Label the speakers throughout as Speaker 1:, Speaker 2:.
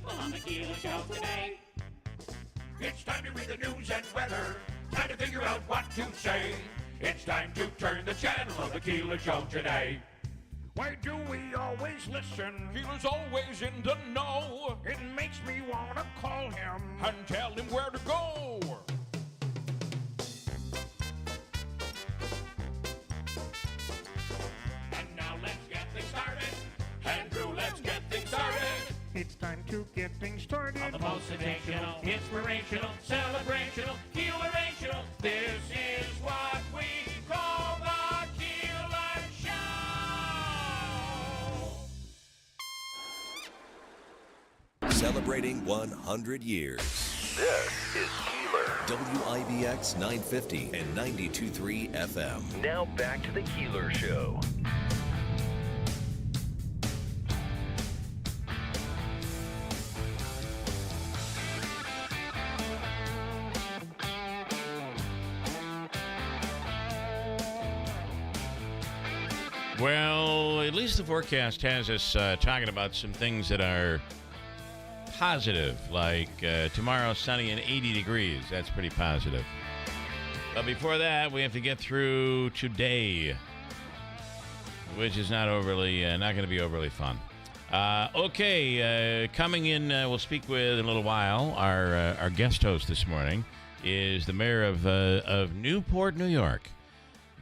Speaker 1: Well, on the Keeler Show today.
Speaker 2: It's time to read the news and weather. Time to figure out what to say. It's time to turn the channel of the Keeler Show today. Why do we always listen? Keeler's always in the know. It makes me want to call him and tell him where to go. And now let's get things started. Andrew, let's get things started.
Speaker 3: It's time to get things started.
Speaker 1: On the most sensational, inspirational, celebrational, Keelerational. This is what we call the Keeler Show.
Speaker 4: Celebrating 100 years.
Speaker 5: This is Keeler.
Speaker 4: WIBX 950 and 92.3 FM.
Speaker 5: Now back to the Keeler Show.
Speaker 6: Well, at least the forecast has us talking about some things that are positive, like tomorrow sunny and 80 degrees. That's pretty positive. But before that, we have to get through today, which is not going to be overly fun. Coming in, we'll speak with in a little while. Our guest host this morning is the mayor of Newport, New York.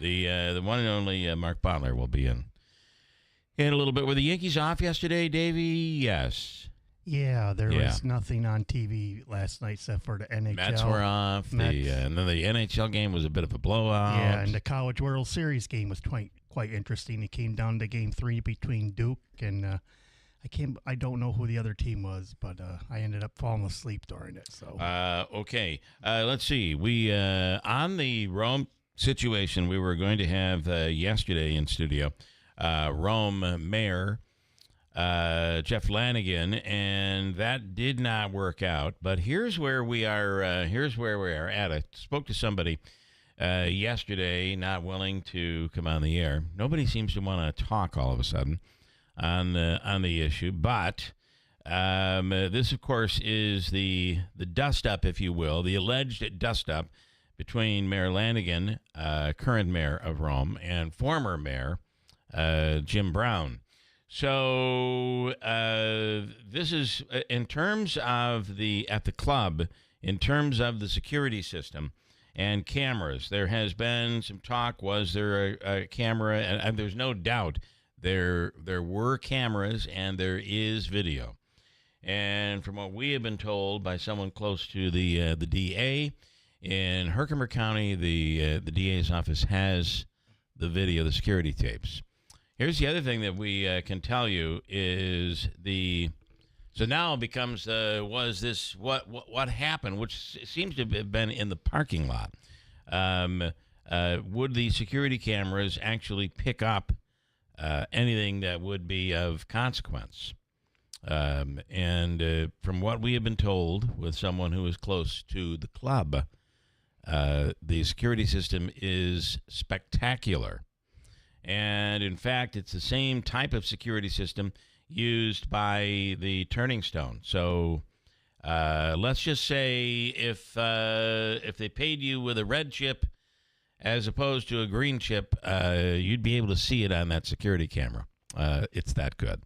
Speaker 6: The one and only Mark Butler will be in a little bit. Were the Yankees off yesterday, Davey? Yes.
Speaker 3: Yeah, there was nothing on TV last night except for the NHL.
Speaker 6: Mets were off. And then the NHL game was a bit of a blowout.
Speaker 3: Yeah, and the College World Series game was quite interesting. It came down to Game 3 between Duke and I don't know who the other team was, but I ended up falling asleep during it. So
Speaker 6: okay, let's see. We on the Rome situation we were going to have yesterday in studio, Rome Mayor Jeff Lanigan, and that did not work out. But here's where we are. Here's where we are at. I spoke to somebody yesterday, not willing to come on the air. Nobody seems to want to talk all of a sudden on the issue. But this, of course, is the dust up, if you will, the alleged dust up between Mayor Lanigan, current mayor of Rome, and former mayor Jim Brown. So this is in terms of at the club, in terms of the security system and cameras. There has been some talk. Was there a camera? And there's no doubt there were cameras and there is video. And from what we have been told by someone close to the DA in Herkimer County, the DA's office has the video, the security tapes. Here's the other thing that we can tell you is so now it becomes was this what happened, which seems to have been in the parking lot. Would the security cameras actually pick up anything that would be of consequence? And from what we have been told with someone who is close to the club, the security system is spectacular. And, in fact, it's the same type of security system used by the Turning Stone. So let's just say if they paid you with a red chip as opposed to a green chip, you'd be able to see it on that security camera. It's that good.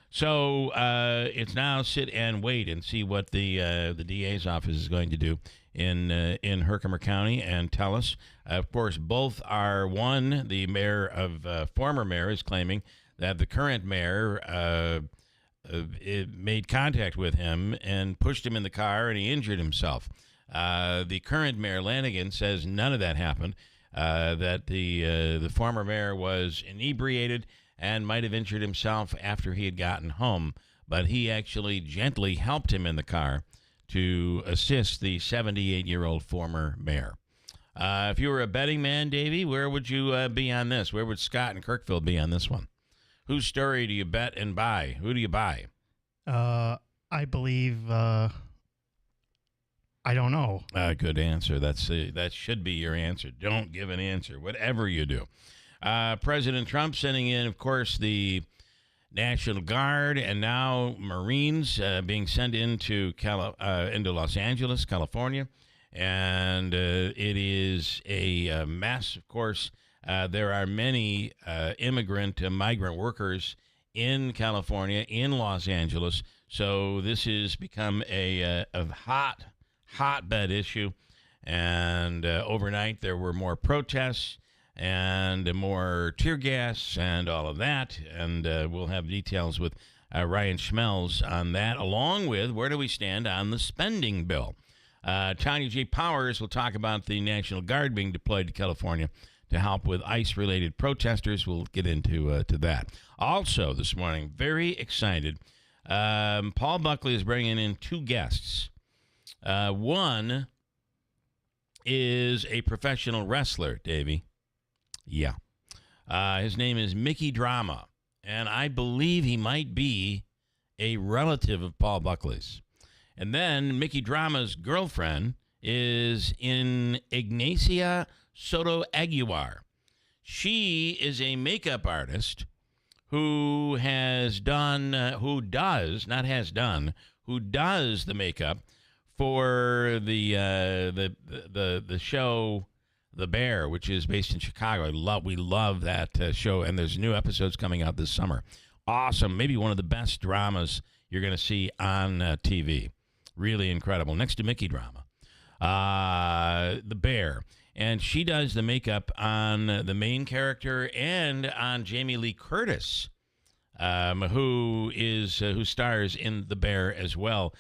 Speaker 6: So it's now sit and wait and see what the DA's office is going to do in Herkimer County and tell us. Of course, both are one. The mayor of former mayor is claiming that the current mayor made contact with him and pushed him in the car and he injured himself. The current mayor, Lanigan, says none of that happened, that the former mayor was inebriated and might have injured himself after he had gotten home, but he actually gently helped him in the car to assist the 78-year-old former mayor. If you were a betting man, Davey, where would you be on this? Where would Scott and Kirkville be on this one? Whose story do you bet and buy? Who do you buy?
Speaker 3: I believe, I don't know.
Speaker 6: Good answer. That should be your answer. Don't give an answer, whatever you do. President Trump sending in, of course, the National Guard, and now Marines being sent into Los Angeles, California. And it is a mess, of course. There are many migrant workers in California, in Los Angeles. So this has become a hotbed issue. And overnight there were more protests and more tear gas and all of that. And we'll have details with Ryan Schmelz on that, along with where do we stand on the spending bill. Tanya J. Powers will talk about the National Guard being deployed to California to help with ICE-related protesters. We'll get into to that. Also this morning, very excited, Paul Buckley is bringing in two guests. One is a professional wrestler, Davey. Yeah. His name is Mickey Drama, and I believe he might be a relative of Paul Buckley's. And then Mickey Drama's girlfriend is in Ignacia Soto Aguilar. She is a makeup artist who does the makeup for the show The Bear, which is based in Chicago. We love that show, and there's new episodes coming out this summer. Awesome. Maybe one of the best dramas you're going to see on TV. Really incredible. Next to Mickey Drama. The Bear. And she does the makeup on the main character and on Jamie Lee Curtis, who stars in The Bear as well.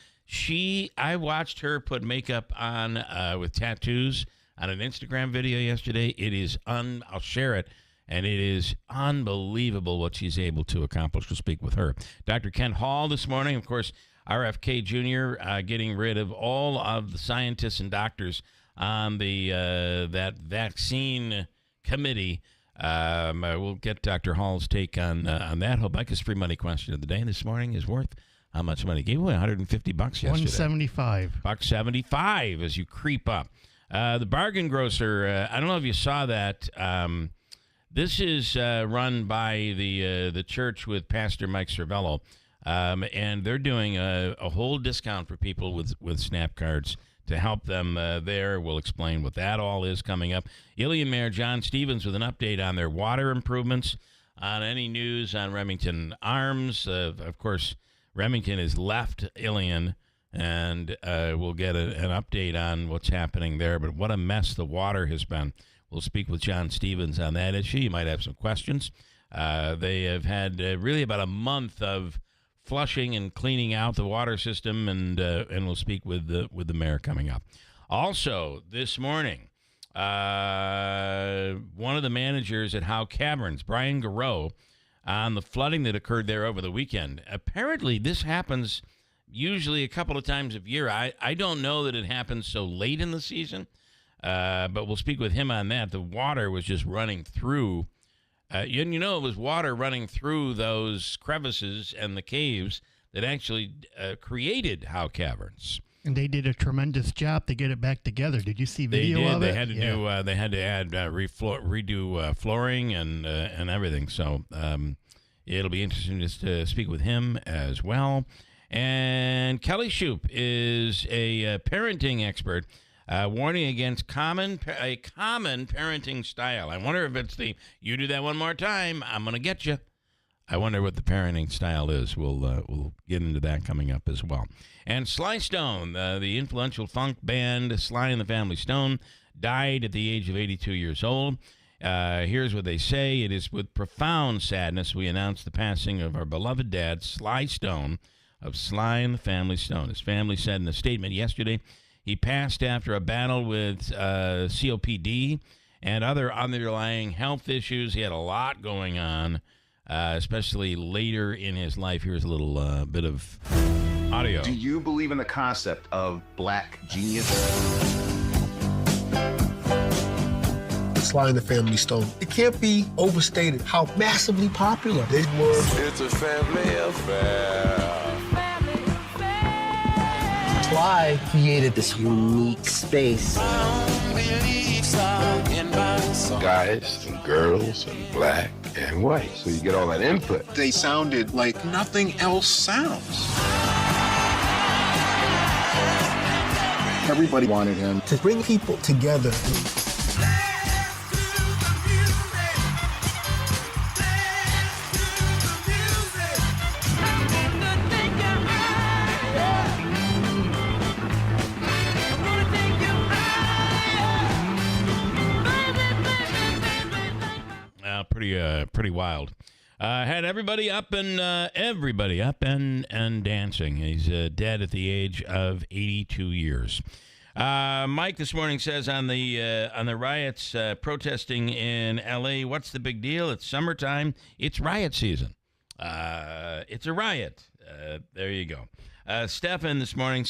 Speaker 6: I watched her put makeup on with tattoos on an Instagram video yesterday. It is I'll share it, and it is unbelievable what she's able to accomplish. We'll speak with her. Dr. Ken Hall this morning, of course, RFK Jr., getting rid of all of the scientists and doctors on that vaccine committee. We'll get Dr. Hall's take on that. Habakkuk's free money question of the day this morning is worth how much money? Gave away $150 yesterday. $175. $175 as you creep up. The Bargain Grocer, I don't know if you saw that. This is run by the church with Pastor Mike Cervello, and they're doing a whole discount for people with SNAP cards to help them there. We'll explain what that all is coming up. Ilion Mayor John Stevens with an update on their water improvements, on any news on Remington Arms. Of course, Remington has left Ilion, and we'll get an update on what's happening there. But what a mess the water has been. We'll speak with John Stevens on that issue. You might have some questions. They have had really about a month of flushing and cleaning out the water system, and we'll speak with the mayor coming up. Also, this morning, one of the managers at Howe Caverns, Brian Garreau, on the flooding that occurred there over the weekend. Apparently, this happens usually a couple of times a year. I don't know that it happens so late in the season, but we'll speak with him on that. The water was just running through. It was water running through those crevices and the caves that actually created Howe Caverns.
Speaker 3: And they did a tremendous job to get it back together. Did you see video of it?
Speaker 6: They had to do. They had to add redo flooring and everything. So it'll be interesting just to speak with him as well. And Kelly Shoup is a parenting expert. Warning against a common parenting style. I wonder if it's you do that one more time, I'm going to get you. I wonder what the parenting style is. We'll get into that coming up as well. And Sly Stone, the influential funk band Sly and the Family Stone, died at the age of 82 years old. Here's what they say. It is with profound sadness we announce the passing of our beloved dad, Sly Stone, of Sly and the Family Stone. His family said in a statement yesterday, he passed after a battle with COPD and other underlying health issues. He had a lot going on, especially later in his life. Here's a little bit of audio.
Speaker 7: Do you believe in the concept of black genius?
Speaker 8: Sly and the Family Stone. It can't be overstated how massively popular they were.
Speaker 9: It's a family affair.
Speaker 10: Sly created this unique space.
Speaker 9: Guys and girls and black and white, so you get all that input.
Speaker 8: They sounded like nothing else sounds. Everybody wanted him to bring people together.
Speaker 6: Pretty wild. Had everybody up and dancing. He's dead at the age of 82 years. Mike this morning says on the riots protesting in L.A., what's the big deal? It's summertime. It's riot season. It's a riot. There you go. Stefan this morning,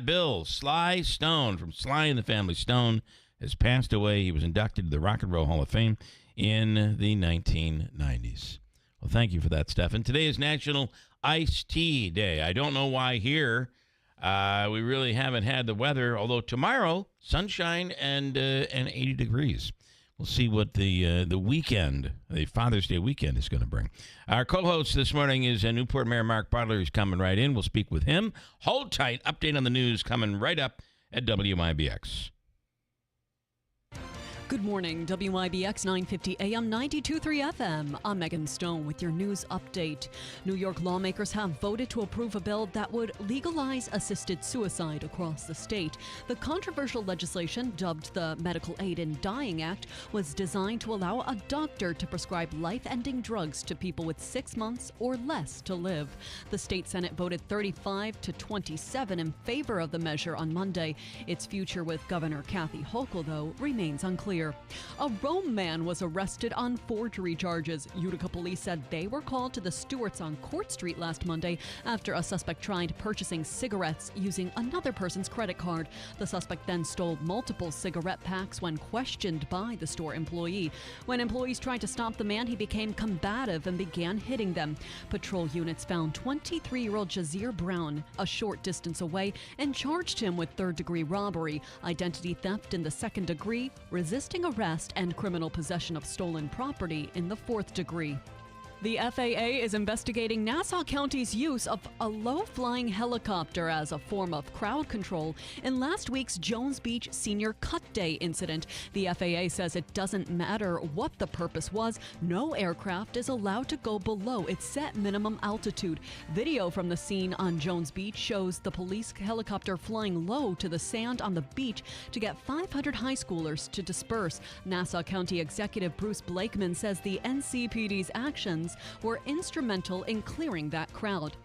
Speaker 6: Bill Sly Stone from Sly and the Family Stone has passed away. He was inducted to the Rock and Roll Hall of Fame in the 1990s. Well, thank you for that, Stefan. Today is National Iced Tea Day. I don't know why here we really haven't had the weather, although tomorrow, sunshine and 80 degrees. We'll see what the weekend, the Father's Day weekend, is going to bring. Our co-host this morning is Newport Mayor Mark Butler. He's coming right in. We'll speak with him. Hold tight. Update on the news coming right up at WIBX.
Speaker 11: Good morning, WIBX 950 AM 92.3 FM. I'm Megan Stone with your news update. New York lawmakers have voted to approve a bill that would legalize assisted suicide across the state. The controversial legislation, dubbed the Medical Aid in Dying Act, was designed to allow a doctor to prescribe life-ending drugs to people with 6 months or less to live. The state Senate voted 35 to 27 in favor of the measure on Monday. Its future with Governor Kathy Hochul, though, remains unclear. A Rome man was arrested on forgery charges. Utica police said they were called to the Stewarts on Court Street last Monday after a suspect tried purchasing cigarettes using another person's credit card. The suspect then stole multiple cigarette packs when questioned by the store employee. When employees tried to stop the man, he became combative and began hitting them. Patrol units found 23-year-old Jazir Brown a short distance away and charged him with third-degree robbery, identity theft in the second degree, resisting arrest, and criminal possession of stolen property in the fourth degree. The FAA is investigating Nassau County's use of a low-flying helicopter as a form of crowd control in last week's Jones Beach Senior Cut Day incident. The FAA says it doesn't matter what the purpose was, no aircraft is allowed to go below its set minimum altitude. Video from the scene on Jones Beach shows the police helicopter flying low to the sand on the beach to get 500 high schoolers to disperse. Nassau County Executive Bruce Blakeman says the NCPD's actions were instrumental in clearing that crowd.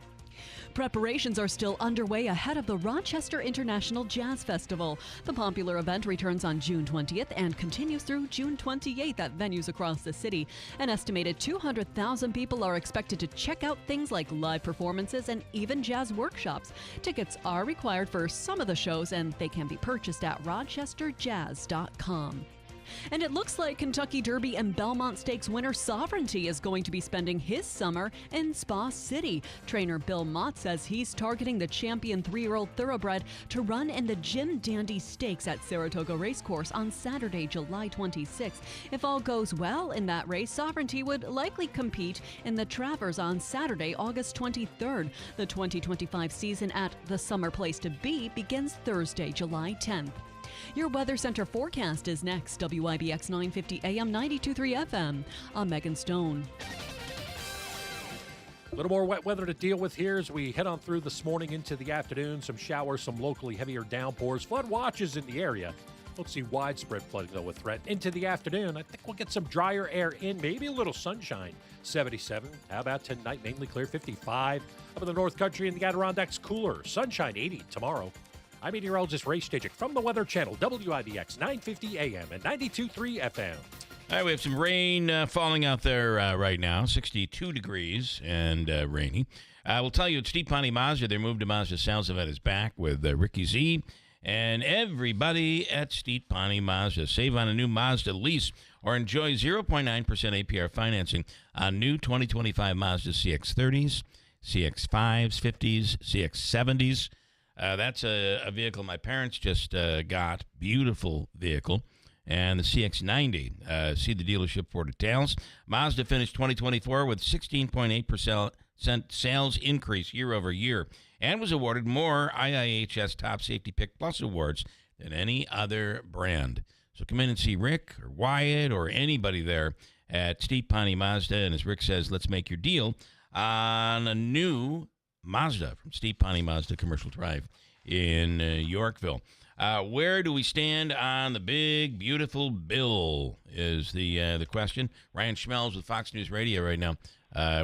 Speaker 11: Preparations are still underway ahead of the Rochester International Jazz Festival. The popular event returns on June 20th and continues through June 28th at venues across the city. An estimated 200,000 people are expected to check out things like live performances and even jazz workshops. Tickets are required for some of the shows, and they can be purchased at rochesterjazz.com. And it looks like Kentucky Derby and Belmont Stakes winner Sovereignty is going to be spending his summer in Spa City. Trainer Bill Mott says he's targeting the champion 3-year-old thoroughbred to run in the Jim Dandy Stakes at Saratoga Racecourse on Saturday, July 26th. If all goes well in that race, Sovereignty would likely compete in the Travers on Saturday, August 23rd. The 2025 season at the Summer Place to Be begins Thursday, July 10th. Your Weather Center forecast is next. WIBX 950 AM 92.3 FM. I'm Megan Stone.
Speaker 12: A little more wet weather to deal with here as we head on through this morning into the afternoon. Some showers, some locally heavier downpours. Flood watches in the area. Don't see widespread flooding, though, with threat. Into the afternoon, I think we'll get some drier air in, maybe a little sunshine. 77. How about tonight? Mainly clear, 55. Up in the North Country and the Adirondacks, cooler. Sunshine, 80 tomorrow. I'm meteorologist Ray Stajic from the Weather Channel, WIBX 950 AM and 92.3 FM.
Speaker 6: All right, we have some rain falling out there right now, 62 degrees and rainy. We'll tell you at Steep Pawnee Mazda, their move to Mazda sales event is back with Ricky Z and everybody at Steep Pawnee Mazda. Save on a new Mazda lease or enjoy 0.9% APR financing on new 2025 Mazda CX-30s, CX-5s, 50s, CX-70s. That's a vehicle my parents just got. Beautiful vehicle. and the CX-90. See the dealership for details. Mazda finished 2024 with 16.8% sales increase year over year and was awarded more IIHS Top Safety Pick Plus awards than any other brand. So come in and see Rick or Wyatt or anybody there at Steve Ponte Mazda. And as Rick says, let's make your deal on a new Mazda from Steve Ponte Mazda Commercial Drive in Yorkville. Where do we stand on the big, beautiful bill is the question. Ryan Schmelz with Fox News Radio right now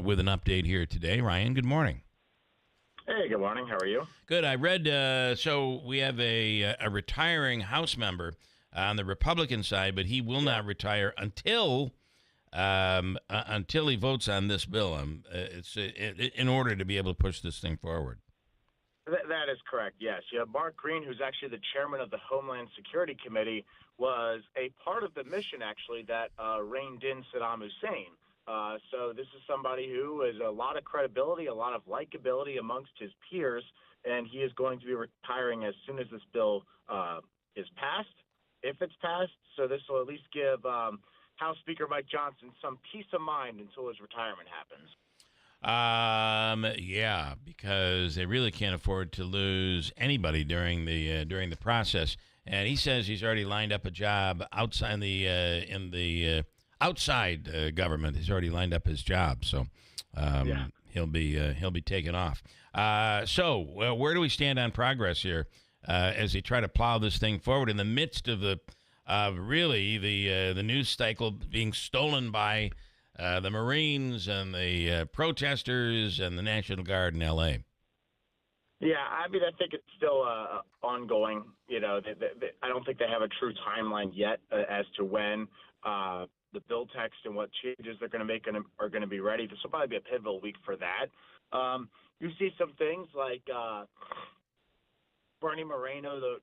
Speaker 6: with an update here today. Ryan, good morning.
Speaker 13: Hey, good morning. How are you?
Speaker 6: Good. I read, so we have a retiring House member on the Republican side, but he will not retire until he votes on this bill. In order to be able to push this thing forward.
Speaker 13: That is correct, yes. You have Mark Green, who's actually the chairman of the Homeland Security Committee, was a part of the mission, actually, that reined in Saddam Hussein. So this is somebody who has a lot of credibility, a lot of likability amongst his peers, and he is going to be retiring as soon as this bill is passed, if it's passed. So this will at least give House Speaker Mike Johnson some peace of mind until his retirement happens.
Speaker 6: Yeah, because they really can't afford to lose anybody during the process. And he says he's already lined up a job outside outside government. He's already lined up his job, so he'll be taken off. So where do we stand on progress here as they try to plow this thing forward in the midst of the news cycle being stolen by the Marines and the protesters and the National Guard in L.A.?
Speaker 13: Yeah, I mean, I think it's still ongoing. You know, I don't think they have a true timeline yet as to when the bill text and what changes they're going to make are going to be ready. This will probably be a pivotal week for that. You see some things like Bernie Moreno, the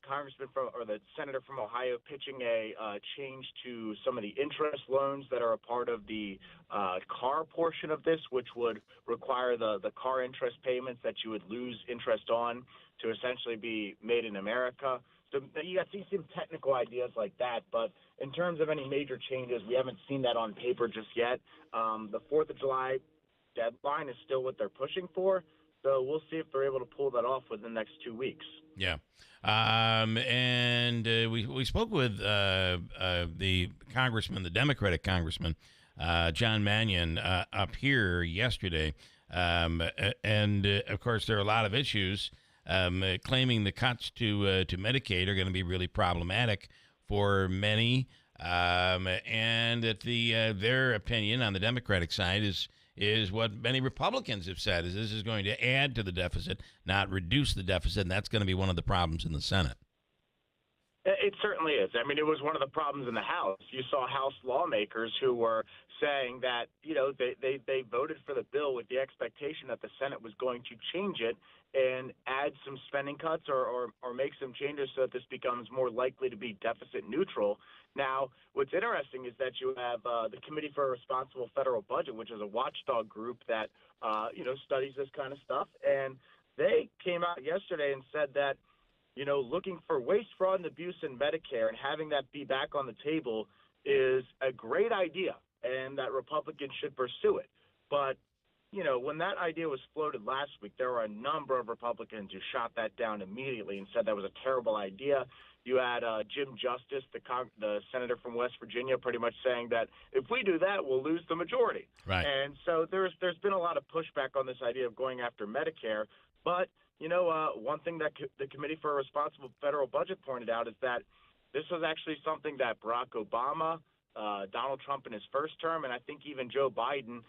Speaker 13: the senator from Ohio, pitching a change to some of the interest loans that are a part of the car portion of this, which would require the car interest payments that you would lose interest on to essentially be made in America. So you see some technical ideas like that, but in terms of any major changes, we haven't seen that on paper just yet. The 4th of July deadline is still what they're pushing for, so we'll see if they're able to pull that off within the next 2 weeks.
Speaker 6: Yeah. And we spoke with the congressman, the Democratic congressman, John Mannion, up here yesterday. And, of course, there are a lot of issues claiming the cuts to Medicaid are going to be really problematic for many. And that their opinion on the Democratic side is what many Republicans have said, is this is going to add to the deficit, not reduce the deficit, and that's going to be one of the problems in the Senate.
Speaker 13: It certainly is. I mean, it was one of the problems in the House. You saw House lawmakers who were saying that, you know, they voted for the bill with the expectation that the Senate was going to change it and add some spending cuts or make some changes so that this becomes more likely to be deficit neutral. Now, what's interesting is that you have the Committee for a Responsible Federal Budget, which is a watchdog group that, studies this kind of stuff. And they came out yesterday and said that, you know, looking for waste, fraud, and abuse in Medicare and having that be back on the table is a great idea and that Republicans should pursue it. But, you know, when that idea was floated last week, there were a number of Republicans who shot that down immediately and said that was a terrible idea. You had Jim Justice, the senator from West Virginia, pretty much saying that if we do that, we'll lose the majority.
Speaker 6: Right.
Speaker 13: And so there's been a lot of pushback on this idea of going after Medicare. But, you know, one thing that the Committee for a Responsible Federal Budget pointed out is that this was actually something that Barack Obama, Donald Trump in his first term, and I think even Joe Biden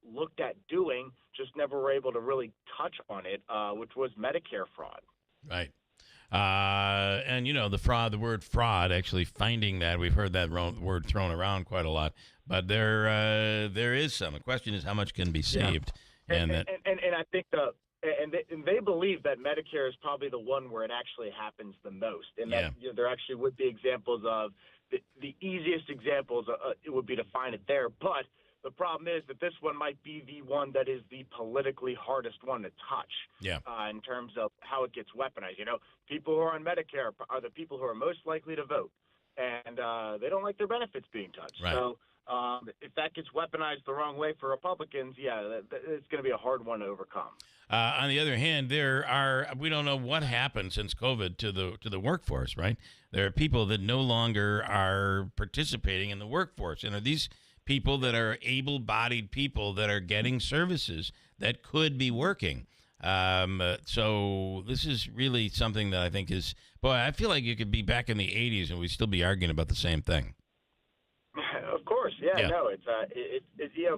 Speaker 13: looked at doing, just never were able to really touch on it, which was Medicare fraud.
Speaker 6: Right. And, you know, the word fraud, actually finding that, we've heard that word thrown around quite a lot, but there is some. The question is how much can be saved.
Speaker 13: Yeah. And I think they believe that Medicare is probably the one where it actually happens the most. And that, you know, there actually would be examples of the easiest examples. It would be to find it there. But the problem is that this one might be the one that is the politically hardest one to touch.
Speaker 6: Yeah.
Speaker 13: In terms of how it gets weaponized. You know, people who are on Medicare are the people who are most likely to vote. and they don't like their benefits being touched.
Speaker 6: Right.
Speaker 13: So if that gets weaponized the wrong way for Republicans, it's going to be a hard one to overcome.
Speaker 6: On the other hand, we don't know what happened since COVID to the workforce, right? There are people that no longer are participating in the workforce, and are these people that are able-bodied people that are getting services that could be working. So this is really something that I think is, boy, I feel like you could be back in the 80s and we'd still be arguing about the same thing.
Speaker 13: Of course, no, it's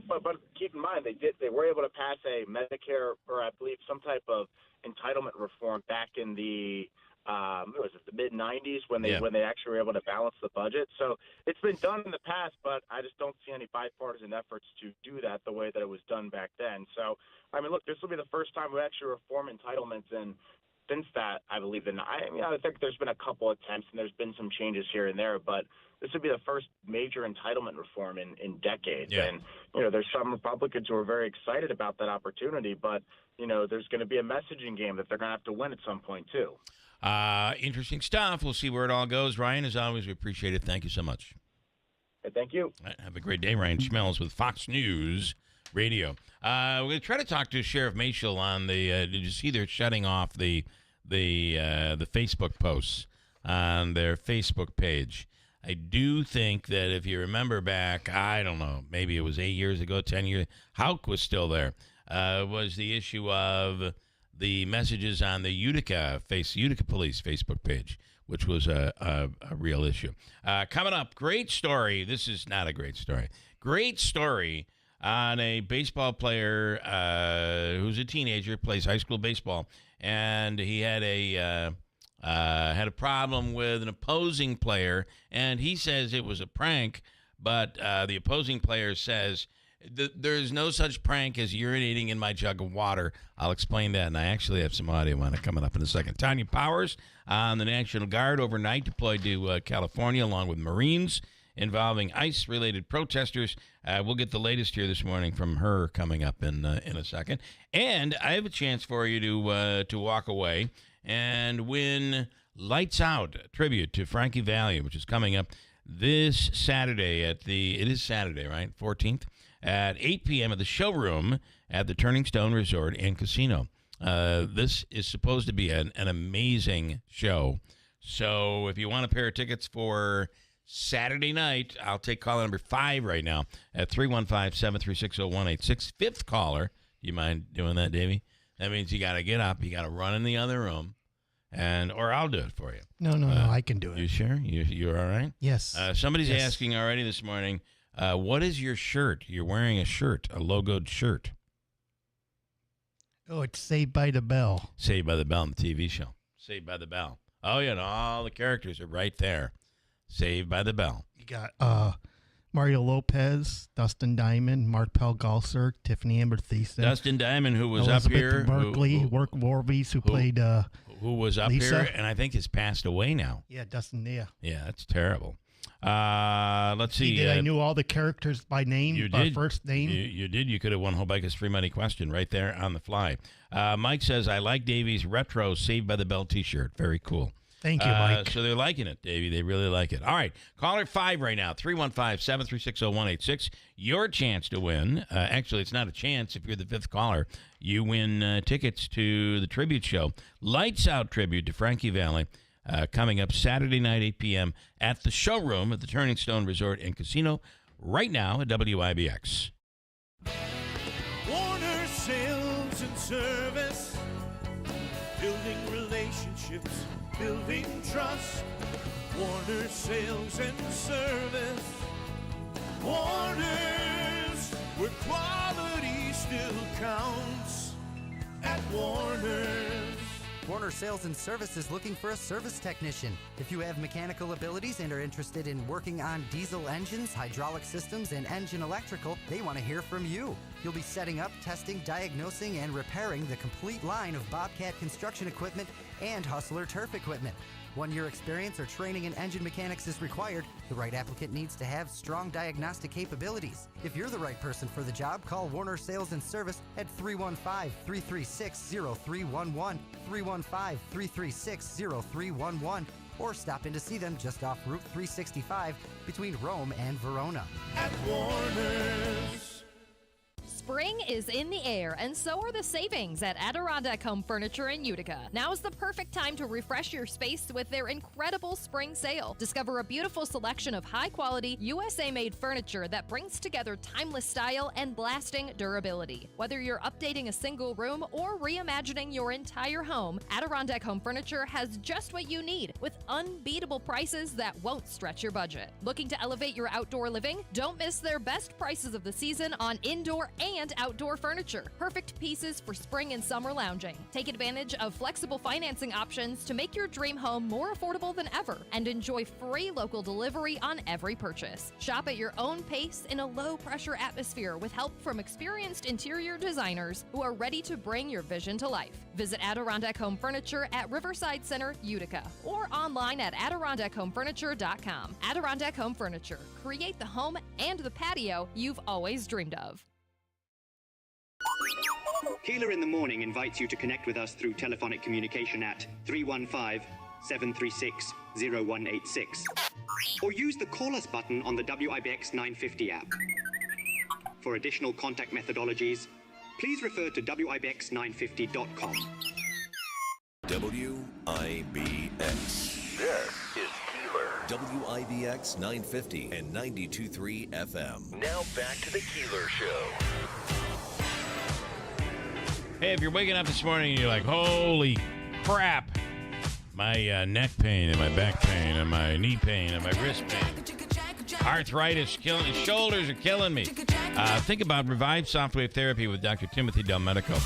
Speaker 13: but keep in mind they were able to pass a Medicare, or I believe some type of entitlement reform back in the the mid 90s when they actually were able to balance the budget. So it's been done in the past, but I just don't see any bipartisan efforts to do that the way that it was done back then. So I mean, look, this will be the first time we actually reform entitlements, and since that, I believe I think there's been a couple attempts and there's been some changes here and there, but this would be the first major entitlement reform in decades.
Speaker 6: Yeah.
Speaker 13: And, there's some Republicans who are very excited about that opportunity, but, there's going to be a messaging game that they're going to have to win at some point, too.
Speaker 6: Interesting stuff. We'll see where it all goes. Ryan, as always, we appreciate it. Thank you so much.
Speaker 13: Thank you.
Speaker 6: All right, have a great day. Ryan Schmelz with Fox News Radio. We're going to try to talk to Sheriff Maciel on the. Did you see they're shutting off the Facebook posts on their Facebook page? I do think that if you remember back, I don't know, maybe it was 8 years ago, 10 years, Houck was still there. Was the issue of the messages on the Utica Police Facebook page, which was a real issue. Coming up, great story. This is not a great story. Great story on a baseball player who's a teenager, plays high school baseball, and he had a problem with an opposing player, and he says it was a prank, but the opposing player says there's no such prank as urinating in my jug of water. I'll explain that, and I actually have some audio on it coming up in a second. Tanya Powers on the National Guard overnight deployed to California along with Marines involving ICE-related protesters. We'll get the latest here this morning from her coming up in a second. And I have a chance for you to walk away and win Lights Out, a tribute to Frankie Valli, which is coming up this Saturday it is Saturday, right? 14th, at 8 p.m. at the showroom at the Turning Stone Resort and Casino. This is supposed to be an amazing show. So if you want a pair of tickets for Saturday night, I'll take caller number 5 right now at 315-736-0186. Fifth caller. Do you mind doing that, Davey? That means you got to get up. You got to run in the other room, or I'll do it for you.
Speaker 3: No, I can do it.
Speaker 6: You sure? You're all right?
Speaker 3: Yes.
Speaker 6: Somebody's asking already this morning, what is your shirt? You're wearing a shirt, a logoed shirt.
Speaker 3: Oh, it's Saved by the Bell.
Speaker 6: Saved by the Bell on the TV show. Saved by the Bell. Oh, yeah, and all the characters are right there. Saved by the Bell.
Speaker 3: You got Mario Lopez, Dustin Diamond, Mark Pelgalser, Tiffany Amber Thiessen.
Speaker 6: Dustin Diamond, who was
Speaker 3: Elizabeth
Speaker 6: up here.
Speaker 3: Berkley, Work Warvies, who played
Speaker 6: who was up
Speaker 3: Lisa.
Speaker 6: here, and I think has passed away now.
Speaker 3: Yeah, Dustin,
Speaker 6: Yeah, that's terrible. Let's see.
Speaker 3: I knew all the characters by name,
Speaker 6: you
Speaker 3: by
Speaker 6: did.
Speaker 3: first name.
Speaker 6: You did. You could have won Hobica's free money question right there on the fly. Mike says, I like Davey's retro Saved by the Bell t-shirt. Very cool.
Speaker 3: Thank you, Mike.
Speaker 6: So they're liking it, Davey. They really like it. All right. Caller 5 right now, 315-736-0186. Your chance to win. Actually, it's not a chance. If you're the 5th caller, you win tickets to the tribute show. Lights Out tribute to Frankie Valli. Coming up Saturday night, 8 p.m. at the showroom at the Turning Stone Resort and Casino right now at WIBX.
Speaker 1: Warner Sales and Service, building relationships, building trust. Warner Sales and Service, Warner's, where quality still counts at Warner's.
Speaker 14: Warner Sales and Service is looking for a service technician. If you have mechanical abilities and are interested in working on diesel engines, hydraulic systems, and engine electrical, they want to hear from you. You'll be setting up, testing, diagnosing, and repairing the complete line of Bobcat construction equipment and Hustler turf equipment. 1 year experience or training in engine mechanics is required. The right applicant needs to have strong diagnostic capabilities. If you're the right person for the job, call Warner Sales and Service at 315-336-0311. 315-336-0311 or stop in to see them just off Route 365 between Rome and Verona.
Speaker 2: At Warner's.
Speaker 15: Spring is in the air, and so are the savings at Adirondack Home Furniture in Utica. Now is the perfect time to refresh your space with their incredible spring sale. Discover a beautiful selection of high-quality, USA-made furniture that brings together timeless style and lasting durability. Whether you're updating a single room or reimagining your entire home, Adirondack Home Furniture has just what you need, with unbeatable prices that won't stretch your budget. Looking to elevate your outdoor living? Don't miss their best prices of the season on indoor and outdoor furniture. Perfect pieces for spring and summer lounging. Take advantage of flexible financing options to make your dream home more affordable than ever and enjoy free local delivery on every purchase. Shop at your own pace in a low-pressure atmosphere with help from experienced interior designers who are ready to bring your vision to life. Visit Adirondack Home Furniture at Riverside Center, Utica, or online at AdirondackHomeFurniture.com. Adirondack Home Furniture. Create the home and the patio you've always dreamed of.
Speaker 16: Keeler in the Morning invites you to connect with us through telephonic communication at 315-736-0186 or use the Call Us button on the WIBX 950 app. For additional contact methodologies, please refer to WIBX950.com.
Speaker 4: WIBX.
Speaker 5: This is Keeler.
Speaker 4: WIBX 950 and 92.3 FM.
Speaker 5: Now back to the Keeler Show.
Speaker 6: Hey, if you're waking up this morning and you're like, holy crap, my neck pain and my back pain and my knee pain and my wrist pain, arthritis, shoulders are killing me. Think about Revive Softwave Therapy with Dr. Timothy Delmedico.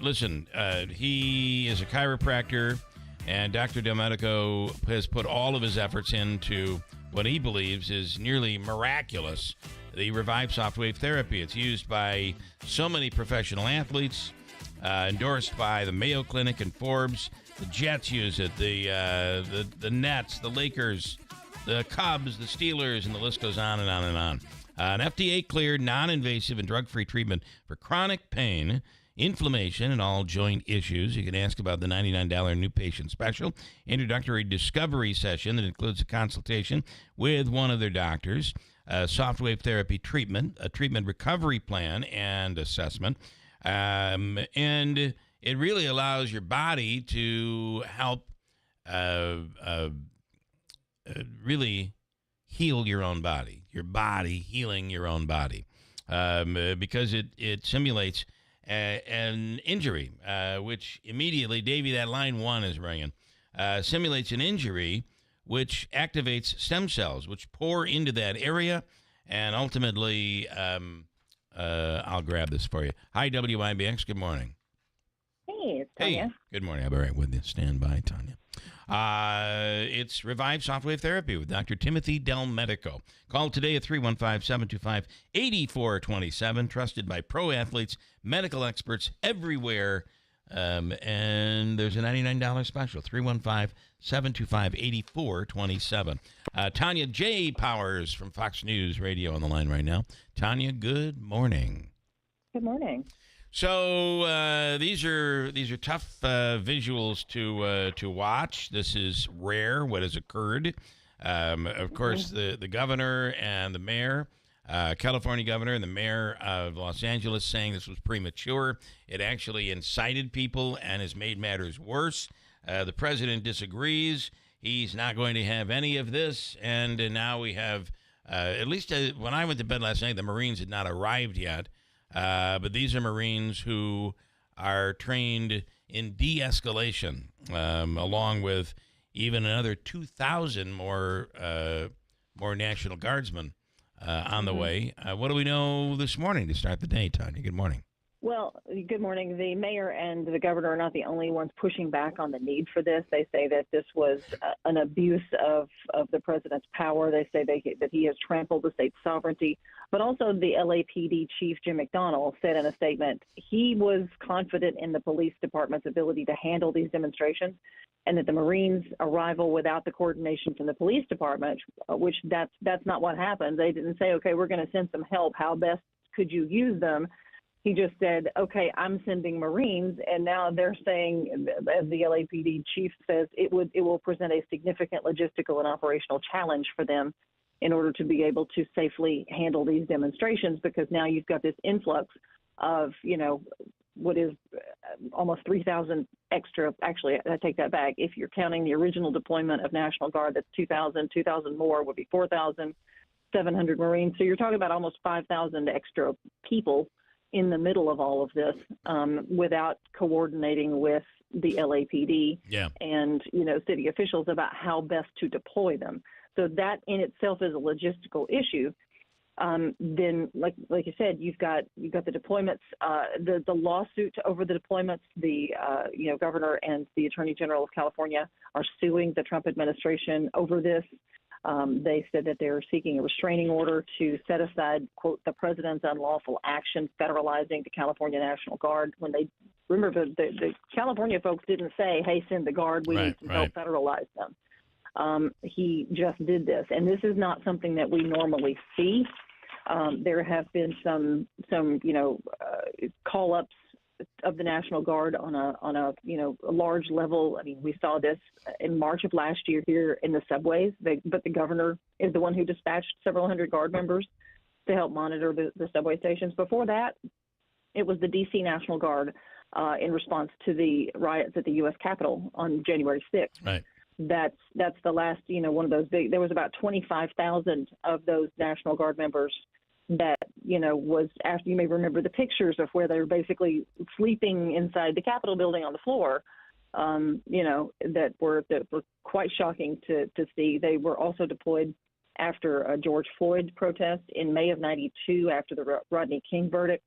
Speaker 6: Listen, he is a chiropractor, and Dr. Delmedico has put all of his efforts into what he believes is nearly miraculous, the Revive Softwave Therapy. It's used by so many professional athletes, endorsed by the Mayo Clinic and Forbes. The Jets use it, the Nets, the Lakers, the Cubs, the Steelers, and the list goes on and on and on. An FDA-cleared, non-invasive, and drug-free treatment for chronic pain, inflammation, and all joint issues. You can ask about the $99 new patient special, introductory discovery session that includes a consultation with one of their doctors, softwave therapy treatment, a treatment recovery plan and assessment. And it really allows your body to help really heal your own body, healing your own body, because it simulates an injury, which immediately, Davey, that line one is ringing, simulates an injury which activates stem cells, which pour into that area, and ultimately, I'll grab this for you. Hi, WIBX, good morning.
Speaker 17: Hey, it's Tanya.
Speaker 6: Hey, good morning. I'll be right with you. Stand by, Tanya. It's Revive Softwave Therapy with Dr. Timothy Delmedico. Call today at 315-725-8427, trusted by pro athletes, medical experts everywhere. And there's a $99 special, 315-725-8427. Tanya J. Powers from Fox News Radio on the line right now. Tanya, good morning.
Speaker 17: Good morning.
Speaker 6: So these are tough visuals to watch. This is rare, what has occurred. Of course, the governor and the mayor, California governor and the mayor of Los Angeles saying this was premature. It actually incited people and has made matters worse. The president disagrees. He's not going to have any of this. And now we have, at least when I went to bed last night, the Marines had not arrived yet. But these are Marines who are trained in de-escalation, along with even another 2,000 more National Guardsmen on the way. What do we know this morning to start the day, Tanya? Good morning.
Speaker 17: Well, good morning. The mayor and the governor are not the only ones pushing back on the need for this. They say that this was an abuse of the president's power. They say that he has trampled the state's sovereignty. But also the LAPD chief, Jim McDonnell, said in a statement he was confident in the police department's ability to handle these demonstrations, and that the Marines' arrival without the coordination from the police department, which that's not what happened. They didn't say, okay, we're going to send some help. How best could you use them? He just said, okay, I'm sending Marines, and now they're saying, as the LAPD chief says, it will present a significant logistical and operational challenge for them in order to be able to safely handle these demonstrations, because now you've got this influx of, what is almost 3,000 extra. Actually, I take that back. If you're counting the original deployment of National Guard, that's 2,000 more would be 4,700 Marines. So you're talking about almost 5,000 extra people in the middle of all of this, without coordinating with the LAPD and, city officials about how best to deploy them. So that in itself is a logistical issue. Then, like you said, you've got the deployments, the lawsuit over the deployments. The governor and the attorney general of California are suing the Trump administration over this. They said that they're seeking a restraining order to set aside, quote, the president's unlawful action federalizing the California National Guard. When they remember, the California folks didn't say, hey, send the Guard, we need to help federalize them. He just did this, and this is not something that we normally see. There have been some call-ups of the National Guard on a large level. I mean, we saw this in March of last year here in the subways, but the governor is the one who dispatched several hundred Guard members to help monitor the subway stations. Before that, it was the D.C. National Guard in response to the riots at the U.S. Capitol on January 6th.
Speaker 6: Right.
Speaker 17: That's the last, one of those big. There was about 25,000 of those National Guard members that, was after. You may remember the pictures of where they were basically sleeping inside the Capitol building on the floor, that were quite shocking to see. They were also deployed after a George Floyd protest in May of '92 after the Rodney King verdict.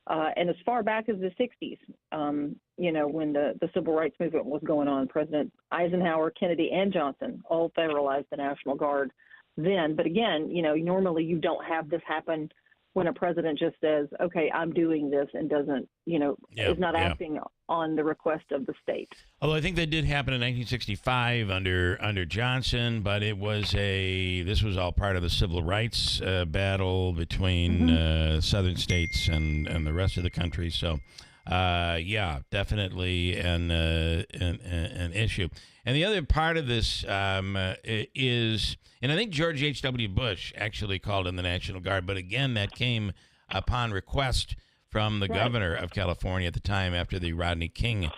Speaker 17: And as far back as the 60s, when the civil rights movement was going on, President Eisenhower, Kennedy, and Johnson all federalized the National Guard then. But again, normally you don't have this happen when a president just says, okay, I'm doing this, and doesn't, is not acting on the request of the state.
Speaker 6: Although I think that did happen in 1965 under Johnson, but this was all part of the civil rights battle between southern states and the rest of the country. So, definitely an issue. And the other part of this is, and I think George H.W. Bush actually called in the National Guard, but again, that came upon request from the governor of California at the time after the Rodney King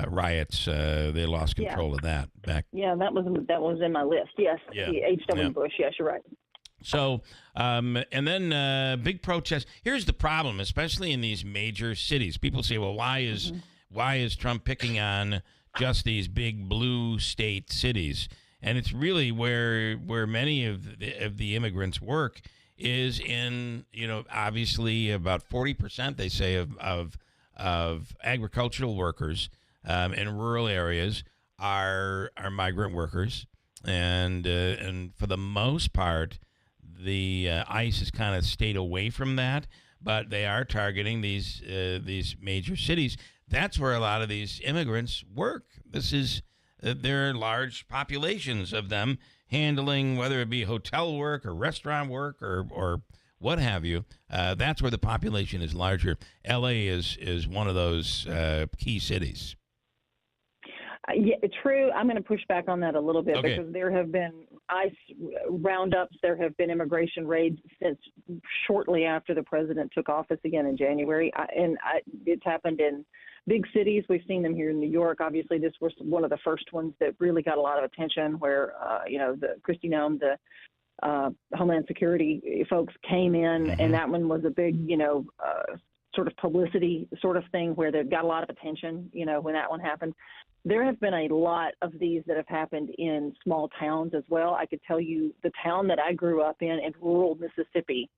Speaker 6: riots. They lost control of that back.
Speaker 17: Yeah, that was in my list. Yes, H.W. Bush. Yes, you're right.
Speaker 6: So, and then big protests. Here's the problem, especially in these major cities. People say, well, why is Trump picking on just these big blue state cities? And it's really where many of the immigrants work is in, obviously about 40%, they say, of agricultural workers in rural areas are migrant workers. And for the most part, the ICE has kind of stayed away from that, but they are targeting these major cities. That's where a lot of these immigrants work. There are large populations of them handling, whether it be hotel work or restaurant work or what have you. That's where the population is larger. L.A. is one of those key cities.
Speaker 17: Yeah, true. I'm going to push back on that a little bit because there have been ICE roundups. There have been immigration raids since shortly after the president took office again in January. It's happened in big cities. We've seen them here in New York. Obviously, this was one of the first ones that really got a lot of attention where, the Kristi Noem, the Homeland Security folks came in, and that one was a big, sort of publicity sort of thing where they got a lot of attention, when that one happened. There have been a lot of these that have happened in small towns as well. I could tell you the town that I grew up in rural Mississippi,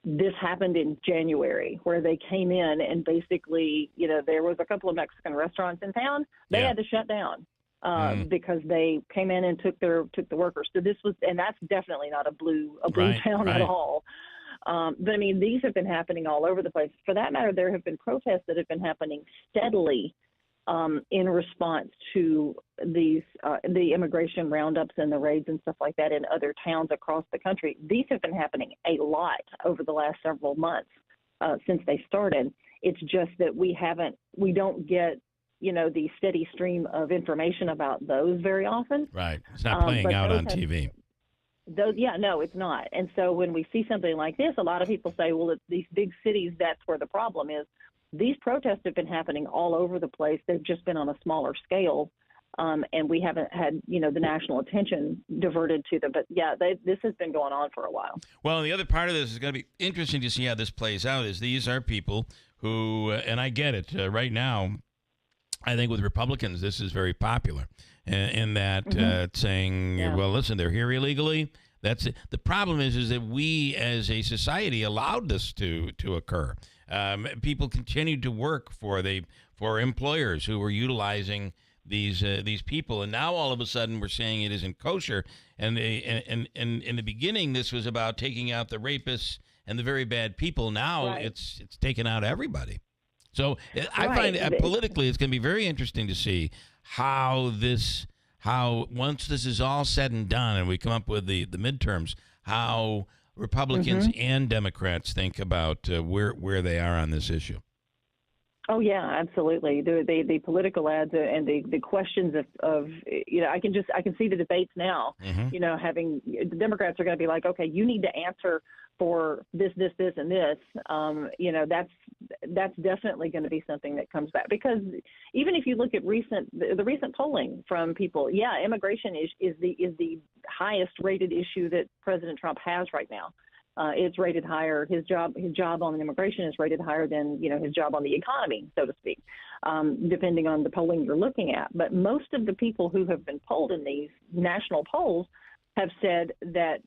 Speaker 17: this happened in January where they came in and basically, there was a couple of Mexican restaurants in town. They had to shut down because they came in and took the workers. So this was, and that's definitely not a blue town at all. But I mean, these have been happening all over the place. For that matter, there have been protests that have been happening steadily in response to these the immigration roundups and the raids and stuff like that in other towns across the country. These have been happening a lot over the last several months since they started. It's just that we don't get, the steady stream of information about those very often.
Speaker 6: Right. It's not playing out on TV.
Speaker 17: No, it's not. And so when we see something like this, a lot of people say, well, it's these big cities, that's where the problem is. These protests have been happening all over the place. They've just been on a smaller scale. And we haven't had, the national attention diverted to them. But, yeah, this has been going on for a while.
Speaker 6: Well, the other part of this is going to be interesting to see how this plays out is these are people who, and I get it, right now, I think with Republicans this is very popular in that saying, well, listen, they're here illegally. That's it. The problem is that we as a society allowed this to occur. People continued to work for employers who were utilizing these people, and now all of a sudden we're saying it isn't kosher. And in the beginning, this was about taking out the rapists and the very bad people. Now it's taken out everybody. So I find politically it's going to be very interesting to see how once this is all said and done and we come up with the midterms, how Republicans and Democrats think about where they are on this issue.
Speaker 17: Oh yeah, absolutely. The political ads and the questions of I can see the debates now. Having the Democrats are going to be like, okay, you need to answer for this, and this. That's definitely going to be something that comes back, because even if you look at the recent polling from people, immigration is the highest rated issue that President Trump has right now. It's rated higher. His job on immigration is rated higher than his job on the economy, so to speak, depending on the polling you're looking at. But most of the people who have been polled in these national polls have said that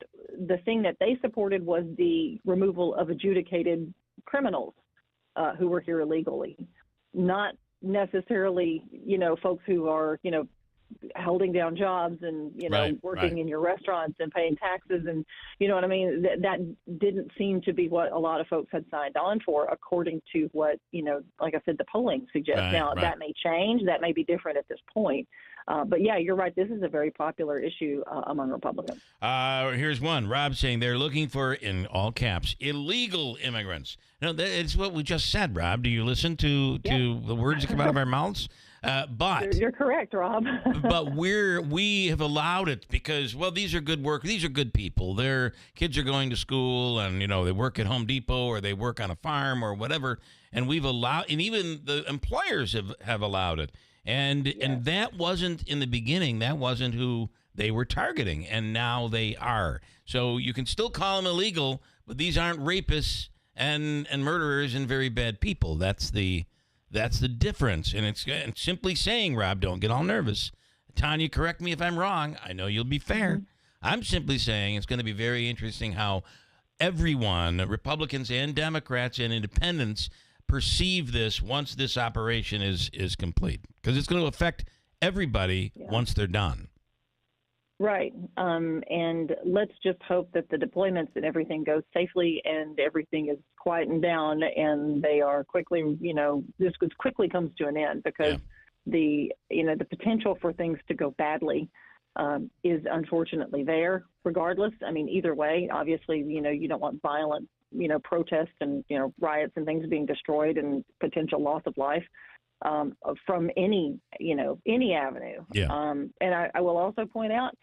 Speaker 17: the thing that they supported was the removal of adjudicated criminals who were here illegally, not necessarily folks who are holding down jobs and working in your restaurants and paying taxes, and you know what I mean. That didn't seem to be what a lot of folks had signed on for, according to what like I said, the polling suggests. That may change. That may be different at this point. But yeah, you're right. This is a very popular issue among Republicans.
Speaker 6: Here's one. Rob saying they're looking for, in all caps, illegal immigrants. It's what we just said, Rob. Do you listen to the words that come out of our mouths? But
Speaker 17: you're correct, Rob.
Speaker 6: But we have allowed it because, well, these are good work. These are good people. Their kids are going to school, and they work at Home Depot or they work on a farm or whatever. And we've allowed, and even the employers have allowed it. And that wasn't in the beginning. That wasn't who they were targeting, and now they are. So you can still call them illegal, but these aren't rapists and murderers and very bad people. That's the difference. And it's simply saying, Rob, don't get all nervous. Tanya, correct me if I'm wrong. I know you'll be fair. I'm simply saying it's going to be very interesting how everyone, Republicans and Democrats and independents, perceive this once this operation is complete, because it's going to affect everybody once they're done.
Speaker 17: Right. And let's just hope that the deployments and everything goes safely and everything is quietened down and they are quickly, this quickly comes to an end, because the potential for things to go badly is unfortunately there regardless. I mean, either way, obviously, you don't want violent, protests and, riots and things being destroyed and potential loss of life from any avenue. And I will also point out,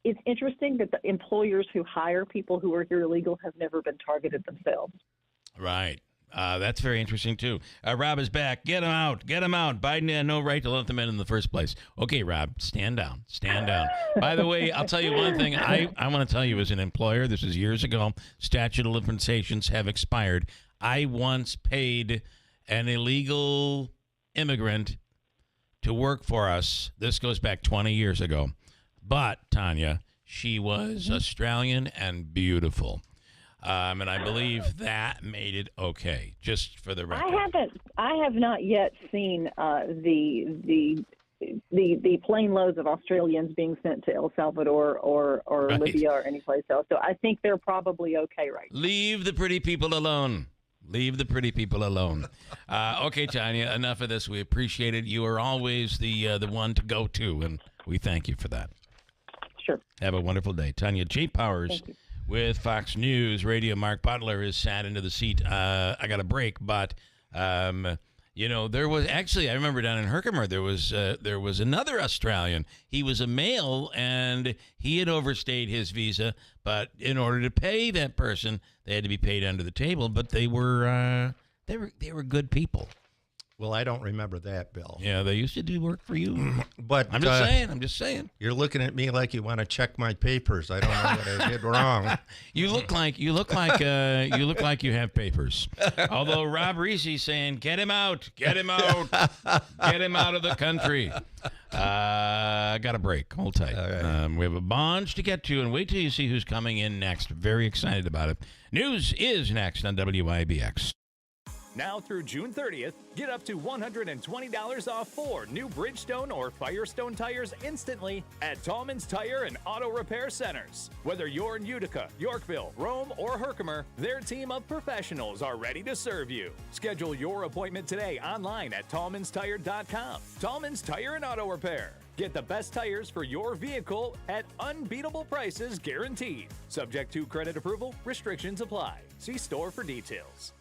Speaker 17: it's interesting that the employers who hire people who are here illegal have never been targeted themselves.
Speaker 6: Right. That's very interesting, too. Rob is back. Get him out. Get him out. Biden had no right to let them in the first place. Okay, Rob, stand down. Stand down. By the way, I'll tell you one thing. I want to tell you as an employer, this is years ago, statute of limitations have expired. I once paid an illegal immigrant to work for us. This goes back 20 years ago. But, Tanya, she was Australian and beautiful. And I believe that made it okay, just for the record.
Speaker 17: I have not yet seen the plane loads of Australians being sent to El Salvador or Libya or anyplace else. So I think they're probably okay right now.
Speaker 6: Leave the pretty people alone. Leave the pretty people alone. Okay, Tanya, enough of this. We appreciate it. You are always the one to go to, and we thank you for that.
Speaker 17: Sure.
Speaker 6: Have a wonderful day. Tanya J. Powers with Fox News Radio. Mark Butler is sat into the seat. I got a break, but There was actually, I remember down in Herkimer, there was another Australian. He was a male, and he had overstayed his visa, but in order to pay that person, they had to be paid under the table. But they were good people.
Speaker 18: Well, I don't remember that, Bill.
Speaker 6: Yeah, they used to do work for you.
Speaker 18: But
Speaker 6: I'm just saying.
Speaker 18: You're looking at me like you want to check my papers. I don't know what I did wrong.
Speaker 6: You look like you have papers. Although Rob Reese's saying, "Get him out, get him out, get him out of the country." I got a break. Hold tight. Right. We have a bunch to get to, and wait till you see who's coming in next. Very excited about it. News is next on WIBX.
Speaker 19: Now through June 30th, get up to $120 off 4 new Bridgestone or Firestone tires instantly at Tallman's Tire and Auto Repair Centers. Whether you're in Utica, Yorkville, Rome, or Herkimer, their team of professionals are ready to serve you. Schedule your appointment today online at tallmanstire.com. Tallman's Tire and Auto Repair. Get the best tires for your vehicle at unbeatable prices guaranteed. Subject to credit approval, restrictions apply. See store for details.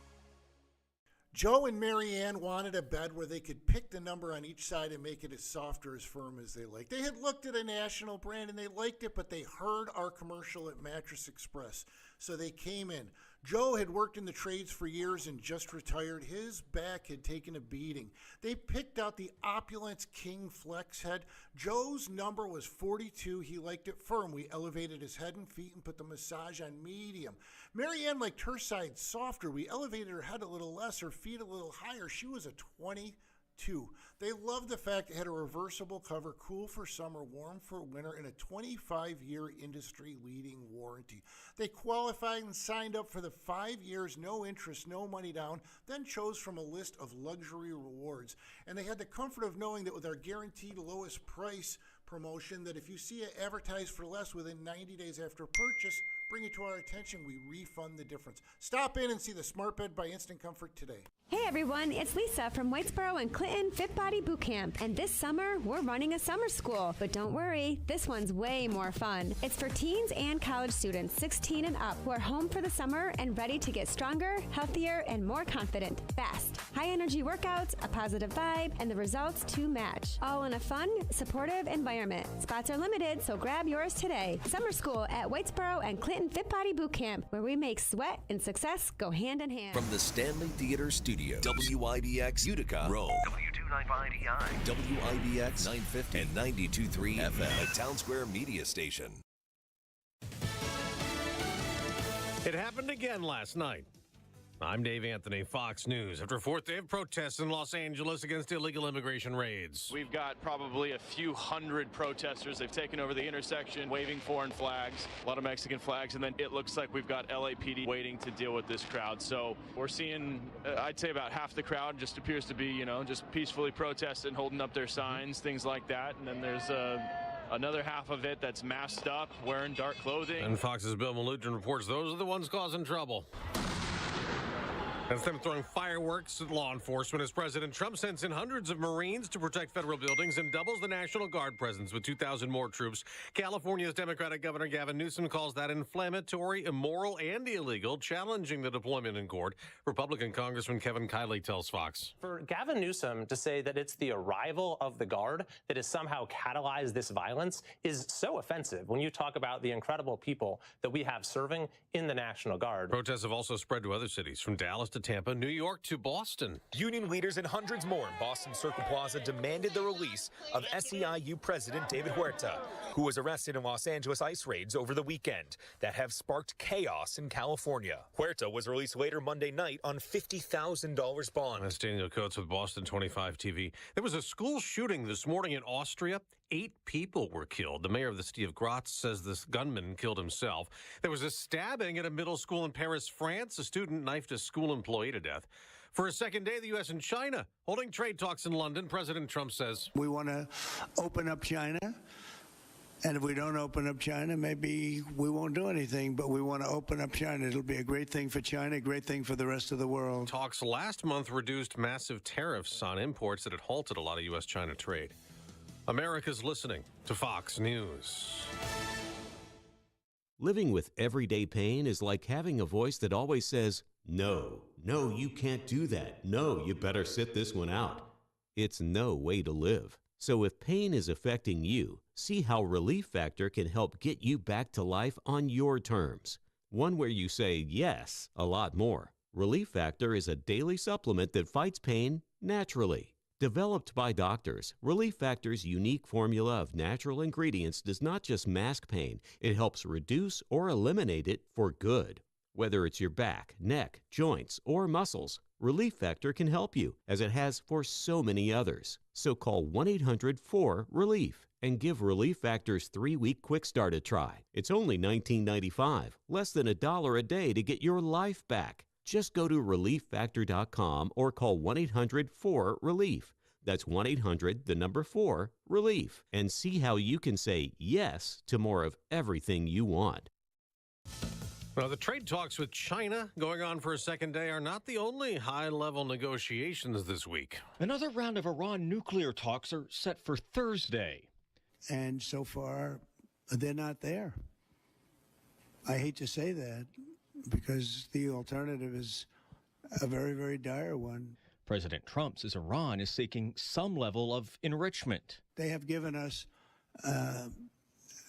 Speaker 20: Joe and Mary Ann wanted a bed where they could pick the number on each side and make it as soft or as firm as they liked. They had looked at a national brand and they liked it, but they heard our commercial at Mattress Express, so they came in. Joe had worked in the trades for years and just retired. His back had taken a beating. They picked out the Opulence King Flex Head. Joe's number was 42. He liked it firm. We elevated his head and feet and put the massage on medium. Mary Ann liked her side softer. We elevated her head a little less, her feet a little higher. She was a 22. They loved the fact it had a reversible cover, cool for summer, warm for winter, and a 25-year industry-leading warranty. They qualified and signed up for the 5 years, no interest, no money down, then chose from a list of luxury rewards. And they had the comfort of knowing that with our guaranteed lowest price promotion, that if you see it advertised for less within 90 days after purchase, bring it to our attention, we refund the difference. Stop in and see the Smart Bed by Instant Comfort today.
Speaker 21: Hey everyone, it's Lisa from Whitesboro and Clinton Fit Body Boot Camp. And this summer, we're running a summer school. But don't worry, this one's way more fun. It's for teens and college students, 16 and up, who are home for the summer and ready to get stronger, healthier, and more confident fast. High energy workouts, a positive vibe, and the results to match. All in a fun, supportive environment. Spots are limited, so grab yours today. Summer school at Whitesboro and Clinton Fit Body Boot Camp, where we make sweat and success go hand in hand.
Speaker 4: From the Stanley Theater Studio, WIBX Utica, Rome,
Speaker 5: W295EI,
Speaker 4: WIBX 950 and 92.3 FM, a Town Square media station.
Speaker 22: It happened again last night. I'm Dave Anthony, Fox News. After a fourth day of protests in Los Angeles against illegal immigration raids.
Speaker 23: We've got probably a few hundred protesters. They've taken over the intersection, waving foreign flags, a lot of Mexican flags, and then it looks like we've got LAPD waiting to deal with this crowd. So we're seeing, I'd say about half the crowd just appears to be, just peacefully protesting, holding up their signs, things like that. And then there's another half of it that's masked up, wearing dark clothing.
Speaker 22: And Fox's Bill Malutron reports those are the ones causing trouble. Instead of throwing fireworks at law enforcement, as President Trump sends in hundreds of Marines to protect federal buildings and doubles the National Guard presence with 2,000 more troops, California's Democratic Governor Gavin Newsom calls that inflammatory, immoral, and illegal, challenging the deployment in court. Republican Congressman Kevin Kiley tells Fox.
Speaker 24: For Gavin Newsom to say that it's the arrival of the Guard that has somehow catalyzed this violence is so offensive when you talk about the incredible people that we have serving in the National Guard.
Speaker 22: Protests have also spread to other cities, from Dallas to Tampa, New York to Boston.
Speaker 25: Union leaders and hundreds more in Boston Circle Plaza demanded the release of SEIU President David Huerta, who was arrested in Los Angeles ICE raids over the weekend that have sparked chaos in California. Huerta was released later Monday night on $50,000 bond.
Speaker 22: That's Daniel Coates with Boston 25 TV. There was a school shooting this morning in Austria. 8 people were killed. The mayor of the city of Graz says this gunman killed himself. There was a stabbing at a middle school in Paris, France. A student knifed a school employee to death. For a second day, the U.S. and China holding trade talks in London. President Trump says,
Speaker 26: we want to open up China. And if we don't open up China, maybe we won't do anything, but we want to open up China. It'll be a great thing for China, a great thing for the rest of the world.
Speaker 22: Talks last month reduced massive tariffs on imports that had halted a lot of U.S.-China trade. America's listening to Fox News.
Speaker 27: Living with everyday pain is like having a voice that always says,
Speaker 7: No, you can't do that. No, you better sit this one out. It's no way to live. So if pain is affecting you, see how Relief Factor can help get you back to life on your terms. One where you say yes a lot more. Relief Factor is a daily supplement that fights pain naturally. Developed by doctors, Relief Factor's unique formula of natural ingredients does not just mask pain, it helps reduce or eliminate it for good. Whether it's your back, neck, joints, or muscles, Relief Factor can help you, as it has for so many others. So call 1-800-4RELIEF and give Relief Factor's 3-week quick start a try. It's only $19.95, less than $1 a day to get your life back. Just go to ReliefFactor.com or call 1-800-4RELIEF. That's 1-800-4-RELIEF. And see how you can say yes to more of everything you want.
Speaker 22: Well, the trade talks with China going on for a second day are not the only high-level negotiations this week.
Speaker 8: Another round of Iran nuclear talks are set for Thursday.
Speaker 26: And so far, they're not there. I hate to say that because the alternative is a very, very dire one.
Speaker 8: President Trump says Iran is seeking some level of enrichment.
Speaker 26: They have given us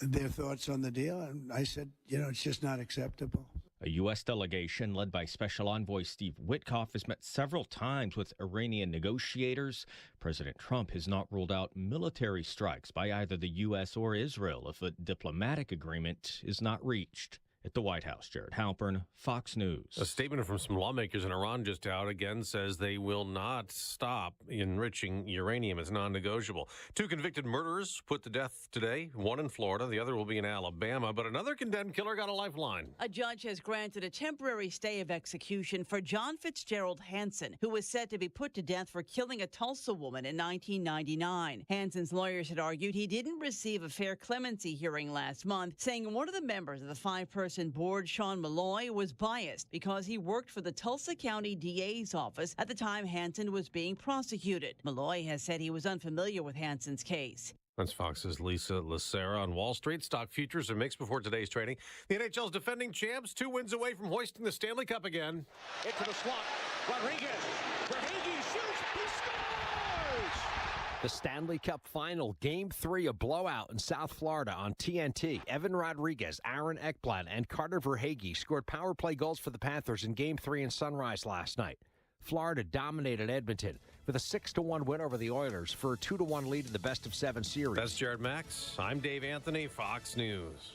Speaker 26: their thoughts on the deal, and I said, it's just not acceptable.
Speaker 8: A U.S. delegation led by Special Envoy Steve Witkoff has met several times with Iranian negotiators. President Trump has not ruled out military strikes by either the U.S. or Israel if a diplomatic agreement is not reached. At the White House, Jared Halpern, Fox News.
Speaker 22: A statement from some lawmakers in Iran just out again says they will not stop enriching uranium. It's non-negotiable. 2 convicted murderers put to death today, one in Florida, the other will be in Alabama, but another condemned killer got a lifeline.
Speaker 9: A judge has granted a temporary stay of execution for John Fitzgerald Hansen, who was said to be put to death for killing a Tulsa woman in 1999. Hansen's lawyers had argued he didn't receive a fair clemency hearing last month, saying one of the members of the 5-person board, Sean Malloy, was biased because he worked for the Tulsa County DA's office at the time Hansen was being prosecuted. Malloy has said he was unfamiliar with Hansen's case.
Speaker 22: That's Fox's Lisa Lacera on Wall Street. Stock futures are mixed before today's trading. The NHL's defending champs, 2 wins away from hoisting the Stanley Cup again.
Speaker 2: Into the slot. Rodriguez. Verhage shoots. He scores!
Speaker 10: The Stanley Cup Final, Game 3, a blowout in South Florida on TNT. Evan Rodriguez, Aaron Ekblad, and Carter Verhage scored power play goals for the Panthers in Game 3 in Sunrise last night. Florida dominated Edmonton with a 6-1 win over the Oilers for a 2-1 lead in the best-of-7 series.
Speaker 22: That's Jared Max. I'm Dave Anthony, Fox News.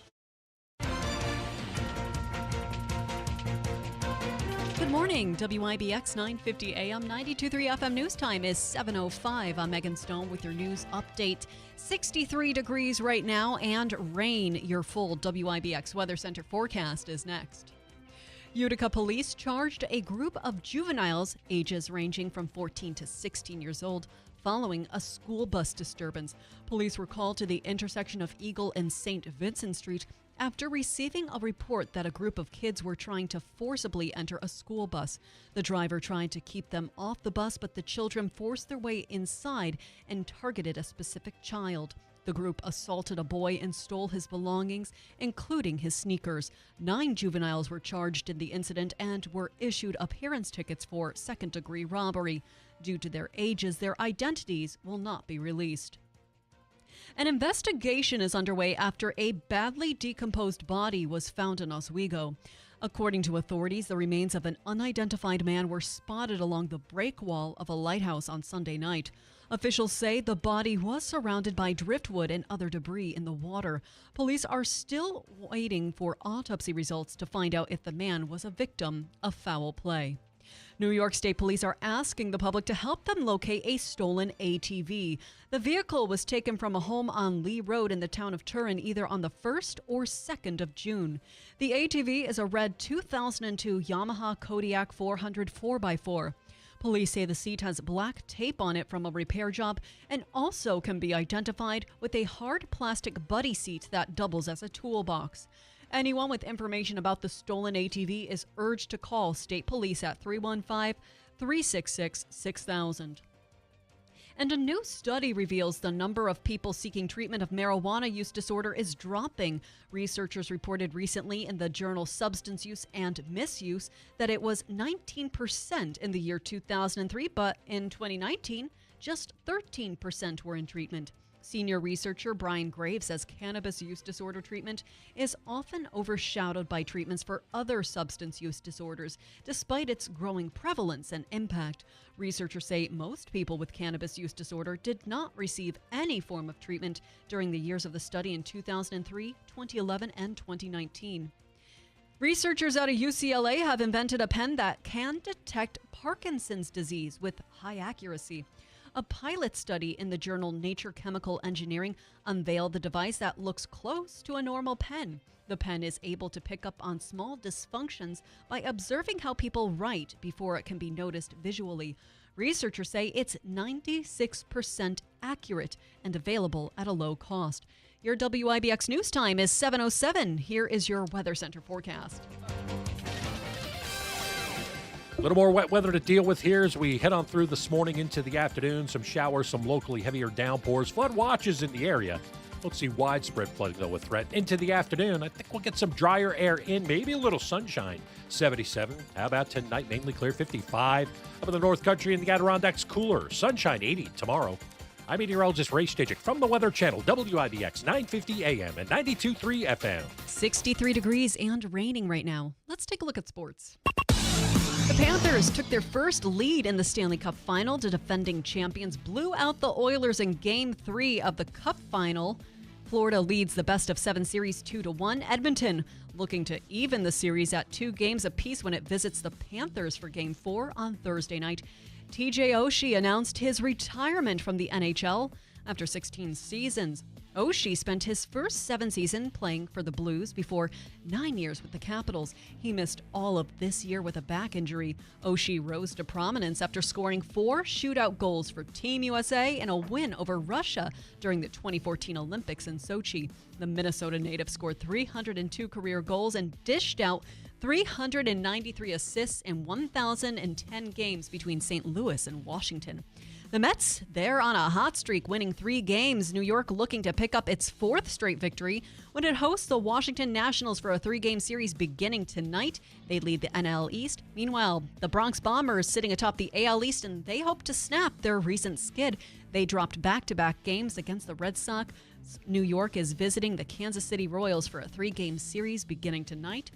Speaker 11: Good morning. WIBX 950 AM 92.3 FM news time is 7:05. I'm Megan Stone with your news update. 63 degrees right now and rain. Your full WIBX Weather Center forecast is next. Utica police charged a group of juveniles, ages ranging from 14 to 16 years old, following a school bus disturbance. Police were called to the intersection of Eagle and St. Vincent Street after receiving a report that a group of kids were trying to forcibly enter a school bus. The driver tried to keep them off the bus, but the children forced their way inside and targeted a specific child. The group assaulted a boy and stole his belongings, including his sneakers. 9 juveniles were charged in the incident and were issued appearance tickets for second-degree robbery. Due to their ages, their identities will not be released. An investigation is underway after a badly decomposed body was found in Oswego. According to authorities, the remains of an unidentified man were spotted along the break wall of a lighthouse on Sunday night. Officials say the body was surrounded by driftwood and other debris in the water. Police are still waiting for autopsy results to find out if the man was a victim of foul play. New York State Police are asking the public to help them locate a stolen ATV. The vehicle was taken from a home on Lee Road in the town of Turin either on the 1st or 2nd of June. The ATV is a red 2002 Yamaha Kodiak 400 4x4. Police say the seat has black tape on it from a repair job and also can be identified with a hard plastic buddy seat that doubles as a toolbox. Anyone with information about the stolen ATV is urged to call state police at 315-366-6000. And a new study reveals the number of people seeking treatment of marijuana use disorder is dropping. Researchers reported recently in the journal Substance Use and Misuse that it was 19% in the year 2003, but in 2019, just 13% were in treatment. Senior researcher Brian Graves says cannabis use disorder treatment is often overshadowed by treatments for other substance use disorders, despite its growing prevalence and impact. Researchers say most people with cannabis use disorder did not receive any form of treatment during the years of the study in 2003, 2011, and 2019. Researchers out of UCLA have invented a pen that can detect Parkinson's disease with high accuracy. A pilot study in the journal Nature Chemical Engineering unveiled the device that looks close to a normal pen. The pen is able to pick up on small dysfunctions by observing how people write before it can be noticed visually. Researchers say it's 96% accurate and available at a low cost. Your WIBX news time is 7:07. Here is your Weather Center forecast.
Speaker 1: A little more wet weather to deal with here as we head on through this morning into the afternoon. Some showers, some locally heavier downpours. Flood watches in the area. Don't see widespread flooding, though, a threat. Into the afternoon, I think we'll get some drier air in, maybe a little sunshine. 77. How about tonight? Mainly clear, 55. Up in the North Country and the Adirondacks, cooler. Sunshine, 80 tomorrow. I'm meteorologist Ray Stajic from the Weather Channel, WIBX 950 AM and 92.3 FM.
Speaker 11: 63 degrees and raining right now. Let's take a look at sports. The Panthers took their first lead in the Stanley Cup Final. The defending champions blew out the Oilers in Game 3 of the Cup Final. Florida leads the best-of-7 series 2-1. Edmonton looking to even the series at 2 games apiece when it visits the Panthers for Game 4 on Thursday night. TJ Oshie announced his retirement from the NHL after 16 seasons. Oshie spent his first 7 seasons playing for the Blues before 9 years with the Capitals. He missed all of this year with a back injury. Oshie rose to prominence after scoring 4 shootout goals for Team USA in a win over Russia during the 2014 Olympics in Sochi. The Minnesota native scored 302 career goals and dished out 393 assists in 1,010 games between St. Louis and Washington. The Mets, they're on a hot streak, winning 3 games. New York looking to pick up its 4th straight victory when it hosts the Washington Nationals for a 3-game series beginning tonight. They lead the NL East. Meanwhile, the Bronx Bombers sitting atop the AL East, and they hope to snap their recent skid. They dropped back-to-back games against the Red Sox. New York is visiting the Kansas City Royals for a 3-game series beginning tonight.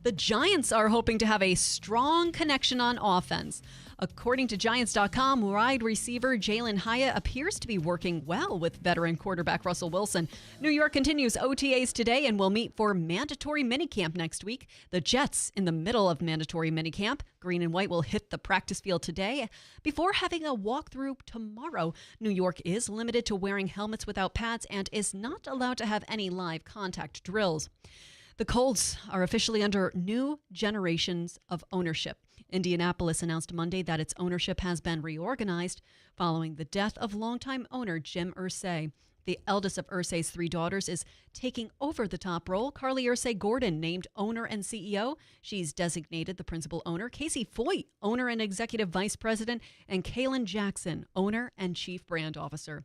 Speaker 11: The Giants are hoping to have a strong connection on offense. According to Giants.com, wide receiver Jalen Hyatt appears to be working well with veteran quarterback Russell Wilson. New York continues OTAs today and will meet for mandatory minicamp next week. The Jets in the middle of mandatory minicamp. Green and white will hit the practice field today before having a walkthrough tomorrow. New York is limited to wearing helmets without pads and is not allowed to have any live contact drills. The Colts are officially under new generations of ownership. Indianapolis announced Monday that its ownership has been reorganized following the death of longtime owner Jim Irsay. The eldest of Irsay's 3 daughters is taking over the top role. Carly Irsay Gordon named owner and CEO. She's designated the principal owner. Casey Foyt, owner and executive vice president, and Kaylin Jackson, owner and chief brand officer.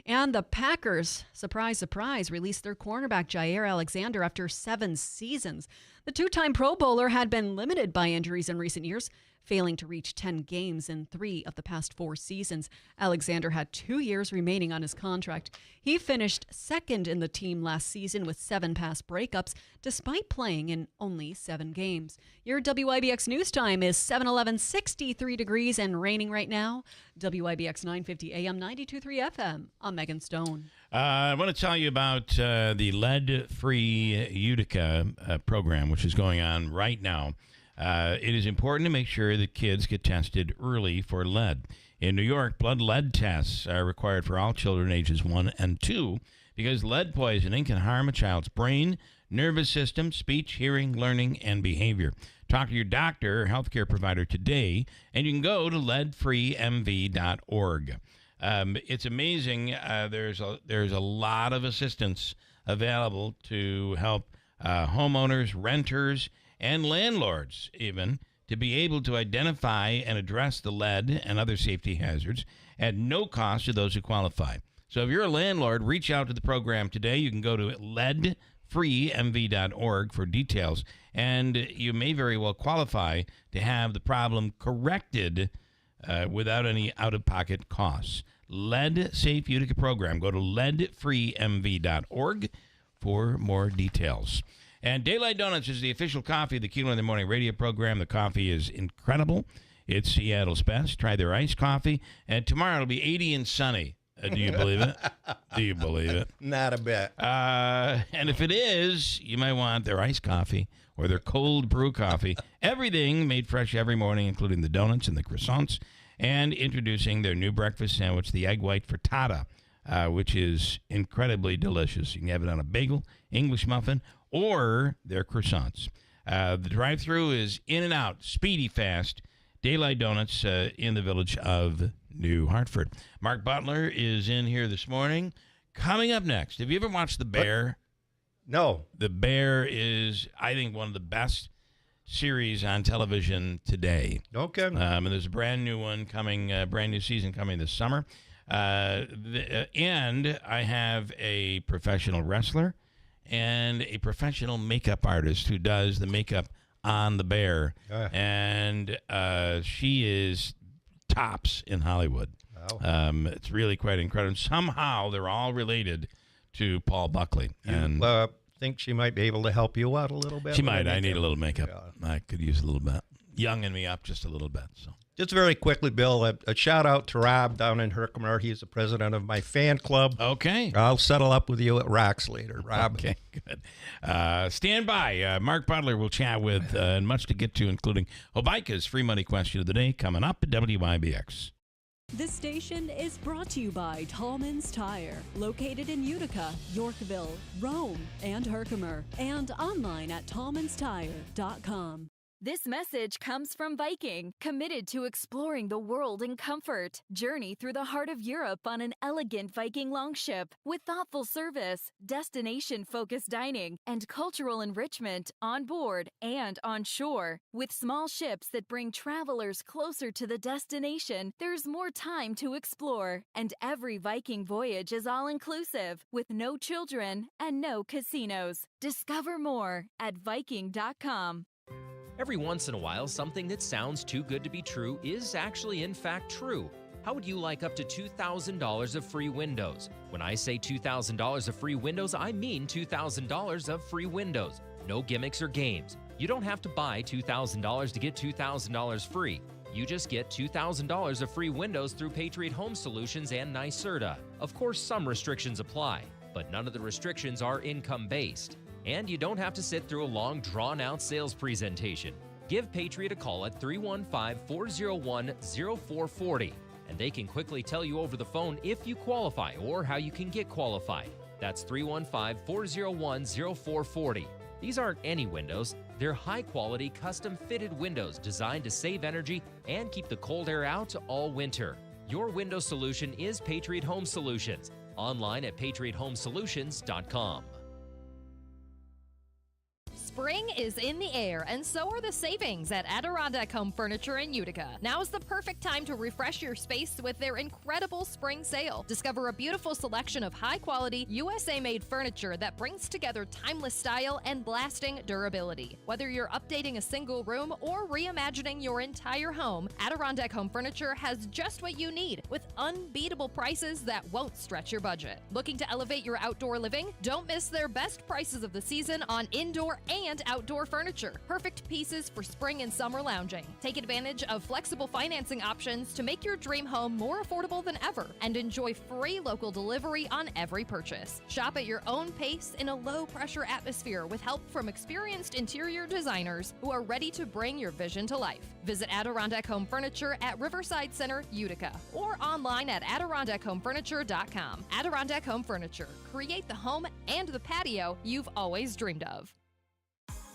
Speaker 11: And the Packers, surprise, surprise, released their cornerback Jair Alexander after 7 seasons. The 2-time Pro Bowler had been limited by injuries in recent years, failing to reach 10 games in 3 of the past 4 seasons. Alexander had 2 years remaining on his contract. He finished second in the team last season with 7 pass breakups, despite playing in only 7 games. Your WIBX news time is 7:11, 63 degrees and raining right now. WIBX 950 AM, 92.3 FM. I'm Megan Stone.
Speaker 6: I want to tell you about the lead-free Utica program, which is going on right now. It is important to make sure that kids get tested early for lead. In New York, blood lead tests are required for all children ages 1 and 2 because lead poisoning can harm a child's brain, nervous system, speech, hearing, learning, and behavior. Talk to your doctor or healthcare provider today, and you can go to leadfreemv.org. It's amazing. There's a lot of assistance available to help homeowners, renters, and landlords even to be able to identify and address the lead and other safety hazards at no cost to those who qualify. So if you're a landlord, reach out to the program today. You can go to leadfreemv.org for details, and you may very well qualify to have the problem corrected without any out-of-pocket costs. Lead Safe Utica program. Go to leadfreemv.org for more details. And Daylight Donuts is the official coffee of the Keeler in the Morning radio program. The coffee is incredible. It's Seattle's best. Try their iced coffee. And tomorrow it'll be 80 and sunny. Do you believe it? Do you believe it?
Speaker 18: Not a bit.
Speaker 6: And if it is, you might want their iced coffee or their cold brew coffee. Everything made fresh every morning, including the donuts and the croissants. And introducing their new breakfast sandwich, the egg white frittata, which is incredibly delicious. You can have it on a bagel, English muffin, or their croissants. The drive-thru is in and out, speedy, fast. Daylight Donuts in the village of New Hartford. Mark Butler is in here this morning. Coming up next, have you ever watched The Bear?
Speaker 18: No.
Speaker 6: The Bear is, I think, one of the best series on television today.
Speaker 18: Okay.
Speaker 6: And there's a brand new one coming, brand new season coming this summer. And I have a professional wrestler and a professional makeup artist who does the makeup on the Bear. And she is tops in Hollywood.
Speaker 18: Wow.
Speaker 6: It's really quite incredible. Somehow they're all related to Paul Buckley. And
Speaker 18: think she might be able to help you out a little bit?
Speaker 6: she might. I need a little makeup. Yeah. I could use a little bit. Younging me up just a little bit. So.
Speaker 18: Just very quickly, Bill, a shout out to Rob down in Herkimer. He's the president of my fan club.
Speaker 6: Okay.
Speaker 18: I'll settle up with you at Rocks later, Rob.
Speaker 6: Okay, good. Stand by. Mark Butler will chat with and much to get to, including Obika's free money question of the day coming up at WIBX.
Speaker 11: This station is brought to you by Tallman's Tire, located in Utica, Yorkville, Rome, and Herkimer, and online at tallmanstire.com.
Speaker 3: This message comes from Viking, committed to exploring the world in comfort. Journey through the heart of Europe on an elegant Viking longship with thoughtful service, destination-focused dining, and cultural enrichment on board and on shore. With small ships that bring travelers closer to the destination, there's more time to explore. And every Viking voyage is all-inclusive, with no children and no casinos. Discover more at Viking.com.
Speaker 12: Every once in a while, something that sounds too good to be true is actually in fact true. How would you like up to $2,000 of free windows? When I say $2,000 of free windows, I mean $2,000 of free windows. No gimmicks or games. You don't have to buy $2,000 to get $2,000 free. You just get $2,000 of free windows through Patriot Home Solutions and NYSERDA. Of course, some restrictions apply, but none of the restrictions are income-based. And you don't have to sit through a long, drawn-out sales presentation. Give Patriot a call at 315-401-0440, and they can quickly tell you over the phone if you qualify or how you can get qualified. That's 315-401-0440. These aren't any windows. They're high-quality, custom-fitted windows designed to save energy and keep the cold air out all winter. Your window solution is Patriot Home Solutions. Online at patriothomesolutions.com.
Speaker 13: Spring is in the air, and so are the savings at Adirondack Home Furniture in Utica. Now is the perfect time to refresh your space with their incredible spring sale. Discover a beautiful selection of high-quality, USA-made furniture that brings together timeless style and lasting durability. Whether you're updating a single room or reimagining your entire home, Adirondack Home Furniture has just what you need, with unbeatable prices that won't stretch your budget. Looking to elevate your outdoor living? Don't miss their best prices of the season on indoor and outdoor furniture. Perfect pieces for spring and summer lounging. Take advantage of flexible financing options to make your dream home more affordable than ever, and enjoy free local delivery on every purchase. Shop at your own pace in a low-pressure atmosphere with help from experienced interior designers who are ready to bring your vision to life. Visit Adirondack Home Furniture at Riverside Center, Utica, or online at AdirondackHomeFurniture.com. Adirondack Home Furniture. Create the home and the patio you've always dreamed of.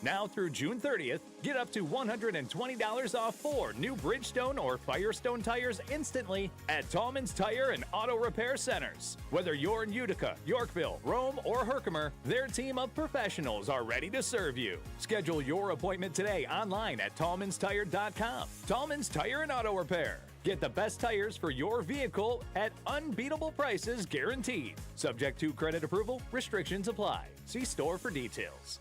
Speaker 14: Now through June 30th, get up to $120 off 4 new Bridgestone or Firestone tires instantly at Tallman's Tire and Auto Repair Centers. Whether you're in Utica, Yorkville, Rome, or Herkimer, their team of professionals are ready to serve you. Schedule your appointment today online at tallmanstire.com. Tallman's Tire and Auto Repair. Get the best tires for your vehicle at unbeatable prices guaranteed. Subject to credit approval, restrictions apply. See store for details.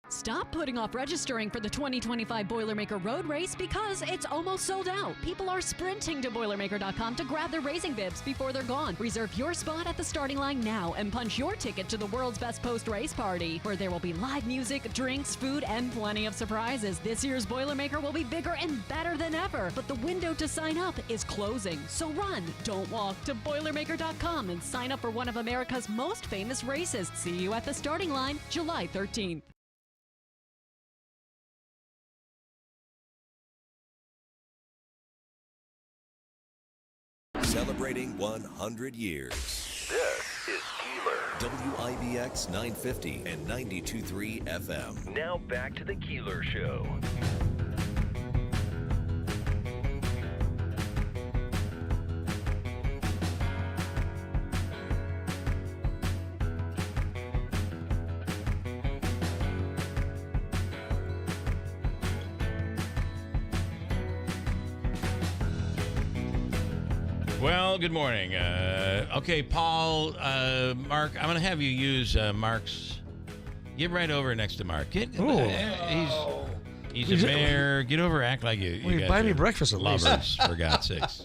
Speaker 11: Stop putting off registering for the 2025 Boilermaker Road Race because it's almost sold out. People are sprinting to Boilermaker.com to grab their racing bibs before they're gone. Reserve your spot at the starting line now and punch your ticket to the world's best post-race party, where there will be live music, drinks, food, and plenty of surprises. This year's Boilermaker will be bigger and better than ever, but the window to sign up is closing. So run, don't walk, to Boilermaker.com and sign up for one of America's most famous races. See you at the starting line, July 13th.
Speaker 4: Celebrating 100 years.
Speaker 5: This is Keeler.
Speaker 4: WIBX 950 and 92.3 FM.
Speaker 5: Now back to the Keeler Show.
Speaker 6: Well, good morning. Okay, Paul, Mark, I'm going to have you use Mark's. Get right over next to Mark. He's a mayor. Get over, act like you guys
Speaker 15: buy me
Speaker 6: are
Speaker 15: breakfast at least.
Speaker 6: lovers, for God's sakes.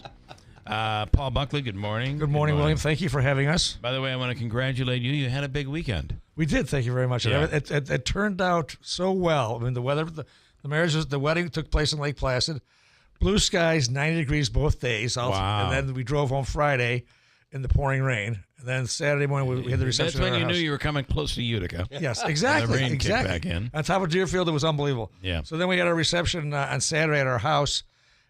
Speaker 6: Paul Buckley, good morning.
Speaker 15: Good morning, William. Thank you for having us.
Speaker 6: By the way, I want to congratulate you. You had a big weekend.
Speaker 15: We did. Thank you very much.
Speaker 6: Yeah.
Speaker 15: It turned out so well. I mean, the weather, the wedding took place in Lake Placid. Blue skies, 90 degrees both days.
Speaker 6: Wow.
Speaker 15: And then we drove home Friday in the pouring rain. And then Saturday morning, we had the reception.
Speaker 6: That's when
Speaker 15: at our
Speaker 6: you
Speaker 15: house.
Speaker 6: knew you were coming close to Utica.
Speaker 15: Yes, exactly.
Speaker 6: And the rain
Speaker 15: exactly.
Speaker 6: kicked back in.
Speaker 15: On top of Deerfield, it was unbelievable.
Speaker 6: Yeah.
Speaker 15: So then we had our reception on Saturday at our house,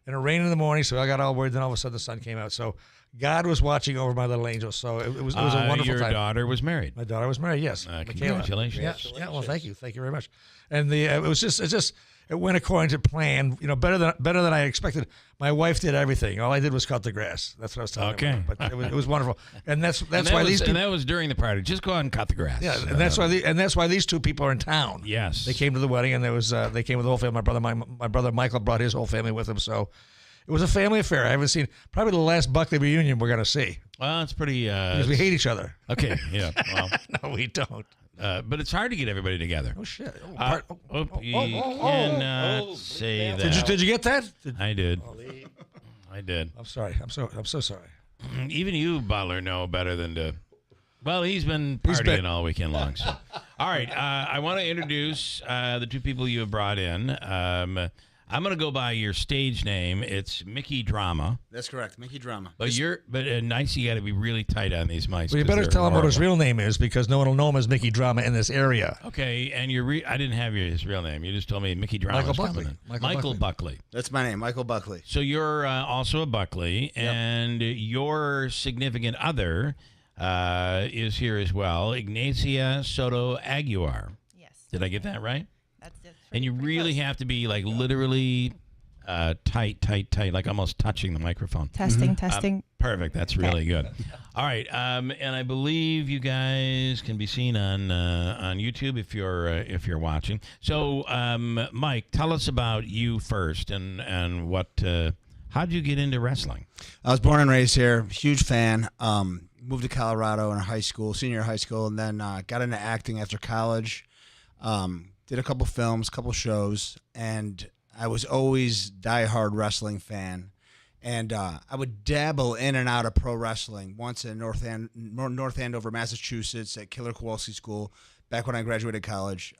Speaker 15: and it rained in the morning, so I got all worried. Then all of a sudden, the sun came out. So God was watching over my little angel. So it was a wonderful
Speaker 6: your
Speaker 15: time.
Speaker 6: Your daughter was married.
Speaker 15: My daughter was married, yes.
Speaker 6: Congratulations.
Speaker 15: Yeah, well, thank you very much. And it went according to plan. You know, better than I expected. My wife did everything. All I did was cut the grass. That's what I was telling her. But it was wonderful. And that's why these people.
Speaker 6: And that was during the party. Just go out and cut the grass.
Speaker 15: Yeah, and that's why these two people are in town.
Speaker 6: Yes,
Speaker 15: they came to the wedding, and they came with the whole family. My brother Michael brought his whole family with him. So it was a family affair. I haven't seen probably the last Buckley reunion we're going to see.
Speaker 6: Well, it's pretty.
Speaker 15: Because we hate each other.
Speaker 6: Okay. Yeah. Well,
Speaker 15: no, we don't.
Speaker 6: But it's hard to get everybody together.
Speaker 15: Oh shit!
Speaker 6: You cannot say that.
Speaker 15: Did you get that?
Speaker 6: I did. I did.
Speaker 15: I'm sorry. I'm so sorry.
Speaker 6: Even you, Butler, know better than to. Well, he's been partying all weekend long. So. All right. I want to introduce the two people you have brought in. I'm going to go by your stage name. It's Mickey Drama.
Speaker 16: That's correct, Mickey Drama.
Speaker 6: But nice. You got to be really tight on these mics.
Speaker 15: Well, you better tell him what his real name is, because no one will know him as Mickey Drama in this area.
Speaker 6: Okay, and I didn't have his real name. You just told me Mickey Drama.
Speaker 15: Michael Buckley.
Speaker 6: Michael Buckley.
Speaker 16: That's my name, Michael Buckley.
Speaker 6: So you're also a Buckley, and your significant other is here as well, Ignacia Soto Aguiar.
Speaker 17: Yes.
Speaker 6: Did I get that right?
Speaker 17: That's
Speaker 6: and you really have to be like literally tight, like almost touching the microphone.
Speaker 17: Testing.
Speaker 6: Perfect. That's really good. All right. And I believe you guys can be seen on YouTube if you're watching. So, Mike, tell us about you first and what. How did you get into wrestling?
Speaker 16: I was born and raised here. Huge fan. Moved to Colorado in senior high school, and then got into acting after college. Did a couple films, couple shows, and I was always diehard wrestling fan. And I would dabble in and out of pro wrestling. Once in North Andover, Massachusetts, at Keeler Kowalski School, back when I graduated college.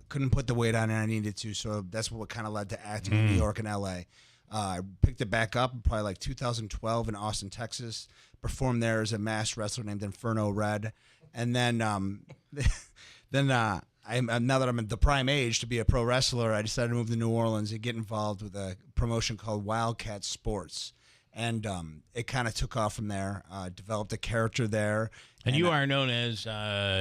Speaker 16: Couldn't put the weight on it I needed to, so that's what kind of led to acting in New York and L.A. I picked it back up in probably like 2012 in Austin, Texas. Performed there as a masked wrestler named Inferno Red. And then now that I'm at the prime age to be a pro wrestler, I decided to move to New Orleans and get involved with a promotion called Wildcat Sports. And it kind of took off from there, developed a character there.
Speaker 6: And you are known as,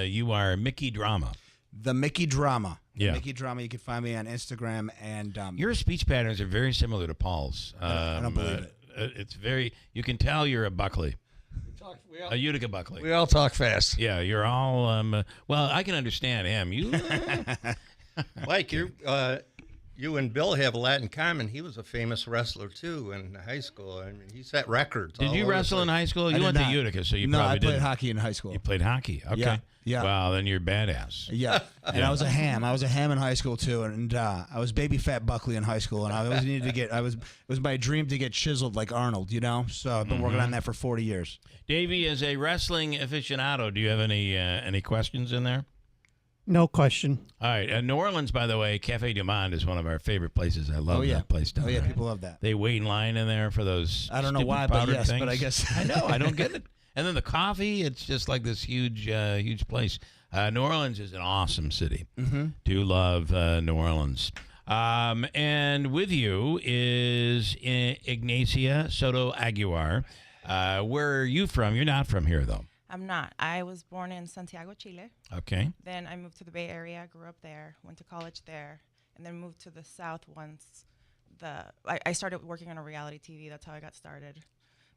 Speaker 6: you are Mickey Drama.
Speaker 16: The Mickey Drama.
Speaker 6: Yeah.
Speaker 16: Mickey Drama. You can find me on Instagram. And
Speaker 6: your speech patterns are very similar to Paul's.
Speaker 16: I don't believe it.
Speaker 6: It's very. You can tell you're a Buckley. A Utica Buckley.
Speaker 15: We all talk fast.
Speaker 6: Yeah, you're all. Well, I can understand him. You,
Speaker 18: Mike, you and Bill have a lot in common. He was a famous wrestler too in high school. I mean, he set records.
Speaker 6: Did you wrestle in high school? You went to Utica, so you
Speaker 16: no,
Speaker 6: probably
Speaker 16: I played
Speaker 6: didn't.
Speaker 16: hockey in high school.
Speaker 6: You played hockey. Okay.
Speaker 16: Yeah.
Speaker 6: Well, then you're badass.
Speaker 16: Yeah. And I was a ham. I was a ham in high school too, and I was baby fat Buckley in high school, and I always needed to get. It was my dream to get chiseled like Arnold, you know. So I've been working on that for 40 years.
Speaker 6: Davey, as a wrestling aficionado, do you have any questions in there?
Speaker 17: No question.
Speaker 6: All right. New Orleans, by the way, Cafe Du Monde is one of our favorite places. I love that place down there.
Speaker 16: People love that.
Speaker 6: They wait in line in there for those.
Speaker 16: I don't know
Speaker 6: stupid
Speaker 16: why, but
Speaker 6: powdered
Speaker 16: yes,
Speaker 6: things.
Speaker 16: but I guess
Speaker 6: I know. I don't get it. And then the coffee, it's just like this huge place. New Orleans is an awesome city. Do love New Orleans. And with you is Ignacia Soto Aguiar. Where are you from? You're not from here, though.
Speaker 19: I'm not. I was born in Santiago, Chile.
Speaker 6: Okay.
Speaker 19: Then I moved to the Bay Area, grew up there, went to college there, and then moved to the South once I started working on a reality TV. That's how I got started.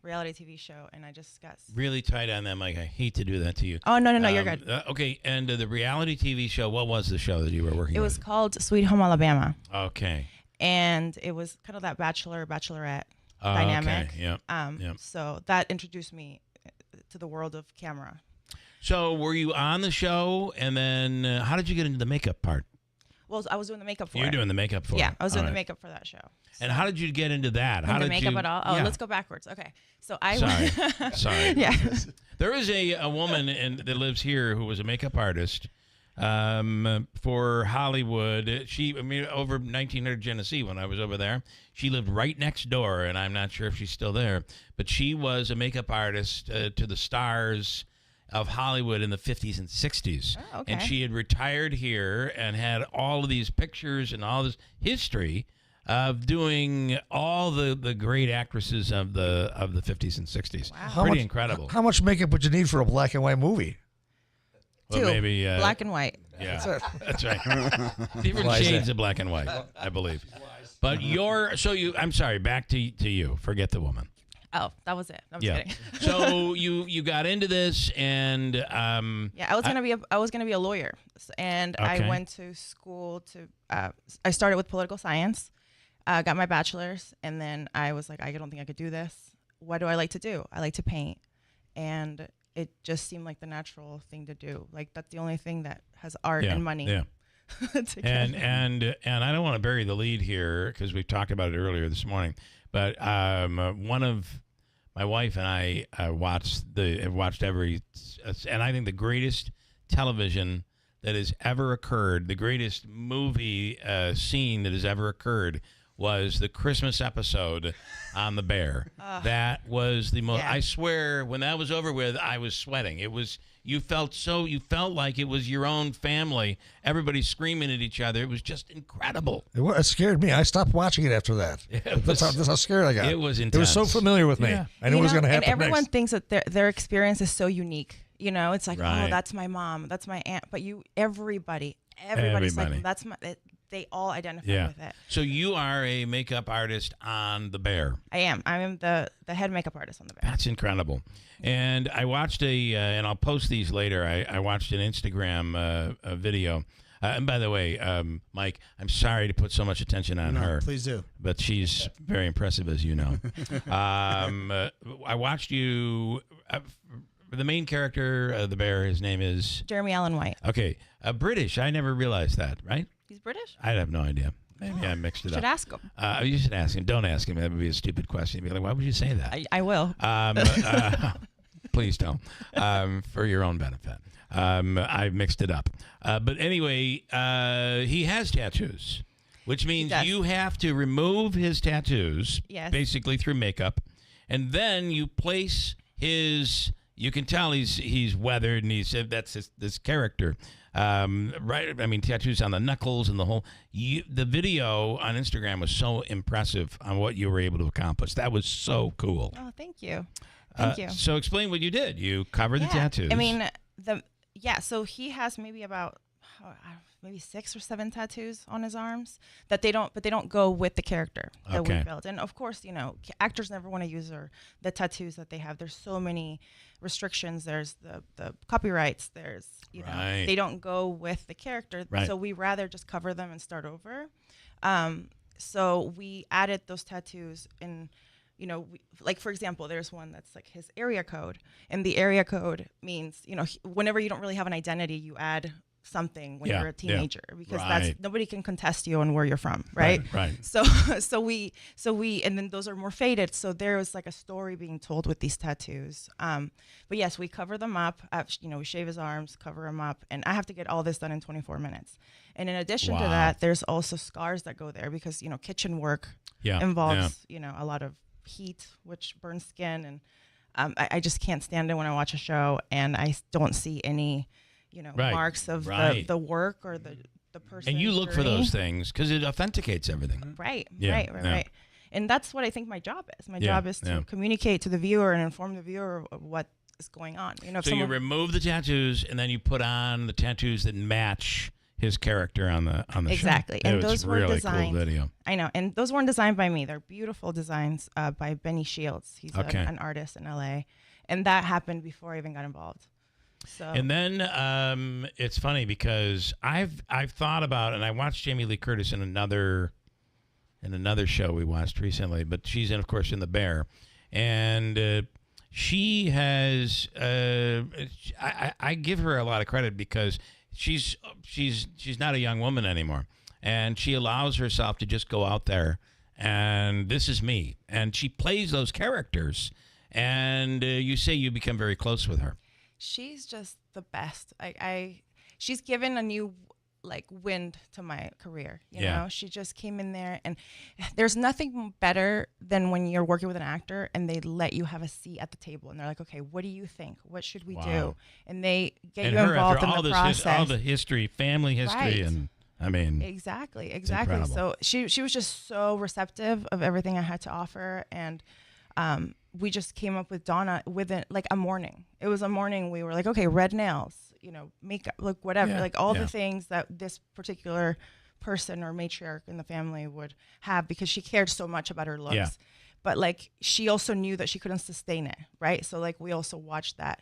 Speaker 19: Reality TV show, and I just got
Speaker 6: really tight on that, Mike. I hate to do that to you.
Speaker 19: Oh, no, you're good.
Speaker 6: Okay, and the reality TV show, what was the show that you were working on?
Speaker 19: It was called Sweet Home Alabama.
Speaker 6: Okay.
Speaker 19: And it was kind of that bachelorette dynamic.
Speaker 6: Okay, yeah.
Speaker 19: So that introduced me to the world of camera.
Speaker 6: So were you on the show, and then how did you get into the makeup part?
Speaker 19: Well, I was doing the makeup for it.
Speaker 6: You were doing the makeup for it.
Speaker 19: Yeah, I was doing the makeup for that show.
Speaker 6: So. And how did you get into that? How
Speaker 19: the
Speaker 6: did
Speaker 19: makeup
Speaker 6: you,
Speaker 19: at all? Oh,
Speaker 6: yeah.
Speaker 19: Let's go backwards. Okay. So I
Speaker 6: Sorry.
Speaker 19: Yeah.
Speaker 6: There is a woman that lives here who was a makeup artist for Hollywood. Over 1900 Genesee when I was over there. She lived right next door, and I'm not sure if she's still there. But she was a makeup artist to the stars of Hollywood in the 50s and 60s.
Speaker 19: Oh, okay.
Speaker 6: And she had retired here and had all of these pictures and all this history of doing all the great actresses of the 50s and 60s.
Speaker 19: Wow.
Speaker 6: Pretty incredible.
Speaker 15: How much makeup would you need for a black and white movie?
Speaker 6: Well, maybe
Speaker 19: black and white.
Speaker 6: Yeah, that's right. Different shades of black and white, I believe. But I'm sorry, back to you. Forget the woman.
Speaker 19: Oh, that was it. I'm just kidding.
Speaker 6: So you got into this, and
Speaker 19: yeah, I was gonna be a lawyer, and I went to school I started with political science, got my bachelor's, and then I was like, I don't think I could do this. What do I like to do? I like to paint, and it just seemed like the natural thing to do. Like that's the only thing that has art and money.
Speaker 6: Yeah. and I don't want to bury the lead here because we talked about it earlier this morning. But one of my wife and I have watched every, and I think the greatest television that has ever occurred, the greatest movie scene that has ever occurred was the Christmas episode on the bear. That was the most. Yeah. I swear, when that was over with, I was sweating. It was. You felt like it was your own family. Everybody screaming at each other. It was just incredible.
Speaker 15: It scared me. I stopped watching it after that. That's how scared I got.
Speaker 6: It was intense.
Speaker 15: It was so familiar with me.
Speaker 6: Yeah.
Speaker 15: I knew it was going to happen.
Speaker 19: And everyone
Speaker 15: next.
Speaker 19: thinks that their experience is so unique. You know, it's like,
Speaker 6: right.
Speaker 19: Oh, that's my mom, that's my aunt. But everybody's like, that's my. They all identify with it.
Speaker 6: So you are a makeup artist on the bear.
Speaker 19: I am. I am the head makeup artist on the bear.
Speaker 6: That's incredible. And I watched and I'll post these later. I watched an Instagram video. And by the way, Mike, I'm sorry to put so much attention on her.
Speaker 16: Please do.
Speaker 6: But she's very impressive, as you know. I watched you. The main character, the bear, his name is?
Speaker 19: Jeremy Allen White.
Speaker 6: Okay. British. I never realized that, right?
Speaker 19: He's British?
Speaker 6: I have no idea. Maybe I mixed it up.
Speaker 19: Should ask him.
Speaker 6: You should ask him. Don't ask him. That would be a stupid question. You'd be like, why would you say that?
Speaker 19: I will.
Speaker 6: Please don't. For your own benefit. I mixed it up. But anyway, he has tattoos, which means you have to remove his tattoos, basically through makeup, and then you place his. You can tell he's weathered, and he said that's this character. Right? I mean, tattoos on the knuckles and the whole. The video on Instagram was so impressive on what you were able to accomplish. That was so cool.
Speaker 19: Oh, thank you. Thank you.
Speaker 6: So explain what you did. You covered the tattoos.
Speaker 19: I mean, so he has maybe about maybe 6 or 7 tattoos on his arms that they don't go with the character that we built. And of course, actors never want to use the tattoos that they have. There's so many restrictions. There's the copyrights. There's, they don't go with the character.
Speaker 6: Right.
Speaker 19: So we rather just cover them and start over. So we added those tattoos in, like, for example, there's one that's like his area code, and the area code means, whenever you don't really have an identity, you add something when you're a teenager, because that's, nobody can contest you on where you're from, right?
Speaker 6: Right.
Speaker 19: So we and then those are more faded, so there was like a story being told with these tattoos. But yes, we cover them up, we shave his arms, cover him up, and I have to get all this done in 24 minutes. And in addition to that, there's also scars that go there, because kitchen work involves a lot of heat, which burns skin, and I just can't stand it when I watch a show and I don't see any marks of the work or the person.
Speaker 6: And you look for those things because it authenticates everything.
Speaker 19: Right. And that's what I think my job is. My job is to communicate to the viewer and inform the viewer of what is going on.
Speaker 6: So you remove the tattoos and then you put on the tattoos that match his character on the show.
Speaker 19: Exactly. And those were
Speaker 6: really
Speaker 19: designed.
Speaker 6: Cool video.
Speaker 19: I know. And those weren't designed by me. They're beautiful designs by Benny Shields. He's an artist in LA. And that happened before I even got involved. So.
Speaker 6: And then it's funny because I've thought about, and I watched Jamie Lee Curtis in another show we watched recently, but she's of course in The Bear, and she has I give her a lot of credit because she's not a young woman anymore, and she allows herself to just go out there and this is me, and she plays those characters, and you say you become very close with her.
Speaker 19: She's just the best. She's given a new wind to my career. You know, she just came in there, and there's nothing better than when you're working with an actor and they let you have a seat at the table and they're like, okay, what do you think? What should we do? And they get you involved in the process.
Speaker 6: All the history, family history, and I mean,
Speaker 19: exactly. So she was just so receptive of everything I had to offer, and we just came up with Donna within a morning. It was a morning. We were like, okay, red nails, makeup, whatever, all the things that this particular person or matriarch in the family would have, because she cared so much about her looks. Yeah. But she also knew that she couldn't sustain it, right? So we also watched that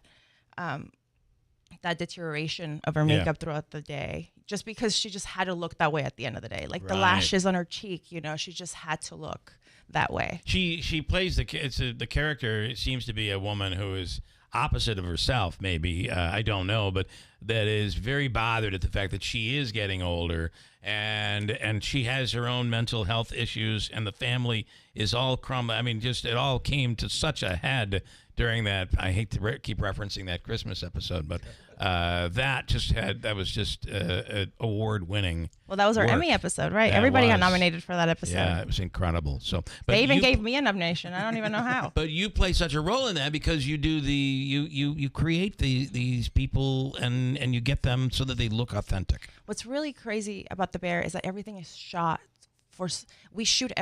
Speaker 19: deterioration of her makeup throughout the day, just because she just had to look that way at the end of the day. The lashes on her cheek, she just had to look that way.
Speaker 6: She plays the character. It seems to be a woman who is opposite of herself, maybe, I don't know, but that is very bothered at the fact that she is getting older, and she has her own mental health issues, and the family is all crumbling. I mean, just it all came to such a head during that. I hate to keep referencing that Christmas episode, but that was just award winning.
Speaker 19: Well, that was our Emmy episode, right? Everybody got nominated for that episode.
Speaker 6: Yeah, it was incredible. So
Speaker 19: they even gave me a nomination. I don't even know how.
Speaker 6: But you play such a role in that because you do you create these people and you get them so that they look authentic.
Speaker 19: What's really crazy about The Bear is that everything is shot. We shoot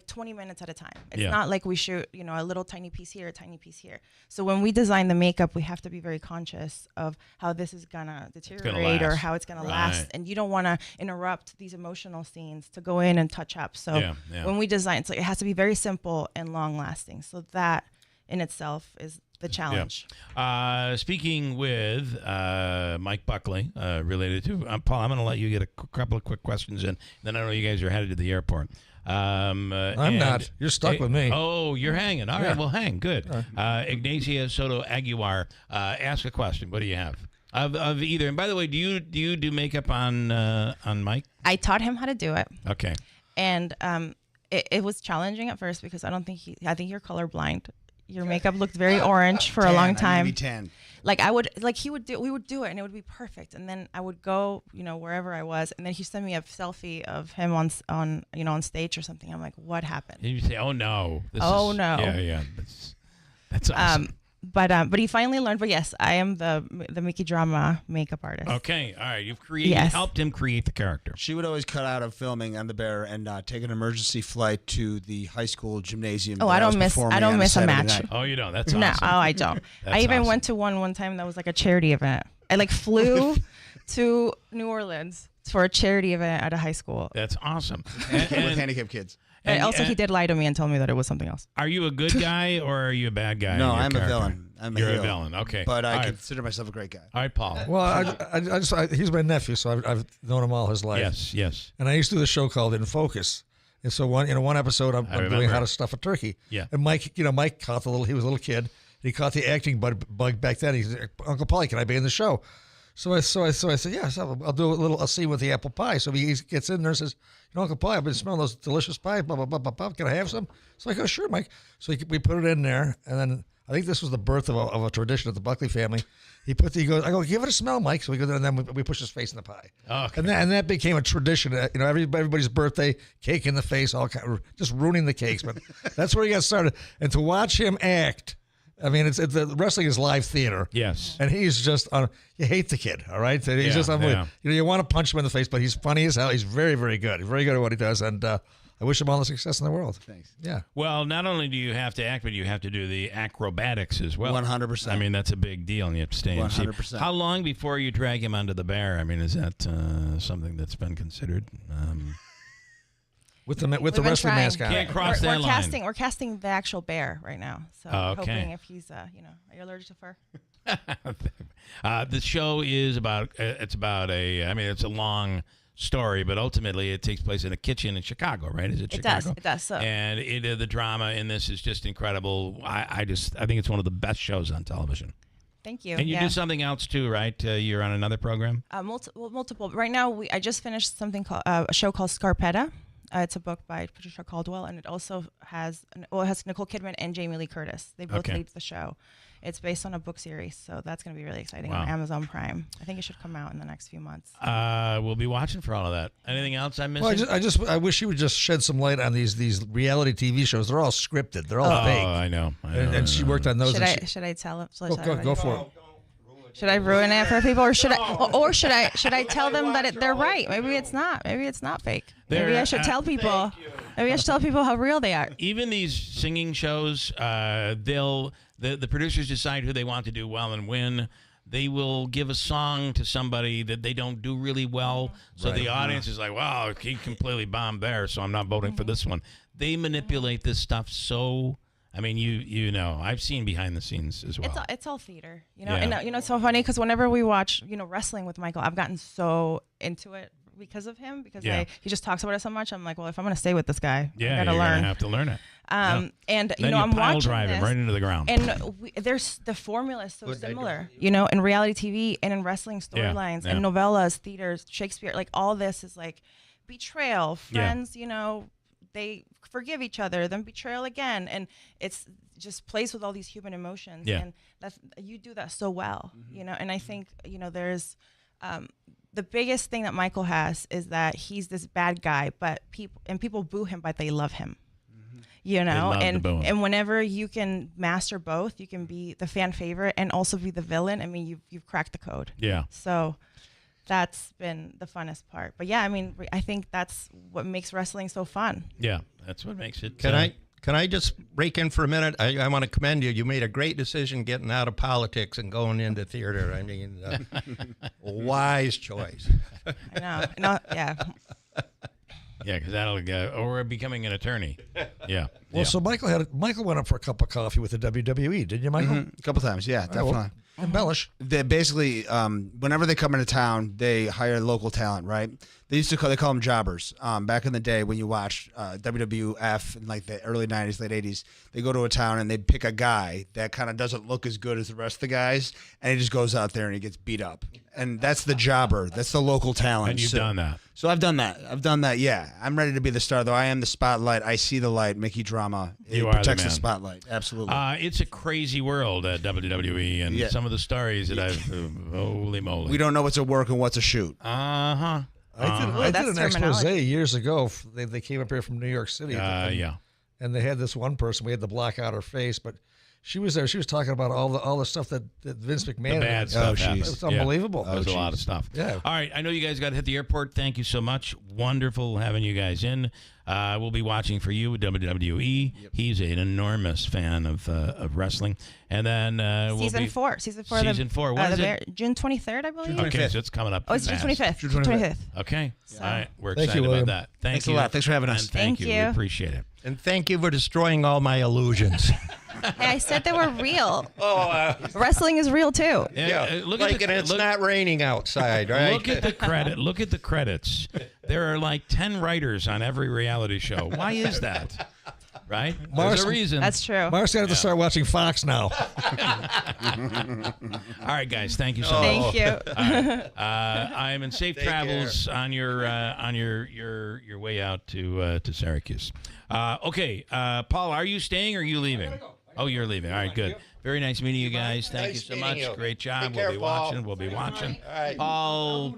Speaker 19: 20 minutes at a time. It's not like we shoot, a little tiny piece here, a tiny piece here. So when we design the makeup, we have to be very conscious of how this is gonna deteriorate or how it's gonna last. And you don't want to interrupt these emotional scenes to go in and touch up. So when we design, it has to be very simple and long lasting. So that in itself is the challenge.
Speaker 6: Yeah. Speaking with Mike Buckley, related to Paul, I'm going to let you get a couple of quick questions in. Then I know you guys are headed to the airport.
Speaker 15: I'm not. You're stuck with me.
Speaker 6: Oh, you're hanging. All right. Well, hang. Good. Ignacia Soto Aguilar, ask a question. What do you have? Of either. And by the way, do you do makeup on Mike?
Speaker 19: I taught him how to do it.
Speaker 6: Okay.
Speaker 19: And it was challenging at first because I think you're colorblind. Your makeup looked very orange for a long time.
Speaker 16: Maybe tan.
Speaker 19: We would do it and it would be perfect. And then I would go, wherever I was, and then he sent me a selfie of him on stage or something. I'm like, what happened?
Speaker 6: And you say, oh no.
Speaker 19: No.
Speaker 6: Yeah. That's awesome.
Speaker 19: But he finally learned. But yes, I am the Mickey Drama makeup artist.
Speaker 6: Okay, all right. You've helped him create the character.
Speaker 16: She would always cut out of filming on The Bear and take an emergency flight to the high school gymnasium.
Speaker 19: Oh, I don't miss a match.
Speaker 6: Night. Oh, you don't. That's awesome.
Speaker 19: No, I don't. I even went to one time that was like a charity event. I flew to New Orleans for a charity event at a high school.
Speaker 6: That's awesome.
Speaker 16: With handicapped kids.
Speaker 19: And also, he did lie to me and tell me that it was something else.
Speaker 6: Are you a good guy or are you a bad guy?
Speaker 16: No,
Speaker 6: in your
Speaker 16: I'm
Speaker 6: character?
Speaker 16: a villain.
Speaker 6: You're a
Speaker 16: heel.
Speaker 6: villain. Okay.
Speaker 16: But I
Speaker 6: All right.
Speaker 16: consider myself a great guy.
Speaker 6: All right, Paul.
Speaker 15: Well, he's my nephew, so I've known him all his life.
Speaker 6: Yes, yes.
Speaker 15: And I used to do this show called In Focus. And so one episode, I'm doing
Speaker 6: remember.
Speaker 15: how to stuff a turkey.
Speaker 6: Yeah.
Speaker 15: And Mike caught he was a little kid. He caught the acting bug back then. He said, Uncle Paulie, can I be in the show? So I said, yes, I'll do a scene with the apple pie. So he gets in there and says, Uncle Paulie, I've been smelling those delicious pies, blah, blah, blah, blah, blah. Can I have some? So I go, sure, Mike. So we put it in there. And then I think this was the birth of a tradition of the Buckley family. I go, give it a smell, Mike. So we go there and then we push his face in the pie.
Speaker 6: Okay.
Speaker 15: And that became a tradition. Everybody's birthday, cake in the face, just ruining the cakes. But that's where he got started. And to watch him act, I mean, the wrestling is live theater.
Speaker 6: Yes.
Speaker 15: And he's just, you hate the kid, all right? He's just unbelievable. You want to punch him in the face, but he's funny as hell. He's very, very good. He's very good at what he does. And I wish him all the success in the world.
Speaker 16: Thanks.
Speaker 15: Yeah.
Speaker 6: Well, not only do you have to act, but you have to do the acrobatics as well.
Speaker 16: 100%.
Speaker 6: I mean, that's a big deal, and you have to stay in shape.
Speaker 16: 100%.
Speaker 6: How long before you drag him onto the bear? I mean, is that something that's been considered?
Speaker 15: With the
Speaker 19: We've
Speaker 15: wrestling
Speaker 19: been trying.
Speaker 15: mask on.
Speaker 6: Can't cross that line.
Speaker 19: We're casting the actual bear right now. So
Speaker 6: Okay.
Speaker 19: hoping if he's, are you allergic to fur?
Speaker 6: The show is about, it's a long story, but ultimately it takes place in a kitchen in Chicago, right? Is it Chicago?
Speaker 19: It does. So.
Speaker 6: And the drama in this is just incredible. I think it's one of the best shows on television.
Speaker 19: Thank you.
Speaker 6: And you do something else too, right? You're on another program?
Speaker 19: Multiple. Right now, I just finished something called a show called Scarpetta. It's a book by Patricia Caldwell, and it also has Nicole Kidman and Jamie Lee Curtis. They both lead the show. It's based on a book series, so that's going to be really exciting on Amazon Prime. I think it should come out in the next few months.
Speaker 6: We'll be watching for all of that. Anything else I'm missing?
Speaker 15: Well, I wish you would just shed some light on these reality TV shows. They're all scripted. They're all fake.
Speaker 6: I know.
Speaker 15: And she worked on those.
Speaker 19: Should I tell him?
Speaker 15: Go for it.
Speaker 19: Should I ruin it for people, or should I tell them that they're right? Maybe it's not. Maybe it's not fake. Maybe I should tell people. Maybe I should tell people how real they are.
Speaker 6: Even these singing shows, the producers decide who they want to do well and win. They will give a song to somebody that they don't do really well, so the audience is like, "Wow, he completely bombed there, so I'm not voting for this one." They manipulate this stuff so. I mean, you know, I've seen behind the scenes as well.
Speaker 19: It's all theater, And it's so funny because whenever we watch, wrestling with Michael, I've gotten so into it because of him because he just talks about it so much. I'm like, well, if I'm going to stay with this guy, I got to learn.
Speaker 6: You're going to have to learn it.
Speaker 19: And
Speaker 6: then
Speaker 19: I'm
Speaker 6: pile
Speaker 19: watching
Speaker 6: drive
Speaker 19: this,
Speaker 6: him right into the ground.
Speaker 19: and there's the formula is so similar, in reality TV and in wrestling storylines and novellas, theaters, Shakespeare, like all this is like betrayal, friends, they forgive each other, then betrayal again, and it's just plays with all these human emotions, and you do that so well, And I think there's the biggest thing that Michael has is that he's this bad guy, but people boo him, but they love him, and whenever you can master both, you can be the fan favorite and also be the villain. I mean, you've cracked the code.
Speaker 6: Yeah.
Speaker 19: So. That's been the funnest part. But yeah, I mean, I think that's what makes wrestling so fun.
Speaker 6: Yeah, that's what makes it.
Speaker 18: Can I just break in for a minute? I want to commend you. You made a great decision getting out of politics and going into theater. I mean, wise choice.
Speaker 19: I know. No, yeah.
Speaker 6: Yeah, because that'll go. Or becoming an attorney. Yeah.
Speaker 15: Well, so Michael went up for a cup of coffee with the WWE, didn't you, Michael?
Speaker 16: A couple times, yeah, definitely.
Speaker 15: Well, embellish.
Speaker 16: They basically, whenever they come into town, they hire local talent, right? They call them jobbers. Back in the day when you watched WWF in like the early 90s, late 80s, they go to a town and they pick a guy that kind of doesn't look as good as the rest of the guys, and he just goes out there and he gets beat up. And that's the jobber. That's the local talent.
Speaker 6: And you've done that.
Speaker 16: So I've done that. Yeah. I'm ready to be the star, though. I am the spotlight. I see the light. Mickey Drama. It protects the spotlight. Absolutely.
Speaker 6: It's a crazy world at WWE, and some of the stories that I've holy moly.
Speaker 16: We don't know what's a work and what's a shoot.
Speaker 15: I did an expose years ago. They came up here from New York City.
Speaker 6: Yeah.
Speaker 15: And they had this one person. We had to block out her face, but She was there. She was talking about all the stuff that Vince McMahon.
Speaker 6: The bad stuff.
Speaker 15: It was unbelievable.
Speaker 6: That was a lot of stuff.
Speaker 15: Yeah.
Speaker 6: All right. I know you guys got to hit the airport. Thank you so much. Wonderful having you guys in. We'll be watching for you with WWE. Yep. He's an enormous fan of wrestling. And then
Speaker 19: season four.
Speaker 6: Season 4. When is it?
Speaker 19: June 23rd, I believe.
Speaker 6: Okay, so it's coming up.
Speaker 19: Oh, it's June 25th. June 25th.
Speaker 6: Okay.
Speaker 19: So.
Speaker 6: All right. We're excited about that.
Speaker 16: Thanks a lot. Thanks for having us.
Speaker 6: And thank you. We appreciate it.
Speaker 18: And thank you for destroying all my illusions.
Speaker 19: Hey, I said they were real. Wrestling is real too.
Speaker 18: Yeah, it's not raining outside, right?
Speaker 6: Look at the credit. Look at the credits. There are like 10 writers on every reality show. Why is that? Right? There's a reason.
Speaker 19: That's true.
Speaker 15: Mark's got to start watching Fox now.
Speaker 6: All right, guys. Thank you so much.
Speaker 19: Thank you.
Speaker 6: Right. I'm in safe travels on your way out to Syracuse. Okay, Paul, are you staying or are you leaving? Oh, you're leaving. All right, good. Very nice meeting you guys. Thank you so much. Great job. We'll be watching. We'll be watching.
Speaker 18: All right.
Speaker 6: Paul.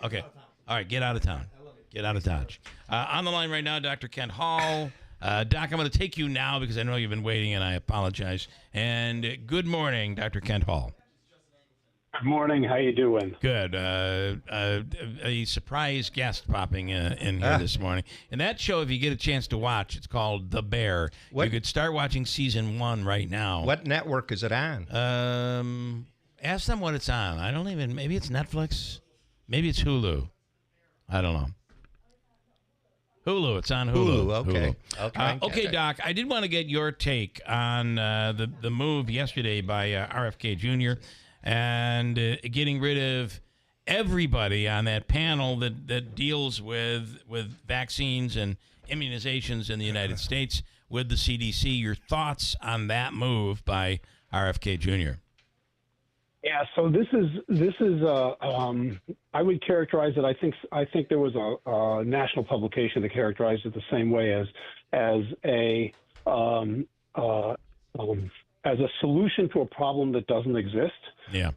Speaker 6: Okay. All right, get out of town. Get out of Dodge. On the line right now, Dr. Kent Hall. Doc, I'm going to take you now because I know you've been waiting, and I apologize. And good morning, Dr. Kent Hall.
Speaker 7: Good morning. How you doing?
Speaker 6: Good. A surprise guest popping in here this morning. And that show, if you get a chance to watch, it's called The Bear. You could start watching season 1 right now.
Speaker 18: What network is it on?
Speaker 6: Ask them what it's on. I don't even. Maybe it's Netflix. Maybe it's Hulu. I don't know. Hulu. It's on Hulu.
Speaker 18: Okay.
Speaker 6: Hulu. Okay, Doc. I did want to get your take on the move yesterday by RFK Jr. and getting rid of everybody on that panel that deals with vaccines and immunizations in the United States with the CDC. Your thoughts on that move by RFK Jr.?
Speaker 7: Yeah, so this is I would characterize it. I think there was a national publication that characterized it the same way as a solution to a problem that doesn't exist.
Speaker 6: Yeah.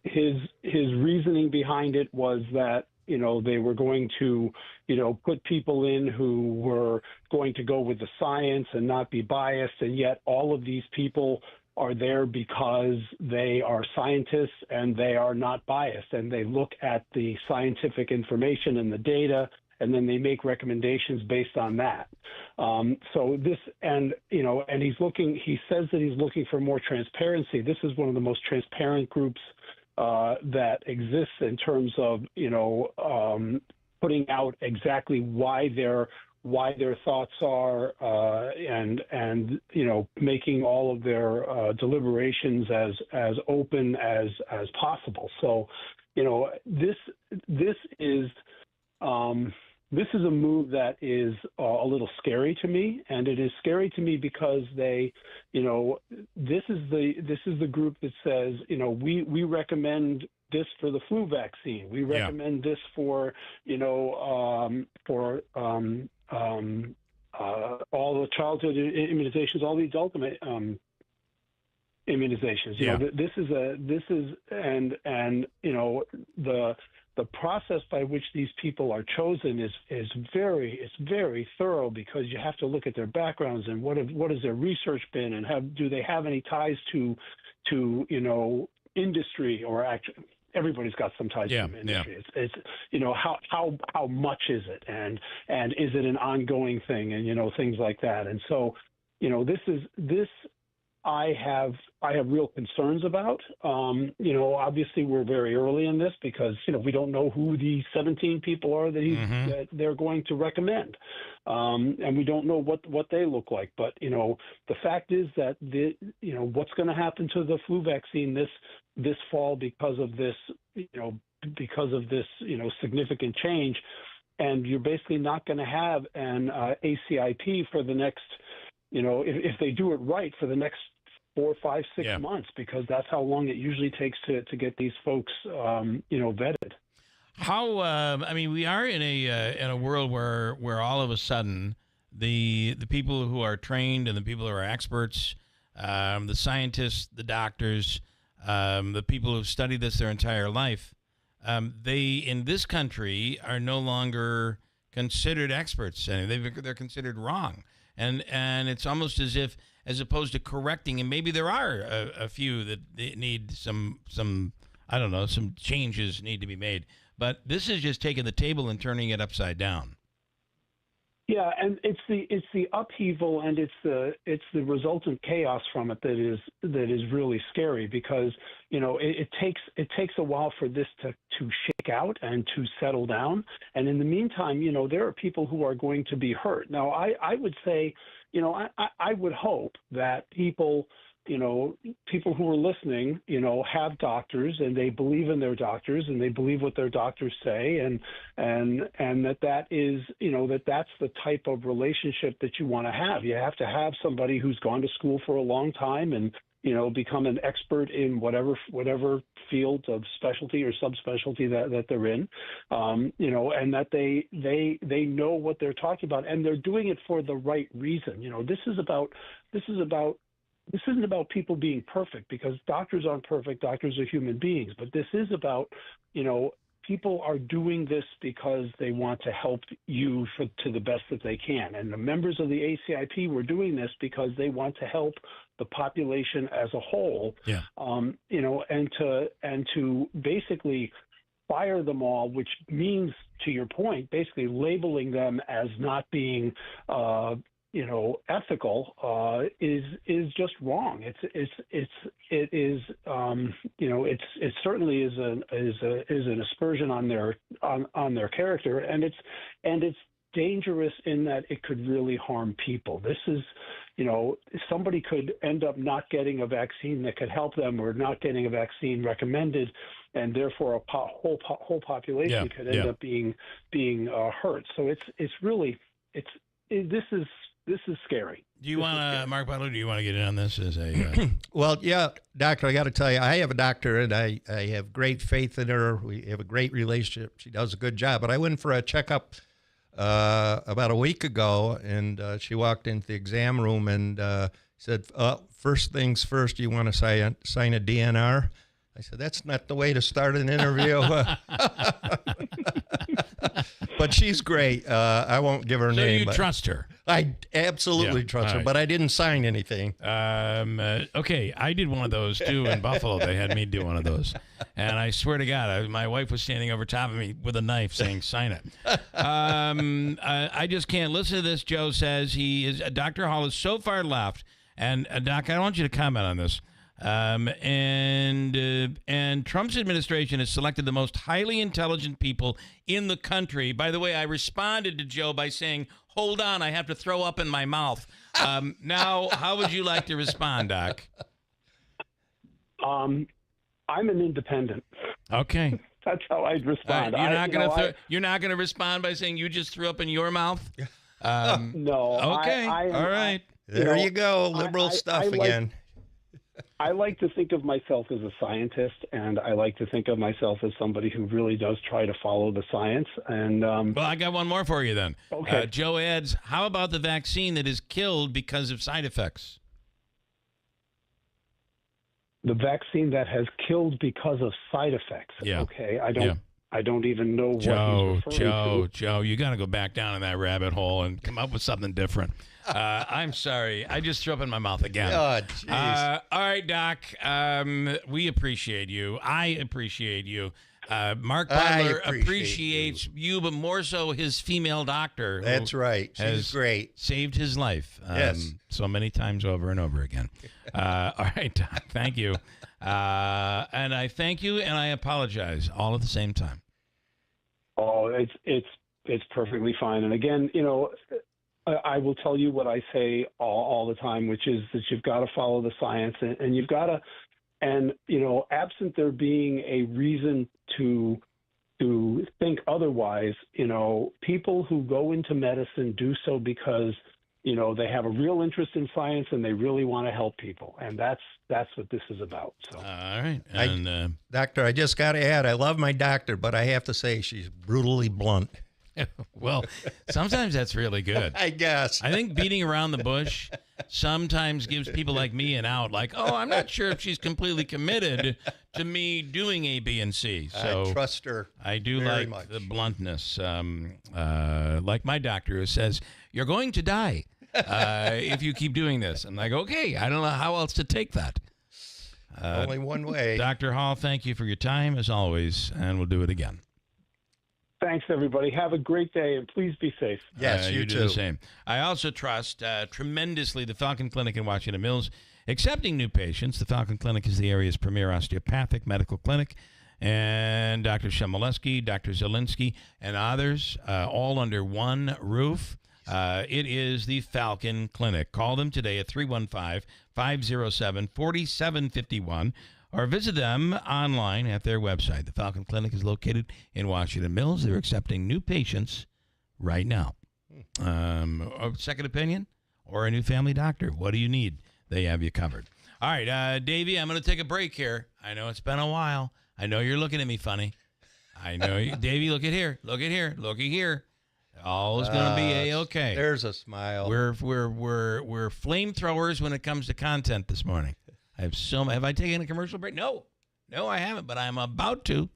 Speaker 7: His reasoning behind it was that they were going to put people in who were going to go with the science and not be biased, and yet all of these people are there because they are scientists and they are not biased, and they look at the scientific information and the data, and then they make recommendations based on that. So this, and he says that he's looking for more transparency. This is one of the most transparent groups that exists in terms of, putting out exactly why their thoughts are, and making all of their deliberations as open as possible. So, this is a move that is a little scary to me, and it is scary to me because this is the group that says, we recommend this for the flu vaccine. We recommend this for all the childhood immunizations, all the adult immunizations. The process by which these people are chosen is very thorough, because you have to look at their backgrounds and what has their research been, and do they have any ties to industry, or everybody's got some ties to industry. It's how much is it, and is it an ongoing thing, and things like that. And so this I have real concerns about. Obviously we're very early in this because we don't know who the 17 people are that they're going to recommend, and we don't know what they look like. But the fact is that what's going to happen to the flu vaccine this fall because of this significant change, and you're basically not going to have an ACIP for the next if they do it right, for the next 4, 5, 6 months, because that's how long it usually takes to get these folks, vetted.
Speaker 6: How? We are in a world where all of a sudden the people who are trained and the people who are experts, the scientists, the doctors, the people who've studied this their entire life, they in this country are no longer considered experts, and they're considered wrong. and it's almost as opposed to correcting, and maybe there are a few that need some I don't know, some changes need to be made. But this is just taking the table and turning it upside down.
Speaker 7: Yeah, and it's the upheaval and it's the resultant chaos from it that is really scary, because it takes a while for this to shake out and to settle down, and in the meantime there are people who are going to be hurt. Now I would say I would hope that people who are listening, have doctors and they believe in their doctors and they believe what their doctors say, and that is, that's the type of relationship that you want to have. You have to have somebody who's gone to school for a long time and, become an expert in whatever field of specialty or subspecialty that they're in, and that they know what they're talking about, and they're doing it for the right reason. This isn't about people being perfect, because doctors aren't perfect. Doctors are human beings. But this is about, people are doing this because they want to help you to the best that they can. And the members of the ACIP were doing this because they want to help the population as a whole.
Speaker 6: Yeah.
Speaker 7: And to basically fire them all, which means, to your point, basically labeling them as not being ethical, is just wrong. It certainly is an aspersion on their character, and it's dangerous in that it could really harm people. This is, somebody could end up not getting a vaccine that could help them, or not getting a vaccine recommended, and therefore a whole population could end up being hurt. So this is scary.
Speaker 6: Do you want to, Mark Butler, do you want to get in on this as a...
Speaker 18: Well, yeah, doctor, I got to tell you, I have a doctor, and I have great faith in her. We have a great relationship. She does a good job. But I went for a checkup about a week ago, and she walked into the exam room and said, first things first, you want to sign a DNR? I said, that's not the way to start an interview. But she's great. I won't give her name.
Speaker 6: So you trust her?
Speaker 18: I absolutely trust her, but I didn't sign anything.
Speaker 6: Okay, I did one of those, too, in Buffalo. They had me do one of those. And I swear to God, my wife was standing over top of me with a knife saying, sign it. I just can't listen to this. Joe says Dr. Hall is so far left. And, Doc, I don't want you to comment on this. And Trump's administration has selected the most highly intelligent people in the country. By the way, I responded to Joe by saying, hold on, I have to throw up in my mouth. Now, how would you like to respond, Doc?
Speaker 7: I'm an independent.
Speaker 6: Okay.
Speaker 7: That's how I'd respond.
Speaker 6: You're not going to respond by saying you just threw up in your mouth?
Speaker 7: No.
Speaker 6: Okay. All right.
Speaker 18: There you go. Liberal stuff again.
Speaker 7: I like to think of myself as a scientist, and I like to think of myself as somebody who really does try to follow the science. And
Speaker 6: well, I got one more for you then.
Speaker 7: Okay.
Speaker 6: Joe adds, how about the vaccine that is killed because of side effects?
Speaker 7: The vaccine that has killed because of side effects.
Speaker 6: Yeah.
Speaker 7: Okay. I don't even know what he's referring to.
Speaker 6: Joe, you got to go back down in that rabbit hole and come up with something different. I'm sorry. I just threw up in my mouth again.
Speaker 18: Oh, jeez.
Speaker 6: All right, Doc. We appreciate you. I appreciate you. Mark Butler appreciates you, but more so his female doctor.
Speaker 18: That's right. She's great.
Speaker 6: Saved his life.
Speaker 18: Yes.
Speaker 6: So many times over and over again. All right, Doc. Thank you. And I thank you, and I apologize all at the same time.
Speaker 7: Oh, it's perfectly fine. And again, I will tell you what I say all the time, which is that you've got to follow the science, and you've got to, and absent there being a reason to think otherwise, people who go into medicine do so because they have a real interest in science and they really want to help people, and that's what this is about. So,
Speaker 6: all right, and
Speaker 18: doctor, I just got to add, I love my doctor, but I have to say she's brutally blunt.
Speaker 6: Well, sometimes that's really good.
Speaker 18: I guess.
Speaker 6: I think beating around the bush sometimes gives people like me an out. Like, oh, I'm not sure if she's completely committed to me doing A, B, and C. So
Speaker 18: I trust her.
Speaker 6: I do
Speaker 18: very
Speaker 6: like
Speaker 18: much.
Speaker 6: the bluntness. Like my doctor who says, you're going to die. if you keep doing this. I'm like, okay, I don't know how else to take that.
Speaker 18: Only one way.
Speaker 6: Dr. Hall, thank you for your time, as always, and we'll do it again.
Speaker 7: Thanks, everybody. Have a great day, and please be safe.
Speaker 18: Yes, you
Speaker 6: do
Speaker 18: too.
Speaker 6: the same. I also trust tremendously the Falcon Clinic in Washington Mills, accepting new patients. The Falcon Clinic is the area's premier osteopathic medical clinic. And Dr. Shemaleski, Dr. Zielinski, and others, all under one roof. It is the Falcon Clinic. Call them today at 315-507-4751 or visit them online at their website. The Falcon Clinic is located in Washington Mills. They're accepting new patients right now. A second opinion or a new family doctor? What do you need? They have you covered. All right, Davey, I'm going to take a break here. I know it's been a while. I know you're looking at me funny. I know you. Davey, look at here. Look at here. Looky here. All is going to be A-okay.
Speaker 18: There's a smile.
Speaker 6: We're flamethrowers when it comes to content this morning. Have I taken a commercial break? No, I haven't, but I'm about to.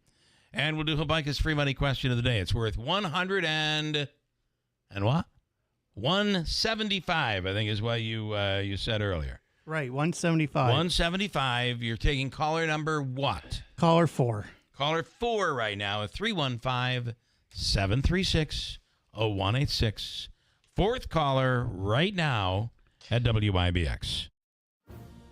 Speaker 6: And we'll do Habaika's free money question of the day. It's worth $175, I think is what you said earlier.
Speaker 17: Right, 175.
Speaker 6: 175. You're taking caller number what?
Speaker 17: Caller 4.
Speaker 6: Caller 4 right now at 315-736-0186. Fourth caller right now at WIBX.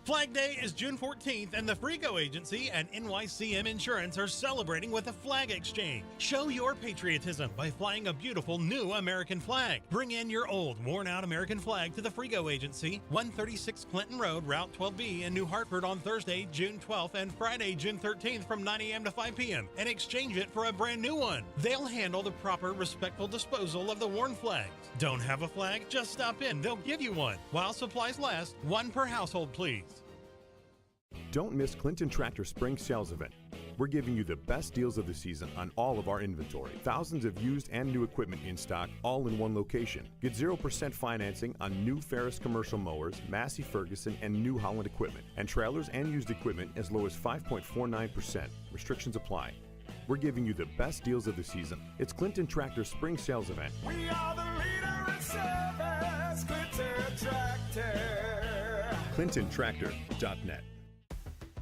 Speaker 20: Flag Day is June 14th, and the Frigo Agency and NYCM Insurance are celebrating with a flag exchange. Show your patriotism by flying a beautiful new American flag. Bring in your old, worn-out American flag to the Frigo Agency, 136 Clinton Road, Route 12B in New Hartford on Thursday, June 12th, and Friday, June 13th from 9 a.m. to 5 p.m., and exchange it for a brand new one. They'll handle the proper, respectful disposal of the worn flags. Don't have a flag? Just stop in. They'll give you one. While supplies last, one per household, please.
Speaker 21: Don't miss Clinton Tractor Spring Sales Event. We're giving you the best deals of the season on all of our inventory. Thousands of used and new equipment in stock, all in one location. Get 0% financing on new Ferris commercial mowers, Massey Ferguson, and New Holland equipment. And trailers and used equipment as low as 5.49%. Restrictions apply. We're giving you the best deals of the season. It's Clinton Tractor Spring Sales Event.
Speaker 2: We are the leader in service, Clinton Tractor.
Speaker 21: ClintonTractor.net.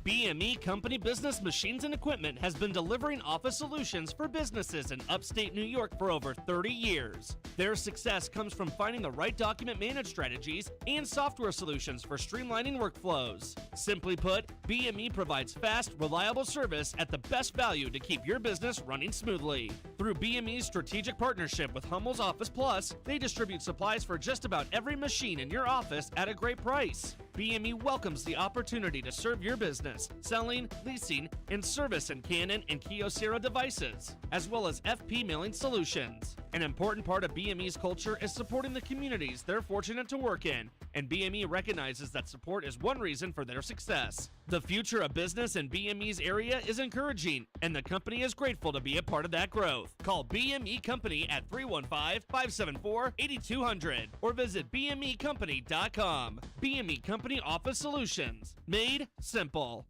Speaker 23: BME Company Business Machines and Equipment has been delivering office solutions for businesses in upstate New York for over 30 years. Their success comes from finding the right document management strategies and software solutions for streamlining workflows. Simply put, BME provides fast, reliable service at the best value to keep your business running smoothly. Through BME's strategic partnership with Hummel's Office Plus, they distribute supplies for just about every machine in your office at a great price. BME welcomes the opportunity to serve your business, selling, leasing, and service in Canon and Kyocera devices, as well as FP mailing solutions. An important part of BME's culture is supporting the communities they're fortunate to work in, and BME recognizes that support is one reason for their success. The future of business in BME's area is encouraging, and the company is grateful to be a part of that growth. Call BME Company at 315-574-8200 or visit BMEcompany.com. BME Company Office Solutions. Made simple.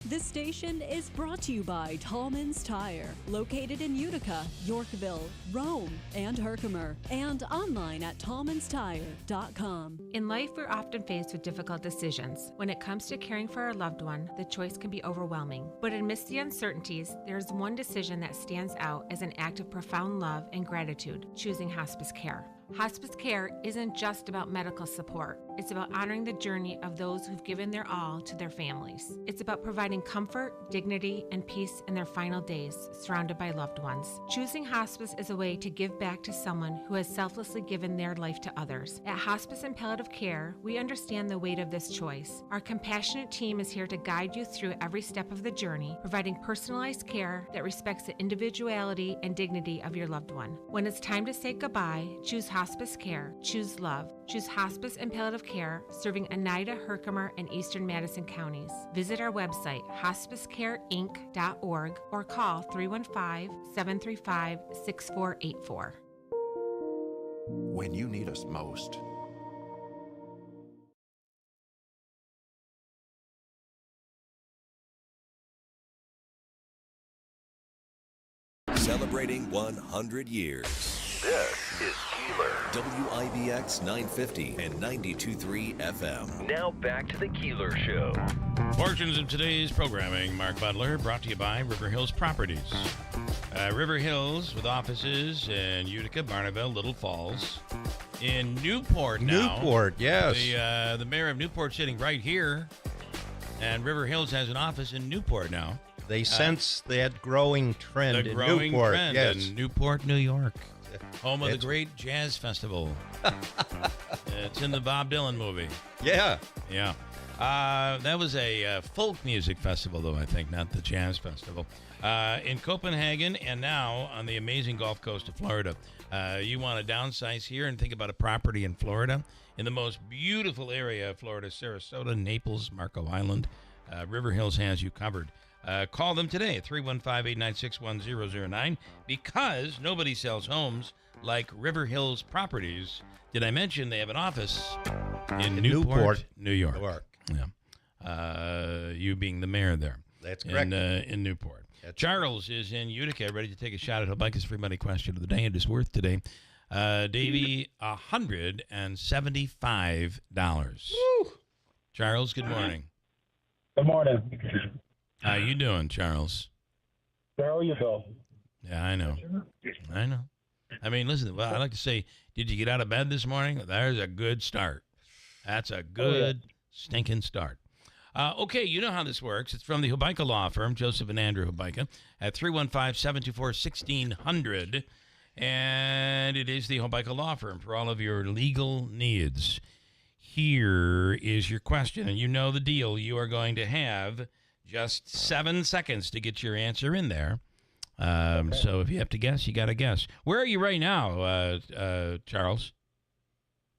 Speaker 24: This station is brought to you by Tallman's Tire, located in Utica, Yorkville, Rome, and Herkimer, and online at tallmanstire.com.
Speaker 25: In life, we're often faced with difficult decisions. When it comes to caring for our loved one, the choice can be overwhelming. But amidst the uncertainties, there's one decision that stands out as an act of profound love and gratitude: choosing hospice care. Hospice care isn't just about medical support. It's about honoring the journey of those who've given their all to their families. It's about providing comfort, dignity, and peace in their final days, surrounded by loved ones. Choosing hospice is a way to give back to someone who has selflessly given their life to others. At Hospice and Palliative Care, we understand the weight of this choice. Our compassionate team is here to guide you through every step of the journey, providing personalized care that respects the individuality and dignity of your loved one. When it's time to say goodbye, choose hospice care. Choose love. Choose Hospice and Palliative Care, serving Oneida, Herkimer, and Eastern Madison counties. Visit our website, hospicecareinc.org, or call 315-735-6484.
Speaker 26: When you need us most.
Speaker 4: Celebrating 100 years.
Speaker 5: This is Keeler.
Speaker 4: WIBX 950 and 92.3 FM.
Speaker 5: Now back to the Keeler Show.
Speaker 6: Portions of today's programming, Mark Butler, brought to you by River Hills Properties. River Hills with offices in Utica, Barneville, Little Falls. In Newport now.
Speaker 18: Newport, yes.
Speaker 6: The mayor of Newport sitting right here. And River Hills has an office in Newport now.
Speaker 18: They sense that growing trend
Speaker 6: The
Speaker 18: in
Speaker 6: growing
Speaker 18: Newport.
Speaker 6: trend
Speaker 18: Yes.
Speaker 6: in Newport, New York. Home of the
Speaker 18: It's-
Speaker 6: great jazz festival. It's in the Bob Dylan movie.
Speaker 18: Yeah.
Speaker 6: Yeah. That was a folk music festival, though, I think, not the jazz festival. In Copenhagen and now on the amazing Gulf Coast of Florida. You want to downsize here and think about a property in Florida. In the most beautiful area of Florida, Sarasota, Naples, Marco Island. River Hills has you covered. Call them today at 315-896-1009 because nobody sells homes like River Hills Properties. Did I mention they have an office in Newport, New York? Yeah. You being the mayor there.
Speaker 18: That's correct.
Speaker 6: In Newport. Charles is in Utica, ready to take a shot at Hobica's free money question of the day. It is worth today, Davey, $175. Woo! Charles, good morning.
Speaker 1: Good morning.
Speaker 6: How you doing, Charles?
Speaker 1: How are you, Bill?
Speaker 6: Yeah, I know. I mean, listen, well, I like to say, did you get out of bed this morning? There's a good start. That's a good stinking start. Okay, you know how this works. It's from the Hobica Law Firm, Joseph and Andrew Hobica, at 315-724-1600. And it is the Hobica Law Firm for all of your legal needs. Here is your question, and you know the deal. You are going to have just 7 seconds to get your answer in there. So if you have to guess, you got to guess. Where are you right now, Charles?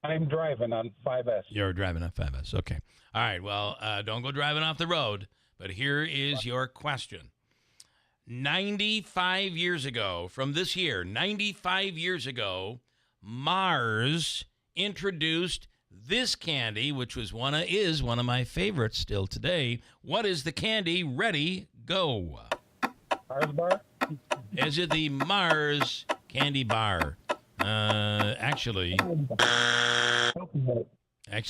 Speaker 1: I'm driving on 5S.
Speaker 6: You're driving on 5S. Okay. All right. Well, don't go driving off the road. But here is your question. 95 years ago, from this year, 95 years ago, Mars introduced this candy, which is one of my favorites still today. What is the candy? Ready, go.
Speaker 1: Mars bar?
Speaker 6: Is it the Mars candy bar? Actually,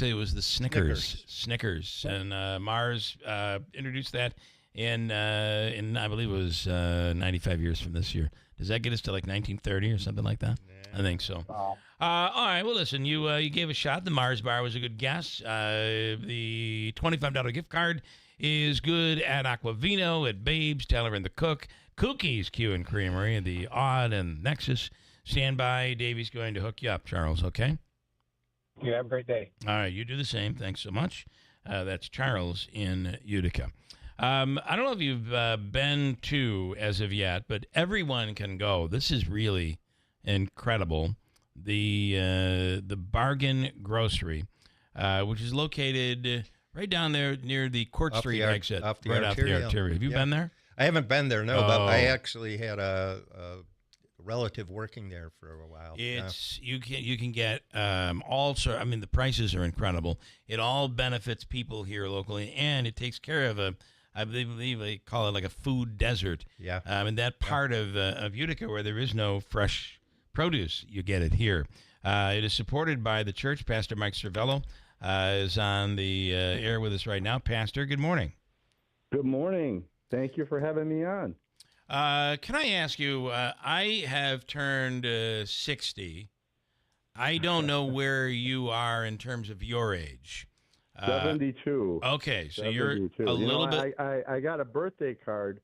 Speaker 6: it was the Snickers. And Mars introduced that in I believe it was 95 years from this year. Does that get us to like 1930 or something like that? I think so. All right. Well, listen, you gave a shot. The Mars bar was a good guess. The $25 gift card is good at Aquavino, at Babes, Taylor and the Cook, Cookies, Q and Creamery, the Odd and Nexus. Stand by. Davey's going to hook you up, Charles, okay?
Speaker 1: You have a great day.
Speaker 6: All right. You do the same. Thanks so much. That's Charles in Utica. I don't know if you've been to as of yet, but everyone can go. This is really incredible. The Bargain Grocery, which is located right down there near the Court Street exit.
Speaker 18: Off the
Speaker 6: right
Speaker 18: arterial.
Speaker 6: off the arterial. Have you been there?
Speaker 18: I haven't been there, no, but I actually had a relative working there for a while.
Speaker 6: You can get all sorts. I mean, the prices are incredible. It all benefits people here locally, and it takes care of I believe they call it like a food desert.
Speaker 18: Yeah.
Speaker 6: In that part of Utica where there is no fresh produce, you get it here. It is supported by the church. Pastor Mike Cervello is on the air with us right now. Pastor, good morning.
Speaker 3: Good morning. Thank you for having me on.
Speaker 6: Can I ask you, I have turned 60. I don't know where you are in terms of your age.
Speaker 3: 72.
Speaker 6: Okay, so
Speaker 3: 72.
Speaker 6: you're a little bit...
Speaker 3: I got a birthday card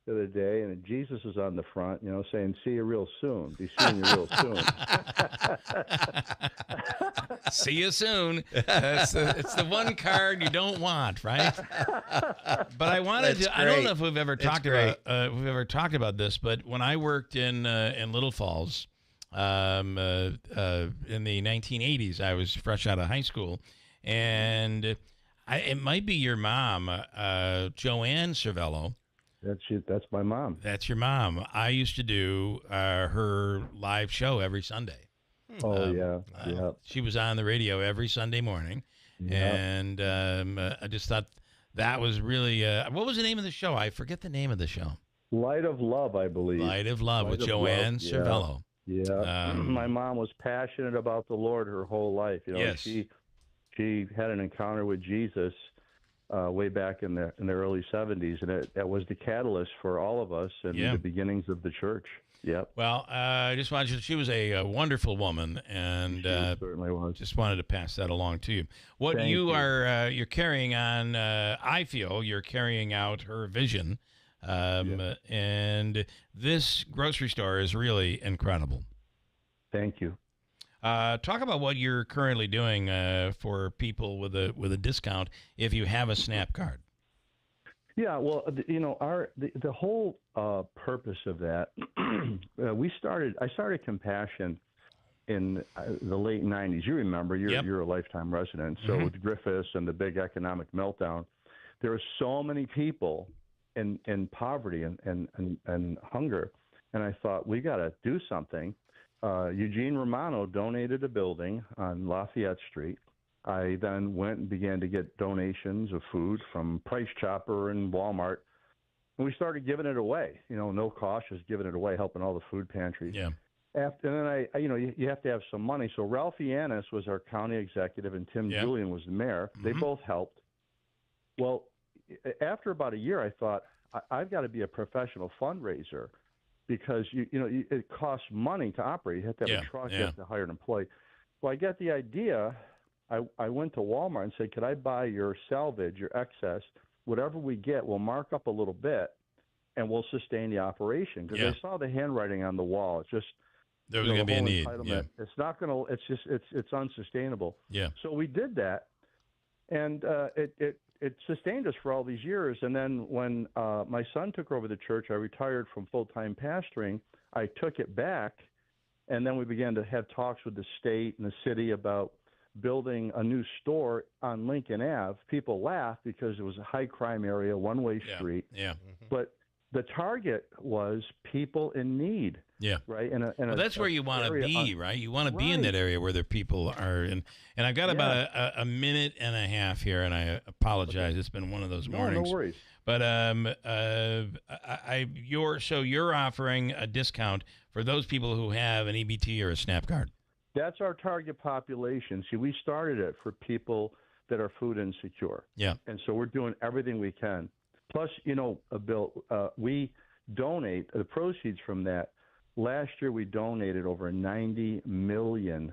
Speaker 3: the other day, and Jesus is on the front, saying, see you real soon. Be seeing you real soon.
Speaker 6: See you soon. It's the one card you don't want, right? But I wanted to. I don't know if we've ever talked about this, but when I worked in Little Falls, in the 1980s, I was fresh out of high school, and it might be your mom, Joanne Cervello.
Speaker 3: That's my mom.
Speaker 6: That's your mom. I used to do her live show every Sunday.
Speaker 3: Oh, yeah.
Speaker 6: She was on the radio every Sunday morning. Yeah. And I just thought that was really... what was the name of the show? I forget the name of the show.
Speaker 3: Light of Love, I believe.
Speaker 6: Light of Love with Joanne Cervello.
Speaker 3: Yeah, my mom was passionate about the Lord her whole life. You know,
Speaker 6: Yes.
Speaker 3: she had an encounter with Jesus way back in the early 70s, and that was the catalyst for all of us and the beginnings of the church. Yep.
Speaker 6: Well, I just wanted you. She was a wonderful woman, and
Speaker 3: certainly was.
Speaker 6: Just wanted to pass that along to you. What
Speaker 3: Thank
Speaker 6: you
Speaker 3: you.
Speaker 6: are you're carrying on, I feel you're carrying out her vision, and this grocery store is really incredible.
Speaker 3: Thank you.
Speaker 6: Talk about what you're currently doing for people with a discount if you have a SNAP card.
Speaker 3: Yeah, well, the whole purpose of that, I started Compassion in the late 90s. You remember, you're a lifetime resident. So with Griffiths and the big economic meltdown, there were so many people in poverty and hunger. And I thought, we got to do something. Eugene Romano donated a building on Lafayette Street. I then went and began to get donations of food from Price Chopper and Walmart. And we started giving it away, no cost, just giving it away, helping all the food pantries.
Speaker 6: Yeah.
Speaker 3: And then you have to have some money. So Ralphie Annis was our county executive and Tim Julian was the mayor. They both helped. Well, after about a year, I thought, I've got to be a professional fundraiser because, it costs money to operate. You have to have a truck, you have to hire an employee. Well, I got the idea. I went to Walmart and said, could I buy your salvage, your excess, whatever we get, we'll mark up a little bit, and we'll sustain the operation. Because I saw the handwriting on the wall. It's just
Speaker 6: there was going to be a need. Yeah.
Speaker 3: It's not going to. It's just it's unsustainable.
Speaker 6: Yeah.
Speaker 3: So we did that, and it sustained us for all these years. And then when my son took over the church, I retired from full-time pastoring. I took it back, and then we began to have talks with the state and the city about building a new store on Lincoln Ave. People laugh because it was a high crime area, one-way street.
Speaker 6: Yeah.
Speaker 3: But the target was people in need.
Speaker 6: Yeah.
Speaker 3: Right.
Speaker 6: Well, that's where you want to be, right? You want to be in that area where the people are. And I've got about a minute and a half here, and I apologize. It's been one of those mornings.
Speaker 3: No worries.
Speaker 6: But you're offering a discount for those people who have an EBT or a SNAP card.
Speaker 3: That's our target population. See, we started it for people that are food insecure.
Speaker 6: Yeah.
Speaker 3: And so we're doing everything we can. Plus, Bill, we donate the proceeds from that. Last year, we donated over $90 million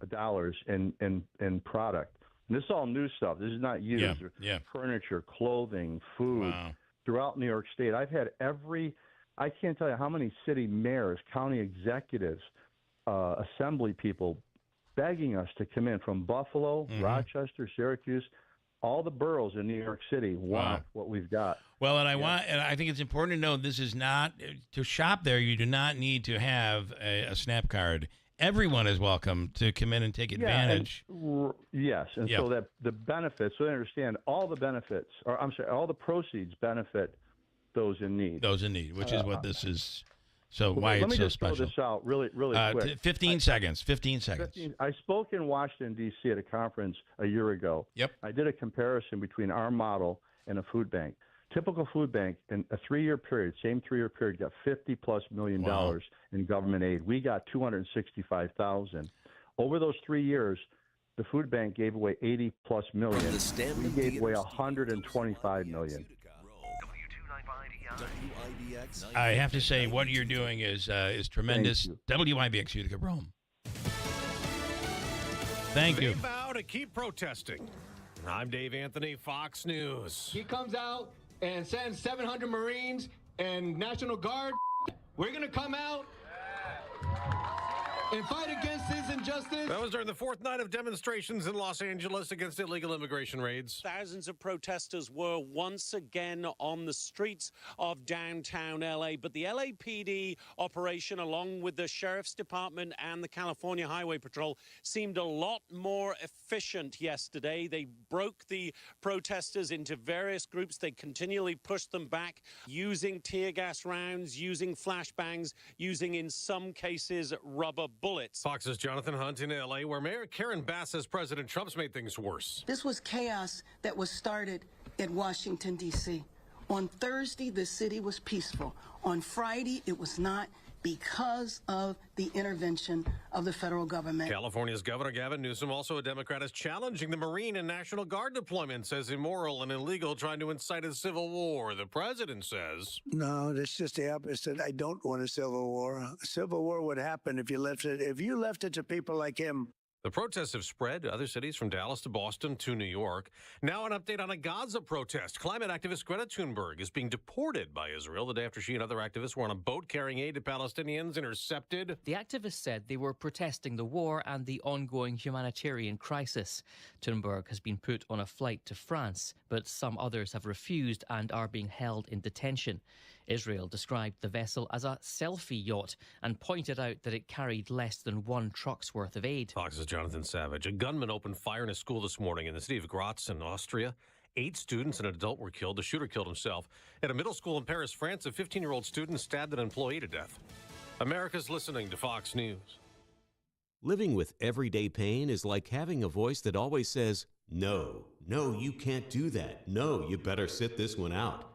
Speaker 3: dollars in product. And this is all new stuff. This is not used.
Speaker 6: Yeah.
Speaker 3: Furniture, clothing, food.
Speaker 6: Wow.
Speaker 3: Throughout New York State, I've had I can't tell you how many city mayors, county executives, assembly people begging us to come in from Buffalo, Rochester, Syracuse. All the boroughs in New York City want what we've got.
Speaker 6: Well, and I think it's important to know this is not to shop there. You do not need to have a SNAP card. Everyone is welcome to come in and take advantage.
Speaker 3: So that the benefits, so they understand all the benefits, all the proceeds benefit those in need.
Speaker 6: Those in need, which is what this is. So why it's so special.
Speaker 3: Let me just throw this out really quick.
Speaker 6: 15 seconds.
Speaker 3: I spoke in Washington, D.C. at a conference a year ago.
Speaker 6: Yep.
Speaker 3: I did a comparison between our model and a food bank. Typical food bank in a 3-year period, same 3-year period, got $50+ million in government aid. We got $265,000. Over those 3 years, the food bank gave away $80+ million. We gave away $125 million.
Speaker 6: I have to say, what you're doing is tremendous. WIBX Utica, Rome. Thank you.
Speaker 8: They vow to keep protesting. I'm Dave Anthony, Fox News.
Speaker 9: He comes out and sends 700 Marines and National Guard. We're going to come out and fight against this injustice.
Speaker 8: That was during the fourth night of demonstrations in Los Angeles against illegal immigration raids.
Speaker 10: Thousands of protesters were once again on the streets of downtown LA, but the LAPD operation, along with the Sheriff's Department and the California Highway Patrol, seemed a lot more efficient yesterday. They broke the protesters into various groups. They continually pushed them back using tear gas rounds, using flashbangs, using, in some cases, rubber bullets.
Speaker 8: Fox's Jonathan Hunt in L.A., where Mayor Karen Bass says President Trump's made things worse.
Speaker 12: This was chaos that was started in Washington, D.C.
Speaker 11: On Thursday, the city was peaceful. On Friday, it was not, because of the intervention of the federal government.
Speaker 8: California's Governor Gavin Newsom, also a Democrat, is challenging the Marine and National Guard deployments as immoral and illegal, trying to incite a civil war. The president says,
Speaker 12: "No, that's just the opposite. I don't want a civil war. A civil war would happen if you left it to people like him."
Speaker 8: The protests have spread to other cities from Dallas to Boston to New York. Now an update on a Gaza protest. Climate activist Greta Thunberg is being deported by Israel the day after she and other activists were on a boat carrying aid to Palestinians intercepted.
Speaker 13: The activists said they were protesting the war and the ongoing humanitarian crisis. Thunberg has been put on a flight to France, but some others have refused and are being held in detention. Israel described the vessel as a selfie yacht and pointed out that it carried less than one truck's worth of aid.
Speaker 8: Fox's Jonathan Savage. A gunman opened fire in a school this morning in the city of Graz in Austria. 8 students and an adult were killed. The shooter killed himself. At a middle school in Paris, France, a 15-year-old student stabbed an employee to death. America's listening to Fox News.
Speaker 14: Living with everyday pain is like having a voice that always says, "No, no, you can't do that. No, you better sit this one out."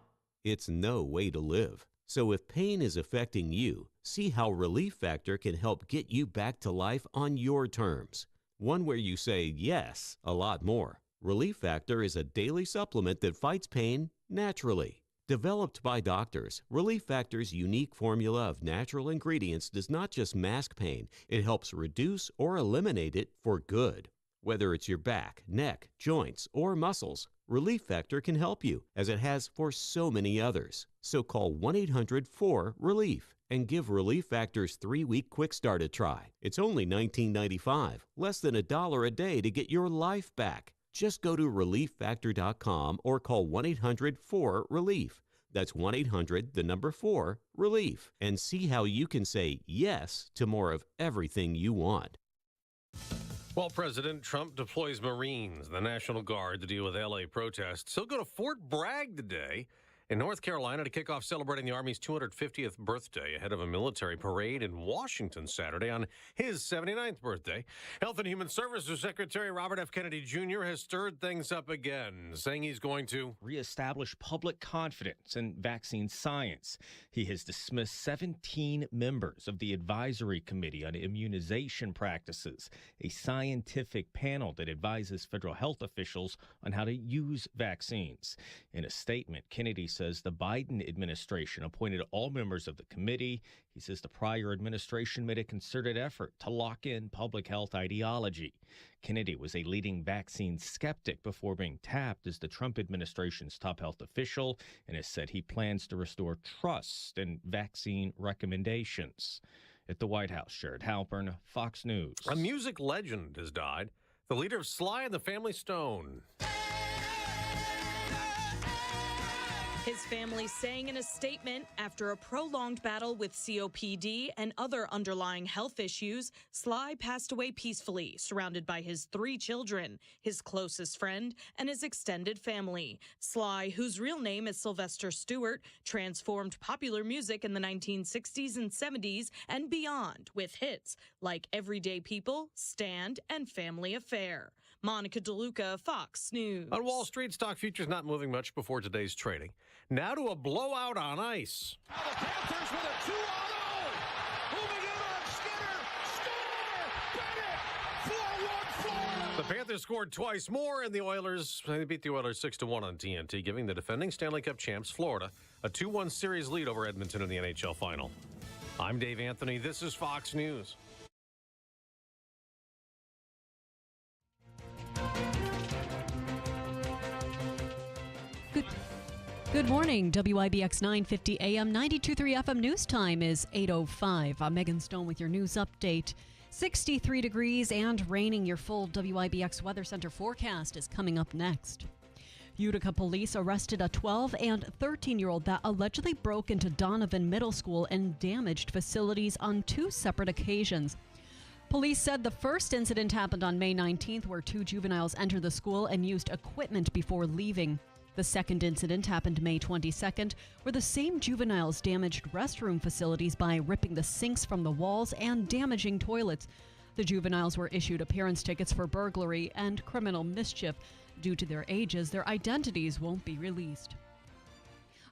Speaker 14: It's no way to live. So if pain is affecting you, see how Relief Factor can help get you back to life on your terms. One where you say yes a lot more. Relief Factor is a daily supplement that fights pain naturally. Developed by doctors, Relief Factor's unique formula of natural ingredients does not just mask pain, it helps reduce or eliminate it for good. Whether it's your back, neck, joints, or muscles, Relief Factor can help you, as it has for so many others. So call 1-800-4-RELIEF and give Relief Factor's 3-week quick start a try. It's only $19.95, less than $1 a day to get your life back. Just go to ReliefFactor.com or call 1-800-4-RELIEF. That's 1-800-4-RELIEF, and see how you can say yes to more of everything you want.
Speaker 8: While President Trump deploys Marines, the National Guard, to deal with L.A. protests, he'll go to Fort Bragg today in North Carolina to kick off celebrating the Army's 250th birthday ahead of a military parade in Washington Saturday on his 79th birthday. Health and Human Services Secretary Robert F. Kennedy Jr. has stirred things up again, saying he's going to
Speaker 16: reestablish public confidence in vaccine science. He has dismissed 17 members of the Advisory Committee on Immunization Practices, a scientific panel that advises federal health officials on how to use vaccines. In a statement, Kennedy says the Biden administration appointed all members of the committee. He says the prior administration made a concerted effort to lock in public health ideology. Kennedy was a leading vaccine skeptic before being tapped as the Trump administration's top health official, and has said he plans to restore trust in vaccine recommendations. At the White House, Jared Halpern, Fox News.
Speaker 8: A music legend has died. The leader of Sly and the Family Stone.
Speaker 22: His family saying in a statement, after a prolonged battle with COPD and other underlying health issues, Sly passed away peacefully, surrounded by his 3 children, his closest friend, and his extended family. Sly, whose real name is Sylvester Stewart, transformed popular music in the 1960s and 70s and beyond with hits like Everyday People, Stand, and Family Affair. Monica DeLuca, Fox News.
Speaker 8: On Wall Street, stock futures not moving much before today's trading. Now to a blowout on ice.
Speaker 2: The Panthers with a 2-0. Moving in on Skinner. Score! Bennett! 4-1
Speaker 8: The Panthers scored twice more, and the Oilers beat the Oilers 6-1 on TNT, giving the defending Stanley Cup champs Florida a 2-1 series lead over Edmonton in the NHL final. I'm Dave Anthony. This is Fox News.
Speaker 24: Good morning. WIBX 950 AM 92.3 FM news time is 8:05. I'm Megan Stone with your news update. 63 degrees and raining. Your full WIBX Weather Center forecast is coming up next. Utica police arrested a 12 and 13-year-old that allegedly broke into Donovan Middle School and damaged facilities on 2 separate occasions. Police said the first incident happened on May 19th, where 2 juveniles entered the school and used equipment before leaving. The second incident happened May 22nd, where the same juveniles damaged restroom facilities by ripping the sinks from the walls and damaging toilets. The juveniles were issued appearance tickets for burglary and criminal mischief. Due to their ages, their identities won't be released.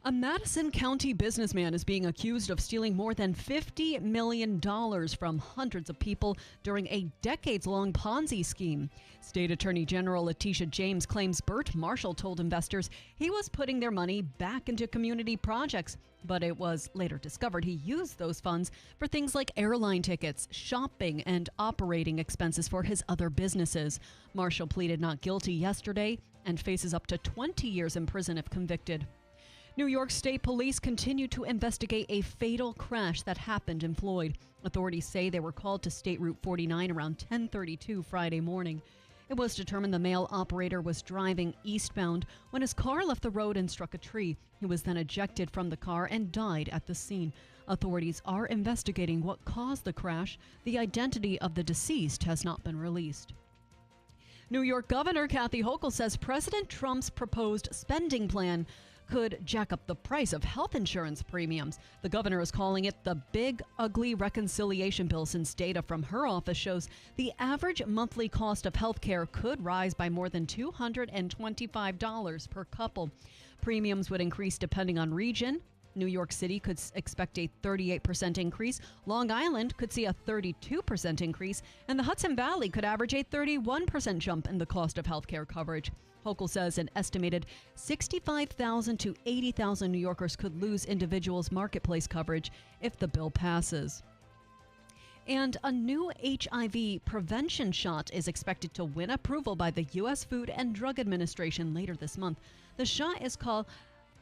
Speaker 24: A Madison County businessman is being accused of stealing more than $50 million from hundreds of people during a decades-long Ponzi scheme. State Attorney General Letitia James claims Burt Marshall told investors he was putting their money back into community projects, but it was later discovered he used those funds for things like airline tickets, shopping, and operating expenses for his other businesses. Marshall pleaded not guilty yesterday and faces up to 20 years in prison if convicted. New York State Police continue to investigate a fatal crash that happened in Floyd. Authorities say they were called to State Route 49 around 10:32 Friday morning. It was determined the male operator was driving eastbound when his car left the road and struck a tree. He was then ejected from the car and died at the scene. Authorities are investigating what caused the crash. The identity of the deceased has not been released. New York Governor Kathy Hochul says President Trump's proposed spending plan could jack up the price of health insurance premiums. The governor is calling it the big, ugly reconciliation bill, since data from her office shows the average monthly cost of health care could rise by more than $225 per couple. Premiums would increase depending on region. New York City could expect a 38% increase. Long Island could see a 32% increase. And the Hudson Valley could average a 31% jump in the cost of health care coverage. Hochul says an estimated 65,000 to 80,000 New Yorkers could lose individuals' marketplace coverage if the bill passes. And a new HIV prevention shot is expected to win approval by the U.S. Food and Drug Administration later this month. The shot is called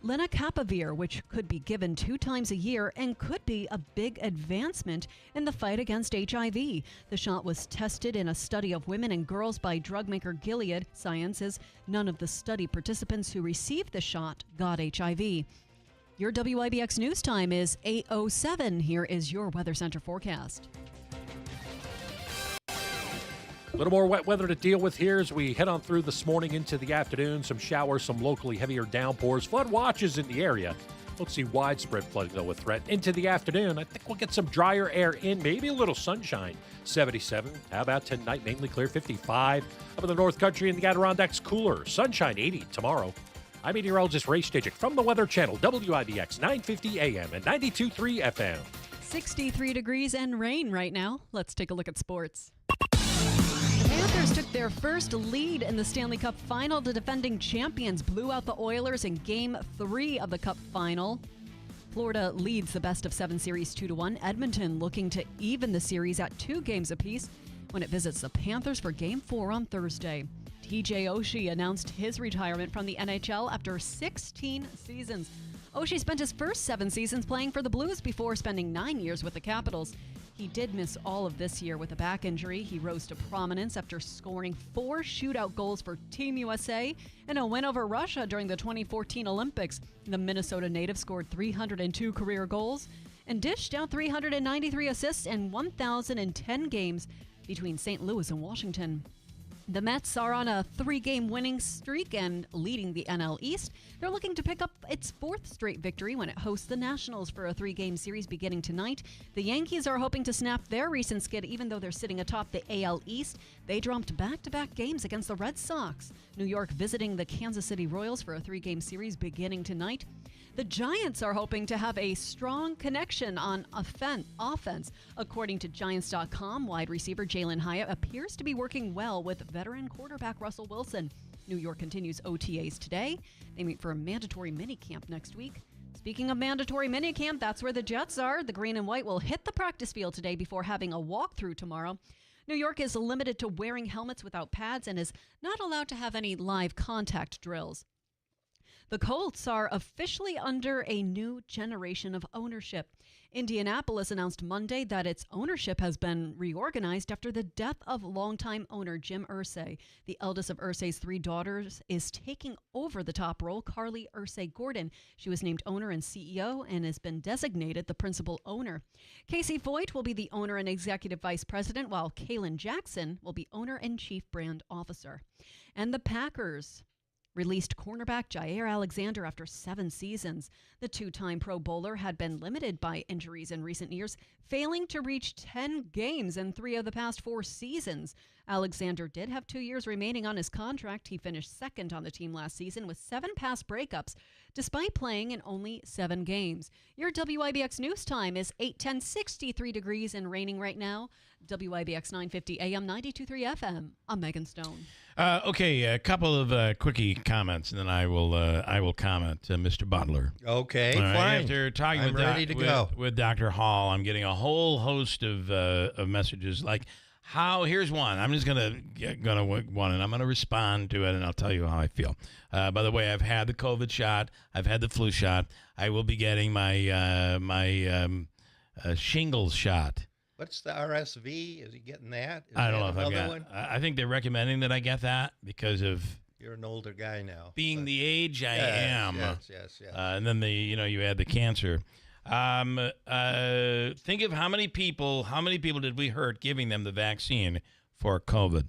Speaker 24: lenacapavir, which could be given 2 times a year and could be a big advancement in the fight against HIV. The shot was tested in a study of women and girls by drug maker Gilead Sciences. None of the study participants who received the shot got HIV. Your WIBX news time is 8:07. Here is your Weather Center forecast.
Speaker 7: A little more wet weather to deal with here as we head on through this morning into the afternoon. Some showers, some locally heavier downpours. Flood watches in the area. Don't see widespread flooding, though, a threat. Into the afternoon, I think we'll get some drier air in, maybe a little sunshine. 77. How about tonight? Mainly clear, 55. Up in the North Country and the Adirondacks, cooler. Sunshine, 80 tomorrow. I'm meteorologist Ray Stajic from the Weather Channel, WIBX 950 AM and 92.3 FM.
Speaker 24: 63 degrees and rain right now. Let's take a look at sports. Panthers took their first lead in the Stanley Cup Final. The defending champions blew out the Oilers in Game 3 of the Cup Final. Florida leads the best-of-7 series 2-1. Edmonton looking to even the series at 2 games apiece when it visits the Panthers for Game 4 on Thursday. TJ Oshie announced his retirement from the NHL after 16 seasons. Oshie spent his first 7 seasons playing for the Blues before spending 9 years with the Capitals. He did miss all of this year with a back injury. He rose to prominence after scoring 4 shootout goals for Team USA in a win over Russia during the 2014 Olympics. The Minnesota native scored 302 career goals and dished out 393 assists in 1,010 games between St. Louis and Washington. The Mets are on a 3-game winning streak and leading the NL East. They're looking to pick up its 4th straight victory when it hosts the Nationals for a 3-game series beginning tonight. The Yankees are hoping to snap their recent skid even though they're sitting atop the AL East. They dropped back-to-back games against the Red Sox. New York visiting the Kansas City Royals for a 3-game series beginning tonight. The Giants are hoping to have a strong connection on offense. According to Giants.com, wide receiver Jalen Hyatt appears to be working well with veteran quarterback Russell Wilson. New York continues OTAs today. They meet for a mandatory minicamp next week. Speaking of mandatory minicamp, that's where the Jets are. The green and white will hit the practice field today before having a walkthrough tomorrow. New York is limited to wearing helmets without pads and is not allowed to have any live contact drills. The Colts are officially under a new generation of ownership. Indianapolis announced Monday that its ownership has been reorganized after the death of longtime owner Jim Irsay. The eldest of Irsay's 3 daughters is taking over the top role, Carly Irsay Gordon. She was named owner and CEO and has been designated the principal owner. Casey Voigt will be the owner and executive vice president, while Kaylin Jackson will be owner and chief brand officer. And the Packers released cornerback Jair Alexander after 7 seasons. The 2-time Pro Bowler had been limited by injuries in recent years, failing to reach 10 games in 3 of the past 4 seasons. Alexander did have 2 years remaining on his contract. He finished second on the team last season with 7 pass breakups, despite playing in only 7 games. Your WIBX news time is 8:10, 63 degrees and raining right now. WIBX 950 AM, 92.3 FM. I'm Megan Stone.
Speaker 6: Okay, a couple of quickie comments, and then I will comment, Mr. Butler.
Speaker 18: Okay,
Speaker 6: All right,
Speaker 18: fine.
Speaker 6: After talking
Speaker 18: I'm ready to go.
Speaker 6: with Dr. Hall, I'm getting a whole host of messages like here's one. I'm just gonna one, and I'm gonna respond to it, and I'll tell you how I feel. By the way, I've had the COVID shot. I've had the flu shot. I will be getting my shingles shot.
Speaker 18: What's the RSV? Is he getting that? Is
Speaker 6: I don't know
Speaker 18: that
Speaker 6: if I've
Speaker 18: another
Speaker 6: got.
Speaker 18: one?
Speaker 6: I think they're recommending that I get that because of
Speaker 18: You're an older guy now.
Speaker 6: being the age I am.
Speaker 18: Yes.
Speaker 6: And then you add the cancer. Think of how many people did we hurt giving them the vaccine for COVID?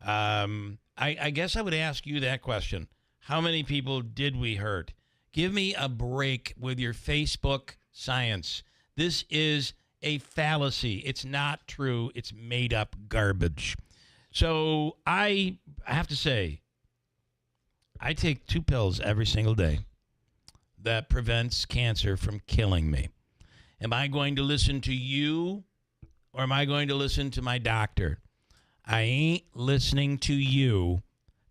Speaker 6: I guess I would ask you that question. How many people did we hurt? Give me a break with your Facebook science. This is a fallacy. It's not true. It's made up garbage. So I have to say, I take 2 pills every single day that prevents cancer from killing me. Am I going to listen to you or am I going to listen to my doctor? I ain't listening to you.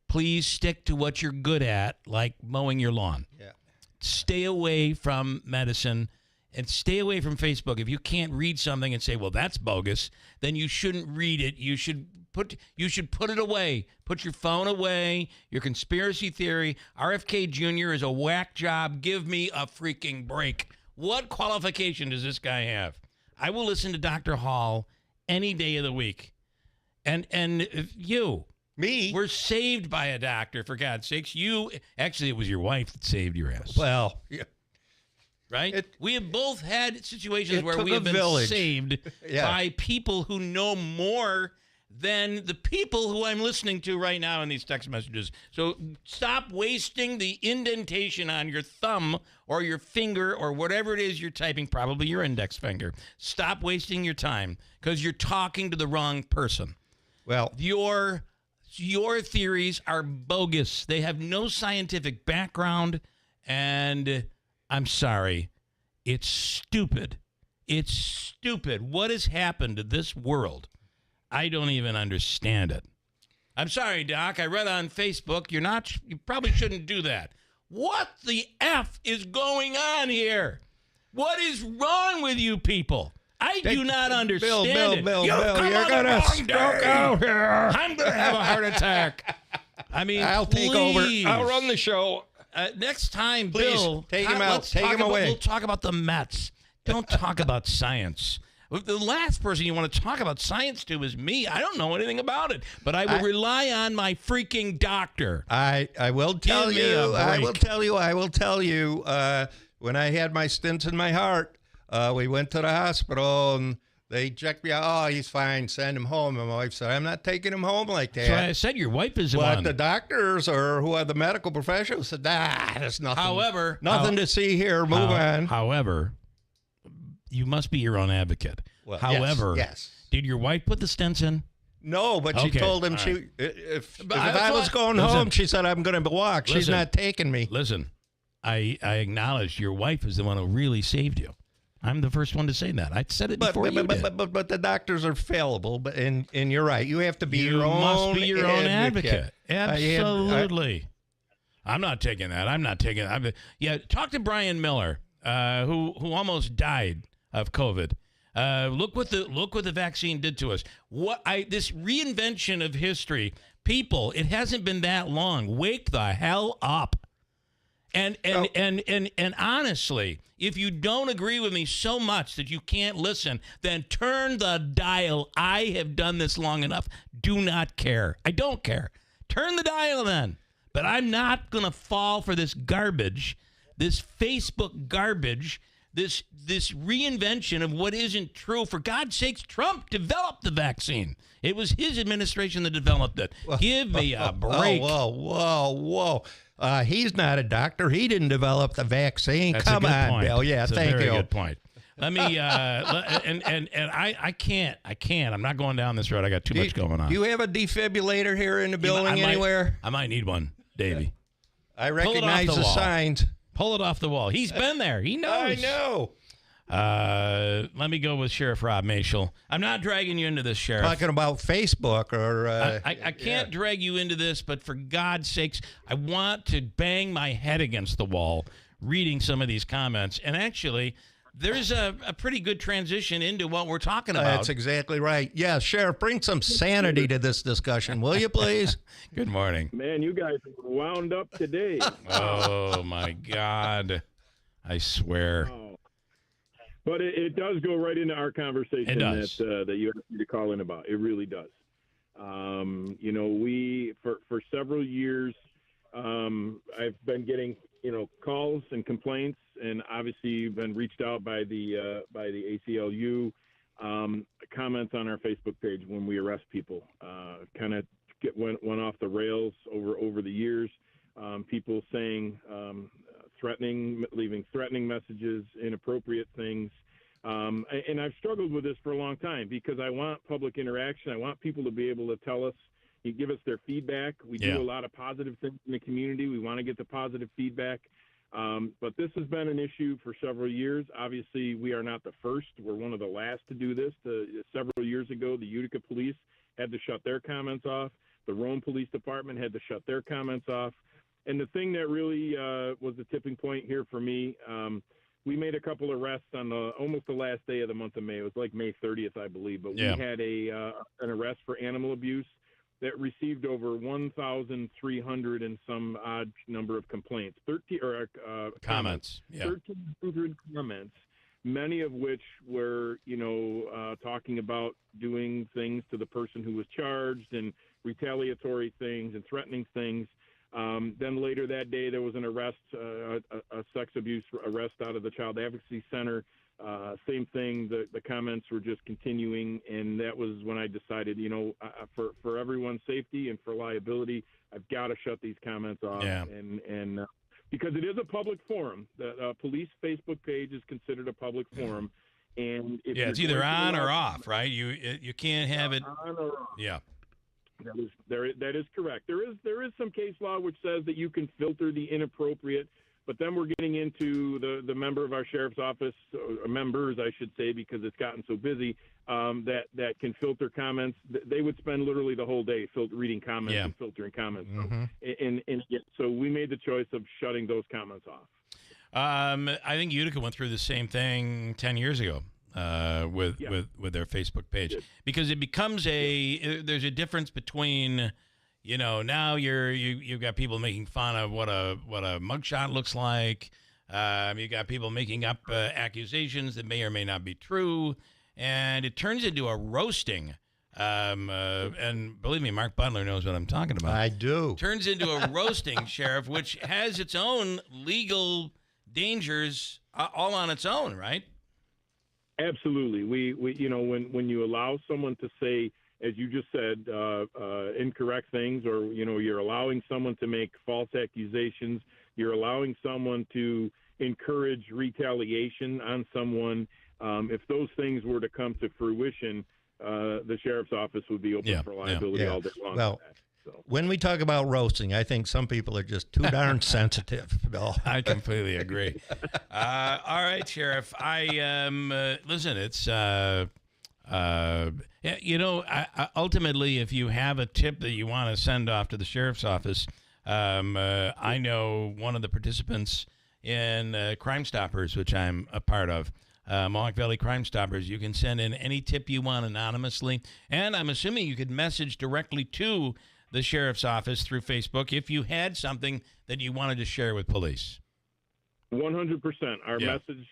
Speaker 6: Please stick to what you're good at, like mowing your lawn.
Speaker 18: Yeah.
Speaker 6: Stay away from medicine and stay away from Facebook. If you can't read something and say, well, that's bogus, then you shouldn't read it. You should put it away. Put your phone away, your conspiracy theory. RFK Jr. is a whack job. Give me a freaking break. What qualification does this guy have? I will listen to Dr. Hall any day of the week. And if you,
Speaker 18: me,
Speaker 6: were saved by a doctor, for God's sakes. Actually, it was your wife that saved your ass.
Speaker 18: Well, yeah.
Speaker 6: Right? We have both had situations where
Speaker 18: took
Speaker 6: we have
Speaker 18: a
Speaker 6: been
Speaker 18: village.
Speaker 6: saved
Speaker 18: Yeah.
Speaker 6: by people who know more than the people who I'm listening to right now in these text messages. So stop wasting the indentation on your thumb or your finger or whatever it is you're typing, probably your index finger. Stop wasting your time because you're talking to the wrong person.
Speaker 18: Well,
Speaker 6: your theories are bogus. They have no scientific background, and I'm sorry, it's stupid. It's stupid. What has happened to this world? I don't even understand it. I'm sorry, Doc. I read on Facebook you probably shouldn't do that. What the F is going on here? What is wrong with you people? I do not understand it.
Speaker 18: Bill,
Speaker 6: You're
Speaker 18: going to stroke out here.
Speaker 6: I'm going to have a heart attack. I mean,
Speaker 18: I'll take over. I'll run the show.
Speaker 6: Next time,
Speaker 18: Please,
Speaker 6: Bill,
Speaker 18: take him out. Take him away.
Speaker 6: We'll talk about the Mets. Don't talk about science. The last person you want to talk about science to is me. I don't know anything about it, but I will rely on my freaking doctor.
Speaker 18: I will tell
Speaker 6: Give me a
Speaker 18: you. I
Speaker 6: break.
Speaker 18: will tell you. When I had my stents in my heart, we went to the hospital and they checked me out. Oh, he's fine. Send him home. And my wife said, I'm not taking him home like that.
Speaker 6: So I said your wife is the
Speaker 18: But
Speaker 6: one.
Speaker 18: the doctors or who are the medical professionals said, there's nothing.
Speaker 6: However,
Speaker 18: nothing to see here. Move on.
Speaker 6: However, you must be your own advocate.
Speaker 18: Well,
Speaker 6: however,
Speaker 18: yes.
Speaker 6: Did your wife put the stents in?
Speaker 18: No, but she
Speaker 6: Okay,
Speaker 18: told him
Speaker 6: all right.
Speaker 18: if
Speaker 6: But
Speaker 18: I was going home, she said, I'm going to walk. She's
Speaker 6: Listen.
Speaker 18: not taking me.
Speaker 6: Listen, I acknowledge your wife is the one who really saved you. I'm the first one to say that. I said it before you did.
Speaker 18: But the doctors are fallible. But and you're right. You have to be your own.
Speaker 6: Must be your own advocate. Absolutely. I'm not taking that. I'm not taking that. Yeah, talk to Brian Miller, who almost died of COVID. Look what the vaccine did to us. This reinvention of history, people. It hasn't been that long. Wake the hell up. And honestly, if you don't agree with me so much that you can't listen, then turn the dial. I have done this long enough. Do not care. I don't care. Turn the dial then. But I'm not going to fall for this garbage, this Facebook garbage, this reinvention of what isn't true. For God's sakes, Trump developed the vaccine. It was his administration that developed it. Give me a break.
Speaker 18: Whoa. He's not a doctor. He didn't develop the vaccine.
Speaker 6: That's
Speaker 18: Come
Speaker 6: a good
Speaker 18: on,
Speaker 6: point.
Speaker 18: Bill. Yeah,
Speaker 6: That's
Speaker 18: thank
Speaker 6: a very
Speaker 18: you.
Speaker 6: good point. Let me and I can't. I'm not going down this road. I got too much going on.
Speaker 18: Do you have a defibrillator here in the building anywhere?
Speaker 6: I might need one, Davey.
Speaker 18: I recognize the signs.
Speaker 6: Pull it off the wall. He's been there. He knows.
Speaker 18: I know.
Speaker 6: Let me go with Sheriff Rob Mashel. I'm not dragging you into this, Sheriff.
Speaker 18: Talking about Facebook or...
Speaker 6: I can't drag you into this, but for God's sakes, I want to bang my head against the wall reading some of these comments. And actually, there's a pretty good transition into what we're talking about.
Speaker 18: That's exactly right. Yeah, Sheriff, bring some sanity to this discussion, will you, please?
Speaker 6: Good morning.
Speaker 15: Man, you guys are wound up today.
Speaker 6: Oh, my God. I swear.
Speaker 15: Oh. But it does go right into our conversation that you asked me to call in about. It really does. We for several years, I've been getting calls and complaints, and obviously been reached out by the ACLU. Comments on our Facebook page when we arrest people kind of went off the rails over the years. People saying leaving threatening messages, inappropriate things. And I've struggled with this for a long time because I want public interaction. I want people to be able to tell us, give us their feedback. We do a lot of positive things in the community. We want to get the positive feedback. But this has been an issue for several years. Obviously, we are not the first. We're one of the last to do this. Several years ago, the Utica Police had to shut their comments off. The Rome Police Department had to shut their comments off. And the thing that really was the tipping point here for me, we made a couple arrests on almost the last day of the month of May. It was like May 30th, I believe. But we had an arrest for animal abuse that received over 1,300 and some odd number of complaints.
Speaker 6: Comments. Yeah.
Speaker 15: 1,300 comments, many of which were, talking about doing things to the person who was charged and retaliatory things and threatening things. Then later that day, there was an arrest, a sex abuse arrest out of the Child Advocacy Center. Same thing. The comments were just continuing, and that was when I decided, for everyone's safety and for liability, I've got to shut these comments off.
Speaker 6: Yeah.
Speaker 15: And because it is a public forum, the police Facebook page is considered a public forum, and if
Speaker 6: it's either on or off, right? You can't have it
Speaker 15: on or off.
Speaker 6: Yeah.
Speaker 15: That is correct. There is some case law which says that you can filter the inappropriate, but then we're getting into the member of our sheriff's office, or members, I should say, because it's gotten so busy, that can filter comments. They would spend literally the whole day reading comments and filtering comments.
Speaker 6: Mm-hmm.
Speaker 15: So we made the choice of shutting those comments off.
Speaker 6: I think Utica went through the same thing 10 years ago. With their Facebook page, because it becomes there's a difference between, now you've got people making fun of what a mugshot looks like. You got people making up accusations that may or may not be true, and it turns into a roasting. And believe me, Mark Butler knows what I'm talking about.
Speaker 18: I do.
Speaker 6: Turns into a roasting, Sheriff, which has its own legal dangers all on its own, right?
Speaker 15: Absolutely. We when you allow someone to say, as you just said, incorrect things, or you're allowing someone to make false accusations, you're allowing someone to encourage retaliation on someone. If those things were to come to fruition, the sheriff's office would be open for liability all day long.
Speaker 18: Well, when we talk about roasting, I think some people are just too darn sensitive, Bill.
Speaker 6: I completely agree. All right, Sheriff. Listen, it's, ultimately, if you have a tip that you want to send off to the sheriff's office, I know one of the participants in Crime Stoppers, which I'm a part of, Mohawk Valley Crime Stoppers. You can send in any tip you want anonymously, and I'm assuming you could message directly to the sheriff's office through Facebook if you had something that you wanted to share with police.
Speaker 15: 100%. Our message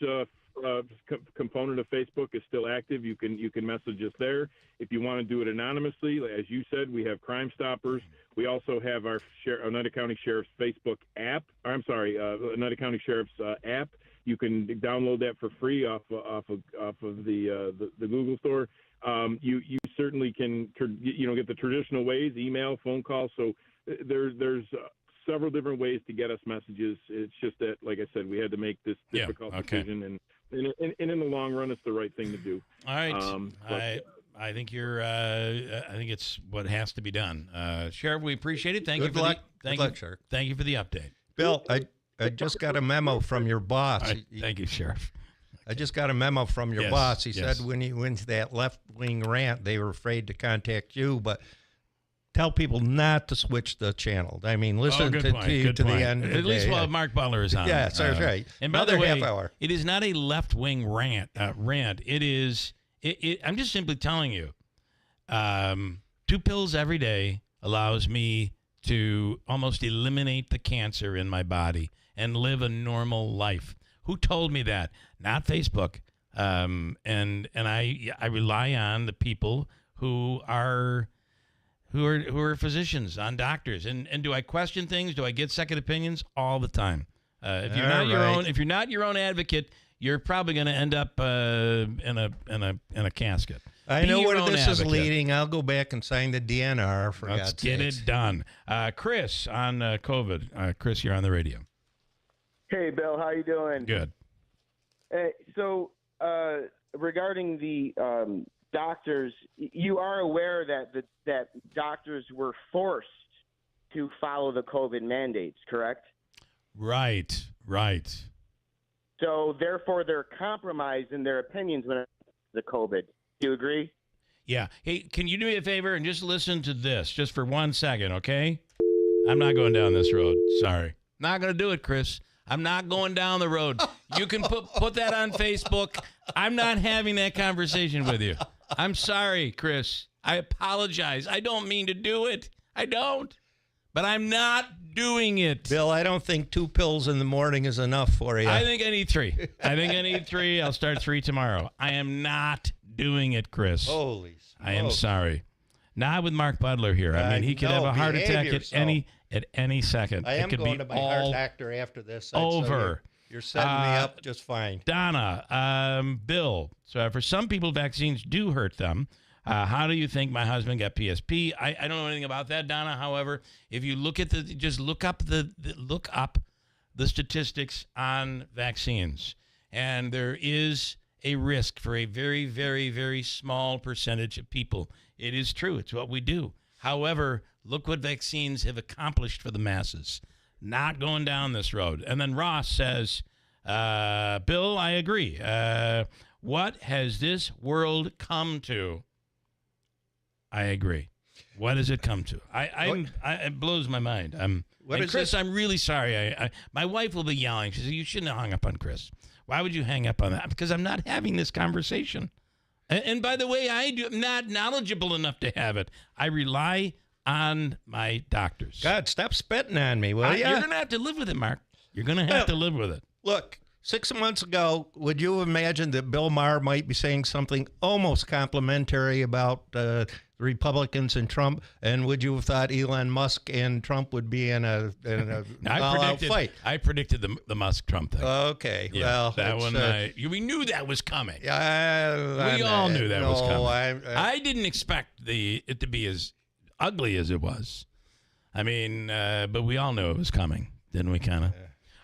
Speaker 15: component of Facebook is still active. You can message us there. If you want to do it anonymously, as you said, we have Crime Stoppers. We also have our Oneida County Sheriff's Facebook app. Oneida County Sheriff's app. You can download that for free off of the Google store. You certainly can get the traditional ways, email, phone call. So there's several different ways to get us messages. It's just that, like I said, we had to make this difficult decision, and And in the long run, it's the right thing to do.
Speaker 6: All right. I think I think it's what has to be done. Sheriff, we appreciate it. Thank you for
Speaker 18: Sheriff.
Speaker 6: Thank you for the update.
Speaker 18: Bill, I just got a memo from your boss.
Speaker 6: Right, thank you, Sheriff.
Speaker 18: I just got a memo from your
Speaker 6: Yes,
Speaker 18: boss. He
Speaker 6: yes.
Speaker 18: said when he went to that left-wing rant, they were afraid to contact you, but tell people not to switch the channel. I mean, listen
Speaker 6: good
Speaker 18: to
Speaker 6: point,
Speaker 18: you
Speaker 6: good
Speaker 18: to
Speaker 6: point.
Speaker 18: the end of the
Speaker 6: At least
Speaker 18: day.
Speaker 6: while Mark Butler is on.
Speaker 18: Yes, that's right.
Speaker 6: And by
Speaker 18: Another
Speaker 6: the way,
Speaker 18: half hour.
Speaker 6: it is not a left-wing rant. It is. I'm just simply telling you, 2 pills every day allows me to almost eliminate the cancer in my body and live a normal life. Who told me that? Not Facebook. And I rely on the people who are physicians, on doctors. And do I question things? Do I get second opinions? All the time. If you're not your own advocate, you're probably going to end up in a casket.
Speaker 18: I know where this is leading. I'll go back and sign the DNR for
Speaker 6: Let's
Speaker 18: God's
Speaker 6: get
Speaker 18: sakes.
Speaker 6: it done. Chris on COVID. Chris, you're on the radio.
Speaker 17: Hey, Bill, how you doing?
Speaker 6: Good.
Speaker 17: So regarding the doctors, you are aware that doctors were forced to follow the COVID mandates, correct?
Speaker 6: Right.
Speaker 17: So therefore, they're compromised in their opinions when it comes to the COVID. Do you agree?
Speaker 6: Yeah. Hey, can you do me a favor and just listen to this just for 1 second, okay? I'm not going down this road. Sorry. Not going to do it, Chris. I'm not going down the road. You can put that on Facebook. I'm not having that conversation with you. I'm sorry, Chris. I apologize. I don't mean to do it. I don't. But I'm not doing it.
Speaker 18: Bill, I don't think 2 pills in the morning is enough for you.
Speaker 6: I think I need 3. I'll start 3 tomorrow. I am not doing it, Chris.
Speaker 18: Holy smokes.
Speaker 6: I am sorry. Not with Mark Butler here. I mean, he could have a heart attack at any second.
Speaker 18: I am
Speaker 6: it could
Speaker 18: going
Speaker 6: be
Speaker 18: to my
Speaker 6: all
Speaker 18: heart doctor after this.
Speaker 6: over.
Speaker 18: You're setting me up just fine.
Speaker 6: Donna, Bill. So for some people, vaccines do hurt them. How do you think my husband got PSP? I don't know anything about that, Donna. However, if you look at just look up the statistics on vaccines, and there is a risk for a very, very, very small percentage of people. It is true. It's what we do. However, look what vaccines have accomplished for the masses. Not going down this road. And then Ross says, Bill, I agree. What has this world come to? I agree. What has it come to? It blows my mind. Chris, I'm really sorry. My wife will be yelling. She says, you shouldn't have hung up on Chris. Why would you hang up on that? Because I'm not having this conversation. And by the way, I'm not knowledgeable enough to have it. I rely on my doctors.
Speaker 18: God, stop spitting on me, will you?
Speaker 6: You're going to have to live with it, Mark. You're going to have to live with it.
Speaker 18: Look, 6 months ago, would you have imagined that Bill Maher might be saying something almost complimentary about the Republicans and Trump? And would you have thought Elon Musk and Trump would be in a all-out fight?
Speaker 6: I predicted the Musk-Trump thing.
Speaker 18: Okay,
Speaker 6: yeah,
Speaker 18: well,
Speaker 6: that one. We knew that was coming.
Speaker 18: We
Speaker 6: all knew that was coming.
Speaker 18: I
Speaker 6: didn't expect it to be as ugly as it was. I mean, but we all knew it was coming, didn't we? Kind of.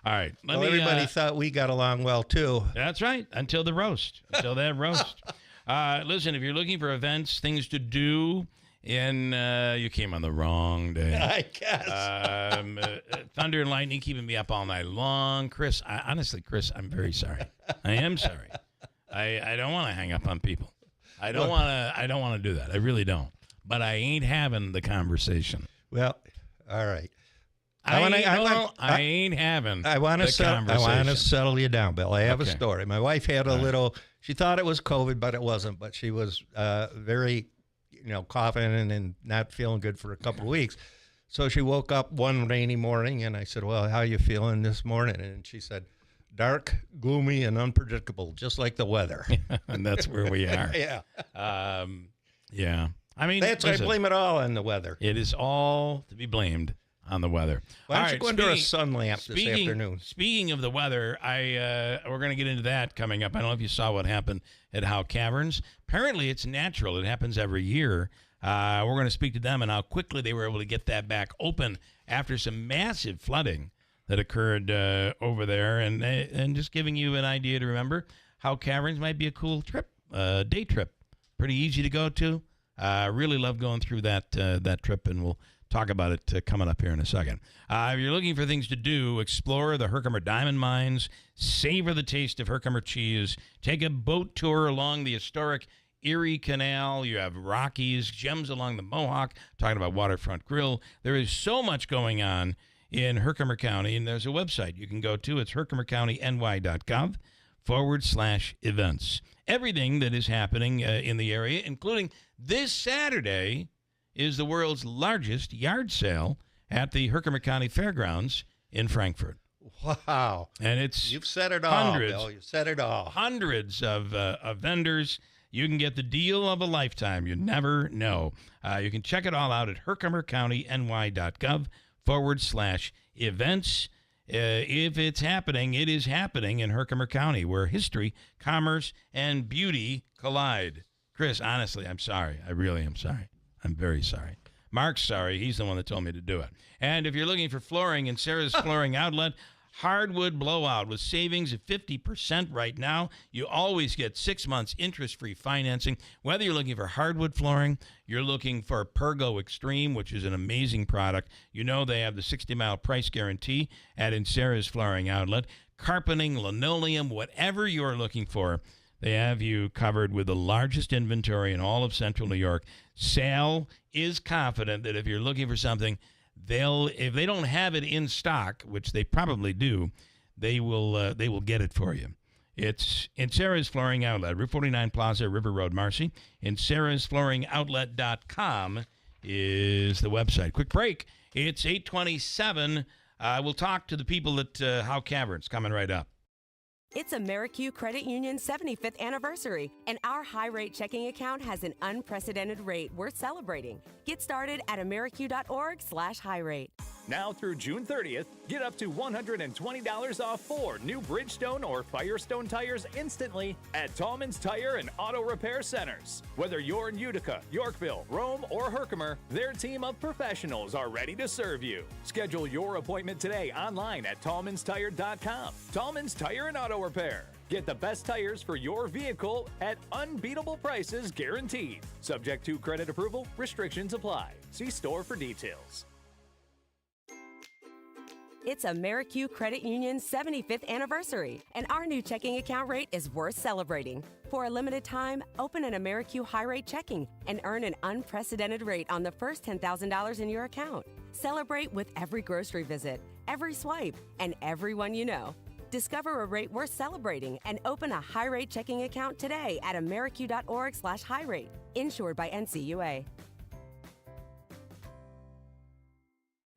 Speaker 6: All right.
Speaker 18: Everybody thought we got along well, too.
Speaker 6: That's right. Until the roast. Until that roast. Listen, if you're looking for events, things to do, you came on the wrong day.
Speaker 18: I guess.
Speaker 6: Thunder and lightning keeping me up all night long. Chris, honestly, I'm very sorry. I am sorry. I don't want to hang up on people. I don't want to do that. I really don't. But I ain't having the conversation.
Speaker 18: Well, all right.
Speaker 6: I ain't having the conversation.
Speaker 18: I want to settle you down, Bill. I have a story. My wife had a little, she thought it was COVID, but it wasn't. But she was very, coughing and not feeling good for a couple of weeks. So she woke up one rainy morning, and I said, well, how are you feeling this morning? And she said, dark, gloomy, and unpredictable, just like the weather.
Speaker 6: And that's where we are.
Speaker 18: Yeah.
Speaker 6: Yeah. I mean,
Speaker 18: I blame it all on the weather.
Speaker 6: It is all to be blamed on the weather.
Speaker 18: Why don't you go under a sun lamp this afternoon?
Speaker 6: Speaking of the weather, we're going to get into that coming up. I don't know if you saw what happened at Howe Caverns. Apparently, it's natural. It happens every year. We're going to speak to them and how quickly they were able to get that back open after some massive flooding that occurred over there. And just giving you an idea to remember, how Caverns might be a cool trip, day trip. Pretty easy to go to. Really love going through that trip, and we'll talk about it coming up here in a second. If you're looking for things to do, explore the Herkimer Diamond Mines, savor the taste of Herkimer cheese, take a boat tour along the historic Erie Canal. You have Rockies, gems along the Mohawk, talking about Waterfront Grill. There is so much going on in Herkimer County, and there's a website you can go to. It's herkimercountyny.gov/events. Everything that is happening in the area, including this Saturday, is the world's largest yard sale at the Herkimer County Fairgrounds in Frankfort.
Speaker 18: Wow.
Speaker 6: And it's
Speaker 18: You've said it all,
Speaker 6: hundreds,
Speaker 18: Bill. You've said it all.
Speaker 6: Hundreds of vendors. You can get the deal of a lifetime. You never know. You can check it all out at herkimercountyny.gov/events. If it's happening, it is happening in Herkimer County, where history, commerce, and beauty collide. Chris, honestly, I'm sorry. I really am sorry. I'm very sorry. Mark's sorry. He's the one that told me to do it. And if you're looking for flooring in Sarah's Flooring Outlet, Hardwood Blowout with savings of 50% right now. You always get 6 months interest-free financing. Whether you're looking for hardwood flooring, you're looking for Pergo Extreme, which is an amazing product. You know they have the 60-mile price guarantee at Sarah's Flooring Outlet. Carpeting, linoleum, whatever you're looking for, they have you covered with the largest inventory in all of Central New York. Sal is confident that if you're looking for something, if they don't have it in stock, which they probably do, they will get it for you. It's in Sarah's Flooring Outlet, Route 49 Plaza, River Road, Marcy. And sarahsflooringoutlet.com is the website. Quick break. It's 8:27. We'll talk to the people at How Caverns coming right up.
Speaker 19: It's AmeriQ Credit Union's 75th anniversary, and our high-rate checking account has an unprecedented rate worth celebrating. Get started at ameriq.org/high-rate.
Speaker 20: Now through June 30th, get up to $120 off 4 new Bridgestone or Firestone tires instantly at Tallman's Tire and Auto Repair Centers. Whether you're in Utica, Yorkville, Rome, or Herkimer, their team of professionals are ready to serve you. Schedule your appointment today online at tallmanstire.com. Tallman's Tire and Auto Repair. Get the best tires for your vehicle at unbeatable prices guaranteed. Subject to credit approval, restrictions apply. See store for details.
Speaker 19: It's AmeriQ Credit Union's 75th anniversary, and our new checking account rate is worth celebrating. For a limited time, open an AmeriQ high-rate checking and earn an unprecedented rate on the first $10,000 in your account. Celebrate with every grocery visit, every swipe, and everyone you know. Discover a rate worth celebrating and open a high-rate checking account today at ameriq.org/high-rate. Insured by NCUA.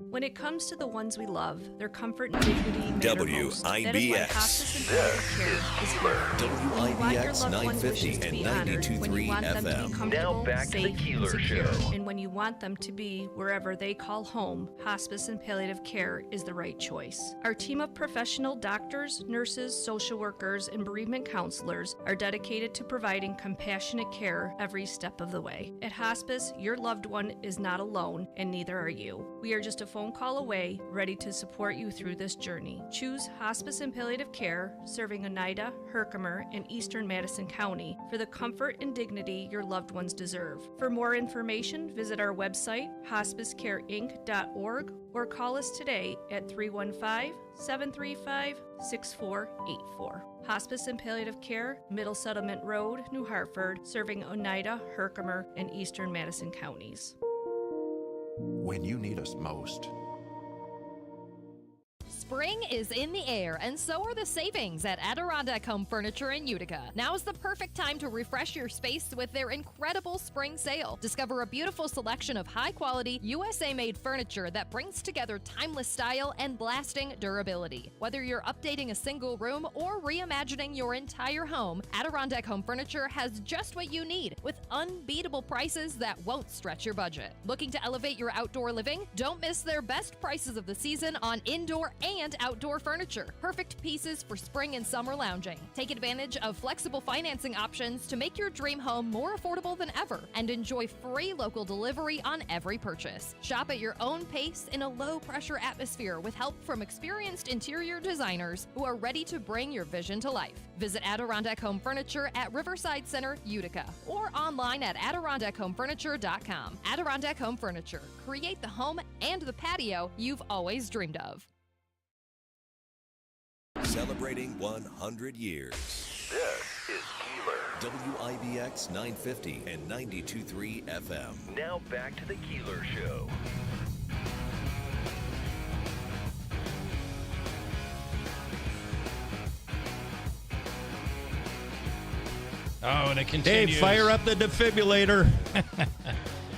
Speaker 21: When it comes to the ones we love, their comfort and dignity matter most. That is why
Speaker 4: WIBX.
Speaker 21: hospice and palliative care is here. When you want your
Speaker 4: WIBX
Speaker 21: loved one's
Speaker 4: 950
Speaker 21: wishes to
Speaker 4: and
Speaker 21: be honored, when you
Speaker 4: 92.3
Speaker 21: want them to be
Speaker 4: FM.
Speaker 21: comfortable,
Speaker 5: Now back to the
Speaker 21: safe,
Speaker 5: Keeler
Speaker 21: and secure,
Speaker 5: Show.
Speaker 21: and when you want them to be wherever they call home, hospice and palliative care is the right choice. Our team of professional doctors, nurses, social workers, and bereavement counselors are dedicated to providing compassionate care every step of the way. At hospice, your loved one is not alone, and neither are you. We are just a phone call away, ready to support you through this journey. Choose Hospice and Palliative Care, serving Oneida, Herkimer, and Eastern Madison County for the comfort and dignity your loved ones deserve. For more information, visit our website, hospicecareinc.org, or call us today at 315-735-6484. Hospice and Palliative Care, Middle Settlement Road, New Hartford, serving Oneida, Herkimer, and Eastern Madison counties.
Speaker 23: When you need us most.
Speaker 25: Spring is in the air, and so are the savings at Adirondack Home Furniture in Utica. Now is the perfect time to refresh your space with their incredible spring sale. Discover a beautiful selection of high-quality, USA-made furniture that brings together timeless style and lasting durability. Whether you're updating a single room or reimagining your entire home, Adirondack Home Furniture has just what you need, with unbeatable prices that won't stretch your budget. Looking to elevate your outdoor living? Don't miss their best prices of the season on indoor and and outdoor furniture. Perfect pieces for spring and summer lounging. Take advantage of flexible financing options to make your dream home more affordable than ever and enjoy free local delivery on every purchase. Shop at your own pace in a low-pressure atmosphere with help from experienced interior designers who are ready to bring your vision to life. Visit Adirondack Home Furniture at Riverside Center, Utica, or online at AdirondackHomeFurniture.com. Adirondack Home Furniture. Create the home and the patio you've always dreamed of.
Speaker 4: Celebrating 100 years.
Speaker 5: This is Keeler.
Speaker 4: WIBX 950 and 92.3 FM.
Speaker 5: Now back to the Keeler Show.
Speaker 6: Oh, and it continues.
Speaker 18: Dave, fire up the defibrillator.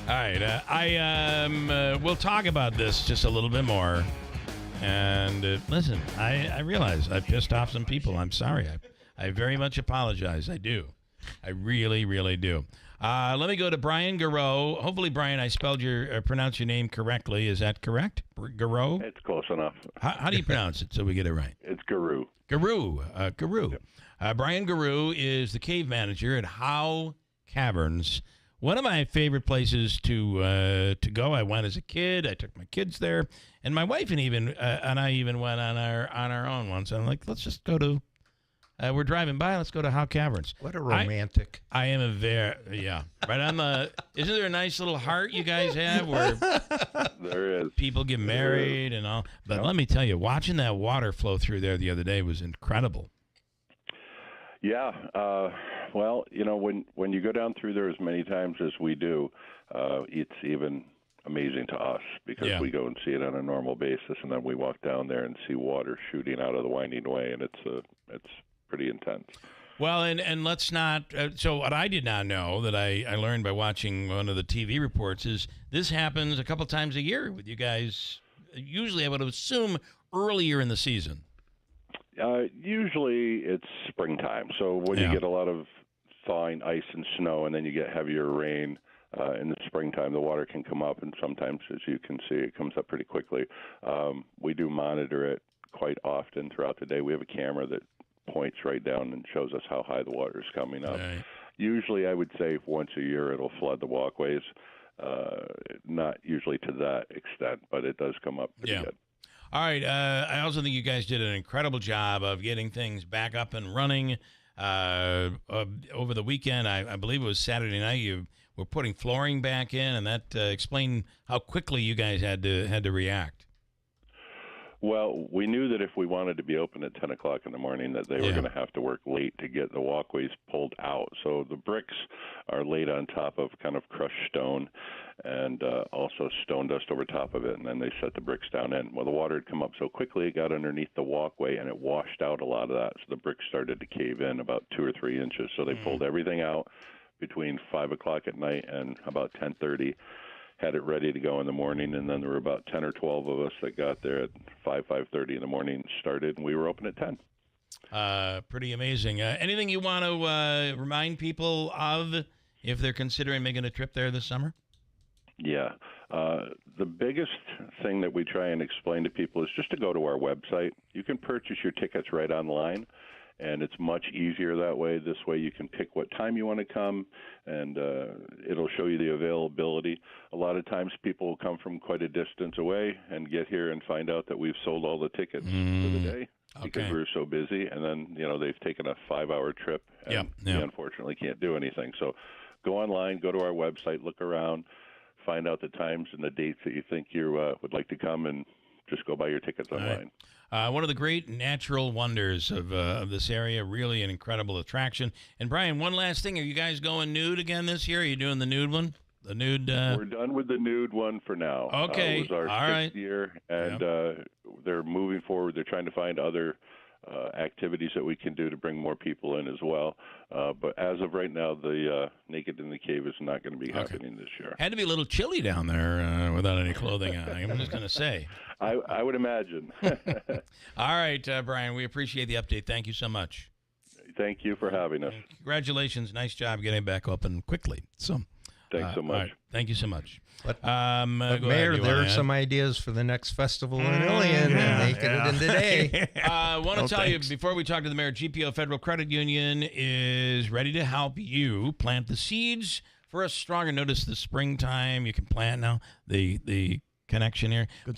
Speaker 6: All right, we'll talk about this just a little bit more. And listen, I realize I pissed off some people. I'm sorry. I very much apologize. I do. I really, really do. Let me go to Brian Garreau. Hopefully, Brian, I spelled pronounced your name correctly. Is that correct? Garreau?
Speaker 1: It's close enough.
Speaker 6: How do you pronounce it so we get it right?
Speaker 1: It's Garreau.
Speaker 6: Garreau.
Speaker 1: Yep.
Speaker 6: Brian Garreau is the cave manager at Howe Caverns. One of my favorite places to go. I went as a kid. I took my kids there, and my wife and I even went on our own once. I'm like, let's just go to. We're driving by. Let's go to Howe Caverns.
Speaker 18: What a romantic!
Speaker 6: I am right on the. Isn't there a nice little heart you guys have where
Speaker 1: there is
Speaker 6: people get married and all? But let me tell you, watching that water flow through there the other day was incredible.
Speaker 1: Yeah. Well, when you go down through there as many times as we do, it's even amazing to us because we go and see it on a normal basis, and then we walk down there and see water shooting out of the winding way, and it's pretty intense.
Speaker 6: Well, and let's not. So what I did not know that I learned by watching one of the TV reports is this happens a couple times a year with you guys. Usually, I would assume earlier in the season.
Speaker 1: Usually it's springtime. So when you get a lot of thawing ice and snow, and then you get heavier rain in the springtime, the water can come up, and sometimes, as you can see, it comes up pretty quickly. We do monitor it quite often throughout the day. We have a camera that points right down and shows us how high the water is coming up.
Speaker 6: Right.
Speaker 1: Usually, I would say once a year it'll flood the walkways. Not usually to that extent, but it does come up pretty good.
Speaker 6: All right. I also think you guys did an incredible job of getting things back up and running over the weekend. I believe it was Saturday night. You were putting flooring back in, and that explained how quickly you guys had to react.
Speaker 1: Well, we knew that if we wanted to be open at 10 o'clock in the morning that they were going to have to work late to get the walkways pulled out. So the bricks are laid on top of kind of crushed stone and also stone dust over top of it, and then they set the bricks down in. Well, the water had come up so quickly it got underneath the walkway, and it washed out a lot of that. So the bricks started to cave in about 2 or 3 inches. So they pulled everything out between 5 o'clock at night and about 10:30. Had it ready to go in the morning, and then there were about 10 or 12 of us that got there at 5:30 in the morning, started, and we were open at 10.
Speaker 6: Pretty amazing. Anything you want to remind people of if they're considering making a trip there this summer?
Speaker 1: Yeah. The biggest thing that we try and explain to people is just to go to our website. You can purchase your tickets right online, and it's much easier that way. This way you can pick what time you want to come, and it'll show you the availability. A lot of times people will come from quite a distance away and get here and find out that we've sold all the tickets for the day because we're so busy, and then they've taken a 5-hour trip, and we unfortunately can't do anything. So go online, go to our website, look around, find out the times and the dates that you think you would like to come, and just go buy your tickets online.
Speaker 6: One of the great natural wonders of this area, really an incredible attraction. And Brian, one last thing. Are you guys going nude again this year? Are you doing the nude one? The nude?
Speaker 1: We're done with the nude one for now.
Speaker 6: Okay.
Speaker 1: It was our sixth year, and they're moving forward. They're trying to find other activities that we can do to bring more people in as well. But as of right now, the Naked in the Cave is not going to be happening this year.
Speaker 6: Had to be a little chilly down there without any clothing on. I'm just going to say.
Speaker 1: I would imagine.
Speaker 6: All right, Brian, we appreciate the update. Thank you so much.
Speaker 1: Thank you for having us.
Speaker 6: Congratulations. Nice job getting back open quickly. So,
Speaker 1: Thanks so much.
Speaker 6: All right. Thank you so much.
Speaker 18: But
Speaker 6: Mayor,
Speaker 18: Mayor, there are some ideas for the next festival in Ilion, and making it in today.
Speaker 6: I want to tell you, before we talk to the mayor, GPO Federal Credit Union is ready to help you plant the seeds for a stronger, notice the springtime. You can plant now, the connection here.
Speaker 3: Good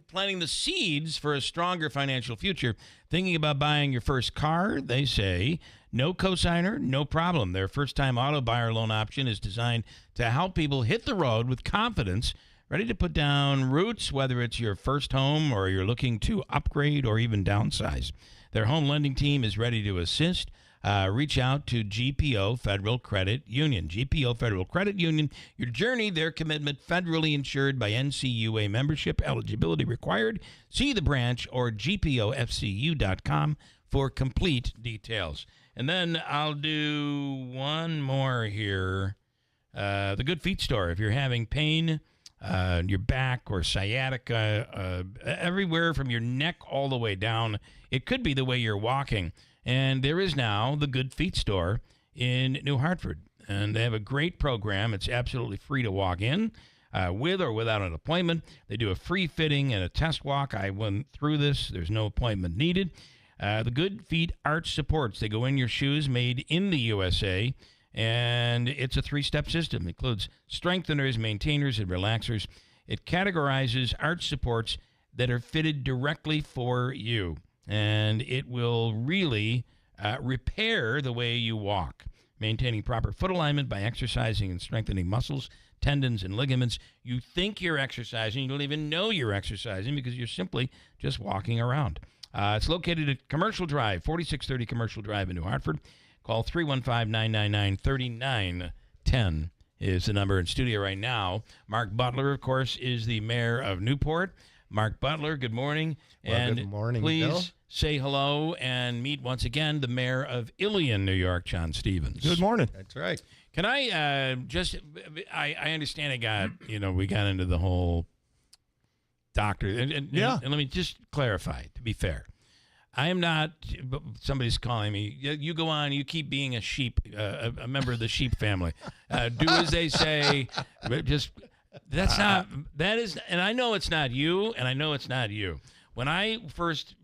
Speaker 6: Planting the seeds for a stronger financial future. Thinking about buying your first car, they say, no cosigner, no problem. Their first-time auto buyer loan option is designed to help people hit the road with confidence, ready to put down roots, whether it's your first home or you're looking to upgrade or even downsize. Their home lending team is ready to assist. Reach out to GPO Federal Credit Union. GPO Federal Credit Union, your journey, their commitment, federally insured by NCUA membership, eligibility required. See the branch or gpofcu.com for complete details. And then I'll do one more here. The Good Feet Store. If you're having pain, your back or sciatica, everywhere from your neck all the way down, it could be the way you're walking. And there is now the Good Feet Store in New Hartford. And they have a great program. It's absolutely free to walk in with or without an appointment. They do a free fitting and a test walk. I went through this. There's no appointment needed. The Good Feet Arch Supports. They go in your shoes, made in the USA. And it's a 3-step system. It includes strengtheners, maintainers, and relaxers. It categorizes arch supports that are fitted directly for you. And it will really repair the way you walk, maintaining proper foot alignment by exercising and strengthening muscles, tendons, and ligaments. You think you're exercising. You don't even know you're exercising because you're simply just walking around. It's located at Commercial Drive, 4630 Commercial Drive in New Hartford. Call 315-999-3910 is the number in studio right now. Mark Butler, of course, is the mayor of Newport. Mark Butler, good morning.
Speaker 18: Well,
Speaker 6: and
Speaker 18: good morning,
Speaker 6: please
Speaker 18: Bill.
Speaker 6: say hello and meet once again the mayor of Ilion, New York, John Stevens.
Speaker 3: Good morning.
Speaker 18: That's right.
Speaker 6: Can I I understand we got into the whole doctor. And let me just clarify, to be fair. I am not, somebody's calling me, you go on, you keep being a sheep, a member of the sheep family. Do as they say, that is, and I know it's not you, and I know it's not you. When I first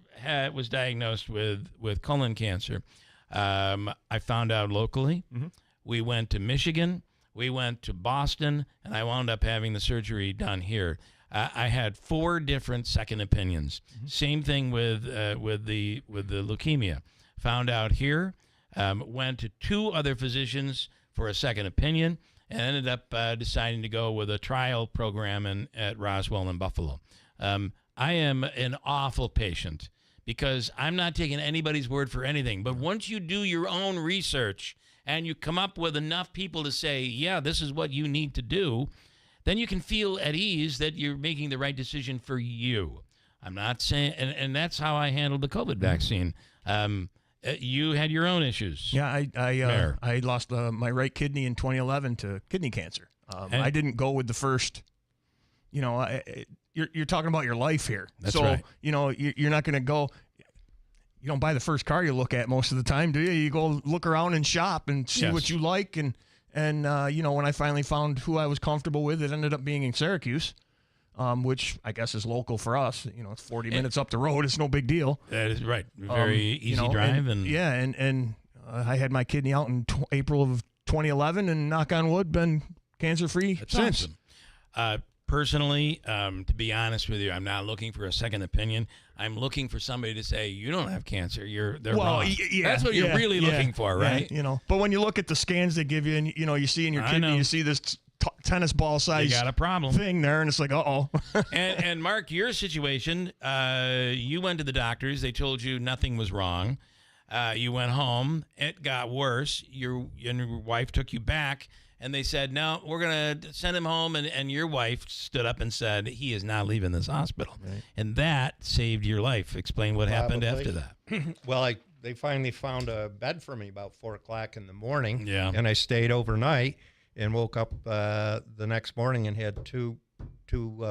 Speaker 6: was diagnosed with colon cancer, I found out locally. Mm-hmm. We went to Michigan, we went to Boston, and I wound up having the surgery done here. I had 4 different second opinions. Mm-hmm. Same thing with the leukemia. Found out here, went to 2 other physicians for a second opinion, and ended up deciding to go with a trial program at Roswell in Buffalo. I am an awful patient because I'm not taking anybody's word for anything. But once you do your own research and you come up with enough people to say, yeah, this is what you need to do, then you can feel at ease that you're making the right decision for you. I'm not saying, and that's how I handled the COVID vaccine. You had your own issues.
Speaker 3: Yeah, I lost my right kidney in 2011 to kidney cancer. I didn't go with the first. You're talking about your life here.
Speaker 6: That's
Speaker 3: so,
Speaker 6: right.
Speaker 3: You're not going to go. You don't buy the first car you look at most of the time, do you? You go look around and shop and see what you like. And when I finally found who I was comfortable with, it ended up being in Syracuse, which I guess is local for us. It's 40 minutes up the road. It's no big deal.
Speaker 6: That is right. Very easy drive.
Speaker 3: And I had my kidney out in April of 2011, and knock on wood, been cancer-free since.
Speaker 6: Awesome. Personally, to be honest with you, I'm not looking for a second opinion. I'm looking for somebody to say, you don't have cancer. They're wrong. That's what you're really looking for, right?
Speaker 3: But when you look at the scans they give you, and you see in your kidney, you see this tennis ball size
Speaker 6: you got a problem
Speaker 3: thing there, and it's like, uh-oh.
Speaker 6: and Mark, your situation, you went to the doctors. They told you nothing was wrong. You went home. It got worse. Your wife took you back. And they said, no, we're going to send him home. And your wife stood up and said, he is not leaving this hospital. Right. And that saved your life. Explain what happened after that.
Speaker 18: Well, they finally found a bed for me about 4 o'clock in the morning.
Speaker 6: Yeah.
Speaker 18: And I stayed overnight and woke up the next morning and had two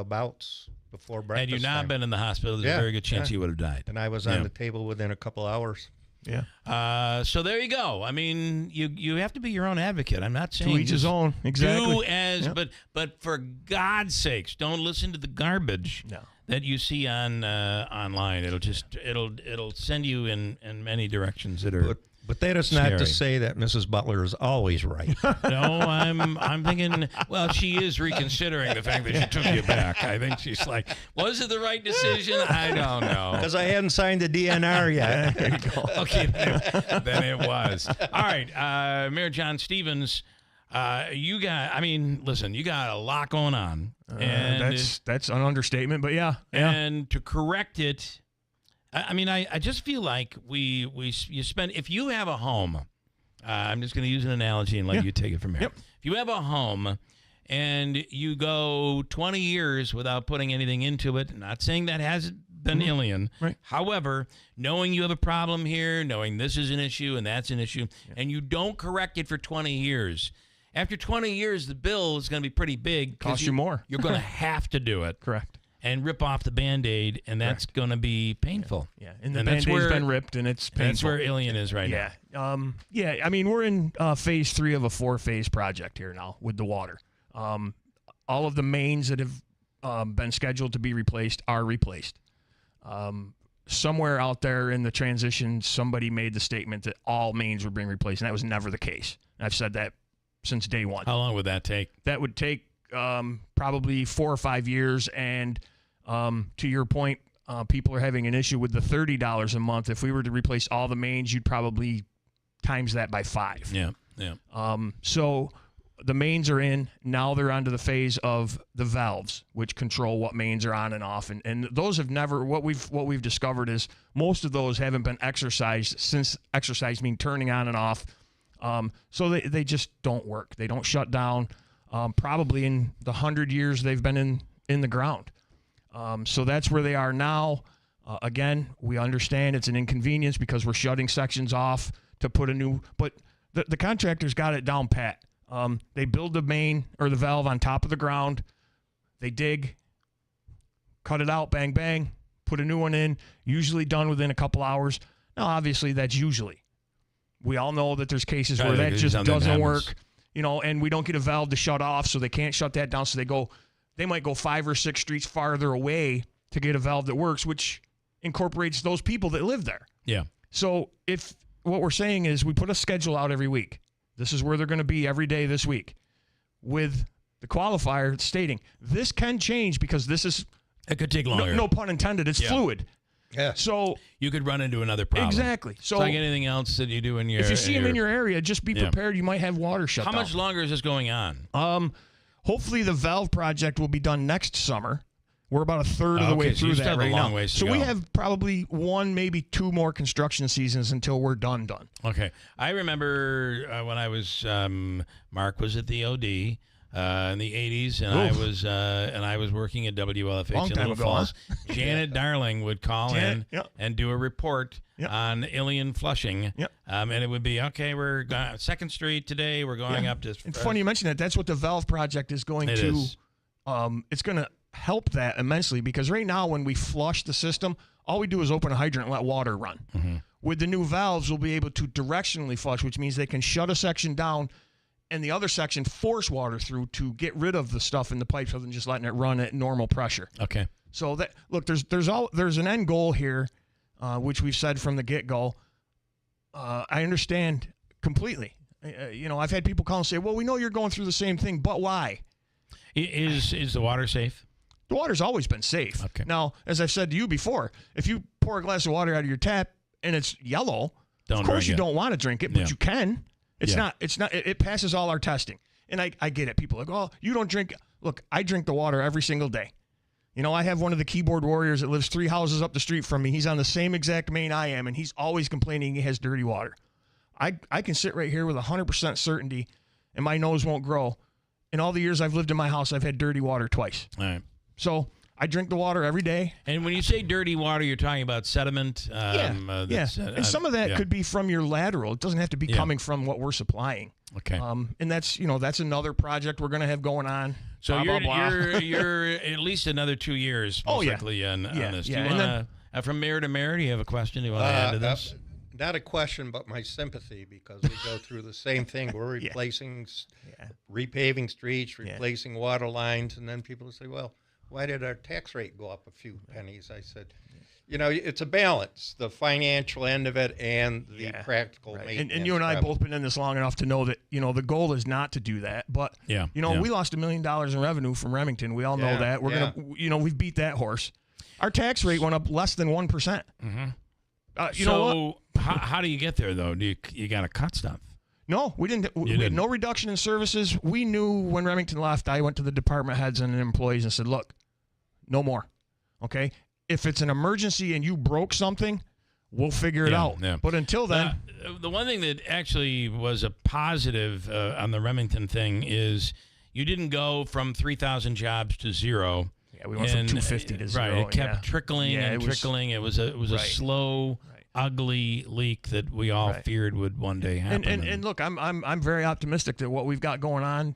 Speaker 18: bouts before breakfast.
Speaker 6: Had you not been in the hospital, there's a very good chance you would have died.
Speaker 18: And I was on the table within a couple hours.
Speaker 3: Yeah.
Speaker 6: So there you go. I mean, you have to be your own advocate. I'm not saying
Speaker 3: To each his own. Exactly.
Speaker 6: Do as, but for God's sakes, don't listen to the garbage that you see on online. It'll send you in many directions that are.
Speaker 18: But that is
Speaker 6: scary.
Speaker 18: not to say that Mrs. Butler is always right.
Speaker 6: No, I'm thinking, well, she is reconsidering the fact that she took you back. I think she's like, was it the right decision? I don't know.
Speaker 18: Because I hadn't signed the DNR yet.
Speaker 3: There you go.
Speaker 6: Okay, then it was. All right, Mayor John Stevens, you got a lot going on. And
Speaker 3: that's an understatement, but yeah.
Speaker 6: And to correct it, I mean, I just feel like you spend, if you have a home, I'm just going to use an analogy and let you take it from here.
Speaker 3: Yep.
Speaker 6: If you have a home and you go 20 years without putting anything into it, not saying that hasn't been alien.
Speaker 3: Right.
Speaker 6: However, knowing you have a problem here, knowing this is an issue and that's an issue, and you don't correct it for 20 years, after 20 years, the bill is going to be pretty big.
Speaker 3: Cost you more.
Speaker 6: You're going to have to do it.
Speaker 3: Correct.
Speaker 6: And rip off the Band-Aid, and that's going to be painful.
Speaker 3: Yeah. And the Band-Aid's been ripped, and it's painful.
Speaker 6: That's where Alien is right now.
Speaker 3: Yeah. I mean, we're in phase 3 of a 4-phase project here now with the water. All of the mains that have been scheduled to be replaced are replaced. Somewhere out there in the transition, somebody made the statement that all mains were being replaced, and that was never the case. And I've said that since day one.
Speaker 6: How long would that take?
Speaker 3: That would take probably 4 or 5 years, and to your point, people are having an issue with the $30 a month. If we were to replace all the mains, you'd probably times that by 5.
Speaker 6: Yeah.
Speaker 3: So the mains are in. Now they're onto the phase of the valves, which control what mains are on and off. And those have never, what we've discovered is most of those haven't been exercised since exercise mean turning on and off. So they just don't work. They don't shut down. Probably in the 100 years they've been in the ground. So that's where they are now. Again, we understand it's an inconvenience because we're shutting sections off to put a new, but the contractors got it down pat. They build the main or the valve on top of the ground. They dig, cut it out, bang, bang, put a new one in, usually done within a couple hours. Now, obviously, that's usually. We all know that there's cases where that just doesn't work. And we don't get a valve to shut off, so they can't shut that down. So they might go 5 or 6 streets farther away to get a valve that works, which incorporates those people that live there.
Speaker 6: Yeah.
Speaker 3: So if what we're saying is we put a schedule out every week, this is where they're going to be every day this week, with the qualifier stating this can change because this is.
Speaker 6: It could take longer.
Speaker 3: No pun intended. It's fluid.
Speaker 18: Yeah.
Speaker 3: So
Speaker 6: you could run into another problem.
Speaker 3: Exactly. So
Speaker 6: it's like anything else that you do in your.
Speaker 3: If you see them in your area, just be prepared. You might have water shut down.
Speaker 6: How much longer is this going on?
Speaker 3: Hopefully the valve project will be done next summer. We're about a third of the way through that right now. So we have probably 1, maybe 2 more construction seasons until we're done.
Speaker 6: Okay. I remember when I was Mark was at the OD in the 80s, and I was working at WLFH in Little Falls. Janet Darling would call in and do a report on Ilion Flushing, and it would be we're going 2nd Street today. We're going up to.
Speaker 3: It's funny you mention that. That's what the valve project is going to. It's going to help that immensely because right now when we flush the system, all we do is open a hydrant and let water run.
Speaker 6: Mm-hmm.
Speaker 3: With the new valves, we'll be able to directionally flush, which means they can shut a section down and the other section force water through to get rid of the stuff in the pipes rather than just letting it run at normal pressure.
Speaker 6: Okay.
Speaker 3: So that look, there's an end goal here, which we've said from the get-go. I understand completely. I've had people call and say, "Well, we know you're going through the same thing, but why?"
Speaker 6: Is the water safe?
Speaker 3: The water's always been safe.
Speaker 6: Okay.
Speaker 3: Now, as I've said to you before, if you pour a glass of water out of your tap and it's yellow, of course you don't want to drink it, but you can. It passes all our testing. And I get it. People are like, "Oh, you don't drink." Look, I drink the water every single day. I have one of the keyboard warriors that lives 3 houses up the street from me. He's on the same exact main I am, and he's always complaining he has dirty water. I can sit right here with 100% certainty, and my nose won't grow. In all the years I've lived in my house, I've had dirty water twice.
Speaker 6: All right.
Speaker 3: So I drink the water every day.
Speaker 6: And when you say dirty water, you're talking about sediment?
Speaker 3: And some of that could be from your lateral. It doesn't have to be coming from what we're supplying.
Speaker 6: Okay.
Speaker 3: And that's another project we're going to have going on.
Speaker 6: So
Speaker 3: blah,
Speaker 6: you're at least another 2 years, most likely, on this. Do you want to, from mayor to mayor, do you have a question? Do you want to add to this?
Speaker 18: not a question, but my sympathy, because we go through the same thing. We're replacing, repaving streets, replacing water lines, and then people say, well, why did our tax rate go up a few pennies? I said, you know, it's a balance, the financial end of it and the practical maintenance.
Speaker 3: And you and I both been in this long enough to know that, you know, the goal is not to do that. But, you know, we lost $1 million in revenue from Remington. We all know that. We're going to, you know, we've beat that horse. Our tax rate went up less than 1%.
Speaker 6: Mm-hmm.
Speaker 3: You know what?
Speaker 6: How do you get there, though? Do you got to cut stuff?
Speaker 3: No, we didn't. We had no reduction in services. We knew when Remington left, I went to the department heads and employees and said, look, no more. Okay? If it's an emergency and you broke something, we'll figure it out. Yeah. But until then.
Speaker 6: The one thing that actually was a positive on the Remington thing is you didn't go from 3,000 jobs to zero.
Speaker 3: Yeah, we went from 250 to zero.
Speaker 6: Right. It kept trickling and trickling. It was a slow, ugly leak that we all feared would one day happen.
Speaker 3: And look, I'm very optimistic that what we've got going on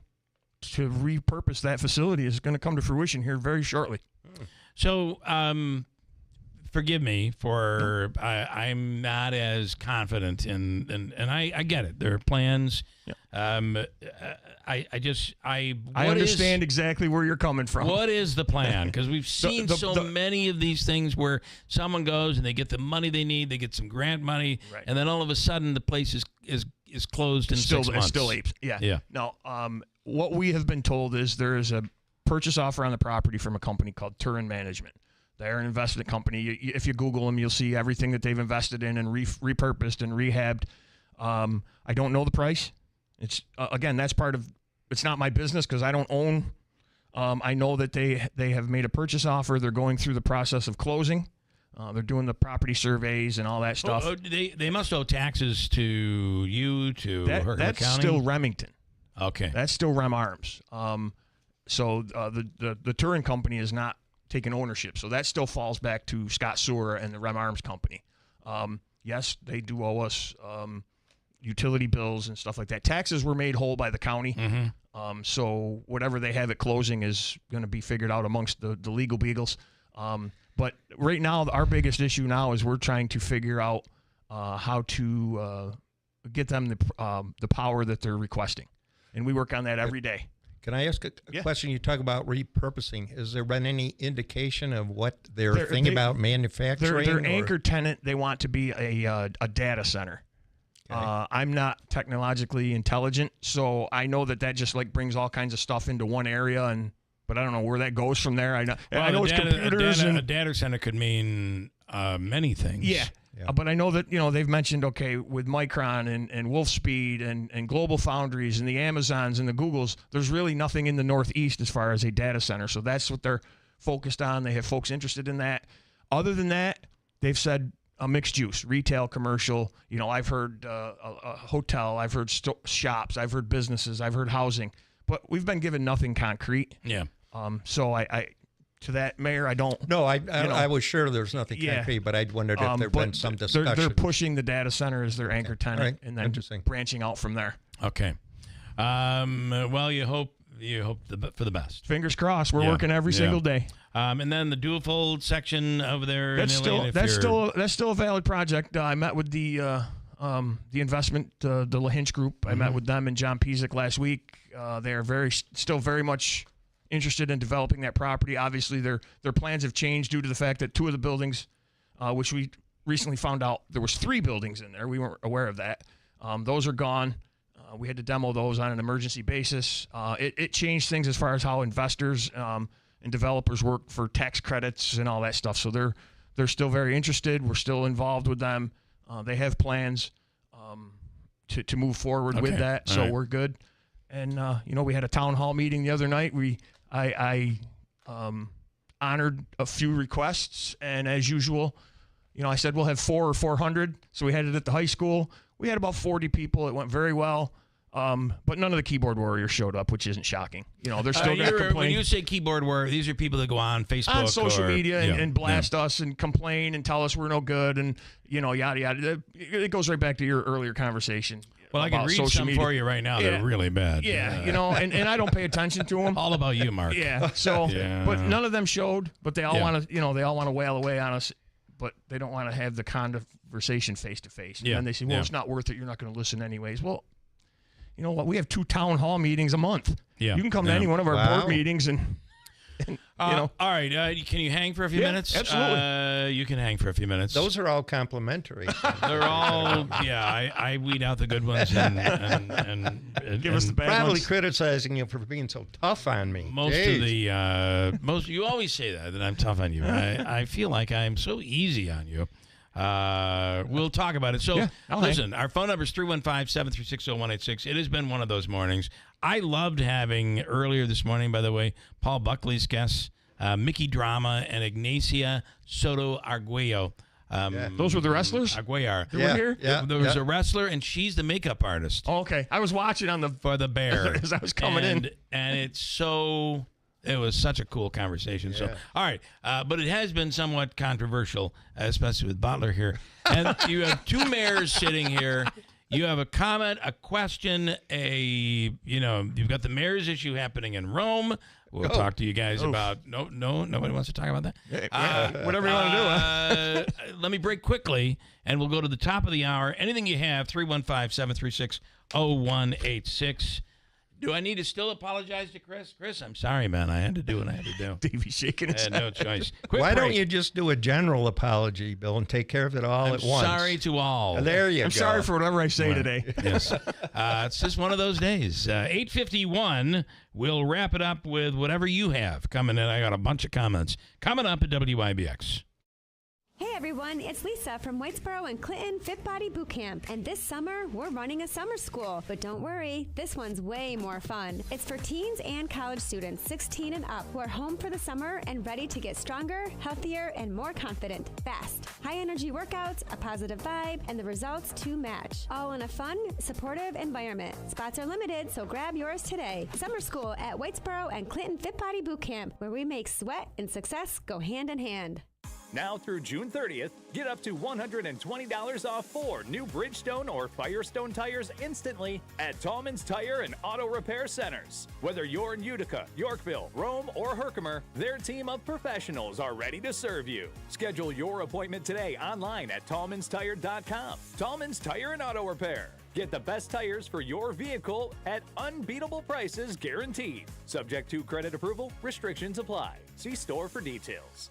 Speaker 3: to repurpose that facility is going to come to fruition here very shortly.
Speaker 6: So, forgive me for I'm not as confident in, and I get it. There are plans. I
Speaker 3: understand exactly where you're coming from.
Speaker 6: What is the plan? Because we've seen many of these things where someone goes and they get the money they need, they get some grant money, and then all of a sudden the place is closed in 6 months.
Speaker 3: It's still apes. Yeah. No. What we have been told is there is a purchase offer on the property from a company called Turin Management. They're an investment company. If you Google them, you'll see everything that they've invested in and repurposed and rehabbed. I don't know the price. It's again, that's part of. It's not my business because I don't own. I know that they have made a purchase offer. They're going through the process of closing. They're doing the property surveys and all that stuff.
Speaker 6: They must owe taxes to you, to her
Speaker 3: that's
Speaker 6: county?
Speaker 3: Still Remington.
Speaker 6: Okay.
Speaker 3: That's still Rem Arms. So the Turin company is not taking ownership. So that still falls back to Scott Sewer and the Rem Arms company. Yes, they do owe us utility bills and stuff like that. Taxes were made whole by the county.
Speaker 6: Mm-hmm.
Speaker 3: So whatever they have at closing is going to be figured out amongst the legal beagles. But right now, our biggest issue now is we're trying to figure out how to get them the power that they're requesting. And we work on that every day.
Speaker 18: Can I ask a question? You talk about repurposing. Has there been any indication of what they're thinking about manufacturing?
Speaker 3: Their anchor tenant, they want to be a data center. Okay. I'm not technologically intelligent, so I know that just like brings all kinds of stuff into one area, but I don't know where that goes from there. I know it's computers.
Speaker 6: A data center could mean many things.
Speaker 3: Yeah. But I know that, they've mentioned, with Micron and Wolfspeed and Global Foundries and the Amazons and the Googles, there's really nothing in the Northeast as far as a data center. So that's what they're focused on. They have folks interested in that. Other than that, they've said a mixed use, retail, commercial. I've heard a hotel, I've heard shops, I've heard businesses, I've heard housing. But we've been given nothing concrete.
Speaker 6: Yeah.
Speaker 3: So I to that, Mayor, I don't.
Speaker 18: No, I was sure there's nothing concrete, but I wondered if there'd been some discussion.
Speaker 3: They're pushing the data center as their anchor tenant, and then branching out from there.
Speaker 6: Okay. Well, you hope for the best.
Speaker 3: Fingers crossed. We're working every single day.
Speaker 6: And then the dual fold section over there.
Speaker 3: That's still a valid project. I met with the investment, the LaHinch Group. I met with them and John Pizik last week. They're still very much interested in developing that property. Obviously, their plans have changed due to the fact that two of the buildings, which we recently found out there was 3 buildings in there. We weren't aware of that. Those are gone. We had to demo those on an emergency basis. It changed things as far as how investors and developers work for tax credits and all that stuff. So they're still very interested. We're still involved with them. They have plans to move forward with that. So we're good. And we had a town hall meeting the other night. I honored a few requests, and as usual, I said we'll have 400 or 400. So we had it at the high school. We had about 40 people. It went very well. But none of the keyboard warriors showed up, which isn't shocking. They're still going to complain.
Speaker 6: When you say keyboard warrior, these are people that go on Facebook,
Speaker 3: on social media, and blast us and complain and tell us we're no good and yada yada. It goes right back to your earlier conversation.
Speaker 6: Well, I can read some for you right now. They're really bad.
Speaker 3: Yeah, and I don't pay attention to them.
Speaker 6: All about you, Mark.
Speaker 3: Yeah. So, but none of them showed. But they all want to, they all want to wail away on us. But they don't want to have the conversation face to face. And
Speaker 6: Yeah.
Speaker 3: then they say, well, it's not worth it. You're not going to listen anyways. Well, you know what? We have 2 town hall meetings a month.
Speaker 6: Yeah.
Speaker 3: You can come to any one of our board meetings and you know.
Speaker 6: All right. Can you hang for a few minutes?
Speaker 3: Absolutely.
Speaker 6: You can hang for a few minutes.
Speaker 18: Those are all complimentary.
Speaker 6: They're all, I weed out the good ones and
Speaker 3: give us the bad
Speaker 18: probably
Speaker 3: ones.
Speaker 18: Criticizing you for being so tough on me.
Speaker 6: Most of the you always say that I'm tough on you. I feel like I'm so easy on you. We'll talk about it. So listen, our phone number is 315-736-0186. It has been one of those mornings. I loved having earlier this morning, by the way, Paul Buckley's guests, Mickey Drama and Ignacia Soto Arguello.
Speaker 3: Those were the wrestlers?
Speaker 6: Aguiar.
Speaker 3: They were here?
Speaker 6: There was a wrestler, and she's the makeup artist.
Speaker 3: Oh, okay. I was watching
Speaker 6: for the Bear
Speaker 3: as I was coming in.
Speaker 6: And it was such a cool conversation. So, all right. But it has been somewhat controversial, especially with Butler here. And you have 2 mayors sitting here. You have a comment, a question, you've got the mayor's issue happening in Rome. We'll talk to you guys about, nobody wants to talk about that.
Speaker 3: Whatever you want to do.
Speaker 6: Let me break quickly, and we'll go to the top of the hour. Anything you have, 315-736-0186. Do I need to still apologize to Chris? Chris, I'm sorry, man. I had to do what I had to do.
Speaker 3: Davey's shaking his head.
Speaker 6: No choice.
Speaker 18: Why don't you just do a general apology, Bill, and take care of it all at once?
Speaker 6: Sorry to all.
Speaker 18: There you go.
Speaker 3: I'm sorry for whatever I say today.
Speaker 6: Yes. It's just one of those days. 8:51, we'll wrap it up with whatever you have coming in. I got a bunch of comments coming up at WIBX.
Speaker 9: Hey everyone, it's Lisa from Whitesboro and Clinton Fit Body Boot Camp. And this summer, we're running a summer school. But don't worry, this one's way more fun. It's for teens and college students 16 and up who are home for the summer and ready to get stronger, healthier, and more confident fast. High energy workouts, a positive vibe, and the results to match. All in a fun, supportive environment. Spots are limited, so grab yours today. Summer school at Whitesboro and Clinton Fit Body Boot Camp, where we make sweat and success go hand in hand.
Speaker 20: Now through June 30th, get up to $120 off 4 new Bridgestone or Firestone tires instantly at Tallman's Tire and Auto Repair Centers. Whether you're in Utica, Yorkville, Rome, or Herkimer, their team of professionals are ready to serve you. Schedule your appointment today online at tallmanstire.com. Tallman's Tire and Auto Repair. Get the best tires for your vehicle at unbeatable prices guaranteed. Subject to credit approval, restrictions apply. See store for details.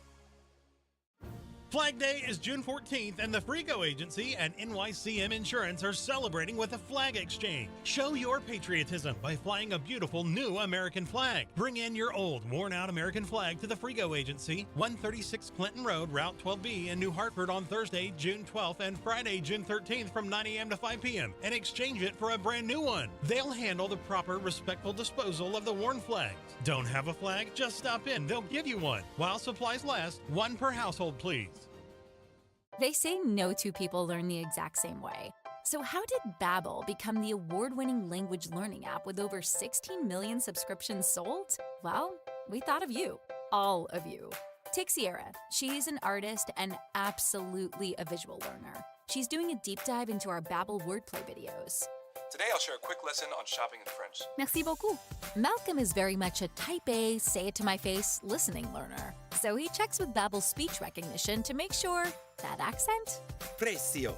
Speaker 10: Flag Day is June 14th, and the Frigo Agency and NYCM Insurance are celebrating with a flag exchange. Show your patriotism by flying a beautiful new American flag. Bring in your old, worn-out American flag to the Frigo Agency, 136 Clinton Road, Route 12B in New Hartford on Thursday, June 12th, and Friday, June 13th from 9 a.m. to 5 p.m., and exchange it for a brand new one. They'll handle the proper, respectful disposal of the worn flags. Don't have a flag? Just stop in. They'll give you one. While supplies last, 1 per household, please.
Speaker 11: They say no two people learn the exact same way. So how did Babbel become the award-winning language learning app with over 16 million subscriptions sold? Well, we thought of you. All of you. Take Sierra. She's an artist and absolutely a visual learner. She's doing a deep dive into our Babbel wordplay videos.
Speaker 12: Today I'll share a quick lesson on shopping in French.
Speaker 11: Merci beaucoup. Malcolm is very much a type A, say it to my face, listening learner. So he checks with Babbel's speech recognition to make sure that accent?
Speaker 12: Precio.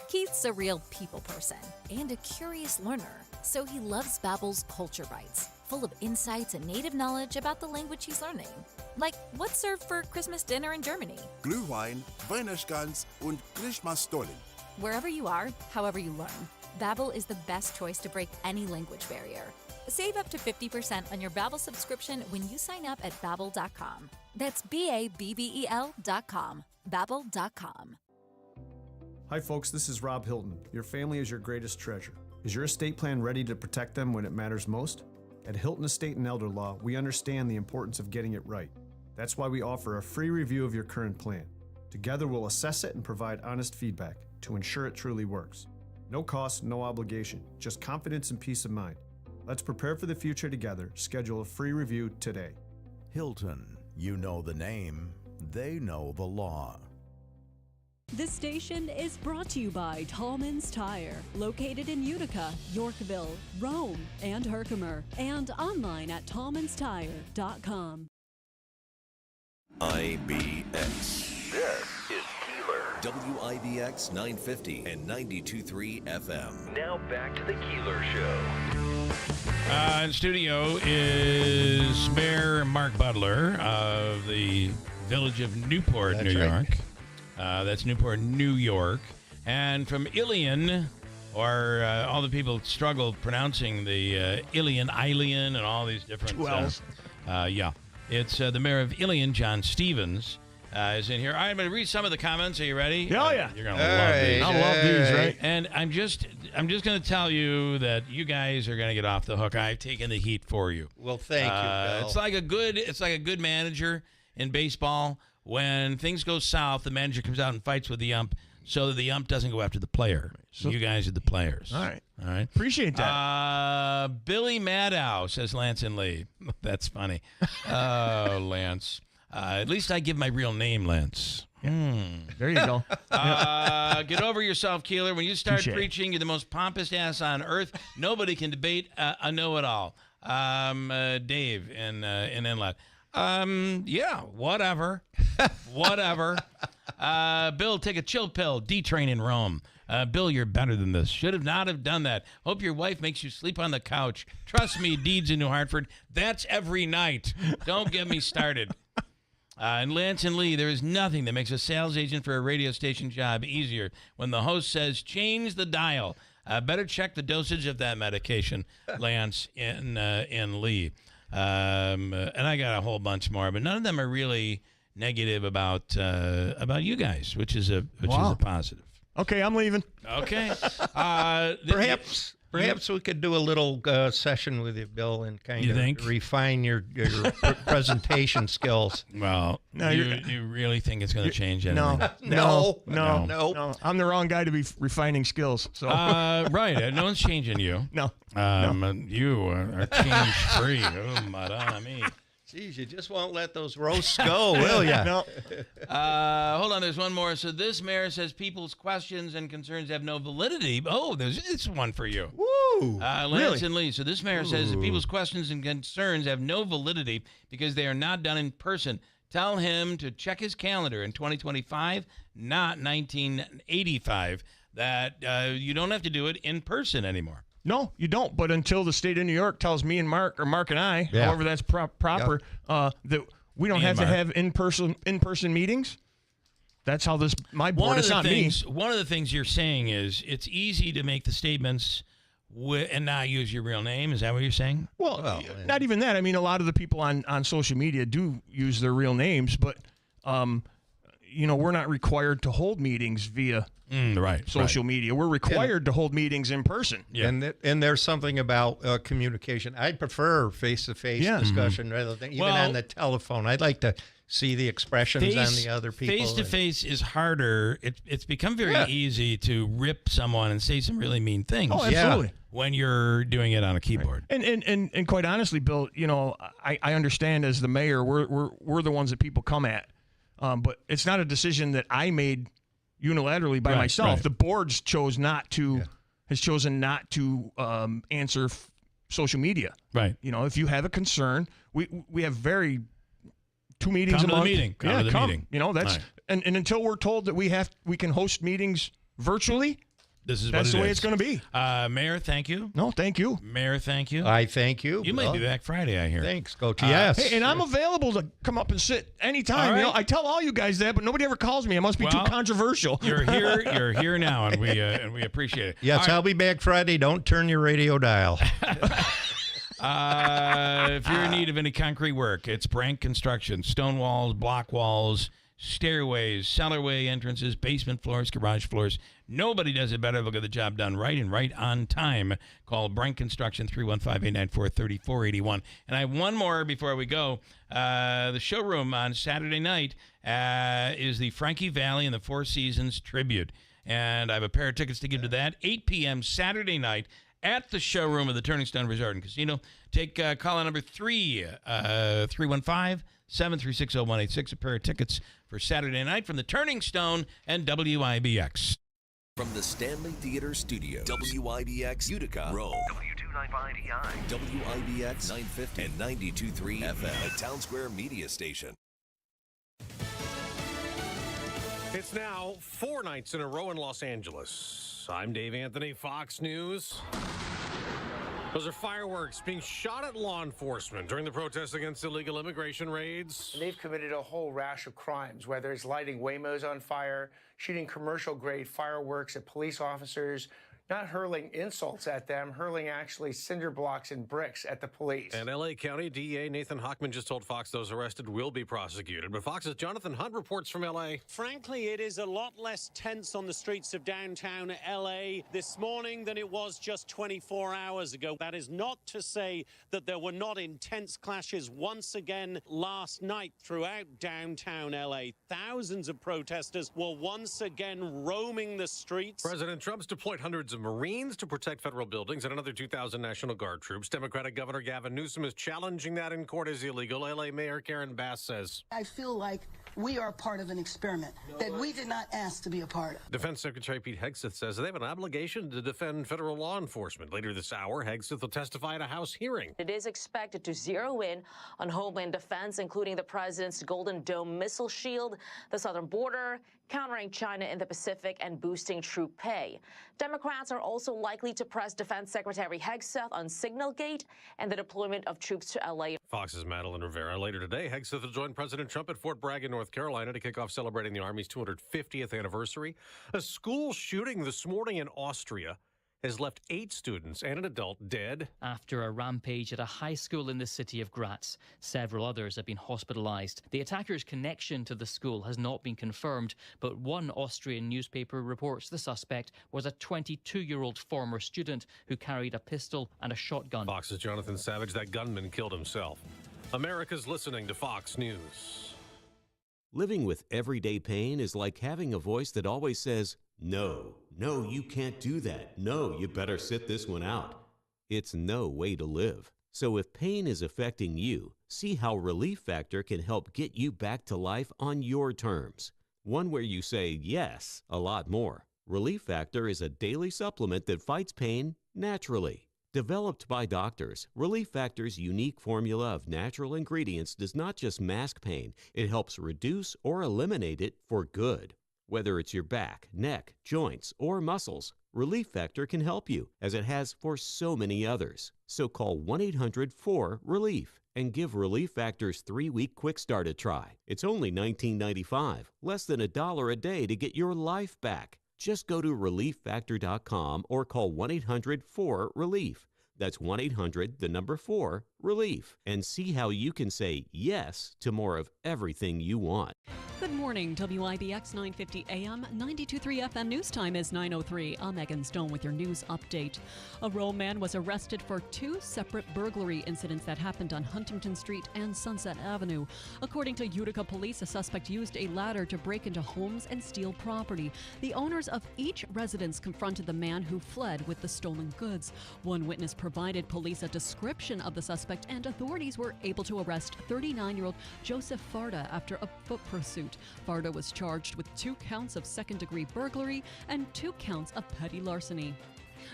Speaker 11: Keith's a real people person and a curious learner. So he loves Babbel's Culture Bites, full of insights and native knowledge about the language he's learning. Like what's served for Christmas dinner in Germany?
Speaker 13: Glühwein, Weihnachtsgans und Christmasstollen.
Speaker 11: Wherever you are, however you learn, Babbel is the best choice to break any language barrier. Save up to 50% on your Babbel subscription when you sign up at Babbel.com. That's BABBEL.com. Babbel.com.
Speaker 26: Hi folks, this is Rob Hilton. Your family is your greatest treasure. Is your estate plan ready to protect them when it matters most? At Hilton Estate and Elder Law, we understand the importance of getting it right. That's why we offer a free review of your current plan. Together we'll assess it and provide honest feedback to ensure it truly works. No cost, no obligation, just confidence and peace of mind. Let's prepare for the future together. Schedule a free review today.
Speaker 23: Hilton, you know the name, they know the law.
Speaker 24: This station is brought to you by Tallman's Tire, located in Utica, Yorkville, Rome, and Herkimer, and online at tallmanstire.com.
Speaker 4: IBX.
Speaker 5: This is Keeler.
Speaker 4: WIBX 950 and 92.3 FM.
Speaker 5: Now back to the Keeler Show.
Speaker 6: In studio is Mayor Mark Butler of the village of Newport, New York. That's Newport, New York. And from Ilion, or all the people struggle pronouncing the Ilion, and all these different... It's the mayor of Ilion, John Stevens, is in here. All right, I'm going to read some of the comments. Are you ready?
Speaker 3: Oh, yeah.
Speaker 6: You're going to love these.
Speaker 3: I love these, right?
Speaker 6: And I'm just going to tell you that you guys are going to get off the hook. I've taken the heat for you.
Speaker 18: Well, thank you, Bill.
Speaker 6: It's like a good manager in baseball. When things go south, the manager comes out and fights with the ump so that the ump doesn't go after the player. So you guys are the players.
Speaker 3: All right.
Speaker 6: All right.
Speaker 3: Appreciate that.
Speaker 6: Billy Maddow, says Lance and Lee. That's funny. Oh, Lance. At least I give my real name, Lance.
Speaker 3: There you go.
Speaker 6: Get over yourself, Keeler. When you start
Speaker 3: Touché.
Speaker 6: preaching, you're the most pompous ass on earth. Nobody can debate a know-it-all. Dave in Inlet. Yeah, whatever. Whatever. Bill, take a chill pill. D-train in Rome. Bill, you're better than this. Should have not have done that. Hope your wife makes you sleep on the couch. Trust me, Deeds in New Hartford. That's every night. Don't get me started. And Lance and Lee, there is nothing that makes a sales agent for a radio station job easier when the host says, change the dial. Better check the dosage of that medication, Lance and Lee. And I got a whole bunch more, but none of them are really negative about you guys, which is a positive.
Speaker 3: Okay, I'm leaving.
Speaker 6: Okay.
Speaker 18: Perhaps we could do a little session with you, Bill, and kind of refine your presentation skills.
Speaker 6: Well, you really think it's going to change anything?
Speaker 3: No. I'm the wrong guy to be refining skills. So
Speaker 6: right, no one's changing you.
Speaker 3: No.
Speaker 6: You are change free. Oh, madame.
Speaker 18: Geez, you just won't let those roasts go, will you?
Speaker 3: No.
Speaker 6: Hold on, there's one more. So this mayor says people's questions and concerns have no validity. Oh, it's one for you.
Speaker 3: Woo!
Speaker 6: Lance and Lee. So this mayor says that people's questions and concerns have no validity because they are not done in person. Tell him to check his calendar in 2025, not 1985, that you don't have to do it in person anymore.
Speaker 3: No, you don't. But until the state of New York tells me and Mark, or Mark and I, however that's proper, that we don't have to have in-person meetings. That's how my board, it's not me.
Speaker 6: One of the things you're saying is it's easy to make the statements and not use your real name. Is that what you're saying?
Speaker 3: Well, not even that. I mean, a lot of the people on social media do use their real names, but, we're not required to hold meetings via social media. We're required to hold meetings in person.
Speaker 18: Yeah. And there's something about communication. I'd prefer face-to-face discussion rather than even on the telephone. I'd like to see the expressions on the other people.
Speaker 6: Face-to-face is harder. It's become very easy to rip someone and say some really mean things.
Speaker 3: Oh, absolutely.
Speaker 6: When you're doing it on a keyboard.
Speaker 3: Right. And quite honestly, Bill, I understand as the mayor, we're the ones that people come at. But it's not a decision that I made unilaterally by myself. The board's chosen not to answer social media.
Speaker 6: Right.
Speaker 3: If you have a concern, we have 2 meetings
Speaker 6: come
Speaker 3: a month.
Speaker 6: To the meeting. Come to the meeting.
Speaker 3: That's and until we're told that we can host meetings virtually. That's the way it's going to be.
Speaker 6: Mayor, thank you.
Speaker 3: No, thank you.
Speaker 6: Mayor, thank you.
Speaker 18: I thank you.
Speaker 6: You might be back Friday, I hear.
Speaker 18: Thanks, Coach. Yes.
Speaker 3: Hey, and I'm available to come up and sit anytime.
Speaker 6: Right.
Speaker 3: I tell all you guys that, but nobody ever calls me. I must be too controversial.
Speaker 6: You're here. You're here now, and we appreciate it.
Speaker 18: Yes, I'll be back Friday. Don't turn your radio dial.
Speaker 6: If you're in need of any concrete work, it's Brank Construction. Stone walls, block walls, stairways, cellarway entrances, basement floors, garage floors. Nobody does it better. They'll get the job done right and right on time. Call Brank Construction, 315-894-3481. And I have one more before we go. The showroom on Saturday night is the Frankie Valli and the Four Seasons Tribute. And I have a pair of tickets to give to that. 8 p.m. Saturday night at the showroom of the Turning Stone Resort and Casino. Take call on number 315-736-0186. A pair of tickets for Saturday night from the Turning Stone and WIBX.
Speaker 4: From the Stanley Theater Studio, WIBX Utica, Rome.
Speaker 5: W295EI.
Speaker 4: WIBX 950 and 92.3 FM, a Town Square media station.
Speaker 2: It's now 4 nights in a row in Los Angeles. I'm Dave Anthony, Fox News. Those are fireworks being shot at law enforcement during the protests against illegal immigration raids.
Speaker 7: And they've committed a whole rash of crimes, whether it's lighting Waymos on fire, shooting commercial-grade fireworks at police officers, not hurling insults at them, hurling actually cinder blocks and bricks at the police.
Speaker 2: And L.A. County DA Nathan Hochman just told Fox those arrested will be prosecuted. But Fox's Jonathan Hunt reports from L.A.
Speaker 8: Frankly, it is a lot less tense on the streets of downtown L.A. this morning than it was just 24 hours ago. That is not to say that there were not intense clashes once again last night throughout downtown L.A. Thousands of protesters were once again roaming the streets.
Speaker 2: President Trump's deployed hundreds of Marines to protect federal buildings and another 2,000 National Guard troops. Democratic Governor Gavin Newsom is challenging that in court as illegal. L.A. Mayor Karen Bass says,
Speaker 14: I feel like we are part of an experiment that we did not ask to be a part of.
Speaker 2: Defense Secretary Pete Hegseth says they have an obligation to defend federal law enforcement. Later this hour, Hegseth will testify at a House hearing.
Speaker 16: It is expected to zero in on Homeland Defense, including the president's Golden Dome missile shield, the southern border, countering China in the Pacific, and boosting troop pay. Democrats are also likely to press Defense Secretary Hegseth on Signalgate and the deployment of troops to L.A.
Speaker 2: Fox's Madeline Rivera. Later today, Hegseth will join President Trump at Fort Bragg in North Carolina to kick off celebrating the Army's 250th anniversary. A school shooting this morning in Austria has left 8 students and an adult dead.
Speaker 22: After a rampage at a high school in the city of Graz, several others have been hospitalized. The attacker's connection to the school has not been confirmed, but one Austrian newspaper reports the suspect was a 22-year-old former student who carried a pistol and a shotgun.
Speaker 2: Fox's Jonathan Savage. That gunman killed himself. America's listening to Fox News.
Speaker 27: Living with everyday pain is like having a voice that always says, no, you can't do that. No, you better sit this one out. It's no way to live. So if pain is affecting you, see how Relief Factor can help get you back to life on your terms. One where you say yes a lot more. Relief Factor is a daily supplement that fights pain naturally. Developed by doctors, Relief Factor's unique formula of natural ingredients does not just mask pain, it helps reduce or eliminate it for good. Whether it's your back, neck, joints, or muscles, Relief Factor can help you, as it has for so many others. So call 1-800-4-RELIEF and give Relief Factor's 3-week quick start a try. It's only $19.95, less than $1 a day to get your life back. Just go to ReliefFactor.com or call 1-800-4-RELIEF. That's 1-800-4-RELIEF. And see how you can say yes to more of everything you want.
Speaker 24: Good morning, WIBX 950 AM, 92.3 FM. News time is 9:03. I'm Megan Stone with your news update. A Rome man was arrested for 2 separate burglary incidents that happened on Huntington Street and Sunset Avenue. According to Utica police, a suspect used a ladder to break into homes and steal property. The owners of each residence confronted the man who fled with the stolen goods. One witness provided police a description of the suspect, and authorities were able to arrest 39-year-old Joseph Farda after a foot pursuit. Farda was charged with 2 counts of second-degree burglary and 2 counts of petty larceny.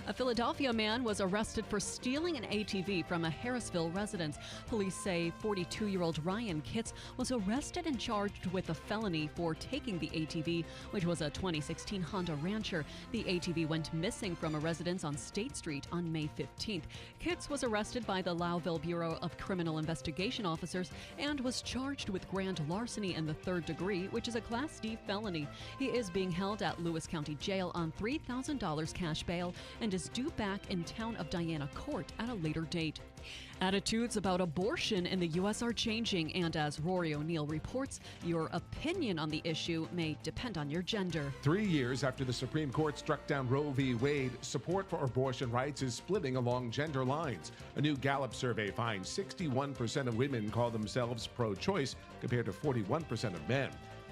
Speaker 24: A Philadelphia man was arrested for stealing an ATV from a Harrisville residence. Police say 42-year-old Ryan Kitts was arrested and charged with a felony for taking the ATV, which was a 2016 Honda Rancher. The ATV went missing from a residence on State Street on May 15th. Kitts was arrested by the Lowville Bureau of Criminal Investigation officers and was charged with grand larceny in the 3rd degree, which is a Class D felony. He is being held at Lewis County Jail on $3,000 cash bail and is due back in town of Diana Court at a later date. Attitudes about abortion in the U.S. are changing, and as Rory O'Neill reports, your opinion on the issue may depend on your gender.
Speaker 28: 3 years after the Supreme Court struck down Roe v. Wade, support for abortion rights is splitting along gender lines. A new Gallup survey finds 61% of women call themselves pro-choice compared to 41% of men.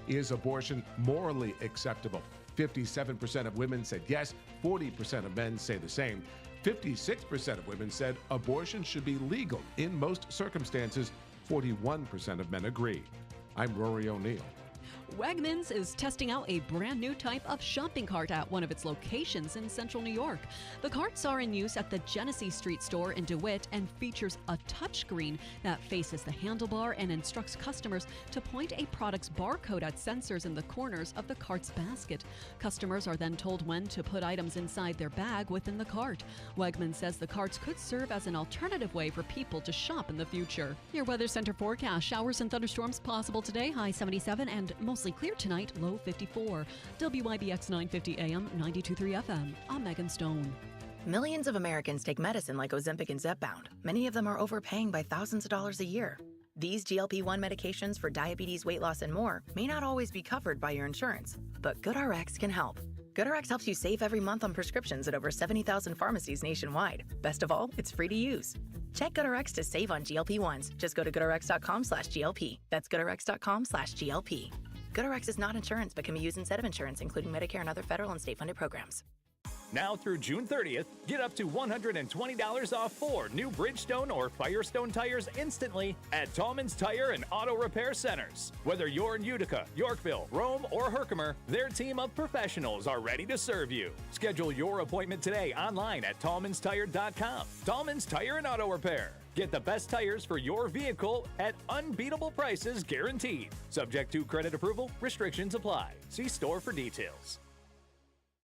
Speaker 28: Is abortion morally acceptable? 57% of women said yes, 40% of men say the same. 56% of women said abortion should be legal in most circumstances. 41% of men agree. I'm Rory O'Neill.
Speaker 24: Wegmans is testing out a brand new type of shopping cart at one of its locations in central New York. The carts are in use at the Genesee Street store in DeWitt and features a touchscreen that faces the handlebar and instructs customers to point a product's barcode at sensors in the corners of the cart's basket. Customers are then told when to put items inside their bag within the cart. Wegmans says the carts could serve as an alternative way for people to shop in the future. Your Weather Center forecast: showers and thunderstorms possible today, high 77, and mostly clear tonight, low 54. WIBX 950 AM, 92.3 FM. I'm Megan Stone.
Speaker 1: Millions of Americans take medicine like Ozempic and Zepbound. Many of them are overpaying by thousands of dollars a year. These GLP-1 medications for diabetes, weight loss, and more may not always be covered by your insurance, but GoodRx can help. GoodRx helps you save every month on prescriptions at over 70,000 pharmacies nationwide. Best of all, it's free to use. Check GoodRx to save on GLP-1s. Just go to goodrx.com/GLP. That's goodrx.com/GLP. GoodRx is not insurance but can be used instead of insurance, including Medicare and other federal and state-funded programs.
Speaker 9: Now through June 30th, get up to $120 off 4 new Bridgestone or Firestone tires instantly at Tallman's Tire and Auto Repair Centers. Whether you're in Utica, Yorkville, Rome, or Herkimer, their team of professionals are ready to serve you. Schedule your appointment today online at tallmanstire.com. Tallman's Tire and Auto Repair. Get the best tires for your vehicle at unbeatable prices guaranteed. Subject to credit approval, restrictions apply. See store for details.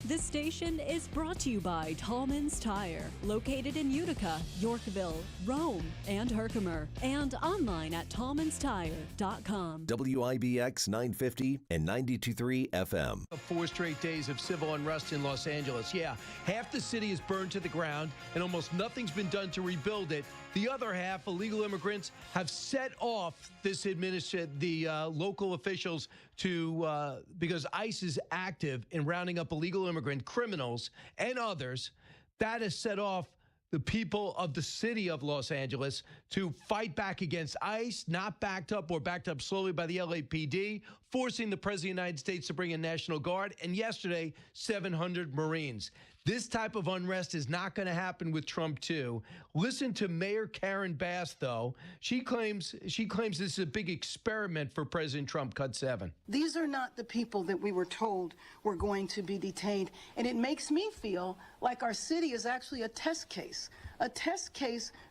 Speaker 24: This station is brought to you by Tallman's Tire, located in Utica, Yorkville, Rome, and Herkimer, and online at tallmanstire.com.
Speaker 4: WIBX 950 and 92.3 FM.
Speaker 15: 4 straight days of civil unrest in Los Angeles. Yeah, half the city is burned to the ground, and almost nothing's been done to rebuild it. The other half, illegal immigrants, have set off this local officials to because ICE is active in rounding up illegal immigrant criminals and others. That has set off the people of the city of Los Angeles to fight back against ICE, not backed up or backed up slowly by the LAPD, forcing the President of the United States to bring in National Guard, and yesterday, 700 Marines. This type of unrest is not going to happen with Trump, too. Listen to Mayor Karen Bass, though. She claims this is a big experiment for President Trump, cut 7.
Speaker 14: These are not the people that we were told were going to be detained. And it makes me feel like our city is actually a test case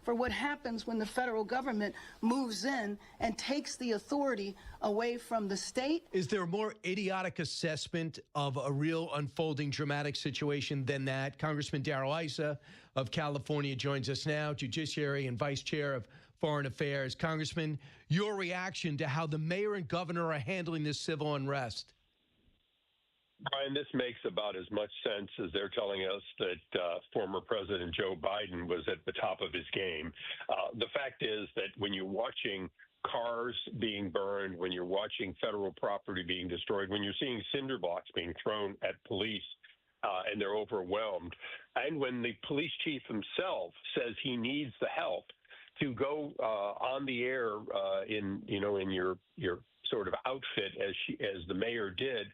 Speaker 14: for what happens when the federal government moves in and takes the authority away from the state.
Speaker 15: Is there a more idiotic assessment of a real unfolding dramatic situation than that? Congressman Darrell Issa of California joins us now, Judiciary and Vice Chair of Foreign Affairs. Congressman, your reaction to how the mayor and governor are handling this civil unrest?
Speaker 17: Brian, this makes about as much sense as they're telling us that former President Joe Biden was at the top of his game. The fact is that when you're watching cars being burned, when you're watching federal property being destroyed, when you're seeing cinder blocks being thrown at police and they're overwhelmed, and when the police chief himself says he needs the help to go on the air in your sort of outfit as the mayor did,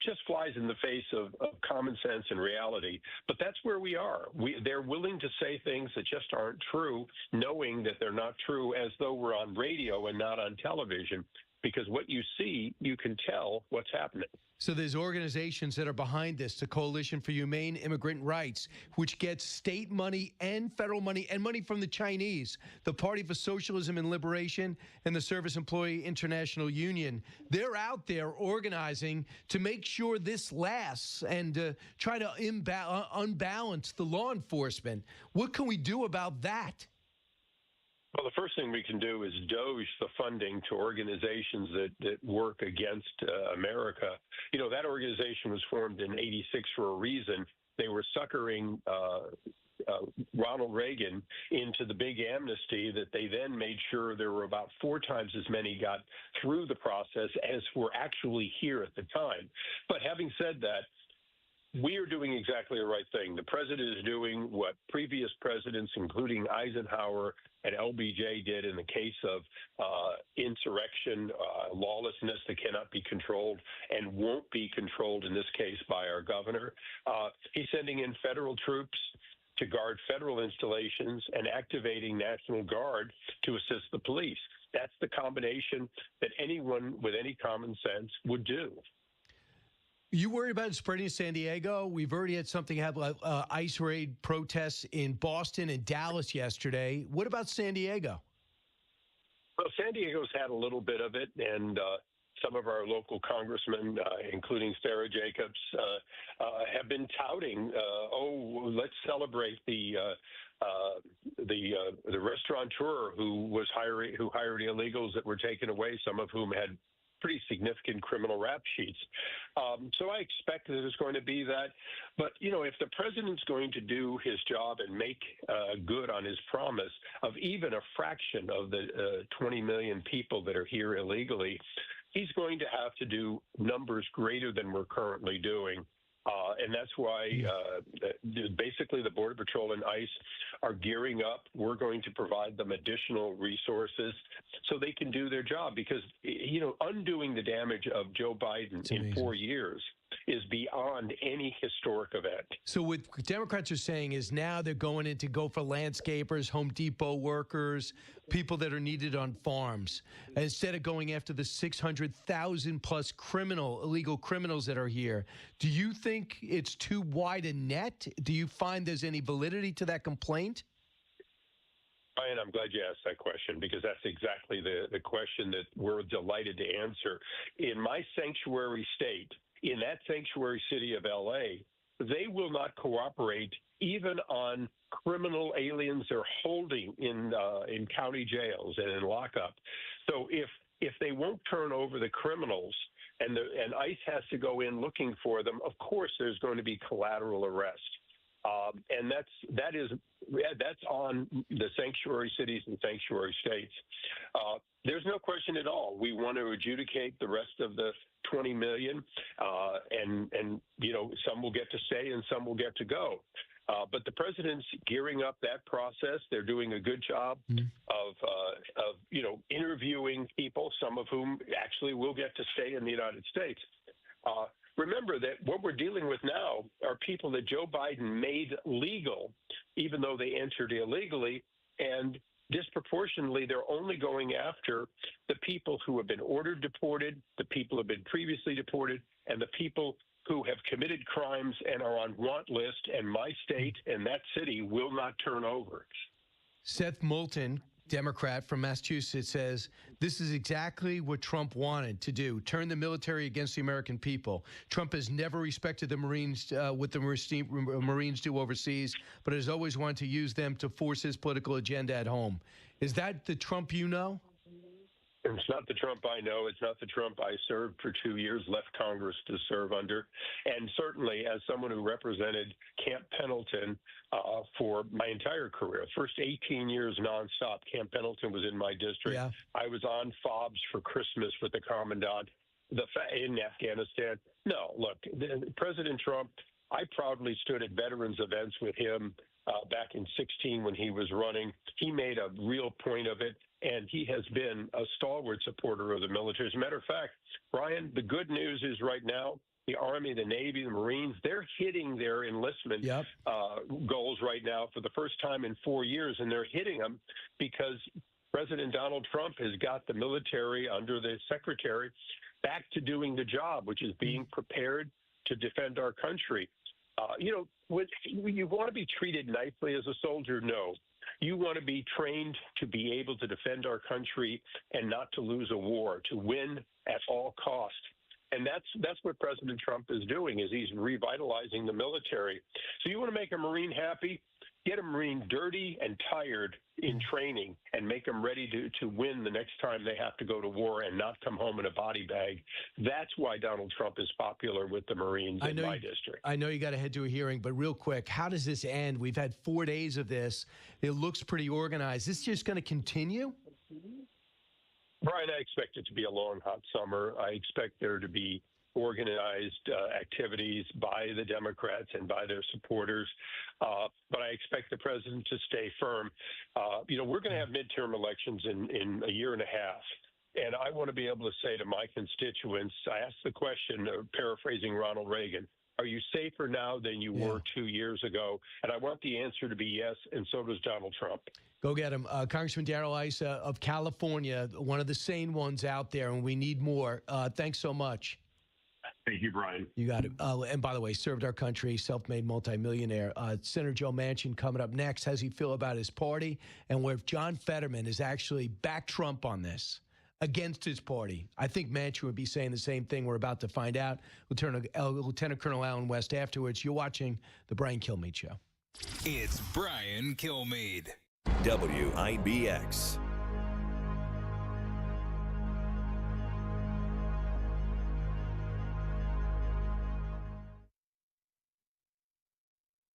Speaker 17: just flies in the face of common sense and reality. But that's where we are. They're willing to say things that just aren't true, knowing that they're not true, as though we're on radio and not on television, because what you see, you can tell what's happening.
Speaker 15: So there's organizations that are behind this, the Coalition for Humane Immigrant Rights, which gets state money and federal money and money from the Chinese, the Party for Socialism and Liberation, and the Service Employee International Union. They're out there organizing to make sure this lasts and try to unbalance the law enforcement. What can we do about that?
Speaker 17: Well, the first thing we can do is doge the funding to organizations that work against America. You know, that organization was formed in '86 for a reason. They were suckering Ronald Reagan into the big amnesty that they then made sure there were about 4 times as many got through the process as were actually here at the time. But having said that, we are doing exactly the right thing. The president is doing what previous presidents, including Eisenhower and LBJ, did in the case of insurrection, lawlessness that cannot be controlled and won't be controlled in this case by our governor. He's sending in federal troops to guard federal installations and activating National Guard to assist the police. That's the combination that anyone with any common sense would do.
Speaker 15: You worried about it spreading to San Diego? We've already had something happen, ICE raid protests in Boston and Dallas yesterday. What about San Diego?
Speaker 17: Well, San Diego's had a little bit of it, and some of our local congressmen, including Sarah Jacobs, have been touting, let's celebrate the restaurateur who hired illegals that were taken away, some of whom had pretty significant criminal rap sheets. So I expect that there's going to be that. But, if the president's going to do his job and make good on his promise of even a fraction of the 20 million people that are here illegally, he's going to have to do numbers greater than we're currently doing. And that's why basically the Border Patrol and ICE are gearing up. We're going to provide them additional resources so they can do their job because, undoing the damage of Joe Biden in 4 years is beyond any historic event.
Speaker 15: So what Democrats are saying is now they're going in to go for landscapers, Home Depot workers, people that are needed on farms, instead of going after the 600,000 plus illegal criminals that are here. Do you think it's too wide a net? Do you find there's any validity to that complaint?
Speaker 17: Brian, I'm glad you asked that question because that's exactly the question that we're delighted to answer. In my sanctuary state, in that sanctuary city of L.A., they will not cooperate even on criminal aliens they're holding in county jails and in lockup. So if they won't turn over the criminals and ICE has to go in looking for them, of course there's going to be collateral arrest. And that's on the sanctuary cities and sanctuary states. There's no question at all. We want to adjudicate the rest of the 20 million, and some will get to stay and some will get to go. But the president's gearing up that process. They're doing a good job of interviewing people, some of whom actually will get to stay in the United States. Remember that what we're dealing with now are people that Joe Biden made legal, even though they entered illegally, and disproportionately, they're only going after the people who have been ordered deported, the people who have been previously deported, and the people who have committed crimes and are on want list, and my state and that city will not turn over.
Speaker 15: Seth Moulton, Democrat from Massachusetts, says this is exactly what Trump wanted to do, turn the military against the American people. Trump has never respected the Marines, what the Marines do overseas, but has always wanted to use them to force his political agenda at home. Is that the Trump you know?
Speaker 17: It's not the Trump I know. It's not the Trump I served for 2 years, left Congress to serve under. And certainly as someone who represented Camp Pendleton for my entire career, first 18 years nonstop, Camp Pendleton was in my district.
Speaker 15: Yeah.
Speaker 17: I was on FOBs for Christmas with the commandant in Afghanistan. No, look, President Trump, I proudly stood at veterans events with him back in 2016 when he was running. He made a real point of it, and he has been a stalwart supporter of the military. As a matter of fact, Brian, the good news is right now, the Army, the Navy, the Marines, they're hitting their enlistment goals right now for the first time in 4 years, and they're hitting them because President Donald Trump has got the military under the secretary back to doing the job, which is being prepared to defend our country. When you want to be treated nicely as a soldier? No. You want to be trained to be able to defend our country and not to lose a war, to win at all costs. And that's what President Trump is doing, is he's revitalizing the military. So you want to make a Marine happy? Get a Marine dirty and tired in training and make them ready to win the next time they have to go to war and not come home in a body bag. That's why Donald Trump is popular with the Marines in my district.
Speaker 15: I know you got to head to a hearing, but real quick, how does this end? We've had 4 days of this. It looks pretty organized. Is this just going to continue?
Speaker 17: Brian, I expect it to be a long, hot summer. I expect there to be organized activities by the Democrats and by their supporters. But I expect the president to stay firm. We're going to have midterm elections in a year and a half. And I want to be able to say to my constituents, I asked the question, paraphrasing Ronald Reagan, are you safer now than you were 2 years ago? And I want the answer to be yes, and so does Donald Trump.
Speaker 15: Go get him. Congressman Darrell Ice of California, one of the sane ones out there, and we need more. Thanks so much.
Speaker 17: Thank you, Brian.
Speaker 15: You got it. And by the way, served our country, self-made multimillionaire. Senator Joe Manchin coming up next. How does he feel about his party? And where John Fetterman is actually back Trump on this against his party. I think Manchin would be saying the same thing. We're about to find out. Lieutenant Colonel Alan West afterwards. You're watching The Brian Kilmeade Show.
Speaker 10: It's Brian Kilmeade.
Speaker 4: WIBX.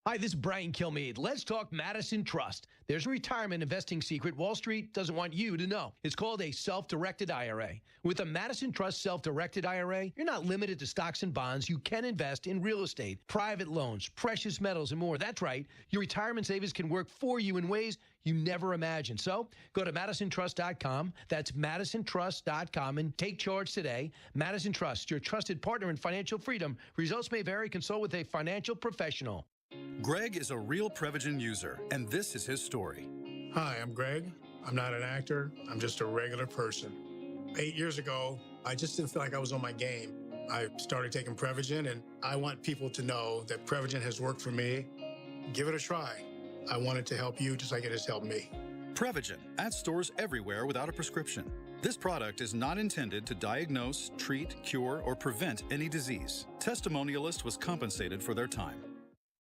Speaker 15: Hi, this is Brian Kilmeade. Let's talk Madison Trust. There's a retirement investing secret Wall Street doesn't want you to know. It's called a self-directed IRA. With a Madison Trust self-directed IRA, you're not limited to stocks and bonds. You can invest in real estate, private loans, precious metals, and more. That's right. Your retirement savings can work for you in ways you never imagined. So go to MadisonTrust.com. That's MadisonTrust.com and take charge today. Madison Trust, your trusted partner in financial freedom. Results may vary. Consult with a financial professional.
Speaker 11: Greg is a real Prevagen user, and this is his story.
Speaker 12: Hi, I'm Greg. I'm not an actor. I'm just a regular person. 8 years ago, I just didn't feel like I was on my game. I started taking Prevagen, and I want people to know that Prevagen has worked for me. Give it a try. I want it to help you just like it has helped me.
Speaker 11: Prevagen, at stores everywhere without a prescription. This product is not intended to diagnose, treat, cure, or prevent any disease. Testimonialist was compensated for their time.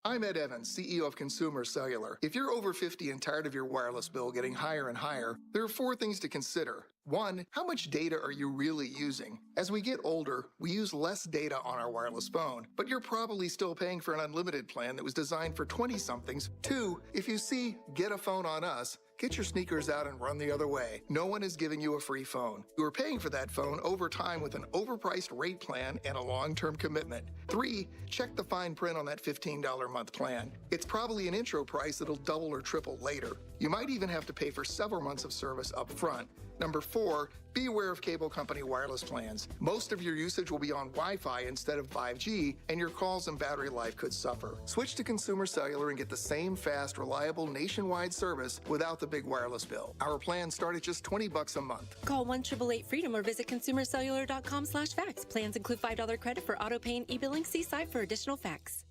Speaker 13: I'm Ed Evans, CEO of Consumer Cellular. If you're over 50 and tired of your wireless bill getting higher and higher, there are 4 things to consider. 1, how much data are you really using? As we get older, we use less data on our wireless phone, but you're probably still paying for an unlimited plan that was designed for 20-somethings. 2, if you see Get a Phone on Us, get your sneakers out and run the other way. No one is giving you a free phone. You are paying for that phone over time with an overpriced rate plan and a long-term commitment. 3, check the fine print on that $15 a month plan. It's probably an intro price that'll double or triple later. You might even have to pay for several months of service up front. Number 4, be aware of cable company wireless plans. Most of your usage will be on Wi-Fi instead of 5G, and your calls and battery life could suffer. Switch to Consumer Cellular and get the same fast, reliable nationwide service without the big wireless bill. Our plans start at just $20 a month.
Speaker 19: Call 1-888-FREEDOM or visit consumercellular.com/facts. Plans include $5 credit for auto pay and e-billing. See site for additional facts.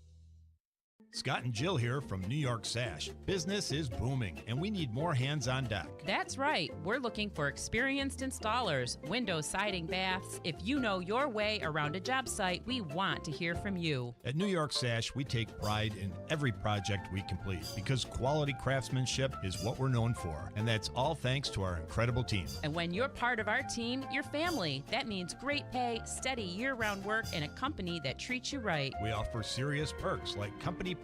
Speaker 20: Scott and Jill here from New York Sash. Business is booming, and we need more hands on deck.
Speaker 21: That's right. We're looking for experienced installers, windows, siding, baths. If you know your way around a job site, we want to hear from you.
Speaker 20: At New York Sash, we take pride in every project we complete because quality craftsmanship is what we're known for, and that's all thanks to our incredible team.
Speaker 21: And when you're part of our team, you're family. That means great pay, steady year-round work, and a company that treats you right.
Speaker 20: We offer serious perks like company-provided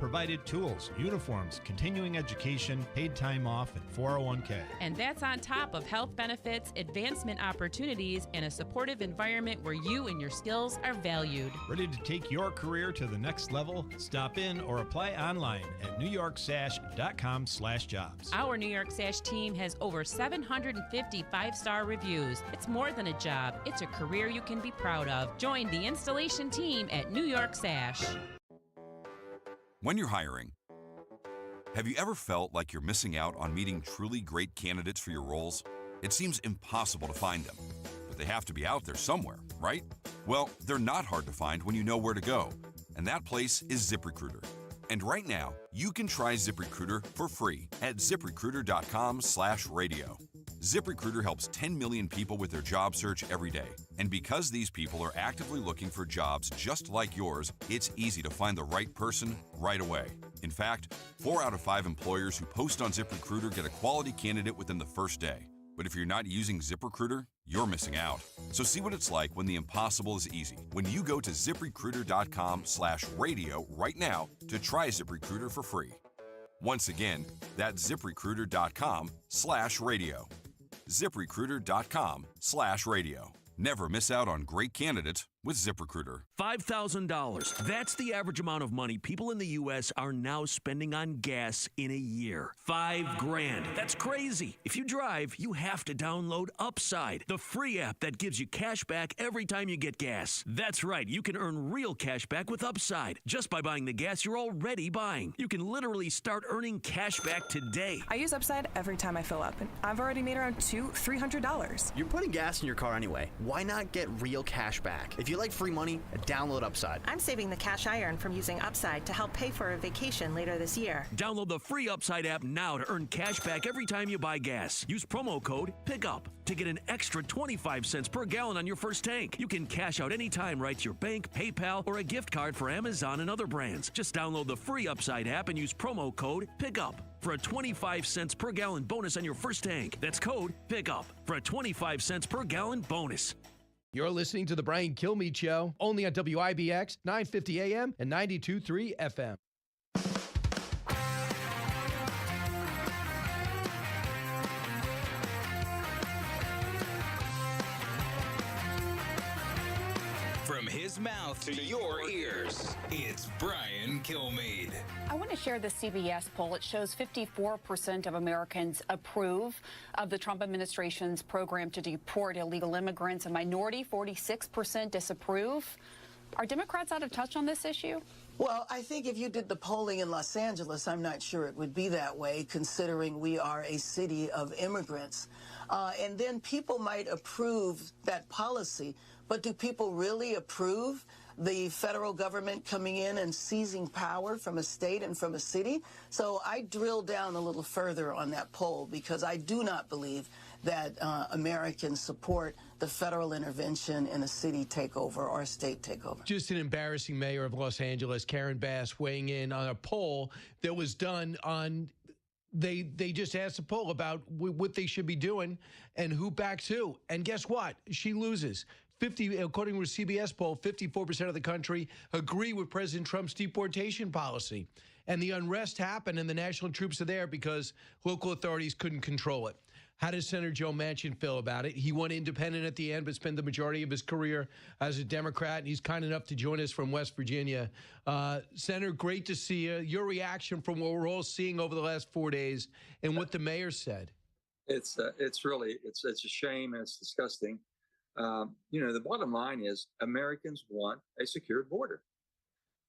Speaker 20: tools, uniforms, continuing education, paid time off, and 401k.
Speaker 21: And that's on top of health benefits, advancement opportunities, and a supportive environment where you and your skills are valued.
Speaker 20: Ready to take your career to the next level? Stop in or apply online at newyorksash.com/jobs.
Speaker 21: Our New York Sash team has over 750 five-star reviews. It's more than a job. It's a career you can be proud of. Join the installation team at New York Sash.
Speaker 25: When you're hiring, have you ever felt like you're missing out on meeting truly great candidates for your roles? It seems impossible to find them, but they have to be out there somewhere, right? Well, they're not hard to find when you know where to go, and that place is ZipRecruiter. And right now, you can try ZipRecruiter for free at ZipRecruiter.com/radio. ZipRecruiter helps 10 million people with their job search every day. And because these people are actively looking for jobs just like yours, it's easy to find the right person right away. In fact, 4 out of 5 employers who post on ZipRecruiter get a quality candidate within the first day. But if you're not using ZipRecruiter, you're missing out. So see what it's like when the impossible is easy. When you go to ZipRecruiter.com/radio right now to try ZipRecruiter for free. Once again, that's ZipRecruiter.com/radio. ZipRecruiter.com/radio. Never miss out on great candidates with ZipRecruiter.
Speaker 3: $5,000. That's the average amount of money people in the U.S. are now spending on gas in a year. $5,000. That's crazy. If you drive, you have to download Upside, the free app that gives you cash back every time you get gas. That's right. You can earn real cash back with Upside just by buying the gas you're already buying. You can literally start earning cash back today.
Speaker 5: I use Upside every time I fill up, and I've already made around $300.
Speaker 6: You're putting gas in your car anyway. Why not get real cash back? If you like free money, download Upside.
Speaker 7: I'm saving the cash I earn from using Upside to help pay for a vacation later this year.
Speaker 3: Download the free Upside app now to earn cash back every time you buy gas. Use promo code PICKUP to get an extra 25 cents per gallon on your first tank. You can cash out anytime right to your bank, PayPal, or a gift card for Amazon and other brands. Just download the free Upside app and use promo code PICKUP for a 25 cents per gallon bonus on your first tank. That's code PICKUP for a 25 cents per gallon bonus.
Speaker 15: You're listening to The Brian Kilmeade Show, only on WIBX, 950 AM and 92.3 FM.
Speaker 10: From his mouth to your ears, it's Brian Kilmeade.
Speaker 8: I want to share the CBS poll. It shows 54% of Americans approve of the Trump administration's program to deport illegal immigrants. A minority, 46%, disapprove. Are Democrats out of touch on this issue?
Speaker 14: Well, I think if you did the polling in Los Angeles, I'm not sure it would be that way, considering we are a city of immigrants. And then people might approve that policy, but do people really approve the federal government coming in and seizing power from a state and from a city? So I drilled down a little further on that poll because I do not believe that Americans support the federal intervention in a city takeover or a state takeover.
Speaker 15: Just an embarrassing mayor of Los Angeles, Karen Bass, weighing in on a poll that was done on, they just asked a poll about what they should be doing and who backs who. And guess what? She loses. According to a CBS poll, 54% of the country agree with President Trump's deportation policy. And the unrest happened and the national troops are there because local authorities couldn't control it. How does Senator Joe Manchin feel about it? He won independent at the end, but spent the majority of his career as a Democrat, and he's kind enough to join us from West Virginia. Senator, great to see you. Your reaction from what we're all seeing over the last 4 days and what the mayor said.
Speaker 18: It's a shame and it's disgusting. The bottom line is Americans want a secured border.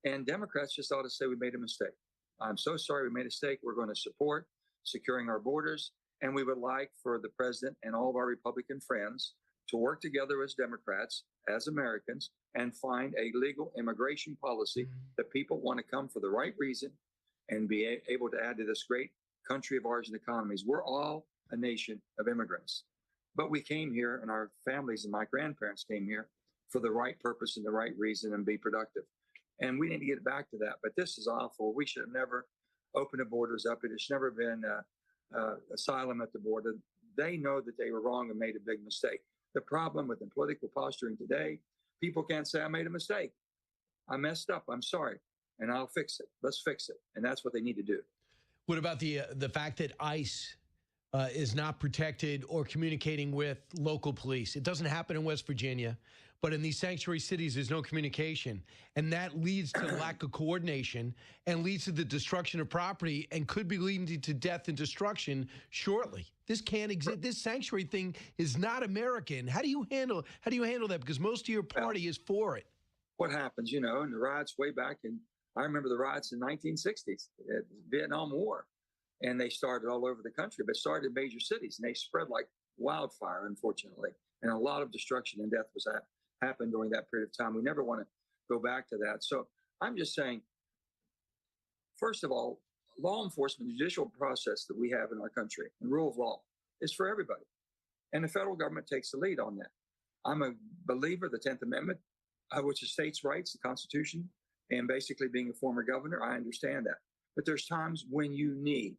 Speaker 18: And Democrats just ought to say we made a mistake. I'm so sorry we made a mistake. We're going to support securing our borders. And we would like for the president and all of our Republican friends to work together as Democrats, as Americans, and find a legal immigration policy that people want to come for the right reason and be able to add to this great country of ours and economies. We're all a nation of immigrants. But we came here, and our families and my grandparents came here for the right purpose and the right reason and be productive. And we need to get back to that. But this is awful. We should have never opened the borders up. It has never been asylum at the border. They know that they were wrong and made a big mistake. The problem with the political posturing today, people can't say I made a mistake. I messed up. I'm sorry. And I'll fix it. Let's fix it. And that's what they need to do.
Speaker 15: What about the fact that ICE is not protected or communicating with local police? It doesn't happen in West Virginia, but in these sanctuary cities, there's no communication. And that leads to lack of coordination and leads to the destruction of property and could be leading to death and destruction shortly. This can't exist. This sanctuary thing is not American. How do you handle that? Because most of your party is for it.
Speaker 18: What happens, in the riots way back I remember the riots in the 1960s, the Vietnam War. And they started all over the country, but started in major cities, and they spread like wildfire, unfortunately. And a lot of destruction and death happened during that period of time. We never want to go back to that. So I'm just saying, first of all, law enforcement, the judicial process that we have in our country, and rule of law, is for everybody. And the federal government takes the lead on that. I'm a believer of the 10th Amendment, which is states' rights, the Constitution, and basically being a former governor, I understand that. But there's times when you need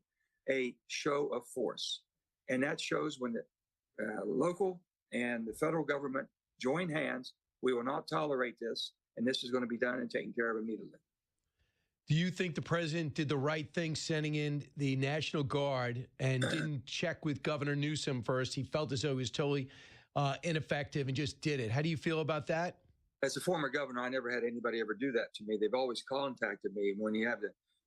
Speaker 18: a show of force. And that shows when the local and the federal government join hands. We will not tolerate this, and this is going to be done and taken care of immediately.
Speaker 15: Do you think the president did the right thing sending in the National Guard and didn't check with Governor Newsom first? He felt as though he was totally ineffective and just did it. How do you feel about that?
Speaker 18: As a former governor, I never had anybody ever do that to me. They've always contacted me when you have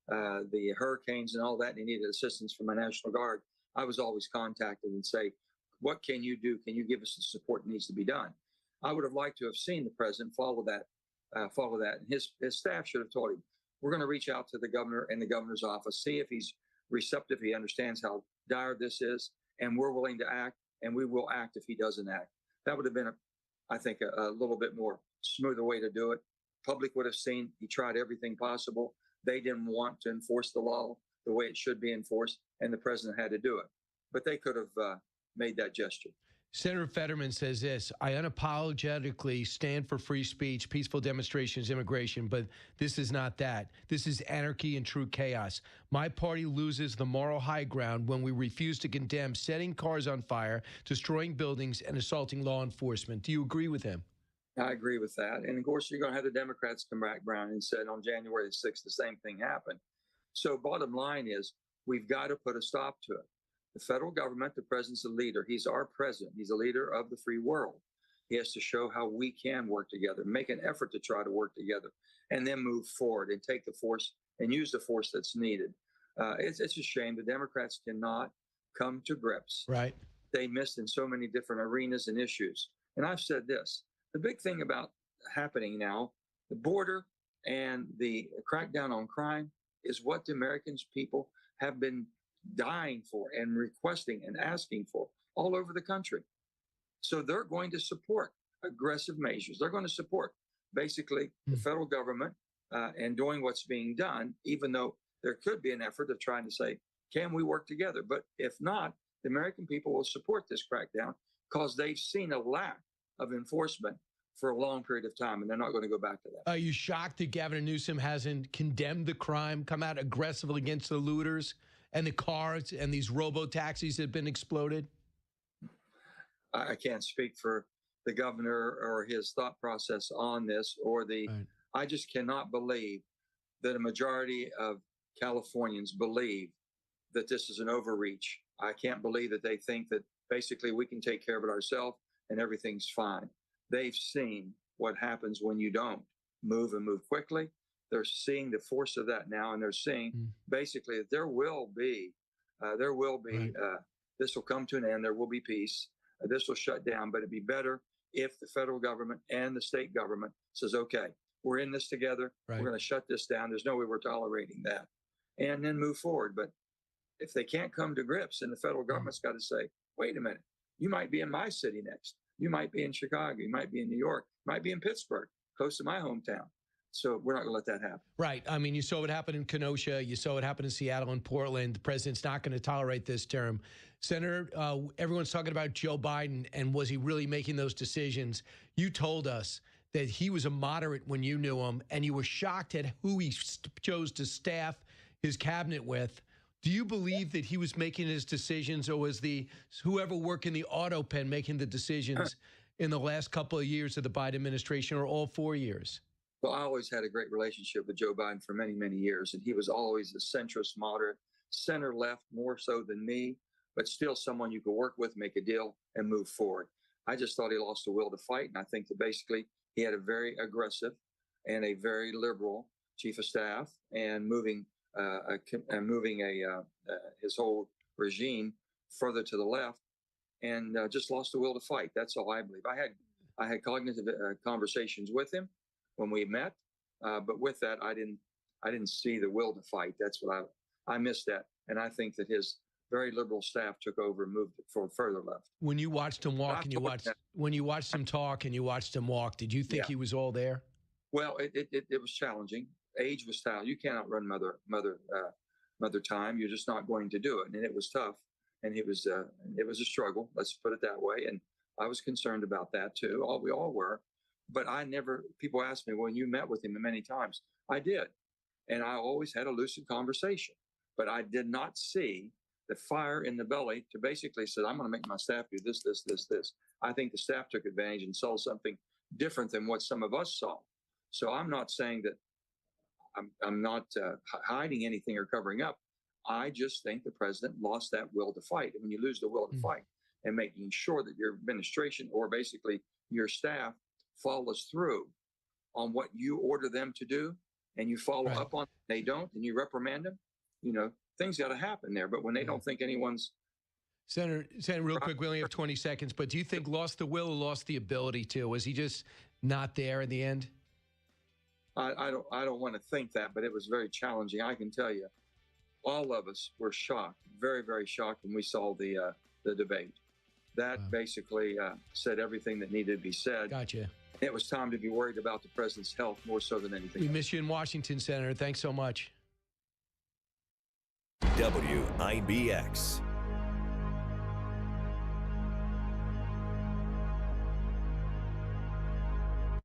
Speaker 18: the hurricanes and all that, and you needed assistance from my National Guard. I was always contacted and say, what can you do? Can you give us the support that needs to be done? I would have liked to have seen the president follow that. And his staff should have told him, we're going to reach out to the governor and the governor's office, see if he's receptive, he understands how dire this is, and we're willing to act, and we will act if he doesn't act. That would have been, I think, a little bit more smoother way to do it. Public would have seen he tried everything possible. They didn't want to enforce the law the way it should be enforced, and the president had to do it. But they could have made that gesture.
Speaker 15: Senator Fetterman says this: I unapologetically stand for free speech, peaceful demonstrations, immigration, but this is not that. This is anarchy and true chaos. My party loses the moral high ground when we refuse to condemn setting cars on fire, destroying buildings, and assaulting law enforcement. Do you agree with him?
Speaker 18: I agree with that. And of course, you're going to have the Democrats come back around and said on January the 6th, the same thing happened. So bottom line is, we've got to put a stop to it. The federal government, the president's a leader. He's our president. He's a leader of the free world. He has to show how we can work together, make an effort to try to work together, and then move forward and take the force and use the force that's needed. It's a shame the Democrats cannot come to grips.
Speaker 15: Right.
Speaker 18: They missed in so many different arenas and issues. And I've said this, the big thing about happening now, the border and the crackdown on crime is what the Americans people have been dying for and requesting and asking for all over the country. So they're going to support aggressive measures. They're going to support basically the federal government and doing what's being done, even though there could be an effort of trying to say, can we work together? But if not, the American people will support this crackdown because they've seen a lack of enforcement for a long period of time, and they're not going to go back to that.
Speaker 15: Are you shocked that Gavin Newsom hasn't condemned the crime, come out aggressively against the looters and the cars and these robo-taxis that have been exploded?
Speaker 18: I can't speak for the governor or his thought process on this or the, right. I just cannot believe that a majority of Californians believe that this is an overreach. I can't believe that they think that basically we can take care of it ourselves and everything's fine. They've seen what happens when you don't move and move quickly. They're seeing the force of that now, and they're seeing basically that there will be, this will come to an end. There will be peace. This will shut down, but it'd be better if the federal government and the state government says, okay, we're in this together. Right. We're going to shut this down. There's no way we're tolerating that, and then move forward. But if they can't come to grips, and the federal government's got to say, wait a minute, you might be in my city next. You might be in Chicago. You might be in New York. You might be in Pittsburgh, close to my hometown. So we're not going to let that happen.
Speaker 15: Right. I mean, you saw what happened in Kenosha. You saw what happened in Seattle and Portland. The president's not going to tolerate this term. Senator, everyone's talking about Joe Biden and was he really making those decisions? You told us that he was a moderate when you knew him, and you were shocked at who he chose to staff his cabinet with. Do you believe that he was making his decisions, or was whoever worked in the auto pen making the decisions in the last couple of years of the Biden administration, or all 4 years?
Speaker 18: Well, I always had a great relationship with Joe Biden for many, many years, and he was always a centrist, moderate, center-left, more so than me, but still someone you could work with, make a deal, and move forward. I just thought he lost the will to fight, and I think that basically he had a very aggressive and a very liberal chief of staff, and moving his whole regime further to the left, and just lost the will to fight. That's all I believe. I had cognitive conversations with him when we met, but with that, I didn't see the will to fight. That's what I missed that, and I think that his very liberal staff took over and moved it further left.
Speaker 15: When you watched him walk when you watched him talk and you watched him walk, did you think he was all there? Well,
Speaker 18: it was challenging. Age was tough. You can't outrun mother time. You're just not going to do it, and it was tough. And it was a struggle. Let's put it that way. And I was concerned about that too. We all were. But people asked me, well, you met with him many times. I did. And I always had a lucid conversation. But I did not see the fire in the belly to basically say, I'm going to make my staff do this, this, this, this. I think the staff took advantage and saw something different than what some of us saw. So I'm not saying that I'm not hiding anything or covering up. I just think the president lost that will to fight. And when you lose the will to fight and making sure that your administration or basically your staff follows through on what you order them to do and you follow up on it, they don't, and you reprimand them, things got to happen there. But when they don't think anyone's...
Speaker 15: Senator, real quick, we only have 20 seconds, but do you think lost the will or lost the ability to? Was he just not there in the end?
Speaker 18: I don't want to think that, but it was very challenging. I can tell you, all of us were shocked, very, very shocked when we saw the debate. That basically said everything that needed to be said.
Speaker 15: Gotcha.
Speaker 18: It was time to be worried about the president's health more so than anything
Speaker 15: We
Speaker 18: else.
Speaker 15: miss you in Washington, Senator. Thanks so much.
Speaker 4: WIBX.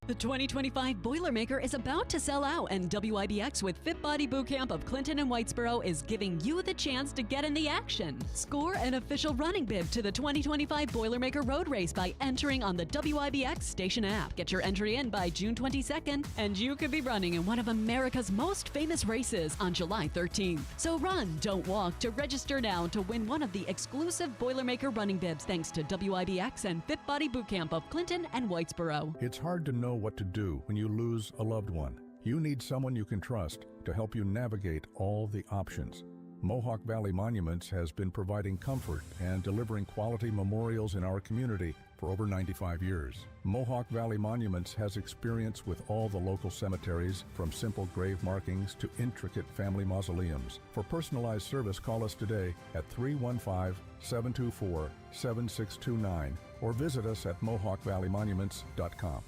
Speaker 24: The 2025 Boilermaker is about to sell out, and WIBX with Fit Body Bootcamp of Clinton and Whitesboro is giving you the chance to get in the action. Score an official running bib to the 2025 Boilermaker Road Race by entering on the WIBX station app. Get your entry in by June 22nd, and you could be running in one of America's most famous races on July 13th. So run, don't walk to register now to win one of the exclusive Boilermaker running bibs thanks to WIBX and Fit Body Bootcamp of Clinton and Whitesboro.
Speaker 1: It's hard to know what to do when you lose a loved one. You need someone you can trust to help you navigate all the options. Mohawk Valley Monuments has been providing comfort and delivering quality memorials in our community for over 95 years. Mohawk Valley Monuments has experience with all the local cemeteries, from simple grave markings to intricate family mausoleums. For personalized service, call us today at 315-724-7629 or visit us at mohawkvalleymonuments.com.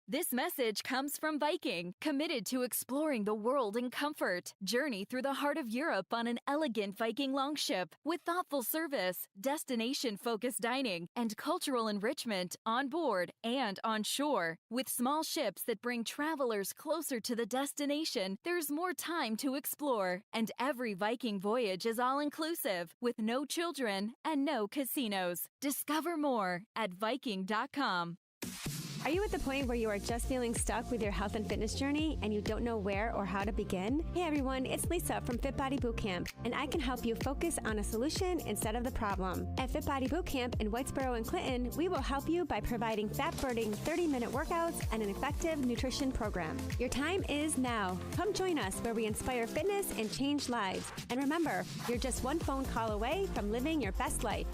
Speaker 2: This message comes from Viking, committed to exploring the world in comfort. Journey through the heart of Europe on an elegant Viking longship with thoughtful service, destination-focused dining, and cultural enrichment on board and on shore. With small ships that bring travelers closer to the destination, there's more time to explore. And every Viking voyage is all-inclusive, with no children and no casinos. Discover more at Viking.com.
Speaker 16: Are you at the point where you are just feeling stuck with your health and fitness journey and you don't know where or how to begin? Hey everyone, it's Lisa from Fit Body Bootcamp, and I can help you focus on a solution instead of the problem. At Fit Body Bootcamp in Whitesboro and Clinton, we will help you by providing fat-burning 30-minute workouts and an effective nutrition program. Your time is now. Come join us where we inspire fitness and change lives. And remember, you're just one phone call away from living your best life.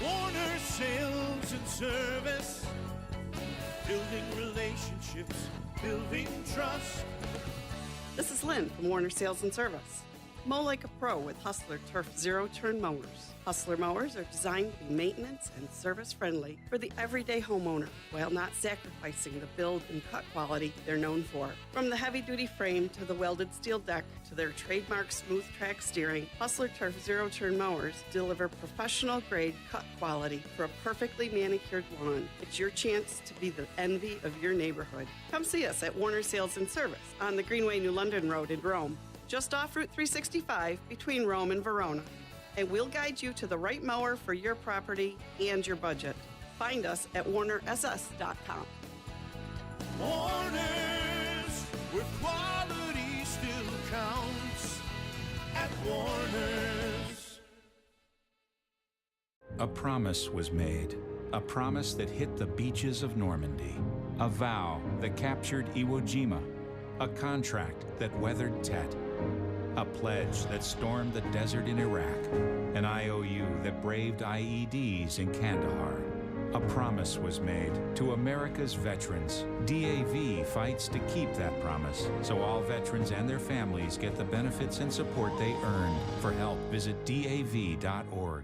Speaker 22: Warner Sales and Service, building relationships, building trust.
Speaker 23: This is Lynn from Warner Sales and Service. Mow like a pro with Hustler Turf zero-turn mowers. Hustler mowers are designed to be maintenance and service-friendly for the everyday homeowner while not sacrificing the build and cut quality they're known for. From the heavy-duty frame to the welded steel deck to their trademark smooth track steering, Hustler Turf zero-turn mowers deliver professional-grade cut quality for a perfectly manicured lawn. It's your chance to be the envy of your neighborhood. Come see us at Warner Sales and Service on the Greenway New London Road in Rome, just off Route 365 between Rome and Verona. And we'll guide you to the right mower for your property and your budget. Find us at warnerss.com.
Speaker 22: Warner's, where quality still counts. At Warner's.
Speaker 26: A promise was made. A promise that hit the beaches of Normandy. A vow that captured Iwo Jima. A contract that weathered Tet. A pledge that stormed the desert in Iraq. An IOU that braved IEDs in Kandahar. A promise was made to America's veterans. DAV fights to keep that promise, so all veterans and their families get the benefits and support they earned. For help, visit DAV.org.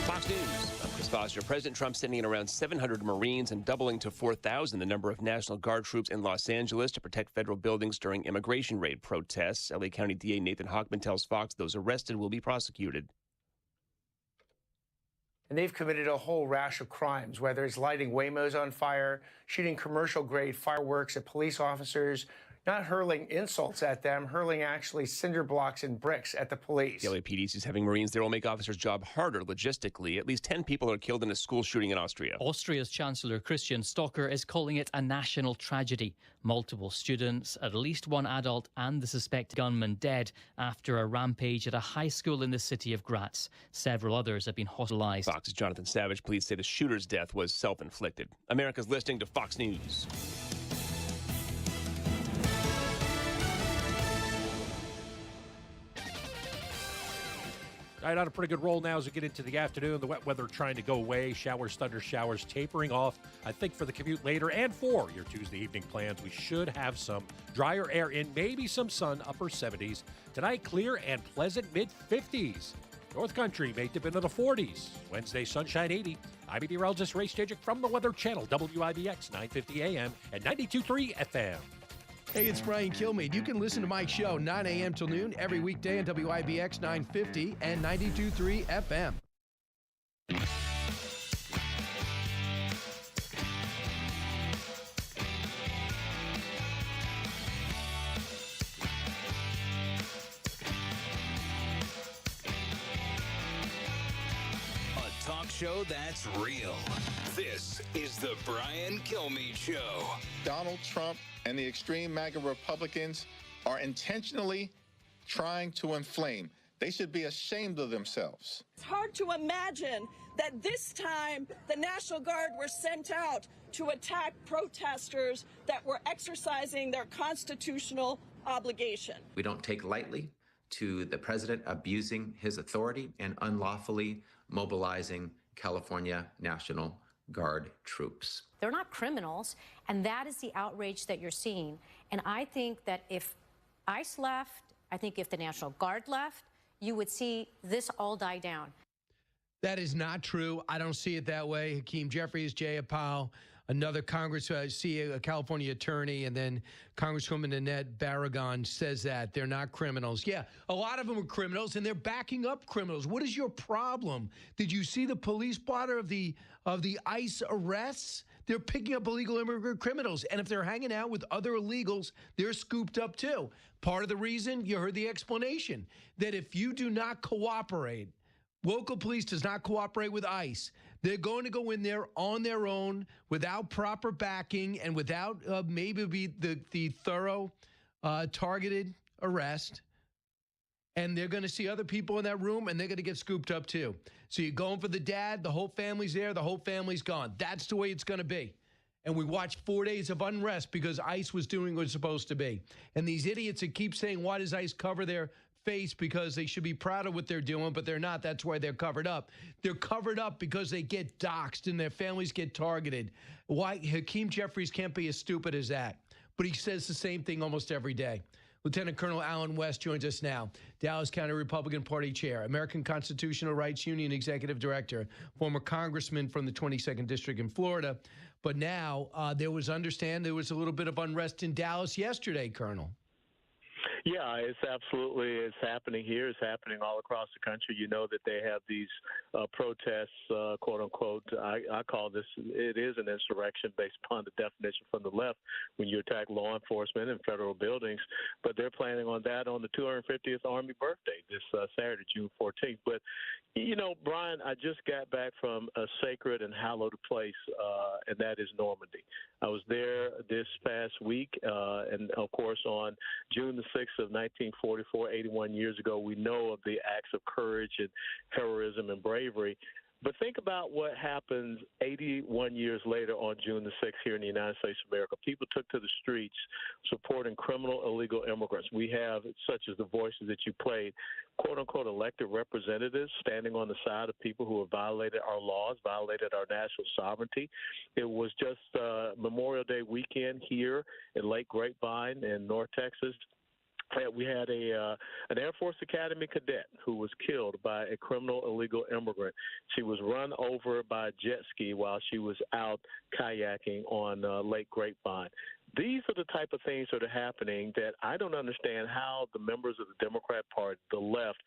Speaker 27: Fox News. I'm Chris Foster. President Trump sending in around 700 Marines and doubling to 4,000 the number of National Guard troops in Los Angeles to protect federal buildings during immigration raid protests. LA County DA Nathan Hochman tells Fox those arrested will be prosecuted.
Speaker 28: And they've committed a whole rash of crimes, whether it's lighting Waymos on fire, shooting commercial-grade fireworks at police officers, not hurling insults at them, hurling actually cinder blocks and bricks at the police.
Speaker 27: The LAPD is having Marines there will make officers' job harder logistically. At least 10 people are killed in a school shooting in Austria.
Speaker 9: Austria's Chancellor Christian Stocker is calling it a national tragedy. Multiple students, at least one adult, and the suspected gunman dead after a rampage at a high school in the city of Graz. Several others have been hospitalized.
Speaker 27: Fox's Jonathan Savage. Police say the shooter's death was self-inflicted. America's listening to Fox News.
Speaker 11: Right, on a pretty good roll now as we get into the afternoon. The wet weather trying to go away. Showers, thunder showers tapering off. I think for the commute later and for your Tuesday evening plans, we should have some drier air in, maybe some sun, upper 70s. Tonight, clear and pleasant mid-50s. North Country may dip into the 40s. Wednesday, sunshine 80. I'm meteorologist Ray Stajic from the Weather Channel, WIBX 950 AM and 92.3 FM.
Speaker 15: Hey, it's Brian Kilmeade. You can listen to my show 9 a.m. till noon every weekday on WIBX 950 and 92.3 FM.
Speaker 10: A talk show that's real. This is the Brian Kilmeade Show.
Speaker 12: Donald Trump and the extreme MAGA Republicans are intentionally trying to inflame. They should be ashamed of themselves.
Speaker 13: It's hard to imagine that this time the National Guard were sent out to attack protesters that were exercising their constitutional obligation.
Speaker 17: We don't take lightly to the president abusing his authority and unlawfully mobilizing California National Guard troops.
Speaker 19: They're not criminals, and that is the outrage that you're seeing. And I think that if ICE left, I think if the National Guard left, you would see this all die down.
Speaker 15: That is not true. I don't see it that way. Hakeem Jeffries, Jay Powell, another a California attorney, and then Congresswoman Annette Barragan says that they're not criminals. Yeah, a lot of them are criminals, and they're backing up criminals. What is your problem? Did you see the police blotter of the ICE arrests? They're picking up illegal immigrant criminals, and if they're hanging out with other illegals, they're scooped up too. Part of the reason, you heard the explanation, that if you do not cooperate, local police does not cooperate with ICE, they're going to go in there on their own without proper backing and without maybe the thorough targeted arrest. And they're going to see other people in that room, and they're going to get scooped up too. So you're going for the dad, the whole family's there, the whole family's gone. That's the way it's going to be. And we watched 4 days of unrest because ICE was doing what it's supposed to be. And these idiots that keep saying, why does ICE cover their face? Because they should be proud of what they're doing, but they're not. That's why they're covered up. They're covered up because they get doxxed and their families get targeted. Why? Hakeem Jeffries can't be as stupid as that. But he says the same thing almost every day. Lieutenant Colonel Alan West joins us now, Dallas County Republican Party Chair, American Constitutional Rights Union Executive Director, former congressman from the 22nd District in Florida. But now there was a little bit of unrest in Dallas yesterday, Colonel.
Speaker 20: Yeah, it's happening here. It's happening all across the country. You know that they have these protests, quote unquote. I call this, it is an insurrection based upon the definition from the left when you attack law enforcement and federal buildings. But they're planning on that on the 250th Army birthday this Saturday, June 14th. But, you know, Brian, I just got back from a sacred and hallowed place, and that is Normandy. I was there this past week, and, of course, on June the 6th of 1944, 81 years ago, we know of the acts of courage and heroism and bravery. But think about what happens 81 years later on June the 6th here in the United States of America. People took to the streets supporting criminal illegal immigrants. We have, such as the voices that you played, quote-unquote elected representatives standing on the side of people who have violated our laws, violated our national sovereignty. It was just Memorial Day weekend here in Lake Grapevine in North Texas. We had an Air Force Academy cadet who was killed by a criminal illegal immigrant. She was run over by a jet ski while she was out kayaking on Lake Grapevine. These are the type of things that are happening that I don't understand how the members of the Democrat Party, the left,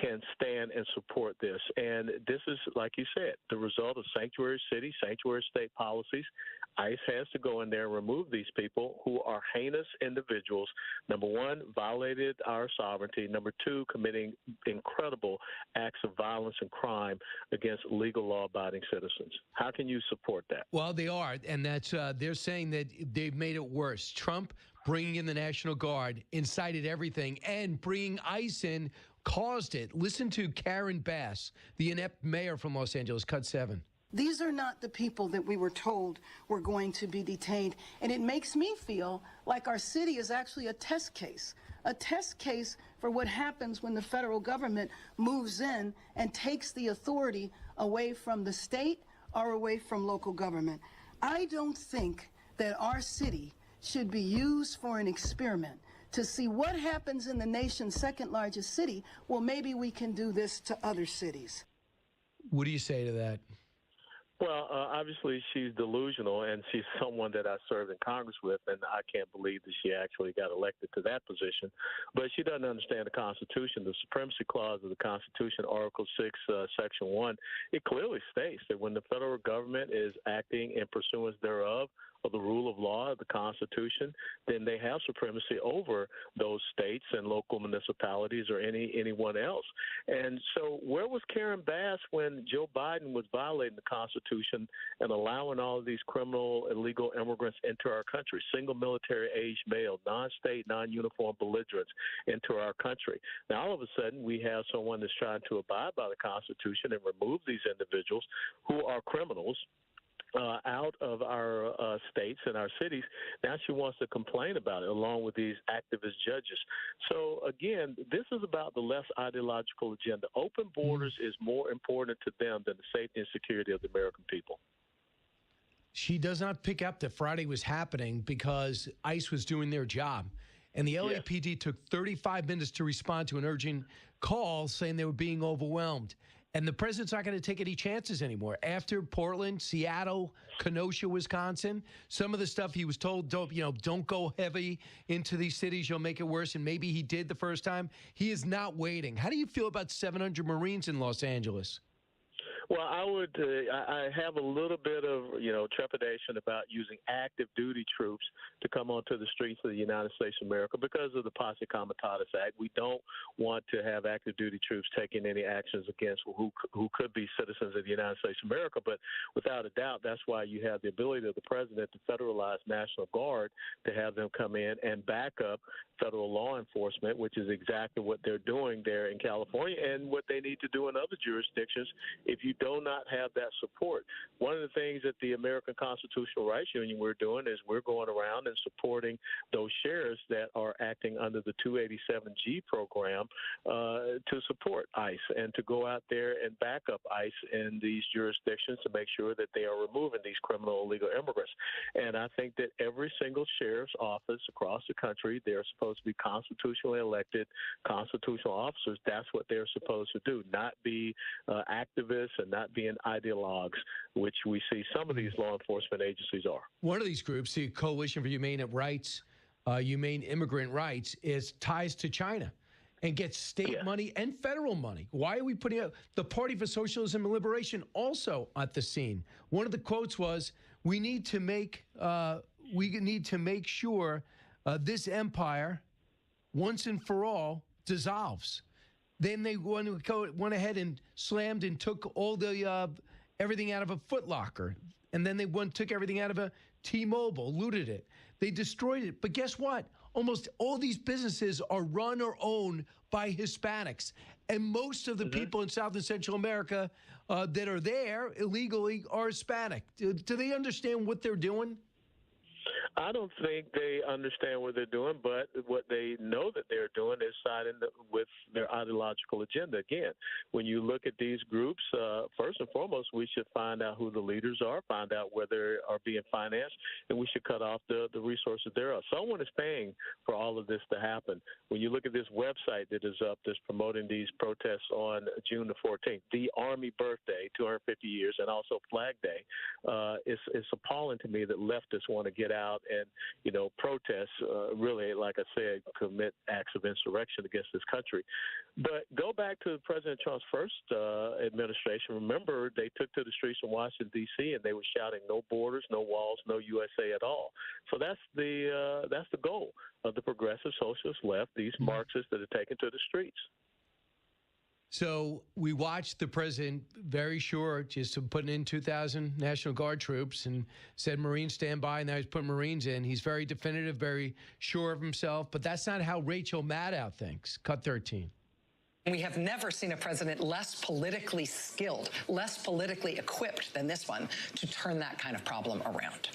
Speaker 20: can stand and support this. And this is, like you said, the result of sanctuary city, sanctuary state policies. ICE has to go in there and remove these people who are heinous individuals. Number one, violated our sovereignty. Number two, committing incredible acts of violence and crime against legal law-abiding citizens. How can you support that?
Speaker 15: Well, they are, and that's they're saying that they've made it worse. Trump bringing in the National Guard incited everything, and bringing ICE in caused it. Listen to Karen Bass, the inept mayor from Los Angeles, cut 7.
Speaker 3: These are not the people that we were told were going to be detained. And it makes me feel like our city is actually a test case for what happens when the federal government moves in and takes the authority away from the state or away from local government. I don't think that our city should be used for an experiment to see what happens in the nation's second largest city. Well, maybe we can do this to other cities.
Speaker 15: What do you say to that?
Speaker 20: Well, obviously she's delusional, and she's someone that I served in Congress with, and I can't believe that she actually got elected to that position. But she doesn't understand the Constitution. The Supremacy Clause of the Constitution, Article 6, Section 1, it clearly states that when the federal government is acting in pursuance thereof, of the rule of law, the Constitution, then they have supremacy over those states and local municipalities or anyone else. And so where was Karen Bass when Joe Biden was violating the Constitution and allowing all of these criminal, illegal immigrants into our country, single military-age male, non-state, non-uniform belligerents into our country? Now, all of a sudden, we have someone that's trying to abide by the Constitution and remove these individuals who are criminals out of our states and our cities. Now she wants to complain about it along with these activist judges. So, again, this is about the left's ideological agenda. Open borders is more important to them than the safety and security of the American people.
Speaker 15: She does not pick up that Friday was happening because ICE was doing their job. And the LAPD took 35 minutes to respond to an urgent call saying they were being overwhelmed. And the president's not going to take any chances anymore. After Portland, Seattle, Kenosha, Wisconsin, some of the stuff he was told, don't go heavy into these cities, you'll make it worse. And maybe he did the first time. He is not waiting. How do you feel about 700 Marines in Los Angeles?
Speaker 20: Well, I have a little bit of, trepidation about using active duty troops to come onto the streets of the United States of America because of the Posse Comitatus Act. We don't want to have active duty troops taking any actions against who could be citizens of the United States of America. But without a doubt, that's why you have the ability of the president to federalize National Guard, to have them come in and back up federal law enforcement, which is exactly what they're doing there in California and what they need to do in other jurisdictions if you do not have that support. One of the things that the American Constitutional Rights Union we're doing is we're going around and supporting those sheriffs that are acting under the 287G program to support ICE and to go out there and back up ICE in these jurisdictions to make sure that they are removing these criminal illegal immigrants. And I think that every single sheriff's office across the country, they're supposed to be constitutionally elected constitutional officers. That's what they're supposed to do, not be activists and not being ideologues, which we see some of these law enforcement agencies are.
Speaker 15: One of these groups, the Coalition for Humane Rights, Humane Immigrant Rights, is ties to China and gets state money and federal money. Why are we putting out the Party for Socialism and Liberation also at the scene? One of the quotes was, we need to make sure this empire, once and for all, dissolves. Then they went ahead and slammed and took all the everything out of a Foot Locker. And then they took everything out of a T-Mobile, looted it. They destroyed it. But guess what? Almost all these businesses are run or owned by Hispanics. And most of the people in South and Central America that are there illegally are Hispanic. Do they understand what they're doing?
Speaker 20: I don't think they understand what they're doing, but what they know that they're doing is siding with their ideological agenda. Again, when you look at these groups, first and foremost, we should find out who the leaders are, find out where they are being financed, and we should cut off the resources thereof. Someone is paying for all of this to happen. When you look at this website that is up that's promoting these protests on June the 14th, the Army birthday, 250 years, and also Flag Day, it's appalling to me that leftists want to get out protest, really, like I said, commit acts of insurrection against this country. But go back to President Trump's first administration. Remember, they took to the streets in Washington, D.C., and they were shouting, no borders, no walls, no USA at all. So that's the goal of the progressive socialist left, these Marxists that are taken to the streets.
Speaker 15: So we watched the president very sure just putting in 2,000 National Guard troops and said Marines stand by, and now he's putting Marines in. He's very definitive, very sure of himself, but that's not how Rachel Maddow thinks. Cut 13.
Speaker 5: We have never seen a president less politically skilled, less politically equipped than this one to turn that kind of problem around.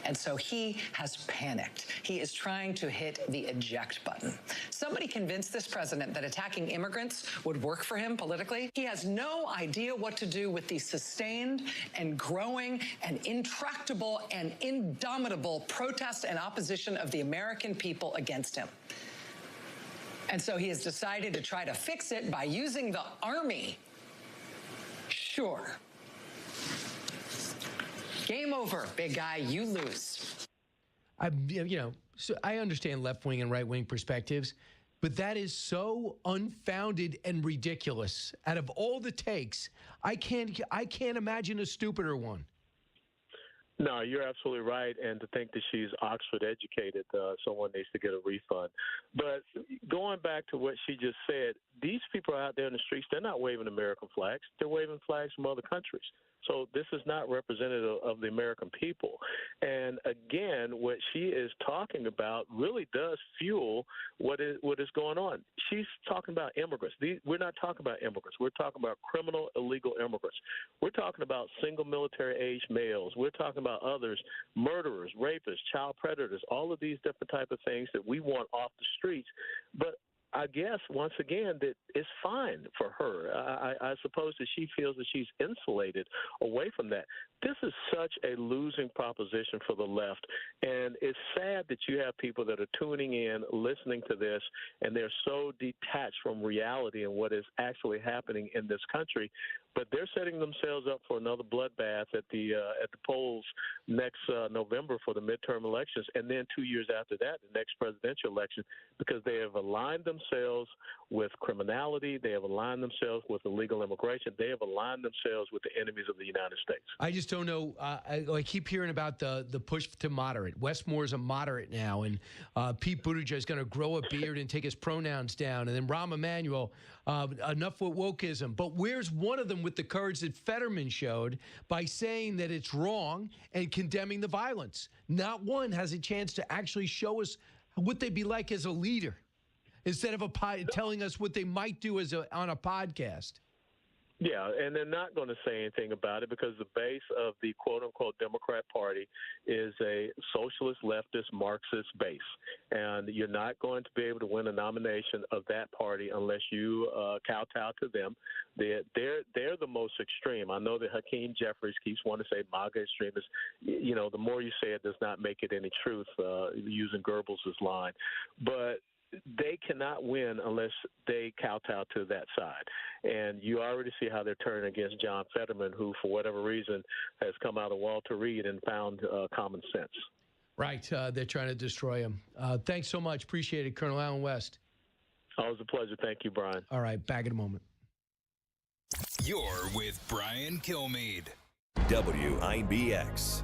Speaker 5: And so he has panicked. He is trying to hit the eject button. Somebody convinced this president that attacking immigrants would work for him politically. He has no idea what to do with the sustained and growing and intractable and indomitable protest and opposition of the American people against him. And so he has decided to try to fix it by using the army. Sure. Game over, big guy. You lose.
Speaker 15: So I understand left-wing and right-wing perspectives, but that is so unfounded and ridiculous. Out of all the takes, I can't imagine a stupider one.
Speaker 20: No, you're absolutely right. And to think that she's Oxford educated, someone needs to get a refund. But going back to what she just said, these people out there in the streets, they're not waving American flags. They're waving flags from other countries. So this is not representative of the American people. And again, what she is talking about really does fuel what is going on. She's talking about immigrants. We're not talking about immigrants. We're talking about criminal, illegal immigrants. We're talking about single military-age males. We're talking about others, murderers, rapists, child predators, all of these different type of things that we want off the streets. But I guess, once again, that it's fine for her. I suppose that she feels that she's insulated away from that. This is such a losing proposition for the left, and it's sad that you have people that are tuning in, listening to this, and they're so detached from reality and what is actually happening in this country. But they're setting themselves up for another bloodbath at the polls next November for the midterm elections, and then 2 years after that, the next presidential election, because they have aligned themselves with criminality, they have aligned themselves with illegal immigration, they have aligned themselves with the enemies of the United States.
Speaker 15: I just don't know. I keep hearing about the push to moderate. Westmore's a moderate now, and Pete Buttigieg is going to grow a beard and take his pronouns down, and then Rahm Emanuel, enough with wokeism. But where's one of them with the courage that Fetterman showed by saying that it's wrong and condemning the violence? Not one has a chance to actually show us what they'd be like as a leader, instead of telling us what they might do on a podcast.
Speaker 20: Yeah, and they're not going to say anything about it because the base of the quote-unquote Democrat Party is a socialist, leftist, Marxist base. And you're not going to be able to win a nomination of that party unless you kowtow to them. They're the most extreme. I know that Hakeem Jeffries keeps wanting to say MAGA extremists. You know, the more you say it does not make it any truth, using Goebbels' line. But they cannot win unless they kowtow to that side. And you already see how they're turning against John Fetterman, who, for whatever reason, has come out of Walter Reed and found common sense.
Speaker 15: Right. They're trying to destroy him. Thanks so much. Appreciate it, Colonel Alan West.
Speaker 20: Always a pleasure. Thank you, Brian.
Speaker 15: All right. Back in a moment.
Speaker 10: You're with Brian Kilmeade.
Speaker 4: WIBX.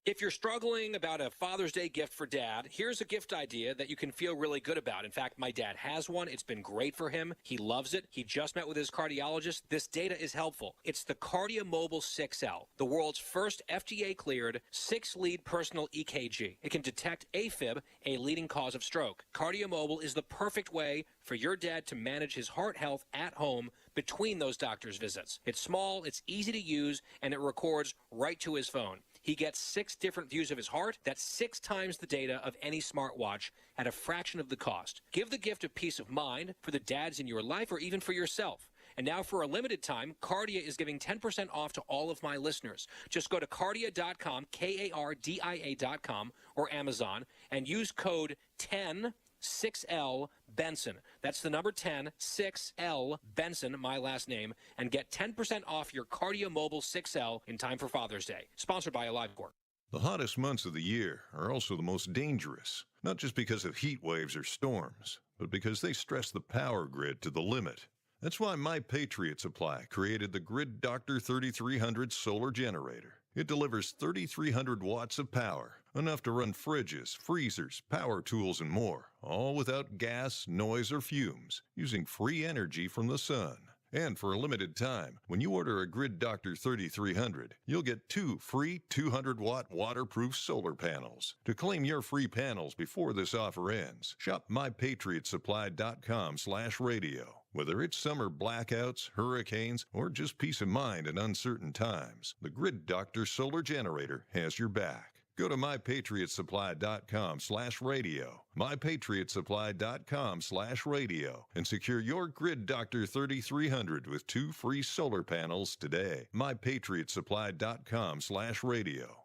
Speaker 6: If you're struggling about a Father's Day gift for Dad, here's a gift idea that you can feel really good about. In fact, my dad has one. It's been great for him. He loves it. He just met with his cardiologist. This data is helpful. It's the KardioMobile 6L, the world's first FDA-cleared 6-lead personal EKG. It can detect AFib, a leading cause of stroke. KardioMobile is the perfect way for your dad to manage his heart health at home between those doctor's visits. It's small, it's easy to use, and it records right to his phone. He gets 6 different views of his heart. That's 6 times the data of any smartwatch at a fraction of the cost. Give the gift of peace of mind for the dads in your life or even for yourself. And now for a limited time, Kardia is giving 10% off to all of my listeners. Just go to Kardia.com, Kardia.com, or Amazon, and use code 10 6L Benson. That's the number 10, 6L Benson, my last name, and get 10% off your Cardio Mobile 6L in time for Father's Day. Sponsored by AliveCorp.
Speaker 1: The hottest months of the year are also the most dangerous, not just because of heat waves or storms, but because they stress the power grid to the limit. That's why My Patriot Supply created the Grid Doctor 3300 solar generator. It delivers 3,300 watts of power, enough to run fridges, freezers, power tools, and more, all without gas, noise, or fumes, using free energy from the sun. And for a limited time, when you order a Grid Doctor 3300, you'll get 2 free 200-watt waterproof solar panels. To claim your free panels before this offer ends, shop mypatriotsupply.com/radio. Whether it's summer blackouts, hurricanes, or just peace of mind in uncertain times, the Grid Doctor Solar Generator has your back. Go to mypatriotsupply.com/radio, mypatriotsupply.com/radio, and secure your Grid Doctor 3300 with 2 free solar panels today. mypatriotsupply.com/radio.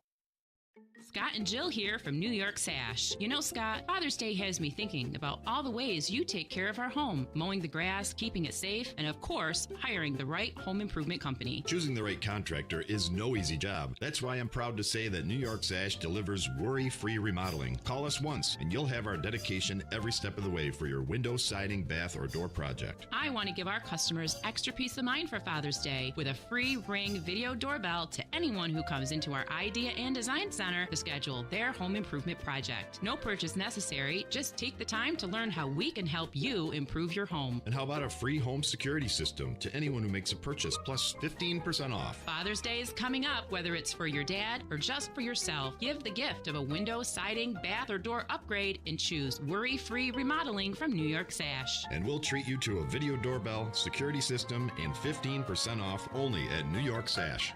Speaker 7: Scott and Jill here from New York Sash. You know, Scott, Father's Day has me thinking about all the ways you take care of our home, mowing the grass, keeping it safe, and of course, hiring the right home improvement company.
Speaker 8: Choosing the right contractor is no easy job. That's why I'm proud to say that New York Sash delivers worry-free remodeling. Call us once, and you'll have our dedication every step of the way for your window, siding, bath, or door project.
Speaker 7: I want to give our customers extra peace of mind for Father's Day with a free Ring video doorbell to anyone who comes into our Idea and Design Center to schedule their home improvement project. No purchase necessary. Just take the time to learn how we can help you improve your home.
Speaker 8: And how about a free home security system to anyone who makes a purchase, plus 15% off?
Speaker 7: Father's Day is coming up, whether it's for your dad or just for yourself. Give the gift of a window, siding, bath, or door upgrade and choose worry-free remodeling from New York Sash.
Speaker 8: And we'll treat you to a video doorbell, security system, and 15% off only at New York Sash.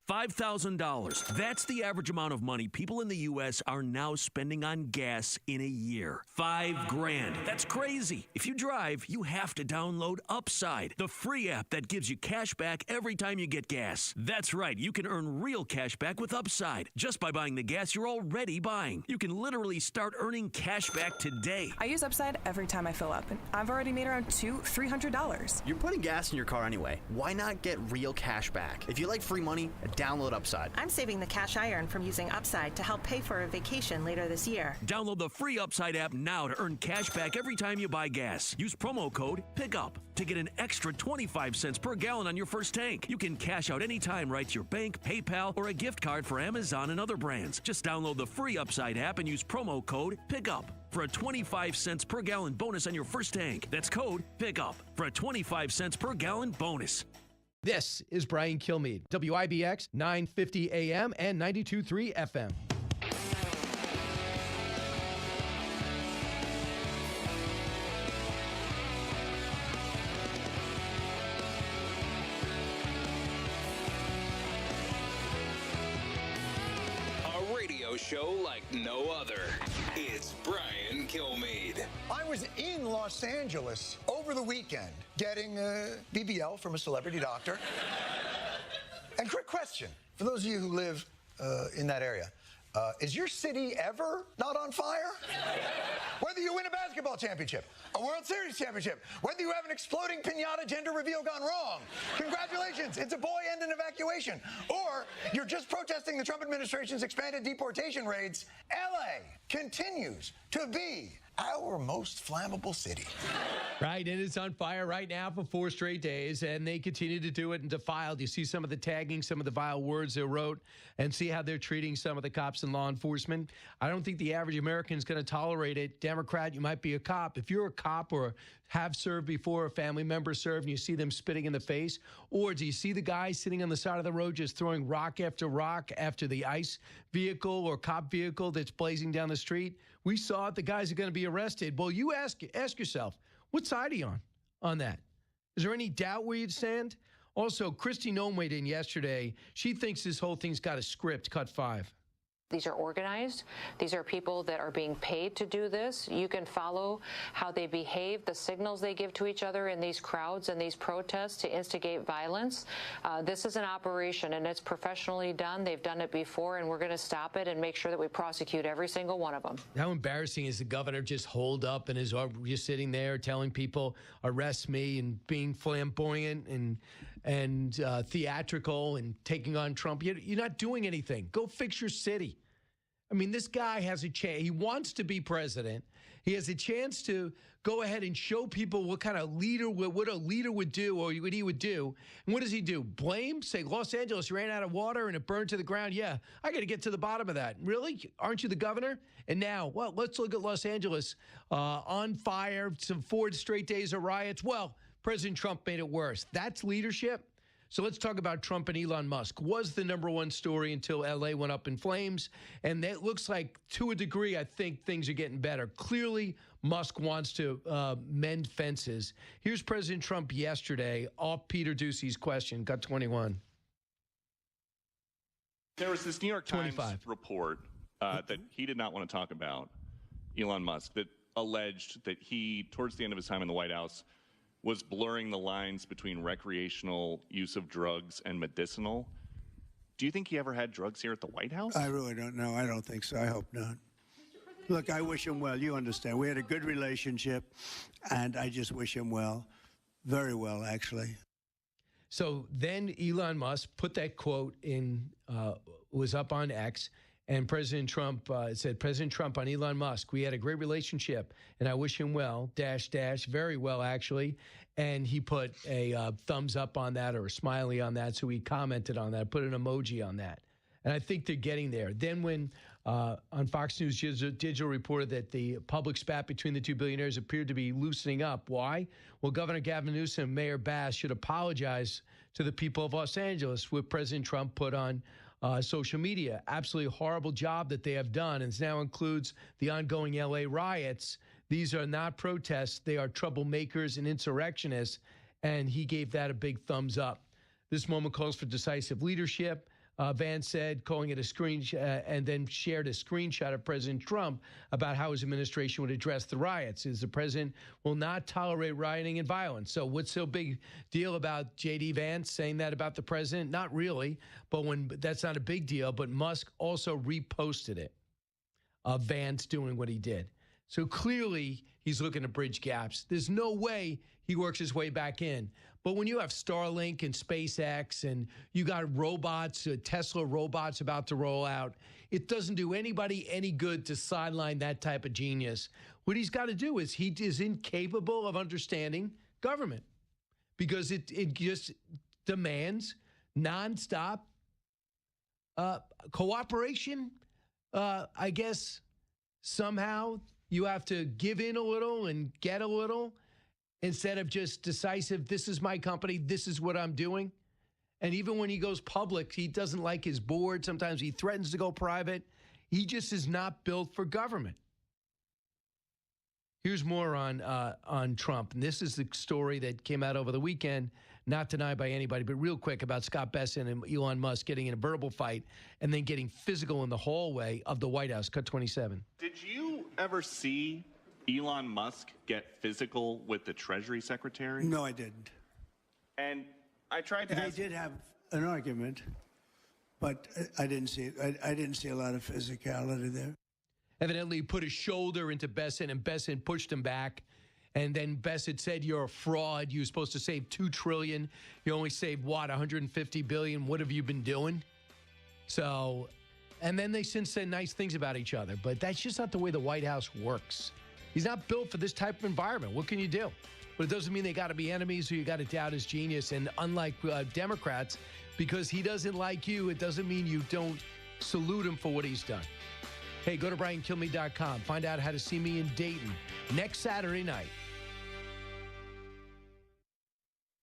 Speaker 14: $5,000. That's the average amount of money people in the U.S. are now spending on gas in a year. $5,000. That's crazy. If you drive, you have to download Upside, the free app that gives you cash back every time you get gas. That's right. You can earn real cash back with Upside just by buying the gas you're already buying. You can literally start earning cash back today.
Speaker 18: I use Upside every time I fill up, and I've already made around $200-$300.
Speaker 21: You're putting gas in your car anyway. Why not get real cash back? If you like free money, download Upside.
Speaker 24: I'm saving the cash I earn from using Upside to help pay for a vacation later this year.
Speaker 14: Download the free Upside app now to earn cash back every time you buy gas. Use promo code PICKUP to get an extra 25 cents per gallon on your first tank. You can cash out anytime right to your bank, PayPal, or a gift card for Amazon and other brands. Just download the free Upside app and use promo code PICKUP for a 25 cents per gallon bonus on your first tank. That's code PICKUP for a 25 cents per gallon bonus.
Speaker 15: This is Brian Kilmeade, WIBX 950 AM and 92.3 FM.
Speaker 10: A radio show like no other. It's Brian Kilmeade.
Speaker 25: I was in Los Angeles over the weekend getting BBL from a celebrity doctor. And quick question, for those of you who live in that area, is your city ever not on fire? Whether you win a basketball championship, a World Series championship, whether you have an exploding piñata gender reveal gone wrong, congratulations, it's a boy and an evacuation. Or you're just protesting the Trump administration's expanded deportation raids, LA continues to be our most flammable city.
Speaker 15: Right, and it's on fire right now for 4 straight days, and they continue to do it and defiled. You see some of the tagging, some of the vile words they wrote, and see how they're treating some of the cops and law enforcement. I don't think the average American is going to tolerate it. Democrat, you might be a cop. If you're a cop or have served before, a family member served, and you see them spitting in the face, or do you see the guy sitting on the side of the road just throwing rock after the ICE vehicle or cop vehicle that's blazing down the street? We saw it. The guys are going to be arrested. Well, you ask yourself, what side are you on that? Is there any doubt where you'd stand? Also, Kristi Noem weighed in yesterday. She thinks this whole thing's got a script, cut 5.
Speaker 2: These are organized. These are people that are being paid to do this. You can follow how they behave, the signals they give to each other in these crowds and these protests to instigate violence. This is an operation, and it's professionally done. They've done it before, and we're going to stop it and make sure that we prosecute every single one of them.
Speaker 15: How embarrassing is the governor just holed up and is just sitting there telling people, arrest me, and being flamboyant and theatrical and taking on Trump? You're not doing anything. Go fix your city. I mean, this guy has a chance. He wants to be president. He has a chance to go ahead and show people what kind of leader, what a leader would do or what he would do. And what does he do? Blame? Say, Los Angeles ran out of water and it burned to the ground? Yeah, I got to get to the bottom of that. Really? Aren't you the governor? And now, well, let's look at Los Angeles on fire, some 4 straight days of riots. Well, President Trump made it worse. That's leadership? So let's talk about Trump and Elon Musk. Was the #1 story until L.A. went up in flames. And it looks like, to a degree, I think things are getting better. Clearly, Musk wants to mend fences. Here's President Trump yesterday off Peter Ducey's question. Got 21.
Speaker 9: There was this New York Times
Speaker 15: 25.
Speaker 9: report that he did not want to talk about, Elon Musk, that alleged that he, towards the end of his time in the White House, was blurring the lines between recreational use of drugs and medicinal. Do you think he ever had drugs here at the White House?
Speaker 16: I really don't know. I don't think so. I hope not. Look, I wish him well. You understand. We had a good relationship, and I just wish him well. Very well, actually.
Speaker 15: So then Elon Musk put that quote in, was up on X, and President Trump said, President Trump on Elon Musk, we had a great relationship, and I wish him well, -- very well, actually. And he put a thumbs up on that or a smiley on that, so he commented on that, put an emoji on that. And I think they're getting there. Then when on Fox News Digital reported that the public spat between the two billionaires appeared to be loosening up. Why? Well, Governor Gavin Newsom and Mayor Bass should apologize to the people of Los Angeles, what President Trump put on social media. Absolutely horrible job that they have done, and now includes the ongoing LA riots. These are not protests. They are troublemakers and insurrectionists, and he gave that a big thumbs up. This moment calls for decisive leadership, Vance said, calling it a screenshot, and then shared a screenshot of President Trump about how his administration would address the riots. The president will not tolerate rioting and violence. So what's so big deal about J.D. Vance saying that about the president? Not really, but that's not a big deal. But Musk also reposted it of Vance doing what he did. So clearly he's looking to bridge gaps. There's no way he works his way back in. But when you have Starlink and SpaceX and you got robots, Tesla robots about to roll out, it doesn't do anybody any good to sideline that type of genius. What he's got to do is he is incapable of understanding government because it just demands nonstop cooperation. I guess somehow you have to give in a little and get a little, instead of just decisive, this is my company, this is what I'm doing. And even when he goes public, he doesn't like his board. Sometimes he threatens to go private. He just is not built for government. Here's more on Trump. And this is the story that came out over the weekend, not denied by anybody, but real quick, about Scott Bessent and Elon Musk getting in a verbal fight and then getting physical in the hallway of the White House. Cut 27.
Speaker 9: Did you ever see Elon Musk get physical with the Treasury Secretary?
Speaker 16: No, I didn't.
Speaker 9: And I tried to ask...
Speaker 16: They did have an argument, but I didn't see it. I didn't see a lot of physicality there.
Speaker 15: Evidently, he put his shoulder into Bessent, and Bessent pushed him back. And then Bessent said, you're a fraud. You were supposed to save $2 trillion. You only saved, what, $150 billion? What have you been doing? So, and then they since said nice things about each other. But that's just not the way the White House works. He's not built for this type of environment. What can you do? But it doesn't mean they got to be enemies or you got to doubt his genius. And unlike Democrats, because he doesn't like you, it doesn't mean you don't salute him for what he's done. Hey, go to BrianKilmeade.com. Find out how to see me in Dayton next Saturday night.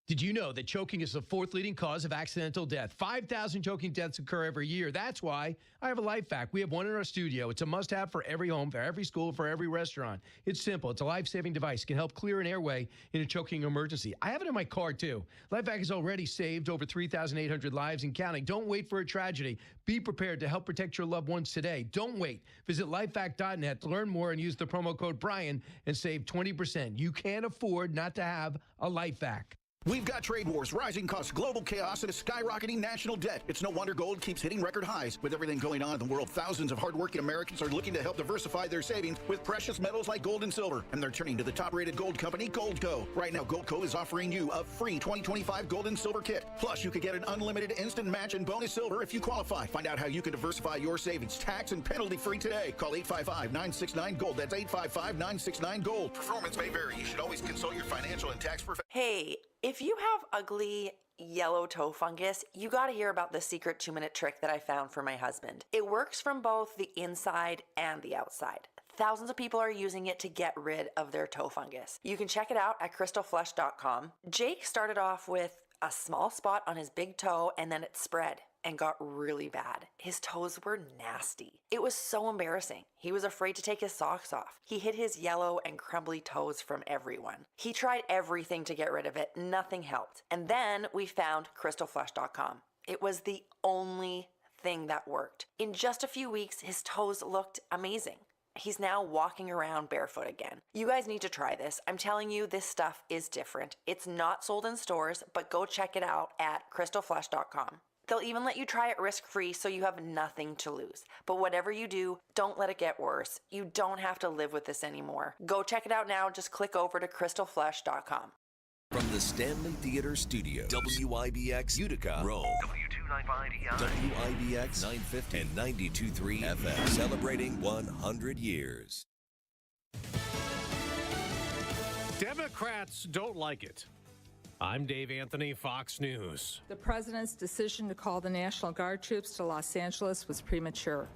Speaker 15: Did you know that choking is the 4th leading cause of accidental death? 5,000 choking deaths occur every year. That's why I have a life hack. We have one in our studio. It's a must-have for every home, for every school, for every restaurant. It's simple. It's a life-saving device. It can help clear an airway in a choking emergency. I have it in my car, too. Life hack has already saved over 3,800 lives and counting. Don't wait for a tragedy. Be prepared to help protect your loved ones today. Don't wait. Visit lifehack.net to learn more and use the promo code Brian and save 20%. You can't afford not to have a life hack.
Speaker 11: We've got trade wars, rising costs, global chaos, and a skyrocketing national debt. It's no wonder gold keeps hitting record highs. With everything going on in the world, thousands of hardworking Americans are looking to help diversify their savings with precious metals like gold and silver. And they're turning to the top-rated gold company, Goldco. Right now, Goldco is offering you a free 2025 gold and silver kit. Plus, you could get an unlimited instant match and bonus silver if you qualify. Find out how you can diversify your savings, tax and penalty-free today. Call 855-969-GOLD. That's 855-969-GOLD. Performance may vary. You should always consult your financial and tax professional.
Speaker 12: Hey, if you have ugly yellow toe fungus, you gotta hear about the secret 2-minute trick that I found for my husband. It works from both the inside and the outside. Thousands of people are using it to get rid of their toe fungus. You can check it out at crystalflesh.com. Jake started off with a small spot on his big toe and then it spread and got really bad. His toes were nasty. It was so embarrassing. He was afraid to take his socks off. He hid his yellow and crumbly toes from everyone. He tried everything to get rid of it. Nothing helped. And then we found crystalflesh.com. It was the only thing that worked. In just a few weeks, his toes looked amazing. He's now walking around barefoot again. You guys need to try this. I'm telling you, this stuff is different. It's not sold in stores, but go check it out at crystalflesh.com. They'll even let you try it risk-free so you have nothing to lose. But whatever you do, don't let it get worse. You don't have to live with this anymore. Go check it out now. Just click over to crystalflesh.com.
Speaker 4: From the Stanley Theater Studio, WIBX Utica, Rome. WIBX 950 and 92.3 FM, celebrating 100 years.
Speaker 13: Democrats don't like it. I'm Dave Anthony, Fox News.
Speaker 22: The president's decision to call the National Guard troops to Los Angeles was premature,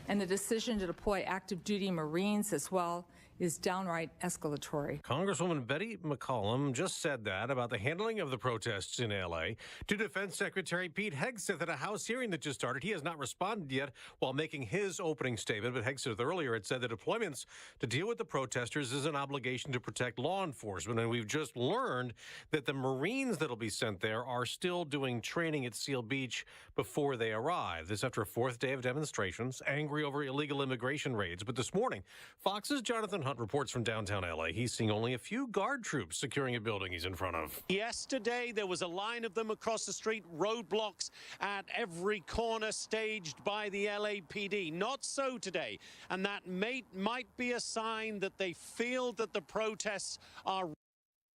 Speaker 22: and the decision to deploy active duty Marines as well is downright escalatory.
Speaker 13: Congresswoman Betty McCollum just said that about the handling of the protests in L.A. to Defense Secretary Pete Hegseth at a House hearing that just started. He has not responded yet while making his opening statement, but Hegseth earlier had said that deployments to deal with the protesters is an obligation to protect law enforcement, and we've just learned that the Marines that'll be sent there are still doing training at Seal Beach before they arrive. This after a 4th day of demonstrations, angry over illegal immigration raids. But this morning, Fox's Jonathan Hunt reports from downtown L.A. He's seeing only a few guard troops securing a building he's in front of.
Speaker 23: Yesterday, there was a line of them across the street, roadblocks at every corner staged by the LAPD. Not so today. And that might be a sign that they feel that the protests are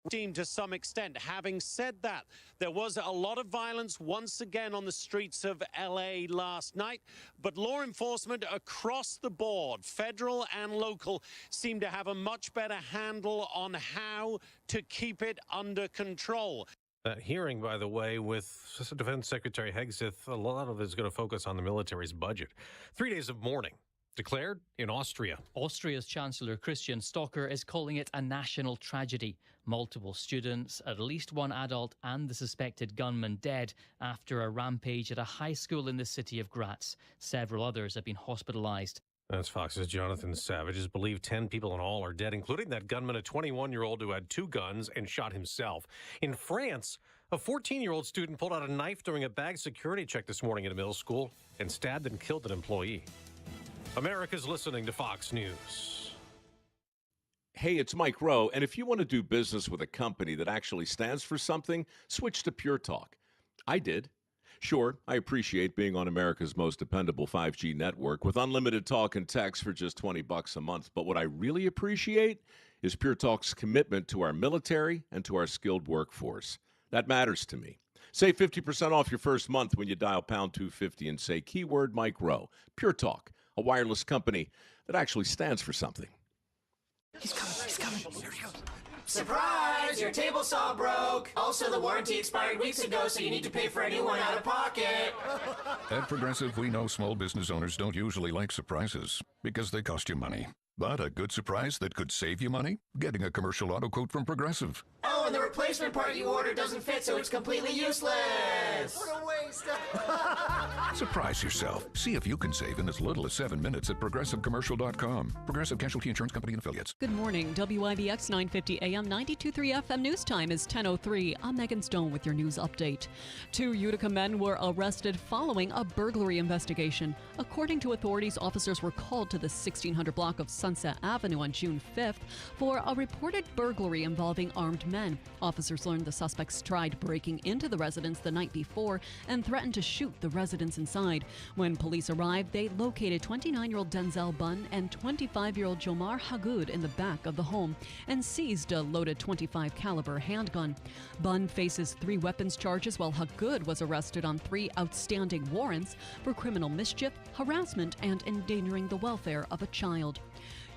Speaker 23: to some extent. Having said that, there was a lot of violence once again on the streets of LA last night, but law enforcement across the board, federal and local, seem to have a much better handle on how to keep it under control.
Speaker 13: That hearing, by the way, with Defense Secretary Hegseth, a lot of it is going to focus on the military's budget. 3 days of mourning declared in Austria.
Speaker 26: Austria's Chancellor Christian Stocker is calling it a national tragedy. Multiple students, at least one adult, and the suspected gunman dead after a rampage at a high school in the city of Graz. Several others have been hospitalized.
Speaker 13: That's Fox's Jonathan Savage. It's believed 10 people in all are dead, including that gunman, a 21-year-old who had 2 guns and shot himself. In France, a 14-year-old student pulled out a knife during a bag security check this morning at a middle school and stabbed and killed an employee. America's listening to Fox News.
Speaker 27: Hey, it's Mike Rowe, and if you want to do business with a company that actually stands for something, switch to Pure Talk. I did. Sure, I appreciate being on America's most dependable 5G network with unlimited talk and text for just $20 a month. But what I really appreciate is Pure Talk's commitment to our military and to our skilled workforce. That matters to me. Save 50% off your first month when you dial pound 250 and say keyword Mike Rowe. Pure Talk, a wireless company that actually stands for something.
Speaker 28: He's coming. Here he goes.
Speaker 29: Surprise! Your table saw broke. Also, the warranty expired weeks ago, so you need to pay for a new one out of pocket.
Speaker 30: At Progressive, we know small business owners don't usually like surprises because they cost you money.
Speaker 1: But a good surprise that could save you money? Getting a commercial auto quote from Progressive.
Speaker 29: Oh, and the replacement part you ordered doesn't fit, so it's completely useless. What a waste.
Speaker 1: Surprise yourself. See if you can save in as little as 7 minutes at ProgressiveCommercial.com. Progressive Casualty Insurance Company and Affiliates.
Speaker 3: Good morning. WIBX 950 AM 92.3 FM news time is 10:03. I'm Megan Stone with your news update. 2 Utica men were arrested following a burglary investigation. According to authorities, officers were called to the 1600 block of Sunset Avenue on June 5th for a reported burglary involving armed men. Officers learned the suspects tried breaking into the residence the night before and threatened to shoot the residents inside. When police arrived, they located 29-year-old Denzel Bunn and 25-year-old Jomar Hagood in the back of the home and seized a loaded .25 caliber handgun. Bunn faces 3 weapons charges, while Hagood was arrested on 3 outstanding warrants for criminal mischief, harassment, and endangering the welfare of a child.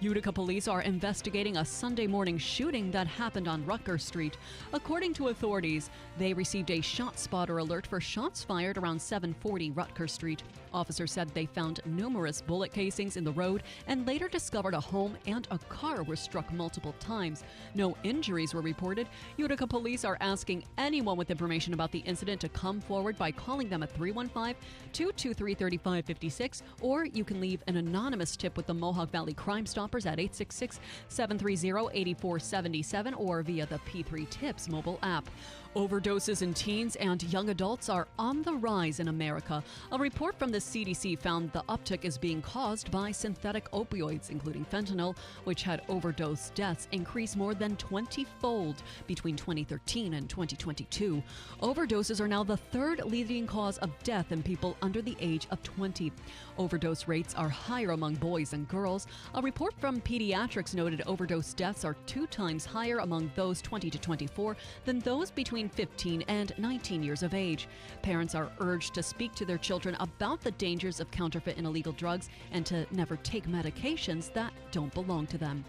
Speaker 3: Utica police are investigating a Sunday morning shooting that happened on Rutgers Street. According to authorities, they received a shot spotter alert for shots fired around 740 Rutgers Street. Officers said they found numerous bullet casings in the road and later discovered a home and a car were struck multiple times. No injuries were reported. Utica police are asking anyone with information about the incident to come forward by calling them at 315-223-3556, or you can leave an anonymous tip with the Mohawk Valley Crime Stoppers at 866-730-8477 or via the P3 Tips mobile app. Overdoses in teens and young adults are on the rise in America. A report from the CDC found the uptick is being caused by synthetic opioids, including fentanyl, which had overdose deaths increase more than 20-fold between 2013 and 2022. Overdoses are now the 3rd leading cause of death in people under the age of 20. Overdose rates are higher among boys and girls. A report from Pediatrics noted overdose deaths are 2 times higher among those 20 to 24 than those between 15 and 19 years of age. Parents are urged to speak to their children about the dangers of counterfeit and illegal drugs and to never take medications that don't belong to them.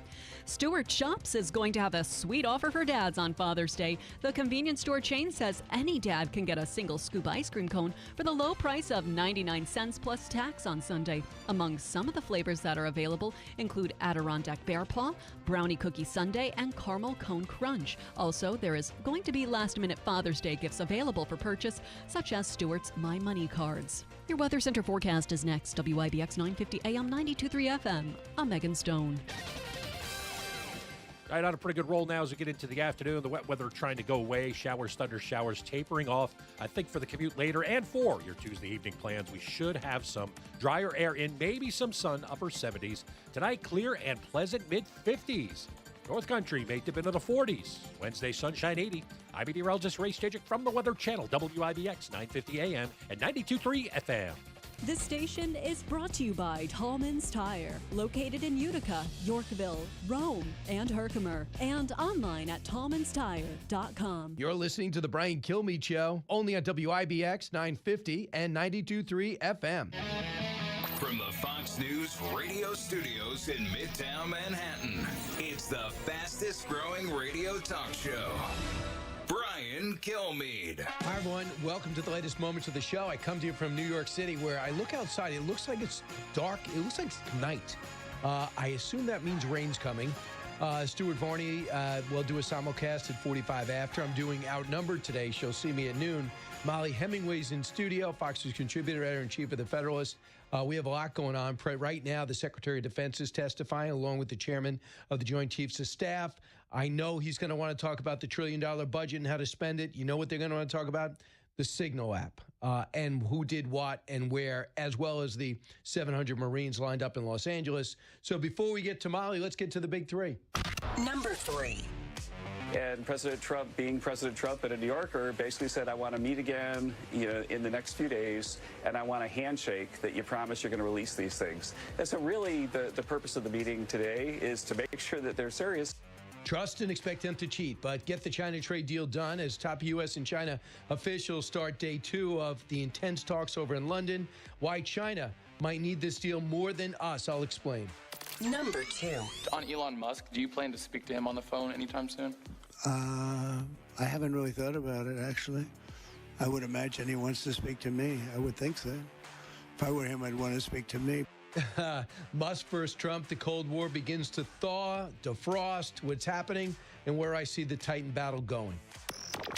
Speaker 3: Stewart Shops is going to have a sweet offer for dads on Father's Day. The convenience store chain says any dad can get a single scoop ice cream cone for the low price of 99 cents plus tax on Sunday. Among some of the flavors that are available include Adirondack Bear Paw, Brownie Cookie Sundae, and Caramel Cone Crunch. Also, there is going to be last-minute Father's Day gifts available for purchase, such as Stewart's My Money cards. Your Weather Center forecast is next. WIBX 950 AM 92.3 FM. I'm Megan Stone.
Speaker 5: Right, on a pretty good roll now as we get into the afternoon. The wet weather trying to go away. Showers, thunder showers tapering off, I think, for the commute later. And for your Tuesday evening plans, we should have some drier air in, maybe some sun, upper 70s. Tonight, clear and pleasant mid-50s. North Country may dip into the 40s. Wednesday, sunshine 80. I'm meteorologist Ray Stajic from the Weather Channel, WIBX 950 AM and 92.3 FM.
Speaker 3: This station is brought to you by Tallman's Tire, located in Utica, Yorkville, Rome, and Herkimer, and online at tallmanstire.com.
Speaker 15: You're listening to the Brian Kilmeade Show, only on WIBX 950 and 92.3 FM.
Speaker 10: From the Fox News radio studios in Midtown Manhattan, it's the fastest growing radio talk show. Brian Kilmeade.
Speaker 15: Hi, everyone. Welcome to the latest moments of the show. I come to you from New York City, where I look outside. It looks like it's dark. It looks like it's night. I assume that means rain's coming. Stuart Varney will do a simulcast at 45 after. I'm doing Outnumbered today. She'll see me at noon. Molly Hemingway's in studio, Fox News contributor, editor-in-chief of The Federalist. We have a lot going on. Right now, the Secretary of Defense is testifying, along with the chairman of the Joint Chiefs of Staff. I know he's going to want to talk about the $1 trillion budget and how to spend it. You know what they're going to want to talk about? The Signal app and who did what and where, as well as the 700 Marines lined up in Los Angeles. So before we get to Molly, let's get to the big 3.
Speaker 6: Number 3.
Speaker 7: And President Trump, being President Trump and a New Yorker, basically said, I want to meet again in the next few days, and I want a handshake that you promise you're going to release these things. And so really the purpose of the meeting today is to make sure that they're serious.
Speaker 15: Trust and expect them to cheat, but get the China trade deal done as top U.S. and China officials start day 2 of the intense talks over in London. Why China might need this deal more than us, I'll explain.
Speaker 6: Number 2.
Speaker 8: On Elon Musk, do you plan to speak to him on the phone anytime soon?
Speaker 16: I haven't really thought about it, actually. I would imagine he wants to speak to me. I would think so. If I were him, I'd want to speak to me.
Speaker 15: Musk versus Trump, the Cold War begins to thaw, defrost, what's happening, and where I see the Titan battle going.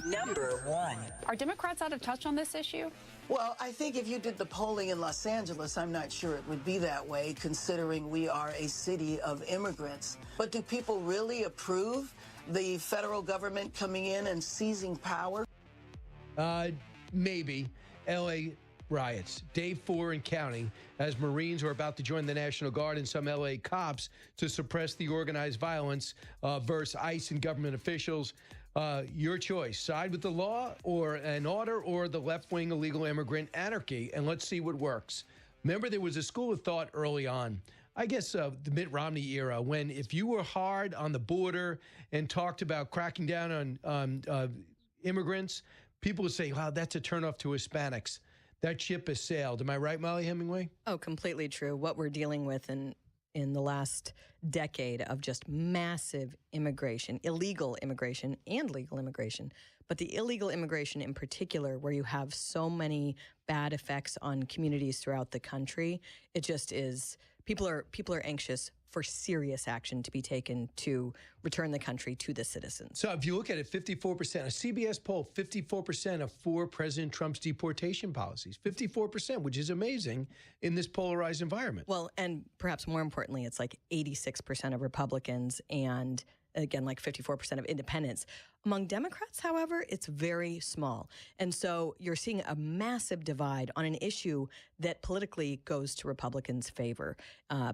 Speaker 6: Number 1.
Speaker 2: Are Democrats out of touch on this issue?
Speaker 14: Well, I think if you did the polling in Los Angeles, I'm not sure it would be that way, considering we are a city of immigrants. But do people really approve the federal government coming in and seizing power?
Speaker 15: Maybe. L.A. riots, day 4 and counting, as Marines are about to join the National Guard and some L.A. cops to suppress the organized violence versus ICE and government officials. Your choice. Side with the law or an order or the left-wing illegal immigrant anarchy, and let's see what works. Remember, there was a school of thought early on, I guess the Mitt Romney era, when if you were hard on the border and talked about cracking down on immigrants, people would say, wow, that's a turnoff to Hispanics. That ship has sailed. Am I right, Molly Hemingway?
Speaker 17: Oh, completely true. What we're dealing with in the last decade of just massive immigration, illegal immigration and legal immigration, but the illegal immigration in particular, where you have so many bad effects on communities throughout the country, it just is, people are anxious for serious action to be taken to return the country to the citizens.
Speaker 15: So if you look at it, 54%, a CBS poll, 54% are for President Trump's deportation policies. 54%, which is amazing in this polarized environment.
Speaker 17: Well, and perhaps more importantly, it's like 86% of Republicans and, again, like 54% of independents. Among Democrats, however, it's very small. And so you're seeing a massive divide on an issue that politically goes to Republicans' favor.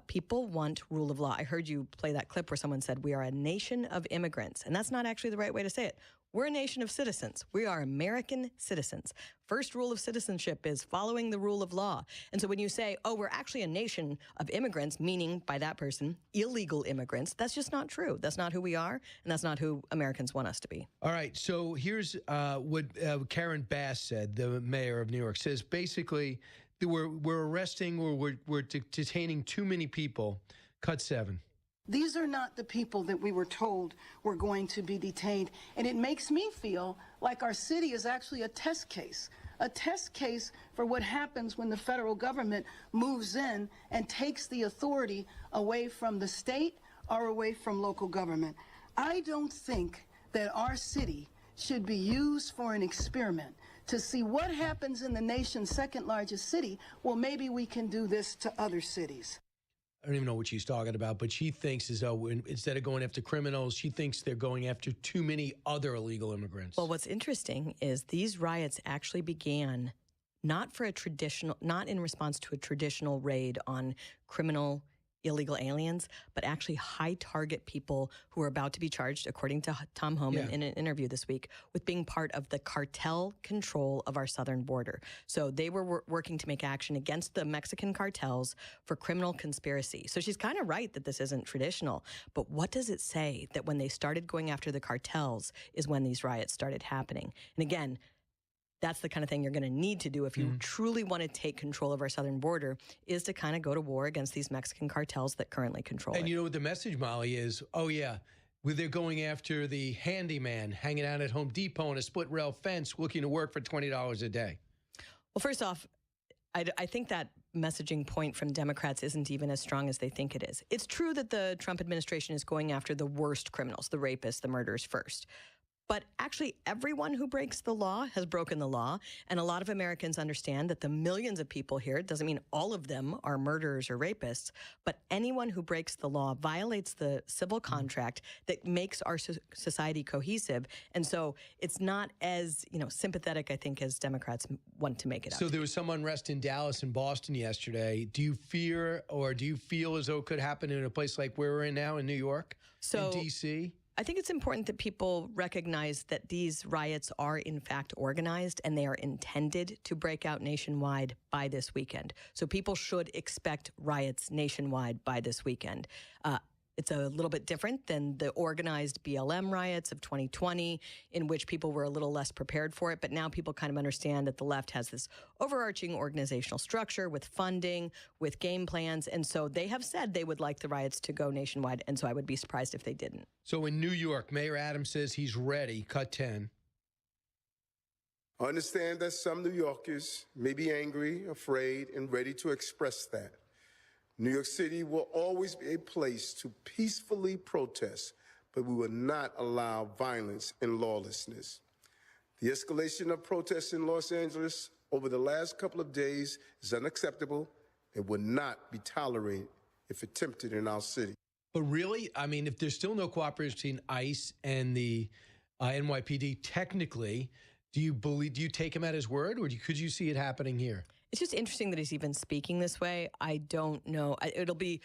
Speaker 17: People want rule of law. I heard you play that clip where someone said, we are a nation of immigrants. And that's not actually the right way to say it. We're a nation of citizens. We are American citizens. First rule of citizenship is following the rule of law. And so when you say, oh, we're actually a nation of immigrants, meaning by that person, illegal immigrants, that's just not true. That's not who we are, and that's not who Americans want us to be.
Speaker 15: All right, so here's what Karen Bass said, the mayor of New York, says basically we're arresting or we're detaining too many people. Cut 7.
Speaker 14: These are not the people that we were told were going to be detained. And it makes me feel like our city is actually a test case for what happens when the federal government moves in and takes the authority away from the state or away from local government. I don't think that our city should be used for an experiment to see what happens in the nation's second largest city. Well, maybe we can do this to other cities.
Speaker 15: I don't even know what she's talking about, but she thinks as though instead of going after criminals, she thinks they're going after too many other illegal immigrants.
Speaker 17: Well, what's interesting is these riots actually began not in response to a traditional raid on criminal illegal aliens, but actually high target people who are about to be charged, according to Tom Homan in an interview this week, with being part of the cartel control of our southern border. So they were working to make action against the Mexican cartels for criminal conspiracy. So she's kind of right that this isn't traditional, but what does it say that when they started going after the cartels is when these riots started happening? And again, that's the kind of thing you're going to need to do if you truly want to take control of our southern border, is to kind of go to war against these Mexican cartels that currently control it.
Speaker 15: And you know what the message, Molly, is? Oh, yeah, they're going after the handyman hanging out at Home Depot on a split rail fence looking to work for $20 a day.
Speaker 17: Well, first off, I think that messaging point from Democrats isn't even as strong as they think it is. It's true that the Trump administration is going after the worst criminals, the rapists, the murderers first. But actually, everyone who breaks the law has broken the law. And a lot of Americans understand that the millions of people here, it doesn't mean all of them are murderers or rapists, but anyone who breaks the law violates the civil contract that makes our society cohesive. And so it's not as, sympathetic, I think, as Democrats want to make it out.
Speaker 15: So there was some unrest in Dallas and Boston yesterday. Do you fear or do you feel as though it could happen in a place like where we're in now in New York, in D.C.?
Speaker 17: I think it's important that people recognize that these riots are in fact organized and they are intended to break out nationwide by this weekend. So people should expect riots nationwide by this weekend. It's a little bit different than the organized BLM riots of 2020, in which people were a little less prepared for it. But now people kind of understand that the left has this overarching organizational structure with funding, with game plans. And so they have said they would like the riots to go nationwide. And so I would be surprised if they didn't.
Speaker 15: So in New York, Mayor Adams says he's ready. Cut 10.
Speaker 18: I understand that some New Yorkers may be angry, afraid, and ready to express that. New York City will always be a place to peacefully protest, but we will not allow violence and lawlessness. The escalation of protests in Los Angeles over the last couple of days is unacceptable and will not be tolerated if attempted in our city.
Speaker 15: But really, I mean, if there's still no cooperation between ICE and the NYPD, technically, do you take him at his word, or could you see it happening here?
Speaker 17: It's just interesting that he's even speaking this way. I don't know. It'll be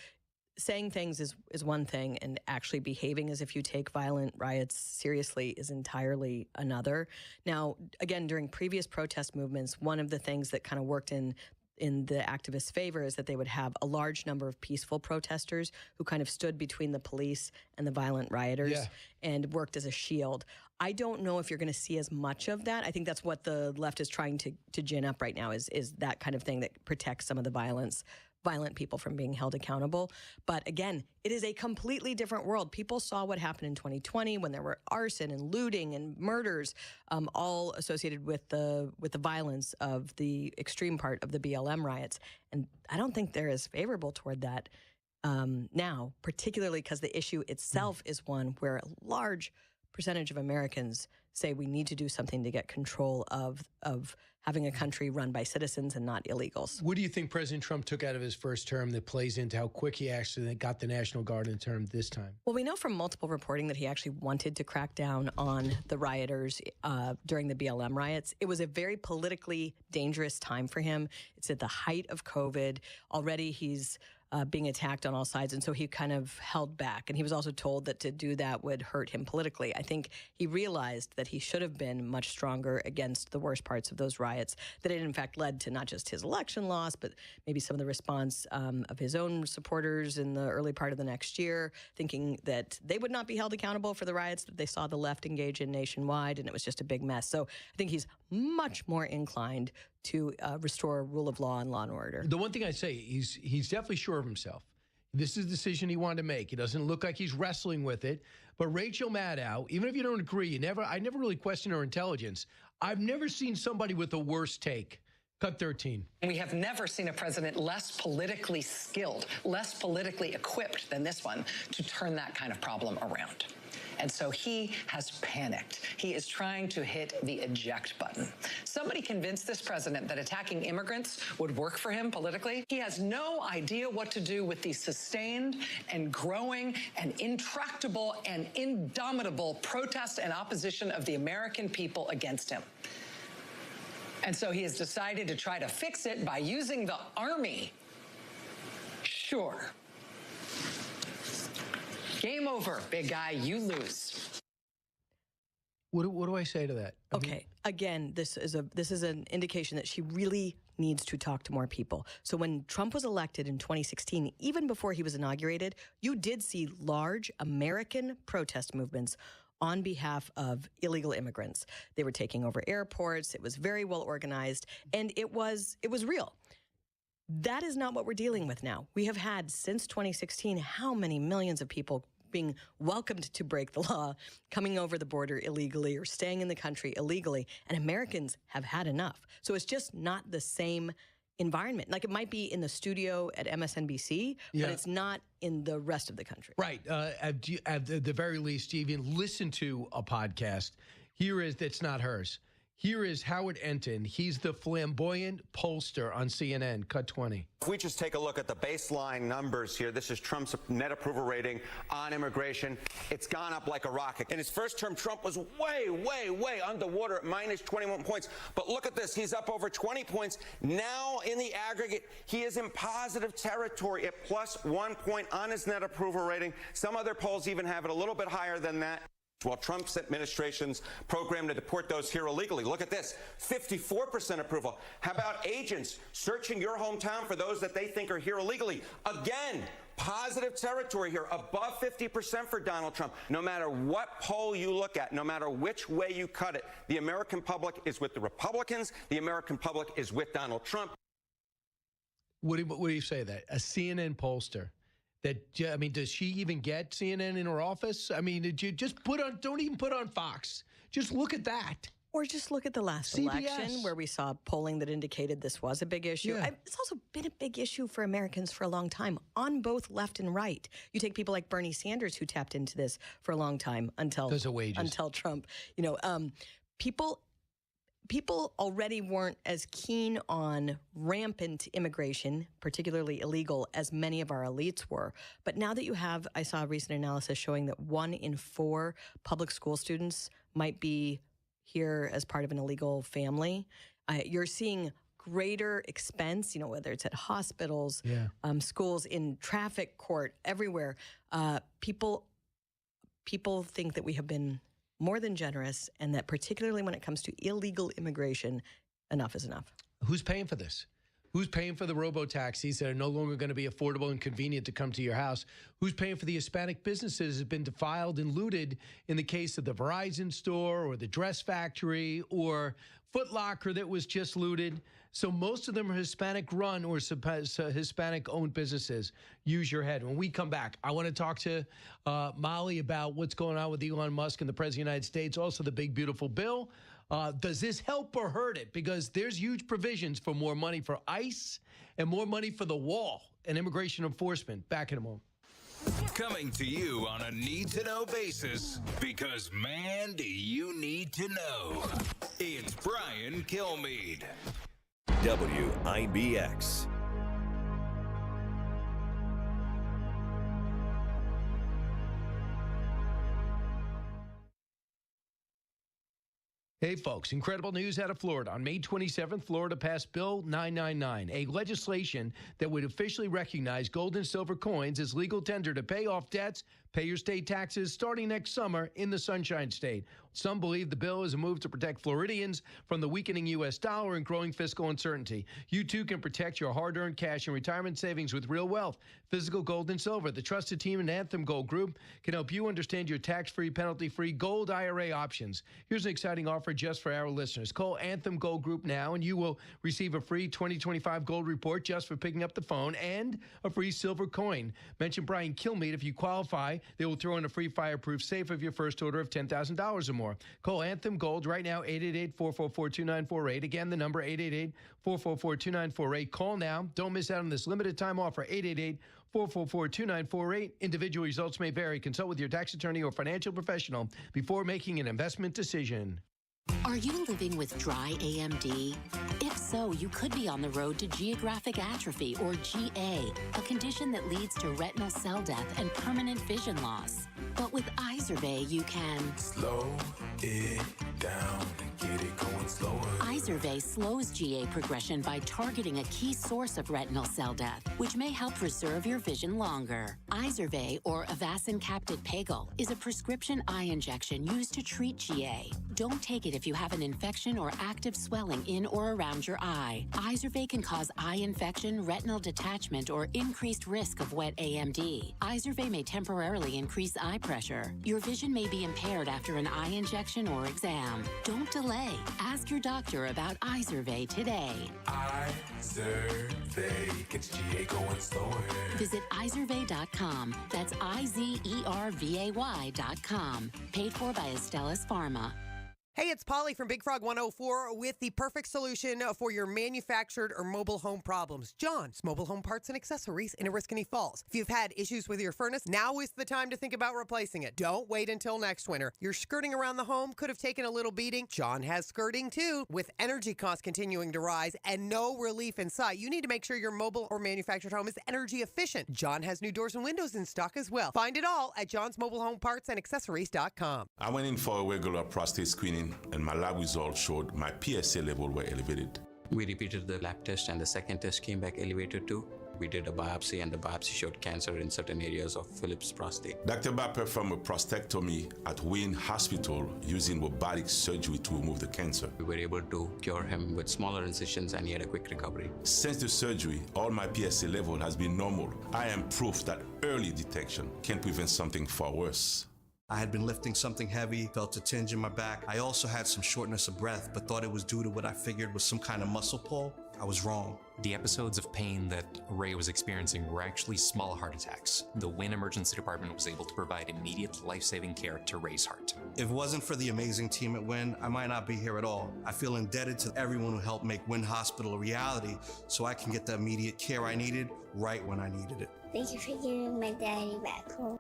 Speaker 17: saying things is one thing, and actually behaving as if you take violent riots seriously is entirely another. Now, again, during previous protest movements, one of the things that kind of worked in the activists' favor is that they would have a large number of peaceful protesters who kind of stood between the police and the violent rioters and worked as a shield. I don't know if you're going to see as much of that. I think that's what the left is trying to gin up right now is that kind of thing that protects some of the violent people from being held accountable. But again, it is a completely different world. People saw what happened in 2020 when there were arson and looting and murders, all associated with the violence of the extreme part of the BLM riots. And I don't think they're as favorable toward that now, particularly because the issue itself is one where a large percentage of Americans say we need to do something to get control of having a country run by citizens and not illegals.
Speaker 15: What do you think President Trump took out of his first term that plays into how quick he actually got the National Guard in term this time?
Speaker 17: Well, we know from multiple reporting that he actually wanted to crack down on the rioters during the BLM riots. It was a very politically dangerous time for him. It's at the height of COVID. Already he's being attacked on all sides, and so he kind of held back. And he was also told that to do that would hurt him politically. I think he realized that he should have been much stronger against the worst parts of those riots, that it in fact led to not just his election loss, but maybe some of the response of his own supporters in the early part of the next year, thinking that they would not be held accountable for the riots that they saw the left engage in nationwide, and it was just a big mess. So I think he's much more inclined to restore rule of law and law and order.
Speaker 15: The one thing I'd say, he's definitely sure of himself. This is a decision he wanted to make. It doesn't look like he's wrestling with it. But Rachel Maddow, even if you don't agree, I never really question her intelligence. I've never seen somebody with a worse take. Cut 13.
Speaker 4: We have never seen a president less politically skilled, less politically equipped than this one to turn that kind of problem around. And so he has panicked. He is trying to hit the eject button. Somebody convinced this president that attacking immigrants would work for him politically. He has no idea what to do with the sustained and growing and intractable and indomitable protest and opposition of the American people against him. And so he has decided to try to fix it by using the army. Sure. Game over, big guy. You lose.
Speaker 15: What do I say to that?
Speaker 17: Okay. Again, this is an indication that she really needs to talk to more people. So when Trump was elected in 2016, even before he was inaugurated, you did see large American protest movements on behalf of illegal immigrants. They were taking over airports. It was very well organized, and it was real. That is not what we're dealing with now. We have had, since 2016, how many millions of people being welcomed to break the law, coming over the border illegally or staying in the country illegally, and Americans have had enough. So it's just not the same environment. Like, it might be in the studio at MSNBC, but it's not in the rest of the country.
Speaker 15: Right. At the very least, you even listen to a podcast. Here is, that's not hers. Here is Howard Enton. He's the flamboyant pollster on CNN. Cut 20.
Speaker 9: If we just take a look at the baseline numbers here, this is Trump's net approval rating on immigration. It's gone up like a rocket. In his first term, Trump was way, way, way underwater at minus 21 points. But look at this. He's up over 20 points. Now, in the aggregate, he is in positive territory at plus 1 point on his net approval rating. Some other polls even have it a little bit higher than that. While Trump's administration's program to deport those here illegally. Look at this, 54% approval. How about agents searching your hometown for those that they think are here illegally? Again, positive territory here, above 50% for Donald Trump. No matter what poll you look at, no matter which way you cut it, the American public is with the Republicans. The American public is with Donald Trump.
Speaker 15: What do you say to that? A CNN pollster. I mean, does she even get CNN in her office? I mean, did you just don't even put on Fox. Just look at that.
Speaker 17: Or just look at the last election where we saw polling that indicated this was a big issue.
Speaker 15: Yeah.
Speaker 17: It's also been a big issue for Americans for a long time on both left and right. You take people like Bernie Sanders who tapped into this for a long time until Trump. People already weren't as keen on rampant immigration, particularly illegal, as many of our elites were. But now that I saw a recent analysis showing that 1 in 4 public school students might be here as part of an illegal family. You're seeing greater expense, whether it's at hospitals, schools, in traffic court, everywhere. People think that we have been more than generous, and that particularly when it comes to illegal immigration, enough is enough.
Speaker 15: Who's paying for this? Who's paying for the robo-taxis that are no longer going to be affordable and convenient to come to your house? Who's paying for the Hispanic businesses that have been defiled and looted in the case of the Verizon store or the dress factory or Foot Locker that was just looted? So most of them are Hispanic-run or Hispanic-owned businesses. Use your head. When we come back, I want to talk to Molly about what's going on with Elon Musk and the President of the United States, also the big, beautiful bill. Does this help or hurt it? Because there's huge provisions for more money for ICE and more money for the wall and immigration enforcement. Back in a moment.
Speaker 10: Coming to you on a need-to-know basis, because, man, do you need to know. It's Brian Kilmeade.
Speaker 11: WIBX.
Speaker 15: Hey, folks, incredible news out of Florida. On May 27th, Florida passed Bill 999, a legislation that would officially recognize gold and silver coins as legal tender to pay off debts, pay your state taxes starting next summer in the Sunshine State. Some believe the bill is a move to protect Floridians from the weakening U.S. dollar and growing fiscal uncertainty. You, too, can protect your hard-earned cash and retirement savings with real wealth, physical gold and silver. The trusted team in Anthem Gold Group can help you understand your tax-free, penalty-free gold IRA options. Here's an exciting offer just for our listeners. Call Anthem Gold Group now, and you will receive a free 2025 gold report just for picking up the phone and a free silver coin. Mention Brian Kilmeade if you qualify. They will throw in a free fireproof safe of your first order of $10,000 or more. Call Anthem Gold right now, 888-444-2948. Again, the number 888-444-2948. Call now. Don't miss out on this limited time offer, 888-444-2948. Individual results may vary. Consult with your tax attorney or financial professional before making an investment decision.
Speaker 12: Are you living with dry AMD? If so, you could be on the road to geographic atrophy, or GA, a condition that leads to retinal cell death and permanent vision loss. But with Izervay, you can
Speaker 19: slow it down and get it going slower.
Speaker 12: Izervay slows GA progression by targeting a key source of retinal cell death, which may help preserve your vision longer. Izervay, or Avastin Capted Pagel, is a prescription eye injection used to treat GA. Don't take it if you have an infection or active swelling in or around your eye. Izervay can cause eye infection, retinal detachment, or increased risk of wet AMD. Izervay may temporarily increase eye pressure. Your vision may be impaired after an eye injection or exam. Don't delay. Ask your doctor about Izervay today.
Speaker 19: Izervay gets GA going slower.
Speaker 12: Visit Izervay.com. That's IZERVAY.com. Paid for by Astellas Pharma.
Speaker 20: Hey, it's Polly from Big Frog 104 with the perfect solution for your manufactured or mobile home problems. John's Mobile Home Parts and Accessories in Oriskany Falls. If you've had issues with your furnace, now is the time to think about replacing it. Don't wait until next winter. Your skirting around the home could have taken a little beating. John has skirting too. With energy costs continuing to rise and no relief in sight, you need to make sure your mobile or manufactured home is energy efficient. John has new doors and windows in stock as well. Find it all at John's Mobile Home Parts and Accessories.com.
Speaker 19: I went in for a regular prostate screening, and my lab results showed my PSA level were elevated.
Speaker 21: We repeated the lab test, and the second test came back elevated too. We did a biopsy, and the biopsy showed cancer in certain areas of Philip's prostate.
Speaker 19: Dr. Ba performed a prostatectomy at Wayne Hospital using robotic surgery to remove the cancer.
Speaker 21: We were able to cure him with smaller incisions, and he had a quick recovery.
Speaker 19: Since the surgery, all my PSA level has been normal. I am proof that early detection can prevent something far worse.
Speaker 11: I had been lifting something heavy, felt a tinge in my back. I also had some shortness of breath, but thought it was due to what I figured was some kind of muscle pull. I was wrong.
Speaker 13: The episodes of pain that Ray was experiencing were actually small heart attacks. The Wynn Emergency Department was able to provide immediate life-saving care to Ray's heart.
Speaker 11: If it wasn't for the amazing team at Wynn, I might not be here at all. I feel indebted to everyone who helped make Wynn Hospital a reality so I can get the immediate care I needed right when I needed it.
Speaker 22: Thank you for getting my daddy back home.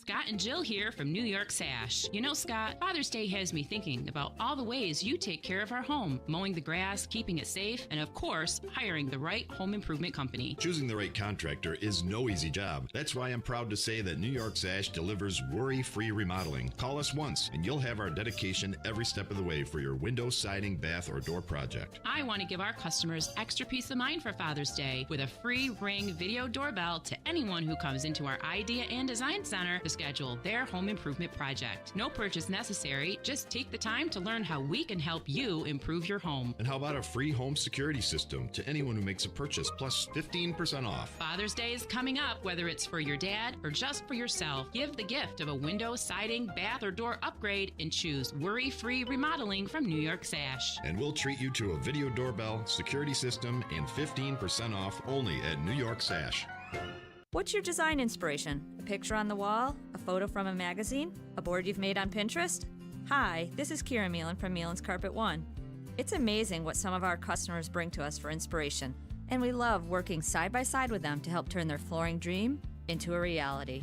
Speaker 23: Scott and Jill here from New York Sash. You know, Scott, Father's Day has me thinking about all the ways you take care of our home, mowing the grass, keeping it safe, and of course, hiring the right home improvement company.
Speaker 24: Choosing the right contractor is no easy job. That's why I'm proud to say that New York Sash delivers worry-free remodeling. Call us once and you'll have our dedication every step of the way for your window, siding, bath, or door project.
Speaker 23: I want to give our customers extra peace of mind for Father's Day with a free Ring video doorbell to anyone who comes into our Idea and Design Center to schedule their home improvement project. No purchase necessary. Just take the time to learn how we can help you improve your home.
Speaker 24: And how about a free home security system to anyone who makes a purchase, plus 15% off?
Speaker 23: Father's Day is coming up, whether it's for your dad or just for yourself. Give the gift of a window, siding, bath, or door upgrade and choose worry-free remodeling from New York Sash.
Speaker 24: And we'll treat you to a video doorbell, security system, and 15% off only at New York Sash. What's your design inspiration? A picture on the wall? A photo from a magazine? A board you've made on Pinterest? Hi, this is Kira Meelan from Meelan's Carpet One. It's amazing what some of our customers bring to us for inspiration, and we love working side by side with them to help turn their flooring dream into a reality.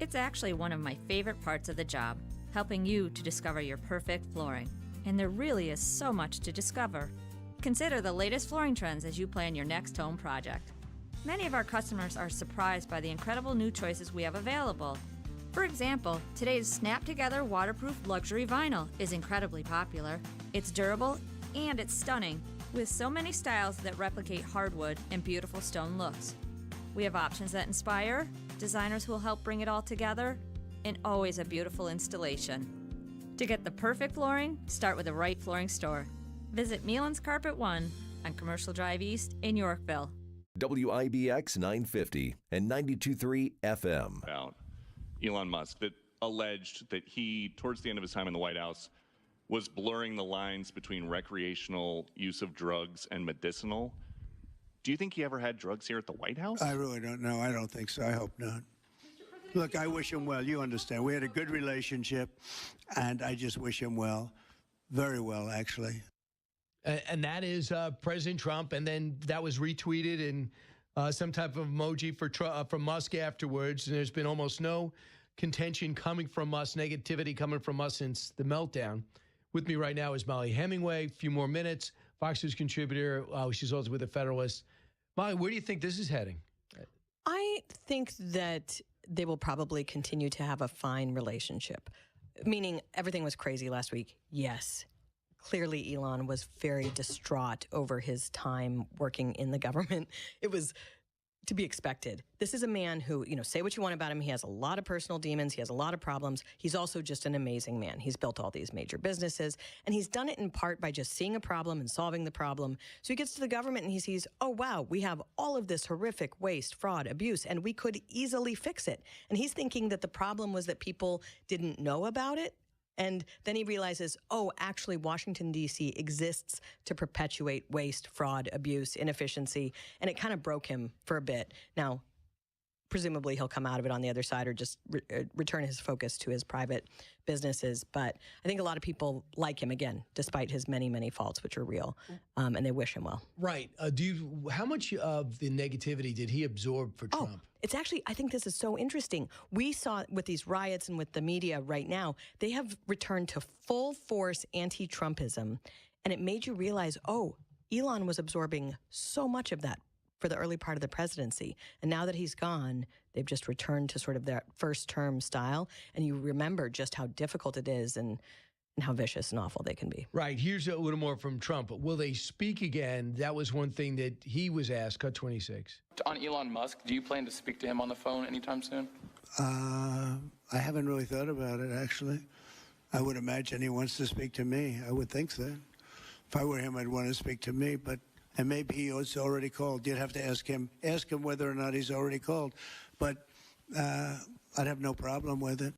Speaker 24: It's actually one of my favorite parts of the job, helping you to discover your perfect flooring. And there really is so much to discover. Consider the latest flooring trends as you plan your next home project. Many of our customers are surprised by the incredible new choices we have available. For example, today's snap-together waterproof luxury vinyl is incredibly popular. It's durable and it's stunning, with so many styles that replicate hardwood and beautiful stone looks. We have options that inspire, designers who will help bring it all together, and always a beautiful installation. To get the perfect flooring, start with the right flooring store. Visit Meelan's Carpet One on Commercial Drive East in Yorkville.
Speaker 25: WIBX 950 and 92.3 FM.
Speaker 26: About Elon Musk that alleged that he, towards the end of his time in the White House, was blurring the lines between recreational use of drugs and medicinal. Do you think he ever had drugs here at the White House?
Speaker 16: I really don't know. I don't think so. I hope not. Look, I wish him well. You understand. We had a good relationship, and I just wish him well. Very well, actually.
Speaker 15: And that is President Trump, and then that was retweeted in some type of emoji from Musk afterwards. And there's been almost no contention coming from Musk, negativity coming from us since the meltdown. With me right now is Molly Hemingway. A few more minutes. Fox News contributor. She's also with the Federalist. Molly, where do you think this is heading?
Speaker 17: I think that they will probably continue to have a fine relationship, meaning everything was crazy last week. Yes. Clearly, Elon was very distraught over his time working in the government. It was to be expected. This is a man who, say what you want about him. He has a lot of personal demons. He has a lot of problems. He's also just an amazing man. He's built all these major businesses, and he's done it in part by just seeing a problem and solving the problem. So he gets to the government and he sees, oh, wow, we have all of this horrific waste, fraud, abuse, and we could easily fix it. And he's thinking that the problem was that people didn't know about it. And then he realizes, oh, actually, Washington, D.C. exists to perpetuate waste, fraud, abuse, inefficiency. And it kind of broke him for a bit. Now, presumably, he'll come out of it on the other side or just return his focus to his private businesses. But I think a lot of people like him, again, despite his many, many faults, which are real. And they wish him well.
Speaker 15: Right. How much of the negativity did he absorb for Trump?
Speaker 17: It's actually, I think this is so interesting. We saw with these riots and with the media right now, they have returned to full force anti-Trumpism. And it made you realize, oh, Elon was absorbing so much of that for the early part of the presidency. And now that he's gone, they've just returned to sort of their first term style. And you remember just how difficult it is and how vicious and awful they can be.
Speaker 15: Right. Here's a little more from Trump. Will they speak again? That was one thing that he was asked. Cut 26.
Speaker 8: On Elon Musk, do you plan to speak to him on the phone anytime soon?
Speaker 16: I haven't really thought about it, actually. I would imagine he wants to speak to me. I would think that. If I were him, I'd want to speak to me. And maybe he was already called. You'd have to ask him whether or not he's already called. But I'd have no problem with it.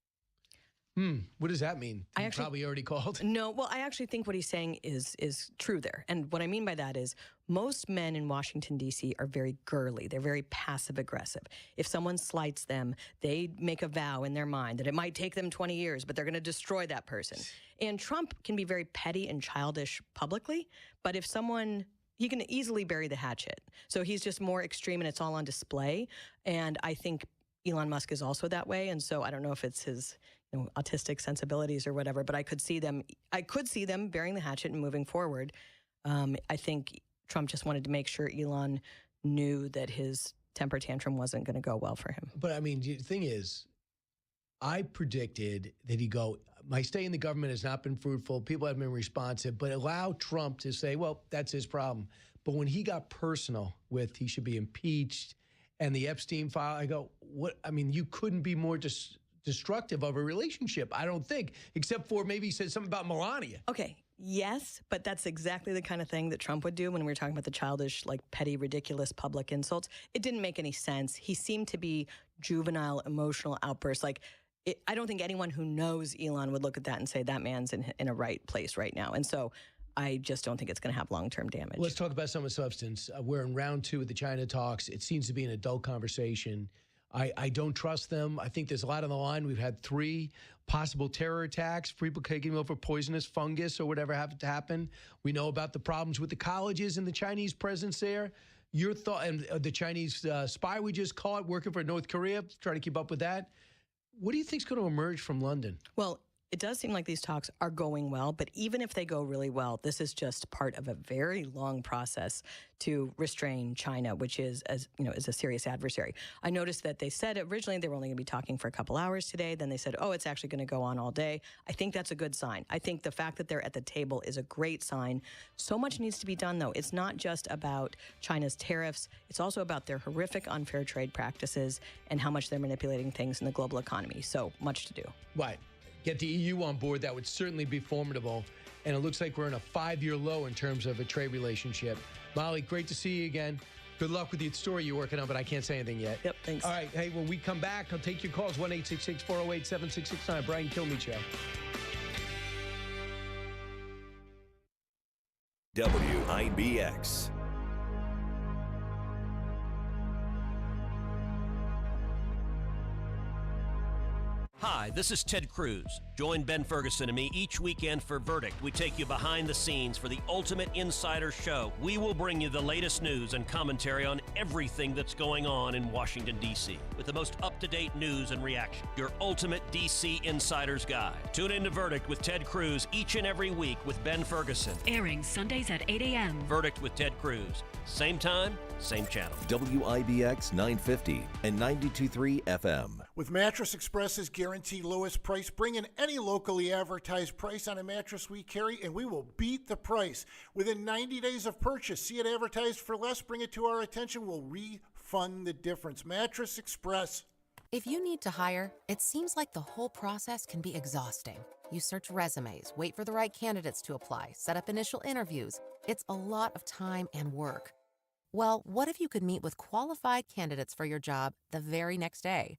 Speaker 15: What does that mean? You probably already called.
Speaker 17: No, well, I actually think what he's saying is true there. And what I mean by that is most men in Washington, D.C. are very girly. They're very passive aggressive. If someone slights them, they make a vow in their mind that it might take them 20 years, but they're going to destroy that person. And Trump can be very petty and childish publicly, but if someone... he can easily bury the hatchet. So he's just more extreme and it's all on display. And I think Elon Musk is also that way. And so I don't know if it's his autistic sensibilities or whatever, but I could see them burying the hatchet and moving forward. I think Trump just wanted to make sure Elon knew that his temper tantrum wasn't going to go well for him.
Speaker 15: But I mean, the thing is, I predicted that he'd go, my stay in the government has not been fruitful. People have been responsive, but allow Trump to say, well, that's his problem. But when he got personal with he should be impeached and the Epstein file, I go, what? I mean, you couldn't be more destructive of a relationship, I don't think, except for maybe he said something about Melania.
Speaker 17: Okay, yes, but that's exactly the kind of thing that Trump would do when we were talking about the childish, like petty, ridiculous public insults. It didn't make any sense. He seemed to be juvenile, emotional outbursts. Like, I don't think anyone who knows Elon would look at that and say that man's in a right place right now. And so I just don't think it's going to have long-term damage.
Speaker 15: Let's talk about some of the substance. We're in round 2 of the China talks. It seems to be an adult conversation. I don't trust them. I think there's a lot on the line. We've had 3 possible terror attacks, people taking over poisonous fungus or whatever happened to happen. We know about the problems with the colleges and the Chinese presence there. Your thought, and the Chinese spy we just caught working for North Korea, trying to keep up with that. What do you think is going to emerge from London?
Speaker 17: Well, it does seem like these talks are going well, but even if they go really well, this is just part of a very long process to restrain China, which is, as you know, is a serious adversary. I noticed that they said originally they were only going to be talking for a couple hours today. Then they said, oh, it's actually going to go on all day. I think that's a good sign. I think the fact that they're at the table is a great sign. So much needs to be done, though. It's not just about China's tariffs. It's also about their horrific unfair trade practices and how much they're manipulating things in the global economy. So much to do.
Speaker 15: Right. Get the EU on board, that would certainly be formidable. And it looks like we're in a 5-year low in terms of a trade relationship. Molly, great to see you again. Good luck with the story you're working on, but I can't say anything yet.
Speaker 17: Yep, thanks.
Speaker 15: All right, hey, when we come back, I'll take your calls, 1-866-408-7669. Brian Kilmeade Show.
Speaker 25: WIBX.
Speaker 1: Hi, this is Ted Cruz. Join Ben Ferguson and me each weekend for Verdict. We take you behind the scenes for the ultimate insider show. We will bring you the latest news and commentary on everything that's going on in Washington, D.C. with the most up-to-date news and reaction. Your ultimate D.C. insider's guide. Tune in to Verdict with Ted Cruz each and every week with Ben Ferguson.
Speaker 2: Airing Sundays at 8 a.m.
Speaker 1: Verdict with Ted Cruz. Same time, same channel.
Speaker 25: WIBX 950 and 92.3 FM.
Speaker 3: With Mattress Express's guaranteed lowest price, bring in any locally advertised price on a mattress we carry, and we will beat the price. Within 90 days of purchase, see it advertised for less, bring it to our attention, we'll refund the difference. Mattress Express.
Speaker 5: If you need to hire, it seems like the whole process can be exhausting. You search resumes, wait for the right candidates to apply, set up initial interviews. It's a lot of time and work. Well, what if you could meet with qualified candidates for your job the very next day?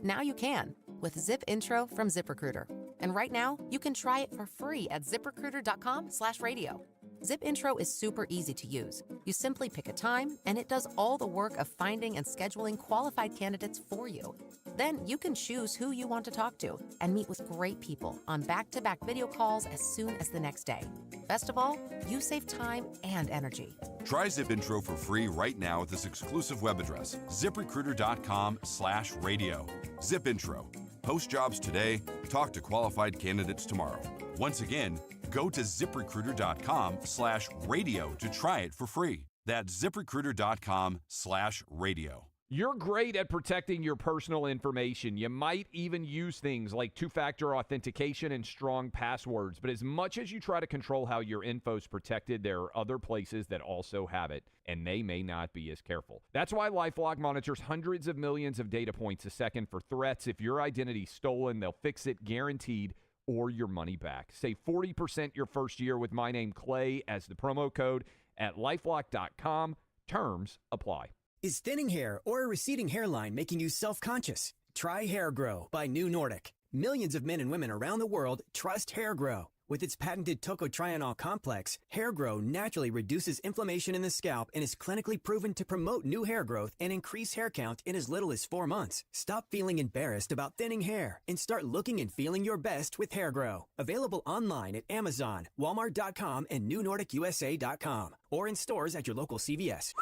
Speaker 5: Now you can with Zip Intro from ZipRecruiter. And right now, you can try it for free at ZipRecruiter.com/radio. Zip Intro is super easy to use. You simply pick a time, and it does all the work of finding and scheduling qualified candidates for you. Then you can choose who you want to talk to and meet with great people on back-to-back video calls as soon as the next day. Best of all, you save time and energy.
Speaker 6: Try Zip Intro for free right now at this exclusive web address, ZipRecruiter.com/radio. Zip Intro. Post jobs today, talk to qualified candidates tomorrow. Once again, go to ZipRecruiter.com/radio to try it for free. That's ZipRecruiter.com/radio.
Speaker 7: You're great at protecting your personal information. You might even use things like two-factor authentication and strong passwords. But as much as you try to control how your info's protected, there are other places that also have it, and they may not be as careful. That's why LifeLock monitors hundreds of millions of data points a second for threats. If your identity's stolen, they'll fix it guaranteed, or your money back. Save 40% your first year with my name, Clay, as the promo code at LifeLock.com. Terms apply.
Speaker 27: Is thinning hair or a receding hairline making you self-conscious? Try Hair Grow by New Nordic.
Speaker 4: Millions of men and women around the world trust Hair Grow. With its patented tocotrienol complex, Hair Grow naturally reduces inflammation in the scalp and is clinically proven to promote new hair growth and increase hair count in as little as 4 months. Stop feeling embarrassed about thinning hair and start looking and feeling your best with Hair Grow. Available online at Amazon, Walmart.com, and NewNordicUSA.com, or in stores at your local CVS.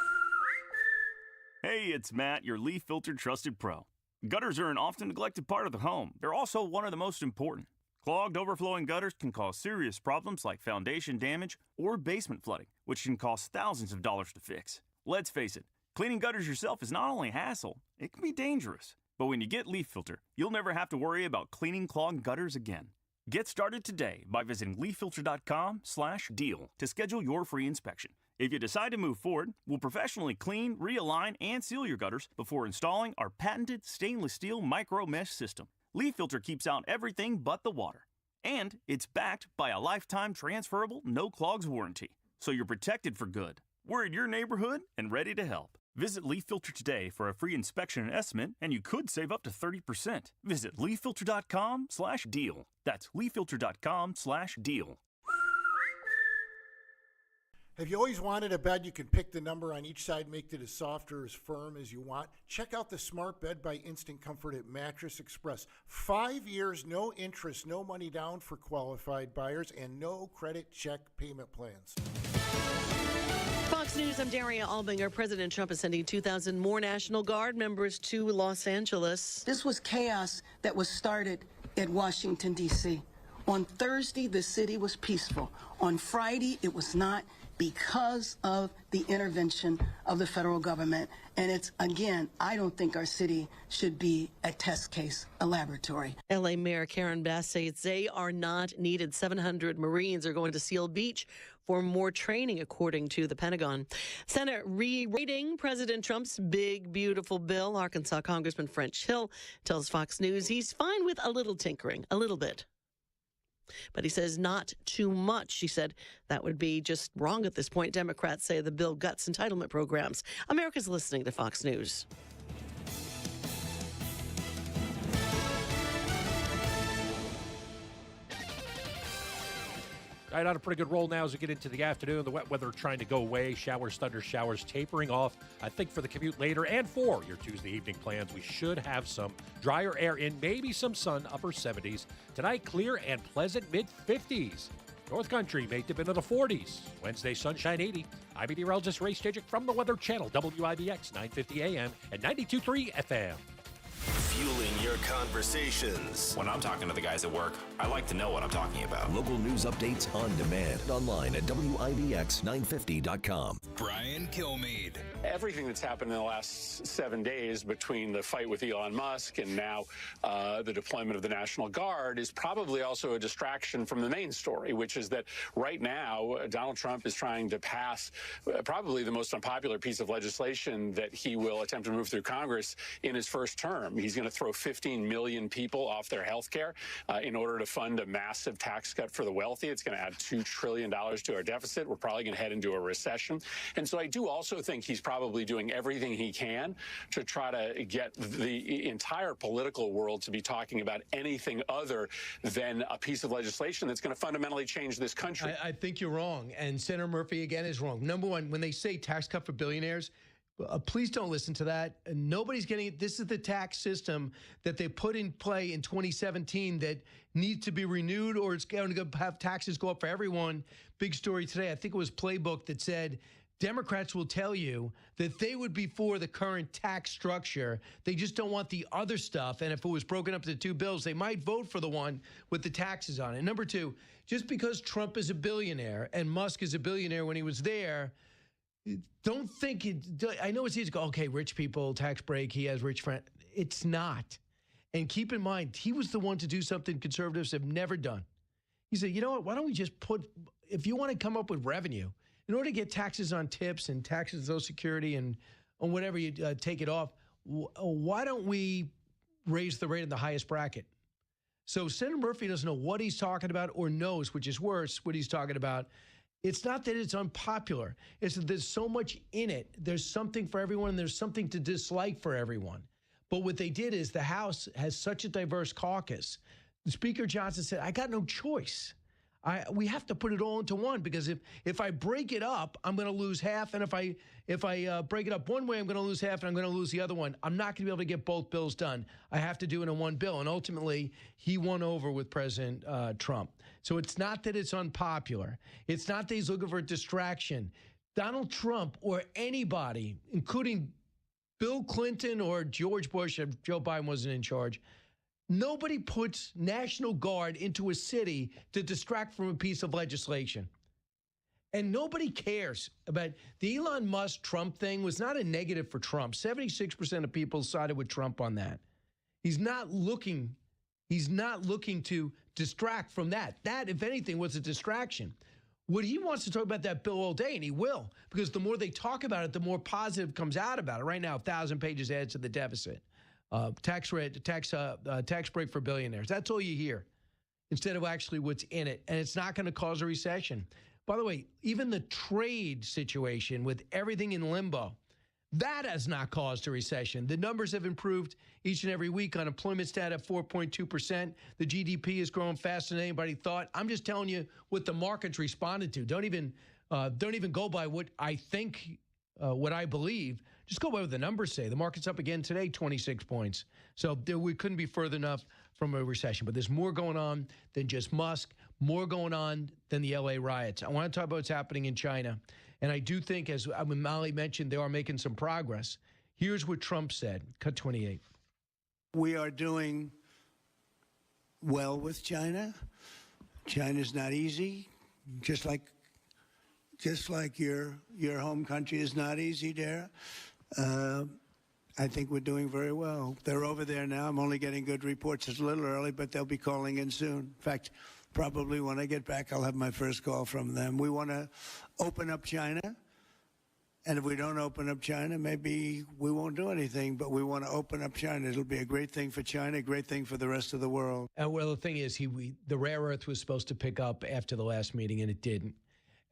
Speaker 9: Hey, it's Matt, your leaf filter trusted pro. Gutters are an often neglected part of the home. They're also one of the most important. Clogged, overflowing gutters can cause serious problems like foundation damage or basement flooding, which can cost thousands of dollars to fix. Let's face it, cleaning gutters yourself is not only a hassle, it can be dangerous. But when you get Leaf Filter, you'll never have to worry about cleaning clogged gutters again. Get started today by visiting leaffilter.com/deal to schedule your free inspection. If you decide to move forward, we'll professionally clean, realign, and seal your gutters before installing our patented stainless steel micro mesh system. Leaf Filter keeps out everything but the water. And it's backed by a lifetime transferable no clogs warranty. So you're protected for good. We're in your neighborhood and ready to help. Visit Leaf Filter today for a free inspection and estimate, and you could save up to 30%. Visit leaffilter.com/deal. That's leaffilter.com/deal.
Speaker 3: Have you always wanted a bed you can pick the number on each side, make it as soft or as firm as you want? Check out the Smart Bed by Instant Comfort at Mattress Express. 5 years, no interest, no money down for qualified buyers, and no credit check payment plans.
Speaker 10: Fox News, I'm Daria Albinger. President Trump is sending 2,000 more National Guard members to Los Angeles.
Speaker 12: This was chaos that was started at Washington, D.C. On Thursday, the city was peaceful. On Friday, it was not, because of the intervention of the federal government. And it's, again, I don't think our city should be a test case, a laboratory.
Speaker 10: L.A. Mayor Karen Bass says they are not needed. 700 Marines are going to Seal Beach for more training, according to the Pentagon. Senate re-rating President Trump's big, beautiful bill. Arkansas Congressman French Hill tells Fox News he's fine with a little tinkering, a little bit. But he says not too much. She said that would be just wrong at this point. Democrats say the bill guts entitlement programs. America's listening to Fox News.
Speaker 14: All right, on a pretty good roll now as we get into the afternoon. The wet weather trying to go away. Showers, thunder showers tapering off. I think for the commute later and for your Tuesday evening plans, we should have some drier air in, maybe some sun, upper 70s. Tonight, clear and pleasant mid-50s. North Country may dip into the 40s. Wednesday, sunshine 80. I'm meteorologist Ray Stajic from the Weather Channel, WIBX 950 AM and 92.3 FM.
Speaker 18: Fueling your conversations.
Speaker 27: When I'm talking to the guys at work, I like to know what I'm talking about.
Speaker 25: Local news updates on demand. Online at WIBX950.com.
Speaker 18: Brian Kilmeade.
Speaker 28: Everything that's happened in the last 7 days between the fight with Elon Musk and now the deployment of the National Guard is probably also a distraction from the main story, which is that right now Donald Trump is trying to pass probably the most unpopular piece of legislation that he will attempt to move through Congress in his first term. He's going to throw 15 million people off their health care in order to fund a massive tax cut for the wealthy. It's going to add $2 trillion to our deficit. We're probably going to head into a recession. And so I do also think he's probably doing everything he can to try to get the entire political world to be talking about anything other than a piece of legislation that's going to fundamentally change this country.
Speaker 15: I think you're wrong. And Senator Murphy, again, is wrong. Number one, when they say tax cut for billionaires, please don't listen to that. Nobody's getting it. This is the tax system that they put in play in 2017 that needs to be renewed, or it's going to have taxes go up for everyone. Big story today. I think it was Playbook that said Democrats will tell you that they would be for the current tax structure. They just don't want the other stuff. And if it was broken up into two bills, they might vote for the one with the taxes on it. Number two, just because Trump is a billionaire and Musk is a billionaire when he was there, don't think it. I know it's easy to go, okay, rich people, tax break, he has rich friends. It's not. And keep in mind, he was the one to do something conservatives have never done. He said, you know what, why don't we just put, if you want to come up with revenue, in order to get taxes on tips and taxes on Social Security and on whatever you take it off, why don't we raise the rate in the highest bracket? So Senator Murphy doesn't know what he's talking about or knows, which is worse, what he's talking about. It's not that it's unpopular. It's that there's so much in it. There's something for everyone, and there's something to dislike for everyone. But what they did is the House has such a diverse caucus Speaker Johnson said, I got no choice. We have to put it all into one, because if I break it up, I'm going to lose half. And if I break it up one way, I'm going to lose half, and I'm going to lose the other one. I'm not going to be able to get both bills done. I have to do it in one bill. And ultimately, he won over with President Trump. So it's not that it's unpopular. It's not that he's looking for a distraction. Donald Trump or anybody, including Bill Clinton or George Bush, if Joe Biden wasn't in charge, nobody puts National Guard into a city to distract from a piece of legislation. And nobody cares about the Elon Musk Trump thing. Was not a negative for Trump. 76% of people sided with Trump on that. He's not looking to distract from that. That, if anything, was a distraction. What he wants to talk about that bill all day, and he will, because the more they talk about it, the more positive comes out about it. Right now, 1,000 pages adds to the deficit. Tax break for billionaires. That's all you hear, instead of actually what's in it. And it's not going to cause a recession. By the way, even the trade situation with everything in limbo, that has not caused a recession. The numbers have improved each and every week. Unemployment stat at 4.2%. The GDP is growing faster than anybody thought. I'm just telling you what the market's responded to. Don't even go by what I think, what I believe. Just go by what the numbers say. The market's up again today, 26 points. So we couldn't be further enough from a recession. But there's more going on than just Musk, more going on than the LA riots. I want to talk about what's happening in China. And I do think, as Molly mentioned, they are making some progress. Here's what Trump said. Cut 28.
Speaker 16: We are doing well with China. China's not easy, just like your home country is not easy there. I think we're doing very well. They're over there now. I'm only getting good reports. It's a little early, but they'll be calling in soon. In fact, probably when I get back, I'll have my first call from them. We want to open up China. And if we don't open up China, maybe we won't do anything. But we want to open up China. It'll be a great thing for China, a great thing for the rest of the world.
Speaker 15: Well, the thing is, the rare earth was supposed to pick up after the last meeting, and it didn't.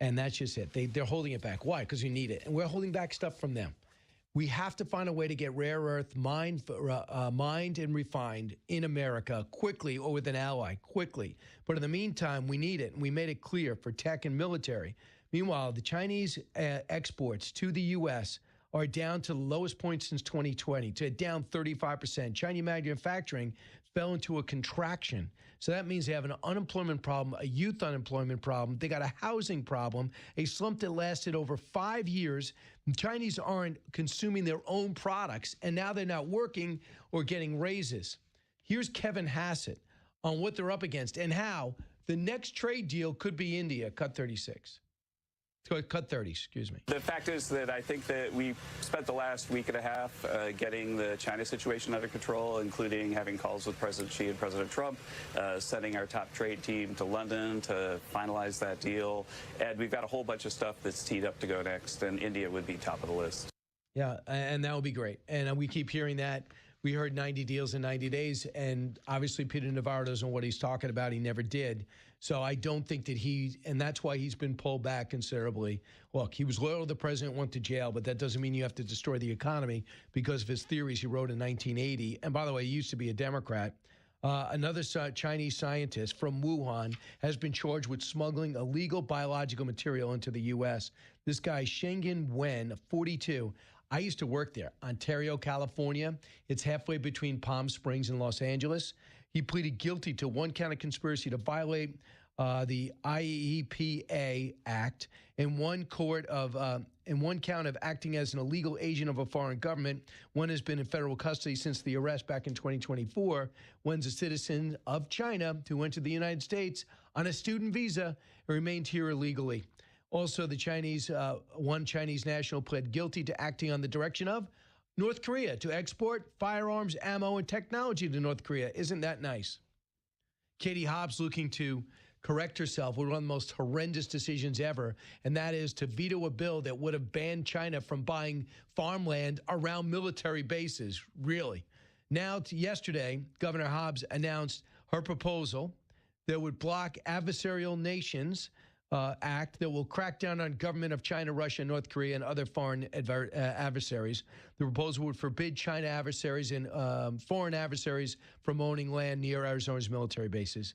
Speaker 15: And that's just it. They're holding it back. Why? Because we need it. And we're holding back stuff from them. We have to find a way to get rare earth mined and refined in America quickly, or with an ally quickly. But in the meantime, we need it. And we made it clear for tech and military. Meanwhile, the Chinese exports to the U.S. are down to the lowest point since 2020, to down 35%. Chinese manufacturing fell into a contraction. So that means they have an unemployment problem, a youth unemployment problem. They got a housing problem, a slump that lasted over 5 years. The Chinese aren't consuming their own products, and now they're not working or getting raises. Here's Kevin Hassett on what they're up against and how the next trade deal could be India. Cut 36. Cut 30, excuse me.
Speaker 11: The fact is that I think that we spent the last week and a half getting the China situation under control, including having calls with President Xi and President Trump, sending our top trade team to London to finalize that deal. And we've got a whole bunch of stuff that's teed up to go next, and India would be top of the list.
Speaker 15: Yeah, and that would be great. And we keep hearing that. We heard 90 deals in 90 days, and obviously Peter Navarro doesn't know what he's talking about. He never did. So I don't think that and that's why he's been pulled back considerably. Look, he was loyal to the president, went to jail, but that doesn't mean you have to destroy the economy because of his theories he wrote in 1980. And by the way, he used to be a Democrat. Another Chinese scientist from Wuhan has been charged with smuggling illegal biological material into the U.S. This guy, Shenggen Wen, 42. I used to work there, Ontario, California. It's halfway between Palm Springs and Los Angeles. He pleaded guilty to one count of conspiracy to violate the IEPA Act and one count of acting as an illegal agent of a foreign government. One has been in federal custody since the arrest back in 2024. One's a citizen of China who entered the United States on a student visa and remained here illegally. Also, one Chinese national pled guilty to acting on the direction of North Korea to export firearms, ammo, and technology to North Korea. Isn't that nice? Katie Hobbs looking to correct herself with one of the most horrendous decisions ever, and that is to veto a bill that would have banned China from buying farmland around military bases. Really. Now, yesterday, Governor Hobbs announced her proposal that would block adversarial nations act that will crack down on government of China, Russia, North Korea, and other foreign adversaries. The proposal would forbid China adversaries and foreign adversaries from owning land near Arizona's military bases.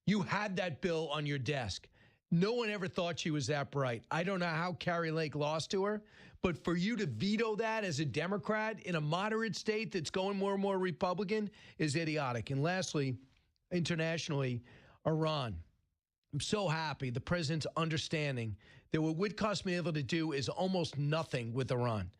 Speaker 15: You had that bill on your desk. No one ever thought she was that bright. I don't know how Carrie Lake lost to her, but for you to veto that as a Democrat in a moderate state that's going more and more Republican is idiotic. And lastly, internationally, Iran. I'm so happy the president's understanding that what Witkoff's been able to do is almost nothing with Iran.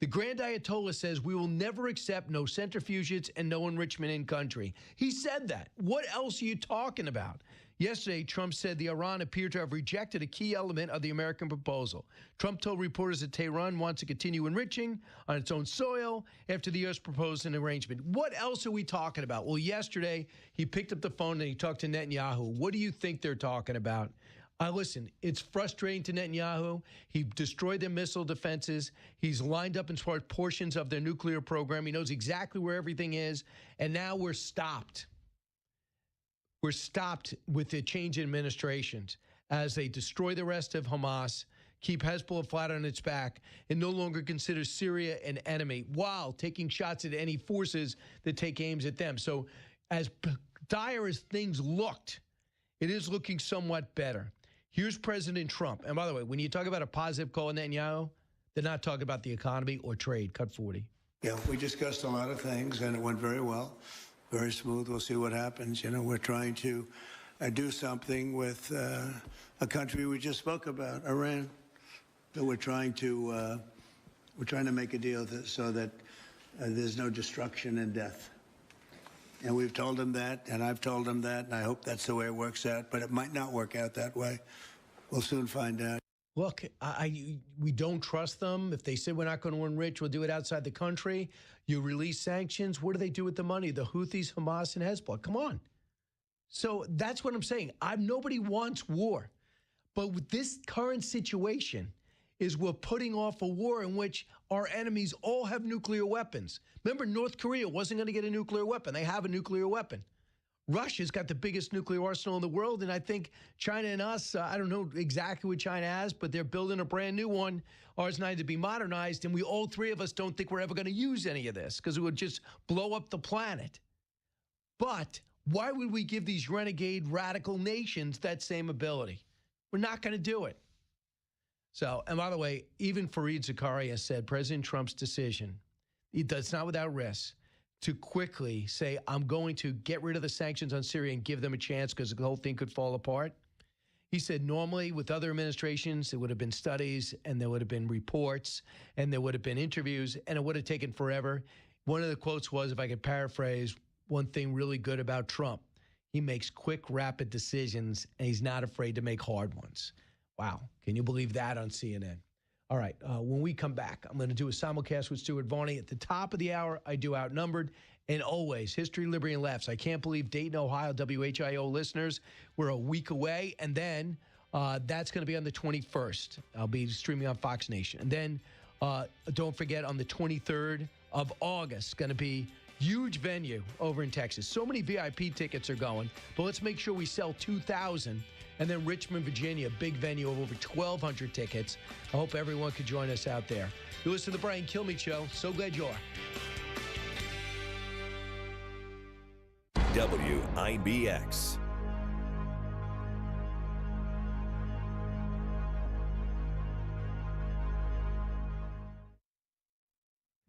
Speaker 15: The Grand Ayatollah says we will never accept no centrifuges and no enrichment in country. He said that. What else are you talking about? Yesterday, Trump said the Iran appeared to have rejected a key element of the American proposal. Trump told reporters that Tehran wants to continue enriching on its own soil after the U.S. proposed an arrangement. What else are we talking about? Well, yesterday, he picked up the phone and he talked to Netanyahu. What do you think they're talking about? Listen, it's frustrating to Netanyahu. He destroyed their missile defenses. He's lined up and sparked portions of their nuclear program. He knows exactly where everything is. And now we're stopped. We're stopped with the change in administrations as they destroy the rest of Hamas, keep Hezbollah flat on its back, and no longer consider Syria an enemy while taking shots at any forces that take aims at them. So as dire as things looked, it is looking somewhat better. Here's President Trump. And by the way, when you talk about a positive call on Netanyahu, they're not talking about the economy or trade. Cut 40.
Speaker 16: Yeah, we discussed a lot of things, and it went very well, very smooth. We'll see what happens. You know, we're trying to do something with a country we just spoke about, Iran. So we're trying to make a deal so that there's no destruction and death. And we've told them that, and I've told them that, and I hope that's the way it works out. But it might not work out that way. We'll soon find out.
Speaker 15: Look, we don't trust them. If they say we're not going to enrich, we'll do it outside the country. You release sanctions. What do they do with the money? The Houthis, Hamas, and Hezbollah. Come on. So that's what I'm saying. Nobody wants war. But with this current situation is we're putting off a war in which our enemies all have nuclear weapons. Remember, North Korea wasn't going to get a nuclear weapon. They have a nuclear weapon. Russia's got the biggest nuclear arsenal in the world, and I think China and us, I don't know exactly what China has, but they're building a brand new one. Ours needs to be modernized, and all three of us don't think we're ever going to use any of this because it would just blow up the planet. But why would we give these renegade radical nations that same ability? We're not going to do it. So, and by the way, even Fareed Zakaria said President Trump's decision, it's not without risk, to quickly say, I'm going to get rid of the sanctions on Syria and give them a chance because the whole thing could fall apart. He said normally with other administrations, there would have been studies and there would have been reports and there would have been interviews and it would have taken forever. One of the quotes was, if I could paraphrase, one thing really good about Trump, he makes quick, rapid decisions and he's not afraid to make hard ones. Wow. Can you believe that on CNN? All right. When we come back, I'm going to do a simulcast with Stuart Varney. At the top of the hour, I do Outnumbered. And always, History, Liberty, and Laughs. I can't believe Dayton, Ohio, WHIO listeners, we're a week away. And then that's going to be on the 21st. I'll be streaming on Fox Nation. And then don't forget, on the 23rd of August, going to be huge venue over in Texas. So many VIP tickets are going. But let's make sure we sell 2,000. And then Richmond, Virginia, big venue of over 1,200 tickets. I hope everyone could join us out there. You listen to the Brian Kilmeade Show. So glad you are.
Speaker 25: WIBX.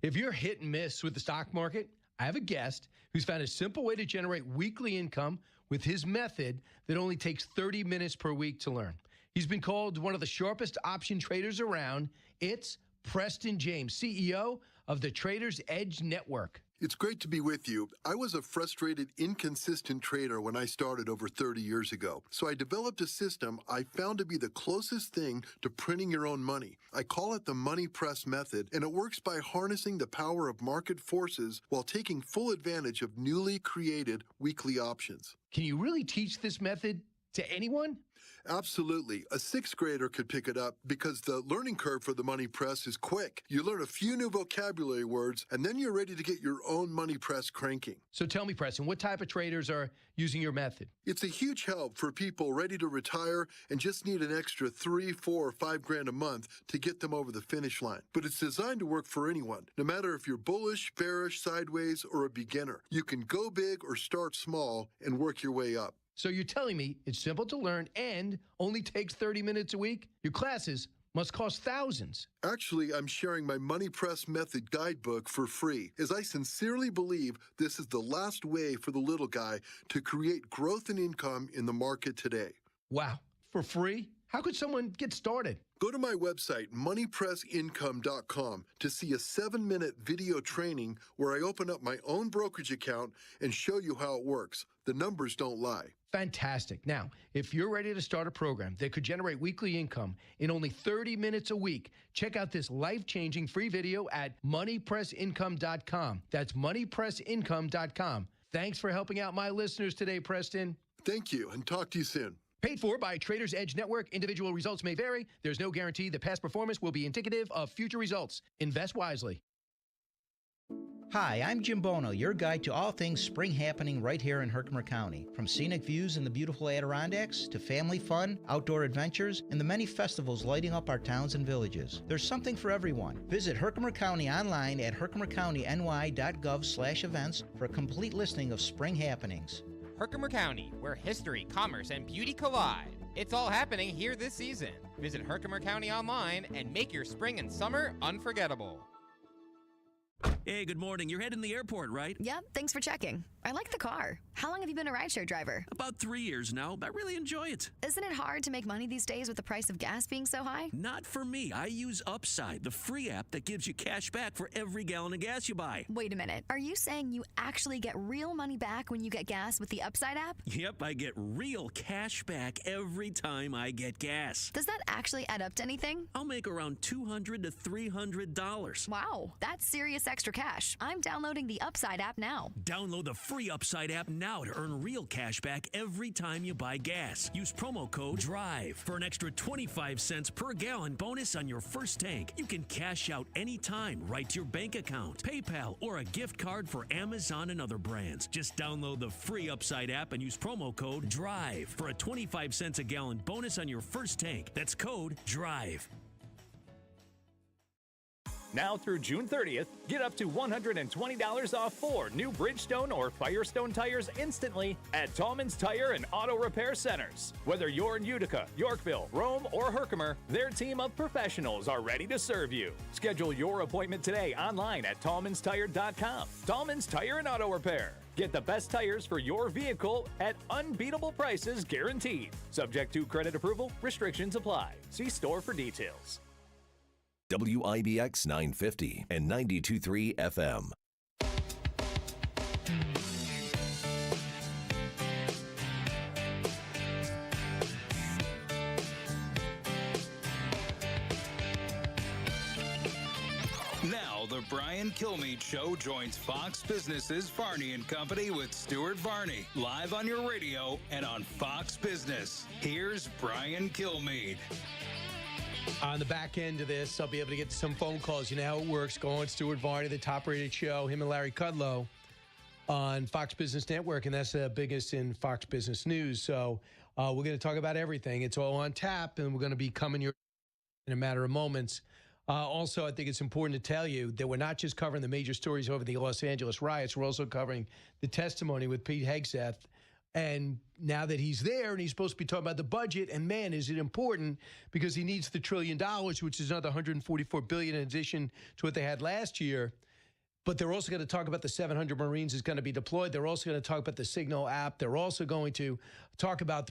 Speaker 15: If you're hit and miss with the stock market, I have a guest who's found a simple way to generate weekly income with his method that only takes 30 minutes per week to learn. He's been called one of the sharpest option traders around. It's Preston James, CEO of the Traders Edge Network.
Speaker 13: It's great to be with you. I was a frustrated, inconsistent trader when I started over 30 years ago. So I developed a system I found to be the closest thing to printing your own money. I call it the money press method, and it works by harnessing the power of market forces while taking full advantage of newly created weekly options.
Speaker 15: Can you really teach this method to anyone?
Speaker 13: Absolutely. A sixth grader could pick it up because the learning curve for the money press is quick. You learn a few new vocabulary words, and then you're ready to get your own money press cranking.
Speaker 15: So tell me, Preston, what type of traders are using your method?
Speaker 13: It's a huge help for people ready to retire and just need an extra $3, $4, or $5 grand a month to get them over the finish line. But it's designed to work for anyone, no matter if you're bullish, bearish, sideways, or a beginner. You can go big or start small and work your way up.
Speaker 15: So you're telling me it's simple to learn and only takes 30 minutes a week? Your classes must cost thousands.
Speaker 13: Actually, I'm sharing my Money Press Method guidebook for free, as I sincerely believe this is the last way for the little guy to create growth and income in the market today.
Speaker 15: Wow, for free? How could someone get started?
Speaker 13: Go to my website, moneypressincome.com, to see a 7-minute video training where I open up my own brokerage account and show you how it works. The numbers don't lie.
Speaker 15: Fantastic. Now, if you're ready to start a program that could generate weekly income in only 30 minutes a week, check out this life-changing free video at moneypressincome.com. That's moneypressincome.com. Thanks for helping out my listeners today, Preston.
Speaker 13: Thank you, and talk to you soon.
Speaker 15: Paid for by Traders Edge Network. Individual results may vary. There's no guarantee that past performance will be indicative of future results. Invest wisely.
Speaker 8: Hi, I'm Jim Bono, your guide to all things spring happening right here in Herkimer County. From scenic views in the beautiful Adirondacks to family fun, outdoor adventures, and the many festivals lighting up our towns and villages. There's something for everyone. Visit Herkimer County online at herkimercountyny.gov/events for a complete listing of spring happenings.
Speaker 19: Herkimer County, where history, commerce, and beauty collide. It's all happening here this season. Visit Herkimer County online and make your spring and summer unforgettable.
Speaker 20: Hey, good morning. You're heading to the airport, right?
Speaker 21: Yep, thanks for checking. I like the car. How long have you been a rideshare driver?
Speaker 20: About 3 years now. I really enjoy it.
Speaker 21: Isn't it hard to make money these days with the price of gas being so high?
Speaker 20: Not for me. I use Upside, the free app that gives you cash back for every gallon of gas you buy.
Speaker 21: Wait a minute. Are you saying you actually get real money back when you get gas with the Upside app?
Speaker 20: Yep, I get real cash back every time I get gas.
Speaker 21: Does that actually add up to anything?
Speaker 20: I'll make around $200 to $300.
Speaker 21: Wow, that's serious extra cash. I'm downloading the Upside app now.
Speaker 20: Download the free Upside app now to earn real cash back every time you buy gas. Use promo code DRIVE for an extra 25 cents per gallon bonus on your first tank. You can cash out anytime right to your bank account, PayPal, or a gift card for Amazon and other brands. Just download the free Upside app and use promo code DRIVE for a 25 cents a gallon bonus on your first tank. That's code DRIVE.
Speaker 22: Now through June 30th, get up to $120 off 4 new Bridgestone or Firestone tires instantly at Tallman's Tire and Auto Repair Centers. Whether you're in Utica, Yorkville, Rome, or Herkimer, their team of professionals are ready to serve you. Schedule your appointment today online at tallmanstire.com. Tallman's Tire and Auto Repair. Get the best tires for your vehicle at unbeatable prices guaranteed. Subject to credit approval, restrictions apply. See store for details.
Speaker 25: WIBX 950 and 92.3 FM.
Speaker 18: Now, the Brian Kilmeade Show joins Fox Business's Varney & Company with Stuart Varney, live on your radio and on Fox Business. Here's Brian Kilmeade.
Speaker 15: On the back end of this, I'll be able to get some phone calls. You know how it works. Go on Stuart Varney, the top-rated show, him and Larry Kudlow on Fox Business Network, and that's the biggest in Fox Business News. So we're going to talk about everything. It's all on tap, and we're going to be coming your in a matter of moments. Also, I think it's important to tell you that we're not just covering the major stories over the Los Angeles riots. We're also covering the testimony with Pete Hegseth. And now that he's there and he's supposed to be talking about the budget, and man, is it important because he needs the $1 trillion, which is another $144 billion in addition to what they had last year. But they're also going to talk about the 700 Marines is going to be deployed. They're also going to talk about the Signal app. They're also going to talk about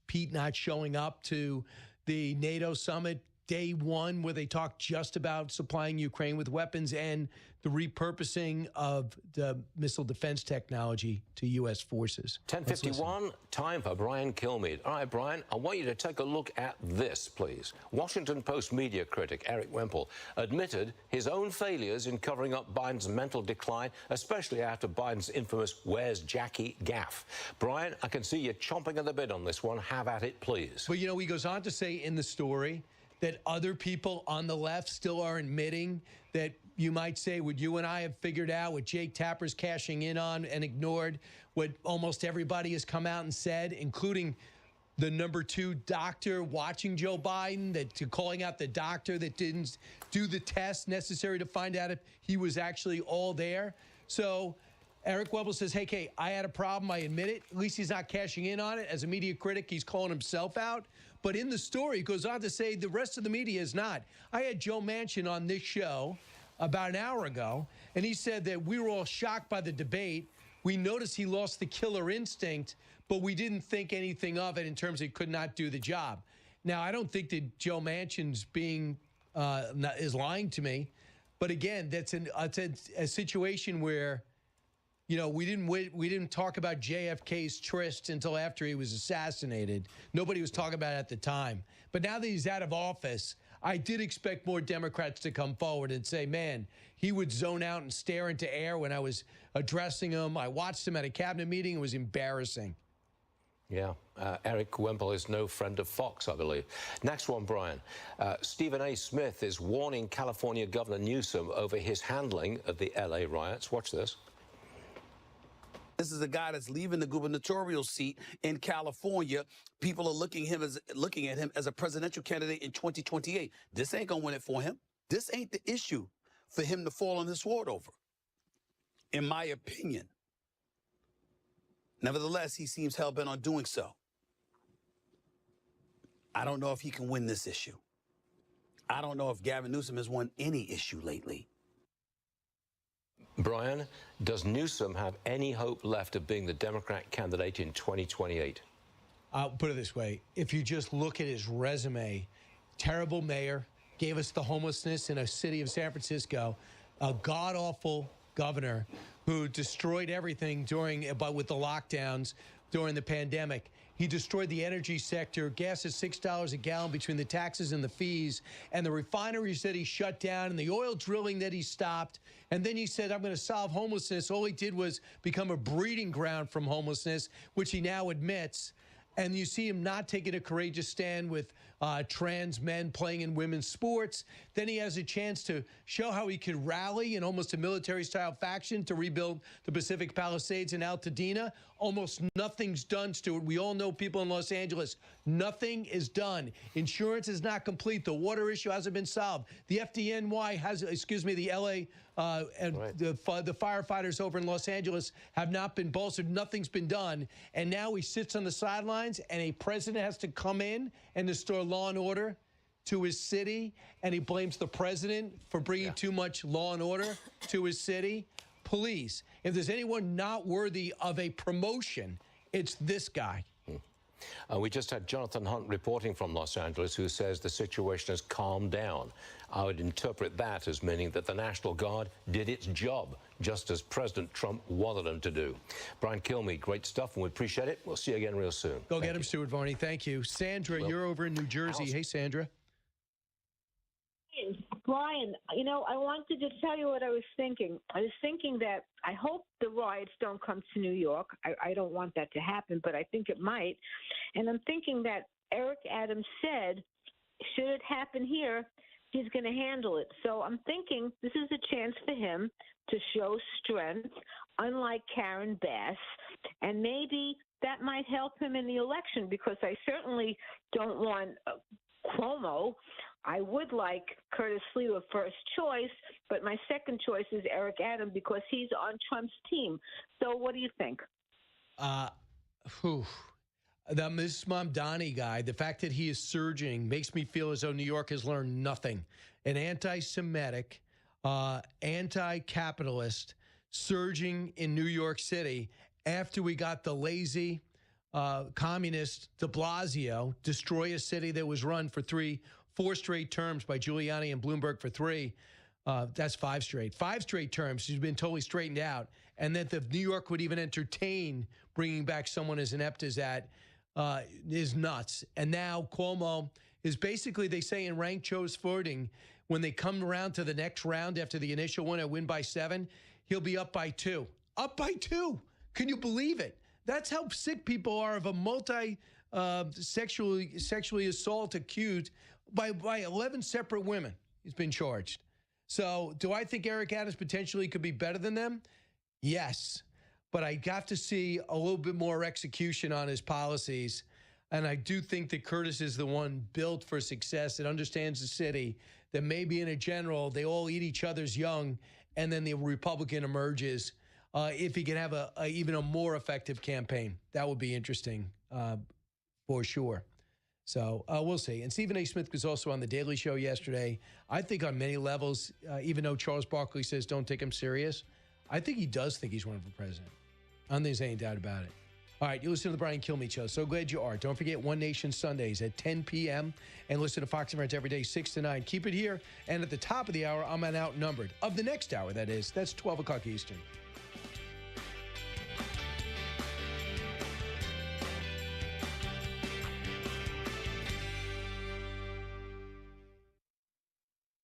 Speaker 15: Pete not showing up to the NATO summit day one, where they talked just about supplying Ukraine with weapons and the repurposing of the missile defense technology to U.S. forces.
Speaker 1: 10:51, time for Brian Kilmeade. All right, Brian, I want you to take a look at this, please. Washington Post media critic Eric Wemple admitted his own failures in covering up Biden's mental decline, especially after Biden's infamous "Where's Jackie" gaffe. Brian, I can see you chomping at the bit on this one. Have at it, please.
Speaker 15: But, you know, he goes on to say in the story that other people on the left still are admitting that you might say what you and I have figured out, what Jake Tapper's cashing in on and ignored, what almost everybody has come out and said, including the number 2 doctor watching Joe Biden, calling out the doctor that didn't do the test necessary to find out if he was actually all there. So Eric Wemple says, hey, Kay, I had a problem. I admit it. At least he's not cashing in on it. As a media critic, he's calling himself out. But in the story, he goes on to say the rest of the media is not. I had Joe Manchin on this show about an hour ago, and he said that we were all shocked by the debate. We noticed he lost the killer instinct, but we didn't think anything of it in terms of he could not do the job. Now, I don't think that Joe Manchin's is lying to me, but again, that's a situation where, you know, we didn't talk about JFK's tryst until after he was assassinated. Nobody was talking about it at the time. But now that he's out of office, I did expect more Democrats to come forward and say, man, he would zone out and stare into air when I was addressing him. I watched him at a cabinet meeting. It was embarrassing.
Speaker 1: Yeah, Eric Wemple is no friend of Fox, I believe. Next one, Brian. Stephen A. Smith is warning California Governor Newsom over his handling of the L.A. riots. Watch this.
Speaker 2: This is a guy that's leaving the gubernatorial seat in California. People are looking at him as a presidential candidate in 2028. This ain't gonna win it for him. This ain't the issue for him to fall on his sword over, in my opinion. Nevertheless, he seems hell-bent on doing so. I don't know if he can win this issue. I don't know if Gavin Newsom has won any issue lately.
Speaker 1: Brian, does Newsom have any hope left of being the Democrat candidate in 2028?
Speaker 15: I'll put it this way. If you just look at his resume, terrible mayor, gave us the homelessness in a city of San Francisco, a god-awful governor who destroyed everything with the lockdowns during the pandemic. He destroyed the energy sector. Gas is $6 a gallon between the taxes and the fees, and the refineries that he shut down and the oil drilling that he stopped. And then he said, I'm going to solve homelessness. All he did was become a breeding ground from homelessness, which he now admits. And you see him not taking a courageous stand with trans men playing in women's sports. Then he has a chance to show how he could rally in almost a military-style faction to rebuild the Pacific Palisades in Altadena. Almost nothing's done, Stuart. We all know people in Los Angeles. Nothing is done. Insurance is not complete. The water issue hasn't been solved. The FDNY the LA and right. the firefighters over in Los Angeles have not been bolstered. Nothing's been done. And now he sits on the sidelines, and a president has to come in and restore law and order to his city, and he blames the president for bringing too much law and order to his city. Please, if there's anyone not worthy of a promotion, it's this guy.
Speaker 1: We just had Jonathan Hunt reporting from Los Angeles, who says the situation has calmed down. I would interpret that as meaning that the National Guard did its job, just as President Trump wanted them to do. Brian Kilmeade, great stuff, and we appreciate it. We'll see you again real soon.
Speaker 15: Go get him, Stuart Varney. Thank you. Sandra, you're over in New Jersey. Hey, Sandra.
Speaker 5: Brian, you know, I wanted to tell you what I was thinking. I was thinking that I hope the riots don't come to New York. I don't want that to happen, but I think it might. And I'm thinking that Eric Adams said, should it happen here, he's going to handle it. So I'm thinking this is a chance for him to show strength, unlike Karen Bass, and maybe that might help him in the election, because I certainly don't want Cuomo. I would like Curtis Sliwa first choice, but my second choice is Eric Adams because he's on Trump's team. So what do you think?
Speaker 15: The Ms. Mamdani guy, the fact that he is surging makes me feel as though New York has learned nothing. An anti-Semitic, anti-capitalist surging in New York City after we got the lazy communist de Blasio destroy a city that was run for 4 straight terms by Giuliani and Bloomberg for 3. That's 5 straight. 5 straight terms. She's been totally straightened out. And that the New York would even entertain bringing back someone as inept as that is nuts. And now Cuomo is basically, they say in ranked choice voting, when they come around to the next round after the initial one and win by 7, he'll be up by 2. Up by 2. Can you believe it? That's how sick people are of a sexually assault accused by 11 separate women. He's been charged. So do I think Eric Adams potentially could be better than them? Yes. But I have to see a little bit more execution on his policies. And I do think that Curtis is the one built for success that understands the city, that maybe in a general, they all eat each other's young, and then the Republican emerges. If he can have even a more effective campaign, that would be interesting for sure. So we'll see. And Stephen A. Smith was also on The Daily Show yesterday. I think on many levels, even though Charles Barkley says don't take him serious, I think he does think he's running for president. I don't think there's any doubt about it. All right, you listen to the Brian Kilmeade Show. So glad you are. Don't forget One Nation Sundays at 10 p.m. And listen to Fox Events every day, 6 to 9. Keep it here. And at the top of the hour, I'm on Outnumbered. Of the next hour, that is. That's 12 o'clock Eastern.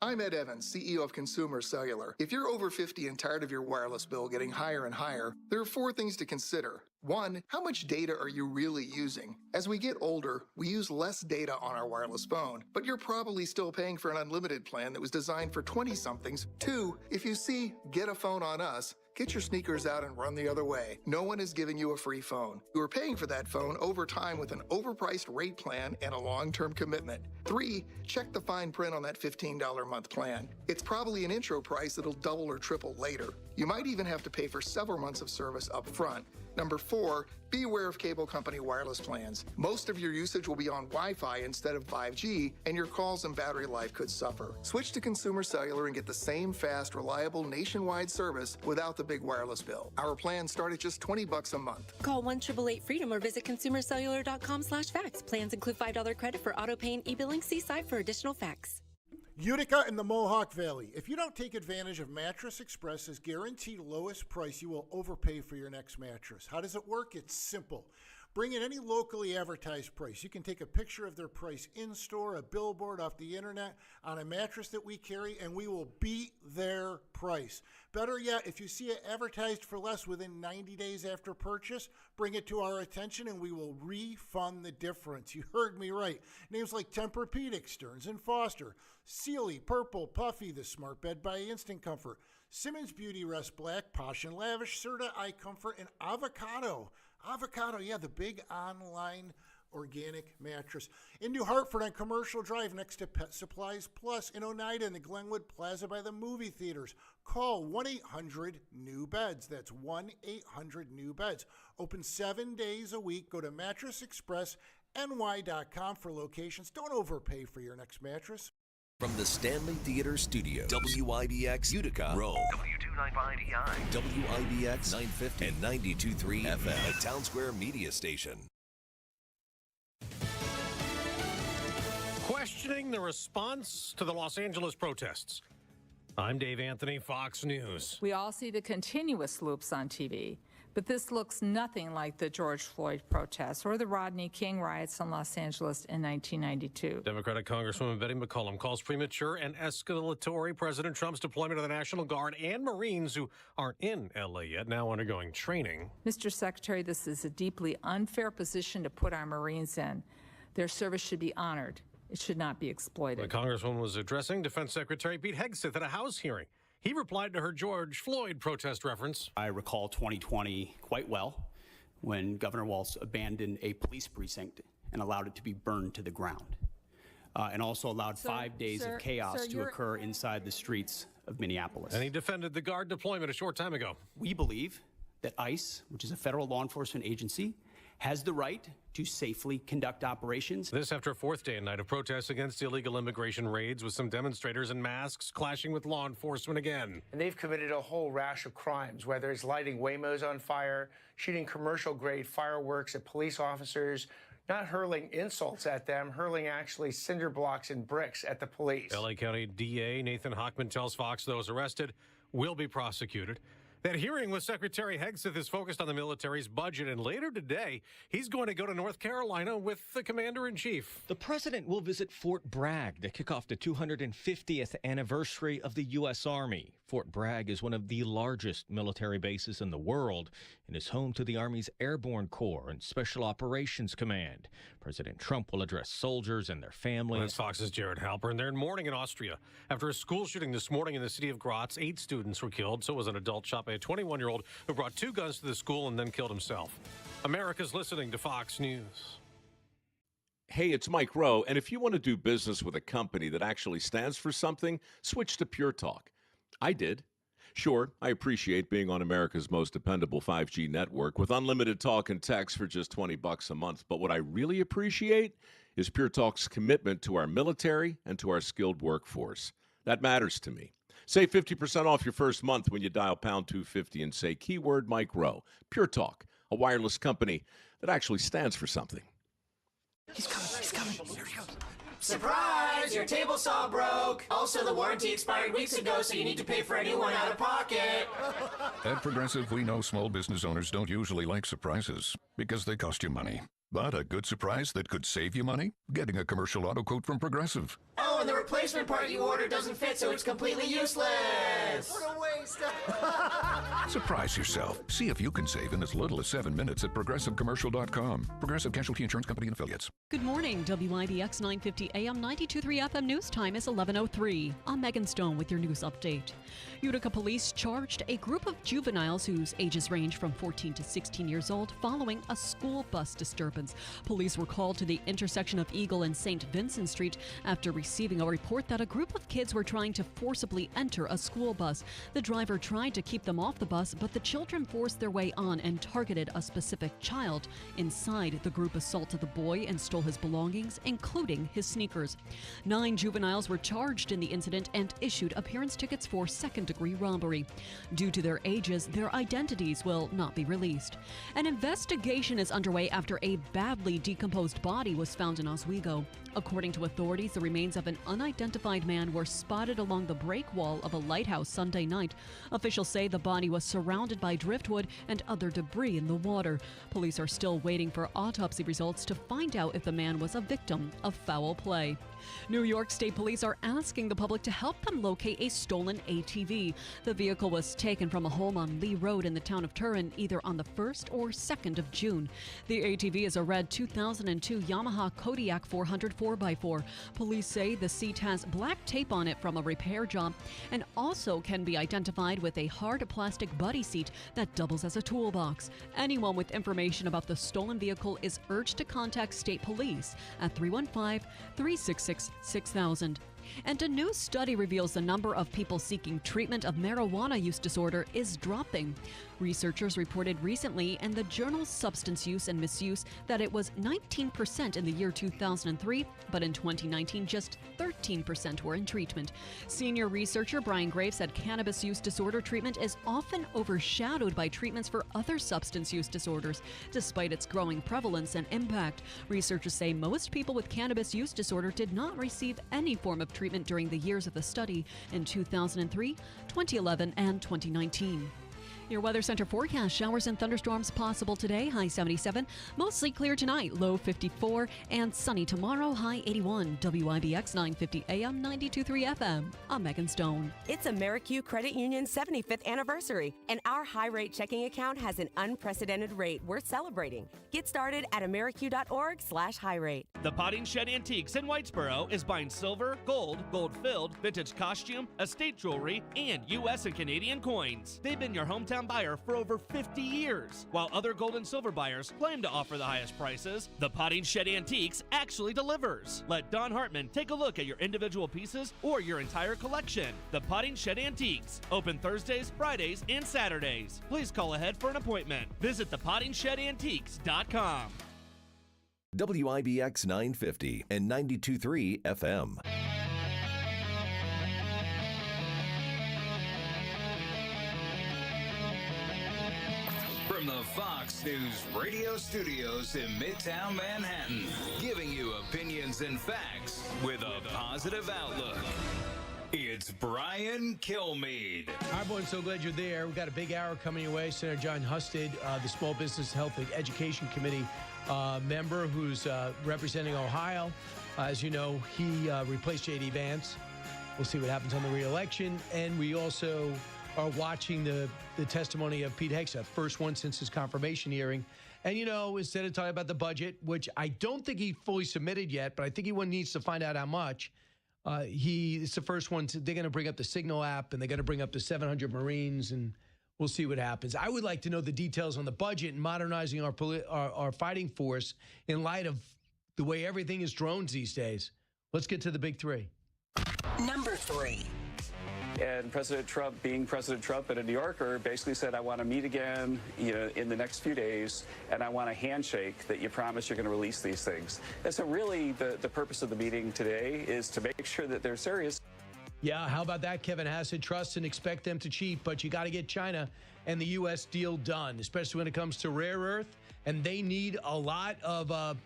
Speaker 4: I'm Ed Evans, CEO of Consumer Cellular. If you're over 50 and tired of your wireless bill getting higher and higher, there are 4 things to consider. 1, how much data are you really using? As we get older, we use less data on our wireless phone, but you're probably still paying for an unlimited plan that was designed for 20-somethings. 2, if you see "Get a phone on us," get your sneakers out and run the other way. No one is giving you a free phone. You are paying for that phone over time with an overpriced rate plan and a long-term commitment. 3, check the fine print on that $15 a month plan. It's probably an intro price that'll double or triple later. You might even have to pay for several months of service up front. Number 4, be aware of cable company wireless plans. Most of your usage will be on Wi-Fi instead of 5G, and your calls and battery life could suffer. Switch to Consumer Cellular and get the same fast, reliable nationwide service without the big wireless bill. Our plans start at just $20 a month.
Speaker 6: Call 1-888-FREEDOM or visit consumercellular.com/facts. Plans include $5 credit for auto pay and e-billing. See site for additional facts.
Speaker 3: Utica and the Mohawk Valley. If you don't take advantage of Mattress Express's guaranteed lowest price, you will overpay for your next mattress. How does it work? It's simple. Bring in any locally advertised price. You can take a picture of their price in-store, a billboard off the internet, on a mattress that we carry, and we will beat their price. Better yet, if you see it advertised for less within 90 days after purchase, bring it to our attention and we will refund the difference. You heard me right. Names like Tempur-Pedic, Stearns & Foster, Sealy, Purple, Puffy, the Smart Bed by Instant Comfort, Simmons Beauty Rest Black, Posh & Lavish, Serta Eye Comfort, and Avocado. Avocado, yeah, the big online organic mattress. In New Hartford on Commercial Drive next to Pet Supplies Plus. In Oneida in the Glenwood Plaza by the movie theaters. Call 1-800-NEW-BEDS. That's 1-800-NEW-BEDS. Open 7 days a week. Go to mattressexpressny.com for locations. Don't overpay for your next mattress.
Speaker 25: From the Stanley Theater Studio, WIBX Utica, Rome, W295EI, WIBX 950 and 92.3 FM, a Town Square media station.
Speaker 14: Questioning the response to the Los Angeles protests. I'm Dave Anthony, Fox News.
Speaker 7: We all see the continuous loops on TV, but this looks nothing like the George Floyd protests or the Rodney King riots in Los Angeles in 1992.
Speaker 14: Democratic Congresswoman Betty McCollum calls premature and escalatory President Trump's deployment of the National Guard and Marines who aren't in L.A. yet, now undergoing training.
Speaker 7: Mr. Secretary, this is a deeply unfair position to put our Marines in. Their service should be honored. It should not be exploited.
Speaker 14: The Congresswoman was addressing Defense Secretary Pete Hegseth at a House hearing. He replied to her George Floyd protest reference.
Speaker 9: I recall 2020 quite well when Governor Walz abandoned a police precinct and allowed it to be burned to the ground, and also allowed 5 days of chaos to occur inside the streets of Minneapolis.
Speaker 14: And he defended the Guard deployment a short time ago.
Speaker 9: We believe that ICE, which is a federal law enforcement agency, has the right to safely conduct operations.
Speaker 14: This after a fourth day and night of protests against illegal immigration raids, with some demonstrators in masks clashing with law enforcement again.
Speaker 17: And they've committed a whole rash of crimes, whether it's lighting Waymos on fire, shooting commercial-grade fireworks at police officers, not hurling insults at them, hurling actually cinder blocks and bricks at the police.
Speaker 10: LA County DA Nathan Hochman tells Fox those arrested will be prosecuted. That hearing with Secretary Hegseth is focused on the military's budget, and later today, he's going to go to North Carolina with the commander-in-chief.
Speaker 11: The president will visit Fort Bragg to kick off the 250th anniversary of the U.S. Army. Fort Bragg is one of the largest military bases in the world and is home to the Army's Airborne Corps and Special Operations Command. President Trump will address soldiers and their families.
Speaker 10: That's Fox's Jared Halpern. They're in mourning in Austria. After a school shooting this morning in the city of Graz, 8 students were killed. So was an adult shot by a 21-year-old who brought 2 guns to the school and then killed himself. America's listening to Fox News.
Speaker 12: Hey, it's Mike Rowe, and if you want to do business with a company that actually stands for something, switch to Pure Talk. I did. Sure, I appreciate being on America's most dependable 5G network with unlimited talk and text for just $20 a month. But what I really appreciate is Pure Talk's commitment to our military and to our skilled workforce. That matters to me. Save 50% off your first month when you dial pound 250 and say keyword Mike Rowe. Pure Talk, a wireless company that actually stands for something.
Speaker 23: He's coming. Here he goes. Surprise! Your table saw broke. Also, the warranty expired weeks ago, so you need to pay for a new one out of pocket.
Speaker 24: At Progressive, we know small business owners don't usually like surprises because they cost you money. But a good surprise that could save you money? Getting a commercial auto quote from Progressive.
Speaker 23: Oh, and the replacement part you ordered doesn't fit, so it's completely useless. What a waste.
Speaker 24: Surprise yourself. See if you can save in as little as 7 minutes at ProgressiveCommercial.com. Progressive Casualty Insurance Company and Affiliates.
Speaker 26: Good morning. WIBX 950 AM 92.3 FM news time is 11:03. I'm Megan Stone with your news update. Utica police charged a group of juveniles whose ages range from 14 to 16 years old following a school bus disturbance. Police were called to the intersection of Eagle and St. Vincent Street after receiving a report that a group of kids were trying to forcibly enter a school bus. The driver tried to keep them off the bus, but the children forced their way on and targeted a specific child. Inside, the group assaulted the boy and stole his belongings, including his sneakers. 9 juveniles were charged in the incident and issued appearance tickets for second-degree robbery. Due to their ages, their identities will not be released. An investigation is underway after a badly decomposed body was found in Oswego. According to authorities, the remains of an unidentified man were spotted along the break wall of a lighthouse Sunday night. Officials say the body was surrounded by driftwood and other debris in the water. Police are still waiting for autopsy results to find out if the man was a victim of foul play. New York State Police are asking the public to help them locate a stolen ATV. The vehicle was taken from a home on Lee Road in the town of Turin either on the 1st or 2nd of June. The ATV is a red 2002 Yamaha Kodiak 400 4x4. Police say the seat has black tape on it from a repair job and also can be identified with a hard plastic buddy seat that doubles as a toolbox. Anyone with information about the stolen vehicle is urged to contact state police at 315-366-6000. And a new study reveals the number of people seeking treatment of marijuana use disorder is dropping. Researchers reported recently in the journal Substance Use and Misuse that it was 19% in the year 2003, but in 2019 just 13% were in treatment. Senior researcher Brian Graves said cannabis use disorder treatment is often overshadowed by treatments for other substance use disorders, despite its growing prevalence and impact. Researchers say most people with cannabis use disorder did not receive any form of treatment during the years of the study in 2003, 2011, and 2019. Your Weather Center forecast: showers and thunderstorms possible today, high 77. Mostly clear tonight, low 54. And sunny tomorrow, high 81. WIBX 950 AM 92.3 FM. I'm Megan Stone.
Speaker 27: It's AmeriQ Credit Union's 75th anniversary, and our high-rate checking account has an unprecedented rate worth celebrating. Get started at ameriq.org/high-rate.
Speaker 28: The Potting Shed Antiques in Whitesboro is buying silver, gold, gold-filled, vintage costume, estate jewelry, and U.S. and Canadian coins. They've been your hometown buyer for over 50 years. While other gold and silver buyers claim to offer the highest prices, the Potting Shed Antiques actually delivers. Let Don Hartman take a look at your individual pieces or your entire collection. The Potting Shed Antiques, open Thursdays, Fridays, and Saturdays. Please call ahead for an appointment. Visit thepottingshedantiques.com.
Speaker 25: WIBX 950 and 92.3 FM.
Speaker 18: From the Fox News radio studios in Midtown Manhattan, giving you opinions and facts with a positive outlook. It's Brian Kilmeade.
Speaker 15: All right, everyone, so glad you're there. We've got a big hour coming your way. Senator John Husted, the Small Business Health and Education Committee member who's representing Ohio. As you know, he replaced J.D. Vance. We'll see what happens on the re-election. And we also are watching the testimony of Pete Hegseth, first one since his confirmation hearing. And, you know, instead of talking about the budget, which I don't think he fully submitted yet, but I think he needs to find out how much. It's the first one. They're going to bring up the Signal app, and they're going to bring up the 700 Marines, and we'll see what happens. I would like to know the details on the budget and modernizing our fighting force in light of the way everything is drones these days. Let's get to the big three.
Speaker 2: Number 3.
Speaker 8: And President Trump, being President Trump and a New Yorker, basically said, I want to meet again, in the next few days, and I want a handshake that you promise you're going to release these things. And so really the purpose of the meeting today is to make sure that they're serious.
Speaker 15: Yeah, how about that, Kevin Hassett? Trust and expect them to cheat, but you got to get China and the U.S. deal done, especially when it comes to rare earth, and they need a lot of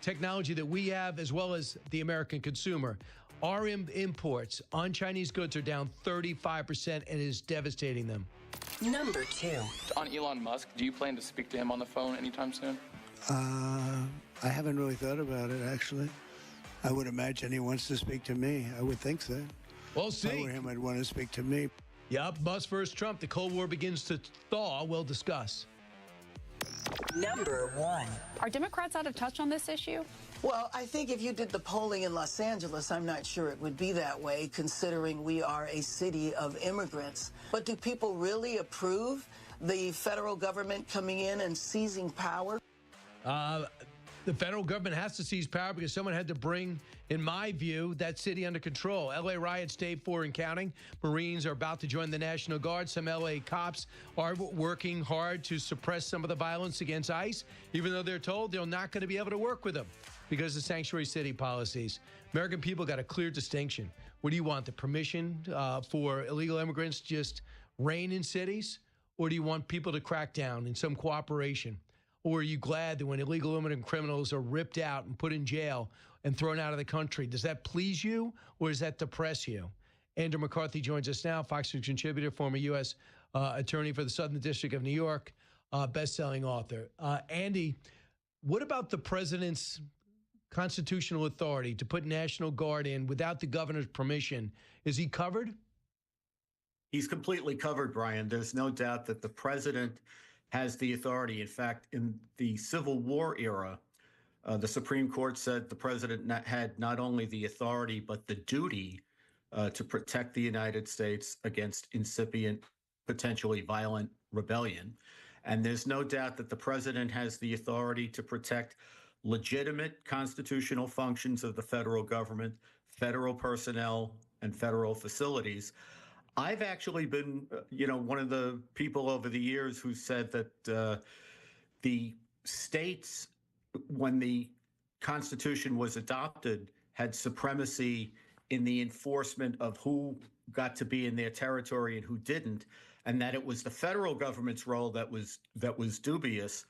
Speaker 15: technology that we have, as well as the American consumer. Our imports on Chinese goods are down 35%, and it is devastating them.
Speaker 2: Number 2.
Speaker 13: On Elon Musk, do you plan to speak to him on the phone anytime soon?
Speaker 16: I haven't really thought about it, actually. I would imagine he wants to speak to me. I would think so.
Speaker 15: We'll see.
Speaker 16: If I were him, I'd want to speak to me.
Speaker 15: Yep, Musk versus Trump. The Cold War begins to thaw. We'll discuss.
Speaker 2: Number 1.
Speaker 19: Are Democrats out of touch on this issue?
Speaker 20: Well, I think if you did the polling in Los Angeles, I'm not sure it would be that way, considering we are a city of immigrants. But do people really approve the federal government coming in and seizing power?
Speaker 15: The federal government has to seize power because someone had to bring, in my view, that city under control. L.A. riots day 4 and counting. Marines are about to join the National Guard. Some L.A. cops are working hard to suppress some of the violence against ICE, even though they're told they're not going to be able to work with them because of sanctuary city policies. American people got a clear distinction. What do you want, the permission for illegal immigrants to just reign in cities? Or do you want people to crack down in some cooperation? Or are you glad that when illegal immigrant criminals are ripped out and put in jail and thrown out of the country, does that please you or does that depress you? Andrew McCarthy joins us now, Fox News contributor, former U.S. Attorney for the Southern District of New York, best-selling author. Andy, what about the president's constitutional authority to put National Guard in without the governor's permission? Is he covered?
Speaker 21: He's completely covered, Brian. There's no doubt that the president has the authority. In fact, in the Civil War era, the Supreme Court said the president had not only the authority, but the duty to protect the United States against incipient, potentially violent rebellion. And there's no doubt that the president has the authority to protect legitimate constitutional functions of the federal government, federal personnel, and federal facilities. I've actually been, one of the people over the years who said that the states, when the Constitution was adopted, had supremacy in the enforcement of who got to be in their territory and who didn't, and that it was the federal government's role that was dubious.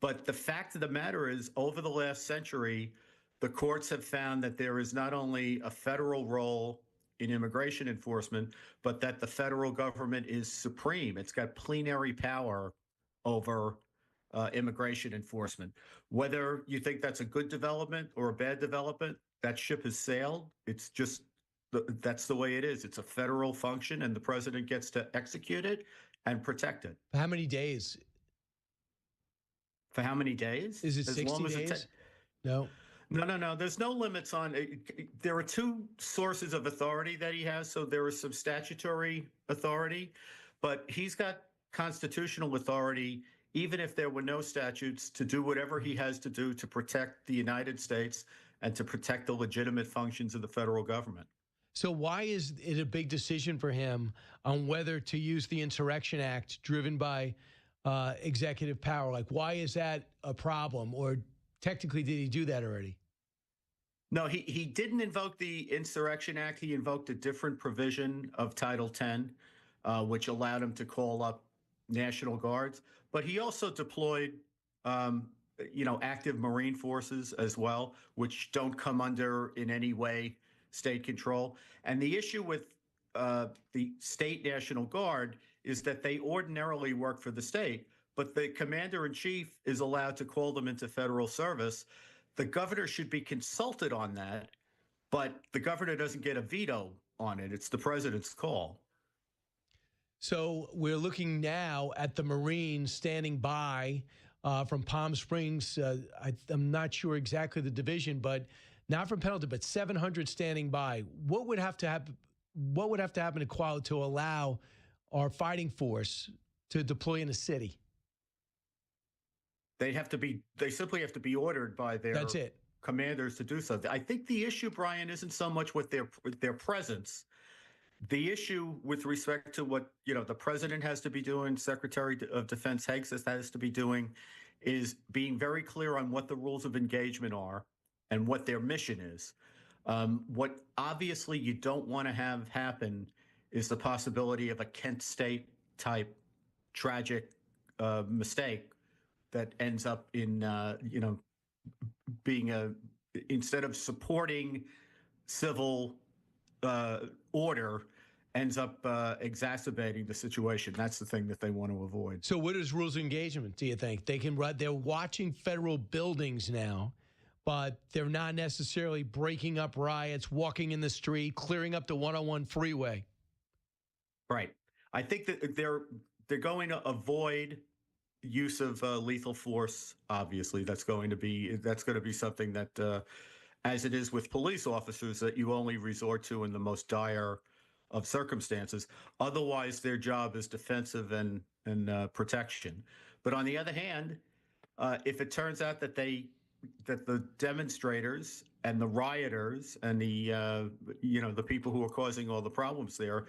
Speaker 21: But the fact of the matter is, over the last century, the courts have found that there is not only a federal role in immigration enforcement, but that the federal government is supreme. It's got plenary power over immigration enforcement. Whether you think that's a good development or a bad development, that ship has sailed. It's just, that's the way it is. It's a federal function, and the president gets to execute it and protect it.
Speaker 15: How many days?
Speaker 21: For how many days?
Speaker 15: Is it 60 days? No.
Speaker 21: No. There's no limits on it. There are two sources of authority that he has. So there is some statutory authority, but he's got constitutional authority, even if there were no statutes, to do whatever he has to do to protect the United States and to protect the legitimate functions of the federal government.
Speaker 15: So why is it a big decision for him on whether to use the Insurrection Act driven by executive power? Like, why is that a problem? Or technically, did he do that already?
Speaker 21: No, he didn't invoke the Insurrection Act. He invoked a different provision of Title X, which allowed him to call up National Guards, but he also deployed, active Marine forces as well, which don't come under in any way state control. And the issue with the state National Guard is that they ordinarily work for the state, but the commander in chief is allowed to call them into federal service. The governor should be consulted on that, but the governor doesn't get a veto on it. It's the president's call.
Speaker 15: So we're looking now at the Marines standing by from Palm Springs. I'm not sure exactly the division, but not from Pendleton, but 700 standing by. What would have to happen? What would have to happen to allow our fighting force to deploy in a city?
Speaker 21: They simply have to be ordered by their commanders to do so. I think the issue, Brian, isn't so much with their presence. The issue with respect to what the president has to be doing, Secretary of Defense Hegseth has to be doing, is being very clear on what the rules of engagement are and what their mission is. What obviously you don't want to have happen is the possibility of a Kent State type tragic mistake that ends up in being instead of supporting civil order, ends up exacerbating the situation. That's the thing that they want to avoid.
Speaker 15: So what is rules of engagement, do you think? They're watching federal buildings now, but they're not necessarily breaking up riots, walking in the street, clearing up the 101 freeway.
Speaker 21: Right. I think that they're going to avoid use of lethal force. Obviously, that's going to be something that, as it is with police officers, that you only resort to in the most dire of circumstances. Otherwise, their job is defensive and protection. But on the other hand, if it turns out that the demonstrators and the rioters and the people who are causing all the problems there,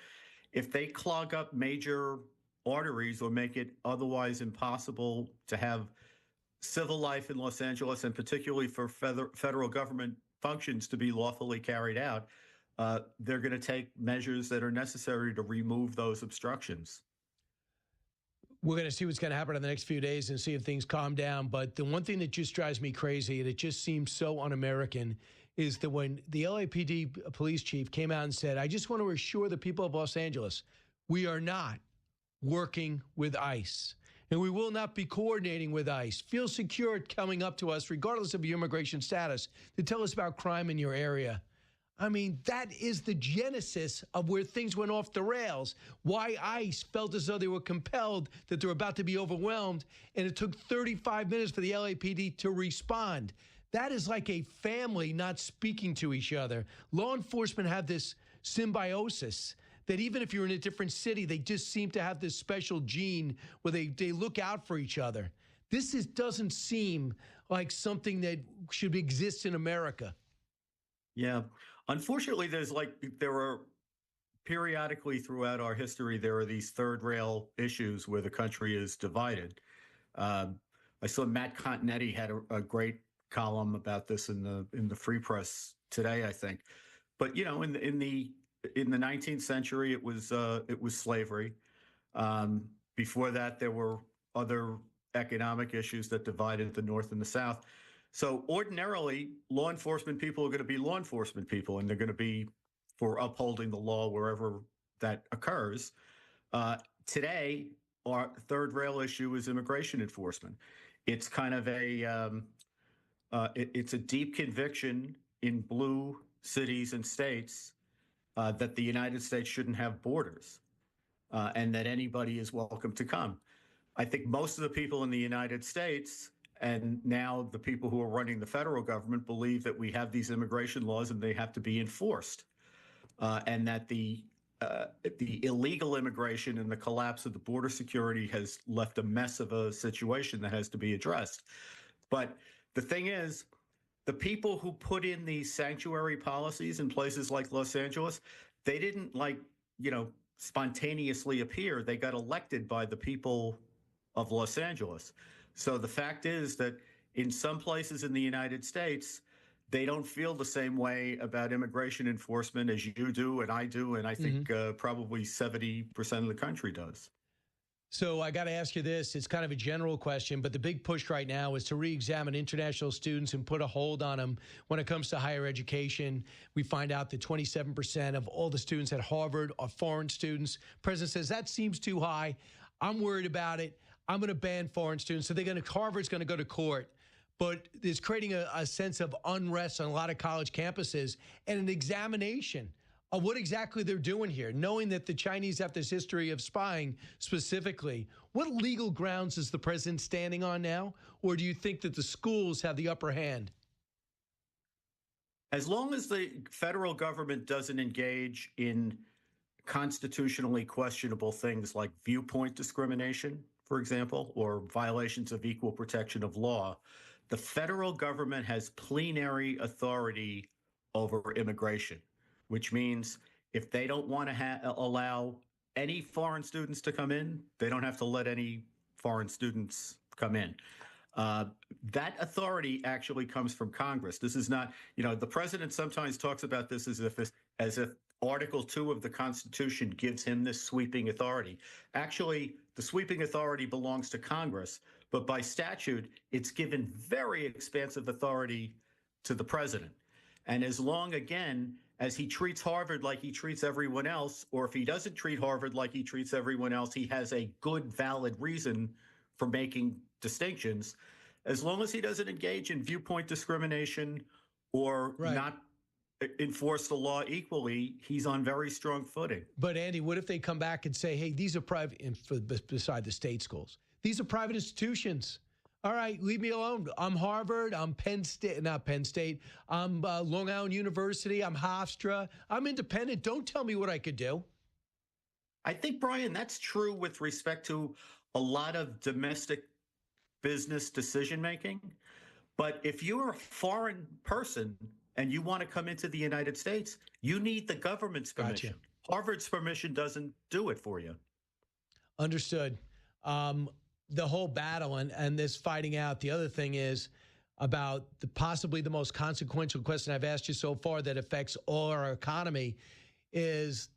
Speaker 21: if they clog up major arteries or make it otherwise impossible to have civil life in Los Angeles, and particularly for federal government functions to be lawfully carried out, they're going to take measures that are necessary to remove those obstructions.
Speaker 15: We're going to see what's going to happen in the next few days and see if things calm down. But the one thing that just drives me crazy, and it just seems so un-American, is that when the LAPD police chief came out and said, I just want to assure the people of Los Angeles, we are not working with ICE. And we will not be coordinating with ICE. Feel secure coming up to us, regardless of your immigration status, to tell us about crime in your area. I mean, that is the genesis of where things went off the rails, why ICE felt as though they were compelled, that they're about to be overwhelmed, and it took 35 minutes for the LAPD to respond. That is like a family not speaking to each other. Law enforcement have this symbiosis that even if you're in a different city, they just seem to have this special gene where they look out for each other. This doesn't seem like something that should exist in America.
Speaker 21: Yeah. Unfortunately, there are periodically throughout our history, there are these third rail issues where the country is divided. I saw Matt Continetti had a great column about this in the Free Press today, I think. But in the 19th century, it was slavery. Before that, there were other economic issues that divided the North and the South. So ordinarily, law enforcement people are going to be law enforcement people, and they're going to be for upholding the law wherever that occurs. Today, our third rail issue is immigration enforcement. It's kind of it's a deep conviction in blue cities and states that the United States shouldn't have borders and that anybody is welcome to come. I think most of the people in the United States, and now the people who are running the federal government, believe that we have these immigration laws and they have to be enforced, and that the illegal immigration and the collapse of the border security has left a mess of a situation that has to be addressed. But the thing is, the people who put in these sanctuary policies in places like Los Angeles, they didn't spontaneously appear. They got elected by the people of Los Angeles. So the fact is that in some places in the United States, they don't feel the same way about immigration enforcement as you do and I do, and I think probably 70% of the country does.
Speaker 15: So I got to ask you this. It's kind of a general question, but the big push right now is to re-examine international students and put a hold on them when it comes to higher education. We find out that 27% of all the students at Harvard are foreign students. President says that seems too high. I'm worried about it. I'm going to ban foreign students. So Harvard's going to go to court. But it's creating a sense of unrest on a lot of college campuses and an examination of what exactly they're doing here, knowing that the Chinese have this history of spying specifically. What legal grounds is the president standing on now? Or do you think that the schools have the upper hand?
Speaker 21: As long as the federal government doesn't engage in constitutionally questionable things like viewpoint discrimination, for example, or violations of equal protection of law, the federal government has plenary authority over immigration, which means if they don't want to allow any foreign students to come in, they don't have to let any foreign students come in. That authority actually comes from Congress. This is not, the president sometimes talks about this as if Article 2 of the Constitution gives him this sweeping authority. Actually, the sweeping authority belongs to Congress, but by statute, it's given very expansive authority to the president. And as long, again, as he treats Harvard like he treats everyone else, or if he doesn't treat Harvard like he treats everyone else, he has a good, valid reason for making distinctions. As long as he doesn't engage in viewpoint discrimination or not enforce the law equally, he's on very strong footing.
Speaker 15: But Andy, what if they come back and say, hey, these are private, beside the state schools, these are private institutions. All right, leave me alone. I'm Harvard. I'm Penn State, not Penn State. I'm Long Island University. I'm Hofstra. I'm independent. Don't tell me what I could do.
Speaker 21: I think, Brian, that's true with respect to a lot of domestic business decision-making. But if you're a foreign person and you want to come into the United States, you need the government's permission.
Speaker 15: Gotcha.
Speaker 21: Harvard's permission doesn't do it for you.
Speaker 15: Understood. The whole battle and this fighting out. The other thing is about possibly the most consequential question I've asked you so far that affects all our economy is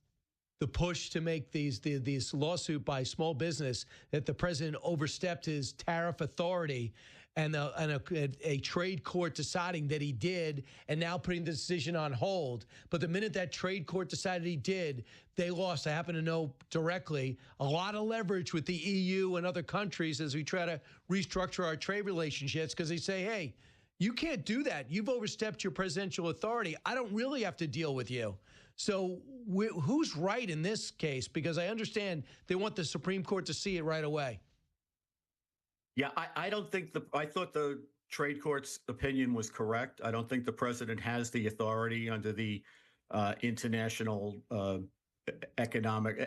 Speaker 15: the push to make this lawsuit by small business that the president overstepped his tariff authority and a trade court deciding that he did and now putting the decision on hold. But the minute that trade court decided he did, they lost. I happen to know directly a lot of leverage with the EU and other countries as we try to restructure our trade relationships because they say, hey, you can't do that. You've overstepped your presidential authority. I don't really have to deal with you. So who's right in this case? Because I understand they want the Supreme Court to see it right away.
Speaker 21: Yeah, I don't think I thought the trade court's opinion was correct. I don't think the president has the authority under the International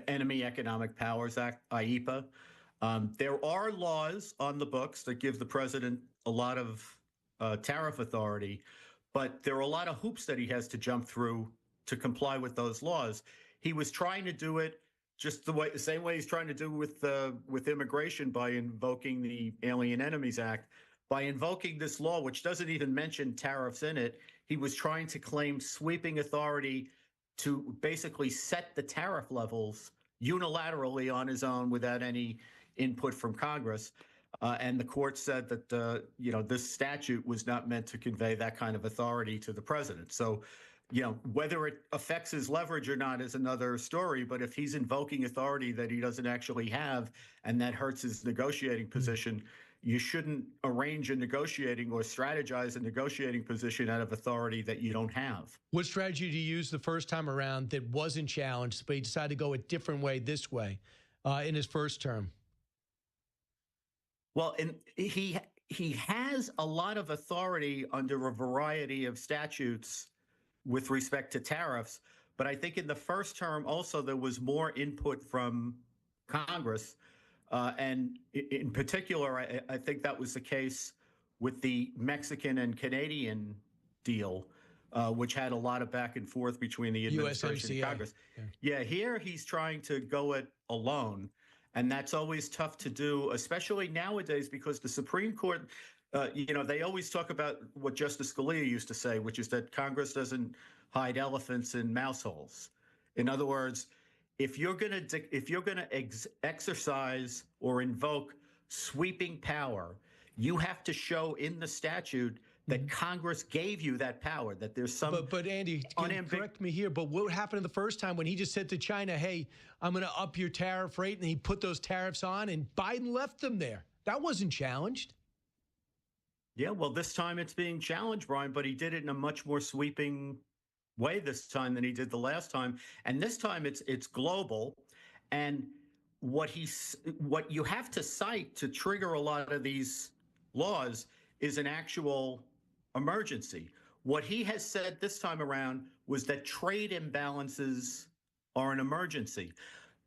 Speaker 21: Enemy Economic Powers Act, IEPA. There are laws on the books that give the president a lot of tariff authority, but there are a lot of hoops that he has to jump through to comply with those laws. He was trying to do it just the same way he's trying to do with immigration by invoking the Alien Enemies Act. By invoking this law, which doesn't even mention tariffs in it, he was trying to claim sweeping authority to basically set the tariff levels unilaterally on his own without any input from Congress. And the court said that this statute was not meant to convey that kind of authority to the president. So, whether it affects his leverage or not is another story. But if he's invoking authority that he doesn't actually have and that hurts his negotiating position, you shouldn't arrange a negotiating or strategize a negotiating position out of authority that you don't have.
Speaker 15: What strategy did you use the first time around that wasn't challenged, but he decided to go a different way this way in his first term?
Speaker 21: Well, he has a lot of authority under a variety of statutes with respect to tariffs. But I think in the first term also there was more input from Congress. And in particular, I think that was the case with the Mexican and Canadian deal, which had a lot of back and forth between the administration and Congress. Yeah, here he's trying to go it alone. And that's always tough to do, especially nowadays, because the Supreme Court, they always talk about what Justice Scalia used to say, which is that Congress doesn't hide elephants in mouse holes. In other words, if you're going to exercise or invoke sweeping power, you have to show in the statute that Congress gave you that power, that there's some...
Speaker 15: But Andy, correct me here, but what happened the first time when he just said to China, hey, I'm going to up your tariff rate, and he put those tariffs on, and Biden left them there? That wasn't challenged.
Speaker 21: Yeah, well, this time it's being challenged, Brian, but he did it in a much more sweeping way this time than he did the last time. And this time it's global. And what you have to cite to trigger a lot of these laws is an actual emergency. What he has said this time around was that trade imbalances are an emergency.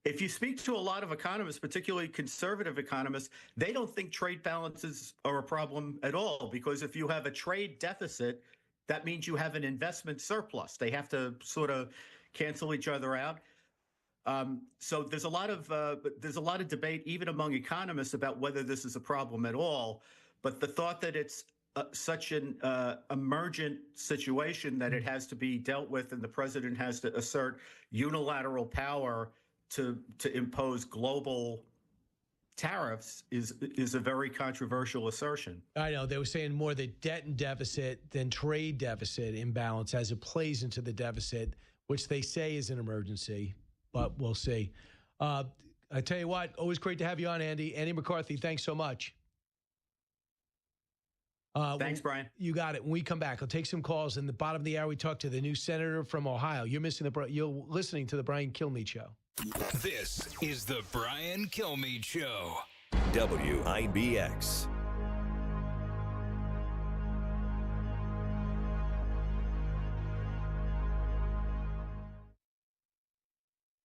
Speaker 21: If you speak to a lot of economists, particularly conservative economists, they don't think trade balances are a problem at all, because if you have a trade deficit, that means you have an investment surplus. They have to sort of cancel each other out. So there's a lot of debate, even among economists, about whether this is a problem at all. But the thought that it's such an emergent situation that it has to be dealt with, and the president has to assert unilateral power to impose global tariffs is a very controversial assertion.
Speaker 15: I know. They were saying more the debt and deficit than trade deficit imbalance as it plays into the deficit, which they say is an emergency, but we'll see. I tell you what, always great to have you on, Andy. Andy McCarthy, thanks so much.
Speaker 21: Thanks, Brian.
Speaker 15: You got it. When we come back, I'll take some calls. In the bottom of the hour, we talk to the new senator from Ohio. You're listening to the Brian Kilmeade Show.
Speaker 18: This is the Brian Kilmeade Show.
Speaker 25: WIBX.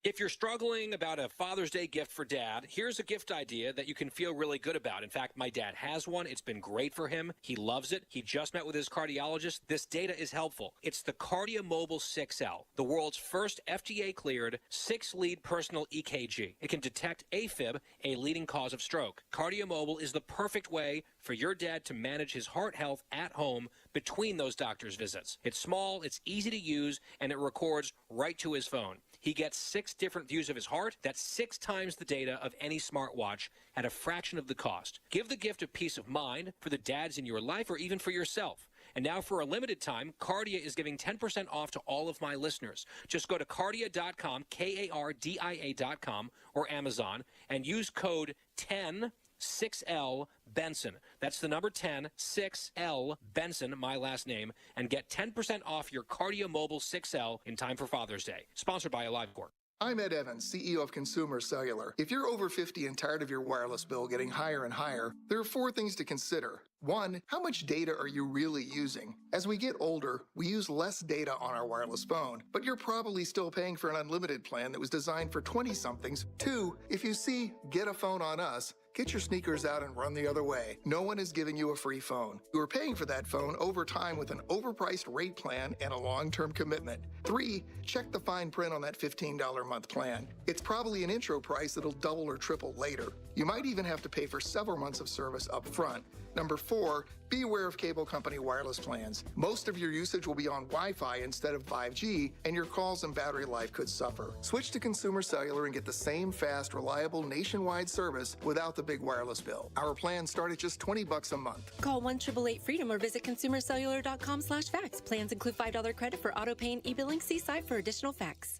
Speaker 1: If you're struggling about a Father's Day gift for Dad, here's a gift idea that you can feel really good about. In fact, my dad has one. It's been great for him. He loves it. He just met with his cardiologist. This data is helpful. It's the KardioMobile 6L, the world's first FDA-cleared 6-lead personal EKG. It can detect AFib, a leading cause of stroke. KardioMobile is the perfect way for your dad to manage his heart health at home between those doctor's visits. It's small, it's easy to use, and it records right to his phone. He gets 6 different views of his heart. That's 6 times the data of any smartwatch at a fraction of the cost. Give the gift of peace of mind for the dads in your life or even for yourself. And now for a limited time, Kardia is giving 10% off to all of my listeners. Just go to Kardia.com, Kardia.com, or Amazon, and use code 10-6L Benson. That's the number 10, 6L Benson, my last name, and get 10% off your KardioMobile 6L in time for Father's Day. Sponsored by AliveCorp.
Speaker 3: I'm Ed Evans, CEO of Consumer Cellular. If you're over 50 and tired of your wireless bill getting higher and higher, there are 4 things to consider. 1, how much data are you really using? As we get older, we use less data on our wireless phone, but you're probably still paying for an unlimited plan that was designed for 20-somethings. 2, if you see Get a Phone on Us, get your sneakers out and run the other way. No one is giving you a free phone. You are paying for that phone over time with an overpriced rate plan and a long-term commitment. 3, check the fine print on that $15 a month plan. It's probably an intro price that'll double or triple later. You might even have to pay for several months of service up front. Number 4, be aware of cable company wireless plans. Most of your usage will be on Wi-Fi instead of 5G, and your calls and battery life could suffer. Switch to Consumer Cellular and get the same fast, reliable, nationwide service without the big wireless bill. Our plans start at just $20 a month.
Speaker 27: Call 1-888-FREEDOM or visit consumercellular.com/facts. Plans include $5 credit for auto pay and e-billing. See site for additional facts.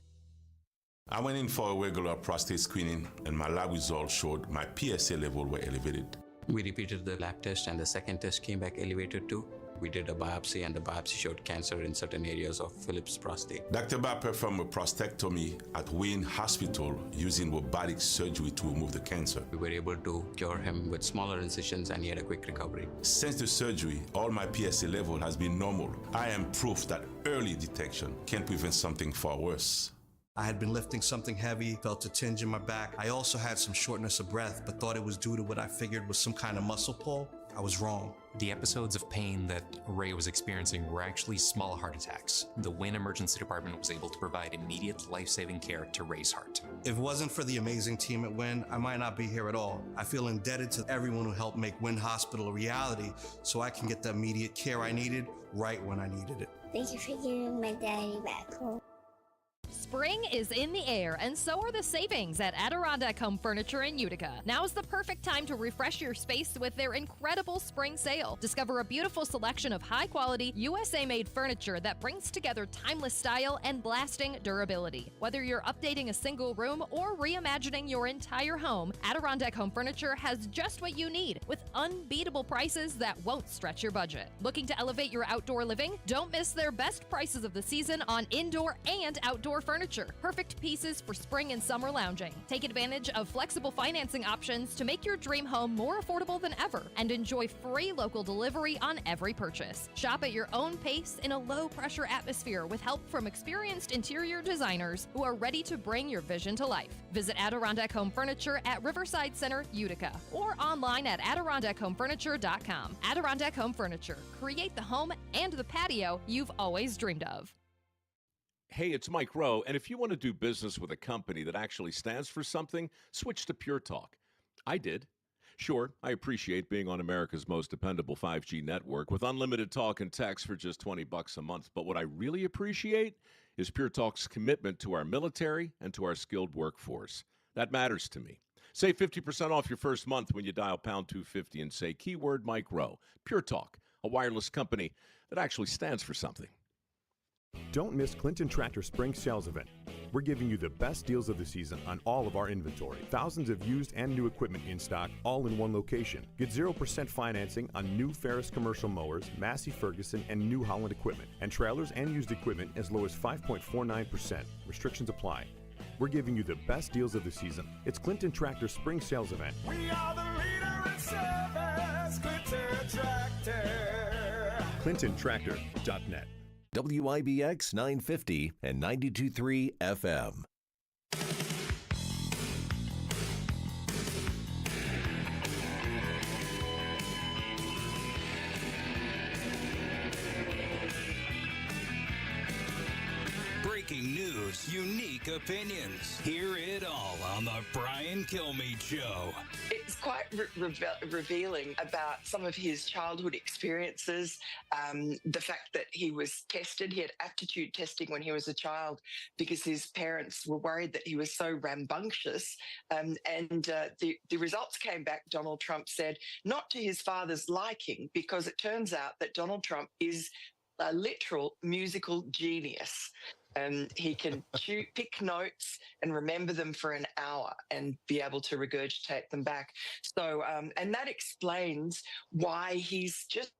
Speaker 4: I went in for a regular prostate screening, and my lab results showed my PSA level were elevated.
Speaker 5: We repeated the lab test, and the second test came back elevated too. We did a biopsy, and the biopsy showed cancer in certain areas of Philip's prostate.
Speaker 4: Dr. Ba performed a prostatectomy at Wayne Hospital using robotic surgery to remove the cancer.
Speaker 5: We were able to cure him with smaller incisions, and he had a quick recovery.
Speaker 4: Since the surgery, all my PSA level has been normal. I am proof that early detection can prevent something far worse.
Speaker 6: I had been lifting something heavy, felt a tinge in my back. I also had some shortness of breath, but thought it was due to what I figured was some kind of muscle pull. I was wrong.
Speaker 7: The episodes of pain that Ray was experiencing were actually small heart attacks. The Wayne Emergency Department was able to provide immediate life-saving care to Ray's heart.
Speaker 6: If it wasn't for the amazing team at Wynn, I might not be here at all. I feel indebted to everyone who helped make Wynn Hospital a reality so I can get the immediate care I needed right when I needed it.
Speaker 9: Thank you for giving my daddy back home. Spring is in the air, and so are the savings at Adirondack Home Furniture in Utica. Now is the perfect time to refresh your space with their incredible spring sale. Discover a beautiful selection of high-quality, USA-made furniture that brings together timeless style and lasting durability. Whether you're updating a single room or reimagining your entire home, Adirondack Home Furniture has just what you need, with unbeatable prices that won't stretch your budget. Looking to elevate your outdoor living? Don't miss their best prices of the season on indoor and outdoor furniture. Perfect pieces for spring and summer lounging. Take advantage of flexible financing options to make your dream home more affordable than ever and enjoy free local delivery on every purchase. Shop at your own pace in a low-pressure atmosphere with help from experienced interior designers who are ready to bring your vision to life. Visit Adirondack Home Furniture at Riverside Center, Utica, or online at AdirondackHomeFurniture.com. Adirondack Home Furniture. Create the home and the patio you've always dreamed of.
Speaker 10: Hey, it's Mike Rowe, and if you want to do business with a company that actually stands for something, switch to Pure Talk. I did. Sure, I appreciate being on America's most dependable 5G network with unlimited talk and text for just $20 a month, but what I really appreciate is Pure Talk's commitment to our military and to our skilled workforce. That matters to me. Save 50% off your first month when you dial pound 250 and say keyword Mike Rowe. Pure Talk, a wireless company that actually stands for something.
Speaker 11: Don't miss Clinton Tractor Spring Sales Event. We're giving you the best deals of the season on all of our inventory. Thousands of used and new equipment in stock, all in one location. Get 0% financing on new Ferris commercial mowers, Massey Ferguson, and New Holland equipment. And trailers and used equipment as low as 5.49%. Restrictions apply. We're giving you the best deals of the season. It's Clinton Tractor Spring Sales Event.
Speaker 12: We are the leader in service, Clinton Tractor.
Speaker 11: ClintonTractor.net.
Speaker 25: WIBX 950 and 92.3 FM.
Speaker 18: Breaking news, unique opinions. Hear it all on the Brian Kilmeade Show.
Speaker 14: It's quite revealing about some of his childhood experiences. The fact that he was tested, he had aptitude testing when he was a child because his parents were worried that he was so rambunctious. The results came back, Donald Trump said, not to his father's liking, because it turns out that Donald Trump is a literal musical genius. He can pick notes and remember them for an hour and be able to regurgitate them back. So, and that explains why he's just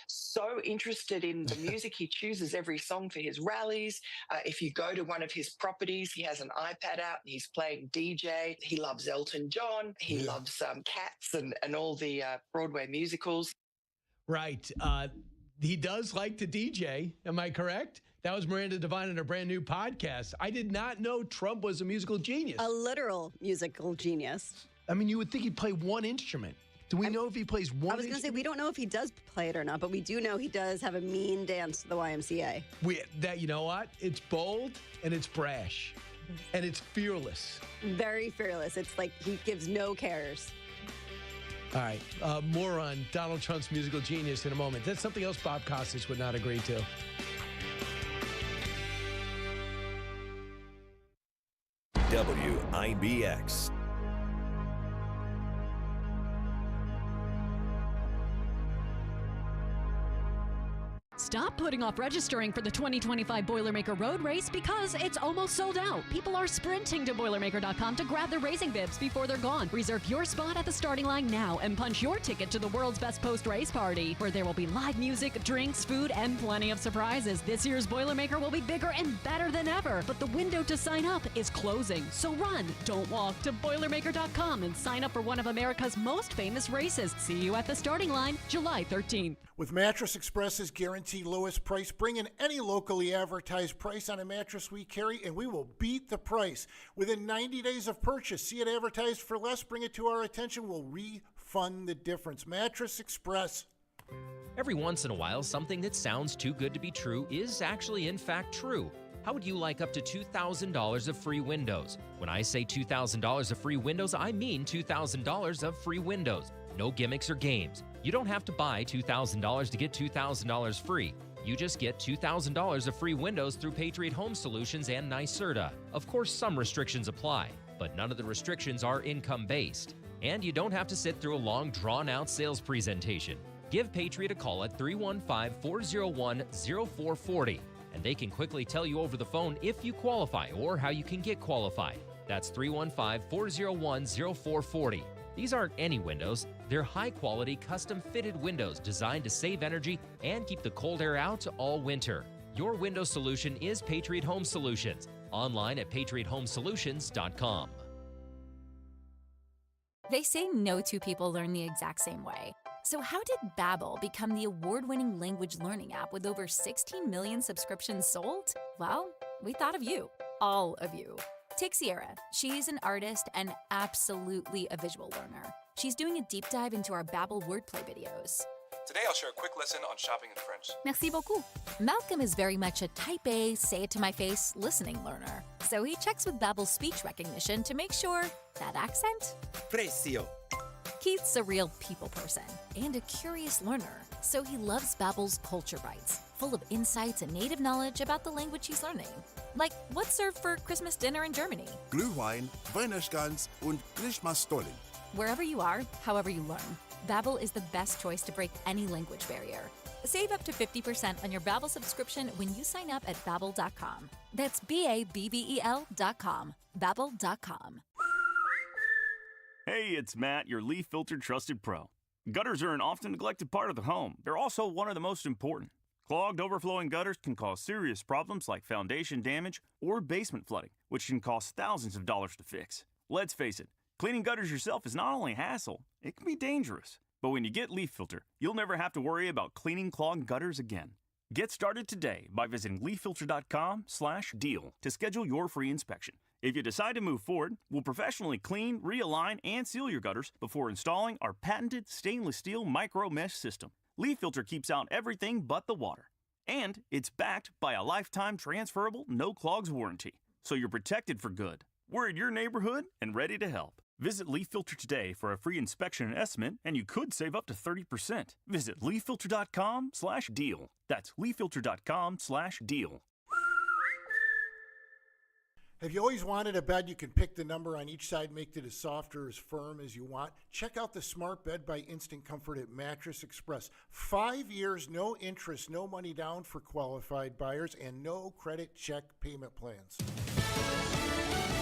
Speaker 14: so interested in the music. He chooses every song for his rallies. If you go to one of his properties, he has an iPad out and he's playing DJ. He loves Elton John. He loves Cats and all the Broadway musicals.
Speaker 15: Right. He does like to DJ. Am I correct? That was Miranda Devine in her brand new podcast. I did not know Trump was a musical genius.
Speaker 17: A literal musical genius.
Speaker 15: I mean, you would think he'd play one instrument. Do we know if he plays one?
Speaker 17: I was going to say, we don't know if he does play it or not, but we do know he does have a mean dance to the YMCA.
Speaker 15: You know what? It's bold and it's brash and it's fearless.
Speaker 17: Very fearless. It's like he gives no cares.
Speaker 15: All right. More on Donald Trump's musical genius in a moment. That's something else Bob Costas would not agree to.
Speaker 25: WIBX.
Speaker 26: Stop putting off registering for the 2025 Boilermaker Road Race because it's almost sold out. People are sprinting to Boilermaker.com to grab their racing bibs before they're gone. Reserve your spot at the starting line now and punch your ticket to the world's best post-race party, where there will be live music, drinks, food, and plenty of surprises. This year's Boilermaker will be bigger and better than ever, but the window to sign up is closing. So run, don't walk, to Boilermaker.com and sign up for one of America's most famous races. See you at the starting line, July 13th.
Speaker 22: With Mattress Express's guaranteed lowest price, bring in any locally advertised price on a mattress we carry, and we will beat the price. Within 90 days of purchase, see it advertised for less, bring it to our attention, we'll refund the difference. Mattress Express.
Speaker 23: Every once in a while, something that sounds too good to be true is actually in fact true. How would you like up to $2,000 of free windows? When I say $2,000 of free windows, I mean $2,000 of free windows. No gimmicks or games. You don't have to buy $2,000 to get $2,000 free. You just get $2,000 of free windows through Patriot Home Solutions and NYSERDA. Of course, some restrictions apply, but none of the restrictions are income-based. And you don't have to sit through a long, drawn-out sales presentation. Give Patriot a call at 315-401-0440, and they can quickly tell you over the phone if you qualify or how you can get qualified. That's 315-401-0440. These aren't any windows. They're high-quality, custom-fitted windows designed to save energy and keep the cold air out all winter. Your window solution is Patriot Home Solutions. Online at patriothomesolutions.com.
Speaker 2: They say no two people learn the exact same way. So how did Babbel become the award-winning language learning app with over 16 million subscriptions sold? Well, we thought of you. All of you. Take Sierra. She's an artist and absolutely a visual learner. She's doing a deep dive into our Babbel wordplay videos.
Speaker 8: Today I'll share a quick lesson on shopping in French.
Speaker 2: Merci beaucoup. Malcolm is very much a type A, say-it-to-my-face listening learner. So he checks with Babbel's speech recognition to make sure that accent?
Speaker 8: Precio.
Speaker 2: Keith's a real people person and a curious learner, so he loves Babbel's Culture Bites, full of insights and native knowledge about the language he's learning. Like, what's served for Christmas dinner in Germany?
Speaker 13: Glühwein, Weihnachtsgans und Christmasstollen.
Speaker 2: Wherever you are, however you learn, Babbel is the best choice to break any language barrier. Save up to 50% on your Babbel subscription when you sign up at Babbel.com. That's BABBEL.com. Babbel.com.
Speaker 16: Hey, it's Matt, your leaf filter trusted pro. Gutters are an often neglected part of the home. They're also one of the most important. Clogged, overflowing gutters can cause serious problems like foundation damage or basement flooding, which can cost thousands of dollars to fix. Let's face it, cleaning gutters yourself is not only a hassle, it can be dangerous. But when you get Leaf Filter, you'll never have to worry about cleaning clogged gutters again. Get started today by visiting leaffilter.com/deal to schedule your free inspection. If you decide to move forward, we'll professionally clean, realign, and seal your gutters before installing our patented stainless steel micro mesh system. Leaf Filter keeps out everything but the water. And it's backed by a lifetime transferable no clogs warranty. So you're protected for good. We're in your neighborhood and ready to help. Visit Leaf Filter today for a free inspection and estimate, and you could save up to 30%. Visit leaffilter.com/deal. That's leaffilter.com/deal.
Speaker 22: Have you always wanted a bed you can pick the number on each side, make it as soft or as firm as you want? Check out the Smart Bed by Instant Comfort at Mattress Express. 5 years, no interest, no money down for qualified buyers, and no credit check payment plans.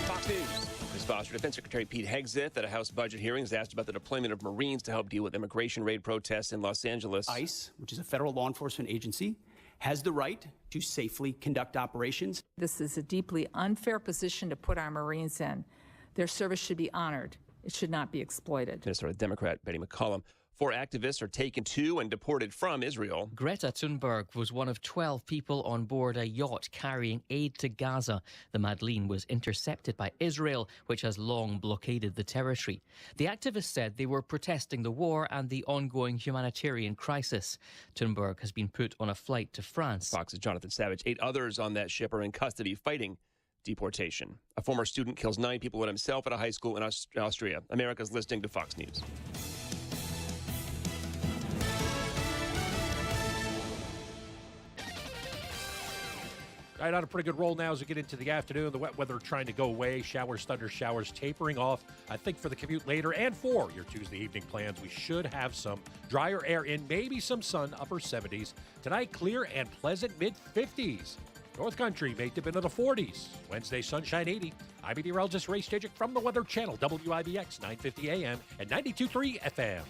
Speaker 19: Fox News. This Foster Defense Secretary Pete Hegseth at a House budget hearing is asked about the deployment of Marines to help deal with immigration raid protests in Los Angeles.
Speaker 20: ICE, which is a federal law enforcement agency, has the right to safely conduct operations.
Speaker 24: This is a deeply unfair position to put our Marines in. Their service should be honored. It should not be exploited.
Speaker 19: Minnesota Democrat Betty McCollum. 4 activists are taken to and deported from Israel.
Speaker 28: Greta Thunberg was one of 12 people on board a yacht carrying aid to Gaza. The Madeleine was intercepted by Israel, which has long blockaded the territory. The activists said they were protesting the war and the ongoing humanitarian crisis. Thunberg has been put on a flight to France.
Speaker 19: Fox's Jonathan Savage. 8 others on that ship are in custody fighting deportation. A former student kills 9 people and himself at a high school in Austria. America's listening to Fox News.
Speaker 29: Right, on a pretty good roll now as we get into the afternoon. The wet weather trying to go away. Showers, thunder showers tapering off, I think, for the commute later. And for your Tuesday evening plans, we should have some drier air in, maybe some sun, upper 70s. Tonight, clear and pleasant mid-50s. North Country may dip into the 40s. Wednesday, sunshine 80. I'm meteorologist Ray Stajic from the Weather Channel, WIBX 950 AM and 92.3 FM.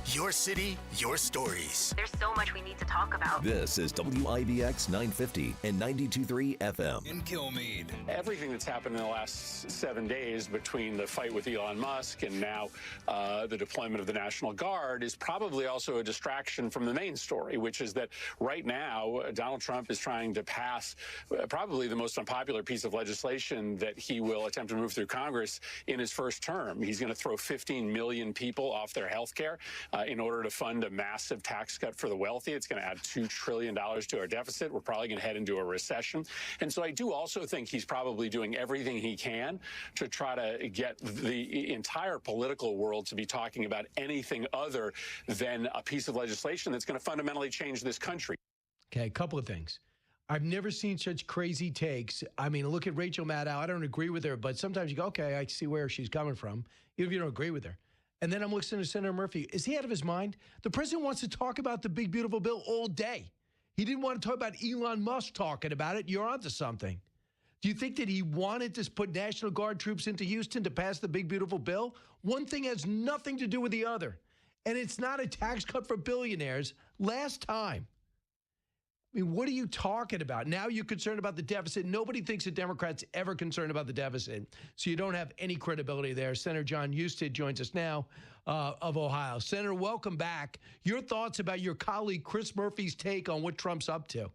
Speaker 30: Your city, your stories.
Speaker 31: There's so much we need to talk about.
Speaker 25: This is WIBX 950 and 92.3 FM.
Speaker 18: In Kilmeade.
Speaker 32: Everything that's happened in the last 7 days between the fight with Elon Musk and now the deployment of the National Guard is probably also a distraction from the main story, which is that right now Donald Trump is trying to pass probably the most unpopular piece of legislation that he will attempt to move through Congress in his first term. He's going to throw 15 million people off their health care. In order to fund a massive tax cut for the wealthy. It's going to add $2 trillion to our deficit. We're probably going to head into a recession. And so I do also think he's probably doing everything he can to try to get the entire political world to be talking about anything other than a piece of legislation that's going to fundamentally change this country.
Speaker 15: Okay, a couple of things. I've never seen such crazy takes. I mean, look at Rachel Maddow. I don't agree with her, but sometimes you go, okay, I see where she's coming from, even if you don't agree with her. And then I'm listening to Senator Murphy. Is he out of his mind? The president wants to talk about the big, beautiful bill all day. He didn't want to talk about Elon Musk talking about it. You're onto something. Do you think that he wanted to put National Guard troops into Houston to pass the big, beautiful bill? One thing has nothing to do with the other. And it's not a tax cut for billionaires. Last time. I mean, what are you talking about? Now you're concerned about the deficit. Nobody thinks the Democrats ever concerned about the deficit. So you don't have any credibility there. Senator John Husted joins us now of Ohio. Senator, welcome back. Your thoughts about your colleague Chris Murphy's take on what Trump's up to?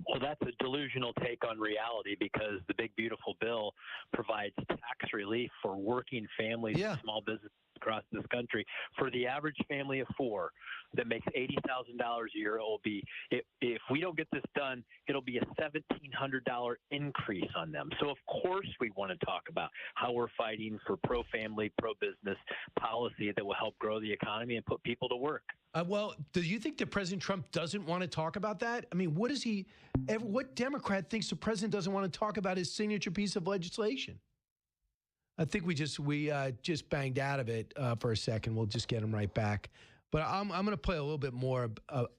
Speaker 1: Well, that's a delusional take on reality because the big, beautiful bill provides tax relief for working families and small businesses across this country. For the average family of four that makes $80,000 a year, it will be, if we don't get this done, it'll be a $1,700 increase on them. So, of course, we want to talk about how we're fighting for pro-family, pro-business policy that will help grow the economy and put people to work.
Speaker 15: Well, do you think that President Trump doesn't want to talk about that? I mean, what Democrat thinks the president doesn't want to talk about his signature piece of legislation? I think we just banged out of it for a second. We'll just get him right back. But I'm going to play a little bit more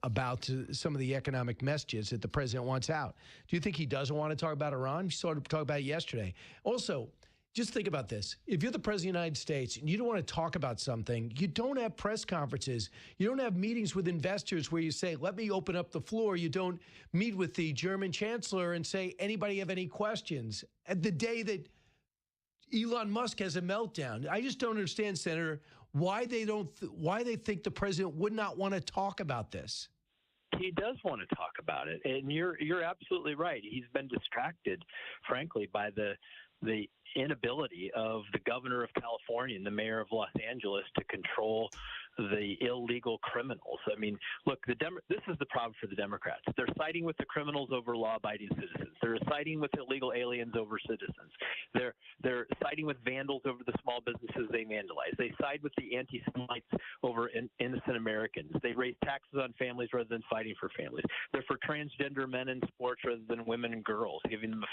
Speaker 15: about some of the economic messages that the president wants out. Do you think he doesn't want to talk about Iran? We started to talk about it yesterday. Also, just think about this. If you're the president of the United States and you don't want to talk about something, you don't have press conferences. You don't have meetings with investors where you say, let me open up the floor. You don't meet with the German chancellor and say, anybody have any questions? At the day that Elon Musk has a meltdown. I just don't understand, Senator, why they think the president would not want to talk about this.
Speaker 1: He does want to talk about it, and you're absolutely right. He's been distracted, frankly, by the inability of the governor of California and the mayor of Los Angeles to control the illegal criminals. I mean, look, this is the problem for the Democrats. They're siding with the criminals over law-abiding citizens. They're siding with illegal aliens over citizens. They're siding with vandals over the small businesses they vandalize. They side with the anti-Semites over innocent Americans. They raise taxes on families rather than fighting for families. They're for transgender men in sports rather than women and girls, giving them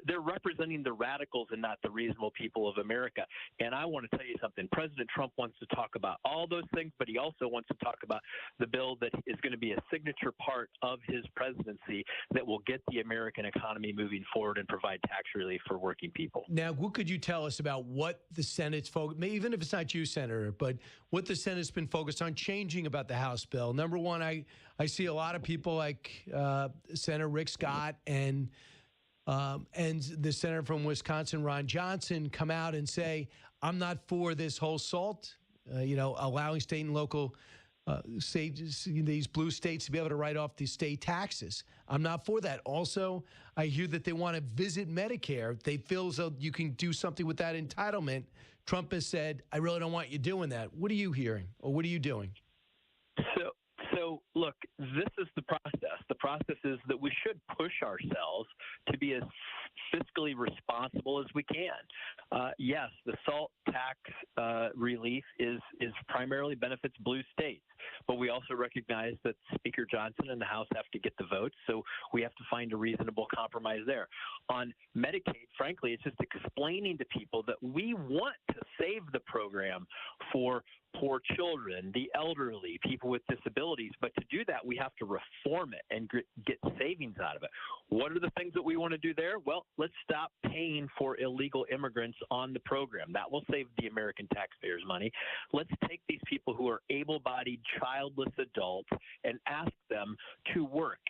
Speaker 1: they're representing the radicals and not the reasonable people of America. And I want to tell you something. President Trump wants to talk about all those things, but he also wants to talk about the bill that is going to be a signature part of his presidency that will get the American economy moving forward and provide tax relief for working people.
Speaker 15: Now, what could you tell us about what the Senate's focused, even if it's not you, Senator, but what the Senate's been focused on changing about the House bill? Number one, I see a lot of people like Senator Rick Scott and the senator from Wisconsin, Ron Johnson, come out and say, I'm not for this whole SALT, allowing state and local these blue states to be able to write off the state taxes. I'm not for that. Also, I hear that they want to visit Medicare. They feel as though you can do something with that entitlement. Trump has said, I really don't want you doing that. What are you hearing, or what are you doing?
Speaker 1: So look, this is the process. The process is that we should push ourselves to be as fiscally responsible as we can. Yes, the SALT tax relief is primarily benefits blue states, but we also recognize that Speaker Johnson and the House have to get the votes, so we have to find a reasonable compromise there. On Medicaid, frankly, it's just explaining to people that we want to save the program for poor children, the elderly, people with disabilities. But to do that, we have to reform it and get savings out of it. What are the things that we want to do there? Well, let's stop paying for illegal immigrants on the program. That will save the American taxpayers money. Let's take these people who are able-bodied, childless adults and ask them to work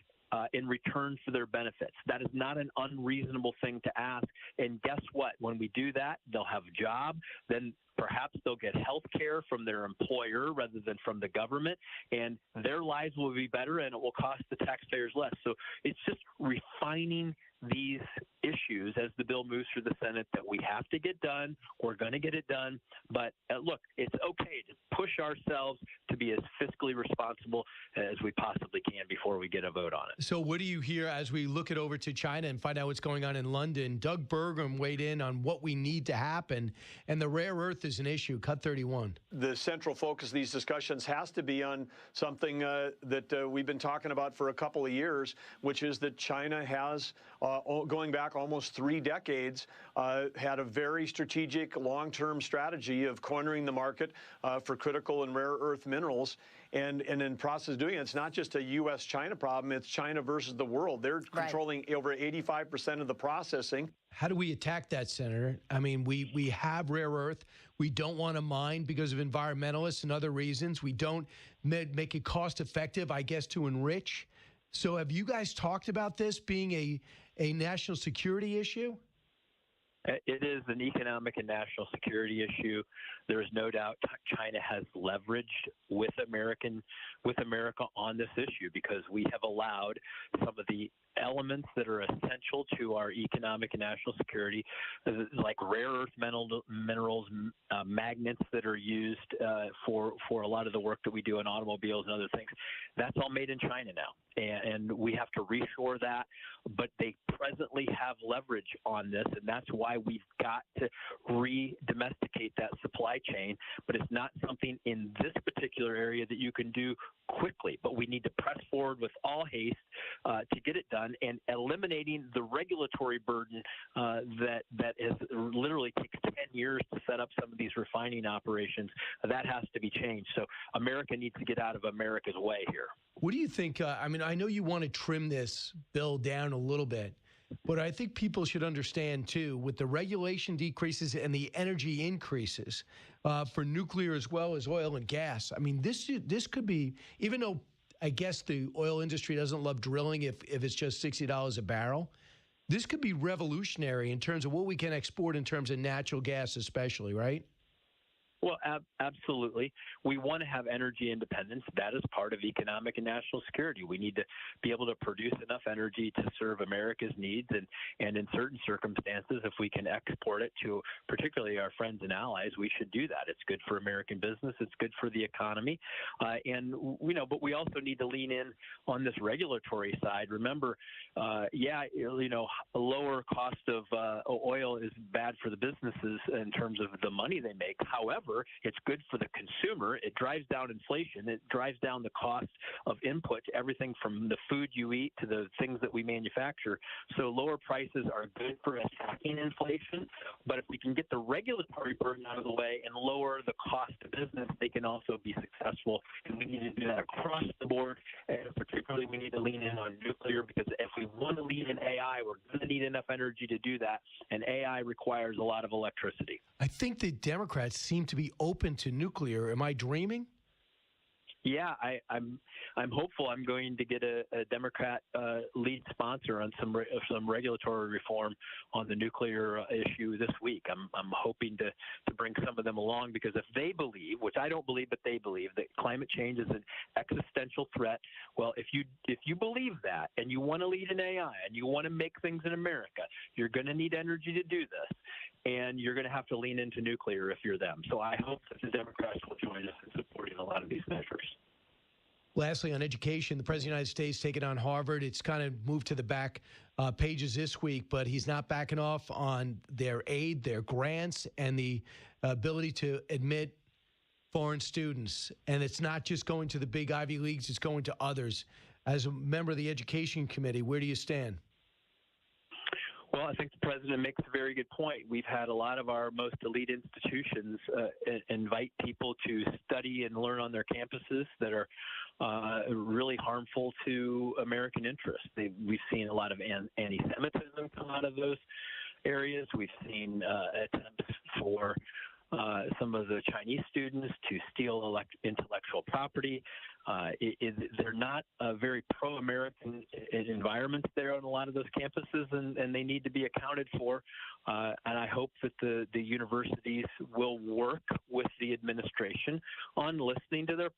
Speaker 1: in return for their benefits. That is not an unreasonable thing to ask. And guess what? When we do that, they'll have a job. Then perhaps they'll get health care from their employer rather than from the government, and their lives will be better, and it will cost the taxpayers less. So it's just refining these issues as the bill moves through the Senate that we have to get done. We're going to get it done. But look, it's okay to push ourselves to be as fiscally responsible as we possibly can before we get a vote on it.
Speaker 15: So what do you hear as we look it over to China and find out what's going on in London? Doug Burgum weighed in on what we need to happen, and the rare earth is an issue. Cut 31.
Speaker 3: The central focus of these discussions has to be on something that we've been talking about for a couple of years, which is that China has, going back almost 3 decades, had a very strategic long-term strategy of cornering the market for critical and rare earth minerals. And in the process of doing it, it's not just a U.S.-China problem, it's China versus the world. They're controlling over 85% of the processing.
Speaker 15: How do we attack that, Senator? I mean, we have rare earth. We don't want to mine because of environmentalists and other reasons. We don't make it cost effective, I guess, to enrich. So have you guys talked about this being a national security issue?
Speaker 1: It is an economic and national security issue. There is no doubt China has leveraged with America on this issue because we have allowed some of the elements that are essential to our economic and national security, like rare earth minerals, magnets that are used for a lot of the work that we do in automobiles and other things. That's all made in China now, and we have to reshore that. But they presently have leverage on this, and that's why we've got to re-domesticate that supply chain. But it's not something in this particular area that you can do quickly. But we need to press forward with all haste to get it done, and eliminating the regulatory burden that is literally takes 10 years to set up some of these refining operations. That has to be changed. So America needs to get out of America's way here.
Speaker 15: What do you think? I mean, I know you want to trim this bill down a little bit, but I think people should understand, too, with the regulation decreases and the energy increases for nuclear as well as oil and gas. I mean, this could be, even though I guess the oil industry doesn't love drilling if it's just $60 a barrel, this could be revolutionary in terms of what we can export in terms of natural gas especially, right?
Speaker 1: Well, absolutely. We want to have energy independence. That is part of economic and national security. We need to be able to produce enough energy to serve America's needs, and in certain circumstances, if we can export it to particularly our friends and allies, we should do that. It's good for American business. It's good for the economy. But we also need to lean in on this regulatory side. Remember, a lower cost of oil is bad for the businesses in terms of the money they make. However, it's good for the consumer. It drives down inflation. It drives down the cost of input to everything from the food you eat to the things that we manufacture. So lower prices are good for attacking inflation. But if we can get the regulatory burden out of the way and lower the cost of business, they can also be successful. And we need to do that across the board. And particularly, we need to lean in on nuclear, because if we want to lead in AI, we're going to need enough energy to do that. And AI requires a lot of electricity.
Speaker 15: I think the Democrats seem to be open to nuclear. Am I dreaming?
Speaker 1: Yeah, I'm hopeful I'm going to get a Democrat lead sponsor on some regulatory reform on the nuclear issue this week. I'm hoping to bring some of them along, because if they believe, which I don't believe, but they believe that climate change is an existential threat, well, if you believe that and you want to lead in AI and you want to make things in America, you're going to need energy to do this. And you're going to have to lean into nuclear if you're them. So I hope that the Democrats will join us in supporting a lot of these measures.
Speaker 15: Lastly, on education, the President of the United States taking on Harvard. It's kind of moved to the back pages this week, but he's not backing off on their aid, their grants, and the ability to admit foreign students. And it's not just going to the big Ivy Leagues, it's going to others. As a member of the Education Committee, where do you stand?
Speaker 1: Well, I think the president makes a very good point. We've had a lot of our most elite institutions invite people to study and learn on their campuses that are really harmful to American interests. We've seen a lot of anti-Semitism come out of those areas. We've seen attempts for some of the Chinese students to steal intellectual property. They're not very pro-American environments there on a lot of those campuses, and they need to be accounted for. And I hope that the universities will work with the administration on listening to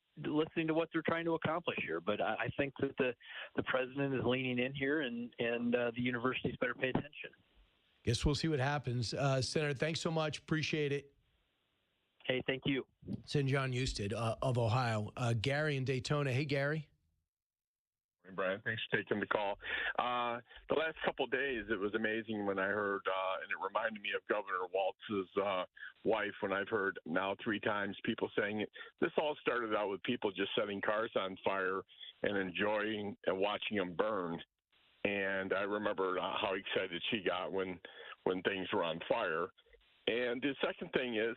Speaker 1: what they're trying to accomplish here. But I think that the president is leaning in here, and the universities better pay attention.
Speaker 15: Guess we'll see what happens. Senator, thanks so much. Appreciate it.
Speaker 1: Hey, thank you.
Speaker 15: Senator John Husted of Ohio. Gary in Daytona. Hey, Gary.
Speaker 4: Brian, thanks for taking the call. The last couple of days, it was amazing when I heard, and it reminded me of Governor Walz's wife, when I've heard now 3 times people saying it. This all started out with people just setting cars on fire and enjoying and watching them burn. And I remember how excited she got when things were on fire. And the second thing is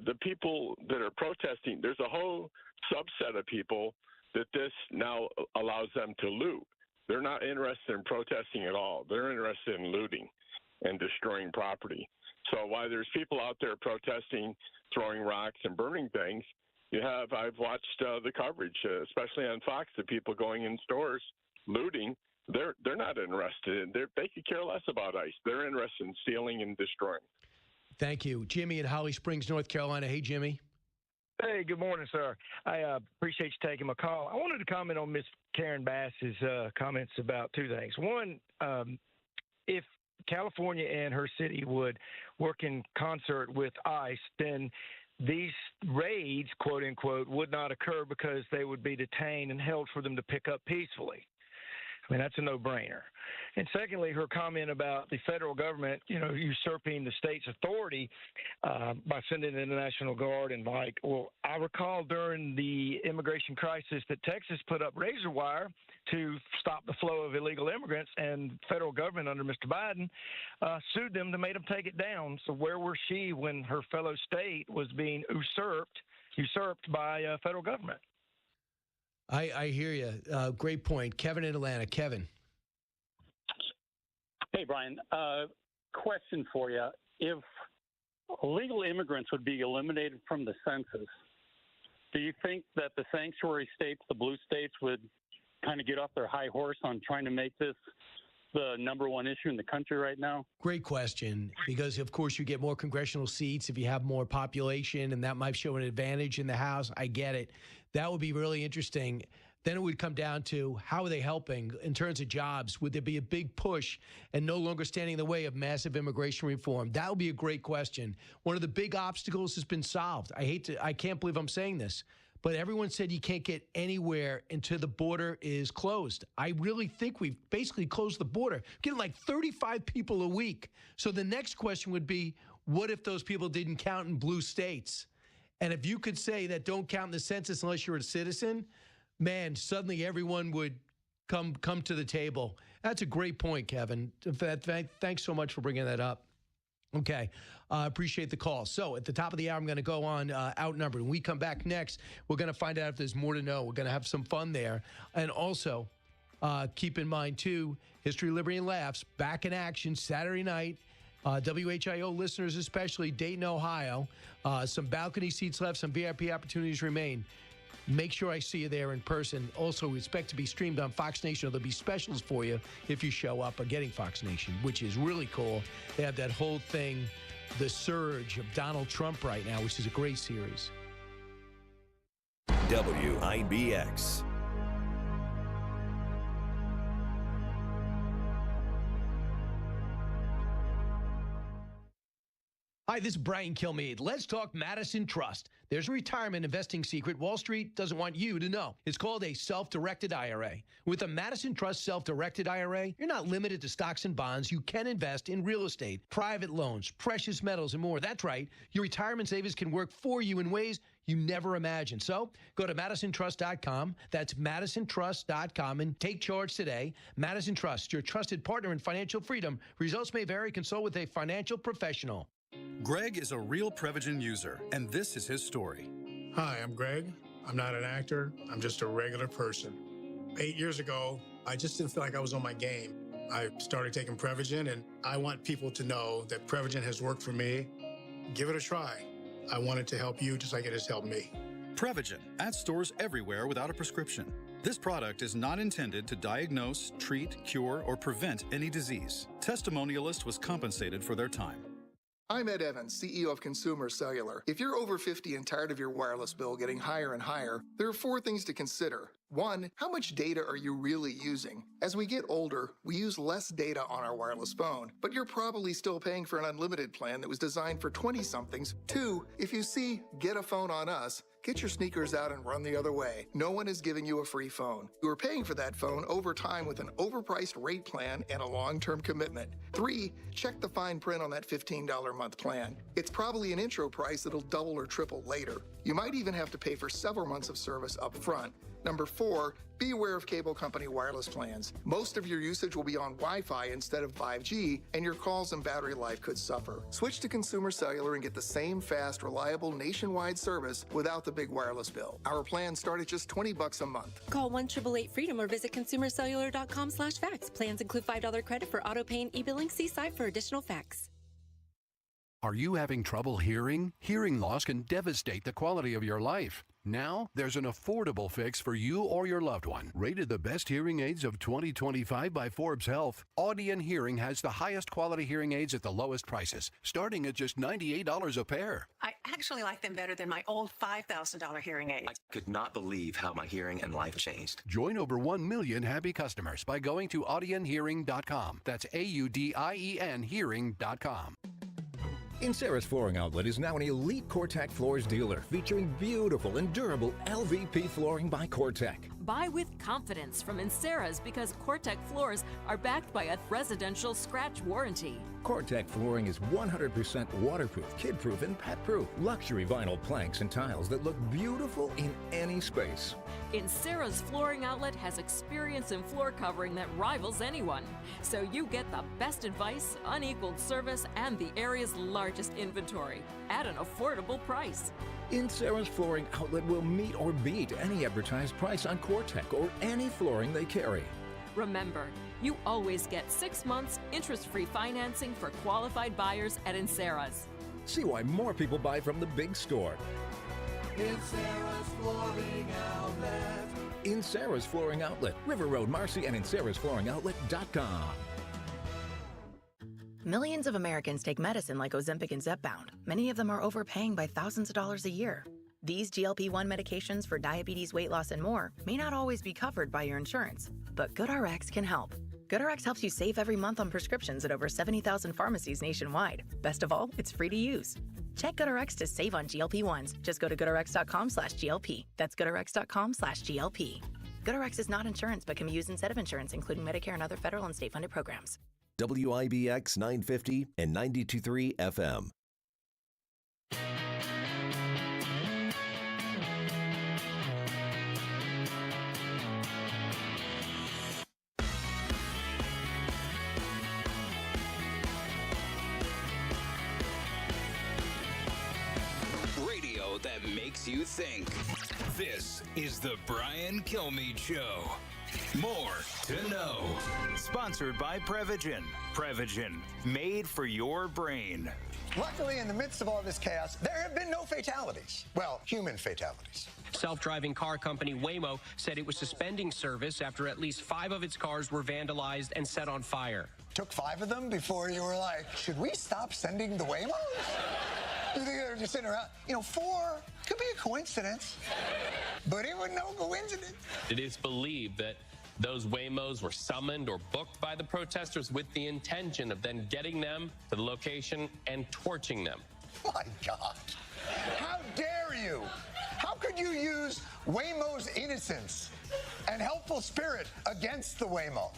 Speaker 4: the people that are protesting, there's a whole subset of people that this now allows them to loot. They're not interested in protesting at all. They're interested in looting and destroying property. So while there's people out there protesting, throwing rocks and burning things, I've watched the coverage, especially on Fox, the people going in stores looting. They're not interested. They could care less about ICE. They're interested in stealing and destroying.
Speaker 15: Thank you. Jimmy in Holly Springs, North Carolina. Hey, Jimmy.
Speaker 5: Hey, good morning, sir. I appreciate you taking my call. I wanted to comment on Ms. Karen Bass's comments about 2 things. One, if California and her city would work in concert with ICE, then these raids, quote unquote, would not occur because they would be detained and held for them to pick up peacefully. I mean, that's a no-brainer. And secondly, her comment about the federal government, usurping the state's authority by sending in the National Guard and I recall during the immigration crisis that Texas put up razor wire to stop the flow of illegal immigrants, and the federal government under Mr. Biden sued them to make them take it down. So where was she when her fellow state was being usurped by federal government?
Speaker 15: I hear you. Great point. Kevin in Atlanta. Kevin.
Speaker 6: Hey, Brian. Question for you. If illegal immigrants would be eliminated from the census, do you think that the sanctuary states, the blue states, would kind of get off their high horse on trying to make this the number one issue in the country right now?
Speaker 15: Great question, because, of course, you get more congressional seats if you have more population, and that might show an advantage in the House. I get it. That would be really interesting. Then it would come down to how are they helping in terms of jobs? Would there be a big push and no longer standing in the way of massive immigration reform? That would be a great question. One of the big obstacles has been solved. I can't believe I'm saying this, but everyone said you can't get anywhere until the border is closed. I really think we've basically closed the border, getting like 35 people a week. So the next question would be, what if those people didn't count in blue states? And if you could say that don't count in the census unless you're a citizen, man, suddenly everyone would come to the table. That's a great point, Kevin. Thanks so much for bringing that up. Okay. Appreciate the call. So at the top of the hour, I'm going to go on outnumbered. When we come back next, we're going to find out if there's more to know. We're going to have some fun there. And also, keep in mind, too, History, Liberty, and Laughs back in action Saturday night. WHIO listeners, especially Dayton, Ohio. Some balcony seats left, some VIP opportunities remain. Make sure I see you there in person. Also, we expect to be streamed on Fox Nation. There'll be specials for you if you show up or getting Fox Nation, which is really cool. They have that whole thing, The Surge of Donald Trump right now, which is a great series.
Speaker 25: WIBX.
Speaker 15: Hi, this is Brian Kilmeade. Let's talk Madison Trust. There's a retirement investing secret Wall Street doesn't want you to know. It's called a self-directed IRA. With a Madison Trust self-directed IRA, you're not limited to stocks and bonds. You can invest in real estate, private loans, precious metals, and more. That's right. Your retirement savings can work for you in ways you never imagined. So go to MadisonTrust.com. That's MadisonTrust.com and take charge today. Madison Trust, your trusted partner in financial freedom. Results may vary. Consult with a financial professional.
Speaker 7: Greg is a real Prevagen user, and this is his story.
Speaker 9: Hi, I'm Greg. I'm not an actor. I'm just a regular person. 8 years ago, I just didn't feel like I was on my game. I started taking Prevagen, and I want people to know that Prevagen has worked for me. Give it a try. I want it to help you just like it has helped me.
Speaker 7: Prevagen, at stores everywhere without a prescription. This product is not intended to diagnose, treat, cure, or prevent any disease. Testimonialist was compensated for their time.
Speaker 10: I'm Ed Evans, CEO of Consumer Cellular. If you're over 50 and tired of your wireless bill getting higher and higher, there are 4 things to consider. 1, how much data are you really using? As we get older, we use less data on our wireless phone, but you're probably still paying for an unlimited plan that was designed for 20-somethings. 2, if you see Get a Phone on Us, Get your sneakers out and run the other way. No one is giving you a free phone. You are paying for that phone over time with an overpriced rate plan and a long-term commitment. 3, check the fine print on that $15 a month plan. It's probably an intro price that'll double or triple later. You might even have to pay for several months of service up front. Number 4, be aware of cable company wireless plans. Most of your usage will be on Wi-Fi instead of 5G, and your calls and battery life could suffer. Switch to Consumer Cellular and get the same fast, reliable nationwide service without the big wireless bill. Our plans start at just $20 a month.
Speaker 2: Call 1-888-FREEDOM or visit consumercellular.com/facts. Plans include $5 credit for auto pay and e-billing. See site for additional facts.
Speaker 8: Are you having trouble hearing? Hearing loss can devastate the quality of your life. Now, there's an affordable fix for you or your loved one. Rated the best hearing aids of 2025 by Forbes Health, Audion Hearing has the highest quality hearing aids at the lowest prices, starting at just $98 a pair.
Speaker 11: I actually like them better than my old $5,000 hearing aids.
Speaker 12: I could not believe how my hearing and life changed.
Speaker 8: Join over 1 million happy customers by going to audionhearing.com. That's AUDIEN hearing.com.
Speaker 13: Incera's Flooring Outlet is now an elite Cortec Floors dealer featuring beautiful and durable LVP flooring by Cortec.
Speaker 14: Buy with confidence from Incera's because Cortec floors are backed by a residential scratch warranty.
Speaker 13: Cortec flooring is 100% waterproof, kid-proof, and pet-proof. Luxury vinyl planks and tiles that look beautiful in any space.
Speaker 14: Incera's Flooring Outlet has experience in floor covering that rivals anyone. So you get the best advice, unequaled service, and the area's largest inventory at an affordable price.
Speaker 13: Incera's Flooring Outlet will meet or beat any advertised price on Cortec or any flooring they carry.
Speaker 14: Remember, you always get 6 months interest-free financing for qualified buyers at Incera's.
Speaker 13: See why more people buy from the big store.
Speaker 17: Incera's Flooring Outlet.
Speaker 13: Incera's Flooring Outlet, River Road, Marcy, and IncerasFlooringOutlet.com.
Speaker 21: Millions of Americans take medicine like Ozempic and Zepbound. Many of them are overpaying by thousands of dollars a year. These GLP-1 medications for diabetes, weight loss, and more may not always be covered by your insurance, but GoodRx can help. GoodRx helps you save every month on prescriptions at over 70,000 pharmacies nationwide. Best of all, it's free to use. Check GoodRx to save on GLP-1s. Just go to goodrx.com/GLP. That's goodrx.com/GLP. GoodRx is not insurance, but can be used instead of insurance, including Medicare and other federal and state-funded programs.
Speaker 25: WIBX 950 and 92.3 FM.
Speaker 18: Radio that makes you think. This is the Brian Kilmeade Show. More to know. Sponsored by Prevagen. Prevagen, made for your brain.
Speaker 23: Luckily, in the midst of all this chaos, there have been no fatalities. Well, human fatalities.
Speaker 26: Self-driving car company Waymo said it was suspending service after at least 5 of its cars were vandalized and set on fire.
Speaker 23: Took 5 of them before you were like, should we stop sending the Waymos? You think they're just sitting around? 4 could be a coincidence, but it was no coincidence.
Speaker 27: It is believed that those Waymos were summoned or booked by the protesters with the intention of then getting them to the location and torching them.
Speaker 23: My God. How dare you? How could you use Waymo's innocence and helpful spirit against the Waymo?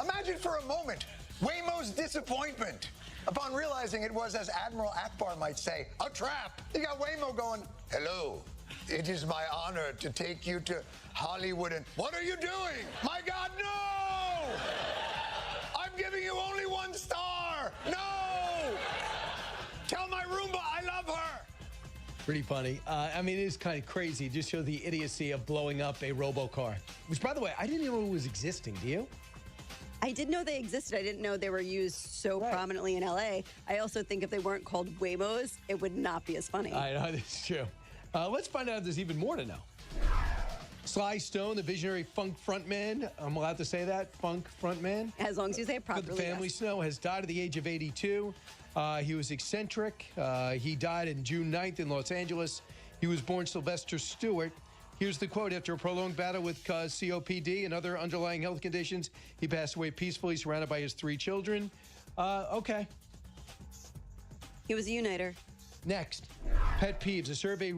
Speaker 23: Imagine for a moment Waymo's disappointment upon realizing it was, as Admiral Akbar might say, a trap. You got Waymo going, hello, it is my honor to take you to Hollywood. And what are you doing? My God, no! I'm giving you only 1 star. No! Tell my Roomba I love her.
Speaker 15: Pretty funny. It is kind of crazy. Just show the idiocy of blowing up a robocar. Which, by the way, I didn't even know it was existing. Do you?
Speaker 31: I did know they existed. I didn't know they were used so prominently in LA. I also think if they weren't called Waymos, it would not be as funny.
Speaker 15: I know, that's true. Let's find out if there's even more to know. Sly Stone, the visionary funk frontman, I'm allowed to say that, funk frontman?
Speaker 31: As long as you say it properly.
Speaker 15: For the Family Snow, has died at the age of 82. He was eccentric. He died on June 9th in Los Angeles. He was born Sylvester Stewart. Here's the quote. After a prolonged battle with COPD and other underlying health conditions, he passed away peacefully, surrounded by his 3 children. Okay.
Speaker 31: He was a uniter.
Speaker 15: Next. Pet peeves. A survey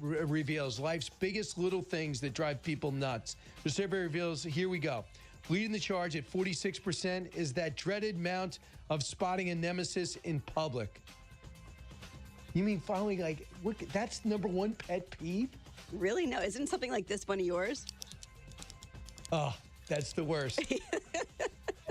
Speaker 15: reveals life's biggest little things that drive people nuts. The survey reveals, here we go. Leading the charge at 46% is that dreaded amount of spotting a nemesis in public. You mean following, like, what, that's number one pet peeve?
Speaker 31: Really? No, isn't something like this one of yours?
Speaker 15: Oh, that's the worst.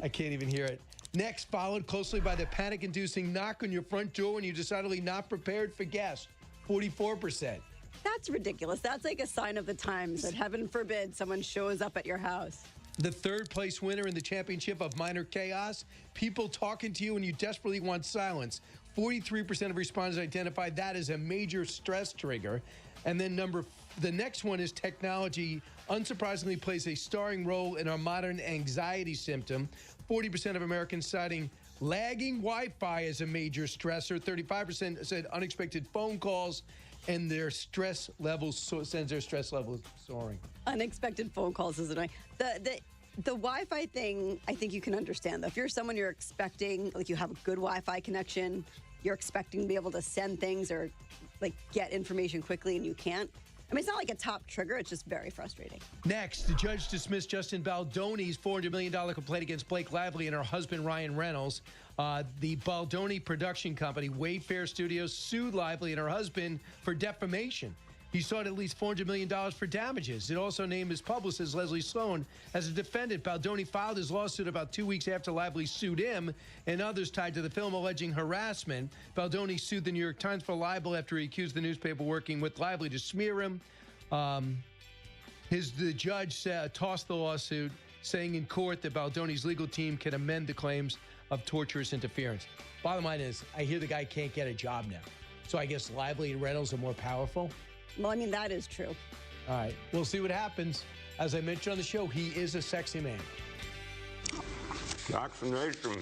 Speaker 15: I can't even hear it. Next, followed closely by the panic-inducing knock on your front door when you're decidedly not prepared for guests. 44%.
Speaker 31: That's ridiculous. That's like a sign of the times that heaven forbid someone shows up at your house.
Speaker 15: The third place winner in the championship of minor chaos, people talking to you when you desperately want silence. 43% of respondents identified that as a major stress trigger. And then the next one is technology unsurprisingly plays a starring role in our modern anxiety symptom. 40% of Americans citing lagging Wi-Fi as a major stressor. 35% said unexpected phone calls, and their stress levels sends their stress levels soaring.
Speaker 31: Unexpected phone calls is annoying. The Wi-Fi thing, I think you can understand, though. If you're someone you're expecting, like you have a good Wi-Fi connection, you're expecting to be able to send things or like get information quickly and you can't. I mean, it's not like a top trigger. It's just very frustrating.
Speaker 15: Next, the judge dismissed Justin Baldoni's $400 million complaint against Blake Lively and her husband, Ryan Reynolds. The Baldoni production company, Wayfair Studios, sued Lively and her husband for defamation. He sought at least $400 million for damages. It also named his publicist, Leslie Sloan, as a defendant. Baldoni filed his lawsuit about 2 weeks after Lively sued him and others tied to the film alleging harassment. Baldoni sued the New York Times for libel after he accused the newspaper working with Lively to smear him. The judge tossed the lawsuit, saying in court that Baldoni's legal team can amend the claims of torturous interference. Bottom line is, I hear the guy can't get a job now. So I guess Lively and Reynolds are more powerful?
Speaker 31: Well, I mean, that is true.
Speaker 15: All right. We'll see what happens. As I mentioned on the show, he is a sexy man.
Speaker 1: Vaccination.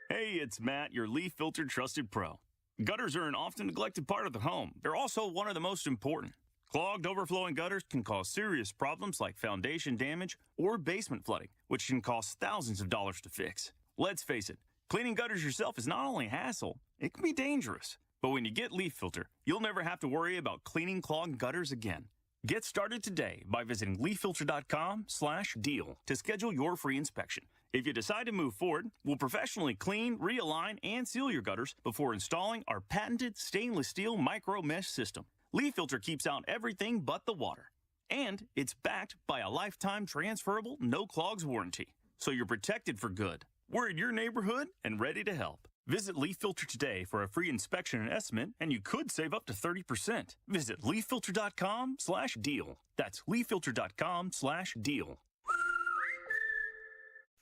Speaker 3: Hey, it's Matt, your leaf filter trusted pro. Gutters are an often neglected part of the home. They're also one of the most important. Clogged, overflowing gutters can cause serious problems like foundation damage or basement flooding, which can cost thousands of dollars to fix. Let's face it, cleaning gutters yourself is not only a hassle, it can be dangerous. But when you get Leaf Filter, you'll never have to worry about cleaning clogged gutters again. Get started today by visiting leaffilter.com/deal to schedule your free inspection. If you decide to move forward, we'll professionally clean, realign, and seal your gutters before installing our patented stainless steel micro mesh system. Leaf Filter keeps out everything but the water. And it's backed by a lifetime transferable no clogs warranty. So you're protected for good. We're in your neighborhood and ready to help. Visit Leaf Filter today for a free inspection and estimate, and you could save up to 30%. Visit leaffilter.com/deal. That's leaffilter.com/deal.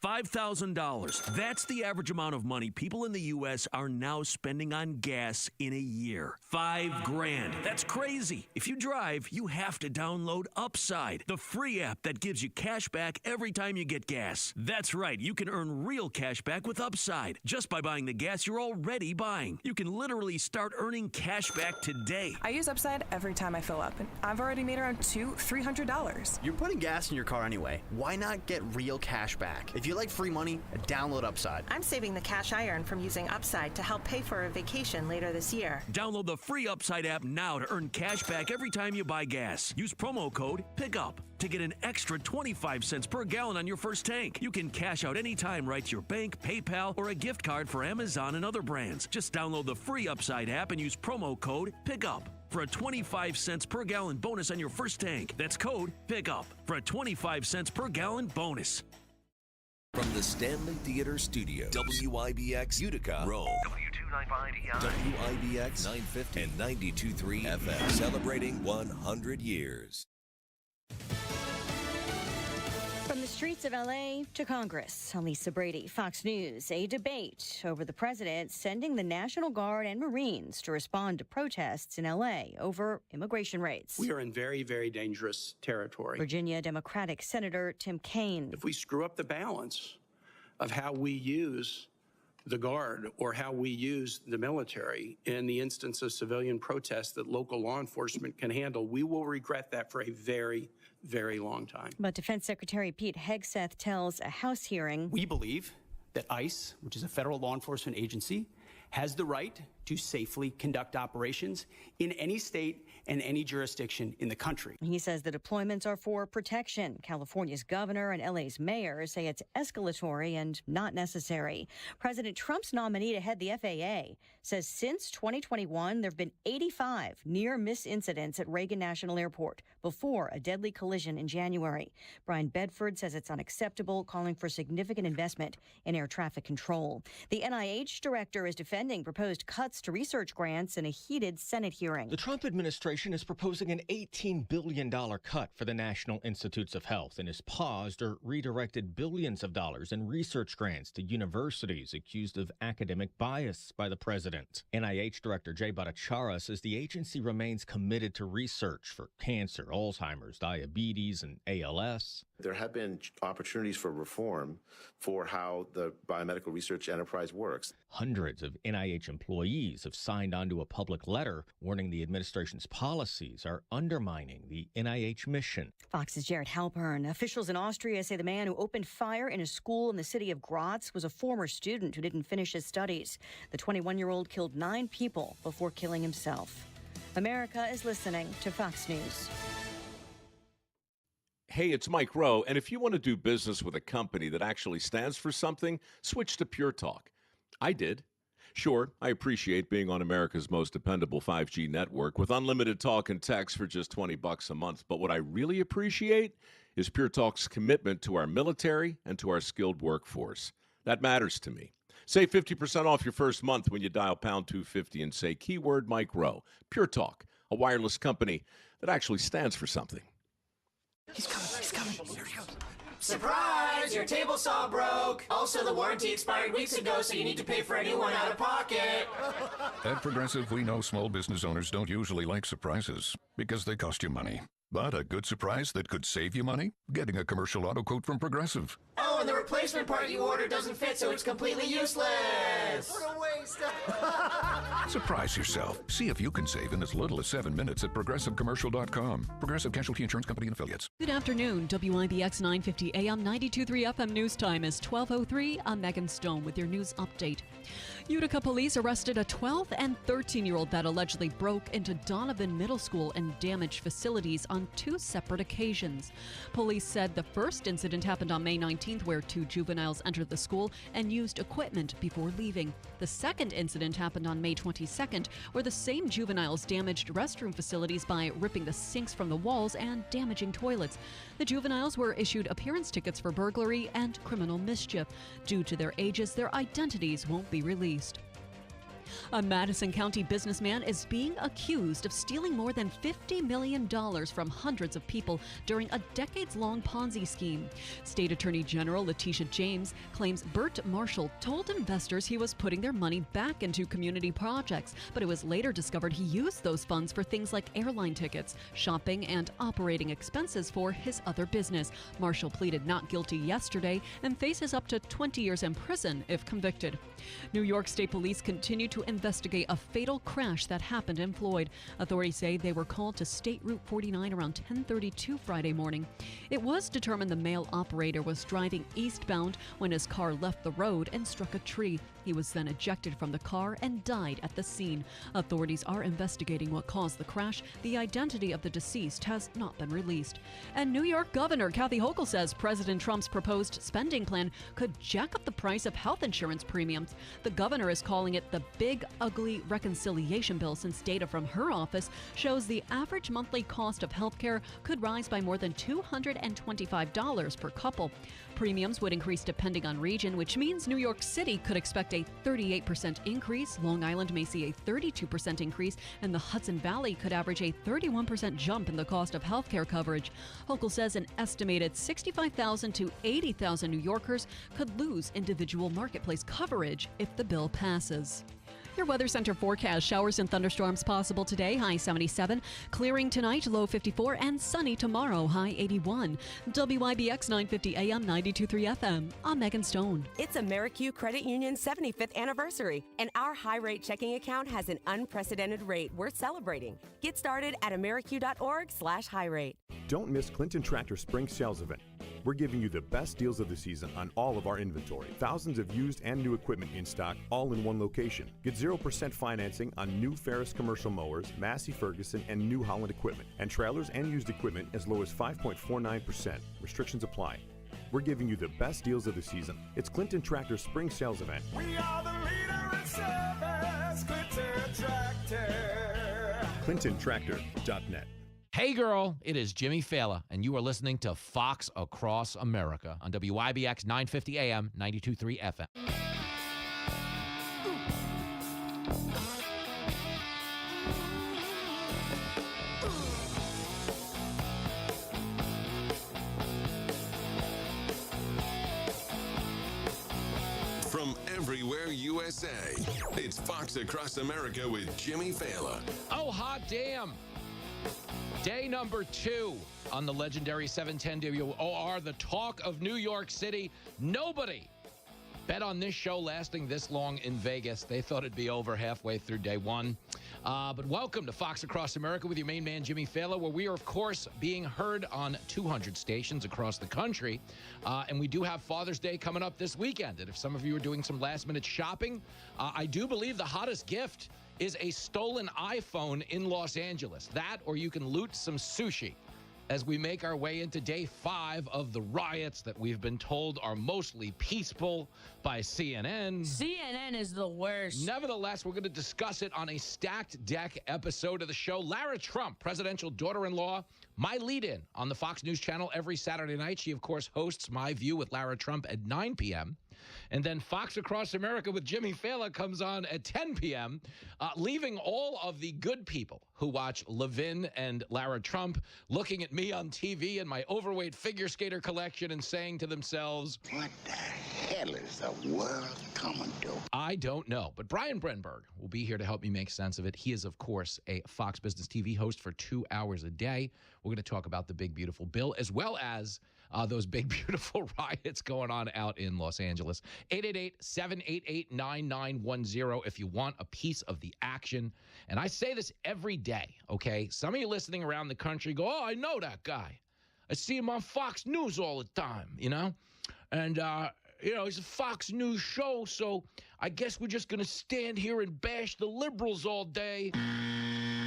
Speaker 4: $5,000. That's the average amount of money people in the U.S. are now spending on gas in a year. $5,000. That's crazy. If you drive, you have to download Upside, the free app that gives you cash back every time you get gas. That's right. You can earn real cash back with Upside just by buying the gas you're already buying. You can literally start earning cash back today.
Speaker 16: I use Upside every time I fill up, and I've already made around $300.
Speaker 19: You're putting gas in your car anyway. Why not get real cash back? If you like free money, download Upside.
Speaker 11: I'm saving the cash I earn from using Upside to help pay for a vacation later this year.
Speaker 4: Download the free Upside app now to earn cash back every time you buy gas. Use promo code PICKUP to get an extra 25 cents per gallon on your first tank. You can cash out anytime right to your bank, PayPal, or a gift card for Amazon and other brands. Just download the free Upside app and use promo code PICKUP for a 25 cents per gallon bonus on your first tank. That's code PICKUP for a 25 cents per gallon bonus.
Speaker 25: From the Stanley Theater Studio, WIBX Utica, Rome. W295EI. WIBX 950 and 92.3 FM. Celebrating 100 years.
Speaker 20: From the streets of L.A. to Congress, I'm Lisa Brady, Fox News. A debate over the president sending the National Guard and Marines to respond to protests in L.A. over immigration raids.
Speaker 22: We are in very, very dangerous territory.
Speaker 20: Virginia Democratic Senator Tim Kaine.
Speaker 22: If we screw up the balance of how we use the Guard or how we use the military in the instance of civilian protests that local law enforcement can handle, we will regret that for a very, very long time.
Speaker 20: But Defense Secretary Pete Hegseth tells a House hearing,
Speaker 24: we believe
Speaker 1: that ICE, which is a federal law enforcement agency, has the right to safely conduct operations in any state and any jurisdiction in the country.
Speaker 20: He says the deployments are for protection. California's governor and LA's mayor say it's escalatory and not necessary. President Trump's nominee to head the FAA says since 2021, there have been 85 near-miss incidents at Reagan National Airport before a deadly collision in January. Brian Bedford says it's unacceptable, calling for significant investment in air traffic control. The NIH director is defending proposed cuts to research grants in a heated Senate hearing.
Speaker 2: The Trump administration is proposing an $18 billion cut for the National Institutes of Health and has paused or redirected billions of dollars in research grants to universities accused of academic bias by the president. NIH Director Jay Bhattacharya says the agency remains committed to research for cancer, Alzheimer's, diabetes, and ALS.
Speaker 5: There have been opportunities for reform for how the biomedical research enterprise works.
Speaker 2: Hundreds of NIH employees have signed onto a public letter warning the administration's policies are undermining the NIH mission.
Speaker 20: Fox's Jared Halpern. Officials in Austria say the man who opened fire in a school in the city of Graz was a former student who didn't finish his studies. The 21-year-old killed 9 people before killing himself. America is listening to Fox News.
Speaker 6: Hey, it's Mike Rowe, and if you want to do business with a company that actually stands for something, switch to Pure Talk. I did. Sure, I appreciate being on America's most dependable 5G network with unlimited talk and text for just $20 a month. But what I really appreciate is Pure Talk's commitment to our military and to our skilled workforce. That matters to me. Save 50% off your first month when you dial pound 250 and say keyword Mike Rowe. Pure Talk, a wireless company that actually stands for something.
Speaker 7: He's coming. Here he goes.
Speaker 9: Surprise! Your table saw broke. Also, the warranty expired weeks ago, so you need to pay for a new one out of pocket.
Speaker 10: At Progressive, we know small business owners don't usually like surprises because they cost you money. But a good surprise that could save you money? Getting a commercial auto quote from Progressive.
Speaker 9: Oh, and the replacement part you ordered doesn't fit, so it's completely useless. What a waste.
Speaker 10: Surprise yourself. See if you can save in as little as 7 minutes at ProgressiveCommercial.com. Progressive Casualty Insurance Company and Affiliates.
Speaker 24: Good afternoon. WIBX 950 AM 92.3 FM news time is 12:03. I'm Megan Stone with your news update. Utica police arrested a 12 and 13-year-old that allegedly broke into Donovan Middle School and damaged facilities on 2 separate occasions. Police said the first incident happened on May 19th, where 2 juveniles entered the school and used equipment before leaving. The second incident happened on May 22nd, where the same juveniles damaged restroom facilities by ripping the sinks from the walls and damaging toilets. The juveniles were issued appearance tickets for burglary and criminal mischief. Due to their ages, their identities won't be released. A Madison County businessman is being accused of stealing more than $50 million from hundreds of people during a decades-long Ponzi scheme. State Attorney General Letitia James claims Burt Marshall told investors he was putting their money back into community projects, but it was later discovered he used those funds for things like airline tickets, shopping, and operating expenses for his other business. Marshall pleaded not guilty yesterday and faces up to 20 years in prison if convicted. New York State Police continue to investigate a fatal crash that happened in Floyd. Authorities say they were called to State Route 49 around 10:32 Friday morning. It was determined the male operator was driving eastbound when his car left the road and struck a tree. He was then ejected from the car and died at the scene. Authorities are investigating what caused the crash. The identity of the deceased has not been released. And New York Governor Kathy Hochul says President Trump's proposed spending plan could jack up the price of health insurance premiums. The governor is calling it the big, ugly reconciliation bill, since data from her office shows the average monthly cost of health care could rise by more than $225 per couple. Premiums would increase depending on region, which means New York City could expect a 38% increase, Long Island may see a 32% increase, and the Hudson Valley could average a 31% jump in the cost of health care coverage. Hochul says an estimated 65,000 to 80,000 New Yorkers could lose individual marketplace coverage if the bill passes. Your Weather Center forecast: showers and thunderstorms possible today, high 77. Clearing tonight, low 54, and sunny tomorrow, high 81. WIBX 950 AM 92.3 FM. I'm Megan Stone.
Speaker 28: It's Amerique Credit Union's 75th anniversary, and our high-rate checking account has an unprecedented rate worth celebrating. Get started at amerique.org/high-rate.
Speaker 29: Don't miss Clinton Tractor Spring Sales Event.
Speaker 8: We're giving you the best deals of the season on all of our inventory. Thousands of used and new equipment in stock, all in one location. Get 0% financing on new Ferris commercial mowers, Massey Ferguson, and New Holland equipment, and trailers and used equipment as low as 5.49%. Restrictions apply. We're giving you the best deals of the season. It's Clinton Tractor's spring sales event.
Speaker 12: We are the leader in service, Clinton Tractor.
Speaker 8: ClintonTractor.net.
Speaker 13: Hey girl, it is Jimmy Fallon, and you are listening to Fox Across America on WIBX 950 AM, 92.3 FM.
Speaker 14: From everywhere USA, it's Fox Across America with Jimmy Fallon.
Speaker 13: Oh, hot damn. Day number 2 on the legendary 710 WOR, the talk of New York City. Nobody bet on this show lasting this long in Vegas. They thought it'd be over halfway through day 1. But welcome to Fox Across America with your main man, Jimmy Fallon, where we are, of course, being heard on 200 stations across the country. And we do have Father's Day coming up this weekend. And if some of you are doing some last-minute shopping, I do believe the hottest gift is a stolen iPhone in Los Angeles. That, or you can loot some sushi as we make our way into day 5 of the riots that we've been told are mostly peaceful by CNN.
Speaker 17: CNN is the worst.
Speaker 13: Nevertheless, we're going to discuss it on a stacked deck episode of the show. Lara Trump, presidential daughter-in-law, my lead-in on the Fox News Channel every Saturday night. She, of course, hosts My View with Lara Trump at 9 p.m., and then Fox Across America with Jimmy Fallon comes on at 10 p.m., leaving all of the good people who watch Levin and Lara Trump looking at me on TV and my overweight figure skater collection and saying to themselves,
Speaker 18: what the hell is the world coming to?
Speaker 13: I don't know. But Brian Brenberg will be here to help me make sense of it. He is, of course, a Fox Business TV host for 2 hours a day. We're going to talk about the big, beautiful bill, as well as those big, beautiful riots going on out in Los Angeles. 888-788-9910 if you want a piece of the action. And I say this every day, okay? Some of you listening around the country go, oh, I know that guy. I see him on Fox News all the time, you know? And, you know, it's a Fox News show, so I guess we're just going to stand here and bash the liberals all day.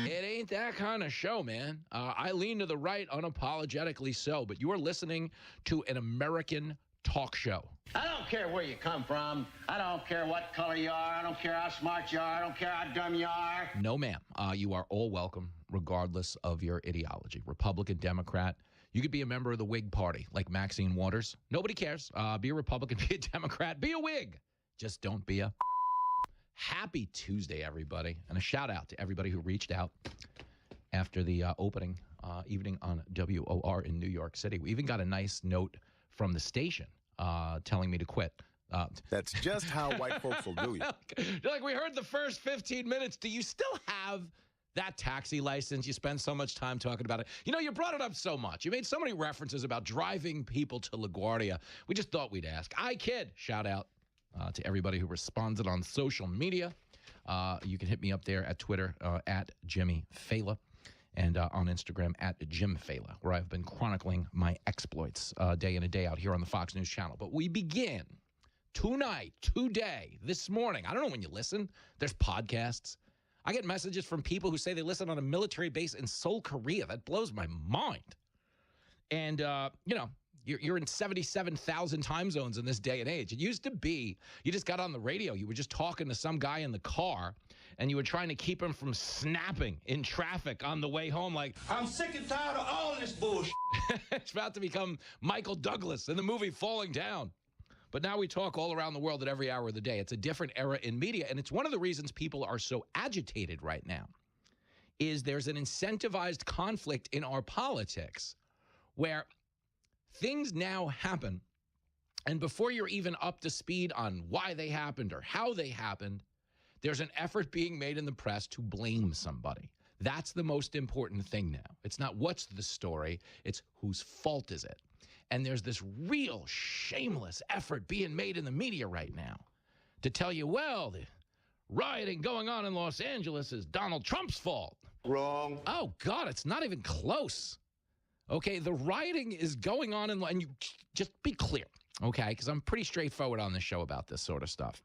Speaker 13: It ain't that kind of show, man. I lean to the right unapologetically so, but you are listening to an American talk show.
Speaker 18: I don't care where you come from. I don't care what color you are. I don't care how smart you are. I don't care how dumb you are.
Speaker 13: No, ma'am. You are all welcome, regardless of your ideology. Republican, Democrat. You could be a member of the Whig Party, like Maxine Waters. Nobody cares. Be a Republican, be a Democrat, be a Whig. Just don't be a... Happy Tuesday, everybody. And a shout out to everybody who reached out after the opening evening on WOR in New York City. We even got a nice note from the station telling me to quit.
Speaker 21: That's just how white folks will do you.
Speaker 13: You're like, we heard the first 15 minutes. Do you still have that taxi license? You spend so much time talking about it. You know, you brought it up so much. You made so many references about driving people to LaGuardia. We just thought we'd ask. I kid. Shout out to everybody who responded on social media. You can hit me up there at Twitter at Jimmy Fallon and on Instagram at Jim Fallon, where I've been chronicling my exploits day in and day out here on the Fox News Channel. But we begin today, this morning. I don't know when you listen. There's podcasts. I get messages from people who say they listen on a military base in Seoul, Korea. That blows my mind. And, you know, you're in 77,000 time zones in this day and age. It used to be, you just got on the radio. You were just talking to some guy in the car, and you were trying to keep him from snapping in traffic on the way home like,
Speaker 12: I'm sick and tired of all this bullshit.
Speaker 13: It's about to become Michael Douglas in the movie Falling Down. But now we talk all around the world at every hour of the day. It's a different era in media, and it's one of the reasons people are so agitated right now, is there's an incentivized conflict in our politics where things now happen, and before you're even up to speed on why they happened or how they happened, there's an effort being made in the press to blame somebody. That's the most important thing now. It's not what's the story, it's whose fault is it. And there's this real shameless effort being made in the media right now to tell you, well, the rioting going on in Los Angeles is Donald Trump's fault.
Speaker 21: Wrong.
Speaker 13: Oh, God, it's not even close. Okay, the rioting is going on, and you just be clear, okay, because I'm pretty straightforward on this show about this sort of stuff.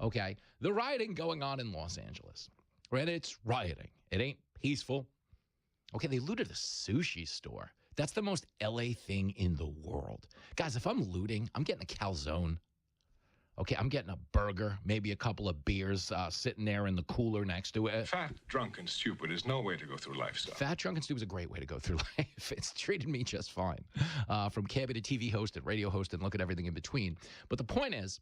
Speaker 13: Okay, the rioting going on in Los Angeles, right? It's rioting. It ain't peaceful. Okay, they looted a sushi store. That's the most LA thing in the world. Guys, if I'm looting, I'm getting a calzone. Okay, I'm getting a burger, maybe a couple of beers sitting there in the cooler next to it.
Speaker 3: Fat, drunk, and stupid is no way to go through life, son.
Speaker 13: Fat, drunk, and stupid is a great way to go through life. It's treated me just fine. From cabbie to TV host and radio host and look at everything in between. But the point is,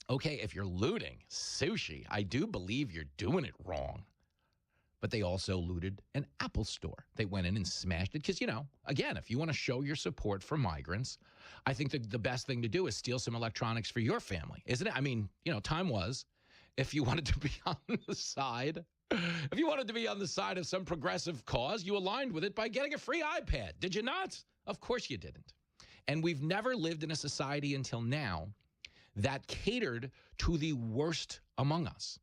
Speaker 13: okay, if you're looting sushi, I do believe you're doing it wrong. But they also looted an Apple store. They went in and smashed it because, you know, again, if you want to show your support for migrants, I think the best thing to do is steal some electronics for your family, isn't it? I mean, you know, time was, if you wanted to be on the side, if you wanted to be on the side of some progressive cause, you aligned with it by getting a free iPad. Did you not? Of course you didn't. And we've never lived in a society until now that catered to the worst among us.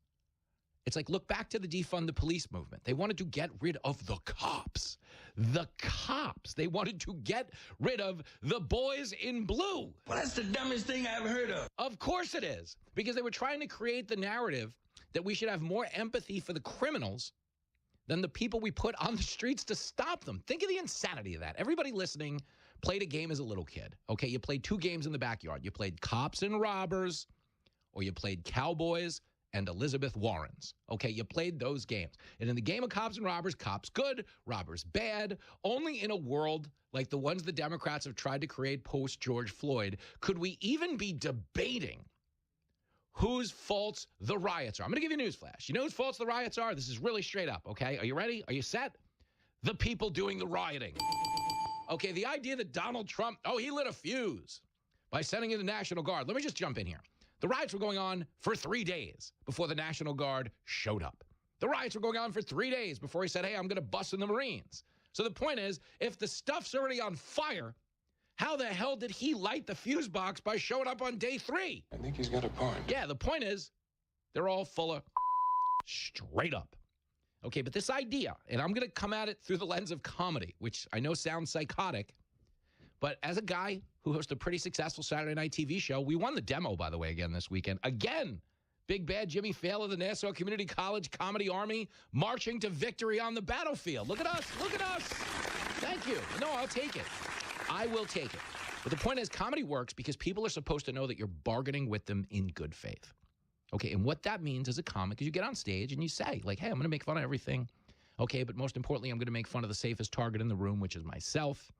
Speaker 13: It's like, look back to the defund the police movement. They wanted to get rid of the cops. The cops. They wanted to get rid of the boys in blue.
Speaker 11: Well, that's the dumbest thing I ever heard of.
Speaker 13: Of course it is. Because they were trying to create the narrative that we should have more empathy for the criminals than the people we put on the streets to stop them. Think of the insanity of that. Everybody listening played a game as a little kid. Okay, you played 2 games in the backyard. You played cops and robbers, or you played cowboys and Elizabeth Warrens. Okay, you played those games. And in the game of cops and robbers, cops good, robbers bad. Only in a world like the ones the Democrats have tried to create post-George Floyd could we even be debating whose faults the riots are. I'm going to give you a newsflash. You know whose faults the riots are? This is really straight up, okay? Are you ready? Are you set? The people doing the rioting. Okay, the idea that Donald Trump, he lit a fuse by sending in the National Guard. Let me just jump in here. The riots were going on for 3 days before the National Guard showed up. The riots were going on for 3 days before he said, hey, I'm going to bust in the Marines. So the point is, if the stuff's already on fire, how the hell did he light the fuse box by showing up on day 3?
Speaker 3: I think he's got a point.
Speaker 13: Yeah, the point is, they're all full of straight up. Okay, but this idea, and I'm going to come at it through the lens of comedy, which I know sounds psychotic, but as a guy who hosts a pretty successful Saturday night TV show, we won the demo, by the way, again this weekend. Again, big bad Jimmy Fail of the Nassau Community College Comedy Army marching to victory on the battlefield. Look at us. Look at us. Thank you. No, I'll take it. I will take it. But the point is, comedy works because people are supposed to know that you're bargaining with them in good faith. Okay, and what that means as a comic is you get on stage and you say, like, hey, I'm going to make fun of everything. Okay, but most importantly, I'm going to make fun of the safest target in the room, which is myself.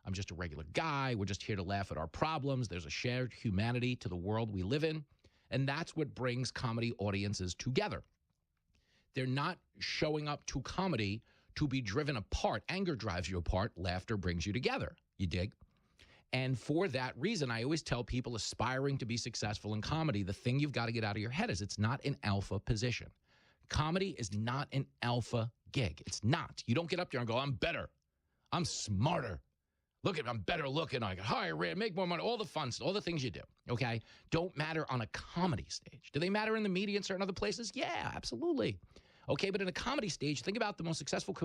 Speaker 13: I'm just a regular guy. We're just here to laugh at our problems. There's a shared humanity to the world we live in. And that's what brings comedy audiences together. They're not showing up to comedy to be driven apart. Anger drives you apart. Laughter brings you together. You dig? And for that reason, I always tell people aspiring to be successful in comedy, the thing you've got to get out of your head is it's not an alpha position. Comedy is not an alpha gig. It's not. You don't get up there and go, I'm better. I'm smarter. Look at, I'm better looking. I can hire, make more money, all the fun stuff, all the things you do, okay? Don't matter on a comedy stage. Do they matter in the media in certain other places? Yeah, absolutely. Okay, but in a comedy stage, think about the most successful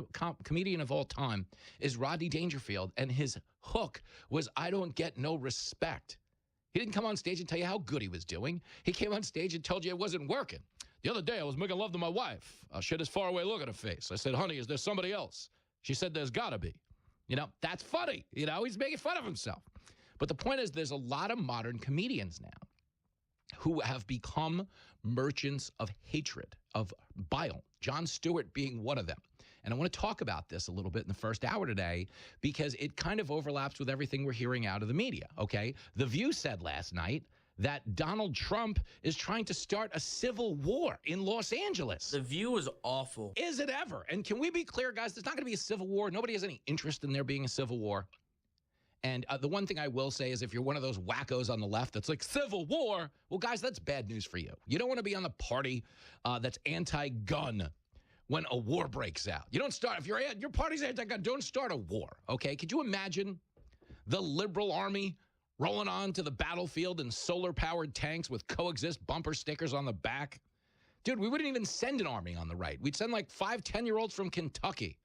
Speaker 13: comedian of all time is Rodney Dangerfield, and his hook was, I don't get no respect. He didn't come on stage and tell you how good he was doing. He came on stage and told you it wasn't working. The other day, I was making love to my wife. She had this faraway look at her face. I said, honey, is there somebody else? She said, there's got to be. You know, that's funny. You know, he's making fun of himself. But the point is, there's a lot of modern comedians now who have become merchants of hatred, of bile. Jon Stewart being one of them. And I want to talk about this a little bit in the first hour today because it kind of overlaps with everything we're hearing out of the media, okay? The View said last night that Donald Trump is trying to start a civil war in Los Angeles.
Speaker 17: The View is awful.
Speaker 13: Is it ever? And can we be clear, guys? There's not going to be a civil war. Nobody has any interest in there being a civil war. And the one thing I will say is if you're one of those wackos on the left that's like, civil war, well, guys, that's bad news for you. You don't want to be on the party that's anti-gun when a war breaks out. You don't start, if your party's anti-gun, don't start a war, okay? Could you imagine the liberal army rolling on to the battlefield in solar-powered tanks with coexist bumper stickers on the back? Dude, we wouldn't even send an army on the right. We'd send like 5, 10-year-olds from Kentucky.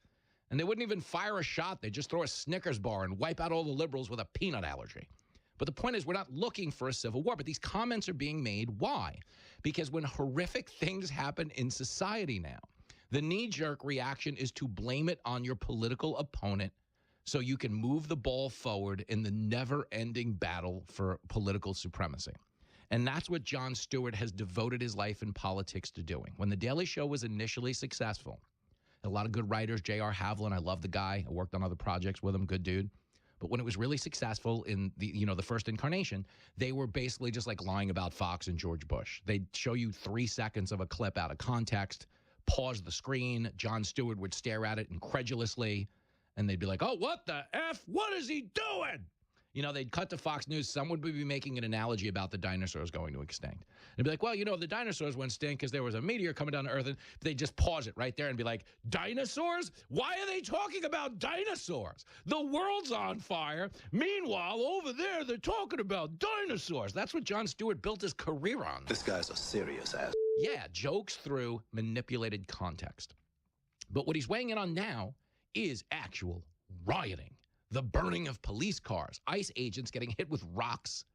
Speaker 13: And they wouldn't even fire a shot. They'd just throw a Snickers bar and wipe out all the liberals with a peanut allergy. But the point is, we're not looking for a civil war. But these comments are being made. Why? Because when horrific things happen in society now, the knee-jerk reaction is to blame it on your political opponent so you can move the ball forward in the never-ending battle for political supremacy. And that's what Jon Stewart has devoted his life in politics to doing. When The Daily Show was initially successful, a lot of good writers, J.R. Havlin, I love the guy. I worked on other projects with him, good dude. But when it was really successful in the first incarnation, they were basically just like lying about Fox and George Bush. They'd show you 3 seconds of a clip out of context, pause the screen. Jon Stewart would stare at it incredulously, and they'd be like, oh, what the F? What is he doing? You know, they'd cut to Fox News. Someone would be making an analogy about the dinosaurs going to extinct. They'd be like, well, the dinosaurs went extinct because there was a meteor coming down to Earth. And they'd just pause it right there and be like, dinosaurs? Why are they talking about dinosaurs? The world's on fire. Meanwhile, over there, they're talking about dinosaurs. That's what Jon Stewart built his career on.
Speaker 4: This guy's a serious ass.
Speaker 13: Yeah, jokes through manipulated context. But what he's weighing in on now is actual rioting. The burning of police cars, ICE agents getting hit with rocks,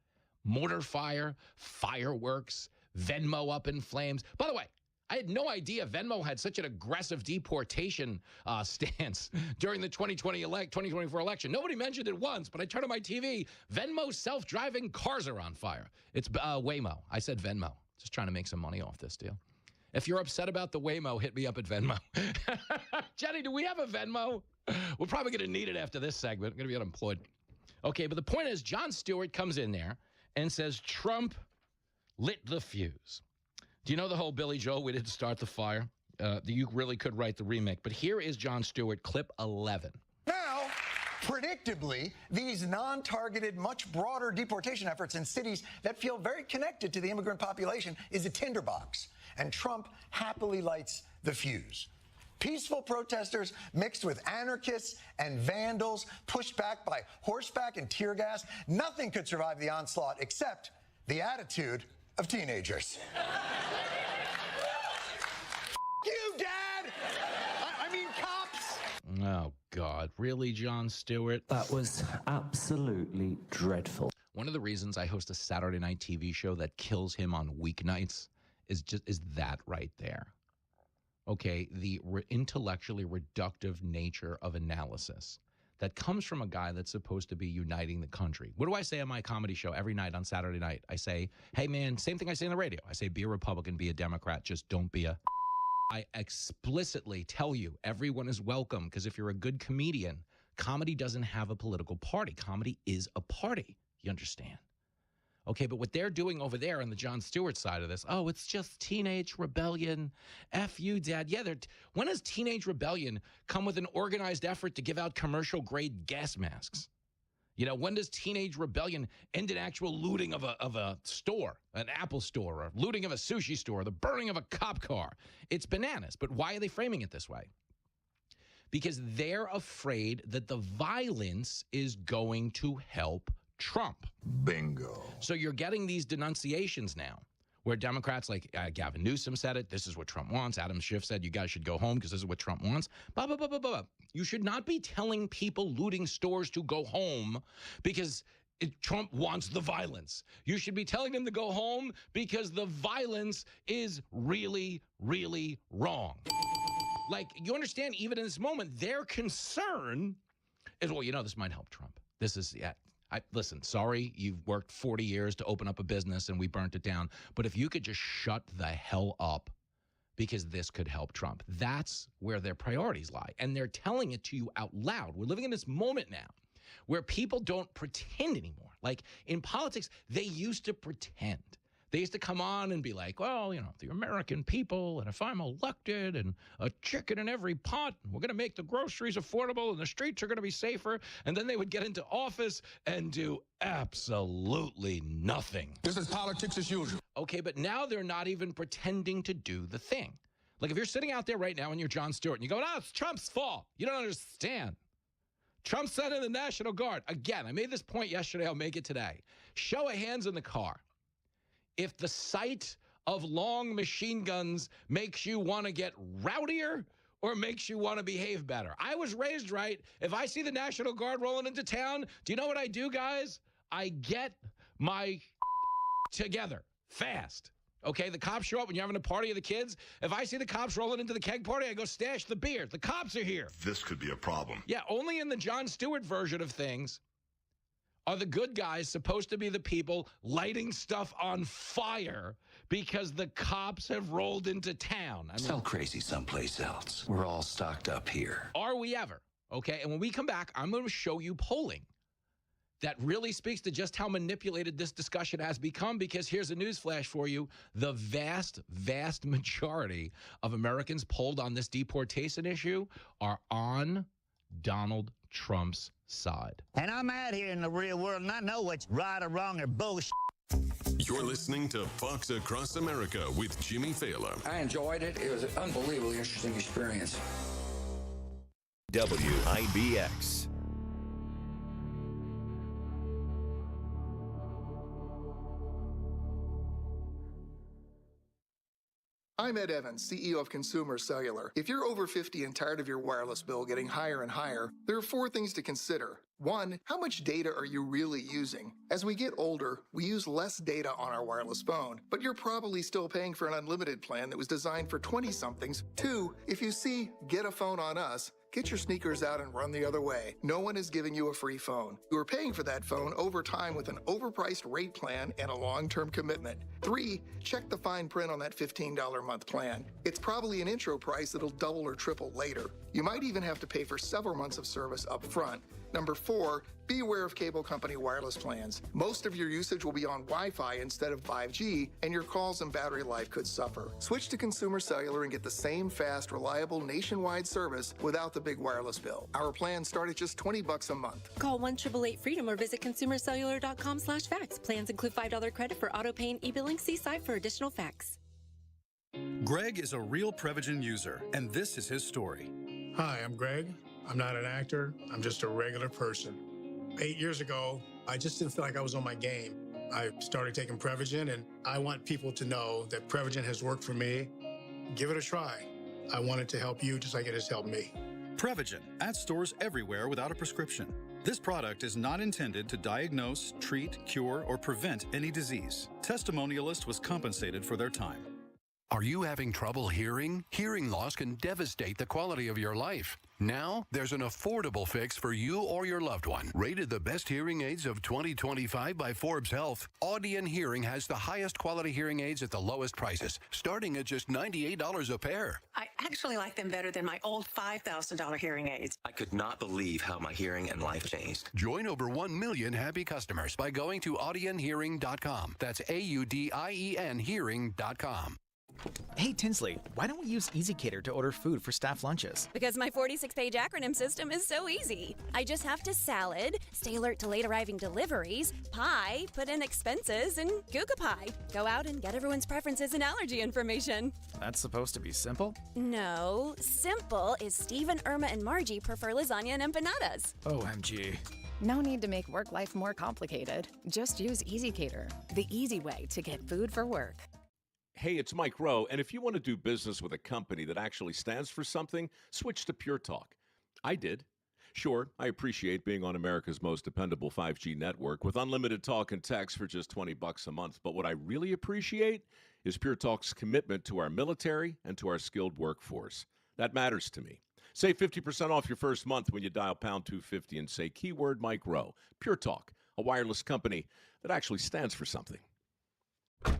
Speaker 13: mortar fire, fireworks, Venmo up in flames. By the way, I had no idea Venmo had such an aggressive deportation stance during the 2024 election. Nobody mentioned it once, but I turned on my TV. Venmo self-driving cars are on fire. It's Waymo. I said Venmo. Just trying to make some money off this deal. If you're upset about the Waymo, hit me up at Venmo. Jenny, do we have a Venmo? We're probably going to need it after this segment. I'm going to be unemployed. Okay, but the point is, Jon Stewart comes in there and says, Trump lit the fuse. Do you know the whole Billy Joel, we didn't start the fire? You really could write the remake. But here is Jon Stewart, clip 11.
Speaker 15: Now, predictably, these non-targeted, much broader deportation efforts in cities that feel very connected to the immigrant population is a tinderbox. And Trump happily lights the fuse. Peaceful protesters mixed with anarchists and vandals, pushed back by horseback and tear gas. Nothing could survive the onslaught except the attitude of teenagers. You, Dad! I mean, cops!
Speaker 13: Oh, God. Really, Jon Stewart?
Speaker 4: That was absolutely dreadful.
Speaker 13: One of the reasons I host a Saturday night TV show that kills him on weeknights is that right there. Okay, the intellectually reductive nature of analysis that comes from a guy that's supposed to be uniting the country. What do I say on my comedy show every night on Saturday night? I say, hey, man, same thing I say on the radio. I say, be a Republican, be a Democrat, just don't be a... I explicitly tell you everyone is welcome, because if you're a good comedian, comedy doesn't have a political party. Comedy is a party. You understand? Okay, but what they're doing over there on the Jon Stewart side of this, oh, it's just teenage rebellion. F you, Dad. Yeah, when has teenage rebellion come with an organized effort to give out commercial-grade gas masks? When does teenage rebellion end in actual looting of a store, an Apple store, or looting of a sushi store, the burning of a cop car? It's bananas. But why are they framing it this way? Because they're afraid that the violence is going to help Trump.
Speaker 21: Bingo.
Speaker 13: So you're getting these denunciations now where Democrats like Gavin Newsom said it. This is what Trump wants. Adam Schiff said you guys should go home because this is what Trump wants. Blah, blah, blah, blah, blah. You should not be telling people looting stores to go home because Trump wants the violence. You should be telling them to go home because the violence is really, really wrong. Like, you understand, even in this moment, their concern is, well, this might help Trump. This is, listen, sorry, you've worked 40 years to open up a business and we burnt it down. But if you could just shut the hell up because this could help Trump. That's where their priorities lie. And they're telling it to you out loud. We're living in this moment now where people don't pretend anymore. Like in politics, they used to pretend. They used to come on and be like, well, the American people, and if I'm elected, and a chicken in every pot, and we're going to make the groceries affordable, and the streets are going to be safer. And then they would get into office and do absolutely nothing.
Speaker 11: This is politics as usual.
Speaker 13: Okay, but now they're not even pretending to do the thing. Like if you're sitting out there right now and you're Jon Stewart, and you go, it's Trump's fault. You don't understand. Trump sent in the National Guard. Again, I made this point yesterday. I'll make it today. Show of hands in the car. If the sight of long machine guns makes you want to get rowdier, or makes you want to behave better. I was raised right. If I see the National Guard rolling into town, do you know what I do, guys? I get my together fast. Okay, the cops show up when you're having a party of the kids. If I see the cops rolling into the keg party, I go stash the beer. The cops are here.
Speaker 1: This could be a problem.
Speaker 13: Yeah, only in the Jon Stewart version of things are the good guys supposed to be the people lighting stuff on fire because the cops have rolled into town.
Speaker 4: Sell crazy someplace else. We're all stocked up here.
Speaker 13: Are we ever? Okay, and when we come back, I'm going to show you polling that really speaks to just how manipulated this discussion has become, because here's a news flash for you. The vast, vast majority of Americans polled on this deportation issue are on Donald Trump's side.
Speaker 16: And I'm out here in the real world, and I know what's right or wrong or bullshit.
Speaker 14: You're listening to Fox Across America with Jimmy Fallon.
Speaker 19: I enjoyed it. It was an unbelievably interesting experience.
Speaker 22: WIBX.
Speaker 23: I'm Ed Evans, CEO of Consumer Cellular. If you're over 50 and tired of your wireless bill getting higher and higher, there are 4 things to consider. 1, how much data are you really using? As we get older, we use less data on our wireless phone, but you're probably still paying for an unlimited plan that was designed for 20-somethings. 2, if you see "Get a phone on us," get your sneakers out and run the other way. No one is giving you a free phone. You are paying for that phone over time with an overpriced rate plan and a long-term commitment. 3, check the fine print on that $15 a month plan. It's probably an intro price that'll double or triple later. You might even have to pay for several months of service up front. Number 4, be aware of cable company wireless plans. Most of your usage will be on Wi-Fi instead of 5G, and your calls and battery life could suffer. Switch to Consumer Cellular and get the same fast, reliable, nationwide service without the big wireless bill. Our plans start at just $20 a month.
Speaker 28: Call 1-888-FREEDOM or visit consumercellular.com/facts. Plans include $5 credit for auto pay and e-billing. See site for additional facts.
Speaker 25: Greg is a real Prevagen user, and this is his story.
Speaker 26: Hi, I'm Greg. I'm not an actor. I'm just a regular person. 8 years ago, I just didn't feel like I was on my game. I started taking Prevagen, and I want people to know that Prevagen has worked for me. Give it a try. I want it to help you just like it has helped me.
Speaker 25: Prevagen, at stores everywhere without a prescription. This product is not intended to diagnose, treat, cure, or prevent any disease. Testimonialist was compensated for their time.
Speaker 27: Are you having trouble hearing? Hearing loss can devastate the quality of your life. Now, there's an affordable fix for you or your loved one. Rated the best hearing aids of 2025 by Forbes Health, Audion Hearing has the highest quality hearing aids at the lowest prices, starting at just $98 a pair.
Speaker 29: I actually like them better than my old $5,000 hearing aids.
Speaker 4: I could not believe how my hearing and life changed.
Speaker 27: Join over 1 million happy customers by going to audionhearing.com. That's AUDIEN hearing.com.
Speaker 30: Hey, Tinsley, why don't we use EasyCater to order food for staff lunches?
Speaker 31: Because my 46-page acronym system is so easy. I just have to salad, stay alert to late-arriving deliveries, pie, put in expenses, and Google Pie. Go out and get everyone's preferences and allergy information.
Speaker 30: That's supposed to be simple?
Speaker 31: No, simple is Stephen, Irma, and Margie prefer lasagna and empanadas.
Speaker 30: OMG.
Speaker 32: No need to make work life more complicated. Just use EasyCater, the easy way to get food for work.
Speaker 6: Hey, it's Mike Rowe, and if you want to do business with a company that actually stands for something, switch to Pure Talk. I did. Sure, I appreciate being on America's most dependable 5G network with unlimited talk and text for just $20 a month, but what I really appreciate is Pure Talk's commitment to our military and to our skilled workforce. That matters to me. Save 50% off your first month when you dial pound 250 and say keyword Mike Rowe. Pure Talk, a wireless company that actually stands for something.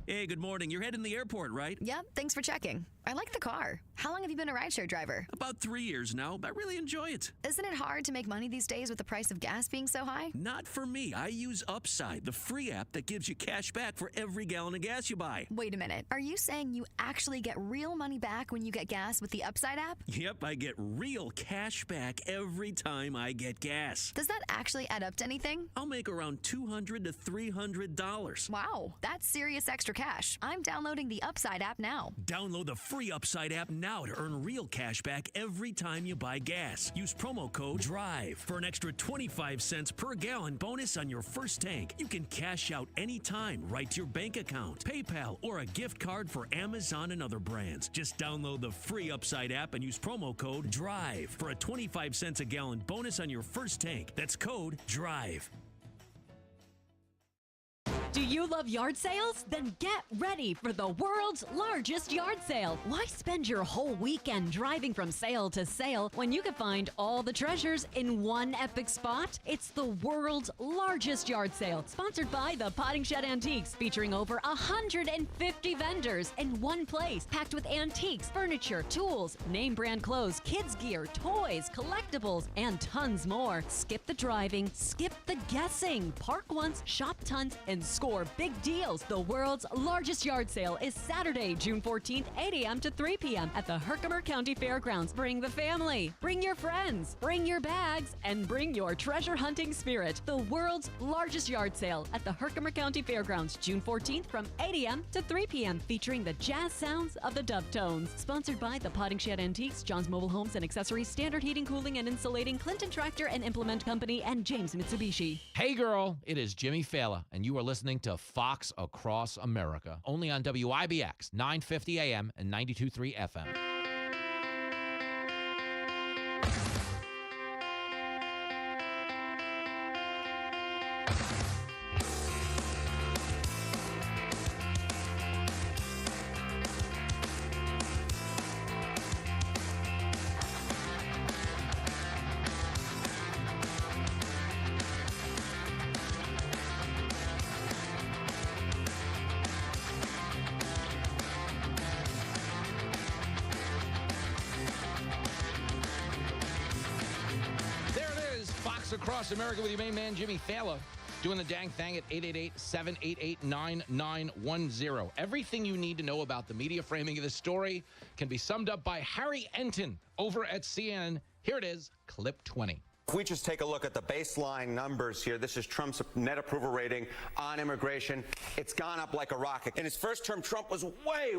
Speaker 33: Hey, good morning. You're heading to the airport, right?
Speaker 34: Yep, thanks for checking. I like the car. How long have you been a rideshare driver?
Speaker 33: About 3 years now. I really enjoy it.
Speaker 34: Isn't it hard to make money these days with the price of gas being so high?
Speaker 33: Not for me. I use Upside, the free app that gives you cash back for every gallon of gas you buy.
Speaker 34: Wait a minute. Are you saying you actually get real money back when you get gas with the Upside app?
Speaker 33: Yep, I get real cash back every time I get gas.
Speaker 34: Does that actually add up to anything?
Speaker 33: I'll make around $200 to $300.
Speaker 34: Wow, that's serious extra cash. I'm downloading the Upside app now.
Speaker 33: Download the free Upside app now to earn real cash back every time you buy gas. Use promo code DRIVE for an extra 25 cents per gallon bonus on your first tank. You can cash out anytime right to your bank account, PayPal, or a gift card for Amazon and other brands. Just download the free Upside app and use promo code DRIVE for a 25 cents a gallon bonus on your first tank. That's code DRIVE.
Speaker 1: Do you love yard sales? Then get ready for the world's largest yard sale. Why spend your whole weekend driving from sale to sale when you can find all the treasures in one epic spot? It's the world's largest yard sale, sponsored by the Potting Shed Antiques, featuring over 150 vendors in one place, packed with antiques, furniture, tools, name brand clothes, kids gear, toys, collectibles, and tons more. Skip the driving, skip the guessing. Park once, shop tons, and score big deals. The world's largest yard sale is Saturday, June 14th, 8 a.m. to 3 p.m. at the Herkimer County Fairgrounds. Bring the family, bring your friends, bring your bags, and bring your treasure hunting spirit. The world's largest yard sale at the Herkimer County Fairgrounds, June 14th from 8 a.m. to 3 p.m. featuring the jazz sounds of the Dove Tones. Sponsored by the Potting Shed Antiques, John's Mobile Homes and Accessories, Standard Heating, Cooling, and Insulating, Clinton Tractor and Implement Company, and James Mitsubishi.
Speaker 13: Hey girl, it is Jimmy Fallon, and you are listening to Fox Across America, only on WIBX, 950 AM and 92.3 FM. Across America with your main man, Jimmy Fallon, doing the dang thing at 888-788-9910. Everything you need to know about the media framing of this story can be summed up by Harry Enton over at CNN. Here it is, clip 20.
Speaker 2: If we just take a look at the baseline numbers here, this is Trump's net approval rating on immigration. It's gone up like a rocket. In his first term, Trump was way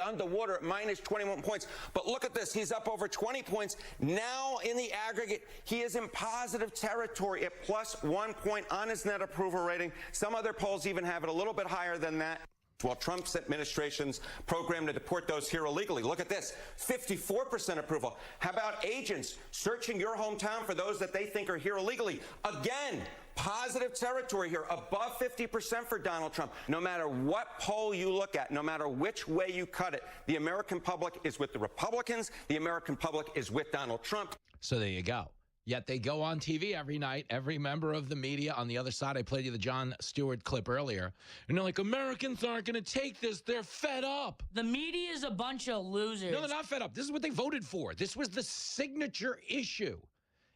Speaker 2: underwater at minus 21 points. But look at this. He's up over 20 points. Now, in the aggregate, he is in positive territory at plus 1 point on his net approval rating. Some other polls even have it a little bit higher than that. While Trump's administration's program to deport those here illegally. Look at this, 54% approval. How about agents searching your hometown for those that they think are here illegally? Again, positive territory here, above 50% for Donald Trump. No matter what poll you look at, no matter which way you cut it, the American public is with the Republicans, the American public is with Donald Trump.
Speaker 13: So there you go. Yet they go on TV every night, every member of the media. On the other side, I played you the Jon Stewart clip earlier. And they're like, Americans aren't going to take this. They're fed up.
Speaker 3: The media is a bunch of losers.
Speaker 13: No, they're not fed up. This is what they voted for. This was the signature issue,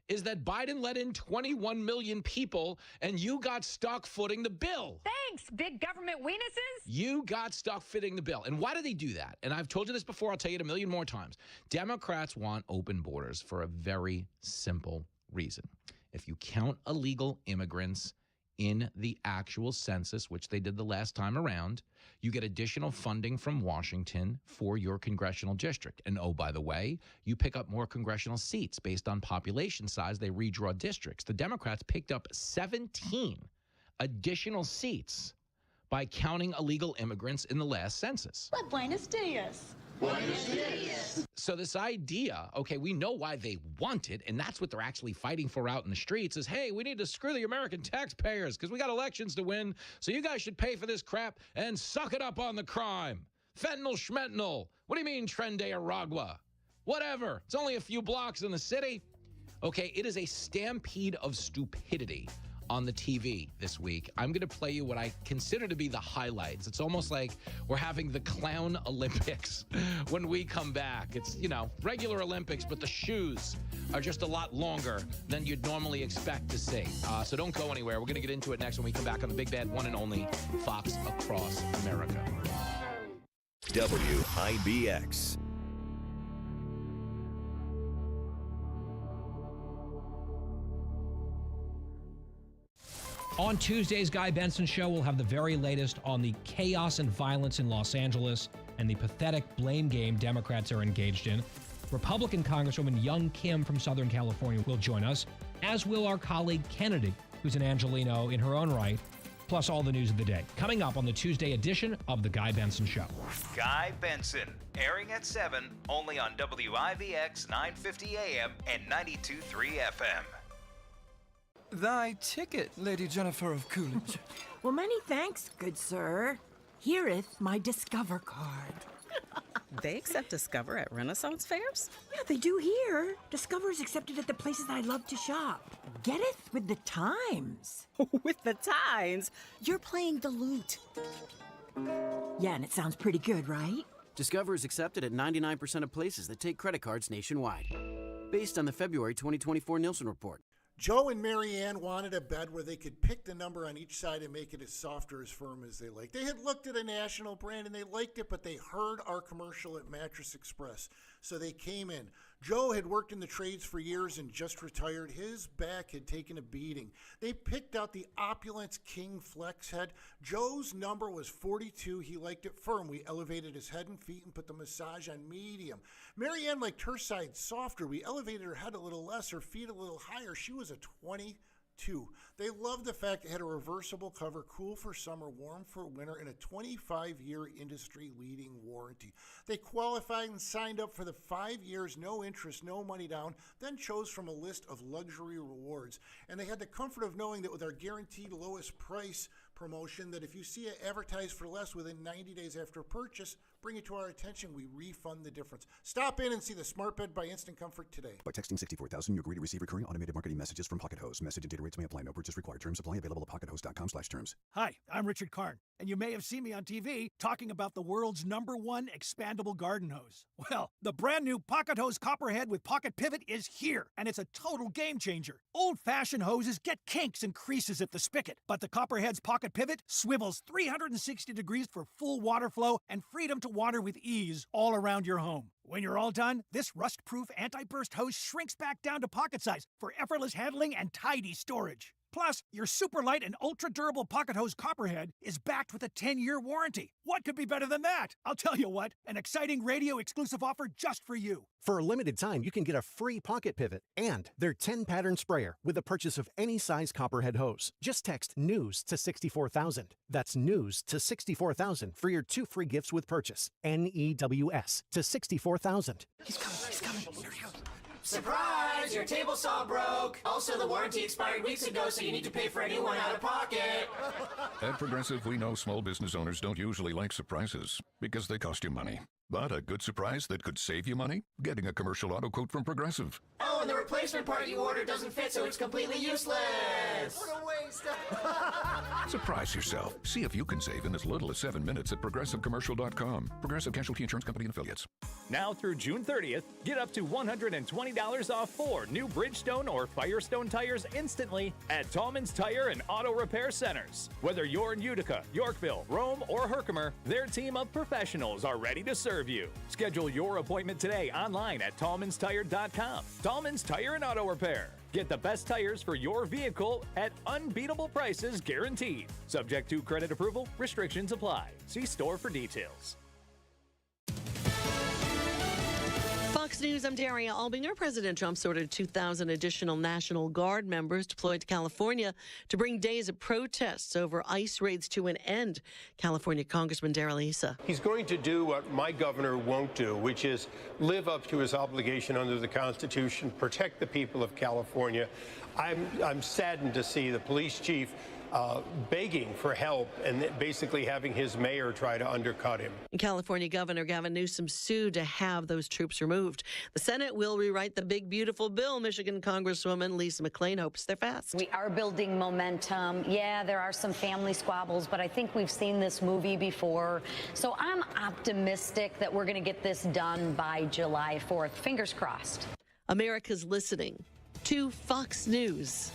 Speaker 13: is that Biden let in 21 million people, and you got stuck footing the bill.
Speaker 5: Thanks, big government weenuses.
Speaker 13: You got stuck fitting the bill. And why do they do that? And I've told you this before. I'll tell you it a million more times. Democrats want open borders for a very simple reason. If you count illegal immigrants in the actual census, which they did the last time around, you get additional funding from Washington for your congressional district. And oh, by the way, you pick up more congressional seats based on population size. They redraw districts. The Democrats picked up 17 additional seats by counting illegal immigrants in the last census.
Speaker 5: Well, buenos dias.
Speaker 13: So this idea, okay, we know why they want it, and that's what they're actually fighting for out in the streets, is, hey, we need to screw the American taxpayers because we got elections to win, so you guys should pay for this crap and suck it up on the crime. Fentanyl, schmetanyl. What do you mean, Tren de Aragua? Whatever. It's only a few blocks in the city. Okay, it is a stampede of stupidity on the TV this week. I'm going to play you what I consider to be the highlights. It's almost like we're having the clown Olympics when we come back. It's, you know, regular Olympics, but the shoes are just a lot longer than you'd normally expect to see. So don't go anywhere. We're going to get into it next when we come back on the big bad one and only Fox Across America.
Speaker 7: WIBX.
Speaker 13: On Tuesday's Guy Benson Show, we'll have the very latest on the chaos and violence in Los Angeles and the pathetic blame game Democrats are engaged in. Republican Congresswoman Young Kim from Southern California will join us, as will our colleague Kennedy, who's an Angelino in her own right, plus all the news of the day. Coming up on the Tuesday edition of The Guy Benson Show.
Speaker 7: Guy Benson, airing at 7, only on WIBX 950 AM and 92.3 FM.
Speaker 8: Thy ticket, Lady Jennifer of Coolidge.
Speaker 9: Well, many thanks, good sir. Hereth my Discover card.
Speaker 28: They accept Discover at Renaissance fairs?
Speaker 9: Yeah, they do here. Discover is accepted at the places I love to shop. Getteth with the times.
Speaker 28: With the times? You're playing the lute.
Speaker 9: Yeah, and it sounds pretty good, right?
Speaker 10: Discover is accepted at 99% of places that take credit cards nationwide. Based on the February 2024 Nielsen report.
Speaker 11: Joe and Mary Ann wanted a bed where they could pick the number on each side and make it as soft or as firm as they liked. They had looked at a national brand and they liked it, but they heard our commercial at Mattress Express, so they came in. Joe had worked in the trades for years and just retired. His back had taken a beating. They picked out the Opulence King Flex Head. Joe's number was 42. He liked it firm. We elevated his head and feet and put the massage on medium. Mary Ann liked her side softer. We elevated her head a little less, her feet a little higher. She was a 22. They loved the fact it had a reversible cover, cool for summer, warm for winter, and a 25-year industry-leading warranty. They qualified and signed up for the 5 years, no interest, no money down, then chose from a list of luxury rewards. And they had the comfort of knowing that with our guaranteed lowest price promotion, that if you see it advertised for less within 90 days after purchase, bring it to our attention, we refund the difference. Stop in and see the Smart Bed by Instant Comfort today.
Speaker 12: By texting 64000, you agree to receive recurring automated marketing messages from Pocket Hose. Message and data rates may apply. No purchase required. Terms apply. Available at pockethose.com/terms.
Speaker 15: Hi, I'm Richard Karn, and you may have seen me on TV talking about the world's #1 expandable garden hose. Well, the brand new Pocket Hose Copperhead with Pocket Pivot is here, and it's a total game changer. Old-fashioned hoses get kinks and creases at the spigot, but the Copperhead's Pocket Pivot swivels 360 degrees for full water flow and freedom to water with ease all around your home. When you're all done, this rust-proof anti-burst hose shrinks back down to pocket size for effortless handling and tidy storage. Plus, your super light and ultra-durable Pocket Hose Copperhead is backed with a 10-year warranty. What could be better than that? I'll tell you what, an exciting radio-exclusive offer just for you.
Speaker 16: For a limited time, you can get a free Pocket Pivot and their 10-pattern sprayer with the purchase of any size Copperhead hose. Just text NEWS to 64,000. That's NEWS to 64,000 for your 2 free gifts with purchase. NEWS to 64,000.
Speaker 9: He's coming. Here he goes.
Speaker 17: Surprise! Your table saw broke. Also, the warranty expired weeks ago, so you need to pay for a new one out of pocket.
Speaker 18: At Progressive, we know small business owners don't usually like surprises because they cost you money. But a good surprise that could save you money? Getting a commercial auto quote from Progressive.
Speaker 17: Oh, and the replacement part you ordered doesn't fit, so it's completely useless.
Speaker 9: What a waste.
Speaker 18: Surprise yourself. See if you can save in as little as 7 minutes at ProgressiveCommercial.com. Progressive Casualty Insurance Company and Affiliates.
Speaker 20: Now through June 30th, get up to $120 off 4 new Bridgestone or Firestone tires instantly at Tallman's Tire and Auto Repair Centers. Whether you're in Utica, Yorkville, Rome, or Herkimer, their team of professionals are ready to serve you. Schedule your appointment today online at tallmanstire.com. Tallman's Tire and Auto Repair. Get the best tires for your vehicle at unbeatable prices guaranteed. Subject to credit approval, restrictions apply. See store for details.
Speaker 21: Fox News, I'm Daria Albinger. President Trump's ordered 2,000 additional National Guard members deployed to California to bring days of protests over ICE raids to an end. California Congressman Darrell Issa.
Speaker 22: He's going to do what my governor won't do, which is live up to his obligation under the Constitution, protect the people of California. I'm saddened to see the police chief begging for help and basically having his mayor try to undercut him.
Speaker 21: California Governor Gavin Newsom sued to have those troops removed. The Senate will rewrite the big, beautiful bill. Michigan Congresswoman Lisa McClain hopes they're fast.
Speaker 24: We are building momentum. Yeah, there are some family squabbles, but I think we've seen this movie before. So I'm optimistic that we're going to get this done by July 4th. Fingers crossed.
Speaker 21: America's listening to Fox News.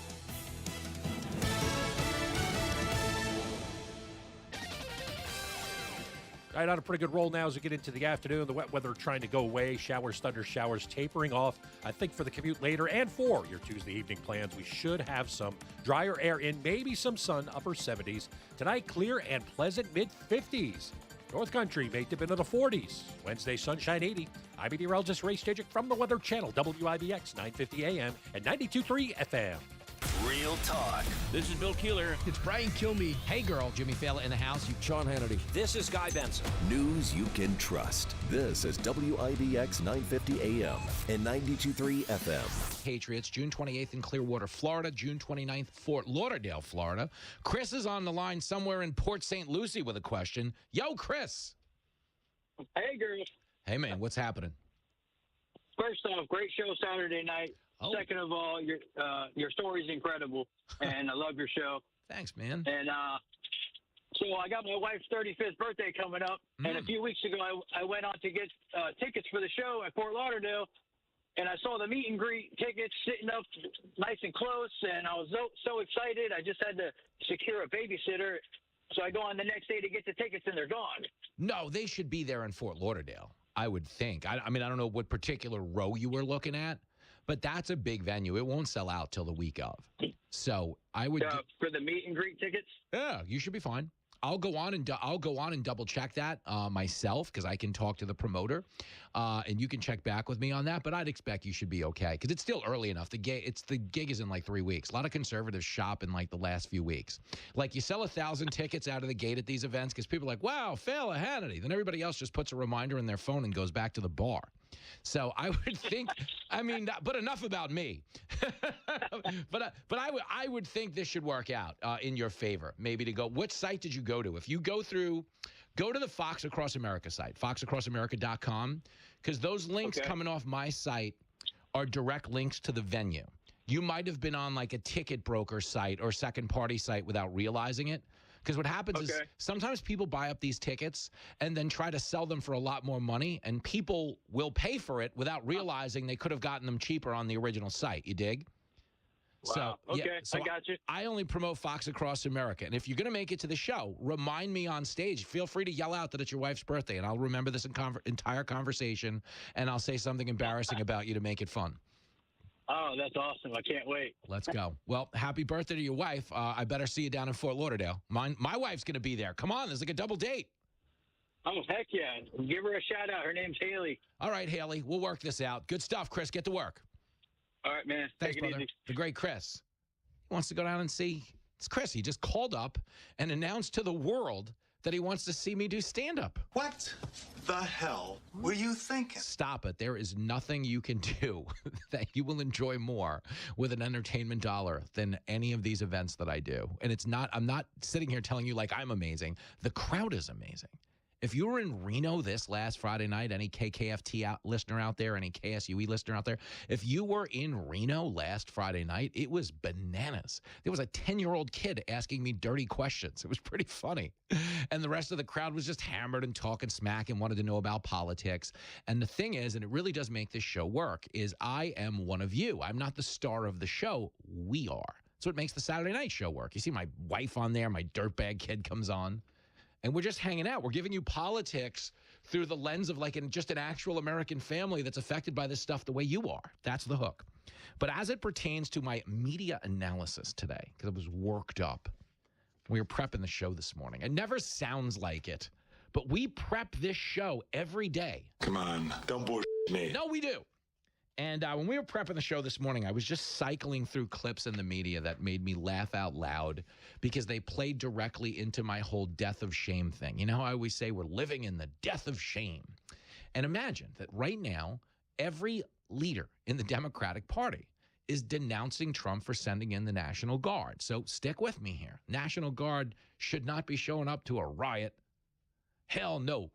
Speaker 4: Right, on a pretty good roll now as we get into the afternoon. The wet weather trying to go away. Showers, thunder showers tapering off. I think for the commute later and for your Tuesday evening plans, we should have some drier air in, maybe some sun, upper 70s. Tonight, clear and pleasant mid-50s. North Country may dip into the 40s. Wednesday, sunshine 80. I'm meteorologist Ray Stajic from the Weather Channel, WIBX 950 AM and 92.3 FM.
Speaker 6: Real talk.
Speaker 13: This is Bill Keeler. It's Brian Kilmeade. Hey, girl. Jimmy Fallon in the house.
Speaker 6: Sean Hannity.
Speaker 14: This is Guy Benson.
Speaker 6: News you can trust. This is WIBX 950 AM and 92.3 FM.
Speaker 13: Patriots, June 28th in Clearwater, Florida. June 29th, Fort Lauderdale, Florida. Chris is on the line somewhere in Port St. Lucie with a question. Yo, Chris.
Speaker 19: Hey, girl.
Speaker 13: Hey, man. What's happening?
Speaker 19: First off, great show Saturday night.
Speaker 13: Oh.
Speaker 19: Second of all, your story's incredible, and I love your show.
Speaker 13: Thanks, man.
Speaker 19: And so I got my wife's 35th birthday coming up, and a few weeks ago I went on to get tickets for the show at Fort Lauderdale, and I saw the meet and greet tickets sitting up nice and close, and I was so excited. I just had to secure a babysitter, so I go on the next day to get the tickets, and they're gone.
Speaker 13: No, they should be there in Fort Lauderdale, I would think. I mean, I don't know what particular row you were looking at. But that's a big venue. It won't sell out till the week of. So I would
Speaker 19: for the meet and greet tickets.
Speaker 13: Yeah, you should be fine. I'll go on and double check that myself because I can talk to the promoter, and you can check back with me on that. But I'd expect you should be okay because it's still early enough. The gig is in like 3 weeks. A lot of conservatives shop in like the last few weeks. Like you sell 1,000 tickets out of the gate at these events because people are like, wow, Fallon, Hannity. Then everybody else just puts a reminder in their phone and goes back to the bar. So I would think, I mean, but enough about me. but I would think this should work out in your favor. Maybe to go. What site did you go to? If you go to the Fox Across America site, foxacrossamerica.com, because those links coming off my site are direct links to the venue. You might have been on like a ticket broker site or second party site without realizing it. Because what happens is sometimes people buy up these tickets and then try to sell them for a lot more money, and people will pay for it without realizing they could have gotten them cheaper on the original site. You dig?
Speaker 19: Wow.
Speaker 13: So,
Speaker 19: I got you.
Speaker 13: I only promote Fox Across America. And if you're going to make it to the show, remind me on stage. Feel free to yell out that it's your wife's birthday, and I'll remember this entire conversation, and I'll say something embarrassing about you to make it fun.
Speaker 19: Oh, that's awesome. I can't wait.
Speaker 13: Let's go. Well, happy birthday to your wife. I better see you down in Fort Lauderdale. My wife's going to be there. Come on. There's like a double date.
Speaker 19: Oh, heck yeah. Give her a shout out. Her name's Haley.
Speaker 13: All right, Haley. We'll work this out. Good stuff, Chris. Get to work.
Speaker 19: All right, man.
Speaker 13: Thanks,
Speaker 19: Take it
Speaker 13: brother.
Speaker 19: easy.
Speaker 13: The great Chris. He wants to go down and see. It's Chris. He just called up and announced to the world that he wants to see me do stand-up.
Speaker 23: What the hell were you thinking?
Speaker 13: Stop it. There is nothing you can do that you will enjoy more with an entertainment dollar than any of these events that I do. And I'm not sitting here telling you like I'm amazing. The crowd is amazing. If you were in Reno this last Friday night, any KKFT listener out there, any KSUE listener out there, if you were in Reno last Friday night, it was bananas. There was a 10-year-old kid asking me dirty questions. It was pretty funny. And the rest of the crowd was just hammered and talking smack and wanted to know about politics. And the thing is, and it really does make this show work, is I am one of you. I'm not the star of the show. We are. That's what makes the Saturday night show work. You see my wife on there. My dirtbag kid comes on. And we're just hanging out. We're giving you politics through the lens of like just an actual American family that's affected by this stuff the way you are. That's the hook. But as it pertains to my media analysis today, because I was worked up, we were prepping the show this morning. It never sounds like it, but we prep this show every day.
Speaker 23: Come on, don't bullshit me.
Speaker 13: No, we do. And when we were prepping the show this morning, I was just cycling through clips in the media that made me laugh out loud because they played directly into my whole death of shame thing. You know how I always say we're living in the death of shame. And imagine that right now, every leader in the Democratic Party is denouncing Trump for sending in the National Guard. So stick with me here. National Guard should not be showing up to a riot. Hell no.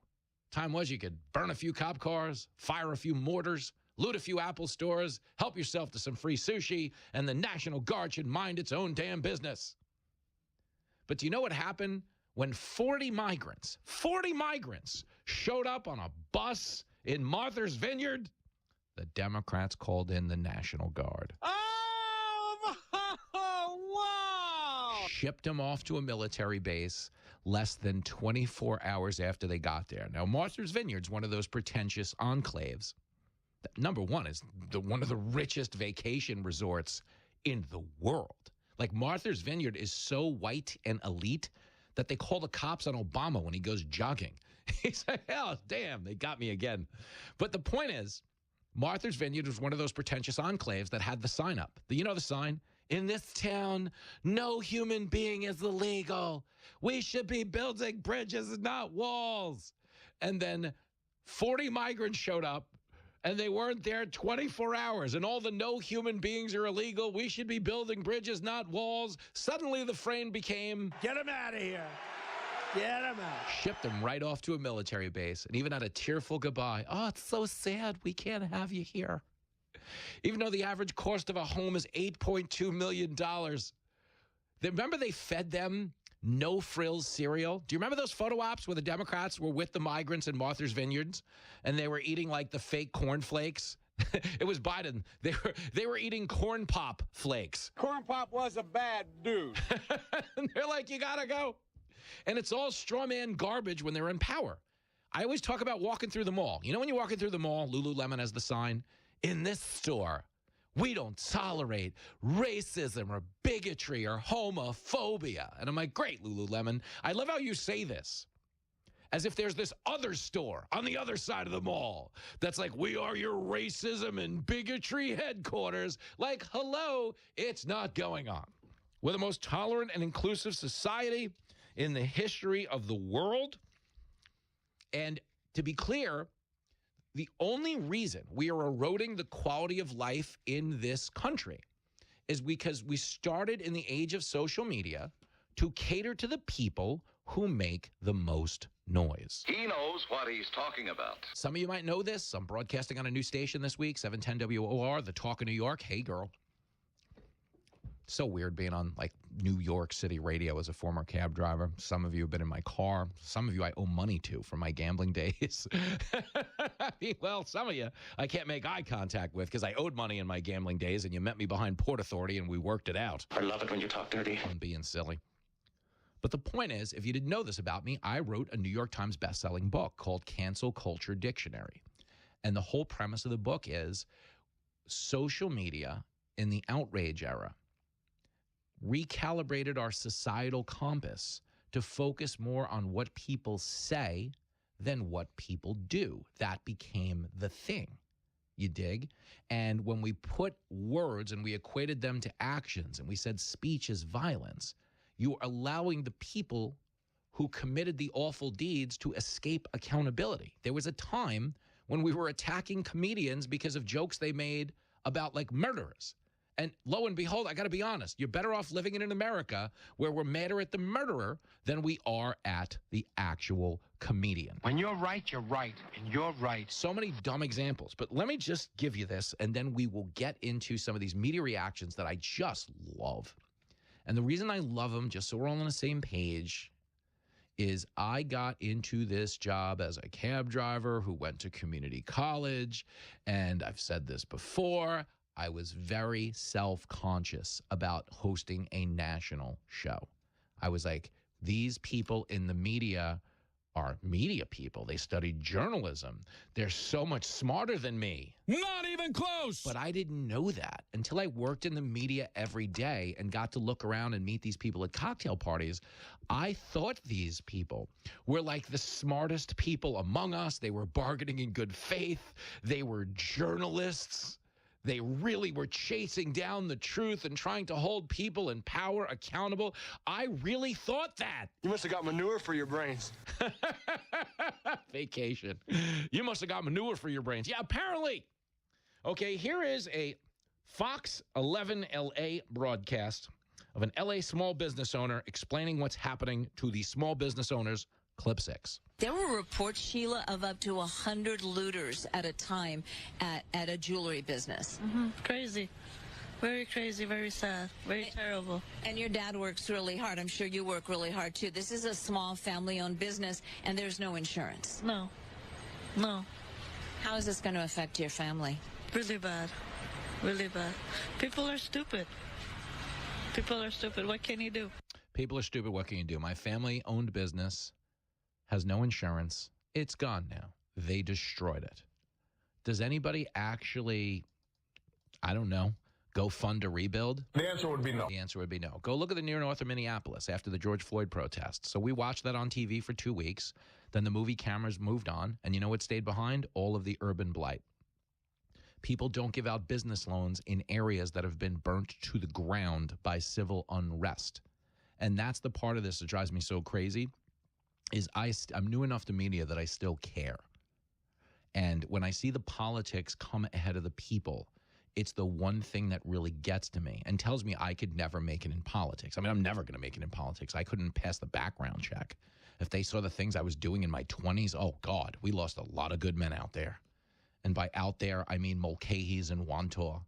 Speaker 13: Time was you could burn a few cop cars, fire a few mortars, loot a few Apple stores, help yourself to some free sushi, and the National Guard should mind its own damn business. But do you know what happened when 40 migrants showed up on a bus in Martha's Vineyard? The Democrats called in the National Guard.
Speaker 25: Oh, wow!
Speaker 13: Shipped them off to a military base, less than 24 hours after they got there. Now, Martha's Vineyard's one of those pretentious enclaves. Number one is one of the richest vacation resorts in the world. Like, Martha's Vineyard is so white and elite that they call the cops on Obama when he goes jogging. He's like, hell, damn, they got me again. But the point is, Martha's Vineyard was one of those pretentious enclaves that had the sign up. You know the sign? In this town, no human being is illegal. We should be building bridges, not walls. And then 40 migrants showed up, and they weren't there 24 hours, and all the no human beings are illegal. We should be building bridges, not walls. Suddenly the frame became,
Speaker 15: get him out of here. Get him out.
Speaker 13: Shipped them right off to a military base, and even had a tearful goodbye. Oh, it's so sad. We can't have you here. Even though the average cost of a home is $8.2 million. Remember they fed them no-frills cereal? Do you remember those photo ops where the Democrats were with the migrants in Martha's Vineyards, and they were eating like the fake cornflakes? It was Biden. They were eating corn pop flakes.
Speaker 1: Corn pop was a bad dude.
Speaker 13: And they're like, you gotta go. And it's all straw man garbage when they're in power. I always talk about walking through the mall. You know when you're walking through the mall, Lululemon has the sign, in this store, we don't tolerate racism or bigotry or homophobia. And I'm like, great, Lululemon. I love how you say this, as if there's this other store on the other side of the mall that's like, we are your racism and bigotry headquarters. Like, hello, it's not going on. We're the most tolerant and inclusive society in the history of the world. And to be clear, the only reason we are eroding the quality of life in this country is because we started in the age of social media to cater to the people who make the most noise.
Speaker 2: He knows what he's talking about.
Speaker 13: Some of you might know this. I'm broadcasting on a new station this week, 710 WOR, The Talk of New York. Hey, girl. So weird being on, like, New York City radio as a former cab driver. Some of you have been in my car. Some of you I owe money to from my gambling days. Well, some of you I can't make eye contact with because I owed money in my gambling days, and you met me behind Port Authority, and we worked it out.
Speaker 2: I love it when you talk dirty.
Speaker 13: I'm being silly. But the point is, if you didn't know this about me, I wrote a New York Times bestselling book called Cancel Culture Dictionary. And the whole premise of the book is social media in the outrage era recalibrated our societal compass to focus more on what people say than what people do. That became the thing. You dig? And when we put words and we equated them to actions and we said speech is violence, you are allowing the people who committed the awful deeds to escape accountability. There was a time when we were attacking comedians because of jokes they made about, like, murderers. And lo and behold, I got to be honest, you're better off living in America where we're madder at the murderer than we are at the actual comedian.
Speaker 1: When you're right, you're right, and you're right.
Speaker 13: So many dumb examples, but let me just give you this, and then we will get into some of these media reactions that I just love. And the reason I love them, just so we're all on the same page, is I got into this job as a cab driver who went to community college, and I've said this before, I was very self-conscious about hosting a national show. I was like, these people in the media are media people. They studied journalism. They're so much smarter than me.
Speaker 1: Not even close!
Speaker 13: But I didn't know that until I worked in the media every day and got to look around and meet these people at cocktail parties. I thought these people were like the smartest people among us. They were bargaining in good faith. They were journalists. They really were chasing down the truth and trying to hold people in power accountable. I really thought that.
Speaker 1: You must have got manure for your brains.
Speaker 13: Vacation. You must have got manure for your brains. Yeah, apparently. Okay, here is a Fox 11 LA broadcast of an LA small business owner explaining what's happening to the small business owners. Clip 6.
Speaker 3: There were reports, Sheila, of up to 100 looters at a time at a jewelry business.
Speaker 5: Crazy. Very crazy, very sad, very terrible.
Speaker 3: And your dad works really hard. I'm sure you work really hard, too. This is a small family-owned business, and there's no insurance.
Speaker 5: No.
Speaker 3: How is this going to affect your family?
Speaker 5: Really bad. Really bad. People are stupid. What can you do?
Speaker 13: People are stupid. What can you do? My family-owned business has no insurance. It's gone now. They destroyed it. Does anybody actually, I don't know, go fund a rebuild?
Speaker 23: The answer would be no.
Speaker 13: The answer would be no. Go look at the near north of Minneapolis after the George Floyd protests. So we watched that on TV for 2 weeks. Then the movie cameras moved on. And you know what stayed behind? All of the urban blight. People don't give out business loans in areas that have been burnt to the ground by civil unrest. And that's the part of this that drives me so crazy is I'm new enough to media that I still care. And when I see the politics come ahead of the people, it's the one thing that really gets to me and tells me I could never make it in politics. I mean, I'm never going to make it in politics. I couldn't pass the background check. If they saw the things I was doing in my 20s, oh, God, we lost a lot of good men out there. And by out there, I mean Mulcahy's and Wantor.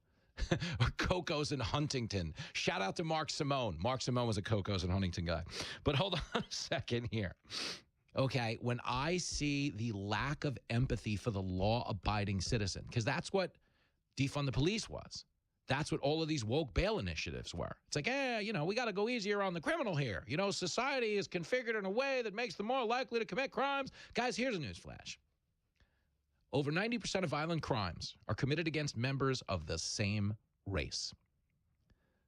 Speaker 13: Or Cocos and Huntington. Shout out to Mark Simone. Mark Simone was a Cocos and Huntington guy. But hold on a second here. Okay, when I see the lack of empathy for the law-abiding citizen, because that's what defund the police was. That's what all of these woke bail initiatives were. It's like, we got to go easier on the criminal here. Society is configured in a way that makes them more likely to commit crimes. Guys, here's a newsflash. Over 90% of violent crimes are committed against members of the same race.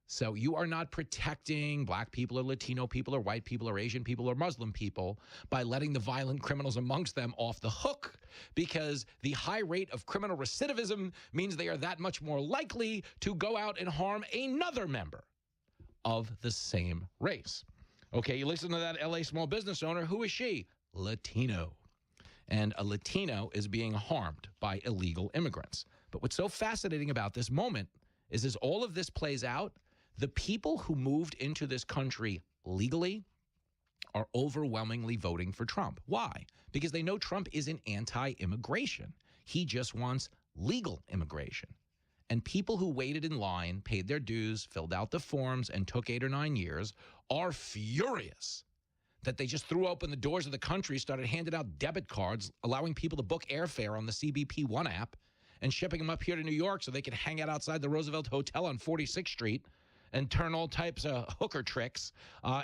Speaker 13: So you are not protecting black people or Latino people or white people or Asian people or Muslim people by letting the violent criminals amongst them off the hook, because the high rate of criminal recidivism means they are that much more likely to go out and harm another member of the same race. Okay, you listen to that LA small business owner. Who is she? Latino. And a Latino is being harmed by illegal immigrants. But what's so fascinating about this moment is as all of this plays out, the people who moved into this country legally are overwhelmingly voting for Trump. Why? Because they know Trump isn't anti-immigration. He just wants legal immigration. And people who waited in line, paid their dues, filled out the forms, and took 8 or 9 years are furious that they just threw open the doors of the country, started handing out debit cards, allowing people to book airfare on the CBP One app, and shipping them up here to New York so they could hang out outside the Roosevelt Hotel on 46th Street and turn all types of hooker tricks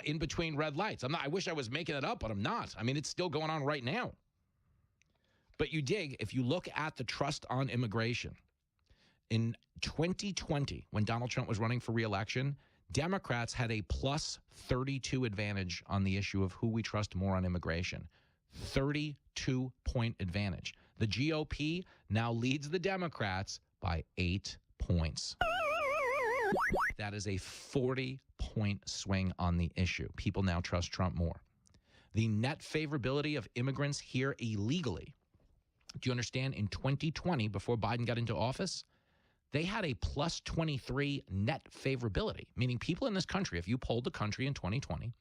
Speaker 13: in between red lights. I wish I was making it up, but I'm not. I mean, it's still going on right now. But you dig, if you look at the trust on immigration, in 2020, when Donald Trump was running for re-election, Democrats had a plus 32 advantage on the issue of who we trust more on immigration. 32-point advantage. The GOP now leads the Democrats by 8 points. That is a 40-point swing on the issue. People now trust Trump more. The net favorability of immigrants here illegally. Do you understand? In 2020, before Biden got into office, they had a plus 23 net favorability, meaning people in this country, if you polled the country in 2020,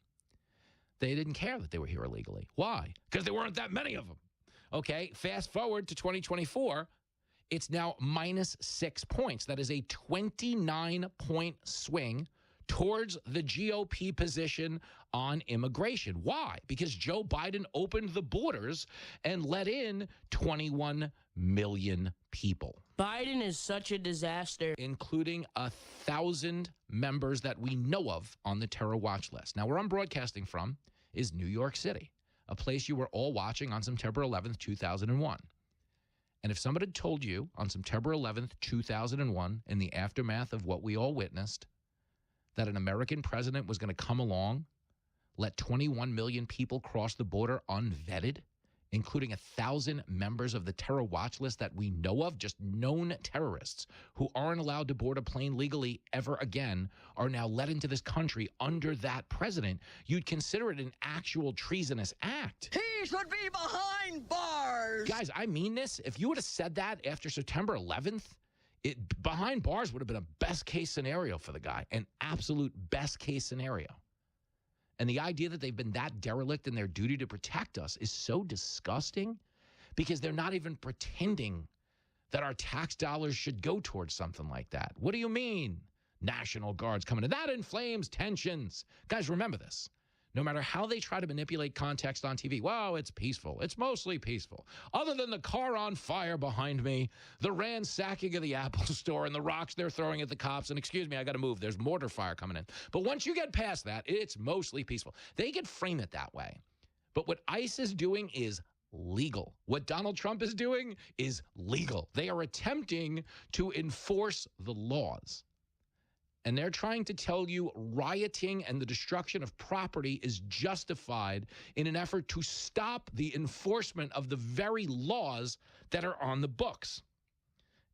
Speaker 13: they didn't care that they were here illegally. Why? Because there weren't that many of them. Okay, fast forward to 2024, it's now minus 6 points. That is a 29-point swing towards the GOP position on immigration. Why? Because Joe Biden opened the borders and let in 21 million people.
Speaker 7: Biden is such a disaster.
Speaker 13: Including 1,000 members that we know of on the terror watch list. Now, where I'm broadcasting from is New York City, a place you were all watching on September 11th, 2001. And if somebody had told you on September 11th, 2001, in the aftermath of what we all witnessed, that an American president was going to come along, let 21 million people cross the border unvetted, including 1,000 members of the terror watch list that we know of, just known terrorists who aren't allowed to board a plane legally ever again, are now let into this country under that president, you'd consider it an actual treasonous act.
Speaker 7: He should be behind bars.
Speaker 13: Guys, I mean this. If you would have said that after September 11th, behind bars would have been a best case scenario for the guy, an absolute best case scenario. And the idea that they've been that derelict in their duty to protect us is so disgusting, because they're not even pretending that our tax dollars should go towards something like that. What do you mean? National Guards coming in. That inflames tensions. Guys, remember this. No matter how they try to manipulate context on TV. Wow, it's peaceful. It's mostly peaceful. Other than the car on fire behind me, the ransacking of the Apple store, and the rocks they're throwing at the cops. And excuse me, I got to move. There's mortar fire coming in. But once you get past that, it's mostly peaceful. They could frame it that way. But what ICE is doing is legal. What Donald Trump is doing is legal. They are attempting to enforce the laws. And they're trying to tell you rioting and the destruction of property is justified in an effort to stop the enforcement of the very laws that are on the books.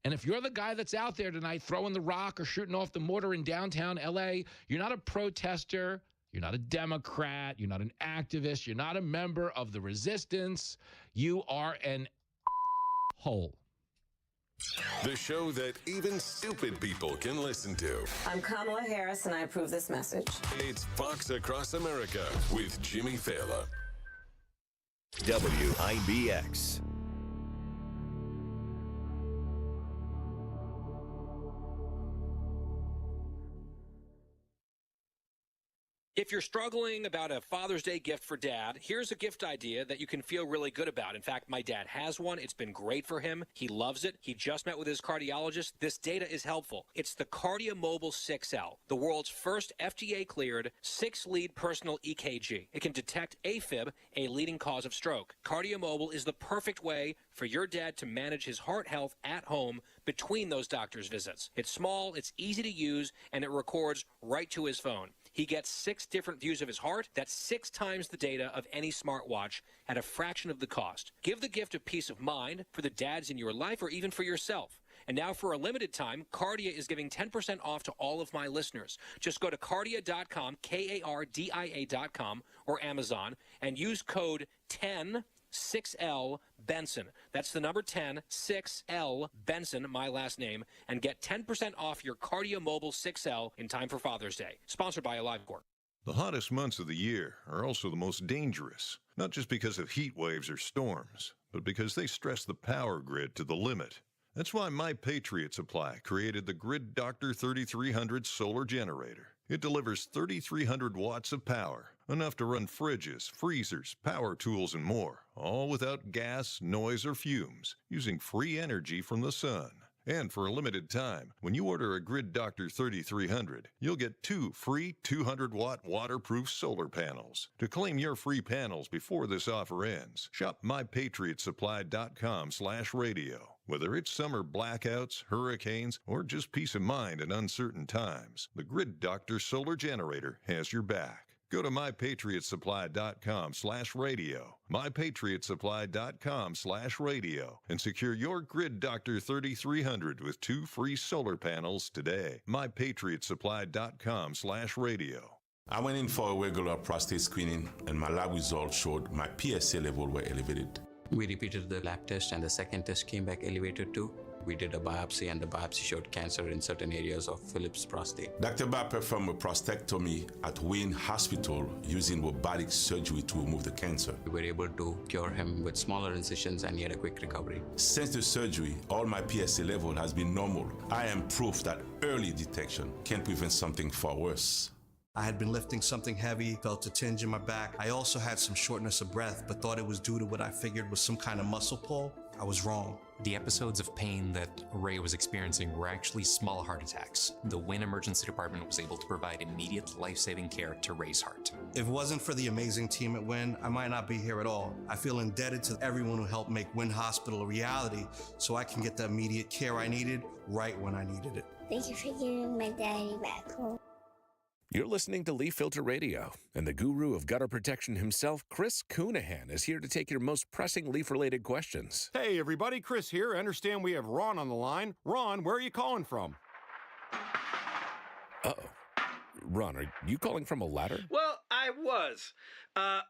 Speaker 13: And if you're the guy that's out there tonight throwing the rock or shooting off the mortar in downtown LA, you're not a protester, you're not a Democrat, you're not an activist, you're not a member of the resistance, you are an hole.
Speaker 8: The show that even stupid people can listen to.
Speaker 10: I'm Kamala Harris, and I approve this message.
Speaker 8: It's Fox Across America with Jimmy Fallon.
Speaker 6: WIBX.
Speaker 4: If you're struggling about a Father's Day gift for Dad, here's a gift idea that you can feel really good about. In fact, my dad has one. It's been great for him. He loves it. He just met with his cardiologist. This data is helpful. It's the KardioMobile 6L, the world's first FDA-cleared 6-lead personal EKG. It can detect AFib, a leading cause of stroke. KardioMobile is the perfect way for your dad to manage his heart health at home between those doctor's visits. It's small, it's easy to use, and it records right to his phone. He gets 6 different views of his heart. That's 6 times the data of any smartwatch at a fraction of the cost. Give the gift of peace of mind for the dads in your life or even for yourself. And now for a limited time, Kardia is giving 10% off to all of my listeners. Just go to Kardia.com, Kardia.com, or Amazon, and use code 10-6L Benson. That's the number 10, 6L Benson, my last name, and get 10% off your KardioMobile 6L in time for Father's Day. Sponsored by AliveCorp.
Speaker 18: The hottest months of the year are also the most dangerous, not just because of heat waves or storms, but because they stress the power grid to the limit. That's why My Patriot Supply created the Grid Doctor 3300 solar generator. It delivers 3,300 watts of power, enough to run fridges, freezers, power tools, and more, all without gas, noise, or fumes, using free energy from the sun. And for a limited time, when you order a Grid Doctor 3300, you'll get 2 free 200-watt waterproof solar panels. To claim your free panels before this offer ends, shop mypatriotsupply.com/radio. Whether it's summer blackouts, hurricanes, or just peace of mind in uncertain times, the Grid Doctor Solar Generator has your back. Go to mypatriotsupply.com/radio, mypatriotsupply.com/radio, and secure your Grid Doctor 3300 with 2 free solar panels today. mypatriotsupply.com/radio.
Speaker 23: I went in for a regular prostate screening, and my lab results showed my PSA level were elevated.
Speaker 11: We repeated the lab test, and the second test came back elevated too. We did a biopsy, and the biopsy showed cancer in certain areas of Philip's prostate.
Speaker 23: Dr. Bob performed a prostatectomy at Wayne Hospital using robotic surgery to remove the cancer.
Speaker 11: We were able to cure him with smaller incisions, and he had a quick recovery.
Speaker 23: Since the surgery, all my PSA level has been normal. I am proof that early detection can prevent something far worse.
Speaker 14: I had been lifting something heavy, felt a tinge in my back. I also had some shortness of breath, but thought it was due to what I figured was some kind of muscle pull. I was wrong.
Speaker 25: The episodes of pain that Ray was experiencing were actually small heart attacks. The Wynn Emergency Department was able to provide immediate life-saving care to Ray's heart.
Speaker 14: If it wasn't for the amazing team at Wynn, I might not be here at all. I feel indebted to everyone who helped make Wynn Hospital a reality so I can get the immediate care I needed right when I needed it.
Speaker 26: Thank you for giving my daddy back home.
Speaker 27: You're listening to Leaf Filter Radio, and the guru of gutter protection himself, Chris Coonahan, is here to take your most pressing leaf-related questions.
Speaker 28: Hey, everybody, Chris here. I understand we have Ron on the line. Ron, where are you calling from?
Speaker 27: Uh-oh. Ron, are you calling from a ladder?
Speaker 29: Well, I was.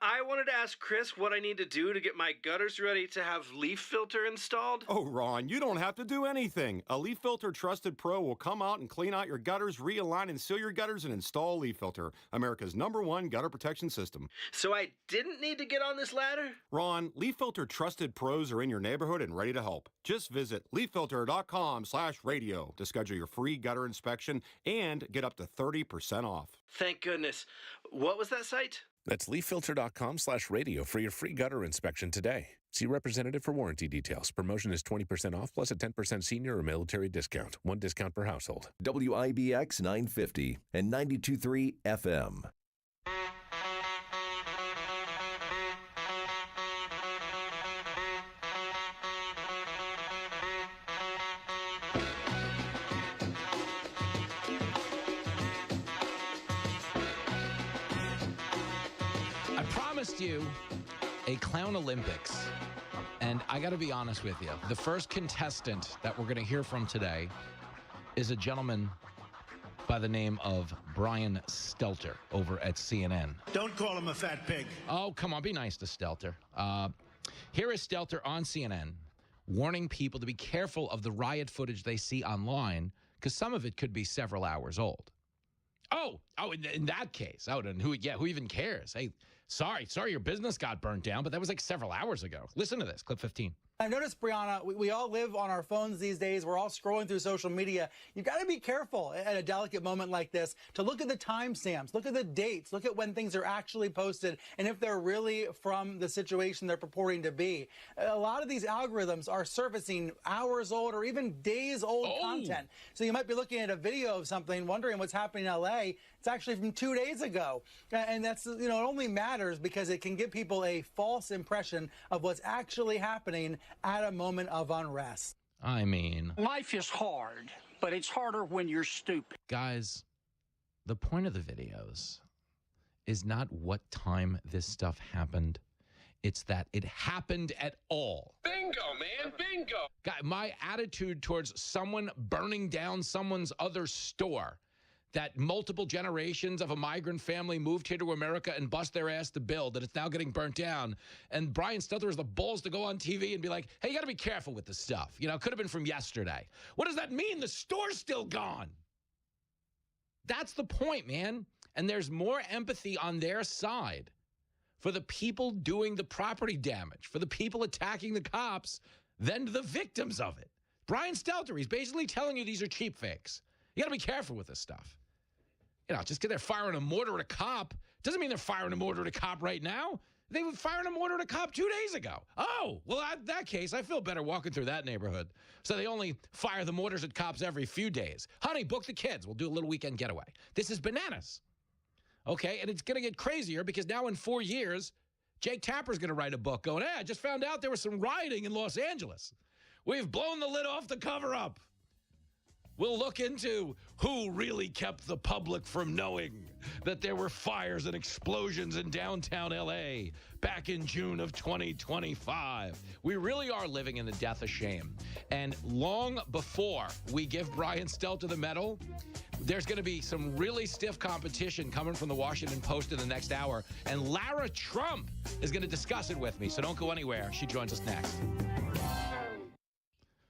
Speaker 29: I wanted to ask Chris what I need to do to get my gutters ready to have leaf filter installed.
Speaker 28: Oh, Ron, you don't have to do anything. A Leaf Filter Trusted Pro will come out and clean out your gutters, realign and seal your gutters, and install Leaf Filter, America's #1 gutter protection system.
Speaker 29: So I didn't need to get on this ladder?
Speaker 28: Ron, Leaf Filter Trusted Pros are in your neighborhood and ready to help. Just visit leaffilter.com/radio to schedule your free gutter inspection and get up to 30% off.
Speaker 29: Thank goodness. What was that site?
Speaker 27: That's leaffilter.com/radio for your free gutter inspection today. See representative for warranty details. Promotion is 20% off plus a 10% senior or military discount. One discount per household.
Speaker 6: WIBX 950 and 92.3 FM.
Speaker 13: I promised you a Clown Olympics, and I got to be honest with you. The first contestant that we're going to hear from today is a gentleman by the name of Brian Stelter over at CNN.
Speaker 15: Don't call him a fat pig.
Speaker 13: Oh, come on, be nice to Stelter. Here is Stelter on CNN warning people to be careful of the riot footage they see online because some of it could be several hours old. Oh, in that case. Oh, then who even cares? Hey, sorry, your business got burnt down, but that was like several hours ago. Listen to this, clip 15.
Speaker 9: I noticed, Brianna, we all live on our phones these days. We're all scrolling through social media. You've got to be careful at a delicate moment like this to look at the timestamps, look at the dates, look at when things are actually posted, and if they're really from the situation they're purporting to be. A lot of these algorithms are surfacing hours old or even days old content. So you might be looking at a video of something, wondering what's happening in LA. It's actually from 2 days ago. And that's, it only matters because it can give people a false impression of what's actually happening at a moment of unrest.
Speaker 13: I mean,
Speaker 15: Life is hard, but it's harder when you're stupid.
Speaker 13: guys, the point of the videos is not what time this stuff happened. It's that it happened at all.
Speaker 1: Bingo, man, bingo.
Speaker 13: Guy, my attitude towards someone burning down someone's other store, that multiple generations of a migrant family moved here to America and bust their ass to build, and it's now getting burnt down. And Brian Stelter has the balls to go on TV and be like, hey, you got to be careful with this stuff. It could have been from yesterday. What does that mean? The store's still gone. That's the point, man. And there's more empathy on their side for the people doing the property damage, for the people attacking the cops, than the victims of it. Brian Stelter, he's basically telling you these are cheap fakes. You got to be careful with this stuff. Just because they're firing a mortar at a cop doesn't mean they're firing a mortar at a cop right now. They were firing a mortar at a cop 2 days ago. Oh, well, in that case, I feel better walking through that neighborhood. So they only fire the mortars at cops every few days. Honey, book the kids. We'll do a little weekend getaway. This is bananas. Okay, and it's going to get crazier because now in 4 years, Jake Tapper's going to write a book going, hey, I just found out there was some rioting in Los Angeles. We've blown the lid off the cover-up. We'll look into who really kept the public from knowing that there were fires and explosions in downtown L.A. back in June of 2025. We really are living in the death of shame. And long before we give Brian Stelter the medal, there's going to be some really stiff competition coming from the Washington Post in the next hour. And Lara Trump is going to discuss it with me, so don't go anywhere. She joins us next.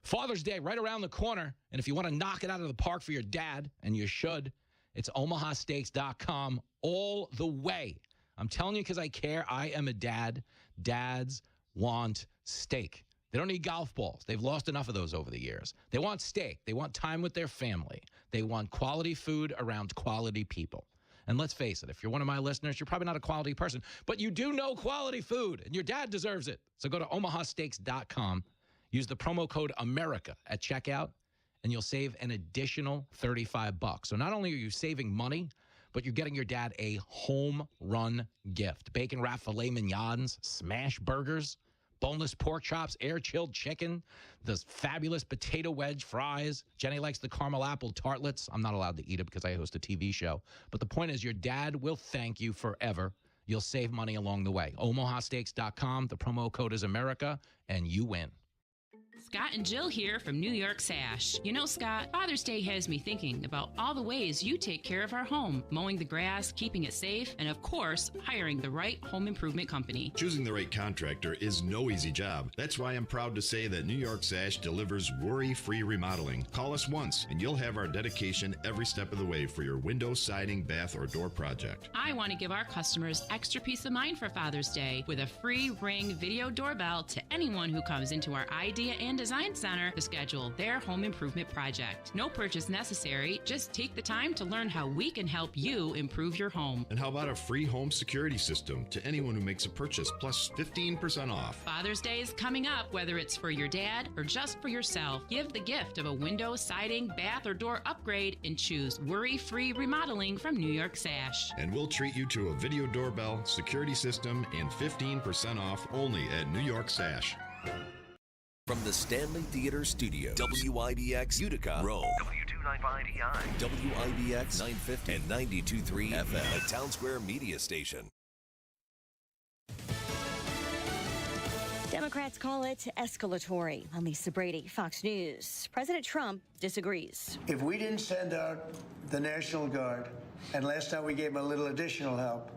Speaker 13: Father's Day right around the corner, and if you want to knock it out of the park for your dad, and you should, it's omahasteaks.com all the way. I'm telling you because I care. I am a dad. Dads want steak. They don't need golf balls. They've lost enough of those over the years. They want steak. They want time with their family. They want quality food around quality people. And let's face it, if you're one of my listeners, you're probably not a quality person, but you do know quality food, and your dad deserves it. So go to omahasteaks.com. Use the promo code AMERICA at checkout, and you'll save an additional $35. So not only are you saving money, but you're getting your dad a home run gift. Bacon wrapped filet mignons, smash burgers, boneless pork chops, air-chilled chicken, the fabulous potato wedge fries. Jenny likes the caramel apple tartlets. I'm not allowed to eat it because I host a TV show. But the point is, your dad will thank you forever. You'll save money along the way. omahasteaks.com. The promo code is AMERICA, and you win.
Speaker 12: Scott and Jill here from New York Sash. You know, Scott, Father's Day has me thinking about all the ways you take care of our home, mowing the grass, keeping it safe, and of course, hiring the right home improvement company.
Speaker 16: Choosing the right contractor is no easy job. That's why I'm proud to say that New York Sash delivers worry-free remodeling. Call us once and you'll have our dedication every step of the way for your window, siding, bath, or door project.
Speaker 12: I want to give our customers extra peace of mind for Father's Day with a free Ring video doorbell to anyone who comes into our idea and Design Center to schedule their home improvement project. No purchase necessary. Just take the time to learn how we can help you improve your home.
Speaker 16: And how about a free home security system to anyone who makes a purchase, plus 15% off?
Speaker 12: Father's Day is coming up, whether it's for your dad or just for yourself. Give the gift of a window, siding, bath, or door upgrade and choose worry-free remodeling from New York Sash.
Speaker 16: And we'll treat you to a video doorbell, security system, and 15% off only at New York Sash.
Speaker 6: From the Stanley Theater Studios, WIBX Utica, Rome. W295EI. WIBX 950 and 92.3 FM, a Town Square media station.
Speaker 2: Democrats call it escalatory. I'm Lisa Brady, Fox News. President Trump disagrees.
Speaker 3: If we didn't send out the National Guard, and last time we gave them a little additional help,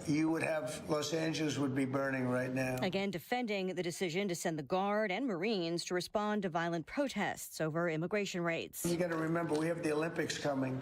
Speaker 3: you would have Los Angeles would be burning right now.
Speaker 2: Again, defending the decision to send the Guard and Marines to respond to violent protests over immigration raids.
Speaker 3: You got to remember, we have the Olympics coming,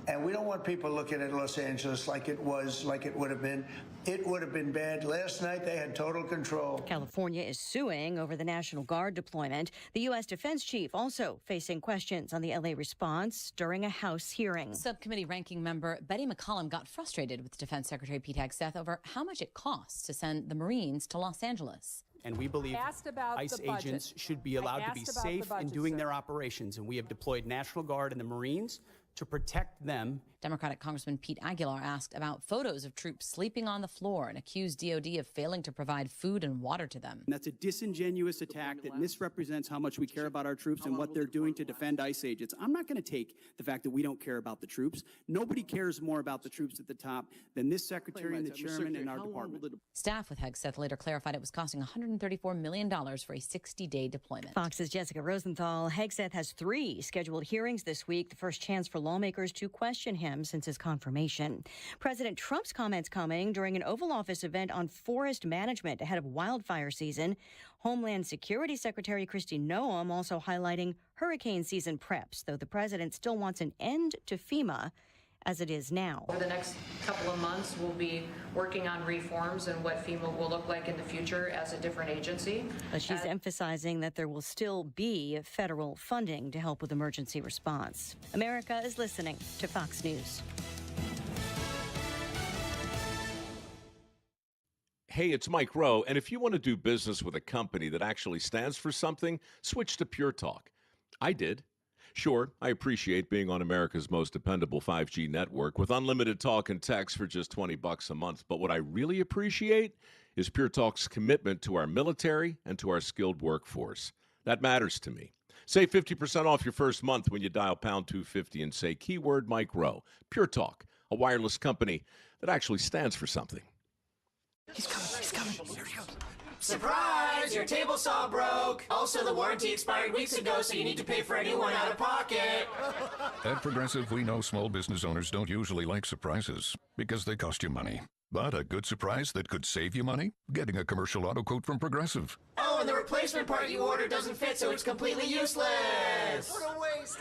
Speaker 3: and we don't want people looking at Los Angeles like it would have been. It would have been bad. Last night, they had total control.
Speaker 2: California is suing over the National Guard deployment. The U.S. Defense Chief also facing questions on the L.A. response during a House hearing.
Speaker 5: Subcommittee ranking member Betty McCollum got frustrated with Defense Secretary Pete Hegseth over how much it costs to send the Marines to Los Angeles.
Speaker 17: And we believe ICE agents should be allowed to be safe in doing their operations. And we have deployed National Guard and the Marines to protect them.
Speaker 5: Democratic Congressman Pete Aguilar asked about photos of troops sleeping on the floor and accused DOD of failing to provide food and water to them.
Speaker 17: And that's a disingenuous attack that misrepresents how much we care about our troops and what they're doing to defend ICE agents. I'm not going to take the fact that we don't care about the troops. Nobody cares more about the troops at the top than this secretary and the chairman in our department.
Speaker 5: Staff with Hegseth later clarified it was costing $134 million for a 60-day deployment.
Speaker 2: Fox's Jessica Rosenthal. Hegseth has 3 scheduled hearings this week, the first chance for lawmakers to question him since his confirmation. President Trump's comments coming during an Oval Office event on forest management ahead of wildfire season. Homeland Security Secretary Kristi Noem also highlighting hurricane season preps, though the president still wants an end to FEMA as it is now.
Speaker 19: Over the next couple of months, we'll be working on reforms and what FEMA will look like in the future as a different agency.
Speaker 2: But she's emphasizing that there will still be federal funding to help with emergency response. America is listening to Fox News.
Speaker 20: Hey, it's Mike Rowe, and if you want to do business with a company that actually stands for something, switch to Pure Talk. I did. Sure, I appreciate being on America's most dependable 5G network with unlimited talk and text for just $20 a month. But what I really appreciate is Pure Talk's commitment to our military and to our skilled workforce. That matters to me. Save 50% off your first month when you dial pound 250 and say keyword Mike Rowe. Pure Talk, a wireless company that actually stands for something.
Speaker 21: He's coming. He's coming. Here he goes.
Speaker 22: Surprise! Your table saw broke. Also, the warranty expired weeks ago, so you need to pay for a new one out of pocket.
Speaker 24: At Progressive, we know small business owners don't usually like surprises because they cost you money. But a good surprise that could save you money? Getting a commercial auto quote from Progressive.
Speaker 22: Oh, and the replacement part you ordered doesn't fit, so it's completely useless. What a waste.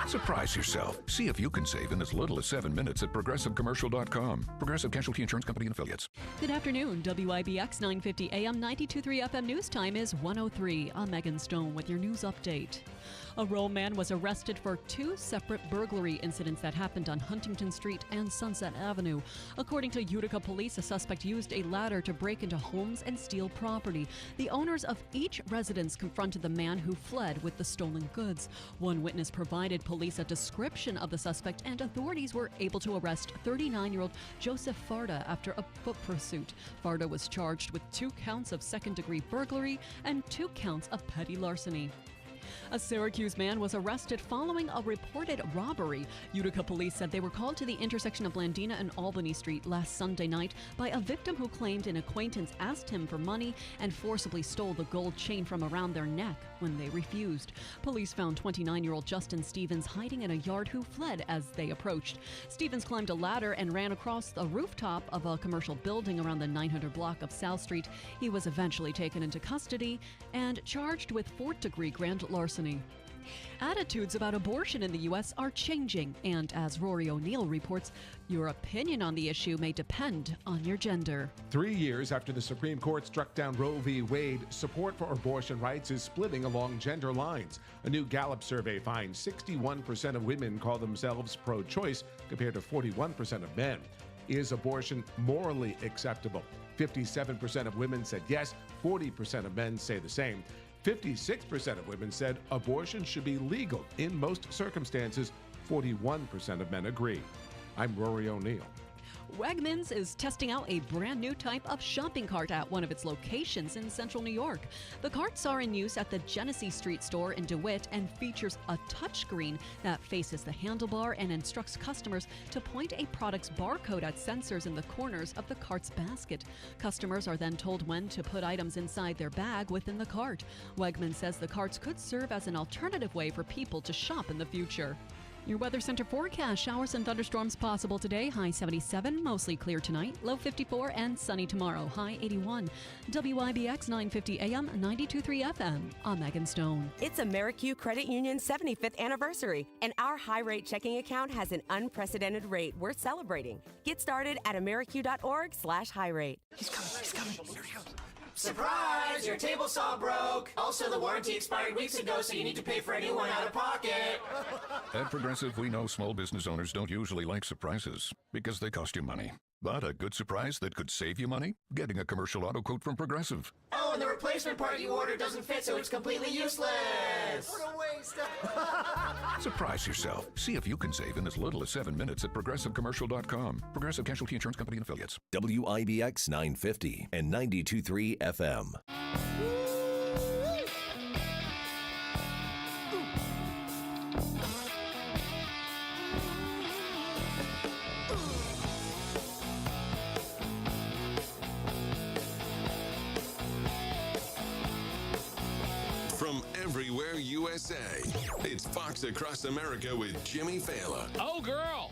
Speaker 24: Surprise yourself. See if you can save in as little as 7 minutes at ProgressiveCommercial.com. Progressive Casualty Insurance Company and Affiliates.
Speaker 30: Good afternoon. WIBX 950 AM 92.3 FM news time is 1:03. I'm Megan Stone with your news update. A Rome man was arrested for 2 separate burglary incidents that happened on Huntington Street and Sunset Avenue. According to Utica police, a suspect used a ladder to break into homes and steal property. The owners of each residence confronted the man who fled with the stolen goods. One witness provided police a description of the suspect, and authorities were able to arrest 39-year-old Joseph Farda after a foot pursuit. Farda was charged with 2 counts of second-degree burglary and 2 counts of petty larceny. A Syracuse man was arrested following a reported robbery. Utica police said they were called to the intersection of Blandina and Albany Street last Sunday night by a victim who claimed an acquaintance asked him for money and forcibly stole the gold chain from around their neck when they refused. Police found 29-year-old Justin Stevens hiding in a yard who fled as they approached. Stevens climbed a ladder and ran across the rooftop of a commercial building around the 900 block of South Street. He was eventually taken into custody and charged with 4th-degree grand larceny. Attitudes about abortion in the U.S. are changing, and as Rory O'Neill reports, your opinion on the issue may depend on your gender.
Speaker 4: 3 years after the Supreme Court struck down Roe v. Wade, support for abortion rights is splitting along gender lines. A new Gallup survey finds 61% of women call themselves pro-choice compared to 41% of men. Is abortion morally acceptable? 57% of women said yes, 40% of men say the same. 56% of women said abortion should be legal in most circumstances. 41% of men agree. I'm Rory O'Neill.
Speaker 30: Wegmans is testing out a brand new type of shopping cart at one of its locations in central New York. The carts are in use at the Genesee Street store in DeWitt and features a touchscreen that faces the handlebar and instructs customers to point a product's barcode at sensors in the corners of the cart's basket. Customers are then told when to put items inside their bag within the cart. Wegmans says the carts could serve as an alternative way for people to shop in the future. Your Weather Center forecast: showers and thunderstorms possible today, high 77, mostly clear tonight, low 54, and sunny tomorrow, high 81. WIBX 950 AM, 92.3 FM. I'm Megan Stone.
Speaker 7: It's AmeriQ Credit Union's 75th anniversary, and our high-rate checking account has an unprecedented rate worth celebrating. Get started at ameriq.org/high-rate.
Speaker 21: He's coming. Here he goes.
Speaker 22: Surprise! Your table saw broke. Also, the warranty expired weeks ago, so you need to pay for a new one out of pocket.
Speaker 24: At Progressive, we know small business owners don't usually like surprises because they cost you money. But a good surprise that could save you money? Getting a commercial auto quote from Progressive.
Speaker 22: Oh, and the replacement part you ordered doesn't fit, so it's completely useless.
Speaker 21: What a waste.
Speaker 24: Surprise yourself. See if you can save in as little as 7 minutes at ProgressiveCommercial.com. Progressive Casualty Insurance Company and Affiliates.
Speaker 6: WIBX 950 and 92.3 FM.
Speaker 8: From everywhere USA, it's Fox Across America with Jimmy Fallon.
Speaker 13: Oh, girl.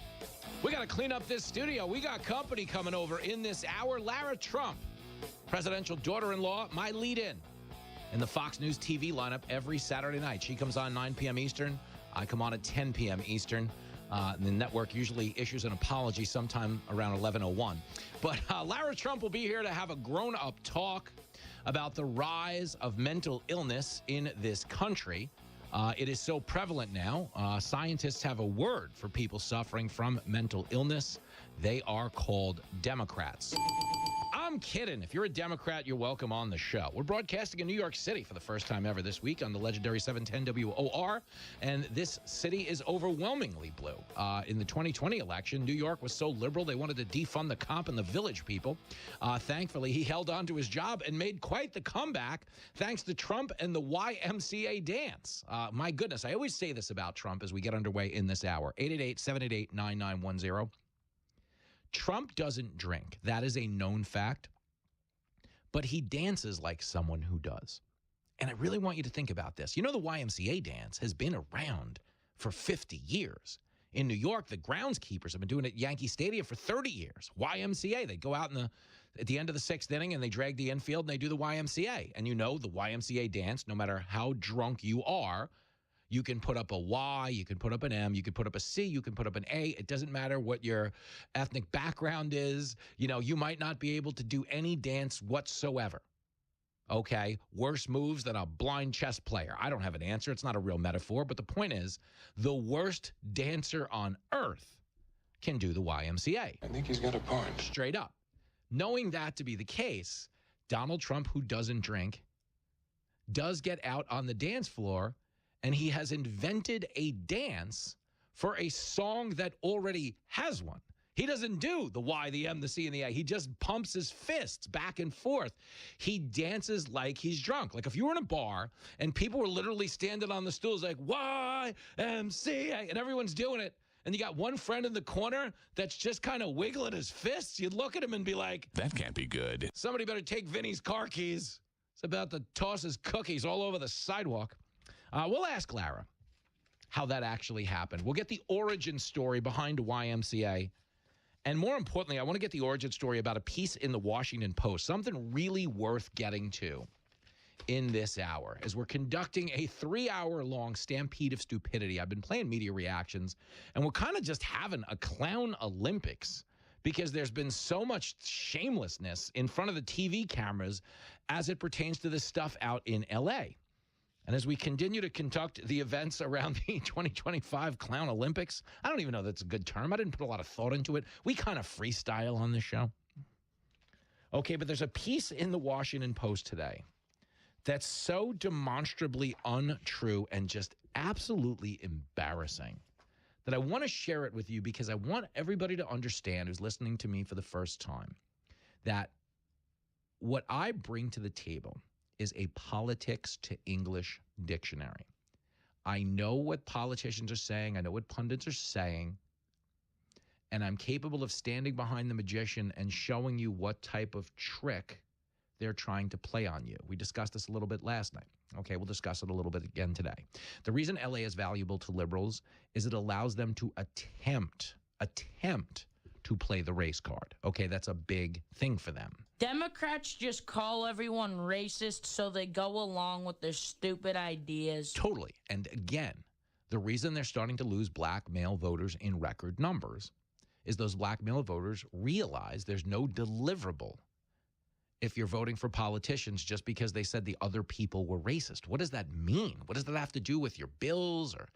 Speaker 13: We got to clean up this studio. We got company coming over in this hour. Lara Trump, presidential daughter-in-law, my lead-in in the Fox News TV lineup every Saturday night. She comes on 9 p.m. Eastern. I come on at 10 p.m. Eastern. The network usually issues an apology sometime around 11:01. But Lara Trump will be here to have a grown-up talk about the rise of mental illness in this country. It is so prevalent now. Scientists have a word for people suffering from mental illness. They are called Democrats. I'm kidding. If you're a Democrat, you're welcome on the show. We're broadcasting in New York City for the first time ever this week on the legendary 710 WOR, and this city is overwhelmingly blue. In the 2020 election, New York was so liberal they wanted to defund the cop and the village people. Thankfully, he held on to his job and made quite the comeback thanks to Trump and the YMCA dance. My goodness, I always say this about Trump as we get underway in this hour. 888-788-9910. Trump doesn't drink. That is a known fact. But he dances like someone who does. And I really want you to think about this. You know, the YMCA dance has been around for 50 years. In New York, the groundskeepers have been doing it at Yankee Stadium for 30 years. YMCA, they go out at the end of the sixth inning and they drag the infield and they do the YMCA. And you know the YMCA dance, no matter how drunk you are, you can put up a Y, you can put up an M, you can put up a C, you can put up an A. It doesn't matter what your ethnic background is. You know, you might not be able to do any dance whatsoever. Okay, worse moves than a blind chess player. I don't have an answer. It's not a real metaphor. But the point is, the worst dancer on earth can do the YMCA.
Speaker 8: I think he's got a point.
Speaker 13: Straight up. Knowing that to be the case, Donald Trump, who doesn't drink, does get out on the dance floor, and he has invented a dance for a song that already has one. He doesn't do the Y, the M, the C, and the A. He just pumps his fists back and forth. He dances like he's drunk. Like if you were in a bar and people were literally standing on the stools like Y, M, C, A, and everyone's doing it, and you got one friend in the corner that's just kind of wiggling his fists, you'd look at him and be like,
Speaker 24: that can't be good.
Speaker 13: Somebody better take Vinny's car keys. It's about to toss his cookies all over the sidewalk. We'll ask Lara how that actually happened. We'll get the origin story behind YMCA. And more importantly, I want to get the origin story about a piece in the Washington Post, something really worth getting to. in this hour as we're conducting a 3-hour-long stampede of stupidity. I've been playing media reactions, and we're kind of just having a clown Olympics because there's been so much shamelessness in front of the TV cameras as it pertains to this stuff out in L.A. And as we continue to conduct the events around the 2025 Clown Olympics, I don't even know that's a good term. I didn't put a lot of thought into it. We kind of freestyle on this show. Okay, but there's a piece in the Washington Post today that's so demonstrably untrue and just absolutely embarrassing that I want to share it with you because I want everybody to understand who's listening to me for the first time that what I bring to the table is a politics to English dictionary. I know what politicians are saying. I know what pundits are saying. And I'm capable of standing behind the magician and showing you what type of trick they're trying to play on you. We discussed this a little bit last night. Okay, we'll discuss it a little bit again today. The reason LA is valuable to liberals is it allows them to attempt to play the race card. Okay, that's a big thing for them.
Speaker 10: Democrats just call everyone racist so they go along with their stupid ideas.
Speaker 13: Totally. And again, the reason they're starting to lose black male voters in record numbers is those black male voters realize there's no deliverable if you're voting for politicians just because they said the other people were racist. What does that mean? What does that have to do with your bills or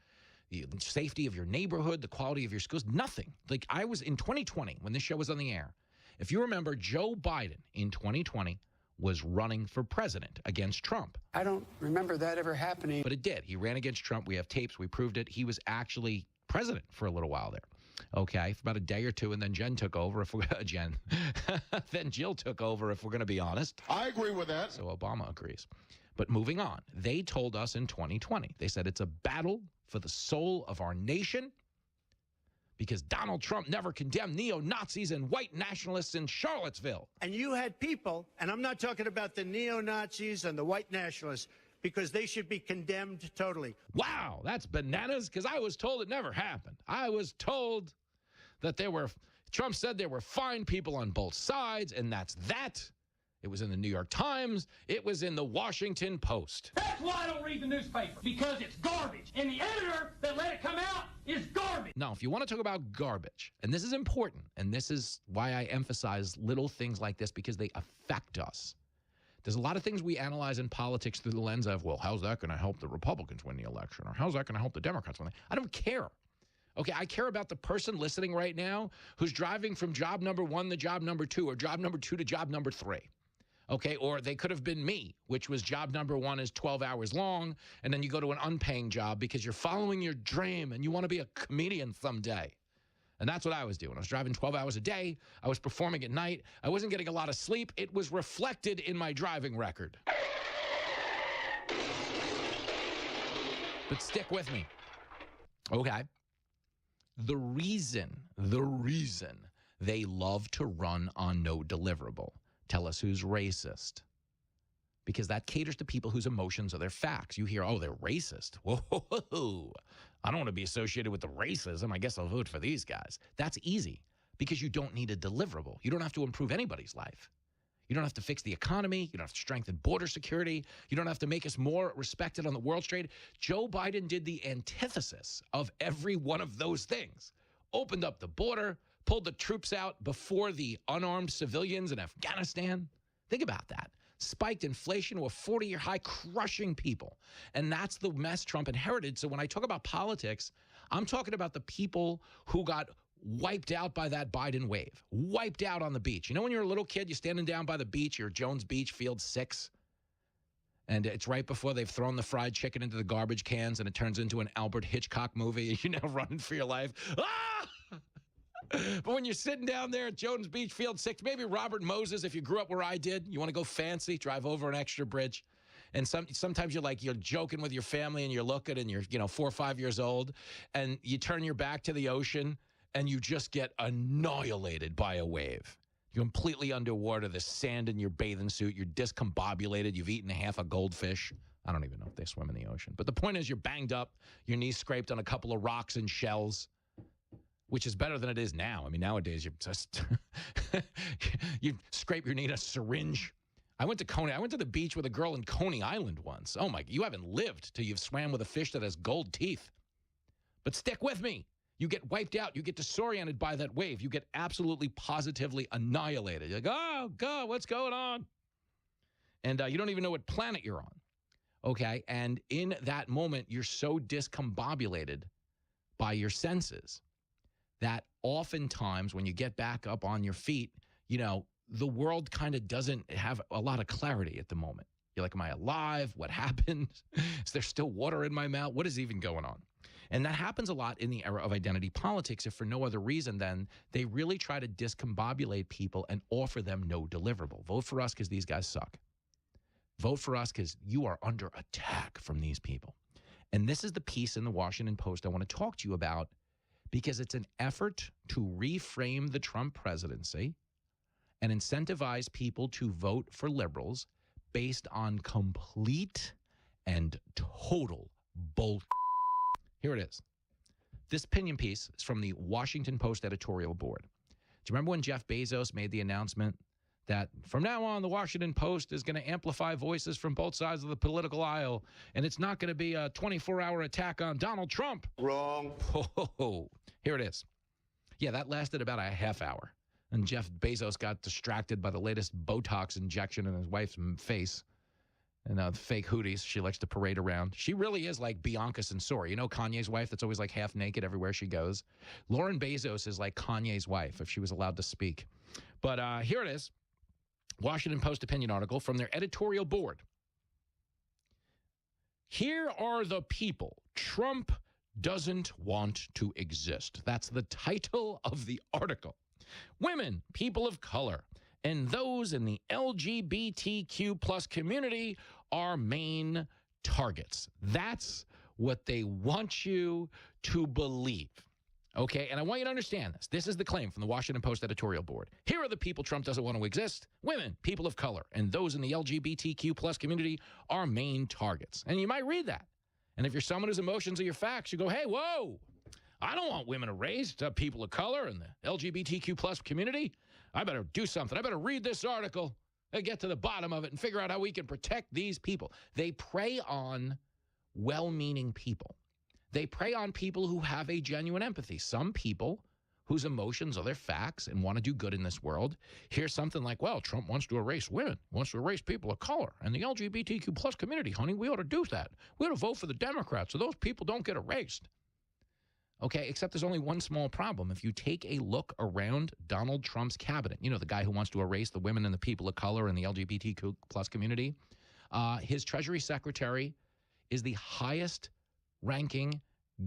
Speaker 13: the safety of your neighborhood, the quality of your schools? Nothing. Like I was in 2020 when this show was on the air. If you remember, Joe Biden in 2020 was running for president against Trump.
Speaker 11: I don't remember that ever happening.
Speaker 13: But it did. He ran against Trump. We have tapes. We proved it. He was actually president for a little while there. Okay, for about a day or two, and then Jen took over. Then Jill took over, if we're going to be honest.
Speaker 14: I agree with that.
Speaker 13: So Obama agrees. But moving on, they told us in 2020, they said it's a battle for the soul of our nation because Donald Trump never condemned neo-Nazis and white nationalists in Charlottesville.
Speaker 3: And you had people, and I'm not talking about the neo-Nazis and the white nationalists, because they should be condemned totally.
Speaker 13: Wow, that's bananas, because I was told it never happened. I was told that Trump said there were fine people on both sides, and that's that. It was in the New York Times. It was in the Washington Post.
Speaker 18: That's why I don't read the newspaper, because it's garbage. And the editor that let it come out is garbage.
Speaker 13: Now, if you want to talk about garbage, and this is important, and this is why I emphasize little things like this, because they affect us. There's a lot of things we analyze in politics through the lens of, well, how's that going to help the Republicans win the election? Or how's that going to help the Democrats win? I don't care. Okay, I care about the person listening right now who's driving from job number 1 to job number 2 or job number 2 to job number 3. Okay, or they could have been me, which was job number 1 is 12 hours long, and then you go to an unpaying job because you're following your dream and you want to be a comedian someday. And that's what I was doing. I was driving 12 hours a day. I was performing at night. I wasn't getting a lot of sleep. It was reflected in my driving record. But stick with me. Okay. The reason they love to run on no deliverable. Tell us who's racist. Because that caters to people whose emotions are their facts. You hear, oh, they're racist. Whoa. I don't want to be associated with the racism. I guess I'll vote for these guys. That's easy because you don't need a deliverable. You don't have to improve anybody's life. You don't have to fix the economy. You don't have to strengthen border security. You don't have to make us more respected on the world stage. Joe Biden did the antithesis of every one of those things. Opened up the border, pulled the troops out before the unarmed civilians in Afghanistan. Think about that. Spiked inflation to a 40-year high, crushing people. And that's the mess Trump inherited. So when I talk about politics, I'm talking about the people who got wiped out by that Biden wave, wiped out on the beach. You know when you're a little kid, you're standing down by the beach, you're Jones Beach, Field 6, and it's right before they've thrown the fried chicken into the garbage cans and it turns into an Albert Hitchcock movie, you know, running for your life. Ah! But when you're sitting down there at Jones Beach, Field 6, maybe Robert Moses, if you grew up where I did, you want to go fancy, drive over an extra bridge. And sometimes you're joking with your family and you're looking and you're, 4 or 5 years old and you turn your back to the ocean and you just get annihilated by a wave. You're completely underwater, the sand in your bathing suit, you're discombobulated, you've eaten half a goldfish. I don't even know if they swim in the ocean. But the point is you're banged up, your knees scraped on a couple of rocks and shells, which is better than it is now. I mean, nowadays you just you scrape your knee in a syringe. I went to Coney. I went to the beach with a girl in Coney Island once. Oh, my, you haven't lived till you've swam with a fish that has gold teeth. But stick with me. You get wiped out. You get disoriented by that wave. You get absolutely, positively annihilated. You're like, oh, God, what's going on? And you don't even know what planet you're on. Okay? And in that moment, you're so discombobulated by your senses that oftentimes when you get back up on your feet, you know, the world kind of doesn't have a lot of clarity at the moment. You're like, am I alive? What happened? Is there still water in my mouth? What is even going on? And that happens a lot in the era of identity politics, if for no other reason than they really try to discombobulate people and offer them no deliverable. Vote for us because these guys suck. Vote for us because you are under attack from these people. And this is the piece in the Washington Post I want to talk to you about because it's an effort to reframe the Trump presidency and incentivize people to vote for liberals based on complete and total bull. Here it is. This opinion piece is from the Washington Post editorial board. Do you remember when Jeff Bezos made the announcement that from now on, the Washington Post is going to amplify voices from both sides of the political aisle, and it's not going to be a 24-hour attack on Donald Trump? Wrong. Oh, here it is. Yeah, that lasted about a half hour. And Jeff Bezos got distracted by the latest Botox injection in his wife's face. And fake hooties she likes to parade around. She really is like Bianca Censori. You know Kanye's wife that's always like half naked everywhere she goes? Lauren Bezos is like Kanye's wife if she was allowed to speak. But here it is. Washington Post opinion article from their editorial board. Here are the people Trump doesn't want to exist. That's the title of the article. Women, people of color, and those in the LGBTQ plus community are main targets. That's what they want you to believe. Okay, and I want you to understand this. This is the claim from the Washington Post editorial board. Here are the people Trump doesn't want to exist. Women, people of color, and those in the LGBTQ plus community are main targets. And you might read that. And if you're someone whose emotions are your facts, you go, hey, whoa, I don't want women erased, people of color and the LGBTQ plus community. I better do something. I better read this article and get to the bottom of it and figure out how we can protect these people. They prey on well-meaning people. They prey on people who have a genuine empathy. Some people whose emotions are their facts and want to do good in this world hear something like, well, Trump wants to erase women, wants to erase people of color, and the LGBTQ plus community, honey, we ought to do that. We ought to vote for the Democrats so those people don't get erased. Okay, except there's only one small problem. If you take a look around Donald Trump's cabinet, you know, the guy who wants to erase the women and the people of color and the LGBTQ plus community, his Treasury Secretary is the highest ranking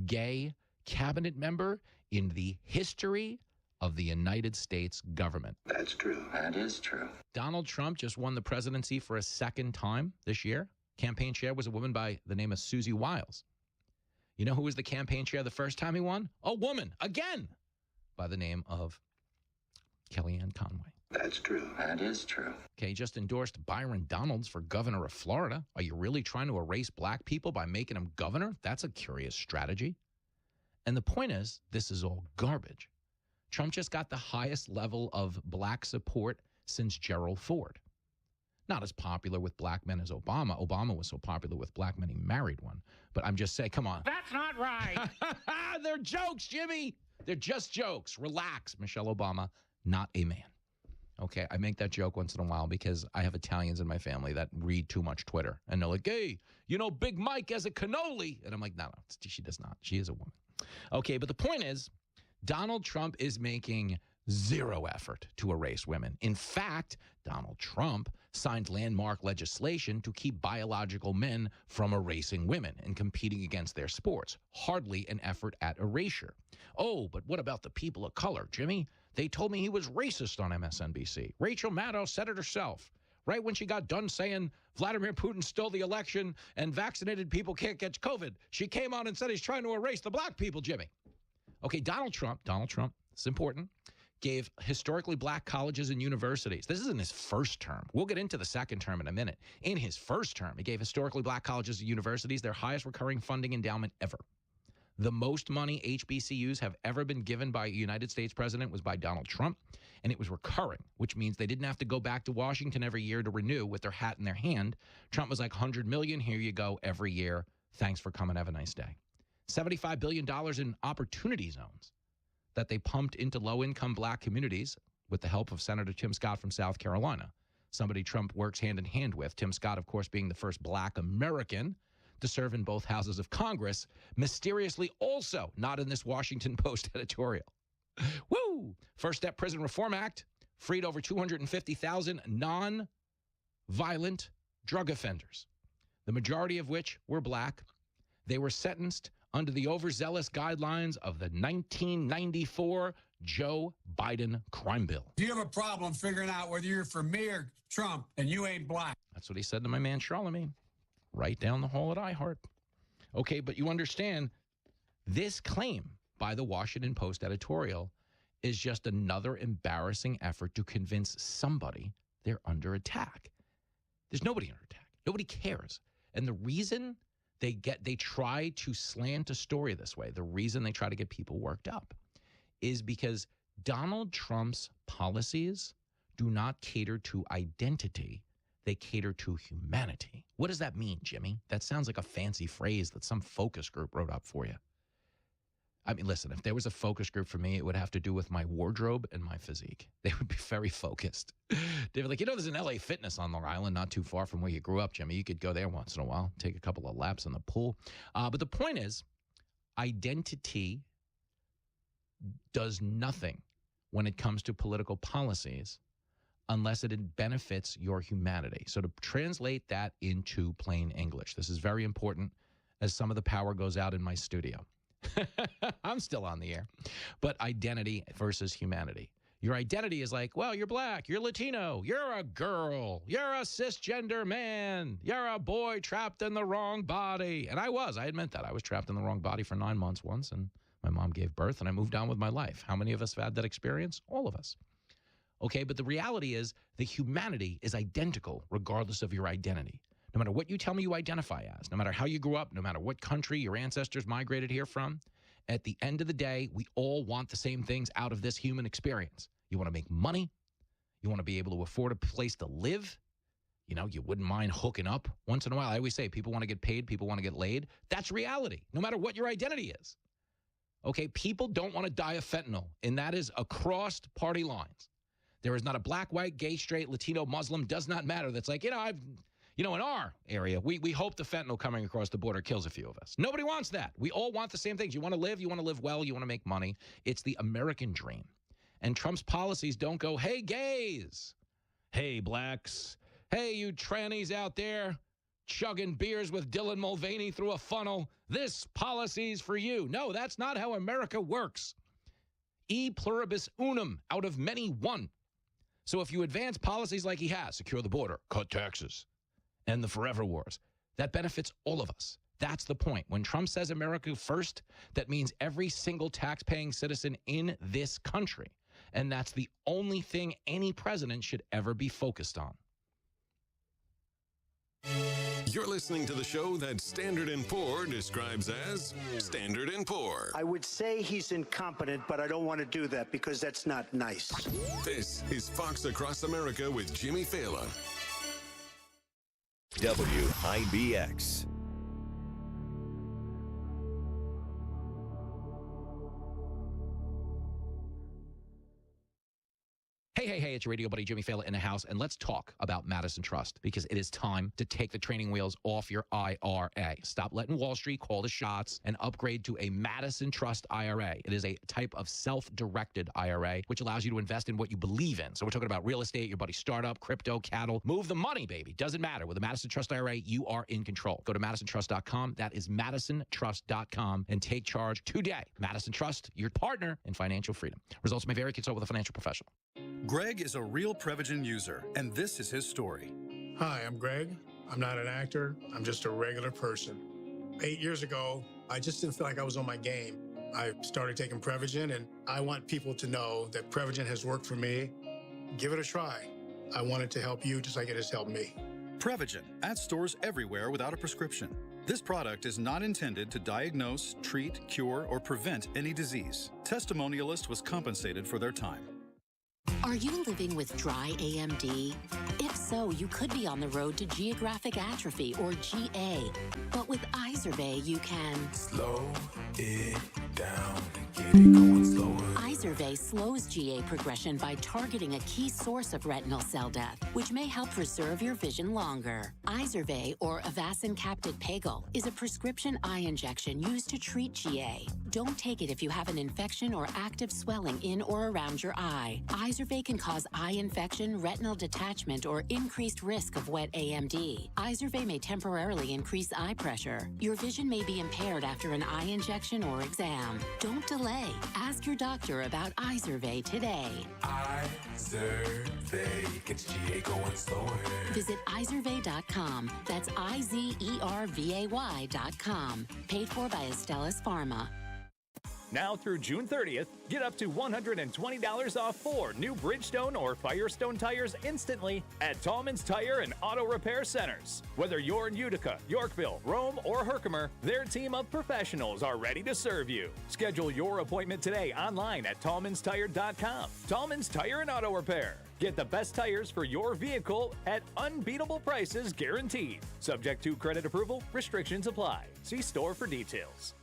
Speaker 13: gay cabinet member in the history of the United States government.
Speaker 1: That's true. That is true.
Speaker 13: Donald Trump just won the presidency for a second time this year. Campaign chair was a woman by the name of Susie Wiles. You know who was the campaign chair the first time he won? A woman, again, by the name of Kellyanne Conway.
Speaker 1: That's true. That is true.
Speaker 13: Okay, just endorsed Byron Donalds for governor of Florida. Are you really trying to erase black people by making him governor? That's a curious strategy. And the point is, this is all garbage. Trump just got the highest level of black support since Gerald Ford. Not as popular with black men as Obama. Obama was so popular with black men, he married one. But I'm just saying, come on.
Speaker 18: That's not right.
Speaker 13: They're jokes, Jimmy. They're just jokes. Relax, Michelle Obama, not a man. Okay, I make that joke once in a while because I have Italians in my family that read too much Twitter. And they're like, hey, you know, Big Mike has a cannoli. And I'm like, no, she does not. She is a woman. Okay, but the point is, Donald Trump is making zero effort to erase women. In fact, Donald Trump signed landmark legislation to keep biological men from erasing women and competing against their sports. Hardly an effort at erasure. Oh, but what about the people of color, Jimmy? They told me he was racist on MSNBC. Rachel Maddow said it herself. Right when she got done saying Vladimir Putin stole the election and vaccinated people can't get COVID, she came out and said he's trying to erase the black people, Jimmy. Okay, Donald Trump, it's important, gave historically black colleges and universities. This is in his first term. We'll get into the second term in a minute. In his first term, he gave historically black colleges and universities their highest recurring funding endowment ever. The most money HBCUs have ever been given by a United States president was by Donald Trump, and it was recurring, which means they didn't have to go back to Washington every year to renew with their hat in their hand. Trump was like, $100 million, here you go, every year. Thanks for coming. Have a nice day. $75 billion in opportunity zones that they pumped into low-income black communities with the help of Senator Tim Scott from South Carolina, somebody Trump works hand in hand with. Tim Scott, of course, being the first black American to serve in both houses of Congress, mysteriously also not in this Washington Post editorial. Woo! First Step Prison Reform Act freed over 250,000 non-violent drug offenders, the majority of which were black. They were sentenced under the overzealous guidelines of the 1994 Joe Biden crime bill.
Speaker 11: Do you have a problem figuring out whether you're for me or Trump and you ain't black?
Speaker 13: That's what he said to my man Charlemagne, right down the hall at iHeart. Okay, but you understand, this claim by the Washington Post editorial is just another embarrassing effort to convince somebody they're under attack. There's nobody under attack. Nobody cares. And the reason they try to slant a story this way, the reason they try to get people worked up, is because Donald Trump's policies do not cater to identity. They cater to humanity. What does that mean, Jimmy? That sounds like a fancy phrase that some focus group wrote up for you. I mean, listen, if there was a focus group for me, it would have to do with my wardrobe and my physique. They would be very focused. They'd be like, there's an LA Fitness on Long Island, not too far from where you grew up, Jimmy. You could go there once in a while, take a couple of laps in the pool. But the point is, identity does nothing when it comes to political policies unless it benefits your humanity. So to translate that into plain English, this is very important as some of the power goes out in my studio. I'm still on the air. But identity versus humanity. Your identity is like, well, you're black, you're Latino, you're a girl, you're a cisgender man, you're a boy trapped in the wrong body. And I admit that. I was trapped in the wrong body for 9 months once, and my mom gave birth, and I moved on with my life. How many of us have had that experience? All of us. Okay, but the reality is the humanity is identical regardless of your identity. No matter what you tell me you identify as, no matter how you grew up, no matter what country your ancestors migrated here from, at the end of the day, we all want the same things out of this human experience. You want to make money. You want to be able to afford a place to live. You know, you wouldn't mind hooking up once in a while. I always say people want to get paid, people want to get laid. That's reality, no matter what your identity is. Okay, people don't want to die of fentanyl, and that is across party lines. There is not a black, white, gay, straight, Latino, Muslim, does not matter. That's like, in our area, we hope the fentanyl coming across the border kills a few of us. Nobody wants that. We all want the same things. You want to live well, you want to make money. It's the American dream. And Trump's policies don't go, hey, gays, hey, blacks, hey, you trannies out there chugging beers with Dylan Mulvaney through a funnel. This policy's for you. No, that's not how America works. E pluribus unum, out of many one. So if you advance policies like he has, secure the border, cut taxes, and the forever wars, that benefits all of us. That's the point. When Trump says America first, that means every single tax-paying citizen in this country. And that's the only thing any president should ever be focused on.
Speaker 8: You're listening to the show that Standard & Poor describes as Standard & Poor.
Speaker 3: I would say he's incompetent, but I don't want to do that because that's not nice.
Speaker 8: This is Fox Across America with Jimmy Fallon.
Speaker 6: WIBX.
Speaker 13: Hey, it's your radio buddy Jimmy Fallon in the house, and let's talk about Madison Trust, because it is time to take the training wheels off your IRA. Stop letting Wall Street call the shots and upgrade to a Madison Trust IRA. It is a type of self-directed IRA, which allows you to invest in what you believe in. So we're talking about real estate, your buddy's startup, crypto, cattle. Move the money, baby. Doesn't matter. With a Madison Trust IRA, you are in control. Go to MadisonTrust.com. That is MadisonTrust.com, and take charge today. Madison Trust, your partner in financial freedom. Results may vary. Consult with a financial professional.
Speaker 9: Greg is a real Prevagen user, and this is his story.
Speaker 12: Hi, I'm Greg. I'm not an actor. I'm just a regular person. 8 years ago, I just didn't feel like I was on my game. I started taking Prevagen, and I want people to know that Prevagen has worked for me. Give it a try. I want it to help you just like it has helped me.
Speaker 9: Prevagen, at stores everywhere without a prescription. This product is not intended to diagnose, treat, cure, or prevent any disease. Testimonialist was compensated for their time.
Speaker 14: Are you living with dry AMD? If so, you could be on the road to geographic atrophy, or GA. But with Izervay, you can
Speaker 15: slow it down and get it going slower.
Speaker 14: Izervay slows GA progression by targeting a key source of retinal cell death, which may help preserve your vision longer. Izervay, or Avastin Capted Pagel, is a prescription eye injection used to treat GA. Don't take it if you have an infection or active swelling in or around your eye. Izervay can cause eye infection, retinal detachment, or increased risk of wet AMD. Izervay may temporarily increase eye pressure. Your vision may be impaired after an eye injection or exam. Don't delay. Ask your doctor about Izervay today.
Speaker 15: Izervay gets GA going slower.
Speaker 14: Visit Izervay.com. That's IZERVAY.com. Paid for by Astellas Pharma.
Speaker 16: Now through June 30th, get up to $120 off 4 new Bridgestone or Firestone tires instantly at Tallman's Tire and Auto Repair Centers. Whether you're in Utica, Yorkville, Rome, or Herkimer, their team of professionals are ready to serve you. Schedule your appointment today online at tallmanstire.com. Tallman's Tire and Auto Repair. Get the best tires for your vehicle at unbeatable prices guaranteed. Subject to credit approval, restrictions apply. See store for details.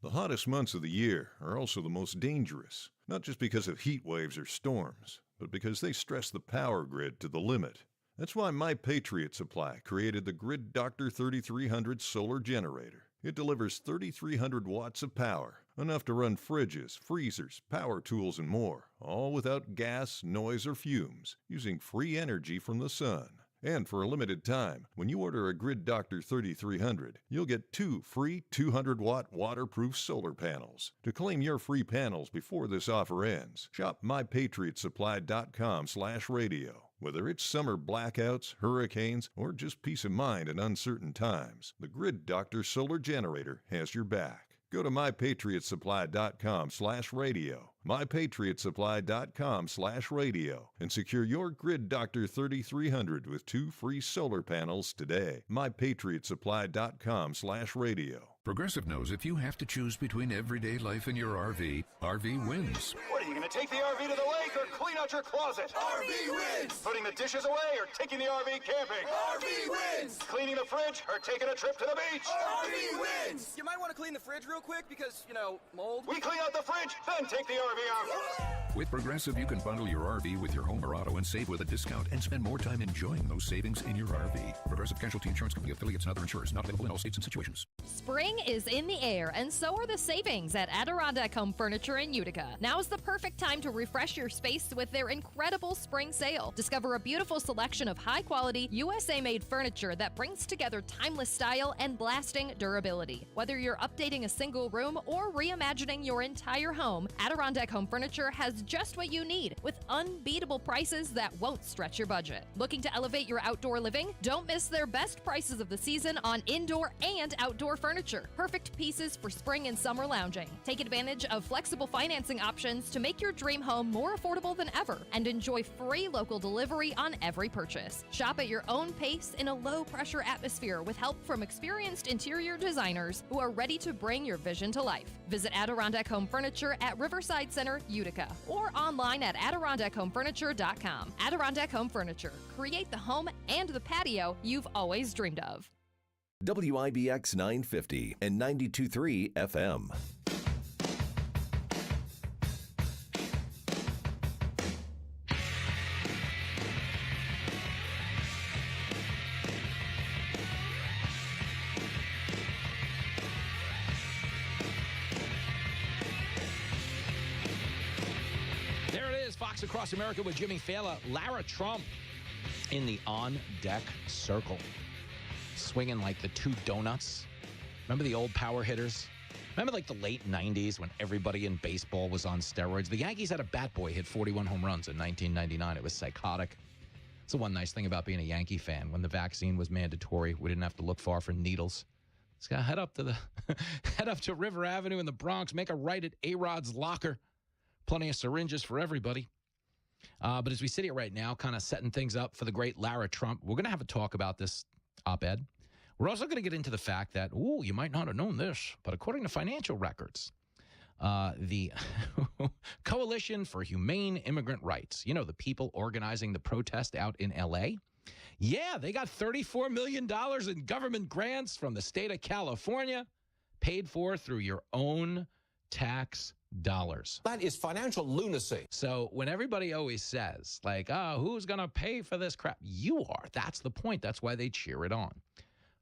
Speaker 24: The hottest months of the year are also the most dangerous, not just because of heat waves or storms, but because they stress the power grid to the limit. That's why My Patriot Supply created the Grid Doctor 3300 solar generator. It delivers 3,300 watts of power, enough to run fridges, freezers, power tools, and more, all without gas, noise, or fumes, using free energy from the sun. And for a limited time, when you order a Grid Doctor 3300, you'll get 2 free 200-watt waterproof solar panels. To claim your free panels before this offer ends, shop mypatriotsupply.com/radio. Whether it's summer blackouts, hurricanes, or just peace of mind in uncertain times, the Grid Doctor Solar Generator has your back. Go to mypatriotsupply.com/radio, mypatriotsupply.com/radio, and secure your Grid Doctor 3300 with 2 free solar panels today. mypatriotsupply.com/radio. Progressive knows if you have to choose between everyday life and your RV, RV wins.
Speaker 17: What, are you going to take the RV to the lake or clean out your closet?
Speaker 21: RV wins!
Speaker 17: Putting the dishes away or taking the RV camping?
Speaker 21: RV wins!
Speaker 17: Cleaning the fridge or taking a trip to the beach?
Speaker 21: RV wins!
Speaker 23: You might want to clean the fridge real quick because, you know, mold.
Speaker 17: We clean out the fridge, then take the RV out.
Speaker 24: With Progressive, you can bundle your RV with your home or auto and save with a discount and spend more time enjoying those savings in your RV. Progressive Casualty Insurance Company, affiliates, and other insurers. Not available in all states and situations.
Speaker 25: Spring is in the air, and so are the savings at Adirondack Home Furniture in Utica. Now is the perfect time to refresh your space with their incredible spring sale. Discover a beautiful selection of high-quality, USA-made furniture that brings together timeless style and lasting durability. Whether you're updating a single room or reimagining your entire home, Adirondack Home Furniture has just what you need, with unbeatable prices that won't stretch your budget. Looking to elevate your outdoor living? Don't miss their best prices of the season on indoor and outdoor furniture. Perfect pieces for spring and summer lounging. Take advantage of flexible financing options to make your dream home more affordable than ever, and enjoy free local delivery on every purchase. Shop at your own pace in a low-pressure atmosphere with help from experienced interior designers who are ready to bring your vision to life. Visit Adirondack Home Furniture at Riverside Center, Utica, or online at AdirondackHomeFurniture.com. Adirondack Home Furniture. Create the home and the patio you've always dreamed of.
Speaker 6: WIBX 950 and 92.3 FM.
Speaker 13: There it is, Fox Across America with Jimmy Fallon. Lara Trump in the on-deck circle, swinging like the 2 donuts. Remember the old power hitters? Remember like the late 90s when everybody in baseball was on steroids? The Yankees had a bat boy hit 41 home runs in 1999. It was psychotic. It's the one nice thing about being a Yankee fan. When the vaccine was mandatory, we didn't have to look far for needles. Just gotta head up to River Avenue in the Bronx, make a right at A-Rod's locker. Plenty of syringes for everybody. But as we sit here right now, kind of setting things up for the great Lara Trump, we're going to have a talk about this op-ed We're also going to get into the fact that, you might not have known this, but according to financial records, the Coalition for Humane Immigrant Rights, the people organizing the protest out in L.A., yeah, they got $34 million in government grants from the state of California, paid for through your own tax dollars.
Speaker 2: That is financial lunacy.
Speaker 13: So when everybody always says, like, who's going to pay for this crap? You are. That's the point. That's why they cheer it on.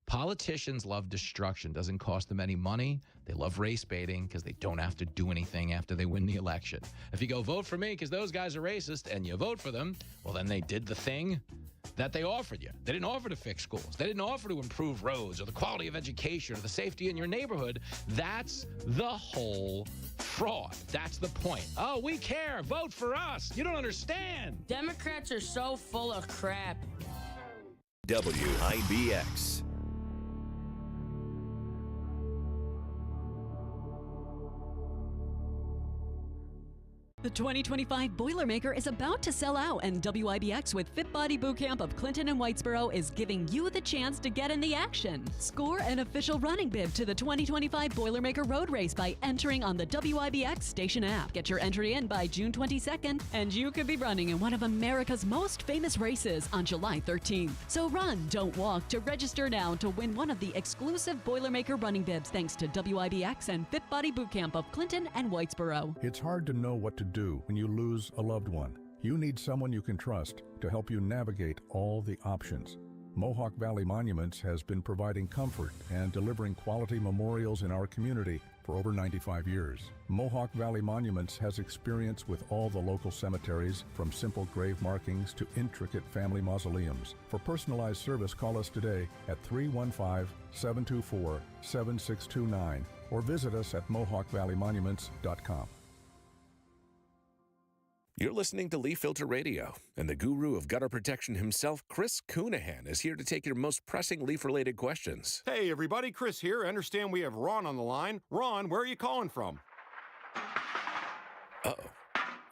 Speaker 13: Politicians love destruction. Doesn't cost them any money. They love race baiting because they don't have to do anything after they win the election. If you go vote for me because those guys are racist and you vote for them, well, then they did the thing that they offered you. They didn't offer to fix schools. They didn't offer to improve roads or the quality of education or the safety in your neighborhood. That's the whole fraud. That's the point. Oh, we care. Vote for us. You don't understand.
Speaker 10: Democrats are so full of crap.
Speaker 6: WIBX.
Speaker 4: The 2025 Boilermaker is about to sell out, and WIBX with Fit Body Bootcamp of Clinton and Whitesboro is giving you the chance to get in the action. Score an official running bib to the 2025 Boilermaker Road Race by entering on the WIBX station app. Get your entry in by June 22nd, and you could be running in one of America's most famous races on July 13th. So run, don't walk to register now to win one of the exclusive Boilermaker running bibs thanks to WIBX and Fit Body Bootcamp of Clinton and Whitesboro.
Speaker 5: It's hard to know what to do when you lose a loved one. You need someone you can trust to help you navigate all the options. Mohawk Valley Monuments has been providing comfort and delivering quality memorials in our community for over 95 years. Mohawk Valley Monuments has experience with all the local cemeteries, from simple grave markings to intricate family mausoleums. For personalized service, call us today at 315-724-7629 or visit us at mohawkvalleymonuments.com.
Speaker 19: You're listening to Leaf Filter Radio, and the guru of gutter protection himself, Chris Coonahan, is here to take your most pressing leaf-related questions.
Speaker 20: Hey, everybody, Chris here. I understand we have Ron on the line. Ron, where are you calling from?
Speaker 19: Uh-oh.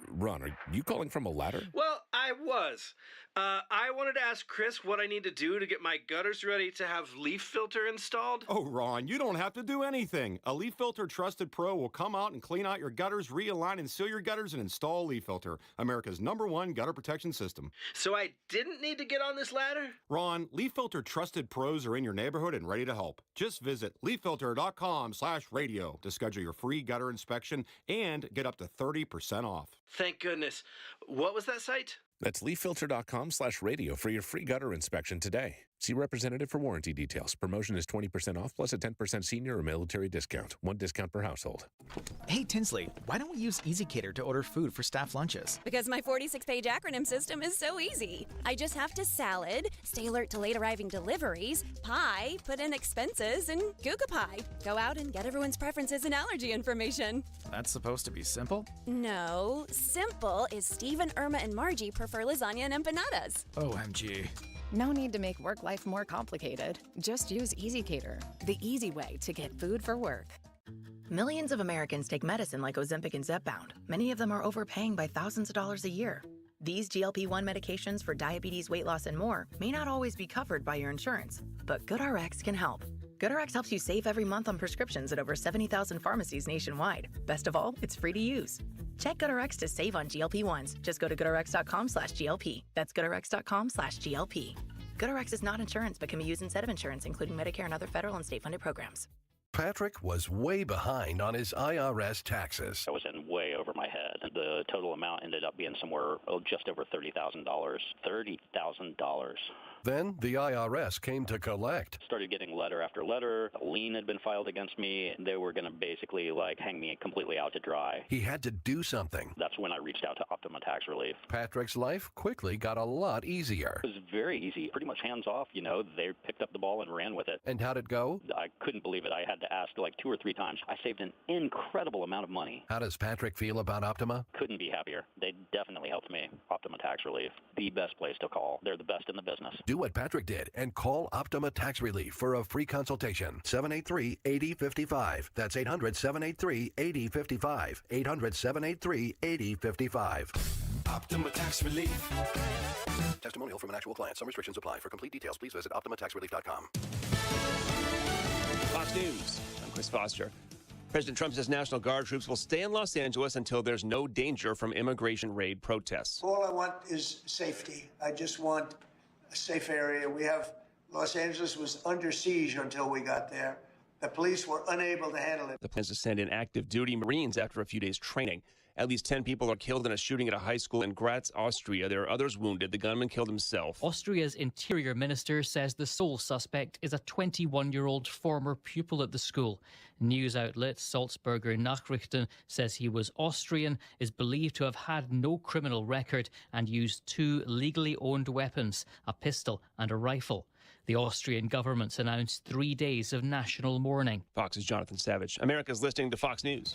Speaker 19: Ron, are you calling from a ladder?
Speaker 26: Well, I was. I wanted to ask Chris what I need to do to get my gutters ready to have leaf filter installed.
Speaker 20: Oh, Ron, you don't have to do anything. A Leaf Filter Trusted Pro will come out and clean out your gutters, realign and seal your gutters, and install Leaf Filter, America's #1 gutter protection system.
Speaker 26: So I didn't need to get on this ladder?
Speaker 20: Ron, Leaf Filter Trusted Pros are in your neighborhood and ready to help. Just visit leaffilter.com/radio to schedule your free gutter inspection and get up to 30% off.
Speaker 26: Thank goodness. What was that site?
Speaker 19: That's leaffilter.com/radio for your free gutter inspection today. See representative for warranty details. Promotion is 20% off plus a 10% senior or military discount. One discount per household.
Speaker 27: Hey, Tinsley, why don't we use EasyCater to order food for staff lunches?
Speaker 28: Because my 46-page acronym system is so easy. I just have to salad, stay alert to late arriving deliveries, pie, put in expenses, and Google Pie. Go out and get everyone's preferences and allergy information.
Speaker 27: That's supposed to be simple?
Speaker 28: No, simple is Steve and Irma and Margie prefer lasagna and empanadas.
Speaker 27: OMG.
Speaker 29: No need to make work life more complicated. Just use EasyCater, the easy way to get food for work.
Speaker 30: Millions of Americans take medicine like Ozempic and Zepbound. Many of them are overpaying by thousands of dollars a year. These GLP-1 medications for diabetes, weight loss, and more may not always be covered by your insurance, but GoodRx can help. GoodRx helps you save every month on prescriptions at over 70,000 pharmacies nationwide. Best of all, it's free to use. Check GoodRx to save on GLP-1s. Just go to goodrx.com/GLP. That's goodrx.com/GLP. GoodRx is not insurance, but can be used instead of insurance, including Medicare and other federal and state-funded programs.
Speaker 31: Patrick was way behind on his IRS taxes.
Speaker 32: I was in way over my head. The total amount ended up being somewhere just over $30,000. $30,000.
Speaker 31: Then the IRS came to collect.
Speaker 32: Started getting letter after letter. A lien had been filed against me. They were going to basically hang me completely out to dry.
Speaker 31: He had to do something.
Speaker 32: That's when I reached out to Optima Tax Relief.
Speaker 31: Patrick's life quickly got a lot easier.
Speaker 32: It was very easy, pretty much hands off. They picked up the ball and ran with it.
Speaker 31: And how'd it go?
Speaker 32: I couldn't believe it. I had to ask 2 or 3 times. I saved an incredible amount of money.
Speaker 31: How does Patrick feel about Optima?
Speaker 32: Couldn't be happier. They definitely helped me. Optima Tax Relief, the best place to call. They're the best in the business.
Speaker 31: Do what Patrick did and call Optima Tax Relief for a free consultation. 783-8055. That's 800-783-8055. 800-783-8055. Optima Tax Relief. Testimonial from an actual client. Some restrictions apply. For complete details, please visit OptimaTaxRelief.com.
Speaker 1: Fox News. I'm Chris Foster. President Trump says National Guard troops will stay in Los Angeles until there's no danger from immigration raid protests.
Speaker 3: All I want is safety. I just want a safe area. Los Angeles was under siege until we got there. The police were unable to handle it.
Speaker 1: The plans to send in active duty Marines after a few days training. At least 10 people are killed in a shooting at a high school in Graz, Austria. There are others wounded. The gunman killed himself.
Speaker 7: Austria's interior minister says the sole suspect is a 21-year-old former pupil at the school. News outlet Salzburger Nachrichten says he was Austrian, is believed to have had no criminal record, and used 2 legally owned weapons, a pistol and a rifle. The Austrian government's announced 3 days of national mourning.
Speaker 1: Fox's Jonathan Savage. America's listening to Fox News.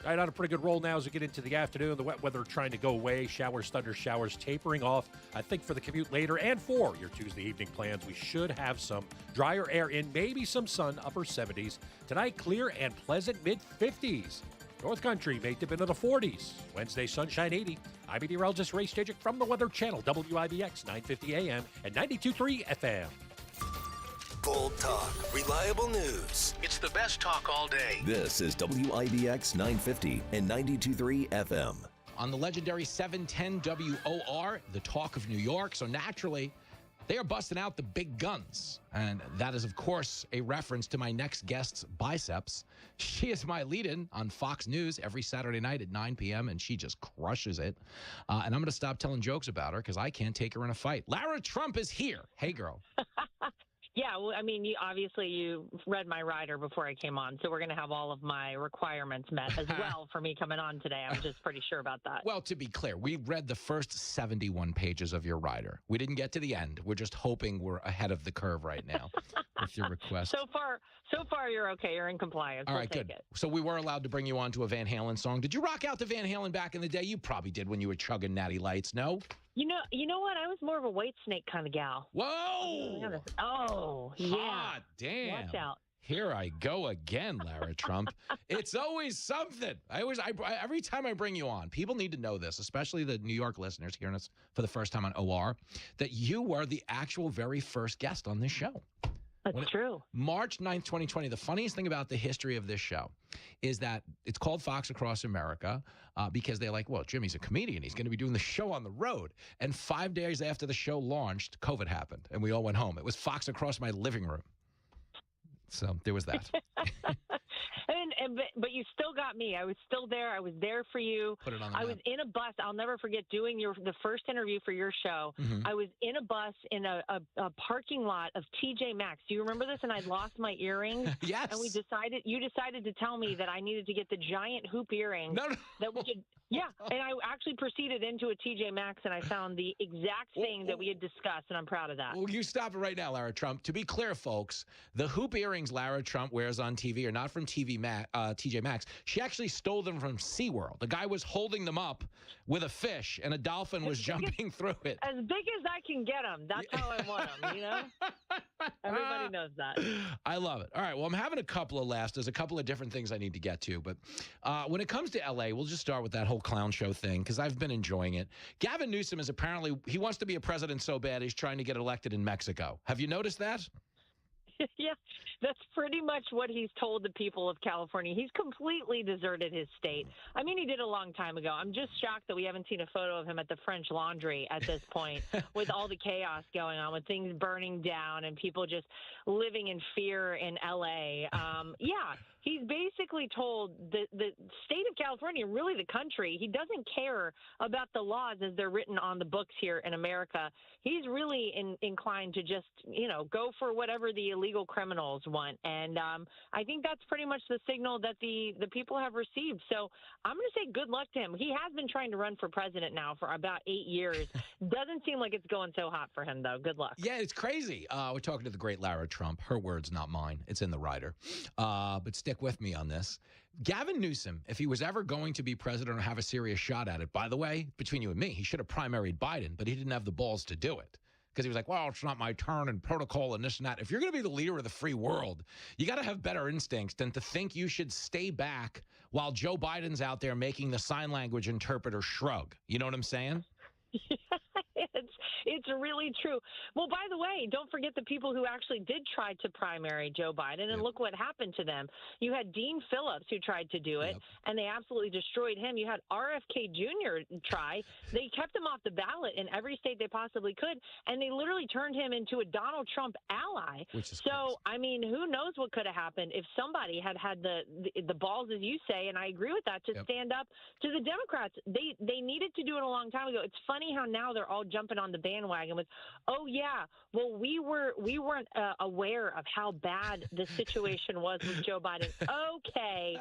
Speaker 8: All right, on a pretty good roll now as we get into the afternoon. The wet weather trying to go away. Showers, thunder showers tapering off. I think for the commute later and for your Tuesday evening plans, we should have some drier air in, maybe some sun, upper 70s. Tonight, clear and pleasant mid-50s. North Country may dip into the 40s. Wednesday, sunshine 80. I'm meteorologist Ray Stajic from the Weather Channel, WIBX 950 AM and 92.3 FM.
Speaker 6: Bold talk, reliable news.
Speaker 9: It's the best talk all day.
Speaker 6: This is WIBX 950 and 92.3 FM.
Speaker 13: On the legendary 710 WOR, the talk of New York. So naturally, they are busting out the big guns. And that is, of course, a reference to my next guest's biceps. She is my lead-in on Fox News every Saturday night at 9 p.m., and she just crushes it. And I'm going to stop telling jokes about her because I can't take her in a fight. Lara Trump is here. Hey, girl.
Speaker 11: Yeah, well, I mean, you read my rider before I came on, so we're going to have all of my requirements met as well for me coming on today. I'm just pretty sure about that.
Speaker 13: Well, to be clear, we read the first 71 pages of your rider. We didn't get to the end. We're just hoping we're ahead of the curve right now with your request.
Speaker 11: So far, you're okay. You're in compliance.
Speaker 13: All right, good. So we were allowed to bring you on to a Van Halen song. Did you rock out to Van Halen back in the day? You probably did when you were chugging Natty Lights, no?
Speaker 11: You know what? I was more of a Whitesnake kind of gal.
Speaker 13: Whoa!
Speaker 11: Oh, yeah.
Speaker 13: Hot damn.
Speaker 11: Watch out.
Speaker 13: Here I go again, Lara Trump. It's always something. Every time I bring you on, people need to know this, especially the New York listeners hearing us for the first time on OR, that you were the actual very first guest on this show.
Speaker 11: That's true.
Speaker 13: March 9th, 2020. The funniest thing about the history of this show is that it's called Fox Across America because they're like, well, Jimmy's a comedian. He's going to be doing the show on the road. And 5 days after the show launched, COVID happened, and we all went home. It was Fox Across my living room. So there was that.
Speaker 11: But you still got me. I was still there. I was there for you.
Speaker 13: Put it on the
Speaker 11: I was in a bus. I'll never forget doing the first interview for your show.
Speaker 13: Mm-hmm.
Speaker 11: I was in a bus in a parking lot of TJ Maxx. Do you remember this? And I'd lost my earrings.
Speaker 13: Yes.
Speaker 11: And you decided to tell me that I needed to get the giant hoop earrings.
Speaker 13: No.
Speaker 11: That we could. Yeah, and I actually proceeded into a TJ Maxx, and I found the exact thing that we had discussed, and I'm proud of that.
Speaker 13: Well, you stop it right now, Lara Trump. To be clear, folks, the hoop earrings Lara Trump wears on TV are not from TJ Maxx. She actually stole them from SeaWorld. The guy was holding them up with a fish, and a dolphin was jumping through it.
Speaker 11: As big as I can get them. That's how I want them, you know? Everybody knows that.
Speaker 13: I love it. All right, well, I'm having a couple of laughs. There's a couple of different things I need to get to. But when it comes to L.A., we'll just start with that whole clown show thing because I've been enjoying it. Gavin Newsom is apparently, he wants to be a president so bad he's trying to get elected in Mexico. Have you noticed that?
Speaker 11: Yeah, that's pretty much what he's told the people of California. He's completely deserted his state. I mean, he did a long time ago. I'm just shocked that we haven't seen a photo of him at the French Laundry at this point with all the chaos going on, with things burning down and people just living in fear in L.A. Yeah, he's basically told the state of California, really the country, he doesn't care about the laws as they're written on the books here in America. He's really inclined to just, go for whatever the illegal criminals want. And I think that's pretty much the signal that the people have received. So I'm going to say good luck to him. He has been trying to run for president now for about 8 years. Doesn't seem like it's going so hot for him, though. Good luck.
Speaker 13: Yeah, it's crazy. We're talking to the great Lara Trump. Her words, not mine. It's in the rider. But stick with me on this. Gavin Newsom, if he was ever going to be president or have a serious shot at it, by the way, between you and me, he should have primaried Biden, but he didn't have the balls to do it. because he was like, well, it's not my turn and protocol and this and that. If you're going to be the leader of the free world, you got to have better instincts than to think you should stay back while Joe Biden's out there making the sign language interpreter shrug. You know what I'm saying?
Speaker 11: It's really true. Well, by the way, don't forget the people who actually did try to primary Joe Biden, and look what happened to them. You had Dean Phillips who tried to do it, and they absolutely destroyed him. You had RFK Jr. try. They kept him off the ballot in every state they possibly could, and they literally turned him into a Donald Trump ally. So, I mean, who knows what could have happened if somebody had the balls, as you say, and I agree with that, to stand up to the Democrats. They needed to do it a long time ago. It's funny how now they're all jumping on the bandwagon with, oh yeah, well we weren't aware of how bad the situation was with Joe Biden. Okay,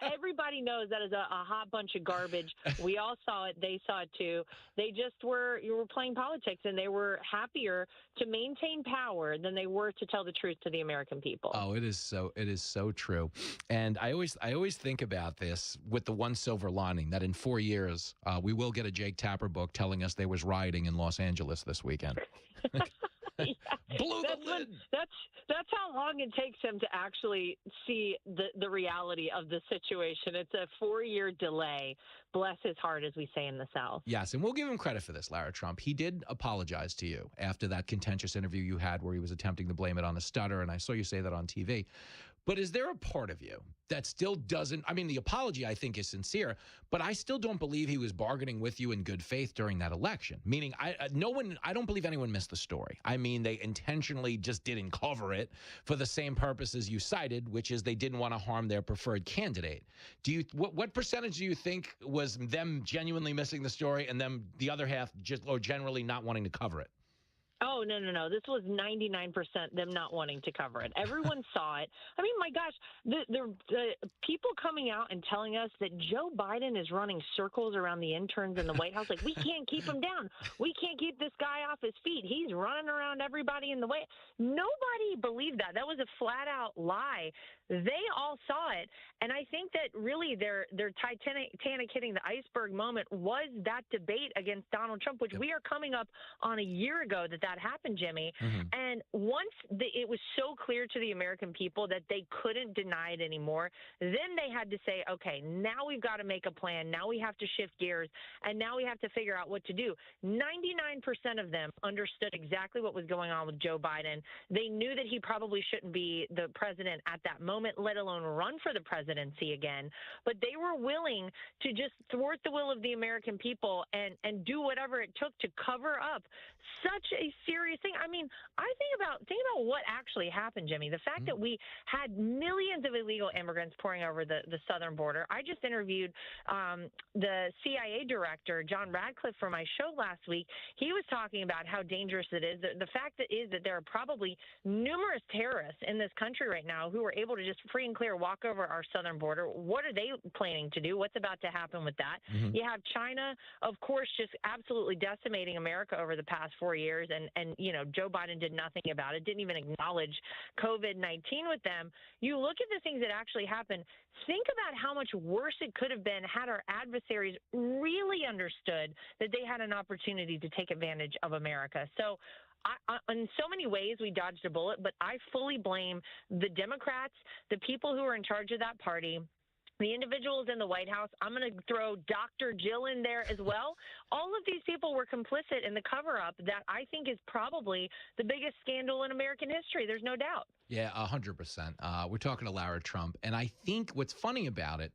Speaker 11: everybody knows that is a hot bunch of garbage. We all saw it. They saw it too. They just were playing politics, and they were happier to maintain power than they were to tell the truth to the American people.
Speaker 13: Oh, it is so true. And I always think about this with the one silver lining that in 4 years we will get a Jake Tapper book telling us there was rioting in Los Angeles this weekend. Blew the lid.
Speaker 11: That's how long it takes him to actually see the reality of the situation. It's a 4-year delay. Bless his heart, as we say in the South.
Speaker 13: Yes, and we'll give him credit for this, Lara Trump. He did apologize to you after that contentious interview you had where he was attempting to blame it on a stutter, and I saw you say that on TV. But is there a part of you that still doesn't, I mean, the apology I think is sincere, but I still don't believe he was bargaining with you in good faith during that election. Meaning I don't believe anyone missed the story. I mean, they intentionally just didn't cover it for the same purposes you cited, which is they didn't want to harm their preferred candidate. What percentage do you think was them genuinely missing the story and them, the other half, generally not wanting to cover it?
Speaker 11: Oh, no. This was 99% them not wanting to cover it. Everyone saw it. I mean, my gosh, the people coming out and telling us that Joe Biden is running circles around the interns in the White House, like, we can't keep him down. We can't keep this guy off his feet. He's running around everybody in the White House. Nobody believed that. That was a flat-out lie. They all saw it. And I think that really their Titanic hitting the iceberg moment was that debate against Donald Trump, which we are coming up on a year ago that happened, Jimmy. And once it was so clear to the American people that they couldn't deny it anymore, then they had to say, okay, now we've got to make a plan. Now we have to shift gears, and now we have to figure out what to do. 99% of them understood exactly what was going on with Joe Biden. They knew that he probably shouldn't be the president at that moment, let alone run for the presidency again. But they were willing to just thwart the will of the American people and do whatever it took to cover up such a serious thing. I mean, think about what actually happened, Jimmy. The fact that we had millions of illegal immigrants pouring over the southern border. I just interviewed the CIA director, John Radcliffe, for my show last week. He was talking about how dangerous it is. The fact is that there are probably numerous terrorists in this country right now who are able to just free and clear walk over our southern border. What are they planning to do? What's about to happen with that? You have China, of course, just absolutely decimating America over the past 4 years. And you know, Joe Biden did nothing about it, didn't even acknowledge COVID-19 with them. You look at the things that actually happened. Think about how much worse it could have been had our adversaries really understood that they had an opportunity to take advantage of America. So in so many ways, we dodged a bullet, but I fully blame the Democrats, the people who are in charge of that party, the individuals in the White House. I'm going to throw Dr. Jill in there as well. All of these people were complicit in the cover-up that I think is probably the biggest scandal in American history. There's no doubt.
Speaker 13: Yeah, 100%. We're talking to Lara Trump. And I think what's funny about it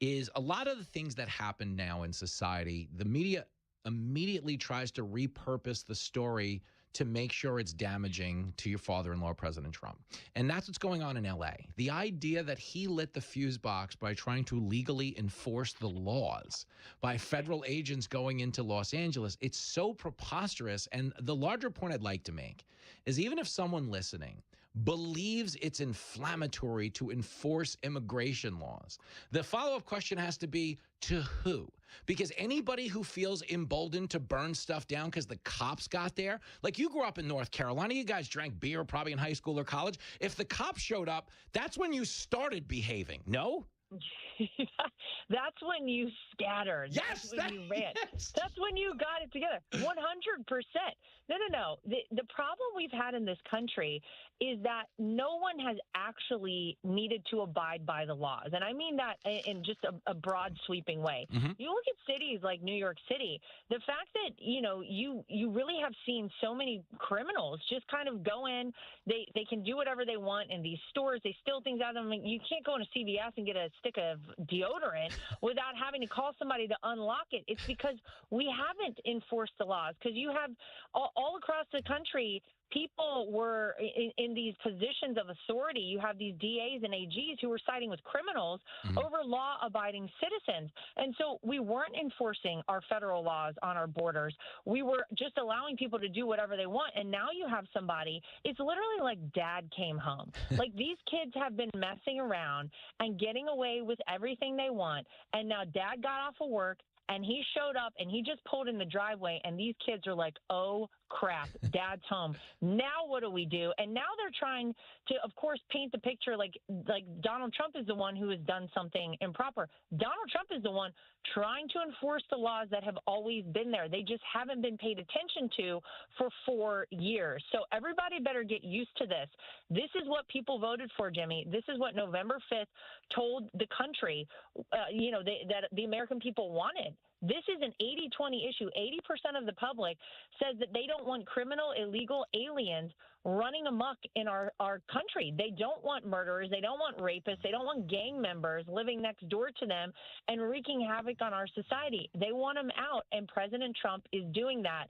Speaker 13: is a lot of the things that happen now in society, the media immediately tries to repurpose the story to make sure it's damaging to your father-in-law, President Trump. And that's what's going on in L.A. The idea that he lit the fuse box by trying to legally enforce the laws by federal agents going into Los Angeles, it's so preposterous. And the larger point I'd like to make is even if someone listening believes it's inflammatory to enforce immigration laws, the follow-up question has to be, to who? Because anybody who feels emboldened to burn stuff down because the cops got there, like you grew up in North Carolina, you guys drank beer probably in high school or college. If the cops showed up, that's when you started behaving, no?
Speaker 11: That's when you scattered.
Speaker 13: Yes,
Speaker 11: that's when you ran. Yes. That's when you got it together. 100%. No. The problem we've had in this country is that no one has actually needed to abide by the laws. And I mean that in just a broad sweeping way.
Speaker 13: Mm-hmm.
Speaker 11: You look at cities like New York City, the fact that, you really have seen so many criminals just kind of go in, they can do whatever they want in these stores. They steal things out of them. You can't go into CVS and get a stick of deodorant without having to call somebody to unlock it. It's because we haven't enforced the laws, because you have all across the country, people were in these positions of authority. You have these DAs and AGs who were siding with criminals over law-abiding citizens. And so we weren't enforcing our federal laws on our borders. We were just allowing people to do whatever they want. And now you have somebody, it's literally like dad came home. Like, these kids have been messing around and getting away with everything they want. And now dad got off of work, and he showed up, and he just pulled in the driveway, and these kids are like, oh, crap, dad's home. Now what do we do? And now they're trying to, of course, paint the picture like Donald Trump is the one who has done something improper. Donald Trump is the one trying to enforce the laws that have always been there. They just haven't been paid attention to for 4 years. So everybody better get used to this. This is what people voted for, Jimmy. This is what November 5th told the country, that the American people wanted. This is an 80-20 issue. 80% of the public says that they don't want criminal, illegal aliens running amok in our country. They don't want murderers. They don't want rapists. They don't want gang members living next door to them and wreaking havoc on our society. They want them out, and President Trump is doing that.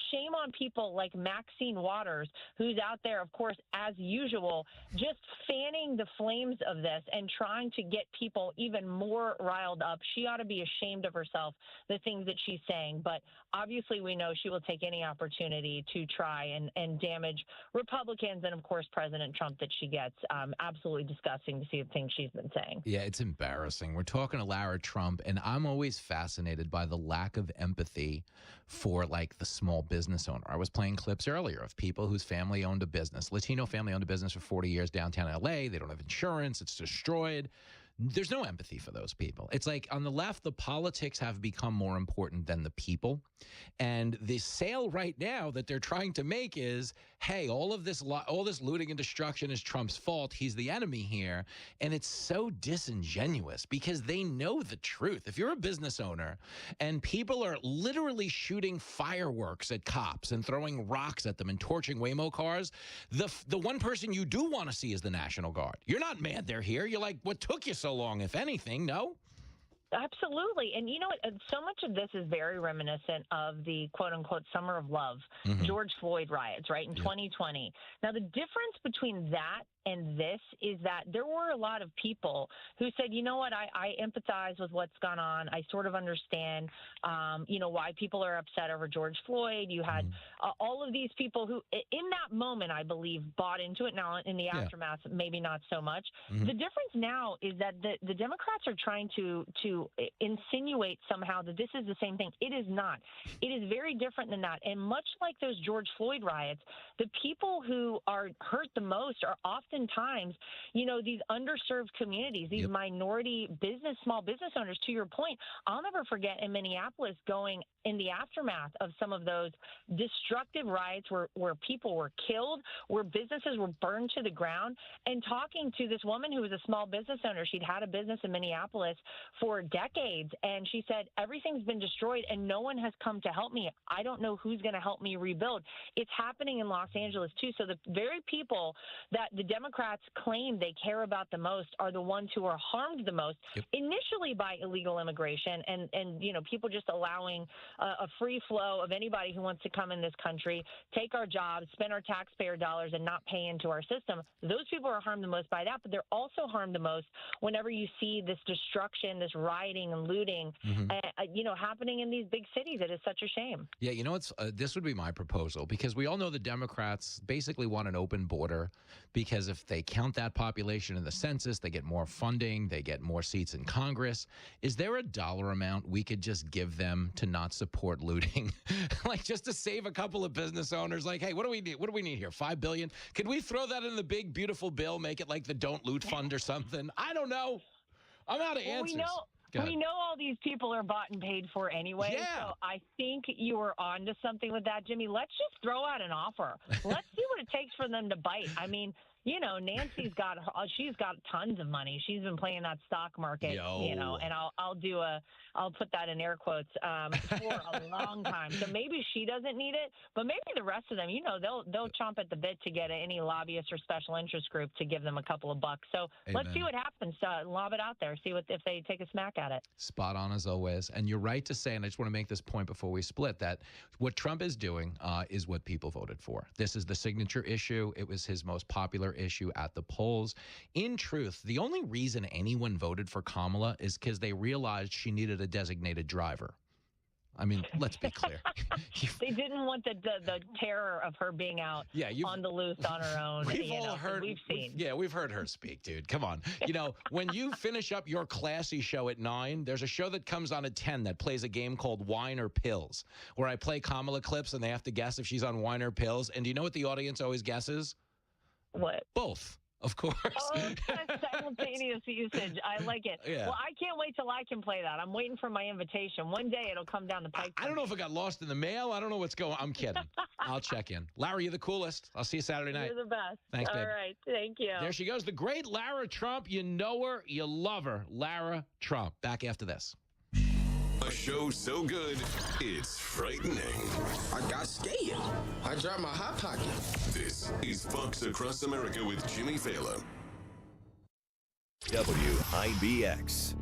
Speaker 11: Shame on people like Maxine Waters, who's out there, of course, as usual, just fanning the flames of this and trying to get people even more riled up. She ought to be ashamed of herself, the things that she's saying. But obviously we know she will take any opportunity to try and damage Republicans and, of course, President Trump that she gets. Absolutely disgusting to see the things she's been saying.
Speaker 13: Yeah, it's embarrassing. We're talking to Lara Trump, and I'm always fascinated by the lack of empathy for, like, the small business owner. I was playing clips earlier of people whose family owned a business. Latino family owned a business for 40 years downtown L.A. They don't have insurance. It's destroyed. There's no empathy for those people. It's like on the left, the politics have become more important than the people. And the sale right now that they're trying to make is, hey, all this looting and destruction is Trump's fault. He's the enemy here. And it's so disingenuous because they know the truth. If you're a business owner and people are literally shooting fireworks at cops and throwing rocks at them and torching Waymo cars, the one person you do want to see is the National Guard. You're not mad they're here. You're like, what took you so long, if anything? No?
Speaker 11: Absolutely. And you know what? So much of this is very reminiscent of the quote-unquote summer of love, George Floyd riots, right, in 2020. Now, the difference between that and this is that there were a lot of people who said, you know what, I empathize with what's gone on. I sort of understand, why people are upset over George Floyd. You had all of these people who, in that moment, I believe, bought into it. Now, in the aftermath, maybe not so much. The difference now is that the Democrats are trying to insinuate somehow that this is the same thing. It is not. It is very different than that. And much like those George Floyd riots, the people who are hurt the most are oftentimes, these underserved communities, these minority small business owners. To your point, I'll never forget in Minneapolis going in the aftermath of some of those destructive riots where people were killed, where businesses were burned to the ground, and talking to this woman who was a small business owner. She'd had a business in Minneapolis for decades, and she said, everything's been destroyed and no one has come to help me. I don't know who's going to help me rebuild. It's happening in Los Angeles too. So the very people that the Democrats claim they care about the most are the ones who are harmed the most, initially by illegal immigration and people just allowing a free flow of anybody who wants to come in this country, take our jobs, spend our taxpayer dollars, and not pay into our system. Those people are harmed the most by that, but they're also harmed the most whenever you see this destruction, this rioting and looting, happening in these big cities. It is such a shame.
Speaker 13: Yeah, this would be my proposal, because we all know the Democrats basically want an open border, because if they count that population in the census, they get more funding, they get more seats in Congress. Is there a dollar amount we could just give them to not support looting? Like, just to save a couple of business owners, like, hey, what do we need? What do we need here? $5 billion? Could we throw that in the big, beautiful bill, make it like the Don't Loot Fund or something? I don't know. I'm out of answers.
Speaker 11: We know all these people are bought and paid for anyway, so I think you were on to something with that, Jimmy. Let's just throw out an offer. Let's see what it takes for them to bite. I mean, you know, she's got tons of money. She's been playing that stock market, you know, and I'll put that in air quotes for a long time. So maybe she doesn't need it, but maybe the rest of them, you know, they'll chomp at the bit to get any lobbyist or special interest group to give them a couple of bucks. So let's see what happens. Lob it out there. See if they take a smack at it.
Speaker 13: Spot on as always. And you're right to say, and I just want to make this point before we split, that what Trump is doing is what people voted for. This is the signature issue. It was his most popular issue at the polls. In truth, the only reason anyone voted for Kamala is because they realized she needed a designated driver. I mean, let's be clear.
Speaker 11: They didn't want the terror of her being out on the loose on her own. We've seen.
Speaker 13: We've heard her speak, dude. Come on. You know, when you finish up your classy show at 9, there's a show that comes on at 10 that plays a game called Wine or Pills, where I play Kamala clips and they have to guess if she's on wine or pills. And do you know what the audience always guesses?
Speaker 11: What?
Speaker 13: Both. Of course.
Speaker 11: Oh, that's simultaneous usage. I like it.
Speaker 13: Yeah.
Speaker 11: Well, I can't wait till I can play that. I'm waiting for my invitation. One day it'll come down the pike.
Speaker 13: I don't know if it got lost in the mail. I don't know what's going on. I'm kidding. I'll check in. Larry, you're the coolest. I'll see you Saturday night.
Speaker 11: You're the best.
Speaker 13: Thanks, babe.
Speaker 11: All right. Thank you.
Speaker 13: There she goes. The great Lara Trump. You know her. You love her. Lara Trump. Back after this.
Speaker 9: A show so good, it's frightening.
Speaker 12: I got scared. I dropped my hot pocket.
Speaker 9: This is Fox Across America with Jimmy Fallon.
Speaker 6: WIBX.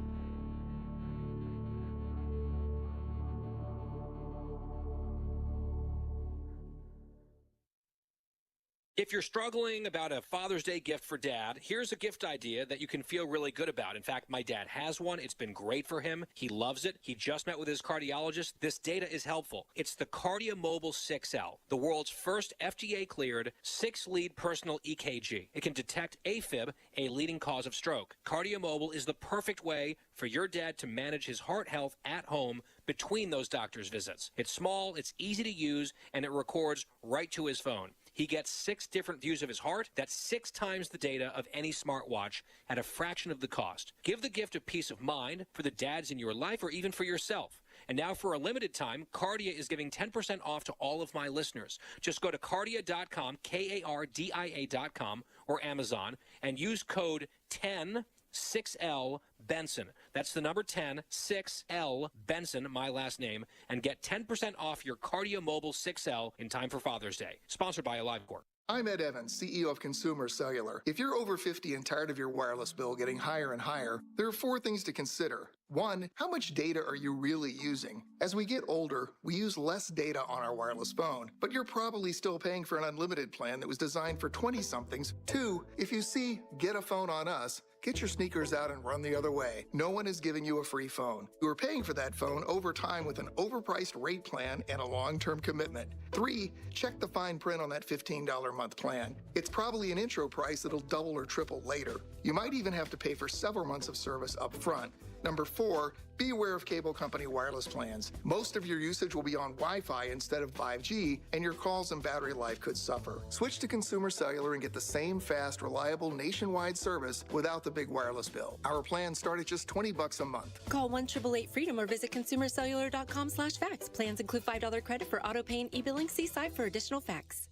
Speaker 14: If you're struggling about a Father's Day gift for Dad, here's a gift idea that you can feel really good about. In fact, my dad has one. It's been great for him. He loves it. He just met with his cardiologist. This data is helpful. It's the KardioMobile 6L, the world's first FDA-cleared 6-lead personal EKG. It can detect AFib, a leading cause of stroke. KardioMobile is the perfect way for your dad to manage his heart health at home between those doctor's visits. It's small, it's easy to use, and it records right to his phone. He gets 6 different views of his heart. That's 6 times the data of any smartwatch at a fraction of the cost. Give the gift of peace of mind for the dads in your life or even for yourself. And now for a limited time, Kardia is giving 10% off to all of my listeners. Just go to Kardia.com, Kardia.com, or Amazon, and use code 106L Benson. That's the number 10, 6L Benson, my last name, and get 10% off your KardioMobile 6L in time for Father's Day. Sponsored by AliveCorp.
Speaker 15: I'm Ed Evans, CEO of Consumer Cellular. If you're over 50 and tired of your wireless bill getting higher and higher, there are 4 things to consider. 1, how much data are you really using? As we get older, we use less data on our wireless phone, but you're probably still paying for an unlimited plan that was designed for 20-somethings. 2, if you see Get a Phone on Us, get your sneakers out and run the other way. No one is giving you a free phone. You are paying for that phone over time with an overpriced rate plan and a long-term commitment. 3, check the fine print on that $15 a month plan. It's probably an intro price that'll double or triple later. You might even have to pay for several months of service up front. Number 4, be aware of cable company wireless plans. Most of your usage will be on Wi-Fi instead of 5G, and your calls and battery life could suffer. Switch to Consumer Cellular and get the same fast, reliable, nationwide service without the big wireless bill. Our plans start at just $20 a month.
Speaker 16: Call 1-888-FREEDOM or visit consumercellular.com/facts. Plans include $5 credit for auto pay and e-billing. See site for additional facts.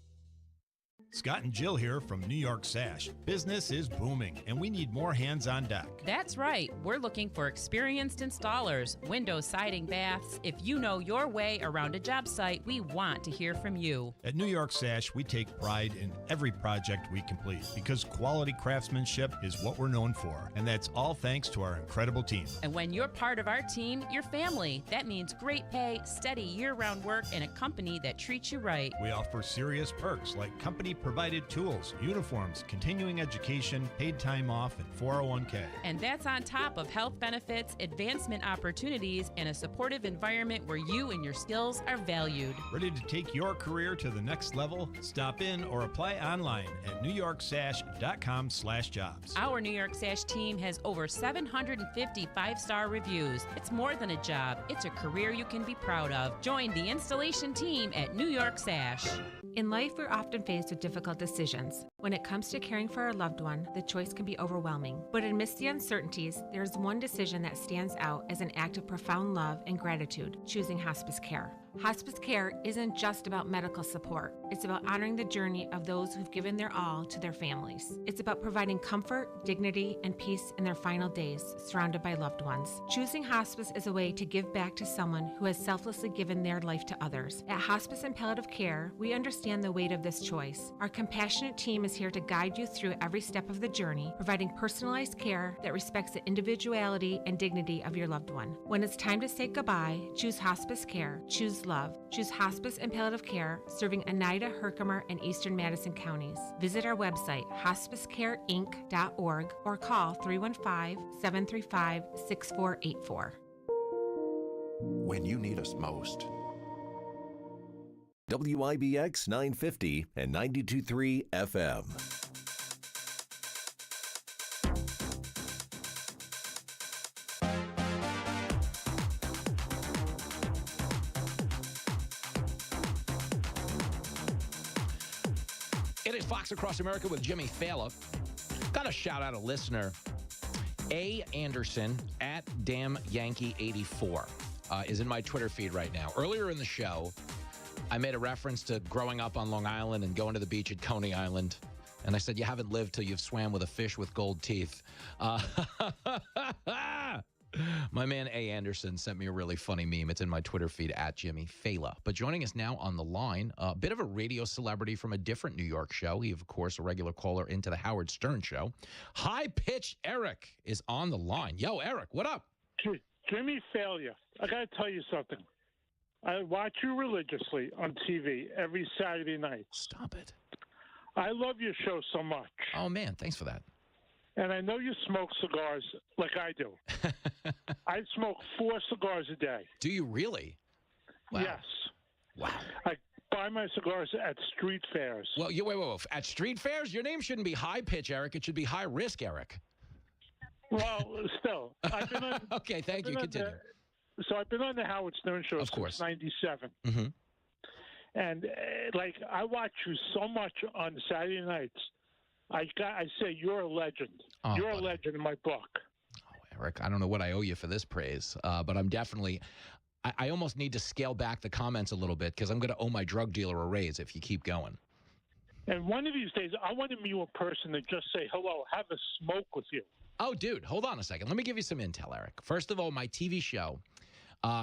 Speaker 17: Scott and Jill here from New York Sash. Business is booming, and we need more hands on deck.
Speaker 18: That's right. We're looking for experienced installers, window, siding, baths. If you know your way around a job site, we want to hear from you.
Speaker 17: At New York Sash, we take pride in every project we complete because quality craftsmanship is what we're known for, and that's all thanks to our incredible team.
Speaker 18: And when you're part of our team, you're family. That means great pay, steady year-round work, and a company that treats you right.
Speaker 17: We offer serious perks like company-provided tools, uniforms, continuing education, paid time off, and 401k.
Speaker 18: And that's on top of health benefits, advancement opportunities, and a supportive environment where you and your skills are valued.
Speaker 17: Ready to take your career to the next level? Stop in or apply online at newyorksash.com/jobs.
Speaker 18: Our New York Sash team has over 750 5-star reviews. It's more than a job. It's a career you can be proud of. Join the installation team at New York Sash.
Speaker 21: In life, we're often faced with difficult decisions.
Speaker 2: When it comes to caring for our loved one, the choice can be overwhelming. But amidst the uncertainties, there's one decision that stands out as an act of profound love and gratitude, choosing hospice care. Hospice care isn't just about medical support. It's about honoring the journey of those who've given their all to their families. It's about providing comfort, dignity, and peace in their final days, surrounded by loved ones. Choosing hospice is a way to give back to someone who has selflessly given their life to others. At Hospice and Palliative Care, we understand the weight of this choice. Our compassionate team is here to guide you through every step of the journey, providing personalized care that respects the individuality and dignity of your loved one. When it's time to say goodbye, choose hospice care. Choose love. Choose Hospice and Palliative Care, serving Oneida, Herkimer, and Eastern Madison counties. Visit our website, hospicecareinc.org, or call 315-735-6484.
Speaker 4: When you need us most.
Speaker 6: WIBX 950 and 92.3 FM.
Speaker 13: It is Fox Across America with Jimmy Fallon. Got to shout out a listener. A. Anderson at DamnYankee84 is in my Twitter feed right now. Earlier in the show, I made a reference to growing up on Long Island and going to the beach at Coney Island. And I said, you haven't lived till you've swam with a fish with gold teeth. My man A. Anderson sent me a really funny meme. It's in my Twitter feed at Jimmy Fallon. But joining us now on the line, a bit of a radio celebrity from a different New York show. He, of course, a regular caller into the Howard Stern show. High Pitch Eric is on the line. Yo, Eric, what up?
Speaker 5: Jimmy Fallon, I got to tell you something. I watch you religiously on TV every Saturday night.
Speaker 13: Stop it.
Speaker 5: I love your show so much.
Speaker 13: Oh, man, thanks for that.
Speaker 5: And I know you smoke cigars like I do. I smoke 4 cigars a day.
Speaker 13: Do you really? Wow.
Speaker 5: Yes.
Speaker 13: Wow.
Speaker 5: I buy my cigars at street fairs.
Speaker 13: Well, wait. At street fairs? Your name shouldn't be High Pitch Eric. It should be High Risk Eric.
Speaker 5: Well, still. I've been on,
Speaker 13: okay, thank you. Continue.
Speaker 5: So I've been on the Howard Stern show since 97.
Speaker 13: Mm-hmm.
Speaker 5: And, I watch you so much on Saturday nights. I say you're a legend.
Speaker 13: Oh,
Speaker 5: you're
Speaker 13: buddy.
Speaker 5: a legend in my book.
Speaker 13: Eric, I don't know what I owe you for this praise, but I'm definitely – I almost need to scale back the comments a little bit because I'm going to owe my drug dealer a raise if you keep going.
Speaker 5: And one of these days, I want to meet you in person and just say hello, have a smoke with you.
Speaker 13: Oh, dude, hold on a second. Let me give you some intel, Eric. First of all, my TV show,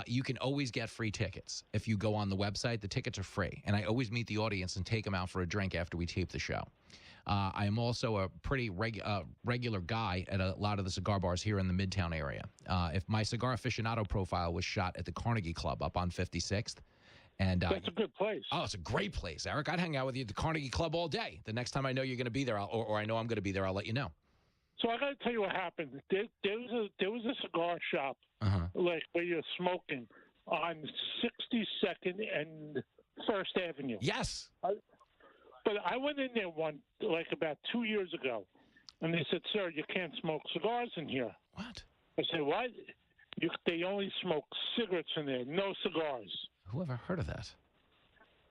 Speaker 13: you can always get free tickets. If you go on the website, the tickets are free. And I always meet the audience and take them out for a drink after we tape the show. I am also a pretty regular guy at a lot of the cigar bars here in the Midtown area. If my cigar aficionado profile was shot at the Carnegie Club up on 56th. And
Speaker 5: that's a good place.
Speaker 13: Oh, it's a great place, Eric. I'd hang out with you at the Carnegie Club all day. The next time I know you're going to be there, or I know I'm going to be there, I'll let you know.
Speaker 5: So I got to tell you what happened. There was a cigar shop, like where you're smoking, on 62nd and First Avenue.
Speaker 13: Yes.
Speaker 5: But I went in there about 2 years ago, and they said, "Sir, you can't smoke cigars in here."
Speaker 13: What?
Speaker 5: I said, "What? They only smoke cigarettes in there, no cigars."
Speaker 13: Whoever heard of that?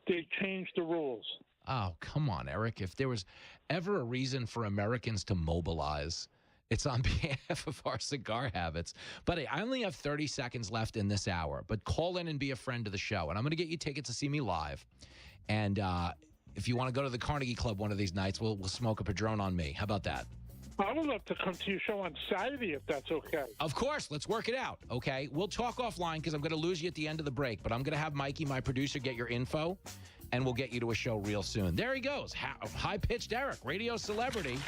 Speaker 5: They changed the rules.
Speaker 13: Oh, come on, Eric. If there was ever a reason for Americans to mobilize, it's on behalf of our cigar habits. But hey, I only have 30 seconds left in this hour, but call in and be a friend of the show. And I'm going to get you tickets to see me live. And if you want to go to the Carnegie Club one of these nights, we'll smoke a Padron on me. How about that?
Speaker 5: I would love to come to your show on Saturday if that's okay.
Speaker 13: Of course. Let's work it out, okay? We'll talk offline because I'm going to lose you at the end of the break, but I'm going to have Mikey, my producer, get your info, and we'll get you to a show real soon. There he goes. High-pitched Eric, radio celebrity.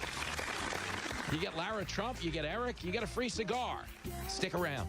Speaker 13: You get Lara Trump, you get Eric, you get a free cigar. Stick around.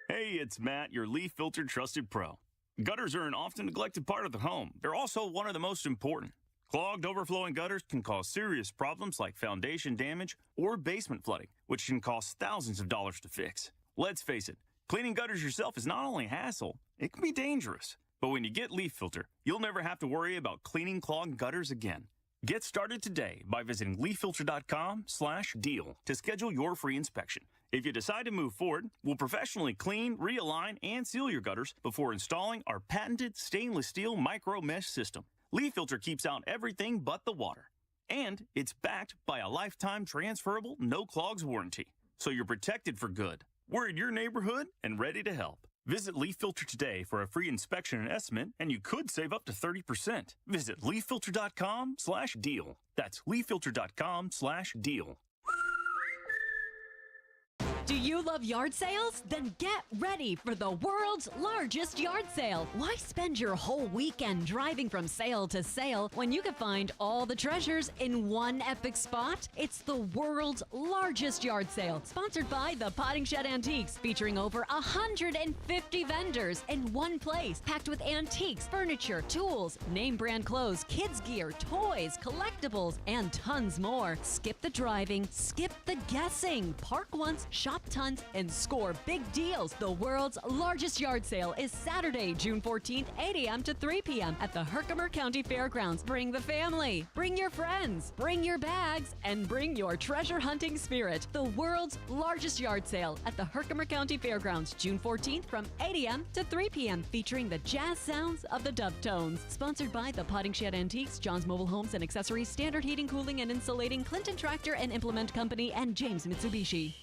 Speaker 10: Hey, it's Matt, your leaf filter trusted pro. Gutters are an often neglected part of the home. They're also one of the most important. Clogged, overflowing gutters can cause serious problems like foundation damage or basement flooding, which can cost thousands of dollars to fix. Let's face it, cleaning gutters yourself is not only a hassle, it can be dangerous. But when you get Leaf Filter, you'll never have to worry about cleaning clogged gutters again. Get started today by visiting leaffilter.com/deal to schedule your free inspection. If you decide to move forward, we'll professionally clean, realign, and seal your gutters before installing our patented stainless steel micro mesh system. Leaf Filter keeps out everything but the water. And it's backed by a lifetime transferable no clogs warranty. So you're protected for good. We're in your neighborhood and ready to help. Visit Leaf Filter today for a free inspection and estimate, and you could save up to 30%. Visit leaffilter.com/deal. That's leaffilter.com/deal.
Speaker 19: Do you love yard sales? Then get ready for the world's largest yard sale. Why spend your whole weekend driving from sale to sale when you can find all the treasures in one epic spot? It's the world's largest yard sale, sponsored by the Potting Shed Antiques, featuring over 150 vendors in one place, packed with antiques, furniture, tools, name brand clothes, kids gear, toys, collectibles, and tons more. Skip the driving, skip the guessing. Park once, shop tons, and score big deals. The world's largest yard sale is Saturday, June 14th, 8 a.m. to 3 p.m. at the Herkimer County Fairgrounds. Bring the family, bring your friends, bring your bags, and bring your treasure hunting spirit. The world's largest yard sale at the Herkimer County Fairgrounds, June 14th from 8 a.m. to 3 p.m. featuring the jazz sounds of the Dove Tones. Sponsored by the Potting Shed Antiques, John's Mobile Homes and Accessories, Standard Heating, Cooling, and Insulating, Clinton Tractor and Implement Company, and James Mitsubishi.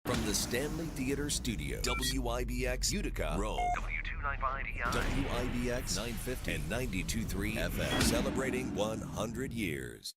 Speaker 6: From the Stanley Theater Studio, WIBX Utica, Rome, W295EI, WIBX 950 and 92.3 FM, celebrating 100 years.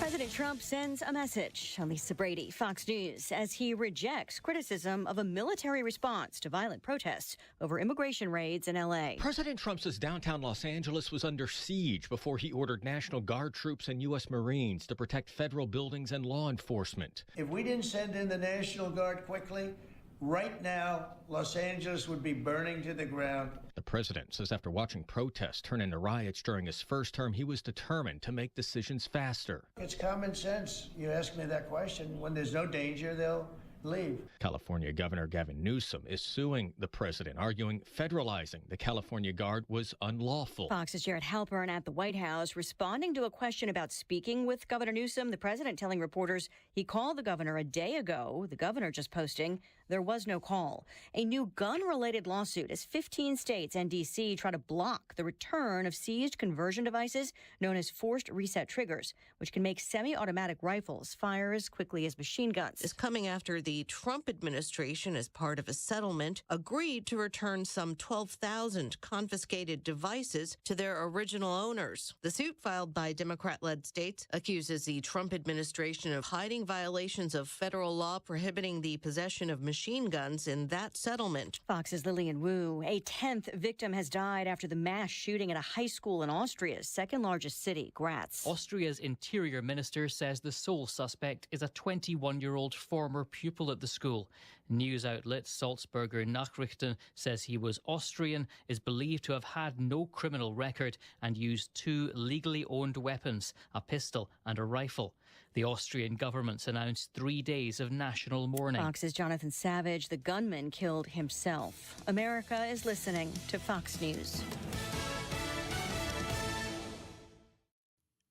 Speaker 20: President Trump sends a message. Lisa Brady, Fox News, as he rejects criticism of a military response to violent protests over immigration raids in L.A.
Speaker 21: President Trump says downtown Los Angeles was under siege before he ordered National Guard troops and U.S. Marines to protect federal buildings and law enforcement.
Speaker 3: If we didn't send in the National Guard quickly, right now, Los Angeles would be burning to the ground.
Speaker 21: The president says after watching protests turn into riots during his first term, he was determined to make decisions faster.
Speaker 3: It's common sense. You ask me that question. When there's no danger, they'll leave.
Speaker 21: California Governor Gavin Newsom is suing the president, arguing federalizing the California Guard was unlawful.
Speaker 20: Fox's Jared Halpern at the White House responding to a question about speaking with Governor Newsom. The president telling reporters he called the governor a day ago. The governor just posting there was no call. A new gun-related lawsuit as 15 states and D.C. try to block the return of seized conversion devices known as forced reset triggers, which can make semi-automatic rifles fire as quickly as machine guns.
Speaker 22: Is coming after the Trump administration, as part of a settlement, agreed to return some 12,000 confiscated devices to their original owners. The suit, filed by Democrat-led states, accuses the Trump administration of hiding violations of federal law prohibiting the possession of machine guns in that settlement.
Speaker 20: Fox's Lillian Wu. A 10th victim has died after the mass shooting at a high school in Austria's second largest city, Graz.
Speaker 7: Austria's interior minister says the sole suspect is a 21-year-old former pupil at the school. News outlet Salzburger Nachrichten says he was Austrian, is believed to have had no criminal record, and used 2 legally owned weapons, a pistol and a rifle. The Austrian government's announced 3 days of national mourning.
Speaker 20: Fox's Jonathan Savage, the gunman, killed himself. America is listening to Fox News.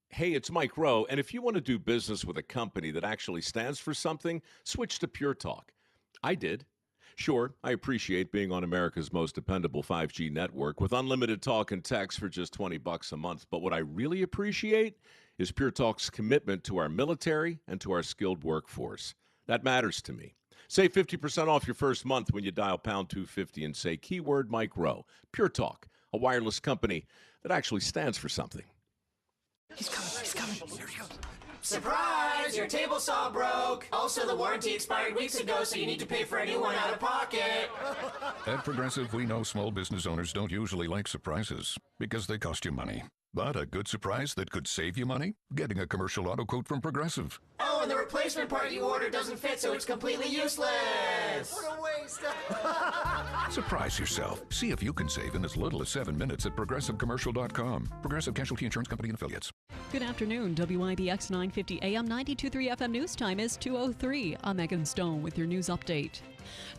Speaker 19: Hey, it's Mike Rowe, and if you want to do business with a company that actually stands for something, switch to Pure Talk. I did. Sure, I appreciate being on America's most dependable 5G network with unlimited talk and text for just $20 a month. But what I really appreciate is Pure Talk's commitment to our military and to our skilled workforce. That matters to me. Save 50% off your first month when you dial pound 250 and say keyword Mike Rowe. Pure Talk, a wireless company that actually stands for something.
Speaker 12: He's coming. He's coming. Here he goes.
Speaker 23: Surprise! Your table saw broke. Also, the warranty expired weeks ago, so you need to pay for a new one out of pocket.
Speaker 24: At Progressive, we know small business owners don't usually like surprises because they cost you money. But a good surprise that could save you money? Getting a commercial auto quote from Progressive.
Speaker 23: Oh, and the replacement part you ordered doesn't fit, so it's completely useless. What a waste.
Speaker 24: Surprise yourself. See if you can save in as little as 7 minutes at ProgressiveCommercial.com. Progressive Casualty Insurance Company and Affiliates.
Speaker 25: Good afternoon. WIBX 950 AM 92.3 FM news time is 2:03. I'm Megan Stone with your news update.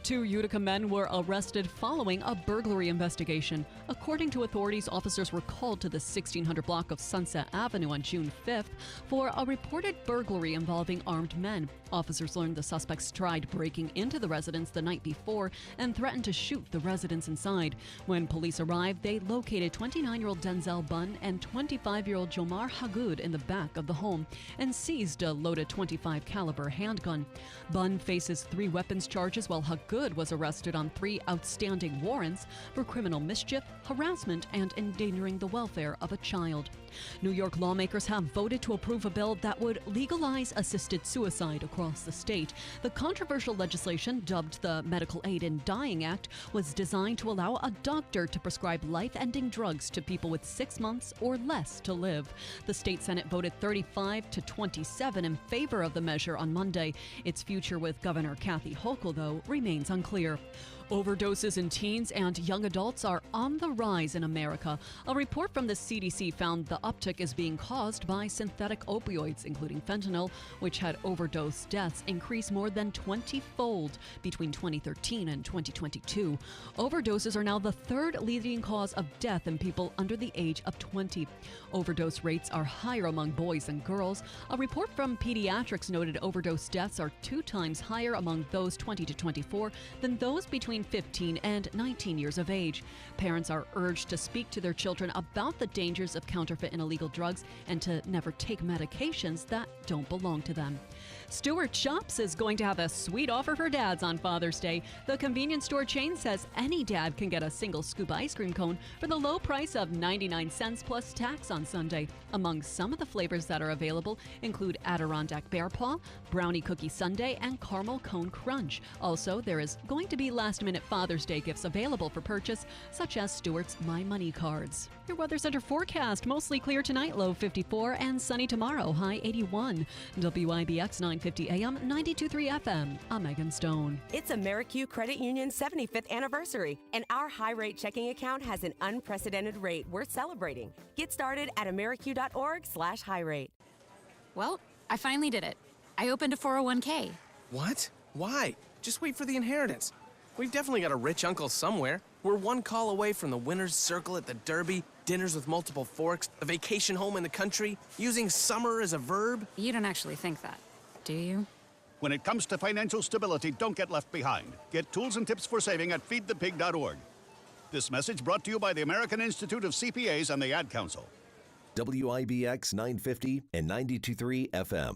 Speaker 25: 2 Utica men were arrested following a burglary investigation. According to authorities, officers were called to the 1600 block of Sunset Avenue on June 5th for a reported burglary involving armed men. Officers learned the suspects tried breaking into the residence the night before and threatened to shoot the residents inside. When police arrived, they located 29-year-old Denzel Bunn and 25-year-old Jomar Hagood in the back of the home and seized a loaded .25 caliber handgun. Bunn faces 3 weapons charges, while Hagood was arrested on 3 outstanding warrants for criminal mischief, harassment, and endangering the welfare of a child. New York lawmakers have voted to approve a bill that would legalize assisted suicide across the state. The controversial legislation, dubbed the Medical Aid in Dying Act, was designed to allow a doctor to prescribe life-ending drugs to people with 6 months or less to live. The state Senate voted 35 to 27 in favor of the measure on Monday. Its future with Governor Kathy Hochul, though, remains unclear. Overdoses in teens and young adults are on the rise in America. A report from the CDC found the uptick is being caused by synthetic opioids, including fentanyl, which had overdose deaths increase more than 20-fold between 2013 and 2022. Overdoses are now the 3rd leading cause of death in people under the age of 20. Overdose rates are higher among boys and girls. A report from pediatrics noted overdose deaths are 2 times higher among those 20 to 24 than those between 15 and 19 years of age. Parents are urged to speak to their children about the dangers of counterfeit and illegal drugs and to never take medications that don't belong to them. Stewart Shops is going to have a sweet offer for dads on Father's Day. The convenience store chain says any dad can get a single scoop ice cream cone for the low price of 99 cents plus tax on Sunday. Among some of the flavors that are available include Adirondack Bear Paw, Brownie Cookie Sundae, and Caramel Cone Crunch. Also, there is going to be last-minute Father's Day gifts available for purchase, such as Stewart's My Money cards. Your Weather Center forecast: mostly clear tonight, low 54, and sunny tomorrow, high 81. WIBX 950 AM, 92.3 FM. I'm Megan Stone.
Speaker 1: It's AmeriQ Credit Union's 75th anniversary, and our high-rate checking account has an unprecedented rate worth celebrating. Get started at ameriq.org/high-rate.
Speaker 8: Well, I finally did it. I opened a 401k.
Speaker 9: What? Why? Just wait for the inheritance. We've definitely got a rich uncle somewhere. We're one call away from the winner's circle at the Derby, dinners with multiple forks, a vacation home in the country, using summer as a verb.
Speaker 8: You don't actually think that, do you?
Speaker 11: When it comes to financial stability, don't get left behind. Get tools and tips for saving at feedthepig.org. This message brought to you by the American Institute of CPAs and the Ad Council.
Speaker 6: WIBX 950 and 92.3 FM.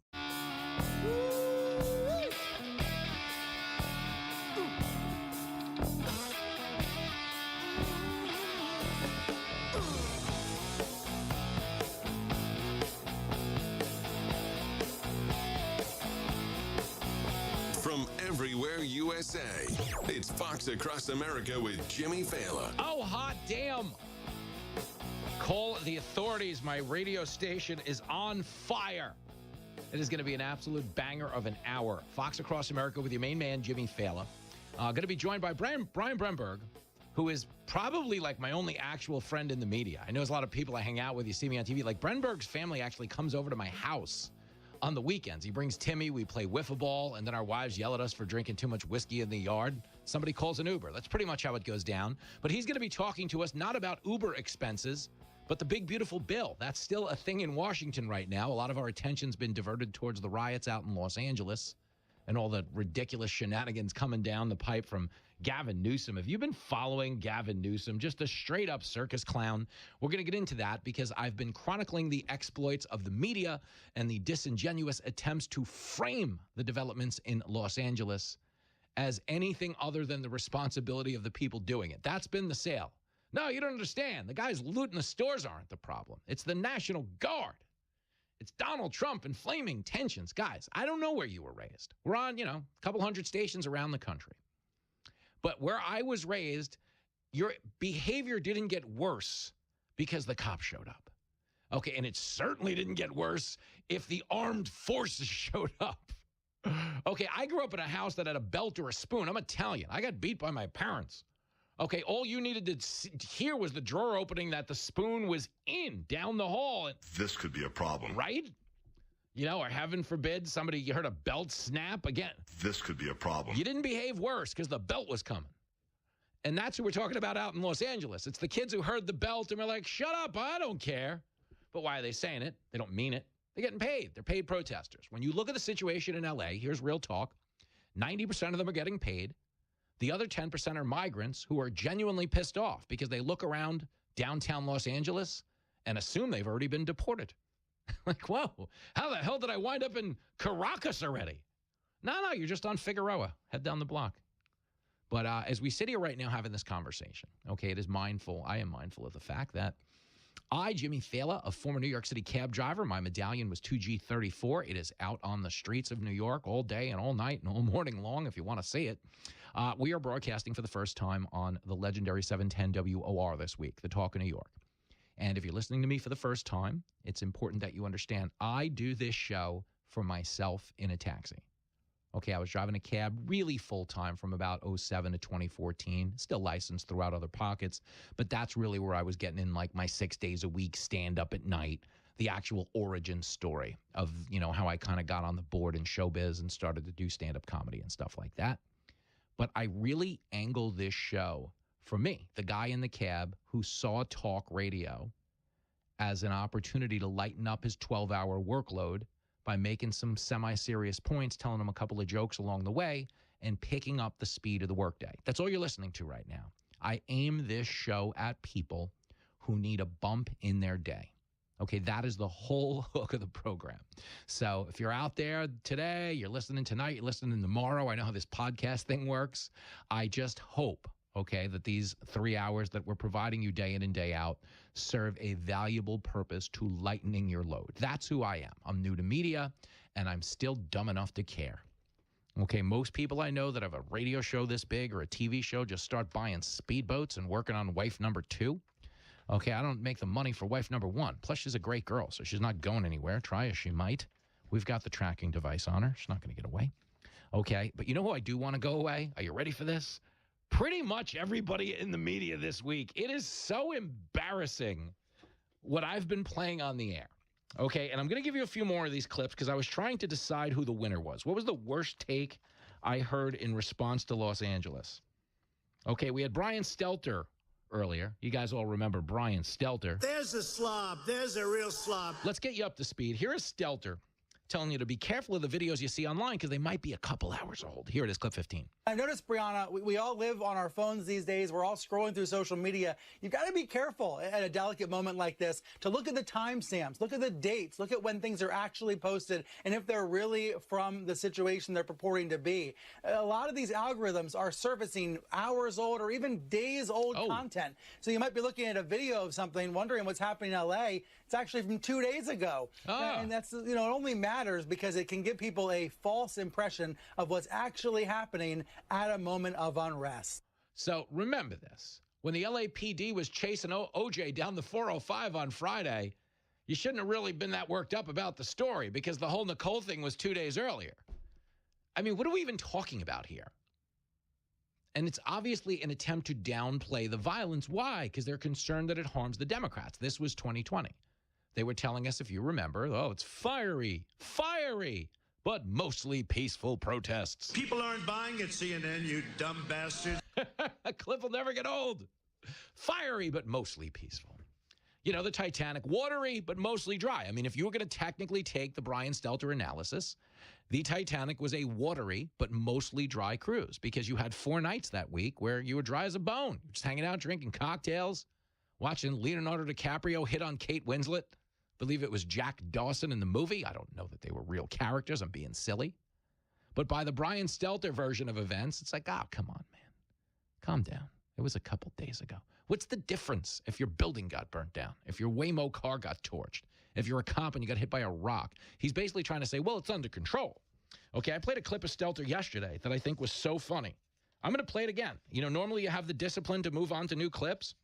Speaker 14: From everywhere USA, it's Fox Across America with Jimmy Fallon.
Speaker 13: Oh, hot damn. Call the authorities. My radio station is on fire. It is going to be an absolute banger of an hour. Fox Across America with your main man, Jimmy Fallon. Going to be joined by Brian Bremberg, who is probably like my only actual friend in the media. I know there's a lot of people I hang out with. You see me on TV. Like, Bremberg's family actually comes over to my house on the weekends. He brings Timmy, we play wiffle ball, and then our wives yell at us for drinking too much whiskey in the yard. Somebody calls an Uber. That's pretty much how it goes down. But he's going to be talking to us not about Uber expenses, but the big, beautiful bill. That's still a thing in Washington right now. A lot of our attention's been diverted towards the riots out in Los Angeles and all the ridiculous shenanigans coming down the pipe from Gavin Newsom. Have you been following Gavin Newsom? Just a straight-up circus clown. We're going to get into that because I've been chronicling the exploits of the media and the disingenuous attempts to frame the developments in Los Angeles as anything other than the responsibility of the people doing it. That's been the sale. No, you don't understand. The guys looting the stores aren't the problem. It's the National Guard. It's Donald Trump and flaming tensions. Guys, I don't know where you were raised. We're on, a couple hundred stations around the country. But where I was raised, your behavior didn't get worse because the cops showed up. Okay, and it certainly didn't get worse if the armed forces showed up. Okay, I grew up in a house that had a belt or a spoon. I'm Italian. I got beat by my parents. Okay, all you needed to hear was the drawer opening that the spoon was in down the hall.
Speaker 14: This could be a problem.
Speaker 13: Right? You know, or heaven forbid, you heard a belt snap again.
Speaker 14: This could be a problem.
Speaker 13: You didn't behave worse because the belt was coming. And that's who we're talking about out in Los Angeles. It's the kids who heard the belt and were like, shut up, I don't care. But why are they saying it? They don't mean it. They're getting paid. They're paid protesters. When you look at the situation in L.A., here's real talk. 90% of them are getting paid. The other 10% are migrants who are genuinely pissed off because they look around downtown Los Angeles and assume they've already been deported. Like, whoa, how the hell did I wind up in Caracas already? No, you're just on Figueroa. Head down the block. But as we sit here right now having this conversation, okay, I am mindful of the fact that I, Jimmy Thaler, a former New York City cab driver, my medallion was 2G34. It is out on the streets of New York all day and all night and all morning long if you want to see it. We are broadcasting for the first time on the legendary 710 WOR this week, the Talk of New York. And if you're listening to me for the first time, it's important that you understand I do this show for myself in a taxi. Okay, I was driving a cab really full-time from about 2007 to 2014, still licensed throughout other pockets, but that's really where I was getting in like my 6 days a week, stand up at night, the actual origin story of, you know, how I kind of got on the board in showbiz and started to do stand-up comedy and stuff like that. But I really angle this show for me, the guy in the cab who saw talk radio as an opportunity to lighten up his 12-hour workload by making some semi-serious points, telling them a couple of jokes along the way, and picking up the speed of the workday. That's all you're listening to right now. I aim this show at people who need a bump in their day. Okay, that is the whole hook of the program. So if you're out there today, you're listening tonight, you're listening tomorrow, I know how this podcast thing works. I just hope, okay, that these 3 hours that we're providing you day in and day out serve a valuable purpose to lightening your load. That's who I am. I'm new to media, and I'm still dumb enough to care. Okay, most people I know that have a radio show this big or a TV show just start buying speedboats and working on wife number 2. Okay, I don't make the money for wife number 1. Plus, she's a great girl, so she's not going anywhere. Try as she might. We've got the tracking device on her. She's not going to get away. Okay, but you know who I do want to go away? Are you ready for this? Pretty much everybody in the media this week. It is so embarrassing what I've been playing on the air. Okay, and I'm going to give you a few more of these clips because I was trying to decide who the winner was. What was the worst take I heard in response to Los Angeles? Okay, we had Brian Stelter earlier. You guys all remember Brian Stelter.
Speaker 3: There's a slob. There's a real slob.
Speaker 13: Let's get you up to speed. Here is Stelter telling you to be careful of the videos you see online because they might be a couple hours old. Here it is, clip 15.
Speaker 2: I noticed, Brianna, we all live on our phones these days. We're all scrolling through social media. You've got to be careful at a delicate moment like this to look at the timestamps, look at the dates, look at when things are actually posted, and if they're really from the situation they're purporting to be. A lot of these algorithms are surfacing hours old or even days old content. So you might be looking at a video of something, wondering what's happening in LA. It's actually from 2 days ago. And that's, you know, it only matters because it can give people a false impression of what's actually happening at a moment of unrest.
Speaker 13: So remember this. When the LAPD was chasing OJ down the 405 on Friday, you shouldn't have really been that worked up about the story because the whole Nicole thing was 2 days earlier. I mean, what are we even talking about here? And it's obviously an attempt to downplay the violence. Why? Because they're concerned that it harms the Democrats. This was 2020. They were telling us, if you remember, it's fiery, but mostly peaceful protests.
Speaker 3: People aren't buying at CNN, you dumb bastards.
Speaker 13: A clip will never get old. Fiery, but mostly peaceful. You know, the Titanic, watery, but mostly dry. I mean, if you were going to technically take the Brian Stelter analysis, the Titanic was a watery, but mostly dry cruise because you had 4 nights that week where you were dry as a bone, just hanging out, drinking cocktails, watching Leonardo DiCaprio hit on Kate Winslet. Believe it was Jack Dawson in the movie. I don't know that they were real characters. I'm being silly. But by the Brian Stelter version of events, it's like, come on, man. Calm down. It was a couple days ago. What's the difference if your building got burnt down, if your Waymo car got torched, if you're a cop and you got hit by a rock? He's basically trying to say, well, it's under control. Okay, I played a clip of Stelter yesterday that I think was so funny. I'm going to play it again. You know, normally you have the discipline to move on to new clips.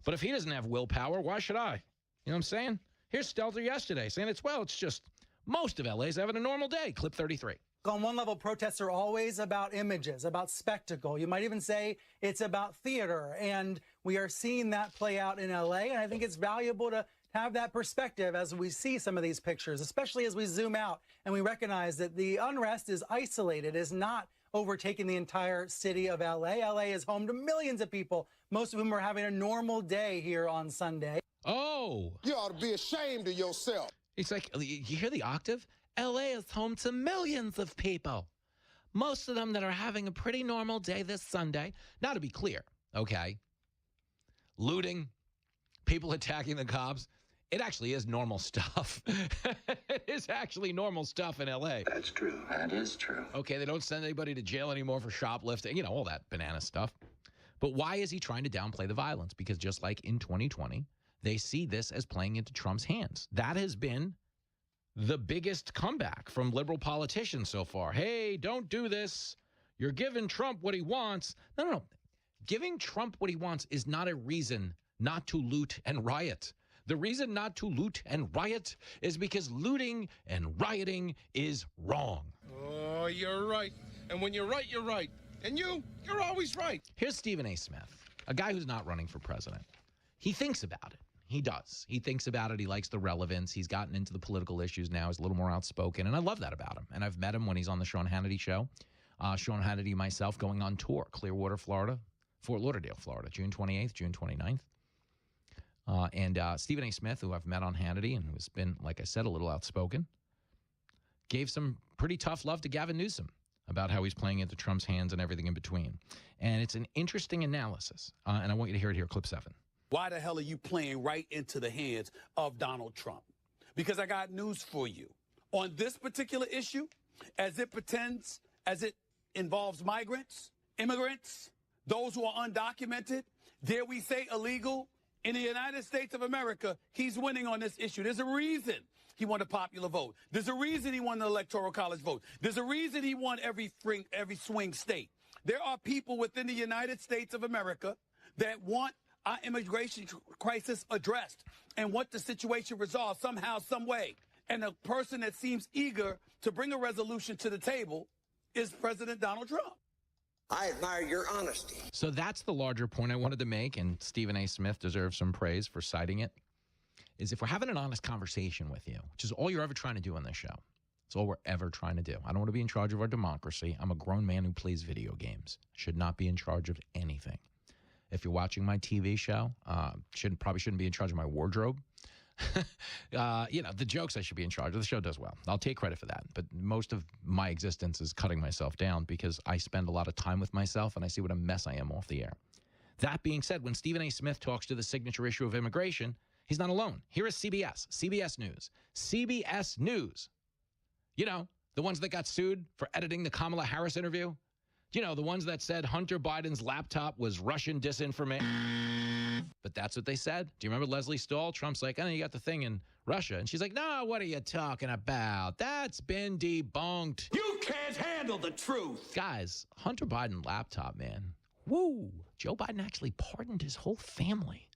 Speaker 13: But if he doesn't have willpower, why should I? You know what I'm saying? Here's Stelter yesterday saying it's just most of LA's having a normal day. Clip 33.
Speaker 2: On one level, protests are always about images, about spectacle. You might even say it's about theater. And we are seeing that play out in LA. And I think it's valuable to have that perspective as we see some of these pictures, especially as we zoom out and we recognize that the unrest is isolated, is not overtaking the entire city of LA. LA is home to millions of people, most of whom are having a normal day here on Sunday.
Speaker 13: Oh.
Speaker 12: You ought to be ashamed of yourself.
Speaker 13: It's like, you hear the octave? LA is home to millions of people. Most of them that are having a pretty normal day this Sunday. Now, to be clear, okay, looting, people attacking the cops, it actually is normal stuff. It is actually normal stuff in LA.
Speaker 4: That's true. That is true.
Speaker 13: Okay, they don't send anybody to jail anymore for shoplifting, you know, all that banana stuff. But why is he trying to downplay the violence? Because just like in 2020, they see this as playing into Trump's hands. That has been the biggest comeback from liberal politicians so far. Hey, don't do this. You're giving Trump what he wants. No. Giving Trump what he wants is not a reason not to loot and riot. The reason not to loot and riot is because looting and rioting is wrong.
Speaker 12: Oh, you're right. And when you're right, you're right. And you're always right.
Speaker 13: Here's Stephen A. Smith, a guy who's not running for president. He thinks about it. He does. He thinks about it. He likes the relevance. He's gotten into the political issues now. He's a little more outspoken, and I love that about him. And I've met him when he's on the Sean Hannity show. Sean Hannity and myself going on tour, Clearwater, Florida, Fort Lauderdale, Florida, June 28th, June 29th. And Stephen A. Smith, who I've met on Hannity and who's been, like I said, a little outspoken, gave some pretty tough love to Gavin Newsom about how he's playing into Trump's hands and everything in between. And it's an interesting analysis. And I want you to hear it here, clip 7.
Speaker 15: Why the hell are you playing right into the hands of Donald Trump? Because I got news for you. On this particular issue, as it involves migrants, immigrants, those who are undocumented, dare we say illegal, in the United States of America, he's winning on this issue. There's a reason he won a popular vote. There's a reason he won the Electoral College vote. There's a reason he won every swing state. There are people within the United States of America that want our immigration crisis addressed and want the situation resolved somehow, some way. And the person that seems eager to bring a resolution to the table is President Donald Trump.
Speaker 12: I admire your honesty.
Speaker 13: So that's the larger point I wanted to make, and Stephen A. Smith deserves some praise for citing it, is if we're having an honest conversation with you, which is all you're ever trying to do on this show. It's all we're ever trying to do. I don't want to be in charge of our democracy. I'm a grown man who plays video games. Should not be in charge of anything. If you're watching my TV show, probably shouldn't be in charge of my wardrobe. The jokes I should be in charge of. The show does well. I'll take credit for that. But most of my existence is cutting myself down because I spend a lot of time with myself and I see what a mess I am off the air. That being said, when Stephen A. Smith talks to the signature issue of immigration, he's not alone. Here is CBS News. CBS News. You know, the ones that got sued for editing the Kamala Harris interview. You know, the ones that said Hunter Biden's laptop was Russian disinformation. But that's what they said. Do you remember Leslie Stahl? Trump's like, you got the thing in Russia. And she's like, no, what are you talking about? That's been debunked.
Speaker 15: You can't handle the truth.
Speaker 13: Guys, Hunter Biden laptop, man. Woo. Joe Biden actually pardoned his whole family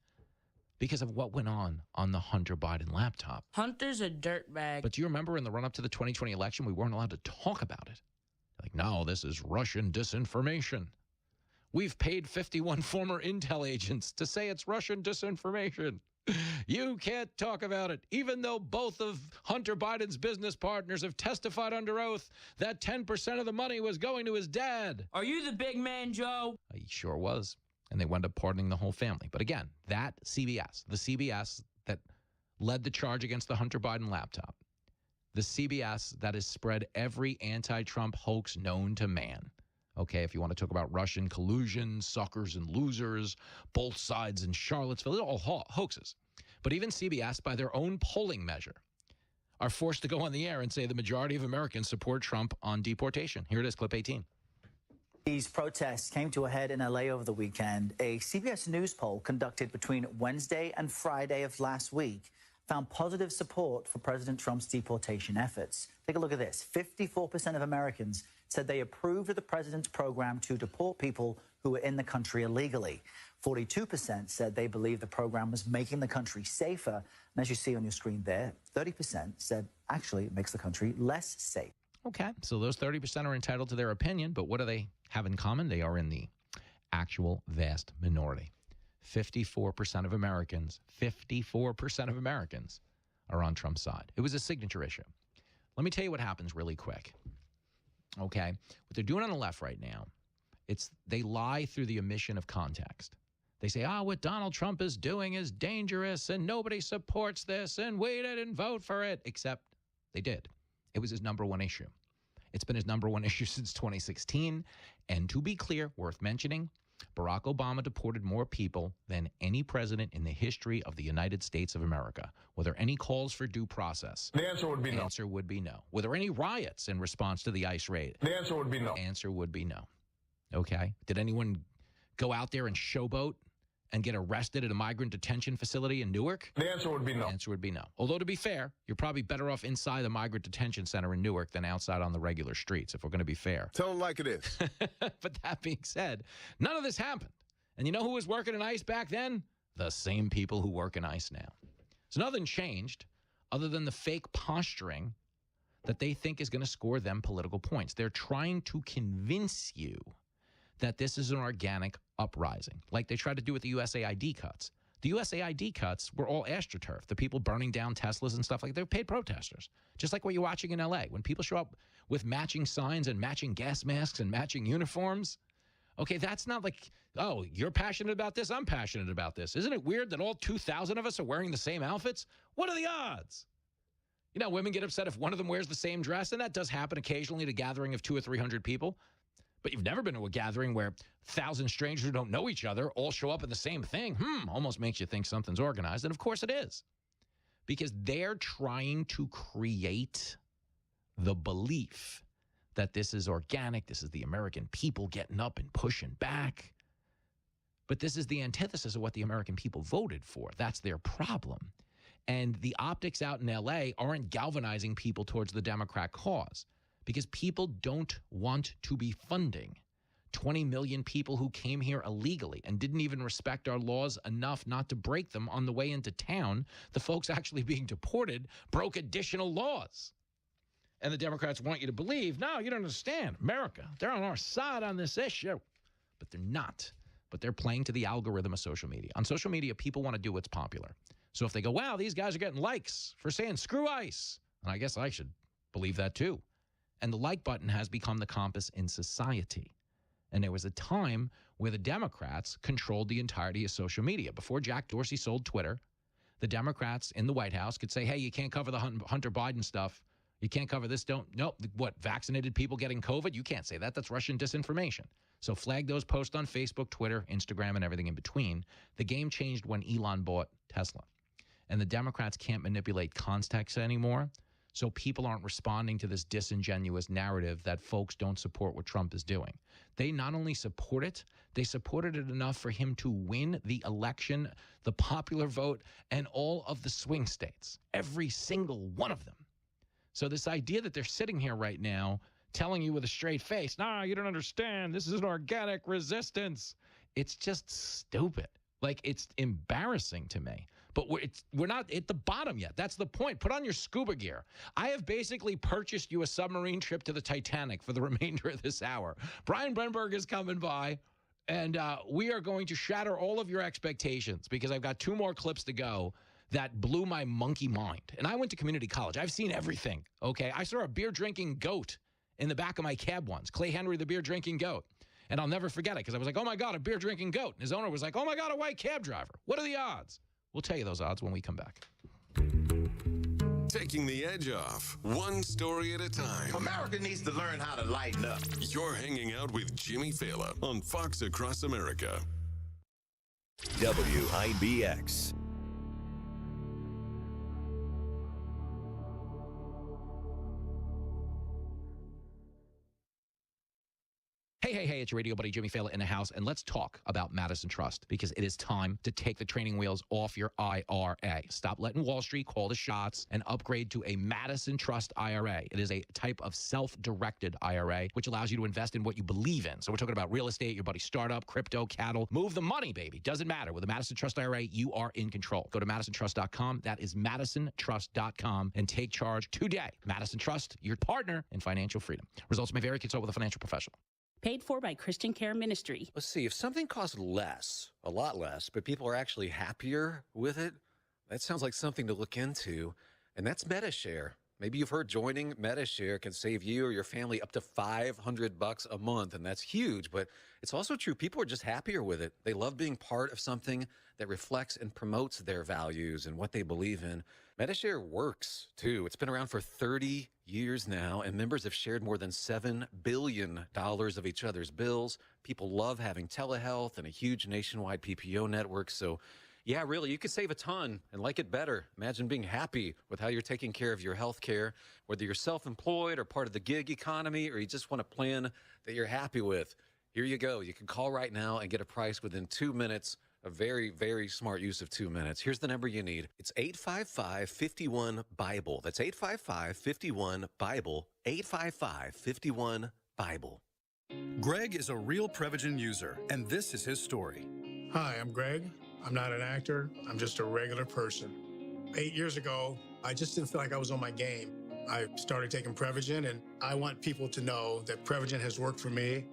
Speaker 13: because of what went on the Hunter Biden laptop.
Speaker 16: Hunter's a dirtbag.
Speaker 13: But do you remember in the run-up to the 2020 election, we weren't allowed to talk about it? Like, no, this is Russian disinformation. We've paid 51 former intel agents to say it's Russian disinformation. You can't talk about it, even though both of Hunter Biden's business partners have testified under oath that 10% of the money was going to his dad.
Speaker 16: Are you the big man, Joe?
Speaker 13: He sure was. And they wound up pardoning the whole family. But again, that CBS, the CBS that led the charge against the Hunter Biden laptop, the CBS that has spread every anti-Trump hoax known to man. Okay, if you want to talk about Russian collusion, suckers and losers, both sides in Charlottesville, they're all hoaxes. But even CBS, by their own polling measure, are forced to go on the air and say the majority of Americans support Trump on deportation. Here it is, clip 18.
Speaker 17: These protests came to a head in LA over the weekend. A CBS News poll conducted between Wednesday and Friday of last week found positive support for President Trump's deportation efforts. Take a look at this. 54% of Americans said they approved of the president's program to deport people who were in the country illegally. 42% said they believed the program was making the country safer. And as you see on your screen there, 30% said actually it makes the country less safe.
Speaker 13: Okay, so those 30% are entitled to their opinion, but what do they have in common? They are in the actual vast minority. 54% of Americans are on Trump's side. It was a signature issue. Let me tell you what happens really quick. Okay? What they're doing on the left right now, they lie through the omission of context. They say, what Donald Trump is doing is dangerous and nobody supports this and we didn't vote for it, except they did. It was his number one issue. It's been his number one issue since 2016. And to be clear, worth mentioning, Barack Obama deported more people than any president in the history of the United States of America. Were there any calls for due process?
Speaker 12: The answer would be no.
Speaker 13: The answer would be no. Were there any riots in response to the ICE raid?
Speaker 12: The answer would be no.
Speaker 13: The answer would be no. Okay. Did anyone go out there and showboat and get arrested at a migrant detention facility in Newark?
Speaker 12: The answer would be no.
Speaker 13: The answer would be no. Although, to be fair, you're probably better off inside the migrant detention center in Newark than outside on the regular streets, if we're going to be fair.
Speaker 12: Tell them like it is.
Speaker 13: But that being said, none of this happened. And you know who was working in ICE back then? The same people who work in ICE now. So nothing changed other than the fake posturing that they think is going to score them political points. They're trying to convince you that this is an organic uprising, like they tried to do with the USAID cuts. The USAID cuts were all astroturf. The people burning down Teslas and stuff like that, they're paid protesters, just like what you're watching in L.A. When people show up with matching signs and matching gas masks and matching uniforms, okay, that's not like, oh, you're passionate about this, I'm passionate about this. Isn't it weird that all 2,000 of us are wearing the same outfits? What are the odds? You know, women get upset if one of them wears the same dress, and that does happen occasionally at a gathering of 200 or 300 people. But you've never been to a gathering where 1,000 strangers who don't know each other all show up in the same thing. Almost makes you think something's organized. And of course it is. Because they're trying to create the belief that this is organic, this is the American people getting up and pushing back. But this is the antithesis of what the American people voted for. That's their problem. And the optics out in L.A. aren't galvanizing people towards the Democrat cause. Because people don't want to be funding 20 million people who came here illegally and didn't even respect our laws enough not to break them on the way into town. The folks actually being deported broke additional laws. And the Democrats want you to believe, no, you don't understand. America, they're on our side on this issue. But they're not. But they're playing to the algorithm of social media. On social media, people want to do what's popular. So if they go, wow, these guys are getting likes for saying screw ICE. And I guess I should believe that too. And the like button has become the compass in society. And there was a time where the Democrats controlled the entirety of social media. Before Jack Dorsey sold Twitter, the Democrats in the White House could say, hey, you can't cover the Hunter Biden stuff. You can't cover this. What, vaccinated people getting COVID? You can't say that. That's Russian disinformation. So flag those posts on Facebook, Twitter, Instagram, and everything in between. The game changed when Elon bought Tesla. And the Democrats can't manipulate context anymore. So people aren't responding to this disingenuous narrative that folks don't support what Trump is doing. They not only support it, they supported it enough for him to win the election, the popular vote, and all of the swing states, every single one of them. So this idea that they're sitting here right now telling you with a straight face, nah, you don't understand, this is an organic resistance. It's just stupid. Like, it's embarrassing to me. But we're not at the bottom yet. That's the point. Put on your scuba gear. I have basically purchased you a submarine trip to the Titanic for the remainder of this hour. Brian Brenberg is coming by, and we are going to shatter all of your expectations because I've got 2 more clips to go that blew my monkey mind. And I went to community college. I've seen everything, okay? I saw a beer-drinking goat in the back of my cab once, Clay Henry, the beer-drinking goat. And I'll never forget it because I was like, oh, my God, a beer-drinking goat. And his owner was like, oh, my God, a white cab driver. What are the odds? We'll tell you those odds when we come back.
Speaker 14: Taking the edge off, one story at a time.
Speaker 23: America needs to learn how to lighten up.
Speaker 14: You're hanging out with Jimmy Fallon on Fox Across America.
Speaker 6: WIBX.
Speaker 13: Hey, it's your radio buddy Jimmy Fallon in the house, and let's talk about Madison Trust because it is time to take the training wheels off your IRA. Stop letting Wall Street call the shots and upgrade to a Madison Trust IRA. It is a type of self-directed IRA, which allows you to invest in what you believe in. So we're talking about real estate, your buddy's startup, crypto, cattle. Move the money, baby. Doesn't matter. With a Madison Trust IRA, you are in control. Go to MadisonTrust.com. That is MadisonTrust.com and take charge today. Madison Trust, your partner in financial freedom. Results may vary. Consult with a financial professional.
Speaker 4: paid for by Christian Care Ministry.
Speaker 5: Let's see, if something costs less, a lot less, but people are actually happier with it, that sounds like something to look into, and that's MediShare. Maybe you've heard joining MediShare can save you or your family up to $500 a month, and that's huge, but it's also true. People are just happier with it. They love being part of something that reflects and promotes their values and what they believe in. MediShare works, too. It's been around for 30 years now, and members have shared more than $7 billion of each other's bills. People love having telehealth and a huge nationwide PPO network, so yeah, really, you could save a ton and like it better. Imagine being happy with how you're taking care of your health care, whether you're self-employed or part of the gig economy, or you just want a plan that you're happy with. Here you go. You can call right now and get a price within 2 minutes. A very, very smart use of 2 minutes. Here's the number you need. It's 855-51-BIBLE. That's 855-51-BIBLE. 855-51-BIBLE.
Speaker 10: Greg is a real Prevagen user, and this is his story.
Speaker 18: Hi, I'm Greg. I'm not an actor. I'm just a regular person. 8 years ago, I just didn't feel like I was on my game. I started taking Prevagen, and I want people to know that Prevagen has worked for me.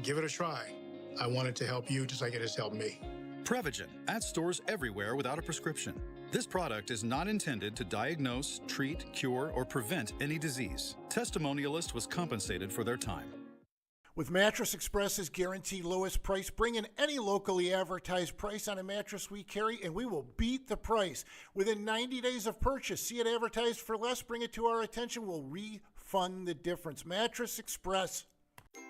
Speaker 18: Give it a try. I want it to help you just like it has helped me.
Speaker 10: Prevagen, at stores everywhere without a prescription. This product is not intended to diagnose, treat, cure, or prevent any disease. Testimonialist was compensated for their time.
Speaker 21: With Mattress Express's guaranteed lowest price, bring in any locally advertised price on a mattress we carry, and we will beat the price. Within 90 days of purchase, see it advertised for less, bring it to our attention, we'll refund the difference. Mattress Express.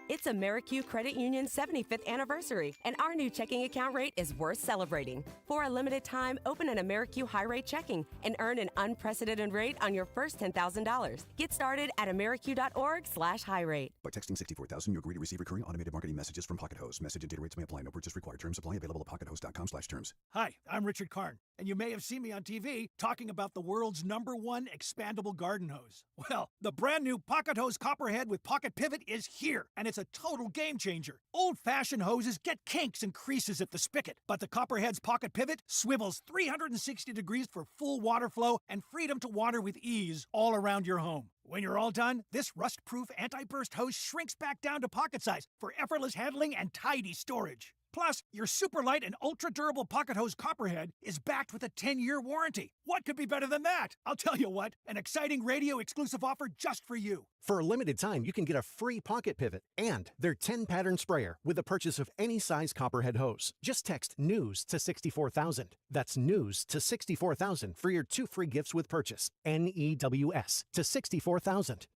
Speaker 1: It's AmeriQ Credit Union's 75th anniversary, and our new checking account rate is worth celebrating. For a limited time, open an AmeriQ high-rate checking and earn an unprecedented rate on your first $10,000. Get started at ameriq.org/high-rate.
Speaker 26: By texting 64000, you agree to receive recurring automated marketing messages from Pocket Host. Message and data rates may apply. No purchase required. Terms apply. Available at pockethost.com/terms.
Speaker 27: Hi, I'm Richard Karn, and you may have seen me on TV talking about the world's #1 expandable garden hose. Well, the brand new Pocket Hose Copperhead with Pocket Pivot is here, and it's a total game changer. Old-fashioned hoses get kinks and creases at the spigot, but the Copperhead's Pocket Pivot swivels 360 degrees for full water flow and freedom to water with ease all around your home. When you're all done, this rust-proof anti-burst hose shrinks back down to pocket size for effortless handling and tidy storage. Plus, your super light and ultra-durable Pocket Hose Copperhead is backed with a 10-year warranty. What could be better than that? I'll tell you what, an exciting radio-exclusive offer just for you.
Speaker 28: For a limited time, you can get a free Pocket Pivot and their 10-pattern sprayer with the purchase of any size Copperhead hose. Just text NEWS to 64,000. That's NEWS to 64,000 for your 2 free gifts with purchase. NEWS to 64,000.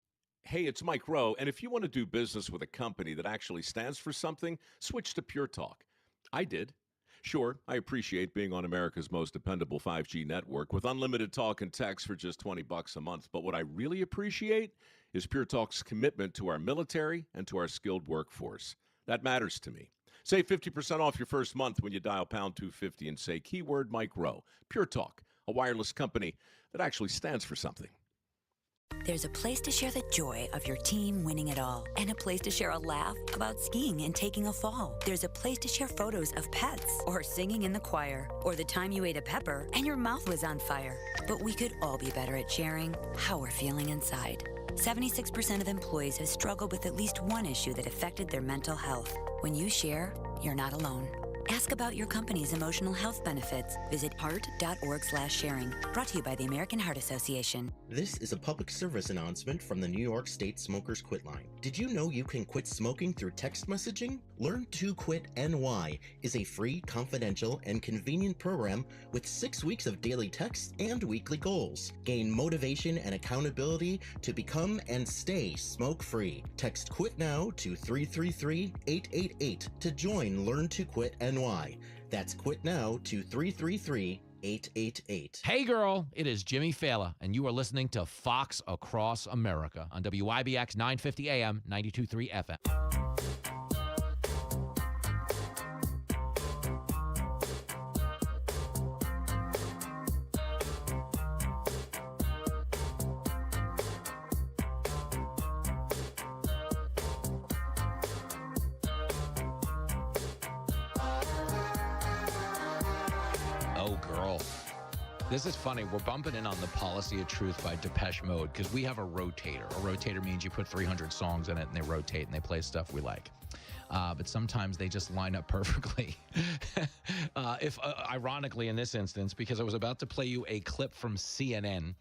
Speaker 29: Hey, it's Mike Rowe, and if you want to do business with a company that actually stands for something, switch to Pure Talk. I did. Sure, I appreciate being on America's most dependable 5G network with unlimited talk and text for just $20 a month. But what I really appreciate is Pure Talk's commitment to our military and to our skilled workforce. That matters to me. Save 50% off your first month when you dial pound 250 and say keyword Mike Rowe. Pure Talk, a wireless company that actually stands for something.
Speaker 30: There's a place to share the joy of your team winning it all, and a place to share a laugh about skiing and taking a fall. There's a place to share photos of pets, or singing in the choir, or the time you ate a pepper and your mouth was on fire. But we could all be better at sharing how we're feeling inside. 76% of employees have struggled with at least one issue that affected their mental health. When you share, you're not alone. Ask about your company's emotional health benefits. Visit heart.org/sharing. Brought to you by the American Heart Association.
Speaker 31: This is a public service announcement from the New York State Smokers Quit Line. Did you know you can quit smoking through text messaging? Learn to Quit NY is a free, confidential, and convenient program with 6 weeks of daily texts and weekly goals. Gain motivation and accountability to become and stay smoke-free. Text QUIT NOW to 333-888 to join Learn to Quit NY. That's quit now to 333-888.
Speaker 13: Hey girl, it is Jimmy Fallon, and you are listening to Fox Across America on WIBX 950 AM, 92.3 FM. This is funny. We're bumping in on The Policy of Truth by Depeche Mode because we have a rotator. A rotator means you put 300 songs in it and they rotate and they play stuff we like. But sometimes they just line up perfectly. Ironically in this instance, because I was about to play you a clip from CNN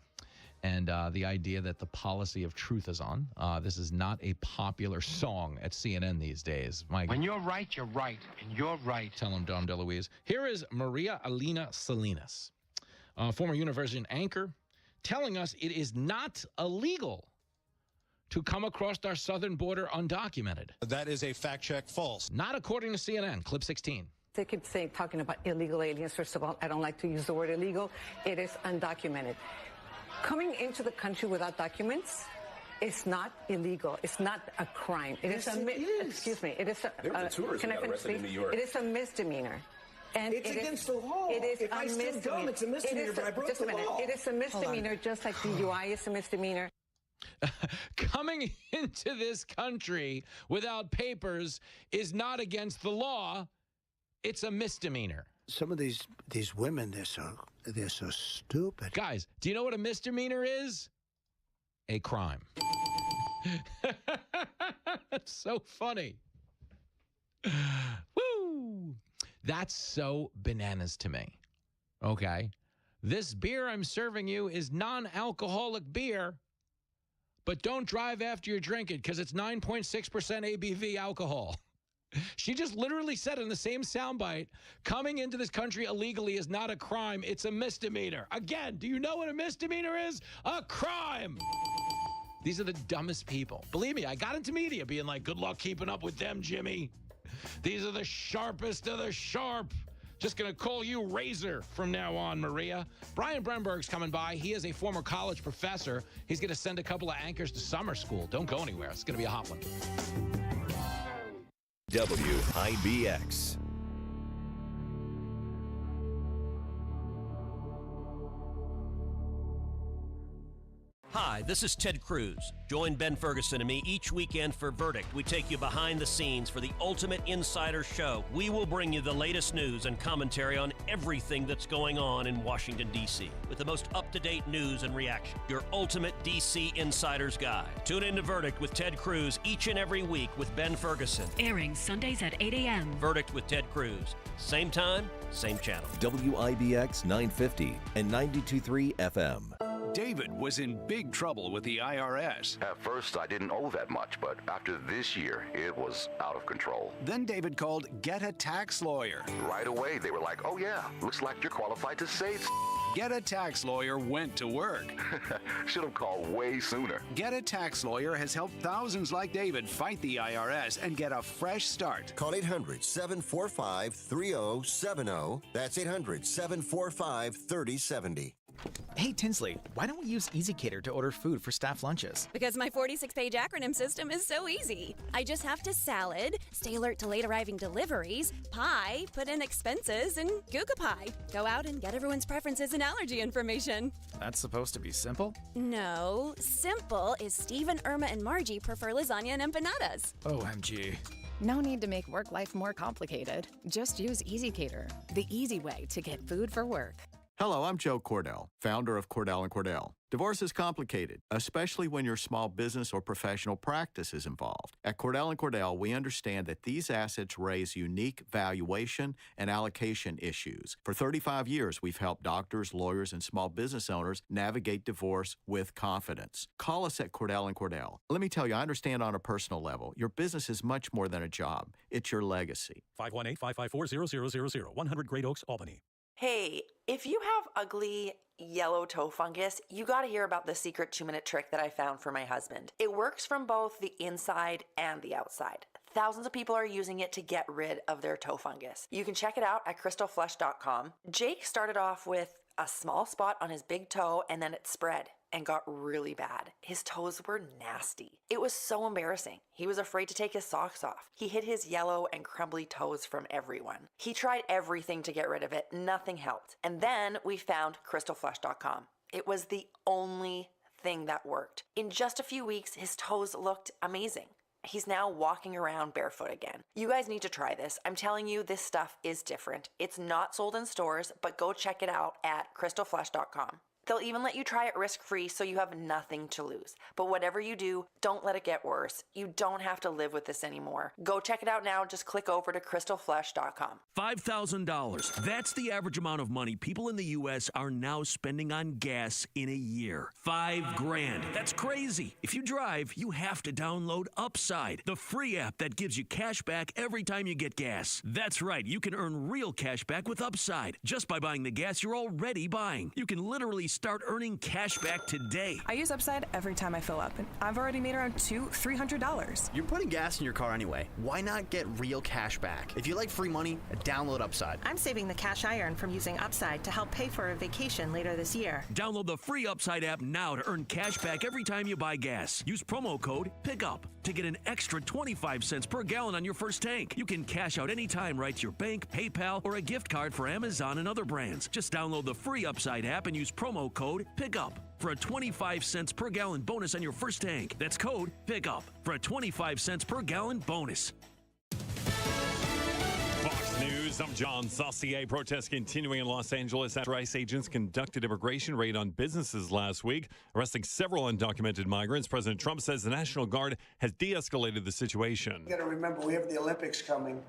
Speaker 13: and the idea that The Policy of Truth is on. This is not a popular song at CNN these days.
Speaker 2: When you're right, you're right, and you're right.
Speaker 13: Tell him, Dom DeLuise. Here is Maria Elena Salinas, former Univision anchor, telling us it is not illegal to come across our southern border undocumented.
Speaker 3: That is a fact check false.
Speaker 13: Not according to CNN. Clip 16.
Speaker 7: They keep talking about illegal aliens. First of all, I don't like to use the word illegal. It is undocumented. Coming into the country without documents is not illegal. It's not a crime. Excuse me. It is can I finish, please? It is a misdemeanor. And
Speaker 8: it's against the law.
Speaker 7: It is
Speaker 8: if I still come, it's a misdemeanor, but I broke the law.
Speaker 7: It is a misdemeanor, just like DUI is a misdemeanor.
Speaker 13: Coming into this country without papers is not against the law. It's a misdemeanor.
Speaker 8: Some of these women, they're so stupid.
Speaker 13: Guys, do you know what a misdemeanor is? A crime. That's so funny. Woo! That's so bananas to me. Okay. This beer I'm serving you is non-alcoholic beer, but don't drive after you drink it because it's 9.6% ABV alcohol. She just literally said in the same soundbite, coming into this country illegally is not a crime. It's a misdemeanor. Again, do you know what a misdemeanor is? A crime. These are the dumbest people. Believe me, I got into media being like, good luck keeping up with them, Jimmy. These are the sharpest of the sharp. Just going to call you Razor from now on, Maria. Brian Brenberg's coming by. He is a former college professor. He's going to send a couple of anchors to summer school. Don't go anywhere. It's going to be a hot one.
Speaker 6: WIBX.
Speaker 9: Hi, this is Ted Cruz. Join Ben Ferguson and me each weekend for Verdict. We take you behind the scenes for the ultimate insider show. We will bring you the latest news and commentary on everything that's going on in Washington, D.C. with the most up-to-date news and reaction. Your ultimate D.C. insider's guide. Tune in to Verdict with Ted Cruz each and every week with Ben Ferguson.
Speaker 11: Airing Sundays at 8 a.m.
Speaker 9: Verdict with Ted Cruz. Same time, same channel.
Speaker 6: WIBX 950 and 92.3 FM.
Speaker 19: David was in big trouble with the IRS.
Speaker 20: At first, I didn't owe that much, but after this year, it was out of control.
Speaker 19: Then David called Get a Tax Lawyer.
Speaker 20: Right away, they were like, oh yeah, looks like you're qualified to save.
Speaker 19: Get a Tax Lawyer went to work.
Speaker 20: Should have called way sooner.
Speaker 19: Get a Tax Lawyer has helped thousands like David fight the IRS and get a fresh start.
Speaker 22: Call 800-745-3070. That's 800-745-3070.
Speaker 24: Hey, Tinsley, why don't we use EasyCater to order food for staff lunches?
Speaker 25: Because my 46-page acronym system is so easy. I just have to salad, stay alert to late-arriving deliveries, pie, put in expenses, and Google Pie. Go out and get everyone's preferences and allergy information.
Speaker 24: That's supposed to be simple?
Speaker 25: No, simple is Steve and Irma and Margie prefer lasagna and empanadas.
Speaker 24: OMG.
Speaker 32: No need to make work life more complicated. Just use EasyCater, the easy way to get food for work.
Speaker 33: Hello, I'm Joe Cordell, founder of Cordell & Cordell. Divorce is complicated, especially when your small business or professional practice is involved. At Cordell & Cordell, we understand that these assets raise unique valuation and allocation issues. For 35 years, we've helped doctors, lawyers, and small business owners navigate divorce with confidence. Call us at Cordell & Cordell. Let me tell you, I understand on a personal level, your business is much more than a job. It's your legacy.
Speaker 34: 518-554-0000, 100 Great Oaks, Albany.
Speaker 35: Hey, if you have ugly yellow toe fungus, you gotta hear about the secret 2-minute trick that I found for my husband. It works from both the inside and the outside. Thousands of people are using it to get rid of their toe fungus. You can check it out at crystalflesh.com. Jake started off with a small spot on his big toe and then it spread and got really bad. His toes were nasty. It was so embarrassing. He was afraid to take his socks off. He hid his yellow and crumbly toes from everyone. He tried everything to get rid of it. Nothing helped. And then we found crystalflesh.com. It was the only thing that worked. In just a few weeks, his toes looked amazing. He's now walking around barefoot again. You guys need to try this. I'm telling you, this stuff is different. It's not sold in stores, but go check it out at crystalflesh.com. They'll even let you try it risk-free so you have nothing to lose. But whatever you do, don't let it get worse. You don't have to live with this anymore. Go check it out now. Just click over to crystalflesh.com.
Speaker 1: $5,000. That's the average amount of money people in the U.S. are now spending on gas in a year. $5,000. That's crazy. If you drive, you have to download Upside, the free app that gives you cash back every time you get gas. That's right. You can earn real cash back with Upside just by buying the gas you're already buying. You can literally start earning cash back today.
Speaker 4: I use Upside every time I fill up, and I've already made around $200-$300.
Speaker 24: You're putting gas in your car anyway. Why not get real cash back? If you like free money, download Upside.
Speaker 4: I'm saving the cash I earn from using Upside to help pay for a vacation later this year.
Speaker 1: Download the free Upside app now to earn cash back every time you buy gas. Use promo code PICKUP to get an extra 25 cents per gallon on your first tank. You can cash out anytime right to your bank, PayPal, or a gift card for Amazon and other brands. Just download the free Upside app and use promo code PICKUP for a 25 cents per gallon bonus on your first tank. That's code PICKUP for a 25 cents per gallon bonus.
Speaker 5: Fox News, I'm John Saucier. Protests continuing in Los Angeles after ICE agents conducted immigration raid on businesses last week, arresting several undocumented migrants. President Trump says the National Guard has de-escalated the situation.
Speaker 8: You got to remember, we have the Olympics coming,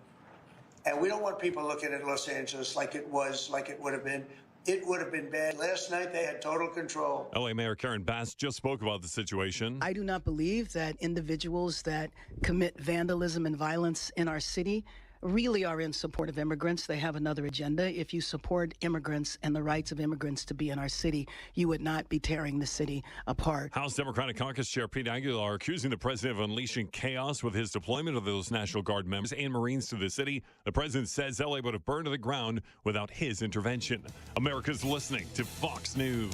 Speaker 8: and we don't want people looking at Los Angeles like it would have been. It would have been bad. Last night, they had total control.
Speaker 5: LA Mayor Karen Bass just spoke about the situation.
Speaker 10: I do not believe that individuals that commit vandalism and violence in our city really are in support of immigrants. They have another agenda. If you support immigrants and the rights of immigrants to be in our city, you would not be tearing the city apart.
Speaker 5: House Democratic Caucus Chair Pete Aguilar accusing the president of unleashing chaos with his deployment of those National Guard members and Marines to the city. The president says LA would have burned to the ground without his intervention. America's listening to Fox News.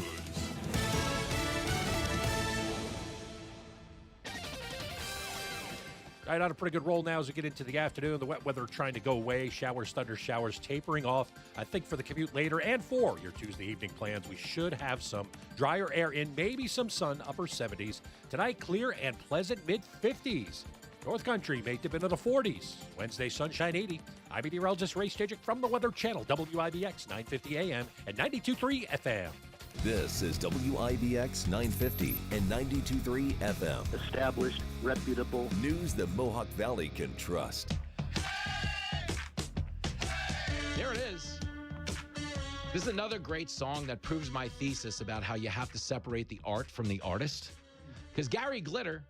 Speaker 12: All right, on a pretty good roll now as we get into the afternoon. The wet weather trying to go away. Showers, thunder showers tapering off. I think for the commute later and for your Tuesday evening plans, we should have some drier air in, maybe some sun, upper 70s. Tonight, clear and pleasant mid-50s. North Country may dip into the 40s. Wednesday, sunshine 80. I'm meteorologist Ray Stajic from the Weather Channel, WIBX 950 AM and 92.3 FM.
Speaker 6: This is WIBX 950 and 92.3 FM.
Speaker 14: Established, reputable
Speaker 6: news the Mohawk Valley can trust.
Speaker 13: There it is. This is another great song that proves my thesis about how you have to separate the art from the artist. Because Gary Glitter,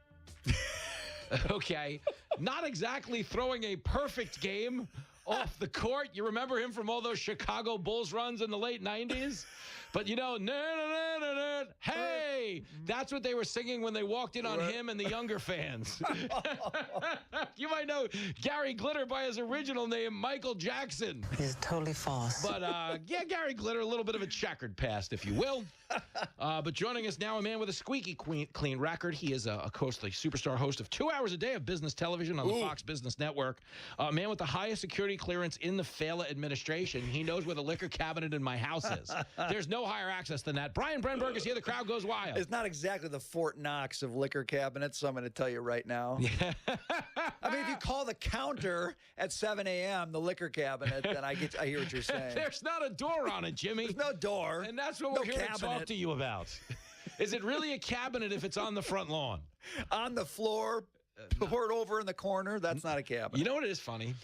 Speaker 13: okay, not exactly throwing a perfect game off the court. You remember him from all those Chicago Bulls runs in the late 90s? But, you know, hey, that's what they were singing when they walked in on him and the younger fans. You might know Gary Glitter by his original name, Michael Jackson.
Speaker 15: It's totally false.
Speaker 13: But, yeah, Gary Glitter, a little bit of a checkered past, if you will. But joining us now, a man with a squeaky clean record. He is a superstar host of 2 hours a day of business television on the Fox Business Network. A man with the highest security clearance in the Fela administration. He knows where the liquor cabinet in my house is. There's no higher access than that. Brian Brenberg is here. The crowd goes wild.
Speaker 16: It's not exactly the Fort Knox of liquor cabinets, so I'm going to tell you right now. Yeah. I mean, if you call the counter at 7 a.m., the liquor cabinet, then I hear what you're saying.
Speaker 13: There's not a door on it, Jimmy.
Speaker 16: There's no door.
Speaker 13: And that's what we're here to talk to you about. Is it really a cabinet if it's on the front lawn?
Speaker 16: On the floor, poured over in the corner, that's not a cabinet.
Speaker 13: You know what is funny?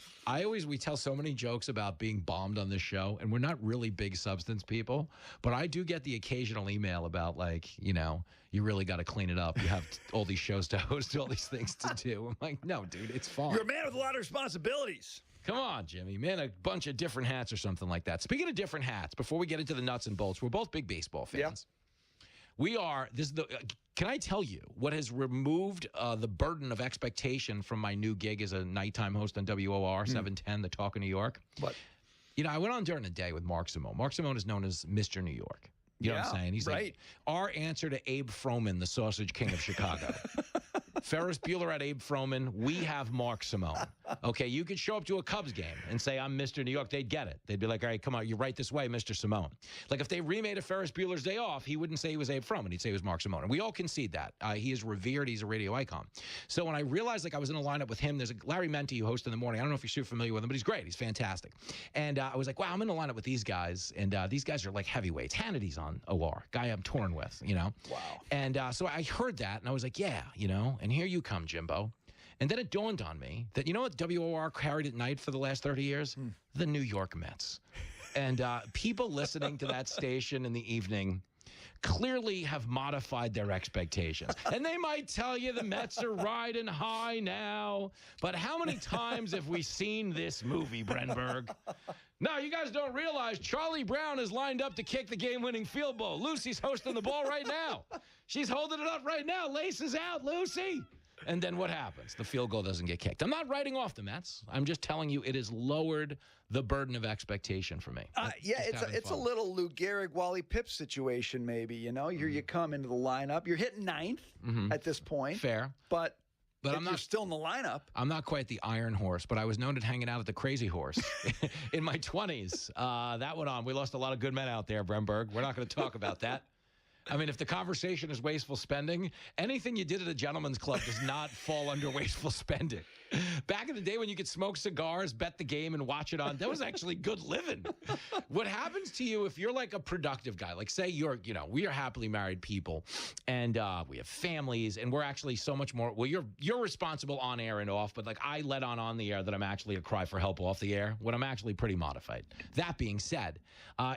Speaker 13: We tell so many jokes about being bombed on this show, and we're not really big substance people, but I do get the occasional email about, like, you know, you really got to clean it up. You have all these shows to host, all these things to do. I'm like, no, dude, it's fine.
Speaker 16: You're a man with a lot of responsibilities.
Speaker 13: Come on, Jimmy. Man, a bunch of different hats or something like that. Speaking of different hats, before we get into the nuts and bolts, we're both big baseball fans. Yep. We are. Can I tell you what has removed the burden of expectation from my new gig as a nighttime host on WOR 710, The Talk of New York?
Speaker 16: What?
Speaker 13: You know, I went on during the day with Mark Simone. Mark Simone is known as Mr. New York. You know what I'm saying? He's
Speaker 16: right.
Speaker 13: like our answer to Abe Froman, the Sausage King of Chicago. Ferris Bueller had Abe Froman. We have Mark Simone. Okay, you could show up to a Cubs game and say, I'm Mr. New York. They'd get it. They'd be like, all right, come on, you're right this way, Mr. Simone. Like, if they remade a Ferris Bueller's Day Off, he wouldn't say he was Abe Froman. He'd say he was Mark Simone. And we all concede that. He is revered. He's a radio icon. So when I realized, like, I was in a lineup with him, there's a Larry Menti who hosts in the morning. I don't know if you're super familiar with him, but he's great. He's fantastic. And I was like, wow, I'm in a lineup with these guys. And these guys are like heavyweights. Hannity's on OR, guy I'm touring with, you know? Wow. And so I heard that, and I was like, yeah, you know, and here you come, Jimbo. And then it dawned on me that, you know what WOR carried at night for the last 30 years? The New York Mets. And people listening to that station in the evening clearly have modified their expectations. And they might tell you the Mets are riding high now. But how many times have we seen this movie, Brenberg? No, you guys don't realize Charlie Brown is lined up to kick the game-winning field goal. Lucy's hosting the ball right now. She's holding it up right now. Laces out, Lucy. And then what happens? The field goal doesn't get kicked. I'm not writing off the Mets. I'm just telling you it has lowered the burden of expectation for me.
Speaker 16: Yeah, it's a little Lou Gehrig, Wally Pipp situation maybe, you know? Here you come into the lineup. You're hitting ninth at this point.
Speaker 13: Fair.
Speaker 16: But
Speaker 13: I'm
Speaker 16: you're still in the lineup.
Speaker 13: I'm not quite the Iron Horse, but I was known to hanging out at the Crazy Horse in my 20s. That went on. We lost a lot of good men out there, Bremberg. We're not going to talk about that. I mean, if the conversation is wasteful spending, anything you did at a gentleman's club does not fall under wasteful spending. Back in the day when you could smoke cigars, bet the game, and watch it on, that was actually good living. What happens to you if you're like a productive guy? Like, say you're, you know, we are happily married people, and we have families, and we're actually so much more. Well, you're responsible on air and off, but like I let on the air that I'm actually a cry for help off the air when I'm actually pretty modified. That being said,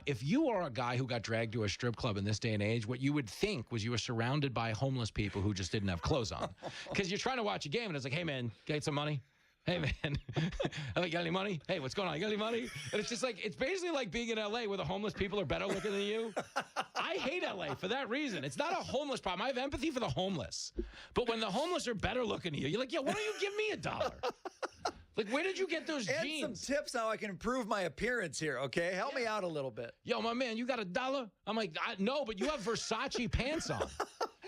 Speaker 13: if you are a guy who got dragged to a strip club in this day and age, what you would think was you were surrounded by homeless people who just didn't have clothes on, because you're trying to watch a game and it's like, hey man, get some money. Hey, man, you got any money? Hey, what's going on? You got any money? And it's just like, it's basically like being in L.A. where the homeless people are better looking than you. I hate L.A. for that reason. It's not a homeless problem. I have empathy for the homeless. But when the homeless are better looking than you, you're like, yeah, why don't you give me $1? Like, where did you get those jeans?
Speaker 16: And some tips how I can improve my appearance here, okay? Help me out a little bit.
Speaker 13: Yo, my man, you got $1? I'm like, no, but you have Versace pants on.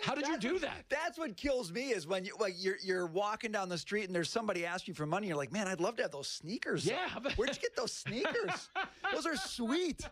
Speaker 13: How did you do that?
Speaker 16: That's what kills me is when you're walking down the street and there's somebody asking you for money. You're like, man, I'd love to have those sneakers.
Speaker 13: Yeah.
Speaker 16: Where'd you get those sneakers? Those are sweet.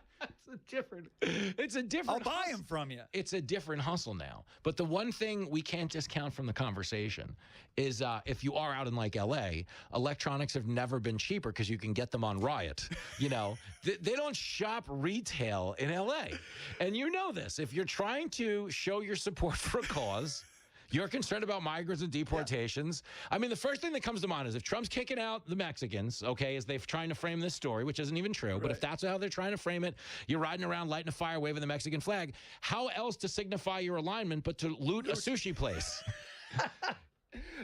Speaker 13: It's a different.
Speaker 16: I'll buy them from you.
Speaker 13: It's a different hustle now. But the one thing we can't discount from the conversation is if you are out in like L.A., electronics have never been cheaper because you can get them on Riot. You know, they don't shop retail in L.A. And you know this. If you're trying to show your support for a cause, you're concerned about migrants and deportations. Yeah. I mean, the first thing that comes to mind is if Trump's kicking out the Mexicans, okay, as they're trying to frame this story, which isn't even true, but if that's how they're trying to frame it, you're riding around lighting a fire, waving the Mexican flag. How else to signify your alignment but to loot a sushi place?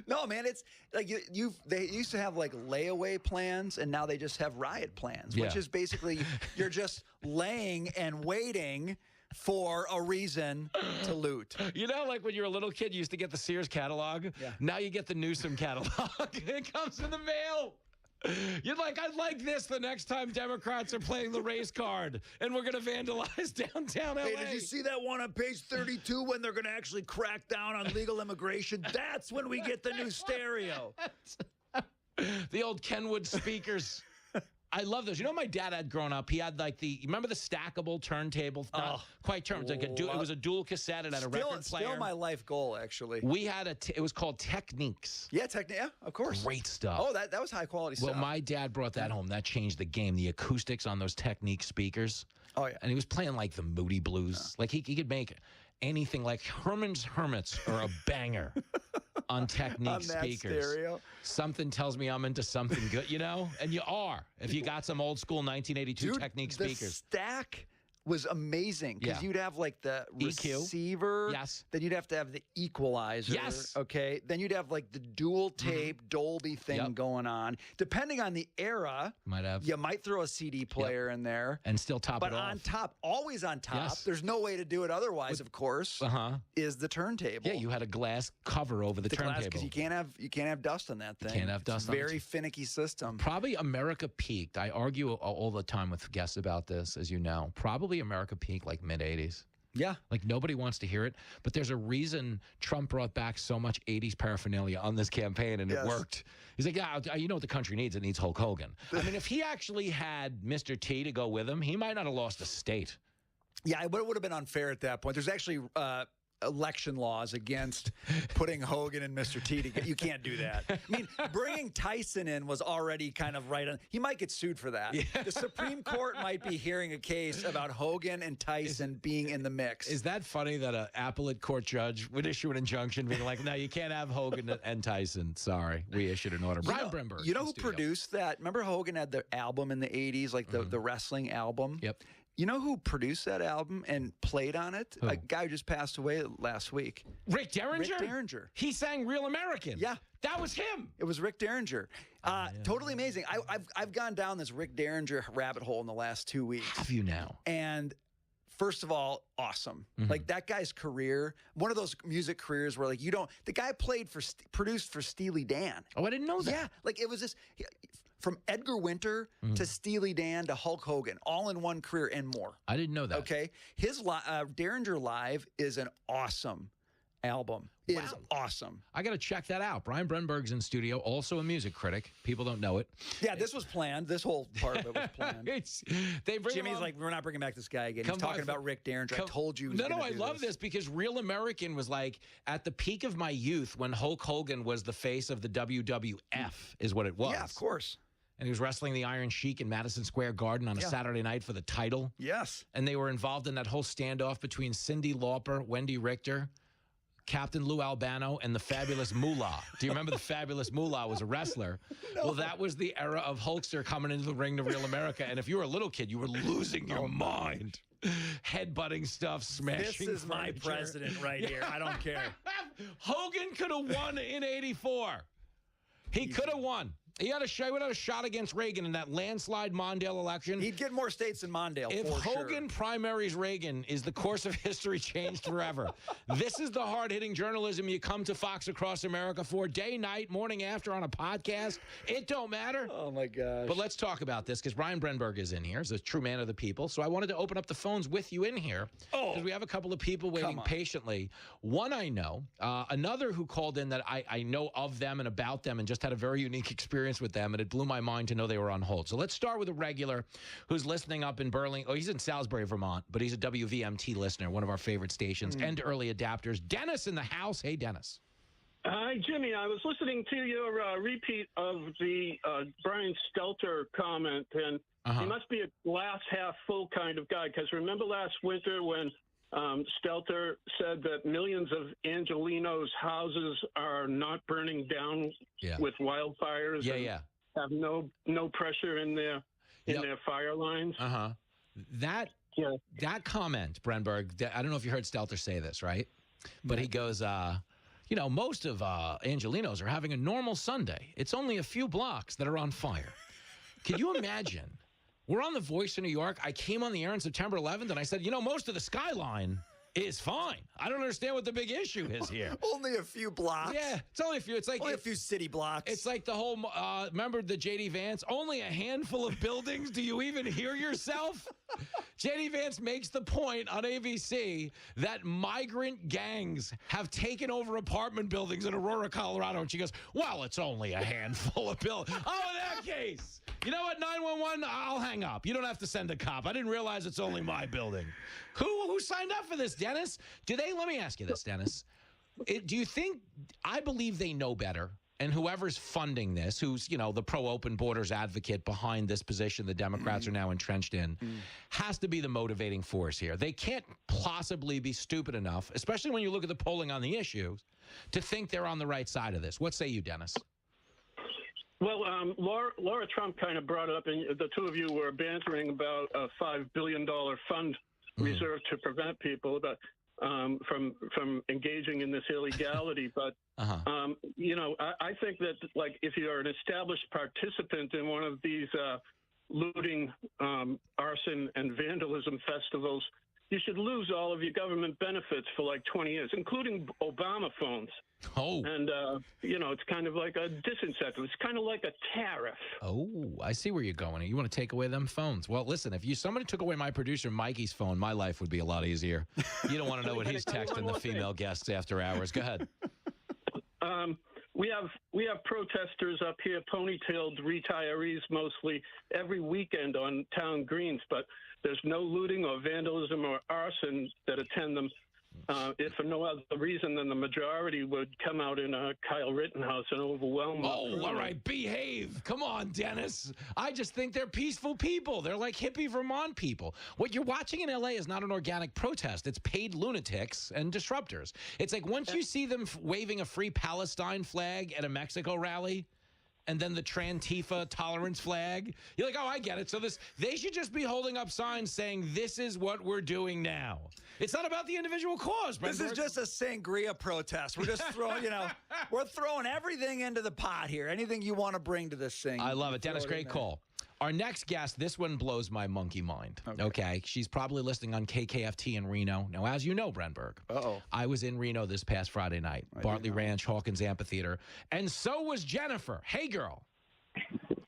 Speaker 16: No, man, it's like they used to have like layaway plans, and now they just have riot plans, which is basically you're just laying and waiting for a reason to loot.
Speaker 13: You know, like when you were a little kid, you used to get the Sears catalog. Yeah. Now you get the Newsom catalog. It comes in the mail. You're like, I'd like this the next time Democrats are playing the race card and we're going to vandalize downtown LA.
Speaker 16: Hey, did you see that one on page 32 when they're going to actually crack down on legal immigration? That's when we get the new stereo.
Speaker 13: The old Kenwood speakers. I love those. You know, my dad had grown up. He had like remember the stackable turntable? Not quite turn. Like it was a dual cassette. It had a record player.
Speaker 16: Still my life goal, actually.
Speaker 13: We had it was called Techniques.
Speaker 16: Yeah, yeah, of course.
Speaker 13: Great stuff.
Speaker 16: Oh, that was high quality stuff.
Speaker 13: Well, my dad brought that home. That changed the game. The acoustics on those Technique speakers.
Speaker 16: Oh, yeah.
Speaker 13: And he was playing like the Moody Blues. Like he could make anything like Herman's Hermits or a banger on Technique speakers.
Speaker 16: Stereo.
Speaker 13: Something tells me I'm into something good, you know? And you are. If you got some old school 1982 Technique speakers.
Speaker 16: The stack was amazing because you'd have like the receiver.
Speaker 13: Yes.
Speaker 16: Then you'd have to have the equalizer.
Speaker 13: Yes.
Speaker 16: Okay. Then you'd have like the dual tape Dolby thing going on. Depending on the era, you might throw a CD player in there
Speaker 13: and still top it off.
Speaker 16: But on top, always on top. There's no way to do it otherwise. Of course. Is the turntable?
Speaker 13: Yeah, you had a glass cover over the turntable
Speaker 16: because you can't have dust on that thing.
Speaker 13: You can't have dust.
Speaker 16: It's a very finicky system.
Speaker 13: Probably America peaked. I argue all the time with guests about this, as you know. Probably America peaked like mid-'80s.
Speaker 16: Yeah.
Speaker 13: Like, nobody wants to hear it. But there's a reason Trump brought back so much 80s paraphernalia on this campaign, and it worked. He's like, yeah, you know what the country needs? It needs Hulk Hogan. I mean, if he actually had Mr. T to go with him, he might not have lost a state.
Speaker 16: Yeah, but it would have been unfair at that point. There's actually election laws against putting Hogan and Mr. T together. You can't do that. I mean, bringing Tyson in was already kind of right on. He might get sued for that. Yeah. The Supreme Court might be hearing a case about Hogan and Tyson being in the mix.
Speaker 13: Is that funny that an appellate court judge would issue an injunction being like, no, you can't have Hogan and Tyson. Sorry, we issued an order. Brian Brenberg.
Speaker 16: You know who produced that? Remember Hogan had the album in the 80s, like the wrestling album?
Speaker 13: Yep.
Speaker 16: You know who produced that album and played on it?
Speaker 13: Who?
Speaker 16: A guy who just passed away last week.
Speaker 13: Rick Derringer?
Speaker 16: Rick Derringer.
Speaker 13: He sang Real American.
Speaker 16: Yeah.
Speaker 13: That was him.
Speaker 16: It was Rick Derringer. Totally amazing. I've gone down this Rick Derringer rabbit hole in the last 2 weeks.
Speaker 13: Have you now?
Speaker 16: And first of all, awesome. Like, that guy's career, one of those music careers where, like, the guy produced for Steely Dan.
Speaker 13: Oh, I didn't know that.
Speaker 16: Yeah. Like, it was this... From Edgar Winter to Steely Dan to Hulk Hogan, all in one career and more.
Speaker 13: I didn't know that.
Speaker 16: Okay. His Derringer Live is an awesome album. It is awesome.
Speaker 13: I got to check that out. Brian Brenberg's in studio, also a music critic. People don't know it.
Speaker 16: Yeah, this was planned. This whole part of it was planned. Jimmy's like, we're not bringing back this guy again. He's talking about Rick Derringer. I told you.
Speaker 13: No, I love this because Real American was like at the peak of my youth when Hulk Hogan was the face of the WWF, is what it was.
Speaker 16: Yeah, of course.
Speaker 13: And he was wrestling the Iron Sheik in Madison Square Garden on a Saturday night for the title.
Speaker 16: Yes.
Speaker 13: And they were involved in that whole standoff between Cyndi Lauper, Wendy Richter, Captain Lou Albano, and the Fabulous Moolah. Do you remember the Fabulous Moolah was a wrestler? No. Well, that was the era of Hulkster coming into the ring to Real America. And if you were a little kid, you were losing your mind. Headbutting stuff, smashing.
Speaker 16: This is my president right here. I don't care.
Speaker 13: Hogan could have won in '84. He could have won. He would have a shot against Reagan in that landslide Mondale election.
Speaker 16: He'd get more states than Mondale,
Speaker 13: if Hogan primaries Reagan, is the course of history changed forever. This is the hard-hitting journalism you come to Fox Across America for. Day, night, morning, after, on a podcast. It don't matter.
Speaker 16: Oh, my gosh.
Speaker 13: But let's talk about this, because Brian Brenberg is in here. He's a true man of the people. So I wanted to open up the phones with you in here, because we have a couple of people waiting patiently. One I know. Another who called in that I know of them and about them and just had a very unique experience with them, and it blew my mind to know they were on hold. So let's start with a regular who's listening up in Burlington. Oh, he's in Salisbury, Vermont, but he's a WVMT listener, one of our favorite stations, and early adapters. Dennis in the house. Hey, Dennis.
Speaker 2: Hi, Jimmy. I was listening to your repeat of the Brian Stelter comment, and he must be a glass half full kind of guy, because remember last winter when Stelter said that millions of Angelenos' houses are not burning down with wildfires. Have no pressure in their fire lines.
Speaker 13: That comment, Brenberg. I don't know if you heard Stelter say this, right? But he goes, most of Angelenos are having a normal Sunday. It's only a few blocks that are on fire. Can you imagine? We're on The Voice in New York. I came on the air on September 11th, and I said, most of the skyline is fine. I don't understand what the big issue is here.
Speaker 16: Only a few blocks.
Speaker 13: Yeah, it's only a few. It's like
Speaker 16: only a few city blocks.
Speaker 13: It's like the whole, remember the J.D. Vance? Only a handful of buildings. Do you even hear yourself? J.D. Vance makes the point on ABC that migrant gangs have taken over apartment buildings in Aurora, Colorado. And she goes, well, it's only a handful of buildings. Oh, in that case. You know what, 911, I'll hang up. You don't have to send a cop. I didn't realize it's only my building. Who signed up for this, Dennis? Let me ask you this, Dennis. Do you think, I believe they know better, and whoever's funding this, who's, the pro-open borders advocate behind this position the Democrats are now entrenched in, has to be the motivating force here. They can't possibly be stupid enough, especially when you look at the polling on the issue, to think they're on the right side of this. What say you, Dennis?
Speaker 2: Well, Laura Trump kind of brought it up, and the two of you were bantering about a $5 billion fund reserved to prevent people from engaging in this illegality. But, I think that, like, if you're an established participant in one of these looting, arson, and vandalism festivals, you should lose all of your government benefits for like 20 years, including Obama phones.
Speaker 13: Oh.
Speaker 2: And, it's kind of like a disincentive. It's kind of like a tariff.
Speaker 13: Oh, I see where you're going. You want to take away them phones. Well, listen, if somebody took away my producer Mikey's phone, my life would be a lot easier. You don't want to know what he's texting the female guests after hours. Go ahead.
Speaker 2: We have protesters up here, ponytailed retirees mostly, every weekend on town greens, but there's no looting or vandalism or arson that attend them. If for no other reason than the majority would come out in a Kyle Rittenhouse and overwhelm them.
Speaker 13: Oh, all right, behave. Come on, Dennis. I just think they're peaceful people. They're like hippie Vermont people. What you're watching in L.A. is not an organic protest. It's paid lunatics and disruptors. It's like once you see them waving a free Palestine flag at a Mexico rally, and then the Trantifa tolerance flag, you're like, oh, I get it. So they should just be holding up signs saying, this is what we're doing now. It's not about the individual cause.
Speaker 16: This is just a sangria protest. We're just throwing, we're throwing everything into the pot here. Anything you want to bring to this thing.
Speaker 13: I love it. Dennis, great call. Our next guest, this one blows my monkey mind. Okay. She's probably listening on KKFT in Reno. Now, as you know, Brenberg, I was in Reno this past Friday night, Bartley Ranch, Hawkins Amphitheater, and so was Jennifer. Hey, girl.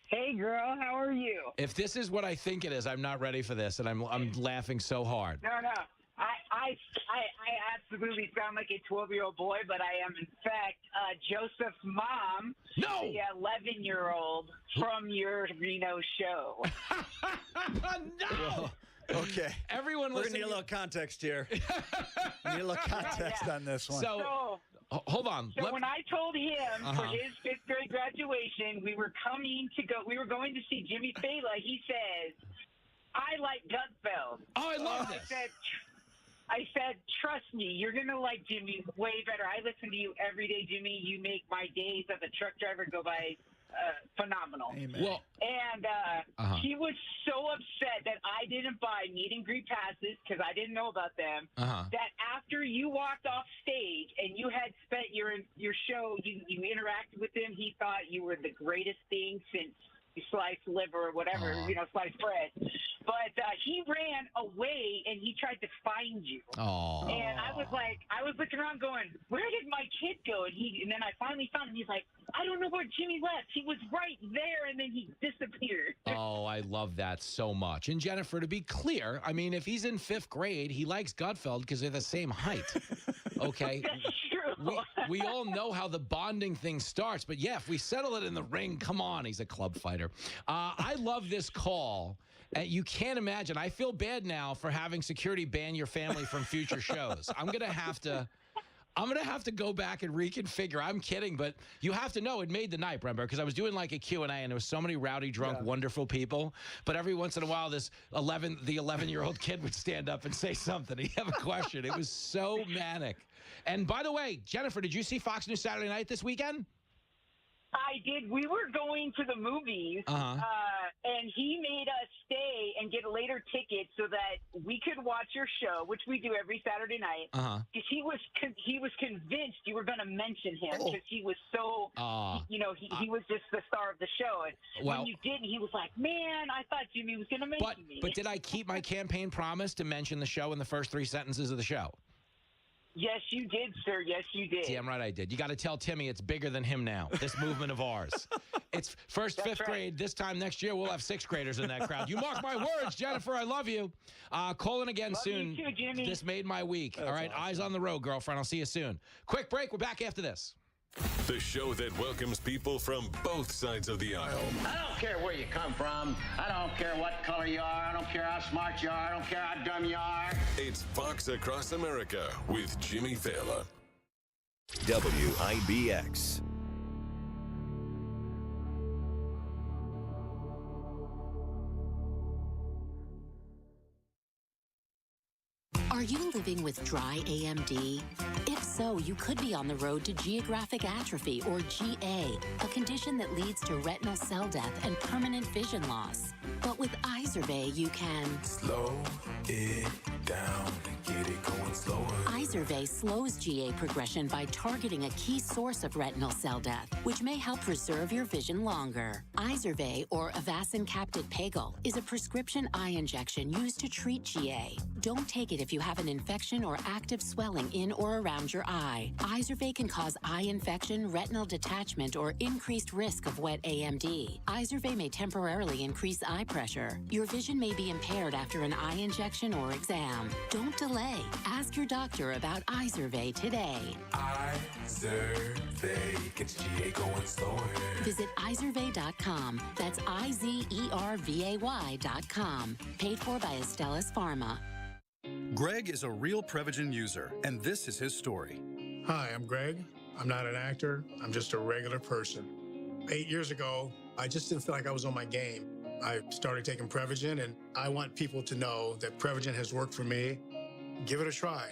Speaker 3: Hey, girl. How are you?
Speaker 13: If this is what I think it is, I'm not ready for this, and I'm laughing so hard.
Speaker 3: No. I absolutely sound like a 12-year-old boy, but I am, in fact, Joseph's mom, the 11-year-old from your Reno show.
Speaker 13: No!
Speaker 16: Okay.
Speaker 13: Everyone
Speaker 16: We're
Speaker 13: listening.
Speaker 16: going to need a little context here. We need a little context on this one.
Speaker 13: So hold on.
Speaker 3: So when I told him for his 5th grade graduation, we were going to see Jimmy Fallon, he says, I like Gutfeld.
Speaker 13: Oh, I love this.
Speaker 3: I said, trust me, you're going to like Jimmy way better. I listen to you every day, Jimmy. You make my days as a truck driver go by phenomenal.
Speaker 16: Amen.
Speaker 3: Well, and he was so upset that I didn't buy meet and greet passes because I didn't know about them, that after you walked off stage and you had spent your show, you interacted with him, he thought you were the greatest thing since sliced liver or whatever, sliced bread. But he ran away and he tried to find you.
Speaker 13: Aww.
Speaker 3: And I was looking around going, where did my kid go? And then I finally found him. He's like, I don't know where Jimmy left. He was right there and then he disappeared.
Speaker 13: Oh, I love that so much. And Jennifer, to be clear, I mean, if he's in 5th grade, he likes Gutfeld because they're the same height. Okay.
Speaker 3: That's true.
Speaker 13: We all know how the bonding thing starts, but yeah, if we settle it in the ring, come on, he's a club fighter. I love this call. You can't imagine. I feel bad now for having security ban your family from future shows. I'm gonna have to go back and reconfigure. I'm kidding, but you have to know it made the night, Brember, because I was doing like a Q&A and there was so many rowdy, drunk, wonderful people. But every once in a while, the 11-year-old kid would stand up and say something. He'd have a question. It was so manic. And by the way, Jennifer, did you see Fox News Saturday Night this weekend?
Speaker 3: I did. We were going to the movies, and he made us stay and get a later ticket so that we could watch your show, which we do every Saturday night. Because he was convinced you were going to mention him because he was so, he was just the star of the show. And when you didn't, he was like, man, I thought Jimmy was going to mention me.
Speaker 13: But did I keep my campaign promise to mention the show in the first 3 sentences of the show?
Speaker 3: Yes, you did, sir. Yes, you did.
Speaker 13: Damn right I did. You got to tell Timmy it's bigger than him now, this movement of ours. It's first, 5th grade. This time next year, we'll have 6th graders in that crowd. You mark my words, Jennifer. I love you. Call in again soon.
Speaker 3: You too, Jimmy.
Speaker 13: This made my week. All right, awesome. Eyes on the road, girlfriend. I'll see you soon. Quick break. We're back after this.
Speaker 7: The show that welcomes people from both sides of the aisle.
Speaker 11: I don't care where you come from. I don't care what color you are. I don't care how smart you are. I don't care how dumb you are.
Speaker 7: It's Fox Across America with Jimmy Fallon.
Speaker 6: WIBX.
Speaker 15: Are you living with dry AMD? If so, you could be on the road to geographic atrophy, or GA, a condition that leads to retinal cell death and permanent vision loss. But with Izervay, you can
Speaker 17: slow it down and get it going slower.
Speaker 15: Izervay slows GA progression by targeting a key source of retinal cell death, which may help preserve your vision longer. Izervay, or Avastin Capted Pagel, is a prescription eye injection used to treat GA. Don't take it if you have an infection or active swelling in or around your eye. Izervay can cause eye infection, retinal detachment, or increased risk of wet AMD. Izervay may temporarily increase eye pressure. Your vision may be impaired after an eye injection or exam. Don't delay. Ask your doctor about Izervay today.
Speaker 17: Izervay gets GA going slower.
Speaker 15: Visit Izervay.com. That's IZERVAY.com. Paid for by Astellas Pharma.
Speaker 9: Greg is a real Prevagen user, and this is his story.
Speaker 18: Hi, I'm Greg. I'm not an actor. I'm just a regular person. 8 years ago, I just didn't feel like I was on my game. I started taking Prevagen, and I want people to know that Prevagen has worked for me. Give it a try.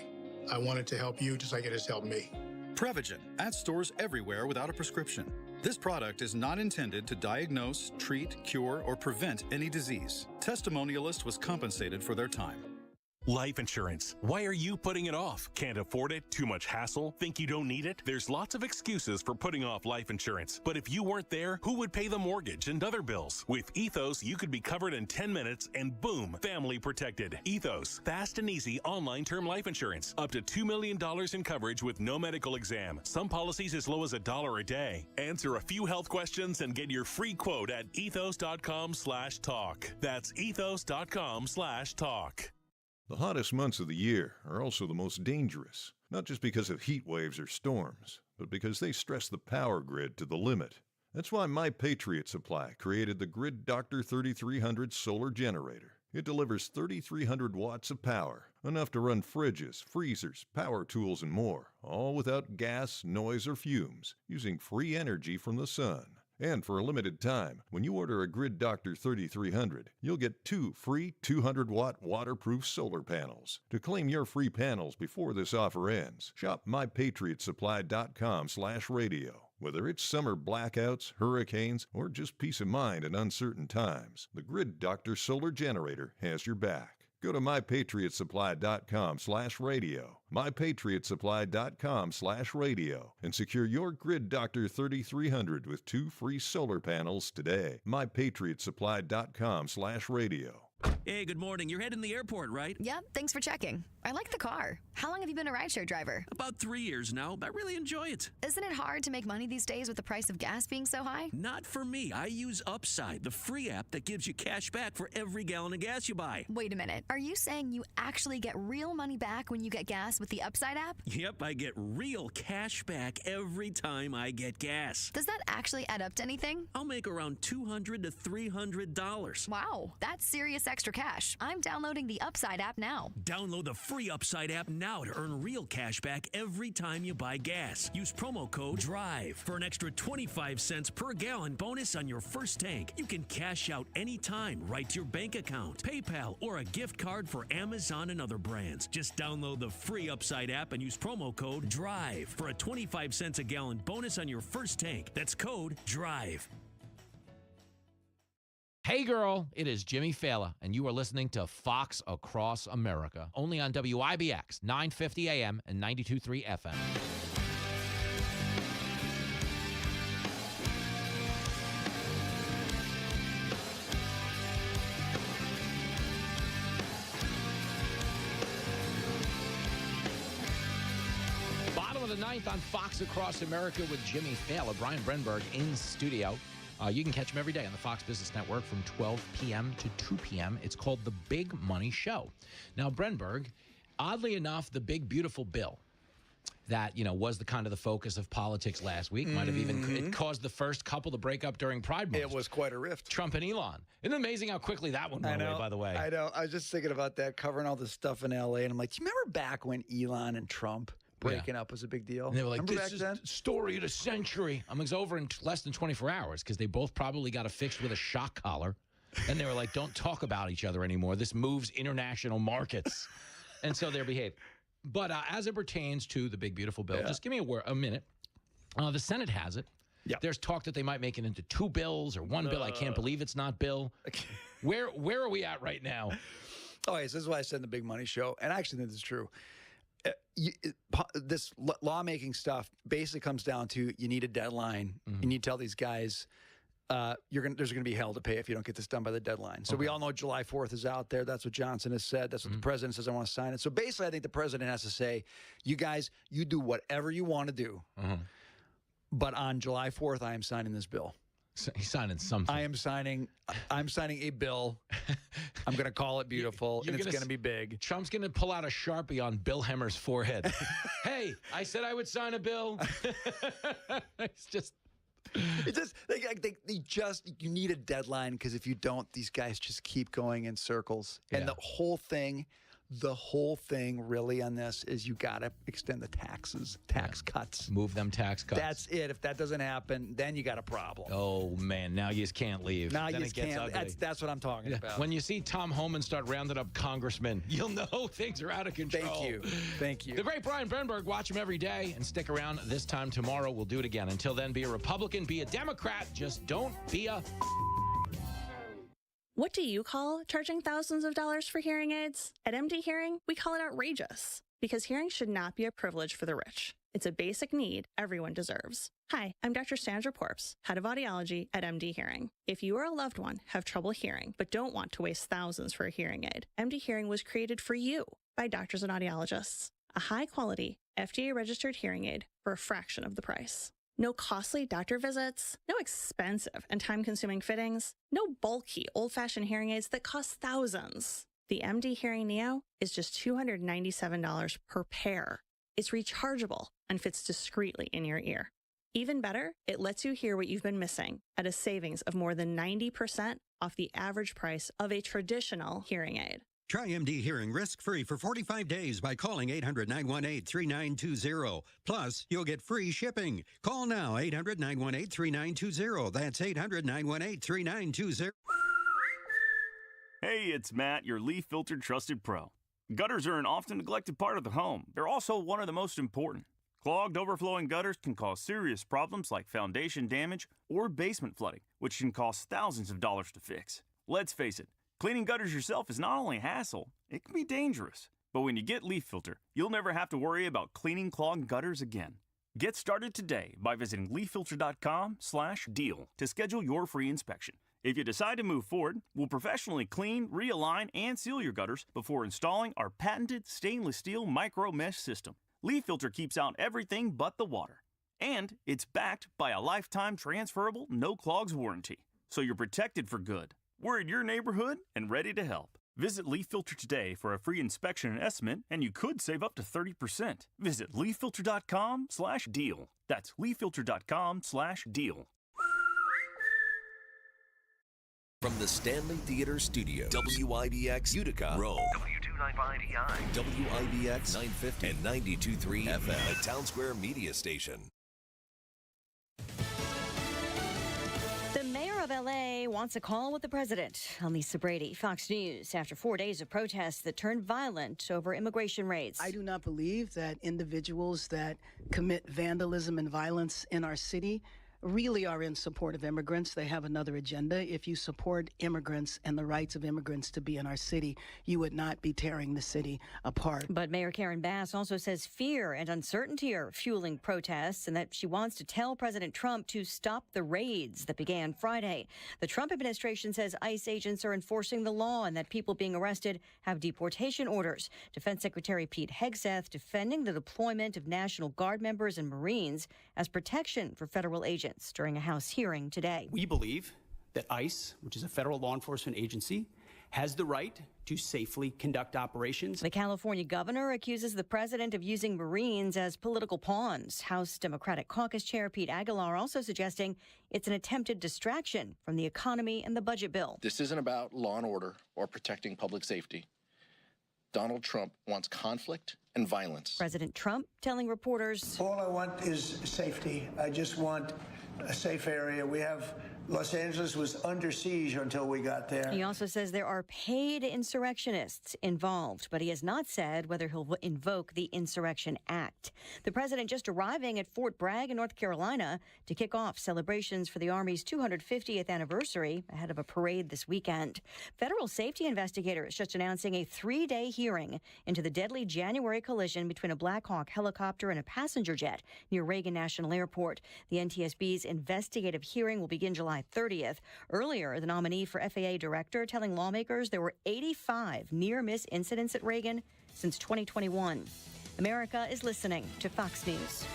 Speaker 18: I want it to help you just like it has helped me.
Speaker 9: Prevagen, at stores everywhere without a prescription. This product is not intended to diagnose, treat, cure, or prevent any disease. Testimonialist was compensated for their time.
Speaker 34: Life insurance. Why are you putting it off? Can't afford it? Too much hassle? Think you don't need it? There's lots of excuses for putting off life insurance. But if you weren't there, who would pay the mortgage and other bills? With Ethos, you could be covered in 10 minutes and boom, family protected. Ethos, fast and easy online term life insurance. Up to $2 million in coverage with no medical exam. Some policies as low as $1 a day. Answer a few health questions and get your free quote at ethos.com/talk. That's ethos.com/talk.
Speaker 19: The hottest months of the year are also the most dangerous, not just because of heat waves or storms, but because they stress the power grid to the limit. That's why My Patriot Supply created the Grid Doctor 3300 solar generator. It delivers 3,300 watts of power, enough to run fridges, freezers, power tools, and more, all without gas, noise, or fumes, using free energy from the sun. And for a limited time, when you order a Grid Doctor 3300, you'll get 2 free 200-watt waterproof solar panels. To claim your free panels before this offer ends, shop mypatriotsupply.com/radio. Whether it's summer blackouts, hurricanes, or just peace of mind in uncertain times, the Grid Doctor solar generator has your back. Go to mypatriotsupply.com/radio, mypatriotsupply.com/radio, and secure your Grid Doctor 3300 with 2 free solar panels today. mypatriotsupply.com/radio.
Speaker 1: Hey, good morning. You're heading to the airport, right?
Speaker 20: Yep, thanks for checking. I like the car. How long have you been a rideshare driver?
Speaker 1: About 3 years now. I really enjoy it.
Speaker 20: Isn't it hard to make money these days with the price of gas being so high?
Speaker 1: Not for me. I use Upside, the free app that gives you cash back for every gallon of gas you buy.
Speaker 20: Wait a minute. Are you saying you actually get real money back when you get gas with the Upside app?
Speaker 1: Yep, I get real cash back every time I get gas.
Speaker 20: Does that actually add up to anything?
Speaker 1: I'll make around $200 to $300.
Speaker 20: Wow, that's serious extra cash. I'm downloading the Upside app now.
Speaker 1: Download the free Upside app now to earn real cash back every time you buy gas. Use promo code DRIVE for an extra 25 cents per gallon bonus on your first tank. You can cash out anytime right to your bank account, PayPal, or a gift card for Amazon and other brands. Just download the free Upside app and use promo code DRIVE for a 25 cents a gallon bonus on your first tank. That's code DRIVE.
Speaker 13: Hey girl, it is Jimmy Fallon, and you are listening to Fox Across America, only on WIBX, 950 AM and 92.3 FM. Bottom of the ninth on Fox Across America with Jimmy Fallon. Brian Brenberg in studio. You can catch him every day on the Fox Business Network from 12 p.m. to 2 p.m. It's called The Big Money Show. Now, Brenberg, oddly enough, the big, beautiful bill that, was the kind of the focus of politics last week, might have even it caused the first couple to break up during Pride Month.
Speaker 16: It was quite a rift.
Speaker 13: Trump and Elon. Isn't it amazing how quickly that one went away, by the way?
Speaker 16: I know. I was just thinking about that, covering all this stuff in L.A., and I'm like, do you remember back when Elon and Trump breaking up was a big deal?
Speaker 13: And they were like,
Speaker 16: remember
Speaker 13: this is the story of the century. It's over in less than 24 hours because they both probably got affixed with a shock collar. And they were like, don't talk about each other anymore. This moves international markets. And so they're behaved. But as it pertains to the big, beautiful bill, just give me a minute. The Senate has it. Yep. There's talk that they might make it into 2 bills or 1 bill. I can't believe it's not bill. Where are we at right now?
Speaker 16: Oh, yes, this is why I said in the Big Money Show, and I actually think this is true. This lawmaking stuff basically comes down to you need a deadline. You need to tell these guys there's going to be hell to pay if you don't get this done by the deadline. So we all know July 4th is out there. That's what Johnson has said. That's what the president says. I want to sign it. So basically, I think the president has to say, you guys, you do whatever you want to do. But on July 4th, I am signing this bill.
Speaker 13: So he's signing something.
Speaker 16: I'm signing a bill. I'm going to call it beautiful, and it's going to be big.
Speaker 13: Trump's going to pull out a Sharpie on Bill Hemmer's forehead. Hey, I said I would sign a bill. It's just
Speaker 16: you need a deadline, because if you don't, these guys just keep going in circles. And the whole thing really on this is you got to extend the tax cuts.
Speaker 13: Move them tax cuts.
Speaker 16: That's it. If that doesn't happen, then you got a problem.
Speaker 13: Oh, man. Now you just can't leave.
Speaker 16: Now
Speaker 13: then
Speaker 16: you can't. That's what I'm talking about.
Speaker 13: When you see Tom Homan start rounding up congressmen, you'll know things are out of control.
Speaker 16: Thank you.
Speaker 13: The great Brian Bernberg. Watch him every day, and stick around this time tomorrow. We'll do it again. Until then, be a Republican, be a Democrat. Just don't be a...
Speaker 4: What do you call charging thousands of dollars for hearing aids? At MD Hearing, we call it outrageous, because hearing should not be a privilege for the rich. It's a basic need everyone deserves. Hi, I'm Dr. Sandra Porps, head of audiology at MD Hearing. If you or a loved one have trouble hearing but don't want to waste thousands for a hearing aid, MD Hearing was created for you by doctors and audiologists. A high-quality, FDA-registered hearing aid for a fraction of the price. No costly doctor visits, no expensive and time-consuming fittings, no bulky, old-fashioned hearing aids that cost thousands. The MD Hearing Neo is just $297 per pair. It's rechargeable and fits discreetly in your ear. Even better, it lets you hear what you've been missing at a savings of more than 90% off the average price of a traditional hearing aid.
Speaker 21: Try MD Hearing risk-free for 45 days by calling 800-918-3920. Plus, you'll get free shipping. Call now, 800-918-3920. That's 800-918-3920.
Speaker 22: Hey, it's Matt, your leaf filter trusted pro. Gutters are an often neglected part of the home. They're also one of the most important. Clogged, overflowing gutters can cause serious problems like foundation damage or basement flooding, which can cost thousands of dollars to fix. Let's face it, cleaning gutters yourself is not only a hassle, it can be dangerous. But when you get Leaf Filter, you'll never have to worry about cleaning clogged gutters again. Get started today by visiting leaffilter.com/deal to schedule your free inspection. If you decide to move forward, we'll professionally clean, realign, and seal your gutters before installing our patented stainless steel micro mesh system. Leaf Filter keeps out everything but the water. And it's backed by a lifetime transferable no clogs warranty. So you're protected for good. We're in your neighborhood and ready to help. Visit Leaf Filter today for a free inspection and estimate, and you could save up to 30%. Visit leaffilter.com/deal. That's leaffilter.com/deal.
Speaker 6: From the Stanley Theater Studio, WIBX Utica, Rome, W295EI, WIBX 950 and 92.3 FM, a Town Square media station.
Speaker 23: The mayor of L.A. wants a call with the president. I'm Lisa Brady, Fox News, after 4 days of protests that turned violent over immigration raids.
Speaker 10: I do not believe that individuals that commit vandalism and violence in our city really are in support of immigrants. They have another agenda. If you support immigrants and the rights of immigrants to be in our city, you would not be tearing the city apart.
Speaker 23: But Mayor Karen Bass also says fear and uncertainty are fueling protests and that she wants to tell President Trump to stop the raids that began Friday. The Trump administration says ICE agents are enforcing the law and that people being arrested have deportation orders. Defense Secretary Pete Hegseth defending the deployment of National Guard members and Marines as protection for federal agents during a House hearing today.
Speaker 24: We believe that ICE, which is a federal law enforcement agency, has the right to safely conduct operations.
Speaker 23: The California governor accuses the president of using Marines as political pawns. House Democratic Caucus Chair Pete Aguilar also suggesting it's an attempted distraction from the economy and the budget bill.
Speaker 25: This isn't about law and order or protecting public safety. Donald Trump wants conflict and violence.
Speaker 23: President Trump telling reporters,
Speaker 8: all I want is safety. I just want a safe area. Los Angeles was under siege until we got there.
Speaker 23: He also says there are paid insurrectionists involved, but he has not said whether he'll invoke the Insurrection Act. The president just arriving at Fort Bragg in North Carolina to kick off celebrations for the Army's 250th anniversary ahead of a parade this weekend. Federal safety investigators just announcing a 3-day hearing into the deadly January collision between a Black Hawk helicopter and a passenger jet near Reagan National Airport. The NTSB's investigative hearing will begin July July 30th. Earlier, the nominee for FAA director telling lawmakers there were 85 near-miss incidents at Reagan since 2021. America is listening to Fox News.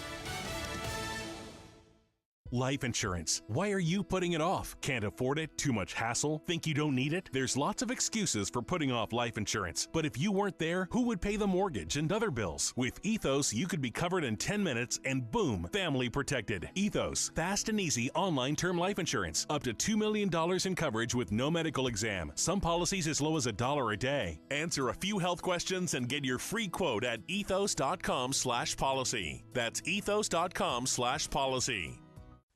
Speaker 34: Life insurance. Why are you putting it off? Can't afford it? Too much hassle? Think you don't need it? There's lots of excuses for putting off life insurance. But if you weren't there, who would pay the mortgage and other bills? With Ethos, you could be covered in 10 minutes and boom, family protected. Ethos, fast and easy online term life insurance. Up to $2 million in coverage with no medical exam. Some policies as low as $1 a day. Answer a few health questions and get your free quote at ethos.com/policy. That's ethos.com/policy.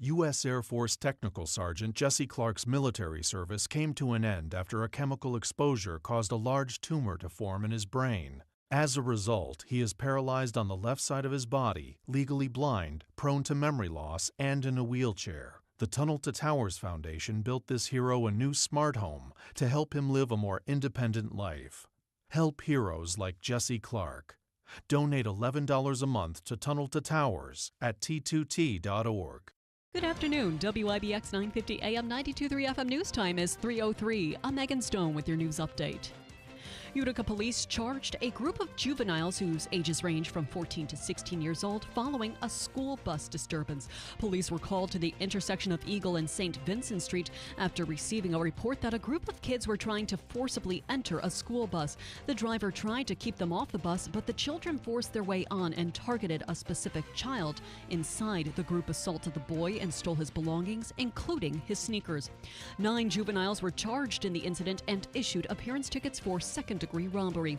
Speaker 2: U.S. Air Force Technical Sergeant Jesse Clark's military service came to an end after a chemical exposure caused a large tumor to form in his brain. As a result, he is paralyzed on the left side of his body, legally blind, prone to memory loss, and in a wheelchair. The Tunnel to Towers Foundation built this hero a new smart home to help him live a more independent life. Help heroes like Jesse Clark. Donate $11 a month to Tunnel to Towers at t2t.org.
Speaker 3: Good afternoon. WIBX 950 AM 92.3 FM news time is 3:03. I'm Megan Stone with your news update. Utica police charged a group of juveniles whose ages range from 14 to 16 years old following a school bus disturbance. Police were called to the intersection of Eagle and St. Vincent Street after receiving a report that a group of kids were trying to forcibly enter a school bus. The driver tried to keep them off the bus, but the children forced their way on and targeted a specific child. Inside, the group assaulted the boy and stole his belongings, including his sneakers. 9 juveniles were charged in the incident and issued appearance tickets for second-degree robbery.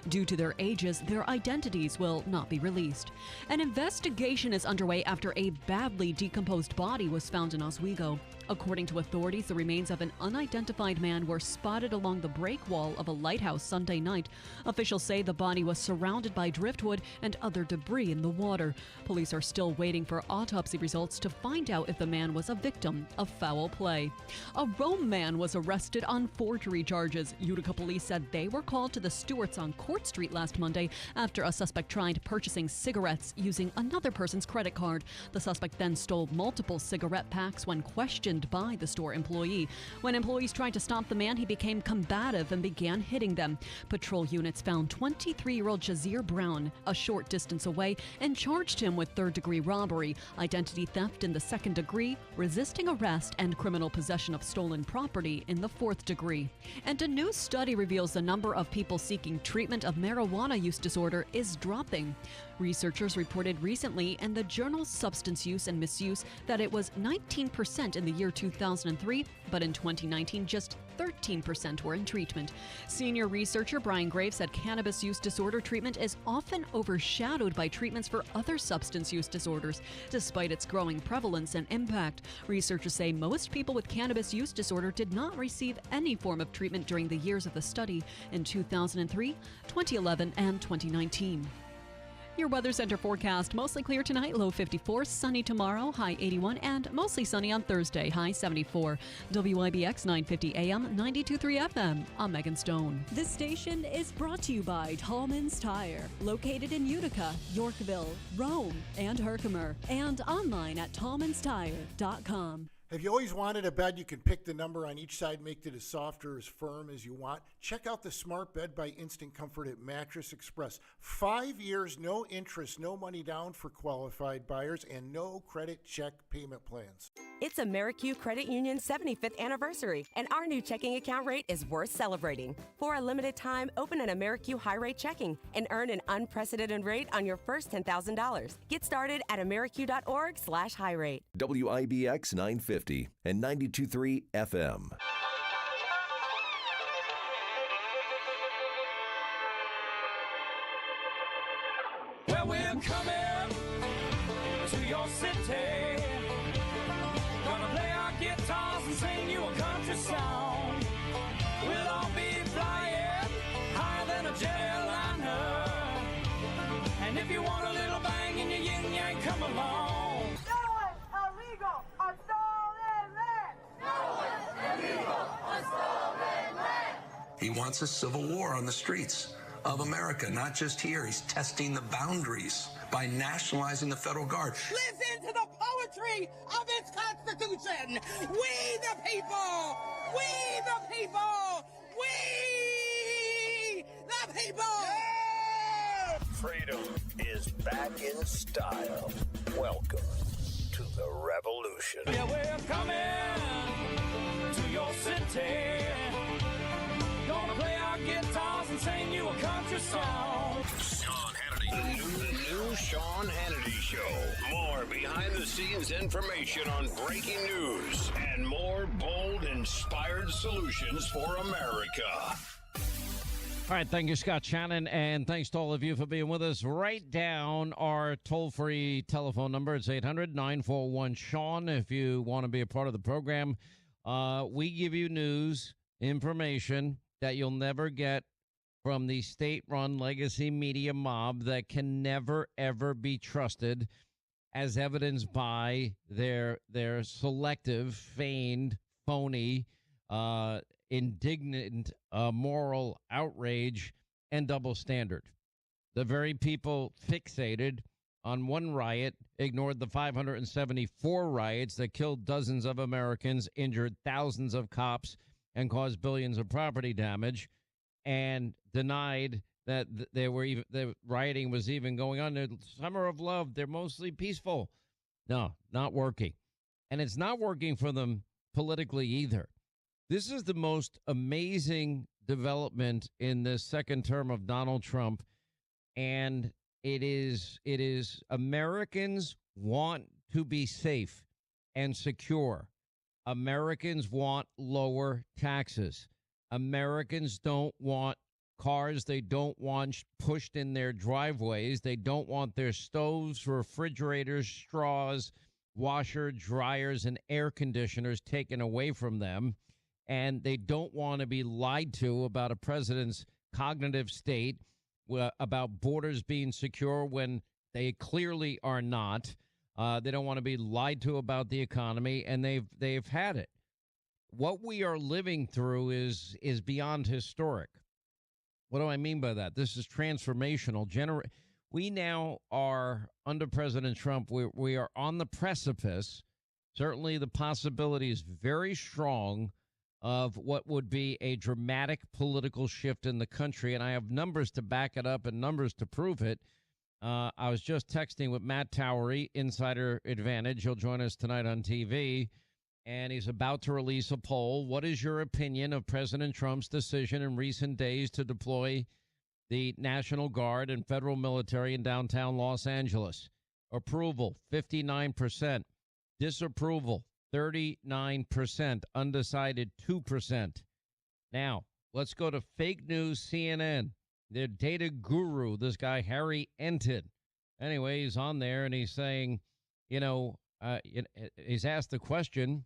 Speaker 3: Due to their ages, their identities will not be released. An investigation is underway after a badly decomposed body was found in Oswego. According to authorities, the remains of an unidentified man were spotted along the break wall of a lighthouse Sunday night. Officials say the body was surrounded by driftwood and other debris in the water. Police are still waiting for autopsy results to find out if the man was a victim of foul play. A Rome man was arrested on forgery charges. Utica police said they were called to the Stewarts on Court Street last Monday after a suspect tried purchasing cigarettes using another person's credit card. The suspect then stole multiple cigarette packs when questioned by the store employee. When employees tried to stop the man, he became combative and began hitting them. Patrol units found 23-year-old Jazir Brown a short distance away and charged him with third-degree robbery, identity theft in the second degree, resisting arrest, and criminal possession of stolen property in the fourth degree. And a new study reveals the number of people seeking treatment of marijuana use disorder is dropping. Researchers reported recently in the journal Substance Use and Misuse that it was 19% in the year 2003, but in 2019 just 13% were in treatment. Senior researcher Brian Graves said cannabis use disorder treatment is often overshadowed by treatments for other substance use disorders, despite its growing prevalence and impact. Researchers say most people with cannabis use disorder did not receive any form of treatment during the years of the study in 2003, 2011, and 2019. Your Weather Center forecast: mostly clear tonight, low 54, sunny tomorrow, high 81, and mostly sunny on Thursday, high 74. WIBX 950 AM, 92.3 FM. I'm Megan Stone.
Speaker 5: This station is brought to you by Tallman's Tire, located in Utica, Yorkville, Rome, and Herkimer, and online at tallmanstire.com.
Speaker 11: Have you always wanted a bed you can pick the number on each side, make it as soft or as firm as you want? Check out the Smart Bed by Instant Comfort at Mattress Express. 5 years, no interest, no money down for qualified buyers, and no credit check payment plans.
Speaker 12: It's Amerique Credit Union's 75th anniversary, and our new checking account rate is worth celebrating. For a limited time, open an Amerique High Rate Checking and earn an unprecedented rate on your first $10,000. Get started at amerique.org/high rate.
Speaker 6: WIBX 950 and 92.3 FM.
Speaker 14: Well, we're coming to your city. Gonna play our guitars and sing you a country song. We'll all be flying higher than a jet airliner. And if you want a little bang in your yin yang, come along.
Speaker 26: No one's illegal on stolen land. No one's illegal on stolen land.
Speaker 27: He wants a civil war on the streets of America, not just here. He's testing the boundaries by nationalizing the federal guard.
Speaker 26: Listen to the poetry of its Constitution. Constitution. We the people. We the people. We the people. Yeah!
Speaker 1: Freedom is back in style. Welcome to the revolution.
Speaker 14: Yeah, we're coming to your city. Gonna play our guitars and sing you a country song.
Speaker 1: Sean Hannity. The new Sean Hannity Show. More behind-the-scenes information on breaking news and more bold, inspired solutions for America.
Speaker 7: All right, thank you, Scott Shannon, and thanks to all of you for being with us. Write down our toll-free telephone number. It's 800-941-SEAN if you want to be a part of the program. We give you news, information that you'll never get from the state-run legacy media mob that can never, ever be trusted, as evidenced by their selective, feigned, phony, indignant moral outrage and double standard. The very people fixated on one riot ignored the 574 riots that killed dozens of Americans, injured thousands of cops, and caused billions of property damage, and denied that the rioting was even going on. The Summer of Love, they're mostly peaceful. No, not working. And it's not working for them politically either. This is the most amazing development in the second term of Donald Trump, and it is Americans want to be safe and secure. Americans want lower taxes. Americans don't want cars they don't want pushed in their driveways. They don't want their stoves, refrigerators, straws, washer, dryers, and air conditioners taken away from them. And they don't want to be lied to about a president's cognitive state, about borders being secure when they clearly are not. They don't want to be lied to about the economy, and they've had it. What we are living through is beyond historic. What do I mean by that? This is transformational. We now are, under President Trump, we are on the precipice. Certainly the possibility is very strong of what would be a dramatic political shift in the country. And I have numbers to back it up and numbers to prove it. I was just texting with Matt Towery, Insider Advantage. He'll join us tonight on TV. And he's about to release a poll. What is your opinion of President Trump's decision in recent days to deploy the National Guard and federal military in downtown Los Angeles? Approval, 59%. Disapproval, 39%. Undecided, 2%. Now, let's go to fake news CNN. Their data guru, this guy, Harry Enton. Anyway, he's on there and he's saying, he's asked the question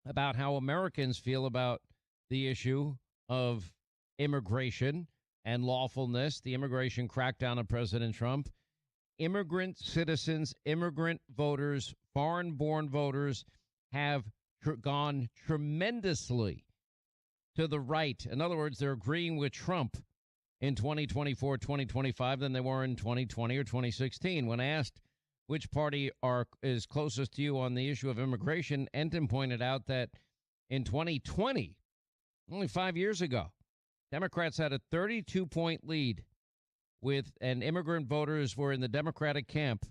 Speaker 7: about how Americans feel about the issue of immigration and lawfulness, the immigration crackdown of President Trump. Immigrant citizens, immigrant voters, foreign-born voters have gone tremendously to the right. In other words, they're agreeing with Trump in 2024, 2025 than they were in 2020 or 2016. When asked which party is closest to you on the issue of immigration, Enton pointed out that in 2020, only 5 years ago, Democrats had a 32-point lead and immigrant voters were in the Democratic camp.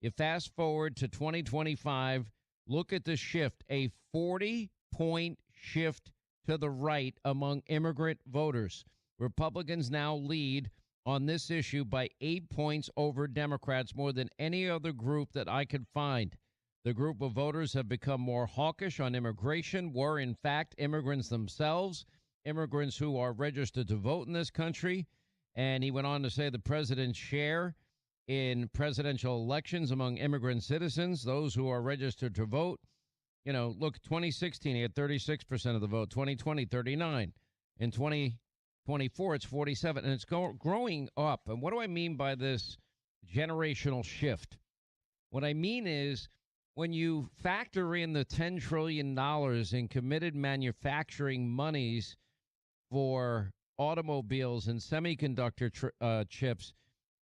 Speaker 7: You fast forward to 2025, look at the shift, a 40-point shift to the right among immigrant voters. Republicans now lead on this issue by 8 points over Democrats, more than any other group that I could find. The group of voters have become more hawkish on immigration, were in fact immigrants themselves, immigrants who are registered to vote in this country. And he went on to say the president's share in presidential elections among immigrant citizens, those who are registered to vote. Look, 2016, he had 36% of the vote. 2020, 39. In 2024, it's 47, and it's growing up. And what do I mean by this generational shift? What I mean is when you factor in the $10 trillion in committed manufacturing monies for automobiles and semiconductor chips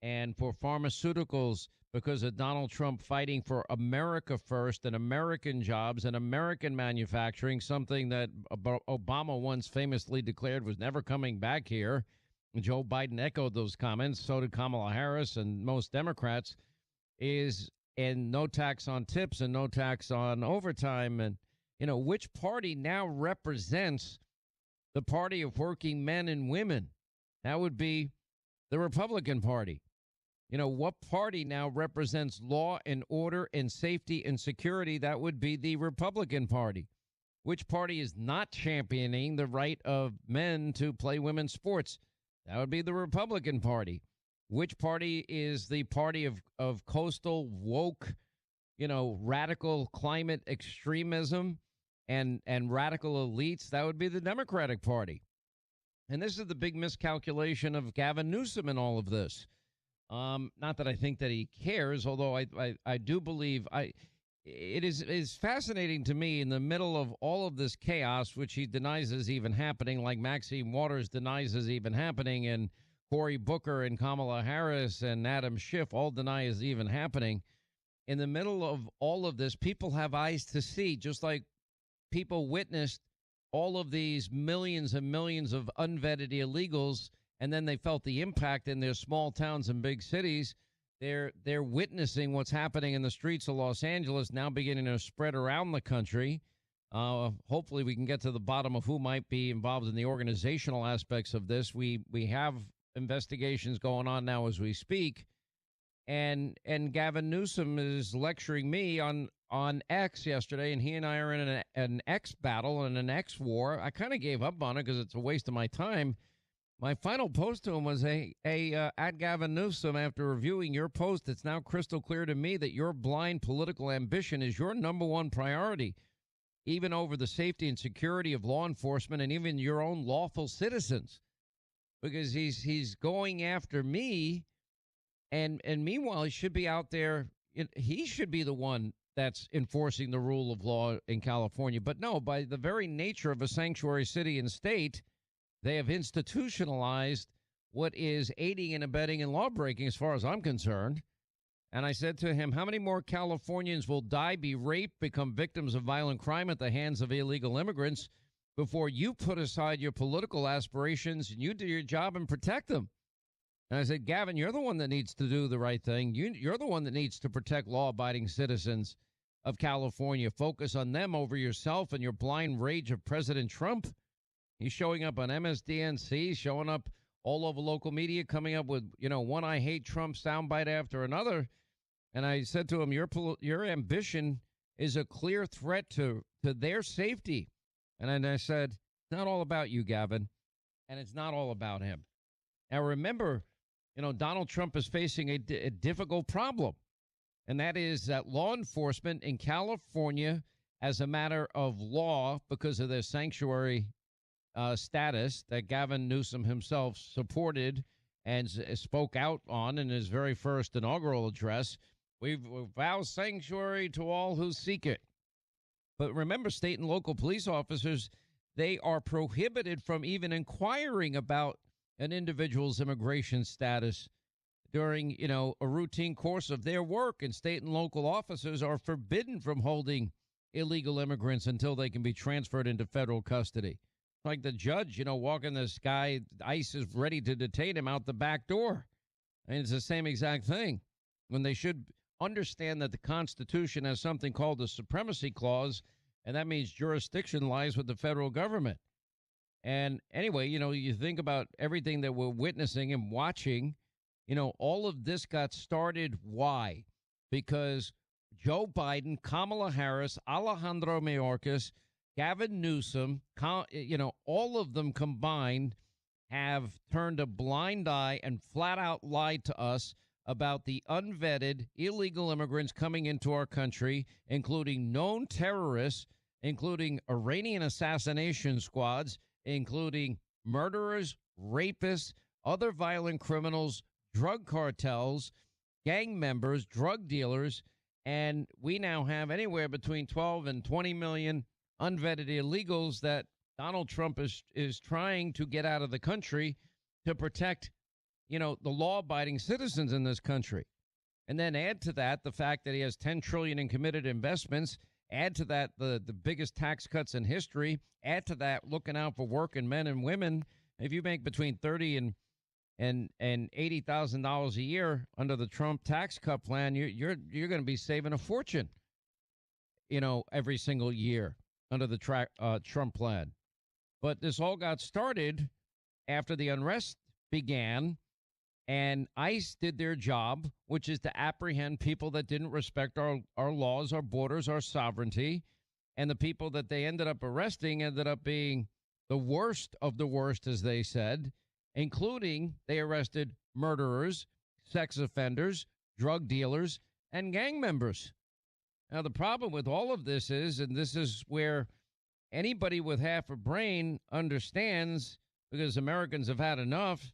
Speaker 7: and for pharmaceuticals because of Donald Trump fighting for America first and American jobs and American manufacturing, something that Obama once famously declared was never coming back here. Joe Biden echoed those comments. So did Kamala Harris and most Democrats. And no tax on tips and no tax on overtime. And, which party now represents the party of working men and women? That would be the Republican Party. What party now represents law and order and safety and security? That would be the Republican Party. Which party is not championing the right of men to play women's sports? That would be the Republican Party. Which party is the party of coastal woke, radical climate extremism and radical elites? That would be the Democratic Party. And this is the big miscalculation of Gavin Newsom in all of this. Not that I think that he cares, although I do believe it is fascinating to me in the middle of all of this chaos, which he denies is even happening, like Maxine Waters denies is even happening, and Cory Booker and Kamala Harris and Adam Schiff all deny is even happening. In the middle of all of this, people have eyes to see, just like people witnessed all of these millions and millions of unvetted illegals, and then they felt the impact in their small towns and big cities. They're witnessing what's happening in the streets of Los Angeles now beginning to spread around the country. Hopefully we can get to the bottom of who might be involved in the organizational aspects of this. We have investigations going on now as we speak. And Gavin Newsom is lecturing me on X yesterday, and he and I are in an X battle and an X war. I kind of gave up on it because it's a waste of my time. My final post to him was, at Gavin Newsom, after reviewing your post, it's now crystal clear to me that your blind political ambition is your number one priority, even over the safety and security of law enforcement and even your own lawful citizens, because he's going after me. And meanwhile, he should be out there. He should be the one that's enforcing the rule of law in California. But no, by the very nature of a sanctuary city and state, they have institutionalized what is aiding and abetting and lawbreaking, as far as I'm concerned. And I said to him, how many more Californians will die, be raped, become victims of violent crime at the hands of illegal immigrants before you put aside your political aspirations and you do your job and protect them? And I said, Gavin, you're the one that needs to do the right thing. You're the one that needs to protect law-abiding citizens of California. Focus on them over yourself and your blind rage of President Trump. He's showing up on MSDNC, showing up all over local media, coming up with, one I hate Trump soundbite after another. And I said to him, your ambition is a clear threat to their safety. And then I said, it's not all about you, Gavin, and it's not all about him. Now, remember, Donald Trump is facing a difficult problem, and that is that law enforcement in California, as a matter of law, because of their sanctuary status that Gavin Newsom himself supported and spoke out on in his very first inaugural address, we vow sanctuary to all who seek it. But remember, state and local police officers, they are prohibited from even inquiring about an individual's immigration status during, a routine course of their work. And state and local officers are forbidden from holding illegal immigrants until they can be transferred into federal custody. Like the judge, walking this guy, ICE is ready to detain him out the back door. And it's the same exact thing, when they should understand that the Constitution has something called the Supremacy Clause, and that means jurisdiction lies with the federal government. And anyway, you think about everything that we're witnessing and watching, all of this got started. Why? Because Joe Biden, Kamala Harris, Alejandro Mayorkas, Gavin Newsom, all of them combined have turned a blind eye and flat out lied to us about the unvetted illegal immigrants coming into our country, including known terrorists, including Iranian assassination squads, including murderers, rapists, other violent criminals, drug cartels, gang members, drug dealers, and we now have anywhere between 12 and 20 million unvetted illegals that Donald Trump is trying to get out of the country to protect, the law-abiding citizens in this country. And then add to that the fact that he has $10 trillion in committed investments. Add to that the biggest tax cuts in history. Add to that looking out for working men and women. If you make between $30,000 and $80,000 a year under the Trump tax cut plan, you're going to be saving a fortune, every single year under the Trump plan. But this all got started after the unrest began, and ICE did their job, which is to apprehend people that didn't respect our laws, our borders, our sovereignty. And the people that they ended up arresting ended up being the worst of the worst, as they said, including they arrested murderers, sex offenders, drug dealers, and gang members. Now, the problem with all of this is, and this is where anybody with half a brain understands, because Americans have had enough,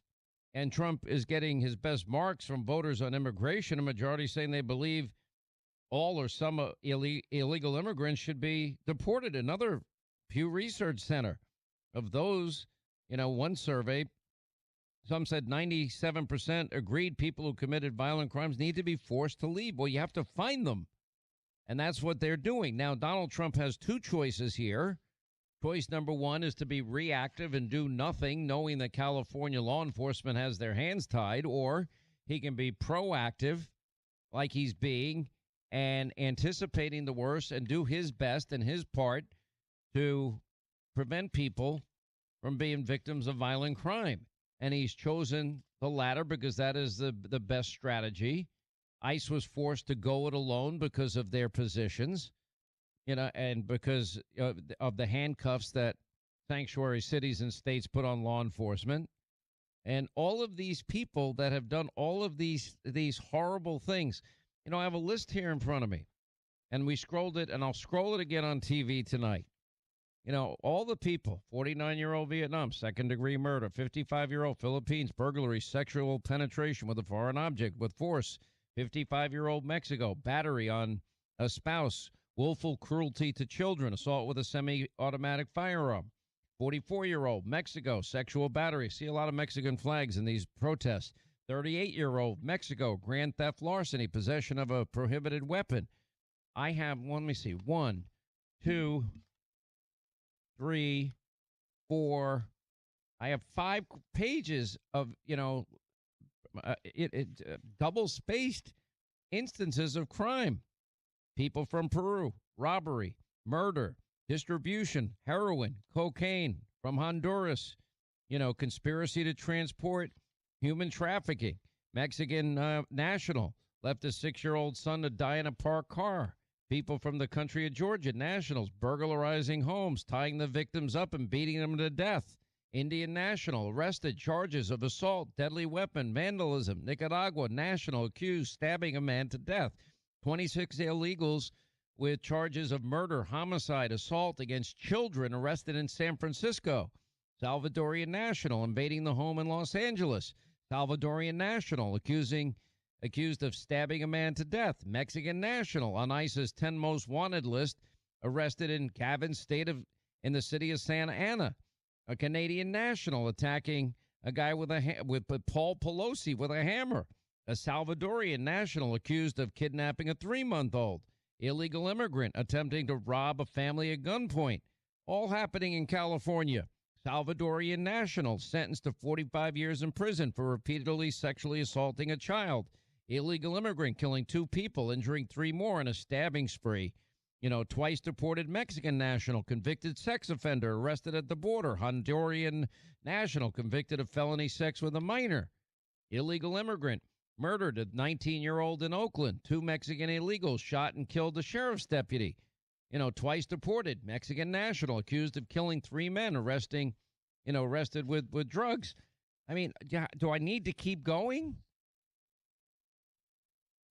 Speaker 7: and Trump is getting his best marks from voters on immigration, a majority saying they believe all or some illegal immigrants should be deported. Another Pew Research Center, of those, one survey, some said 97% agreed people who committed violent crimes need to be forced to leave. Well, you have to find them. And that's what they're doing. Now, Donald Trump has two choices here. Choice number one is to be reactive and do nothing, knowing that California law enforcement has their hands tied, or he can be proactive, like he's being, and anticipating the worst and do his best and his part to prevent people from being victims of violent crime. And he's chosen the latter because that is the best strategy. ICE was forced to go it alone because of their positions, and because of the handcuffs that sanctuary cities and states put on law enforcement. And all of these people that have done all of these horrible things. I have a list here in front of me, and we scrolled it, and I'll scroll it again on TV tonight. All the people, 49-year-old Vietnam, second-degree murder, 55-year-old Philippines, burglary, sexual penetration with a foreign object with force, 55-year-old Mexico, battery on a spouse, willful cruelty to children, assault with a semi-automatic firearm, 44-year-old Mexico, sexual battery. See a lot of Mexican flags in these protests. 38-year-old Mexico, grand theft larceny, possession of a prohibited weapon. I have, let me see, 1, 2, 3, 4. I have 5 pages of, double-spaced instances of crime. People from Peru, robbery, murder, distribution, heroin, cocaine from Honduras, conspiracy to transport, human trafficking. Mexican national left a 6-year-old son to die in a parked car. People from the country of Georgia, nationals, burglarizing homes, tying the victims up and beating them to death. Indian national, arrested, charges of assault, deadly weapon, vandalism. Nicaragua national, accused, stabbing a man to death. 26 illegals with charges of murder, homicide, assault against children arrested in San Francisco. Salvadorian national, invading the home in Los Angeles. Salvadorian national, accused of stabbing a man to death. Mexican national, on ICE's 10 most wanted list, arrested in Caverns in the city of Santa Ana. A Canadian national attacking a guy with Paul Pelosi with a hammer. A Salvadorian national accused of kidnapping a 3-month-old. Illegal immigrant attempting to rob a family at gunpoint. All happening in California. Salvadorian national sentenced to 45 years in prison for repeatedly sexually assaulting a child. Illegal immigrant killing 2 people, injuring 3 more in a stabbing spree. Twice deported Mexican national, convicted sex offender, arrested at the border. Honduran national, convicted of felony sex with a minor. Illegal immigrant, murdered a 19-year-old in Oakland. 2 Mexican illegals shot and killed a sheriff's deputy. Twice deported Mexican national, accused of killing 3 men, arrested with drugs. I mean, do I need to keep going?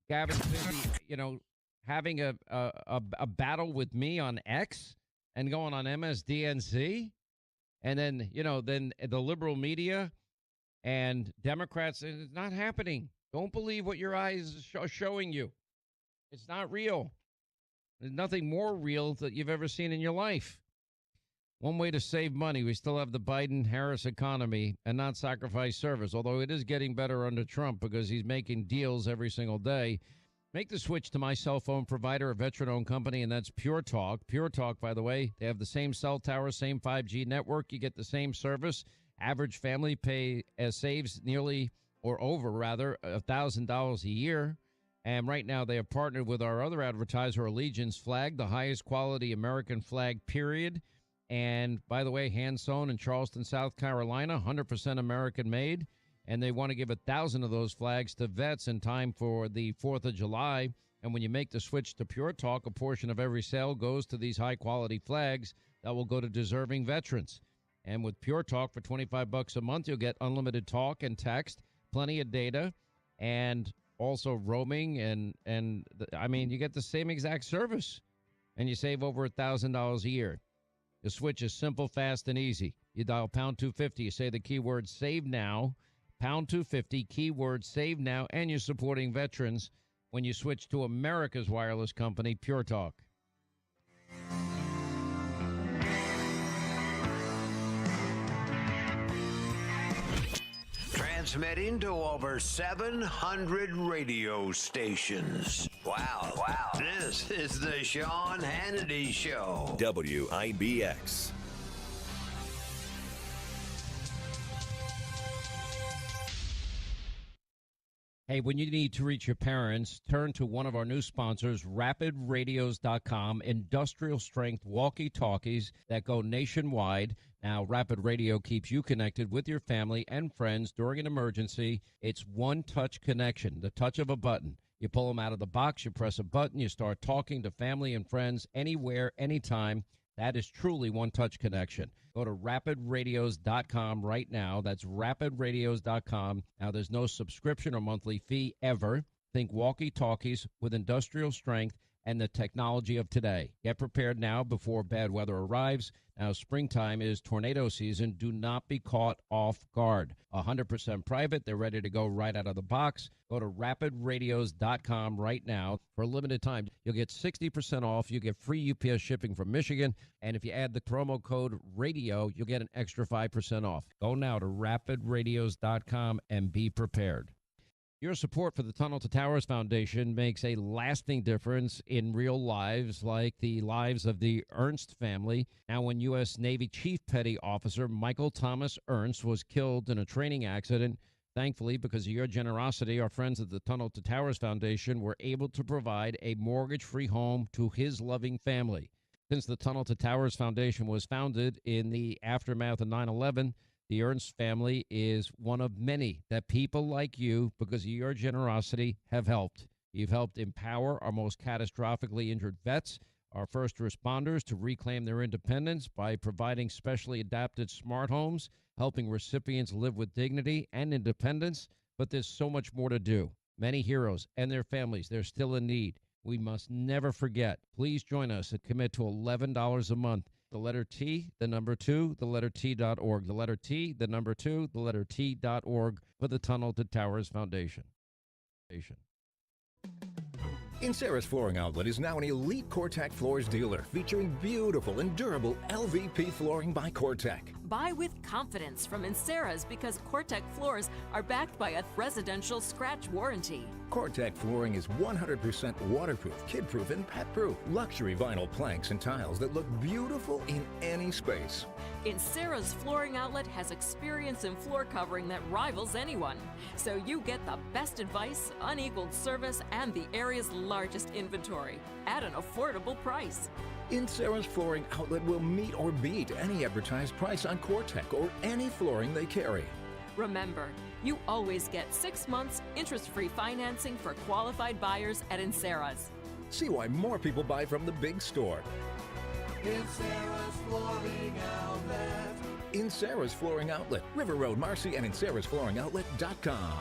Speaker 7: Gavin's busy, having a battle with me on X and going on MSDNC. And then, then the liberal media and Democrats, it's not happening. Don't believe what your eyes are showing you. It's not real. There's nothing more real that you've ever seen in your life. One way to save money, we still have the Biden-Harris economy and not sacrifice service, although it is getting better under Trump because he's making deals every single day. Make the switch to my cell phone provider, a veteran-owned company, and that's Pure Talk. Pure Talk, by the way, they have the same cell tower, same 5G network. You get the same service. Average family saves nearly, or over rather, $1,000 a year. And right now they have partnered with our other advertiser, Allegiance Flag, the highest quality American flag, period. And by the way, hand-sewn in Charleston, South Carolina, 100% American-made. And they want to give 1,000 of those flags to vets in time for the 4th of July. And when you make the switch to Pure Talk, a portion of every sale goes to these high-quality flags that will go to deserving veterans. And with Pure Talk for $25 a month, you'll get unlimited talk and text, plenty of data, and also roaming. And I mean, you get the same exact service, and you save over $1,000 a year. The switch is simple, fast, and easy. You dial pound 250. You say the keyword save now, pound 250, keyword save now, and you're supporting veterans when you switch to America's wireless company, Pure Talk.
Speaker 1: Transmitting to over 700 radio stations. Wow. This is the Sean Hannity Show.
Speaker 6: WIBX.
Speaker 7: Hey, when you need to reach your parents, turn to one of our new sponsors, RapidRadios.com, industrial strength walkie-talkies that go nationwide. Now, Rapid Radio keeps you connected with your family and friends during an emergency. It's one-touch connection, the touch of a button. You pull them out of the box, you press a button, you start talking to family and friends anywhere, anytime. That is truly one-touch connection. Go to rapidradios.com right now. That's rapidradios.com. Now, there's no subscription or monthly fee ever. Think walkie-talkies with industrial strength and the technology of today. Get prepared now before bad weather arrives. Now, springtime is tornado season. Do not be caught off guard. 100% private. They're ready to go right out of the box. Go to rapidradios.com right now. For a limited time, you'll get 60% off. You get free UPS shipping from Michigan. And if you add the promo code RADIO, you'll get an extra 5% off. Go now to rapidradios.com and be prepared. Your support for the Tunnel to Towers Foundation makes a lasting difference in real lives, like the lives of the Ernst family. Now, when U.S. Navy Chief Petty Officer Michael Thomas Ernst was killed in a training accident, thankfully, because of your generosity, our friends at the Tunnel to Towers Foundation were able to provide a mortgage-free home to his loving family. Since the Tunnel to Towers Foundation was founded in the aftermath of 9/11, the Ernst family is one of many that people like you, because of your generosity, have helped. You've helped empower our most catastrophically injured vets, our first responders, to reclaim their independence by providing specially adapted smart homes, helping recipients live with dignity and independence. But there's so much more to do. Many heroes and their families, they're still in need. We must never forget. Please join us and commit to $11 a month. The letter T, the number 2, the letter T.org. The letter T, the number 2, the letter T.org for the Tunnel to Towers Foundation.
Speaker 9: Insera's Flooring Outlet is now an elite Cortec floors dealer featuring beautiful and durable LVP flooring by Cortec.
Speaker 13: Buy with confidence from Insera's because Cortec floors are backed by a residential scratch warranty.
Speaker 9: Cortec flooring is 100% waterproof, kid-proof, and pet-proof. Luxury vinyl planks and tiles that look beautiful in any space.
Speaker 13: Insera's Flooring Outlet has experience in floor covering that rivals anyone. So you get the best advice, unequaled service, and the area's largest inventory at an affordable price.
Speaker 9: Insera's Flooring Outlet will meet or beat any advertised price on Cortec or any flooring they carry.
Speaker 13: Remember, you always get 6 months interest-free financing for qualified buyers at Insera's.
Speaker 9: See why more people buy from the big store.
Speaker 26: Insera's Flooring Outlet.
Speaker 9: Insera's Flooring Outlet, River Road, Marcy, and InserasFlooringOutlet.com.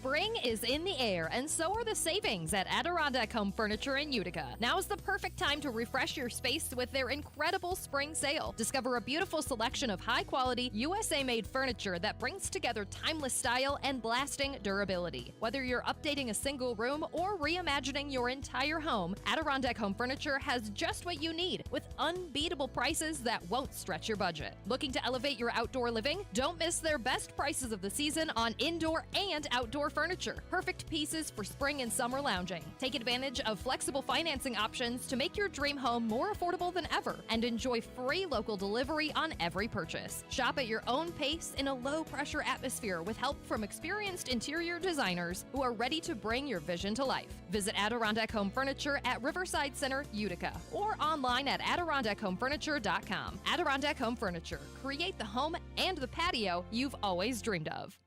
Speaker 4: Spring is in the air, and so are the savings at Adirondack Home Furniture in Utica. Now is the perfect time to refresh your space with their incredible spring sale. Discover a beautiful selection of high-quality, USA-made furniture that brings together timeless style and lasting durability. Whether you're updating a single room or reimagining your entire home, Adirondack Home Furniture has just what you need, with unbeatable prices that won't stretch your budget. Looking to elevate your outdoor living? Don't miss their best prices of the season on indoor and outdoor furniture. Perfect pieces for spring and summer lounging. Take advantage of flexible financing options to make your dream home more affordable than ever, and enjoy free local delivery on every purchase. Shop at your own pace in a low-pressure atmosphere with help from experienced interior designers who are ready to bring your vision to life. Visit Adirondack Home Furniture at Riverside Center, Utica, or online at AdirondackHomeFurniture.com. Adirondack Home Furniture. Create the home and the patio you've always dreamed of.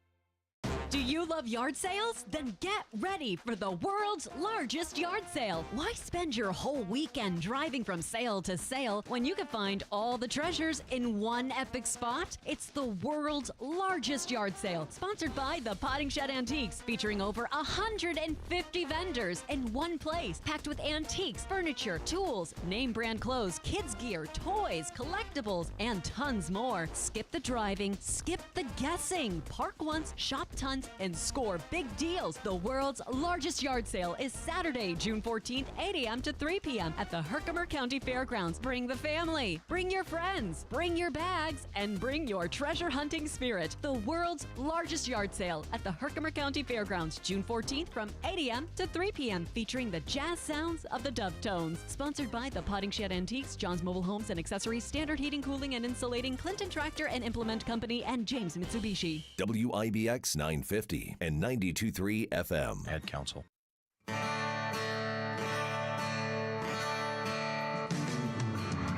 Speaker 5: Do you love yard sales? Then get ready for the world's largest yard sale. Why spend your whole weekend driving from sale to sale when you can find all the treasures in one epic spot? It's the world's largest yard sale, sponsored by the Potting Shed Antiques, featuring over 150 vendors in one place, packed with antiques, furniture, tools, name brand clothes, kids gear, toys, collectibles, and tons more. Skip the driving, skip the guessing. Park once, shop tons, and score big deals. The world's largest yard sale is Saturday, June 14th, 8 a.m. to 3 p.m. at the Herkimer County Fairgrounds. Bring the family, bring your friends, bring your bags, and bring your treasure hunting spirit. The world's largest yard sale at the Herkimer County Fairgrounds, June 14th from 8 a.m. to 3 p.m. featuring the jazz sounds of the Dove Tones. Sponsored by the Potting Shed Antiques, John's Mobile Homes and Accessories, Standard Heating, Cooling, and Insulating, Clinton Tractor and Implement Company, and James Mitsubishi.
Speaker 6: WIBX 950 and 92.3 FM.
Speaker 2: Ad Council.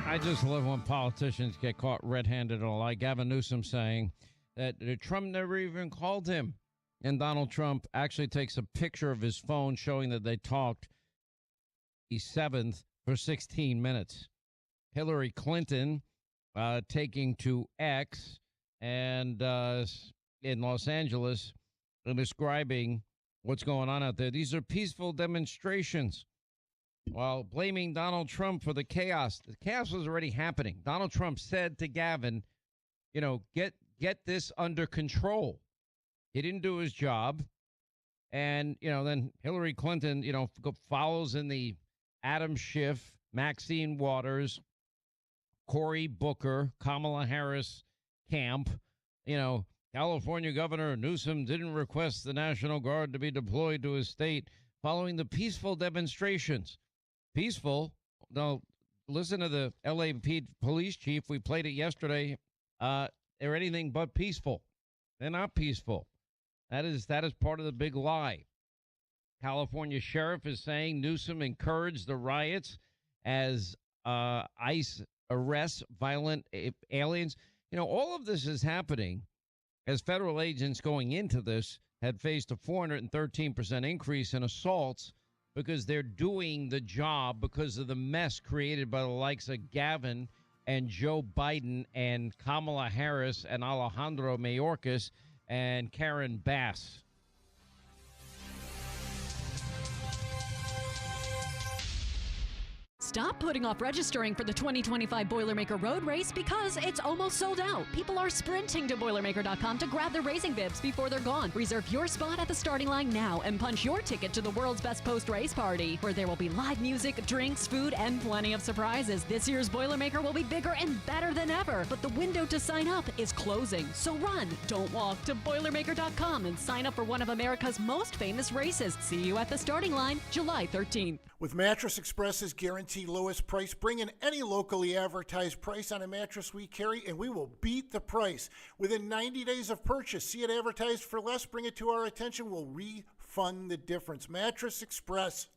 Speaker 7: I just love when politicians get caught red-handed or like Gavin Newsom saying that Trump never even called him. And Donald Trump actually takes a picture of his phone showing that they talked the 7th for 16 minutes. Hillary Clinton taking to X and in Los Angeles and describing what's going on out there. These are peaceful demonstrations, while blaming Donald Trump for the chaos. The chaos was already happening. Donald Trump said to Gavin, get this under control. He didn't do his job. And, then Hillary Clinton, follows in the Adam Schiff, Maxine Waters, Cory Booker, Kamala Harris camp. California Governor Newsom didn't request the National Guard to be deployed to his state following the peaceful demonstrations. Peaceful? No, listen to the LAPD police chief. We played it yesterday. They're anything but peaceful. They're not peaceful. That is part of the big lie. California sheriff is saying Newsom encouraged the riots as ICE arrests violent aliens. All of this is happening as federal agents going into this had faced a 413% increase in assaults because they're doing the job because of the mess created by the likes of Gavin and Joe Biden and Kamala Harris and Alejandro Mayorkas and Karen Bass.
Speaker 3: Stop putting off registering for the 2025 Boilermaker Road Race because it's almost sold out. People are sprinting to Boilermaker.com to grab their racing bibs before they're gone. Reserve your spot at the starting line now and punch your ticket to the world's best post-race party, where there will be live music, drinks, food, and plenty of surprises. This year's Boilermaker will be bigger and better than ever, but the window to sign up is closing. So run, don't walk, to Boilermaker.com and sign up for one of America's most famous races. See you at the starting line, July 13th.
Speaker 11: With Mattress Express's guaranteed lowest price, bring in any locally advertised price on a mattress we carry, and we will beat the price. Within 90 days of purchase, see it advertised for less, bring it to our attention, we'll refund the difference. Mattress Express.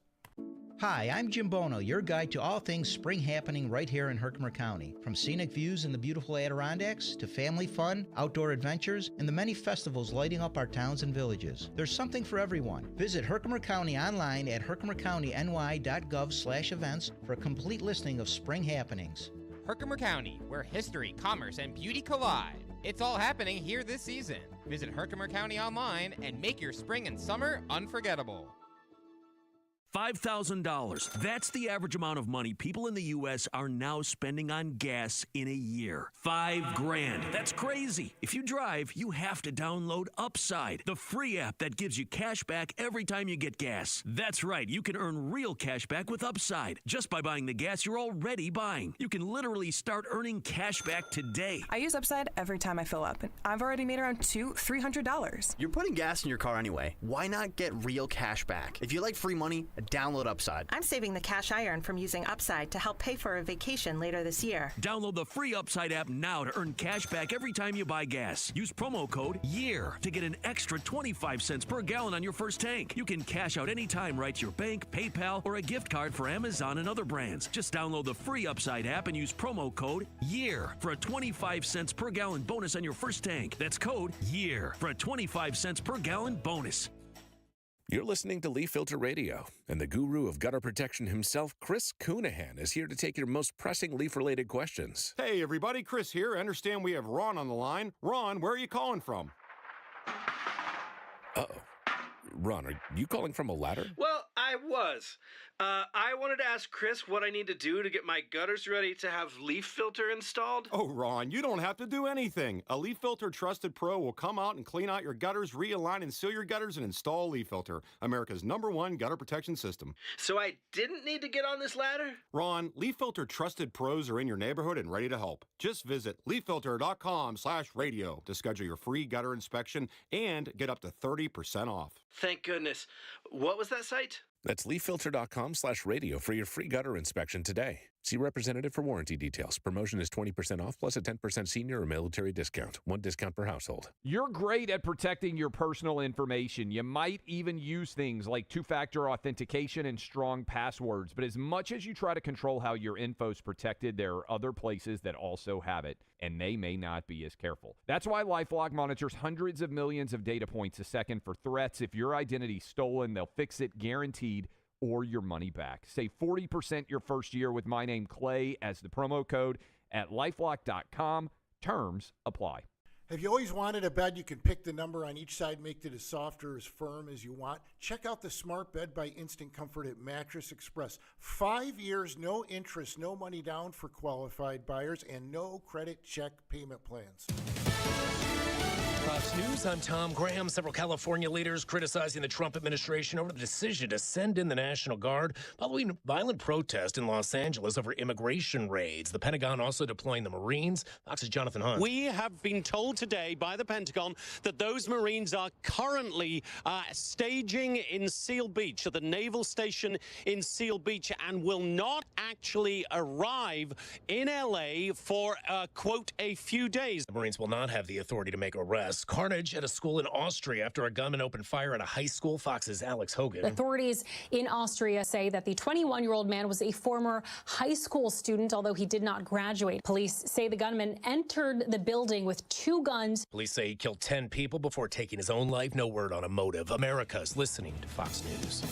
Speaker 15: Hi, I'm Jim Bono, your guide to all things spring happening right here in Herkimer County. From scenic views in the beautiful Adirondacks to family fun, outdoor adventures, and the many festivals lighting up our towns and villages. There's something for everyone. Visit Herkimer County online at herkimercountyny.gov/events for a complete listing of spring happenings.
Speaker 16: Herkimer County, where history, commerce, and beauty collide. It's all happening here this season.
Speaker 10: Visit Herkimer County online and make your spring and summer unforgettable.
Speaker 16: $5,000. That's the average amount of money people in the U.S. are now spending on gas in a year. $5,000. That's crazy. If you drive, you have to download Upside, the free app that gives you cash back every time you get gas. That's right. You can earn real cash back with Upside just by buying the gas you're already buying. You can literally start earning cash back today.
Speaker 17: I use Upside every time I fill up, and I've already made around $300.
Speaker 18: You're putting gas in your car anyway. Why not get real cash back? If you like free money, download Upside.
Speaker 19: I'm saving the cash I earn from using Upside to help pay for a vacation later this year.
Speaker 16: Download the free Upside app now to earn cash back every time you buy gas. Use promo code YEAR to get an extra 25 cents per gallon on your first tank. You can cash out anytime right to your bank, PayPal, or a gift card for Amazon and other brands. Just download the free Upside app and use promo code YEAR for a 25 cents per gallon bonus on your first tank. That's code YEAR for a 25 cents per gallon bonus.
Speaker 20: You're listening to Leaf Filter Radio, and the guru of gutter protection himself, Chris Coonahan, is here to take your most pressing leaf-related questions.
Speaker 21: Hey, everybody, Chris here. I understand we have Ron on the line. Ron, where are you calling from?
Speaker 20: Uh-oh. Ron, are you calling from a ladder?
Speaker 22: Well, I was. I wanted to ask Chris what I need to do to get my gutters ready to have leaf filter installed.
Speaker 21: Oh, Ron, you don't have to do anything. A Leaf Filter Trusted Pro will come out and clean out your gutters, realign and seal your gutters, and install Leaf Filter, America's #1 gutter protection system.
Speaker 22: So I didn't need to get on this ladder?
Speaker 21: Ron, Leaf Filter Trusted Pros are in your neighborhood and ready to help. Just visit leaffilter.com/radio to schedule your free gutter inspection and get up to 30% off.
Speaker 22: Thank goodness. What was that site?
Speaker 20: That's leaffilter.com/radio for your free gutter inspection today. See representative for warranty details. Promotion is 20% off plus a 10% senior or military discount. One discount per household.
Speaker 28: You're great at protecting your personal information. You might even use things like two-factor authentication and strong passwords. But as much as you try to control how your info's protected, there are other places that also have it, and they may not be as careful. That's why LifeLock monitors hundreds of millions of data points a second for threats. If your identity's stolen, they'll fix it guaranteed, or your money back. Save 40% your first year with my name, Clay, as the promo code at lifelock.com. Terms apply.
Speaker 11: Have you always wanted a bed you can pick the number on each side, make it as soft or as firm as you want? Check out the Smart Bed by Instant Comfort at Mattress Express. 5 years, no interest, no money down for qualified buyers, and no credit check payment plans.
Speaker 29: Fox News, I'm Tom Graham. Several California leaders criticizing the Trump administration over the decision to send in the National Guard following violent protest in Los Angeles over immigration raids. The Pentagon also deploying the Marines. Fox's Jonathan Hunt.
Speaker 30: We have been told today by the Pentagon that those Marines are currently staging in Seal Beach, at the naval station in Seal Beach, and will not actually arrive in L.A. for, quote, a few days.
Speaker 29: The Marines will not have the authority to make arrests. Carnage at a school in Austria after a gunman opened fire at a high school. Fox's Alex Hogan.
Speaker 31: Authorities in Austria say that the 21-year-old man was a former high school student, although he did not graduate. Police say the gunman entered the building with 2 guns.
Speaker 29: Police say he killed 10 people before taking his own life. No word on a motive. America's listening to Fox News.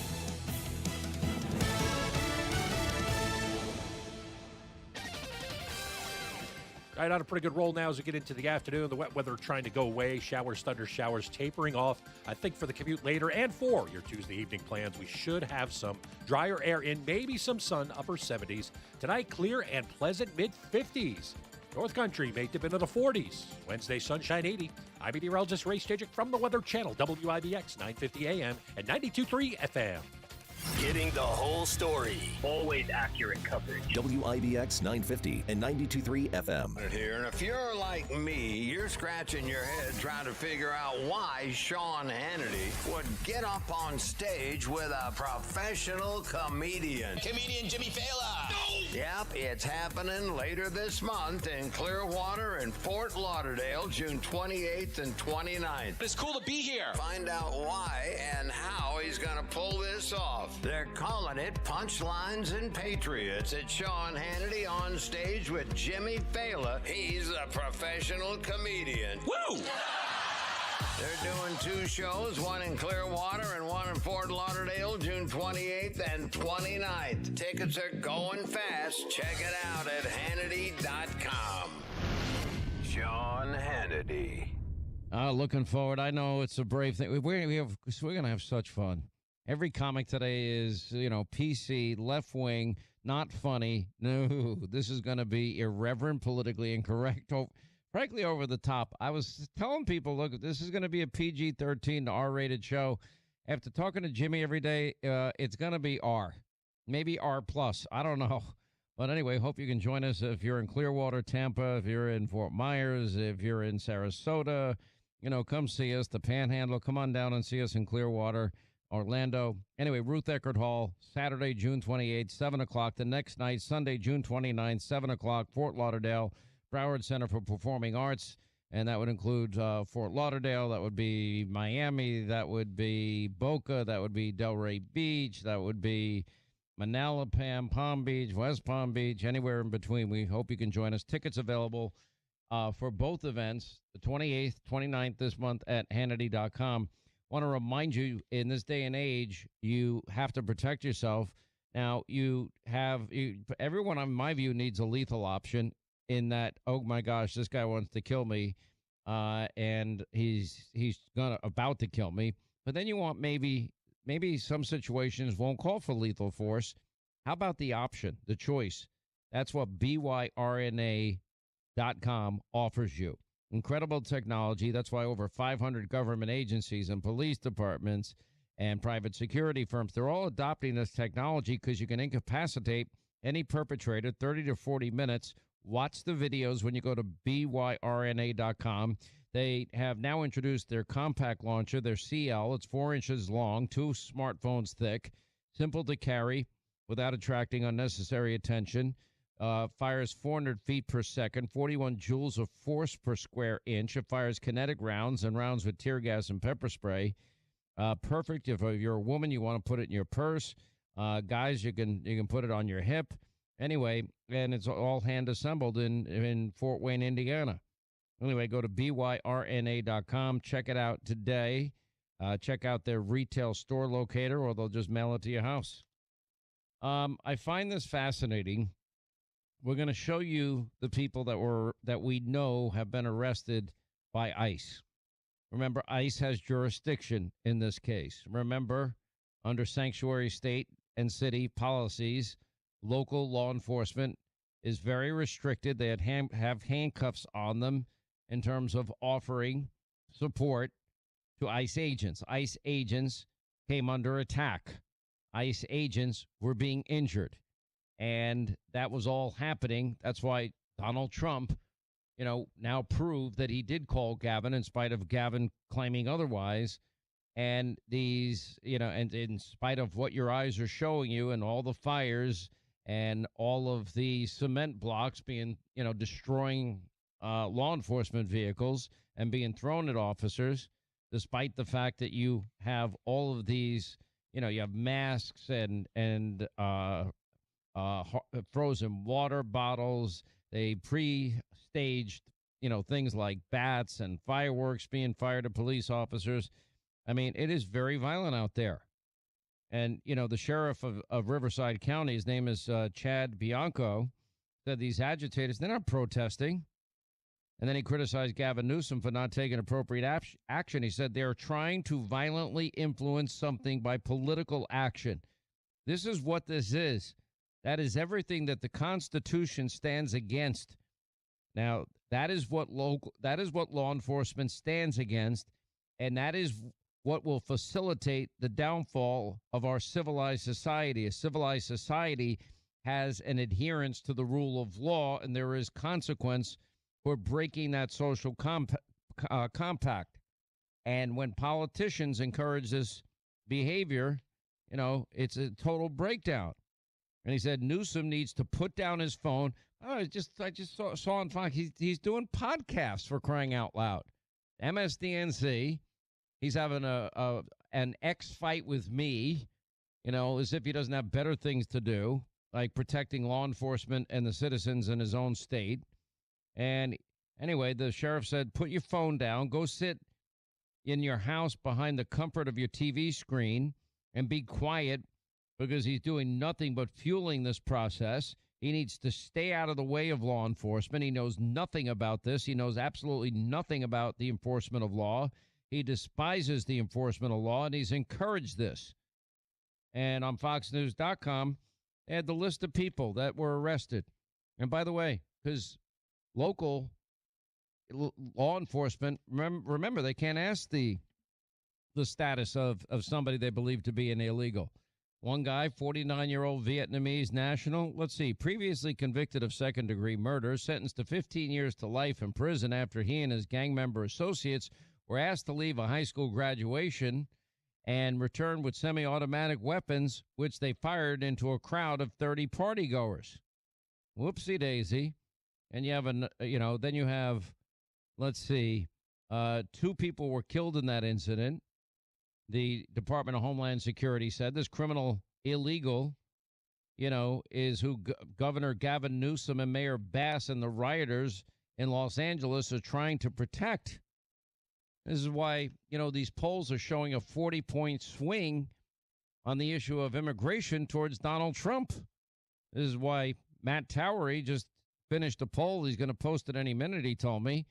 Speaker 32: Right, on a pretty good roll now as we get into the afternoon. The wet weather trying to go away. Showers, thunder showers tapering off. I think for the commute later and for your Tuesday evening plans, we should have some drier air in, maybe some sun, upper 70s. Tonight, clear and pleasant mid-50s. North Country may dip into the 40s. Wednesday, sunshine 80. I'm meteorologist Ray Stajic from the Weather Channel, WIBX 950 AM and 92.3 FM.
Speaker 1: Getting the whole story. Always accurate coverage.
Speaker 6: WIBX 950 and 92.3 FM.
Speaker 1: Here, and if you're like me, you're scratching your head trying to figure out why Sean Hannity would get up on stage with a professional comedian.
Speaker 33: Comedian Jimmy Fallon.
Speaker 1: Yep, it's happening later this month in Clearwater and Fort Lauderdale, June 28th and 29th.
Speaker 33: It's cool to be here.
Speaker 1: Find out why and how he's going to pull this off. They're calling it Punchlines and Patriots. It's Sean Hannity on stage with Jimmy Fallon. He's a professional comedian.
Speaker 33: Woo!
Speaker 1: They're doing 2 shows, one in Clearwater and one in Fort Lauderdale, June 28th and 29th. Tickets are going fast. Check it out at Hannity.com. Sean Hannity.
Speaker 7: Looking forward. I know it's a brave thing. We're going to have such fun. Every comic today is, PC, left wing, not funny. No, this is going to be irreverent, politically incorrect, frankly over the top. I was telling people, look, this is going to be a PG-13 to R-rated show. After talking to Jimmy every day, it's going to be R. Maybe R+. I don't know. But anyway, hope you can join us if you're in Clearwater, Tampa, if you're in Fort Myers, if you're in Sarasota. Come see us, the Panhandle. Come on down and see us in Clearwater, Orlando. Anyway, Ruth Eckerd Hall, Saturday, June 28th, 7 o'clock. The next night, Sunday, June 29th, 7 o'clock, Fort Lauderdale, Broward Center for Performing Arts. And that would include Fort Lauderdale. That would be Miami. That would be Boca. That would be Delray Beach. That would be Manalapan, Palm Beach, West Palm Beach, anywhere in between. We hope you can join us. Tickets available for both events, the 28th, 29th this month at Hannity.com. Want to remind you, in this day and age, you have to protect yourself. Now, everyone, in my view, needs a lethal option in that, oh, my gosh, this guy wants to kill me, and he's about to kill me. But then you want maybe some situations won't call for lethal force. How about the option, the choice? That's what BYRNA.com offers you. Incredible technology. That's why over 500 government agencies and police departments and private security firms, they're all adopting this technology because you can incapacitate any perpetrator 30 to 40 minutes. Watch the videos when you go to BYRNA.com. They have now introduced their compact launcher, their CL. It's 4 inches long, 2 smartphones thick, simple to carry without attracting unnecessary attention. Fires 400 feet per second, 41 joules of force per square inch. It fires kinetic rounds and rounds with tear gas and pepper spray. Perfect if you're a woman, you want to put it in your purse. Guys, you can put it on your hip. Anyway, and it's all hand assembled in Fort Wayne, Indiana. Anyway, go to BYRNA.com. Check it out today. Check out their retail store locator, or they'll just mail it to your house. I find this fascinating. We're going to show you the people that we know have been arrested by ICE. Remember, ICE has jurisdiction in this case. Remember, under sanctuary state and city policies, local law enforcement is very restricted. They have handcuffs on them in terms of offering support to ICE agents. ICE agents came under attack. ICE agents were being injured. And that was all happening. That's why Donald Trump, now proved that he did call Gavin in spite of Gavin claiming otherwise. And these, and in spite of what your eyes are showing you and all the fires and all of the cement blocks being, destroying law enforcement vehicles and being thrown at officers, despite the fact that you have all of these, you have masks and frozen water bottles. They pre-staged, things like bats and fireworks being fired at police officers. I mean, it is very violent out there. And, the sheriff of Riverside County, his name is Chad Bianco, said these agitators, they're not protesting. And then he criticized Gavin Newsom for not taking appropriate action. He said they are trying to violently influence something by political action. This is what this is. That is everything that the Constitution stands against. Now, that is what law enforcement stands against, and that is what will facilitate the downfall of our civilized society. A civilized society has an adherence to the rule of law, and there is consequence for breaking that social compact. And when politicians encourage this behavior, it's a total breakdown. And he said Newsom needs to put down his phone. I just saw on Fox, he's doing podcasts, for crying out loud. MSDNC, he's having an X fight with me, as if he doesn't have better things to do, like protecting law enforcement and the citizens in his own state. And anyway, the sheriff said, put your phone down, go sit in your house behind the comfort of your TV screen and be quiet, because he's doing nothing but fueling this process. He needs to stay out of the way of law enforcement. He knows nothing about this. He knows absolutely nothing about the enforcement of law. He despises the enforcement of law, and he's encouraged this. And on FoxNews.com, they had the list of people that were arrested. And by the way, because local law enforcement, remember, they can't ask the status of somebody they believe to be an illegal. One guy, 49-year-old Vietnamese national, let's see, previously convicted of second-degree murder, sentenced to 15 years to life in prison after he and his gang member associates were asked to leave a high school graduation and return with semi-automatic weapons, which they fired into a crowd of 30 partygoers. Whoopsie-daisy. And you have, then you have, let's see, 2 people were killed in that incident. The Department of Homeland Security said this criminal illegal, is who Governor Gavin Newsom and Mayor Bass and the rioters in Los Angeles are trying to protect. This is why, these polls are showing a 40-point swing on the issue of immigration towards Donald Trump. This is why Matt Towery just finished a poll. He's going to post it any minute, he told me.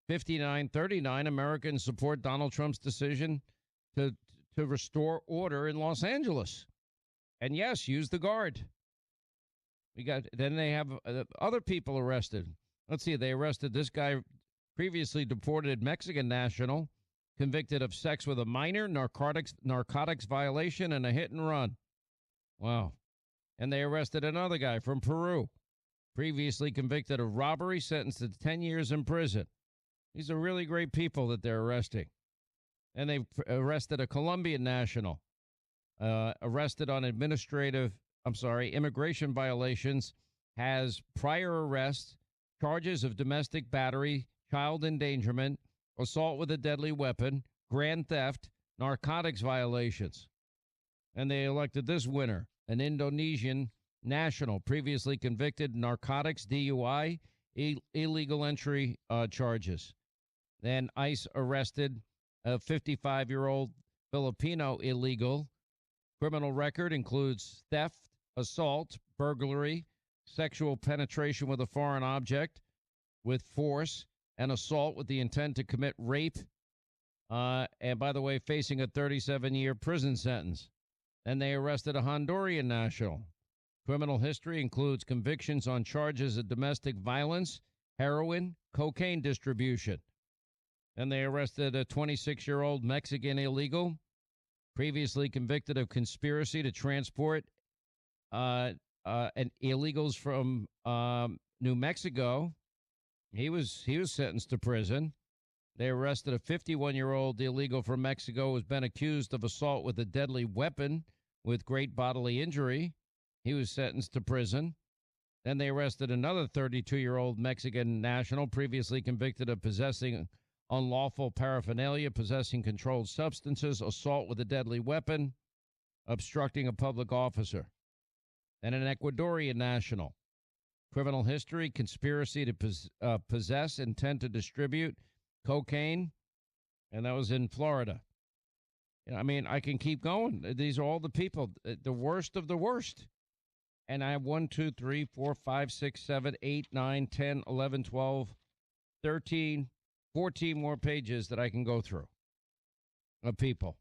Speaker 7: 59-39 Americans support Donald Trump's decision to restore order in Los Angeles. And yes, use the guard. Then they have other people arrested. Let's see, they arrested this guy, previously deported Mexican national, convicted of sex with a minor, narcotics violation, and a hit and run. Wow. And they arrested another guy from Peru, previously convicted of robbery, sentenced to 10 years in prison. These are really great people that they're arresting. And they've arrested a Colombian national, arrested on immigration violations, has prior arrests, charges of domestic battery, child endangerment, assault with a deadly weapon, grand theft, narcotics violations. And they elected this winner, an Indonesian national, previously convicted narcotics, DUI, illegal entry charges. Then ICE arrested a 55-year-old Filipino illegal. Criminal record includes theft, assault, burglary, sexual penetration with a foreign object with force, and assault with the intent to commit rape. And by the way, facing a 37-year prison sentence. And they arrested a Honduran national. Criminal history includes convictions on charges of domestic violence, heroin, cocaine distribution. And they arrested a 26-year-old Mexican illegal, previously convicted of conspiracy to transport illegals from New Mexico. He was sentenced to prison. They arrested a 51-year-old illegal from Mexico who has been accused of assault with a deadly weapon with great bodily injury. He was sentenced to prison. Then they arrested another 32-year-old Mexican national previously convicted of possessing unlawful paraphernalia, possessing controlled substances, assault with a deadly weapon, obstructing a public officer. And an Ecuadorian national. Criminal history, conspiracy to possess, intent to distribute cocaine, and that was in Florida. I mean, I can keep going. These are all the people, the worst of the worst. And I have 1, 2, 3, 4, 5, 6, 7, 8, 9, 10, 11, 12, 13, 14 more pages that I can go through of people.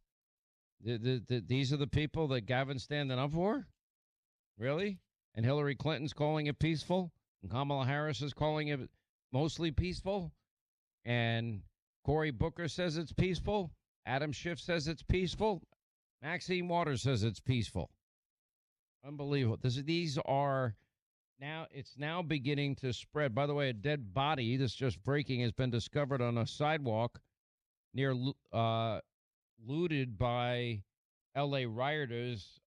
Speaker 7: These are the people that Gavin's standing up for? Really? And Hillary Clinton's calling it peaceful? And Kamala Harris is calling it mostly peaceful? And Cory Booker says it's peaceful? Adam Schiff says it's peaceful? Maxine Waters says it's peaceful. Unbelievable. These are now, it's now beginning to spread. By the way, a dead body, this just breaking, has been discovered on a sidewalk near, looted by L.A. rioters.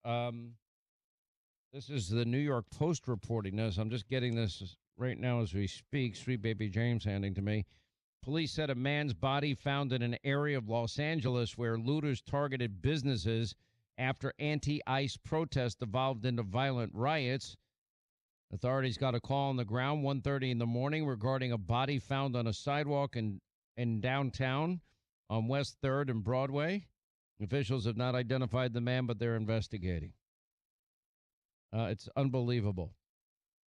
Speaker 7: This is the New York Post reporting this. I'm just getting this right now as we speak. Sweet baby James handing to me. Police said a man's body found in an area of Los Angeles where looters targeted businesses after anti-ICE protests evolved into violent riots. Authorities got a call on the ground 1:30 in the morning regarding a body found on a sidewalk in downtown on West 3rd and Broadway. Officials have not identified the man, but they're investigating. It's unbelievable.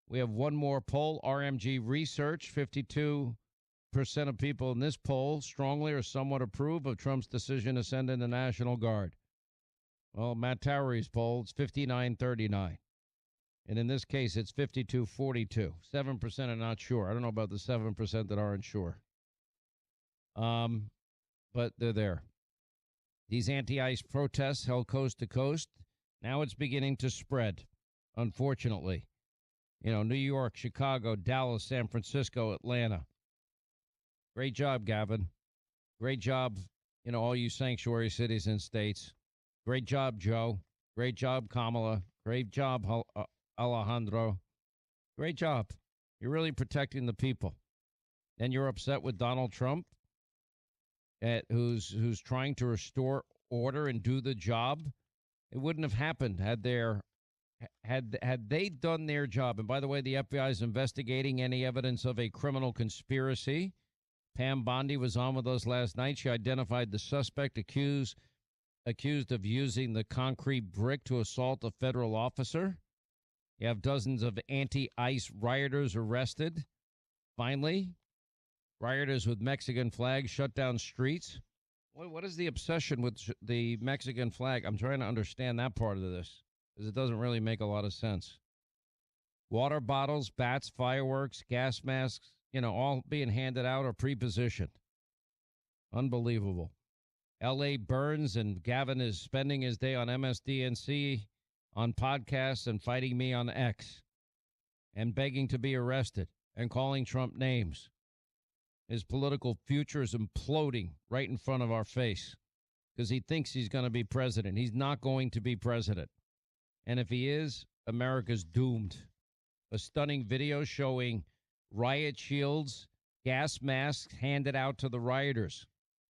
Speaker 7: We have one more poll, RMG Research. 52% of people in this poll strongly or somewhat approve of Trump's decision to send in the National Guard. Well, Matt Towery's poll, it's 59-39. And in this case, it's 52-42. 7% are not sure. I don't know about the 7% that aren't sure. But they're there. These anti-ICE protests held coast to coast. Now it's beginning to spread, unfortunately. You know, New York, Chicago, Dallas, San Francisco, Atlanta. Great job, Gavin. Great job, you know, all you sanctuary cities and states. Great job, Joe. Great job, Kamala. Great job, Alejandro. Great job. You're really protecting the people. And you're upset with Donald Trump, who's trying to restore order and do the job. It wouldn't have happened had they done their job. And by the way, the FBI is investigating any evidence of a criminal conspiracy. Pam Bondi was on with us last night. She identified the suspect accused of using the concrete brick to assault a federal officer. You have dozens of anti-ICE rioters arrested. Finally, rioters with Mexican flags shut down streets. What is the obsession with the Mexican flag? I'm trying to understand that part of this, because it doesn't really make a lot of sense. Water bottles, bats, fireworks, gas masks, you know, all being handed out or pre-positioned. Unbelievable. L.A. burns, and Gavin is spending his day on MSDNC, on podcasts, and fighting me on X, and begging to be arrested, and calling Trump names. His political future is imploding right in front of our face because he thinks he's going to be president. He's not going to be president. And if he is, America's doomed. A stunning video showing riot shields, gas masks handed out to the rioters.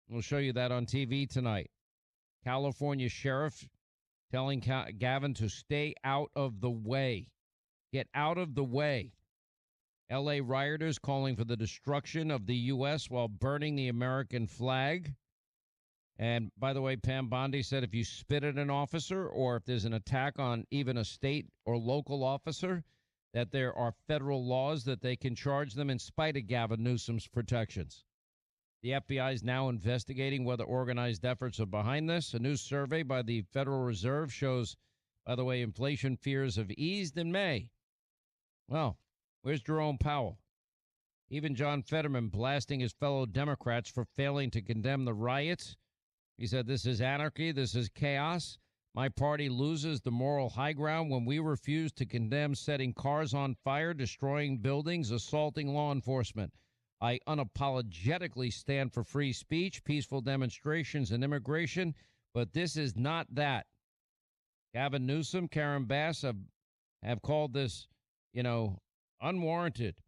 Speaker 7: We'll show you that on TV tonight. California sheriff telling Gavin to stay out of the way. Get out of the way. L.A. rioters calling for the destruction of the U.S. while burning the American flag. And by the way, Pam Bondi said if you spit at an officer or if there's an attack on even a state or local officer, that there are federal laws that they can charge them in spite of Gavin Newsom's protections. The FBI is now investigating whether organized efforts are behind this. A new survey by the Federal Reserve shows, by the way, inflation fears have eased in May. Well, where's Jerome Powell? Even John Fetterman blasting his fellow Democrats for failing to condemn the riots. He said, this is anarchy, this is chaos. My party loses the moral high ground when we refuse to condemn setting cars on fire, destroying buildings, assaulting law enforcement. I unapologetically stand for free speech, peaceful demonstrations, and immigration, but this is not that. Gavin Newsom, Karen Bass have called this, unwarranted.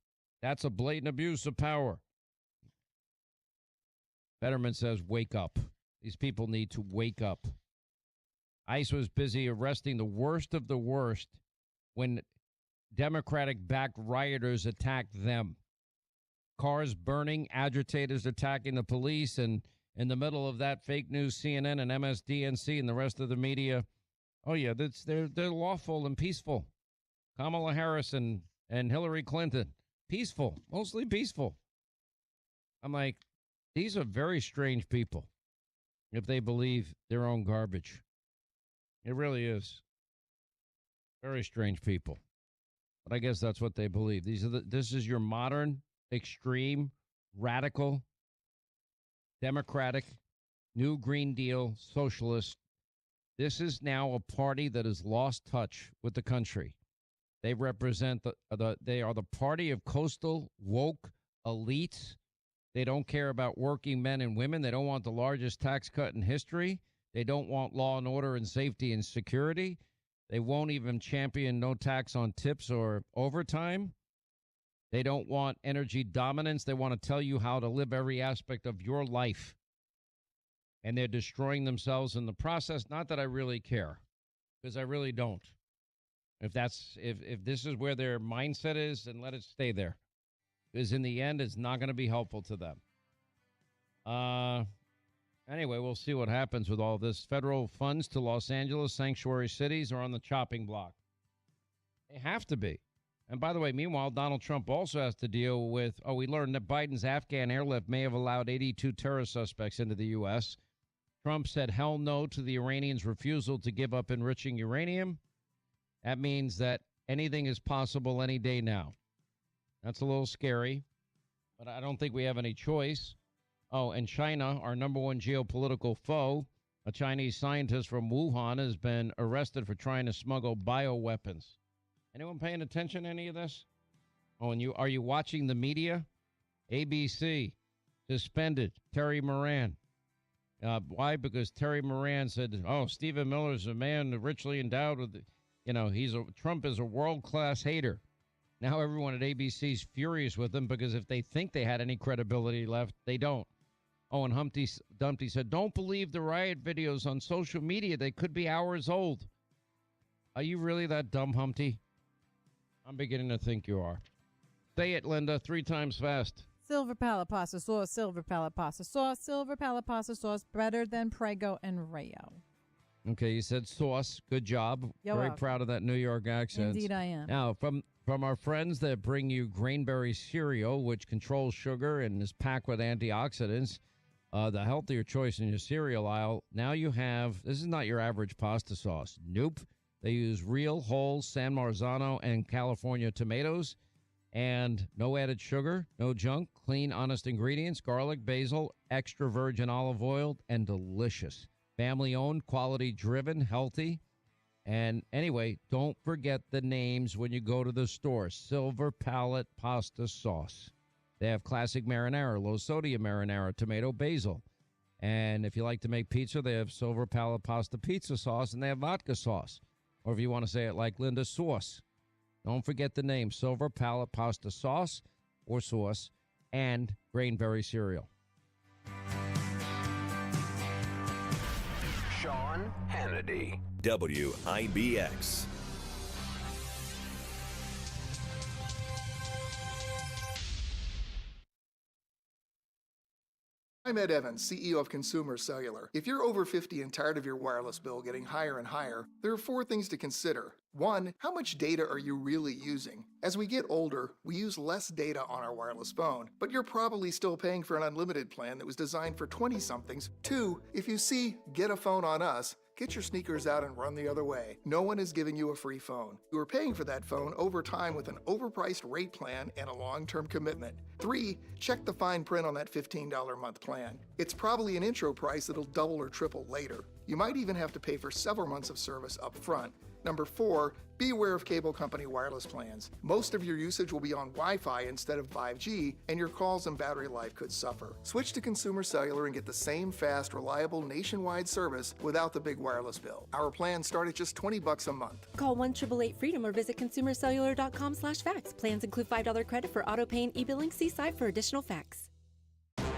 Speaker 7: That's a blatant abuse of power. Fetterman says, wake up. These people need to wake up. ICE was busy arresting the worst of the worst when Democratic-backed rioters attacked them. Cars burning, agitators attacking the police, and in the middle of that, fake news, CNN and MSDNC and the rest of the media. Oh, yeah, they're lawful and peaceful. Kamala Harris and Hillary Clinton, peaceful, mostly peaceful. I'm like, these are very strange people if they believe their own garbage. It really is. Very strange people. But I guess that's what they believe. This is your modern, extreme, radical, democratic, new Green Deal, socialist. This is now a party that has lost touch with the country. They represent they are the party of coastal woke elites. They don't care about working men and women. They don't want the largest tax cut in history. They don't want law and order and safety and security. They won't even champion no tax on tips or overtime. They don't want energy dominance. They want to tell you how to live every aspect of your life. And they're destroying themselves in the process. Not that I really care, because I really don't. If this is where their mindset is, then let it stay there. Because in the end, it's not going to be helpful to them. Anyway, we'll see what happens with all this. Federal funds to Los Angeles sanctuary cities are on the chopping block. They have to be. And by the way, meanwhile, Donald Trump also has to deal with, we learned that Biden's Afghan airlift may have allowed 82 terror suspects into the U.S. Trump said hell no to the Iranians' refusal to give up enriching uranium. That means that anything is possible any day now. That's a little scary, but I don't think we have any choice. Oh, and China, our number one geopolitical foe, a Chinese scientist from Wuhan has been arrested for trying to smuggle bioweapons. Anyone paying attention to any of this? Oh, and are you watching the media? ABC suspended Terry Moran. Why? Because Terry Moran said, Stephen Miller's a man richly endowed with, Trump is a world-class hater. Now everyone at ABC's furious with him because if they think they had any credibility left, they don't. Oh, and Humpty Dumpty said, don't believe the riot videos on social media. They could be hours old. Are you really that dumb, Humpty? I'm beginning to think you are. Say it, Linda, 3 times fast.
Speaker 2: Silver palate pasta sauce, silver palate pasta sauce, silver palate pasta sauce, better than Prego and Rayo.
Speaker 7: Okay, you said sauce. Good job.
Speaker 2: You're
Speaker 7: Very
Speaker 2: welcome.
Speaker 7: Proud of that New York accent.
Speaker 2: Indeed I am.
Speaker 7: Now, from our friends that bring you Grainberry cereal, which controls sugar and is packed with antioxidants, the healthier choice in your cereal aisle, now you have, this is not your average pasta sauce. Nope. They use real, whole San Marzano and California tomatoes, and no added sugar, no junk, clean, honest ingredients, garlic, basil, extra virgin olive oil, and delicious. Family-owned, quality-driven, healthy. And anyway, don't forget the names when you go to the store. Silver Palette Pasta Sauce. They have classic marinara, low-sodium marinara, tomato, basil. And if you like to make pizza, they have Silver Palette Pasta Pizza Sauce, and they have vodka sauce. Or if you want to say it like Linda, sauce. Don't forget the name, Silver Palette Pasta Sauce or sauce, and Grainberry cereal.
Speaker 1: Sean Hannity.
Speaker 6: WIBX.
Speaker 4: I'm Ed Evans, CEO of Consumer Cellular. If you're over 50 and tired of your wireless bill getting higher and higher, there are 4 things to consider. 1, how much data are you really using? As we get older, we use less data on our wireless phone, but you're probably still paying for an unlimited plan that was designed for 20-somethings. 2, if you see Get a Phone on Us, get your sneakers out and run the other way. No one is giving you a free phone. You are paying for that phone over time with an overpriced rate plan and a long-term commitment. 3, check the fine print on that $15 a month plan. It's probably an intro price that'll double or triple later. You might even have to pay for several months of service up front. Number 4, be aware of cable company wireless plans. Most of your usage will be on Wi-Fi instead of 5G, and your calls and battery life could suffer. Switch to Consumer Cellular and get the same fast, reliable, nationwide service without the big wireless bill. Our plans start at just $20 a month.
Speaker 5: Call 1-888-FREEDOM or visit consumercellular.com/facts. Plans include $5 credit for auto pay and e-billing. See site for additional facts.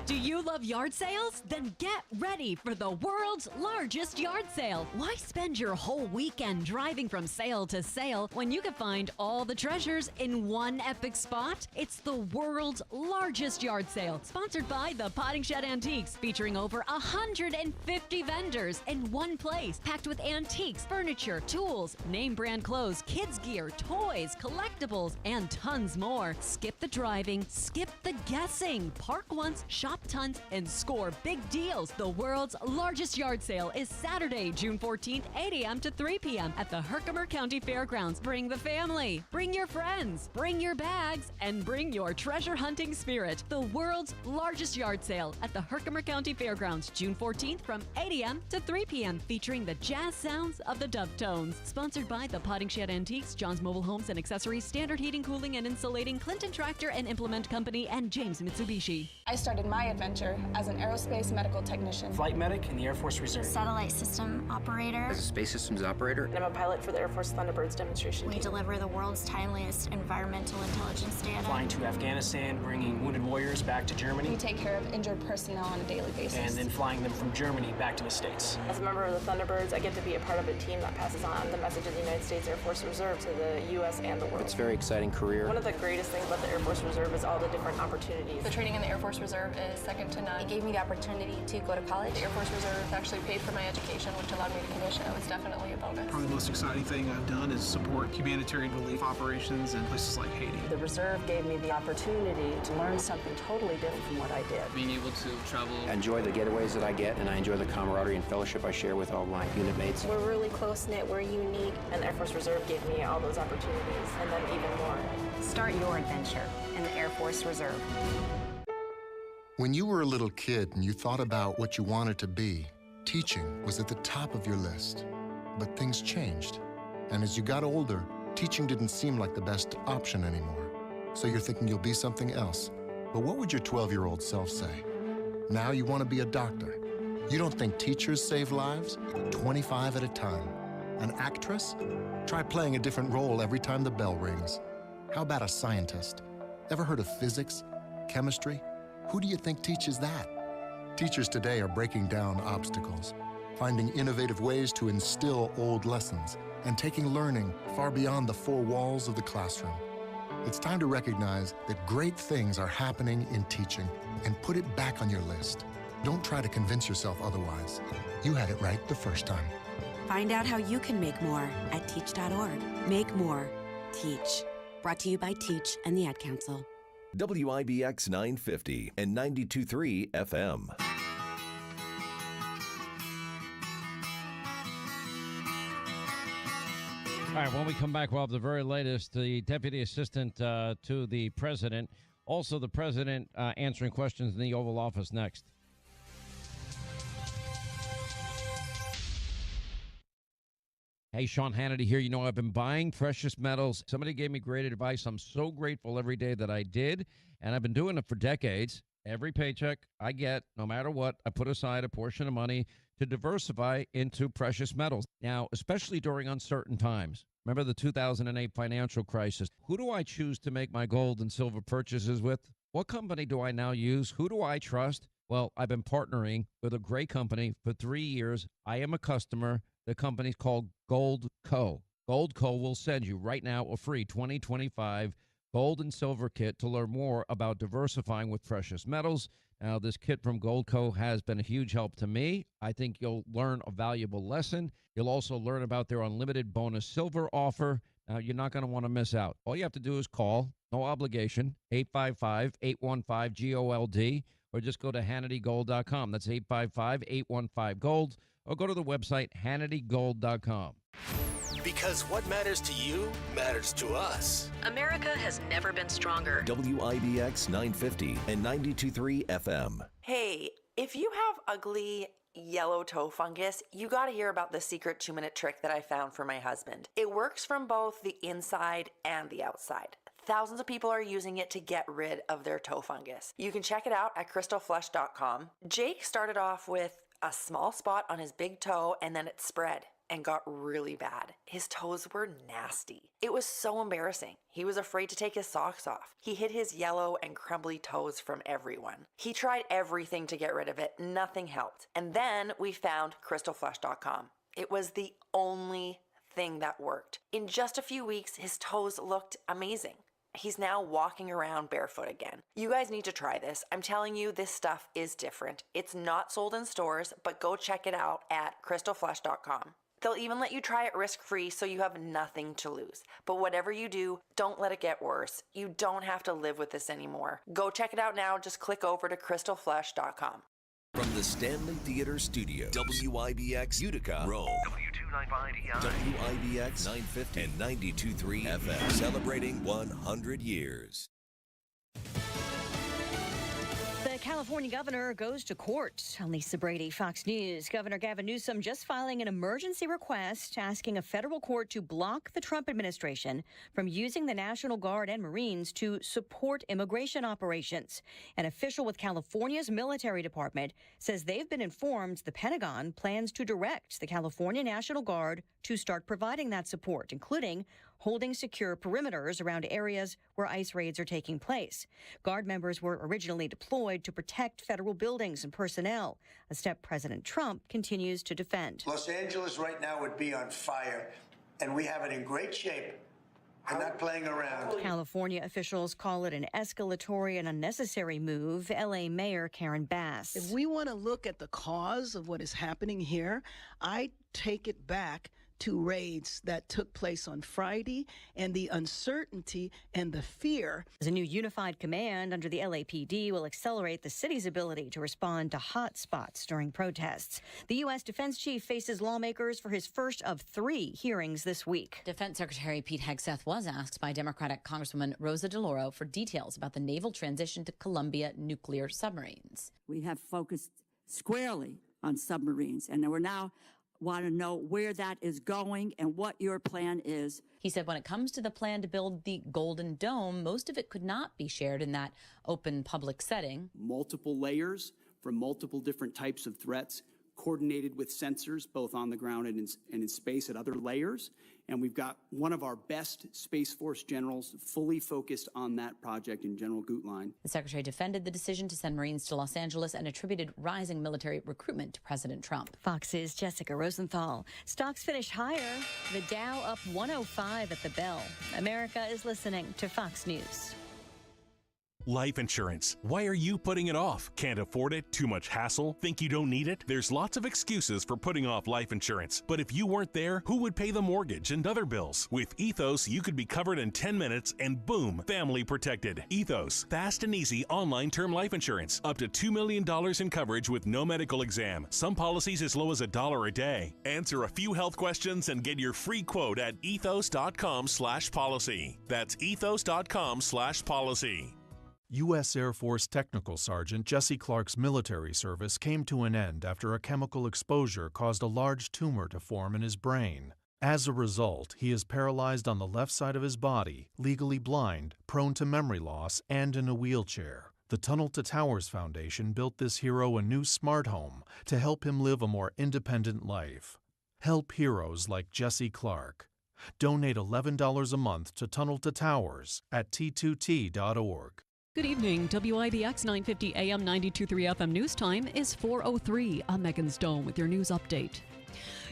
Speaker 3: Do you love yard sales? Then get ready for the world's largest yard sale. Why spend your whole weekend driving from sale to sale when you can find all the treasures in one epic spot? It's the world's largest yard sale, sponsored by the Potting Shed Antiques, featuring over 150 vendors in one place, packed with antiques, furniture, tools, name brand clothes, kids gear, toys, collectibles, and tons more. Skip the driving, skip the guessing. Park once, shop tons, and score big deals. The world's largest yard sale is Saturday, June 14th, 8 a.m. to 3 p.m. at the Herkimer County Fairgrounds. Bring the family, bring your friends, bring your bags, and bring your treasure hunting spirit. The world's largest yard sale at the Herkimer County Fairgrounds, June 14th from 8 a.m. to 3 p.m. featuring the jazz sounds of the Dove Tones. Sponsored by the Potting Shed Antiques, John's Mobile Homes and Accessories, Standard Heating, Cooling, and Insulating, Clinton Tractor and Implement Company, and James Mitsubishi.
Speaker 8: I started my adventure as an aerospace medical technician.
Speaker 9: Flight medic in the Air Force Reserve.
Speaker 12: Satellite system operator.
Speaker 9: As a space systems operator.
Speaker 8: And I'm a pilot for the Air Force Thunderbirds demonstration
Speaker 12: We
Speaker 8: team.
Speaker 12: deliver the world's timeliest environmental intelligence data.
Speaker 9: Flying to Afghanistan, bringing wounded warriors back to Germany.
Speaker 8: We take care of injured personnel on a daily basis.
Speaker 9: And then flying them from Germany back to the States.
Speaker 8: As a member of the Thunderbirds, I get to be a part of a team that passes on the message of the United States Air Force Reserve to the U.S. and the world.
Speaker 9: It's a very exciting career.
Speaker 8: One of the greatest things about the Air Force Reserve is all the different opportunities. The training in the Air Force Reserve is second to none.
Speaker 12: It gave me the opportunity to go to college.
Speaker 8: The Air Force Reserve actually paid for my education, which allowed me to commission. It was definitely a bonus.
Speaker 10: Probably the most exciting thing I've done is support humanitarian relief operations in places like Haiti.
Speaker 13: The reserve gave me the opportunity to learn something totally different from what I did.
Speaker 14: Being able to travel.
Speaker 15: I enjoy the getaways that I get, and I enjoy the camaraderie and fellowship I share with all my unit mates.
Speaker 8: We're really close-knit, we're unique, and the Air Force Reserve gave me all those opportunities, and then even more.
Speaker 12: Start your adventure in the Air Force Reserve.
Speaker 4: When you were a little kid and you thought about what you wanted to be, teaching was at the top of your list. But things changed. And as you got older, teaching didn't seem like the best option anymore. So you're thinking you'll be something else. But what would your 12-year-old self say? Now you want to be a doctor. You don't think teachers save lives? 25 at a time. An actress? Try playing a different role every time the bell rings. How about a scientist? Ever heard of physics? Chemistry? Who do you think teaches that? Teachers today are breaking down obstacles, finding innovative ways to instill old lessons, and taking learning far beyond the four walls of the classroom. It's time to recognize that great things are happening in teaching and put it back on your list. Don't try to convince yourself otherwise. You had it right the first time.
Speaker 16: Find out how you can make more at teach.org. Make more. Teach. Brought to you by Teach and the Ad Council.
Speaker 6: WIBX 950 and 92.3 FM.
Speaker 7: All right, when we come back, we'll have the very latest. The Deputy Assistant to the President, also the President answering questions in the Oval Office next. Hey, Sean Hannity here. You know, I've been buying precious metals. Somebody gave me great advice. I'm so grateful every day that I did, and I've been doing it for decades. Every paycheck I get, no matter what, I put aside a portion of money to diversify into precious metals. Now, especially during uncertain times. Remember the 2008 financial crisis. Who do I choose to make my gold and silver purchases with? What company do I now use? Who do I trust? Well, I've been partnering with a great company for 3 years. I am a customer. The company's called Gold Co. Gold Co. will send you right now a free 2025 gold and silver kit to learn more about diversifying with precious metals. Now, this kit from Gold Co. has been a huge help to me. I think you'll learn a valuable lesson. You'll also learn about their unlimited bonus silver offer. Now, you're not going to want to miss out. All you have to do is call, no obligation, 855-815-GOLD, or just go to HannityGold.com. That's 855-815-GOLD. Or go to the website, HannityGold.com.
Speaker 1: Because what matters to you matters to us.
Speaker 17: America has never been stronger.
Speaker 6: WIBX 950 and 92.3 FM.
Speaker 18: Hey, if you have ugly yellow toe fungus, you got to hear about the secret 2-minute trick that I found for my husband. It works from both the inside and the outside. Thousands of people are using it to get rid of their toe fungus. You can check it out at crystalflush.com. Jake started off with a small spot on his big toe, and then it spread and got really bad. His toes were nasty. It was so embarrassing. He was afraid to take his socks off. He hid his yellow and crumbly toes from everyone. He tried everything to get rid of it. Nothing helped. And then we found crystalflush.com. It was the only thing that worked. In just a few weeks, his toes looked amazing. He's now walking around barefoot again. You guys need to try this. I'm telling you, this stuff is different. It's not sold in stores, but go check it out at crystalflush.com. They'll even let you try it risk-free, so you have nothing to lose. But whatever you do, don't let it get worse. You don't have to live with this anymore. Go check it out now. Just click over to crystalflush.com.
Speaker 6: From the Stanley Theater Studio, WIBX Utica, Rome. WIBX 950 and 92.3 FM, celebrating 100 years.
Speaker 19: The California governor goes to court. Lisa Brady, Fox News. Governor Gavin Newsom just filing an emergency request asking a federal court to block the Trump administration from using the National Guard and Marines to support immigration operations. An official with California's military department says they've been informed the Pentagon plans to direct the California National Guard to start providing that support, including holding secure perimeters around areas where ICE raids are taking place. Guard members were originally deployed to protect federal buildings and personnel, a step President Trump continues to defend.
Speaker 23: Los Angeles right now would be on fire, and we have it in great shape
Speaker 11: I'm not playing around.
Speaker 19: California officials call it an escalatory and unnecessary move. LA Mayor Karen Bass.
Speaker 14: If we want to look at the cause of what is happening here, I take it back to raids that took place on Friday and the uncertainty and the fear.
Speaker 19: A new unified command under the LAPD will accelerate the city's ability to respond to hot spots during protests. The U.S. Defense Chief faces lawmakers for his first of 3 hearings this week.
Speaker 20: Defense Secretary Pete Hegseth was asked by Democratic Congresswoman Rosa DeLauro for details about the naval transition to Columbia nuclear submarines.
Speaker 21: We have focused squarely on submarines, and we're now want to know where that is going and what your plan is.
Speaker 20: He said when it comes to the plan to build the Golden Dome, most of it could not be shared in that open public setting.
Speaker 22: Multiple layers for multiple different types of threats, coordinated with sensors, both on the ground and in space at other layers. And we've got one of our best Space Force generals fully focused on that project in General Gutlein.
Speaker 20: The Secretary defended the decision to send Marines to Los Angeles and attributed rising military recruitment to President Trump.
Speaker 19: Fox's Jessica Rosenthal. Stocks finished higher. The Dow up 105 at the bell. America is listening to Fox News.
Speaker 23: Life insurance. Why are you putting it off? Can't afford it? Too much hassle? Think you don't need it? There's lots of excuses for putting off life insurance. But if you weren't there, who would pay the mortgage and other bills? With Ethos, you could be covered in 10 minutes and boom, family protected. Ethos, fast and easy online term life insurance. Up to $2 million in coverage with no medical exam. Some policies as low as $1 a day. Answer a few health questions and get your free quote at ethos.com/policy. That's ethos.com/policy.
Speaker 24: U.S. Air Force Technical Sergeant Jesse Clark's military service came to an end after a chemical exposure caused a large tumor to form in his brain. As a result, he is paralyzed on the left side of his body, legally blind, prone to memory loss, and in a wheelchair. The Tunnel to Towers Foundation built this hero a new smart home to help him live a more independent life. Help heroes like Jesse Clark. Donate $11 a month to Tunnel to Towers at T2T.org.
Speaker 3: Good evening. WIBX 950 AM 92.3 FM news time is 4:03 on Megan's Dome with your news update.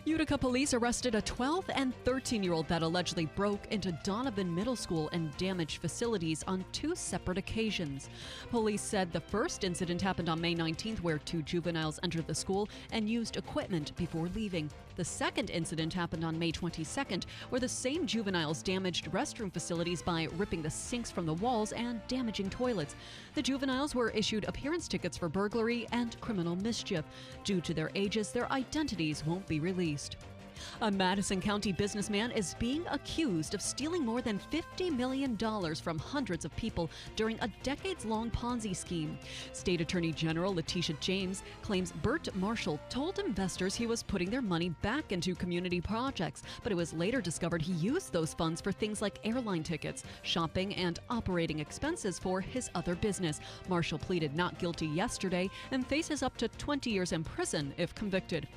Speaker 3: Utica police arrested a 12 and 13-year-old that allegedly broke into Donovan Middle School and damaged facilities on 2 separate occasions. Police said the first incident happened on May 19th, where 2 juveniles entered the school and used equipment before leaving. The second incident happened on May 22nd, where the same juveniles damaged restroom facilities by ripping the sinks from the walls and damaging toilets. The juveniles were issued appearance tickets for burglary and criminal mischief. Due to their ages, their identities won't be released. A Madison County businessman is being accused of stealing more than $50 million from hundreds of people during a decades-long Ponzi scheme. State Attorney General Letitia James claims Burt Marshall told investors he was putting their money back into community projects, but it was later discovered he used those funds for things like airline tickets, shopping, and operating expenses for his other business. Marshall pleaded not guilty yesterday and faces up to 20 years in prison if convicted.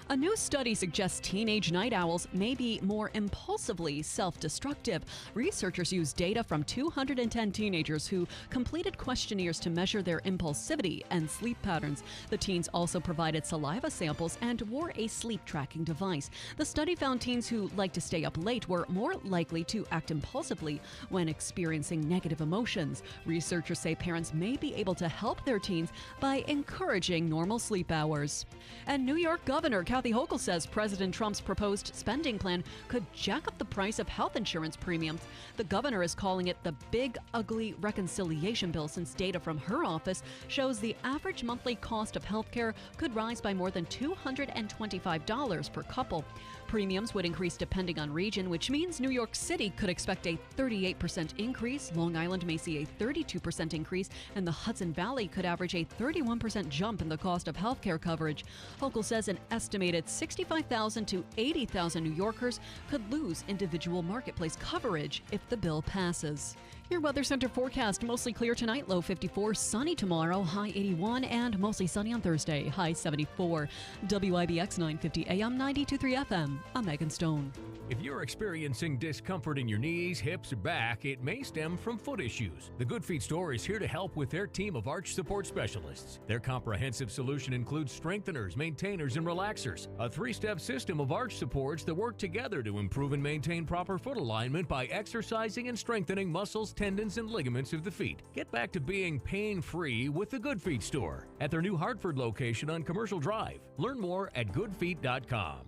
Speaker 3: A new study suggests teenage night owls may be more impulsively self-destructive. Researchers used data from 210 teenagers who completed questionnaires to measure their impulsivity and sleep patterns. The teens also provided saliva samples and wore a sleep tracking device. The study found teens who like to stay up late were more likely to act impulsively when experiencing negative emotions. Researchers say parents may be able to help their teens by encouraging normal sleep hours. And New York Governor Kathy Hochul says President Trump's proposed spending plan could jack up the price of health insurance premiums. The governor is calling it the big, ugly reconciliation bill, since data from her office shows the average monthly cost of health care could rise by more than $225 per couple. Premiums would increase depending on region, which means New York City could expect a 38% increase, Long Island may see a 32% increase, and the Hudson Valley could average a 31% jump in the cost of health care coverage. Hochul says an estimated 65,000 to 80,000 New Yorkers could lose individual marketplace coverage if the bill passes. Your Weather Center forecast: mostly clear tonight, low 54, sunny tomorrow, high 81, and mostly sunny on Thursday, high 74. WIBX 950 AM 92.3 FM, I'm Megan Stone.
Speaker 25: If you're experiencing discomfort in your knees, hips, or back, it may stem from foot issues. The Good Feet Store is here to help with their team of arch support specialists. Their comprehensive solution includes strengtheners, maintainers, and relaxers, a 3-step system of of arch supports that work together to improve and maintain proper foot alignment by exercising and strengthening muscles, tendons, and ligaments of the feet. Get back to being pain-free with the Good Feet store at their new Hartford location on Commercial Drive. Learn more at goodfeet.com.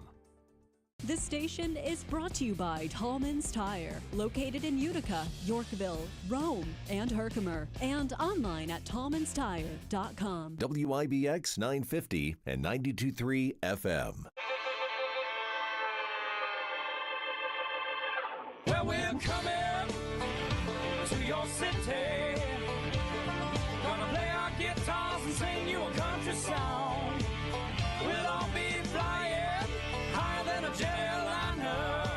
Speaker 3: This station is brought to you by Tallman's Tire, located in Utica, Yorkville, Rome, and Herkimer, and online at tallmanstire.com.
Speaker 6: WIBX 950 and 92.3 FM.
Speaker 2: Well, we're coming to your city. Gonna play our guitars and sing you a country song. We'll all be flying higher than a jetliner.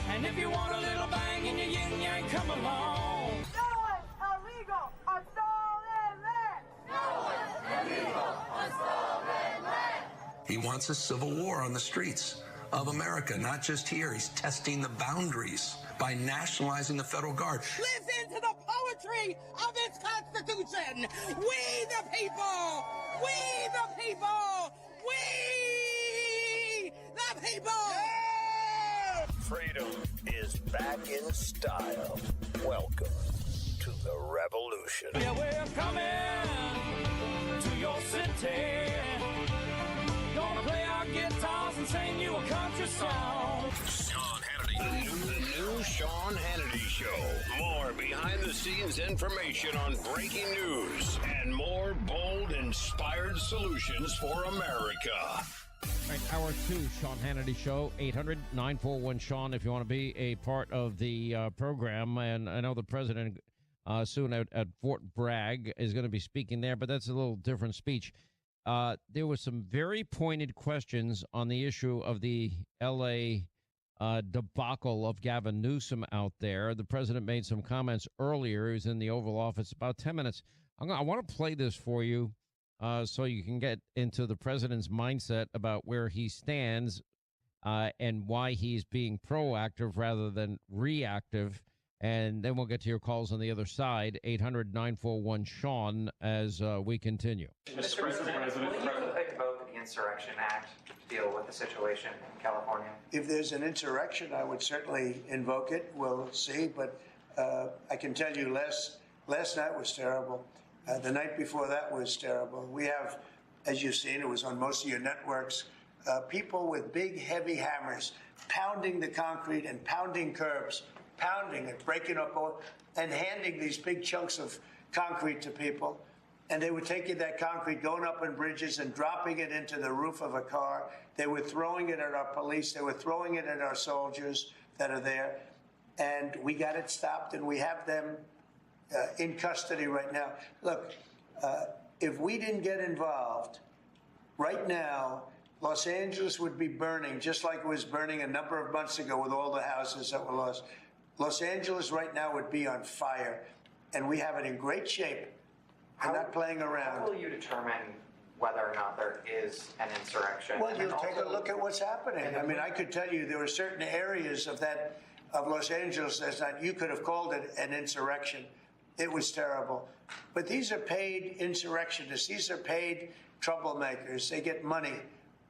Speaker 2: And if you want a little bang in your yin yang, come along.
Speaker 5: No one's illegal on stolen land. No one's illegal on stolen land.
Speaker 9: He wants a civil war on the streets of America, not just here. He's testing the boundaries by nationalizing the federal guard.
Speaker 5: Listen to the poetry of its Constitution. We the people, we the people, we the people. Yeah!
Speaker 1: Freedom is back in style. Welcome to the revolution.
Speaker 2: Yeah, we're coming to your city. Gonna play our guitars and sing you a country song.
Speaker 1: Sean Hannity. The new Sean Hannity Show. More behind-the-scenes information on breaking news and more bold, inspired solutions for America.
Speaker 7: All right, hour 2, Sean Hannity Show, 800-941-SEAN if you want to be a part of the program. And I know the president soon at Fort Bragg is going to be speaking there, but that's a little different speech. There were some very pointed questions on the issue of the L.A. Debacle of Gavin Newsom out there. The president made some comments earlier. He was in the Oval Office about 10 minutes. I want to play this for you so you can get into the president's mindset about where he stands and why he's being proactive rather than reactive. And then we'll get to your calls on the other side, 800-941-SEAN, as we continue.
Speaker 10: Mr. President, will you invoke the Insurrection Act to deal with the situation in California?
Speaker 11: If there's an insurrection, I would certainly invoke it. We'll see. But I can tell you last night was terrible. The night before that was terrible. We have, as you've seen, it was on most of your networks, people with big, heavy hammers pounding the concrete and pounding curbs, pounding it, breaking up and handing these big chunks of concrete to people. And they were taking that concrete, going up on bridges and dropping it into the roof of a car. They were throwing it at our police. They were throwing it at our soldiers that are there. And we got it stopped, and we have them in custody right now. Look, if we didn't get involved, right now, Los Angeles would be burning, just like it was burning a number of months ago with all the houses that were lost. Los Angeles right now would be on fire, and we have it in great shape. We're not playing around.
Speaker 10: How will you determine whether or not there is an insurrection?
Speaker 11: Well, you'll take a look at what's happening. I mean, I could tell you there were certain areas of Los Angeles that you could have called it an insurrection. It was terrible. But these are paid insurrectionists. These are paid troublemakers. They get money.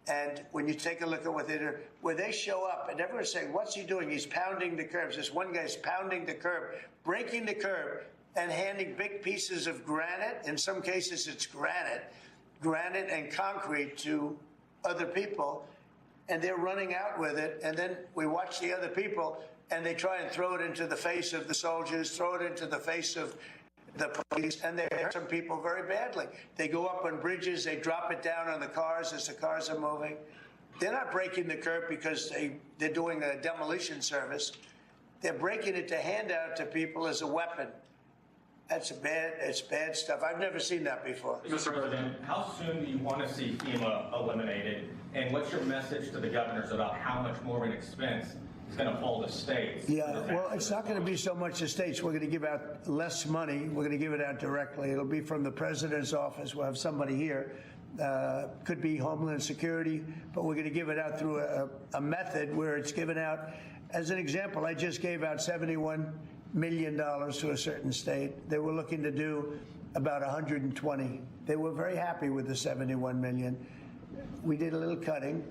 Speaker 11: And when you take a look at what they do, where they show up and everyone's saying, what's he doing? He's pounding the curbs. This one guy's pounding the curb, breaking the curb, and handing big pieces of granite. In some cases, it's granite and concrete to other people. And they're running out with it. And then we watch the other people, and they try and throw it into the face of the soldiers, throw it into the face of the police, and they hurt some people very badly. They go up on bridges, they drop it down on the cars as the cars are moving. They're not breaking the curb because they're doing a demolition service. They're breaking it to hand out to people as a weapon. It's bad stuff. I've never seen that before.
Speaker 26: Mr. President, how soon do you want to see FEMA eliminated? And what's your message to the governors about how much more of an expense it's going to fall to states?
Speaker 11: Yeah, well, it's not going to be so much to states. We're going to give out less money. We're going to give it out directly. It'll be from the president's office. We'll have somebody here. Could be Homeland Security, but we're going to give it out through a method where it's given out. As an example, I just gave out $71 million to a certain state. They were looking to do about 120. They were very happy with the $71 million. We did a little cutting.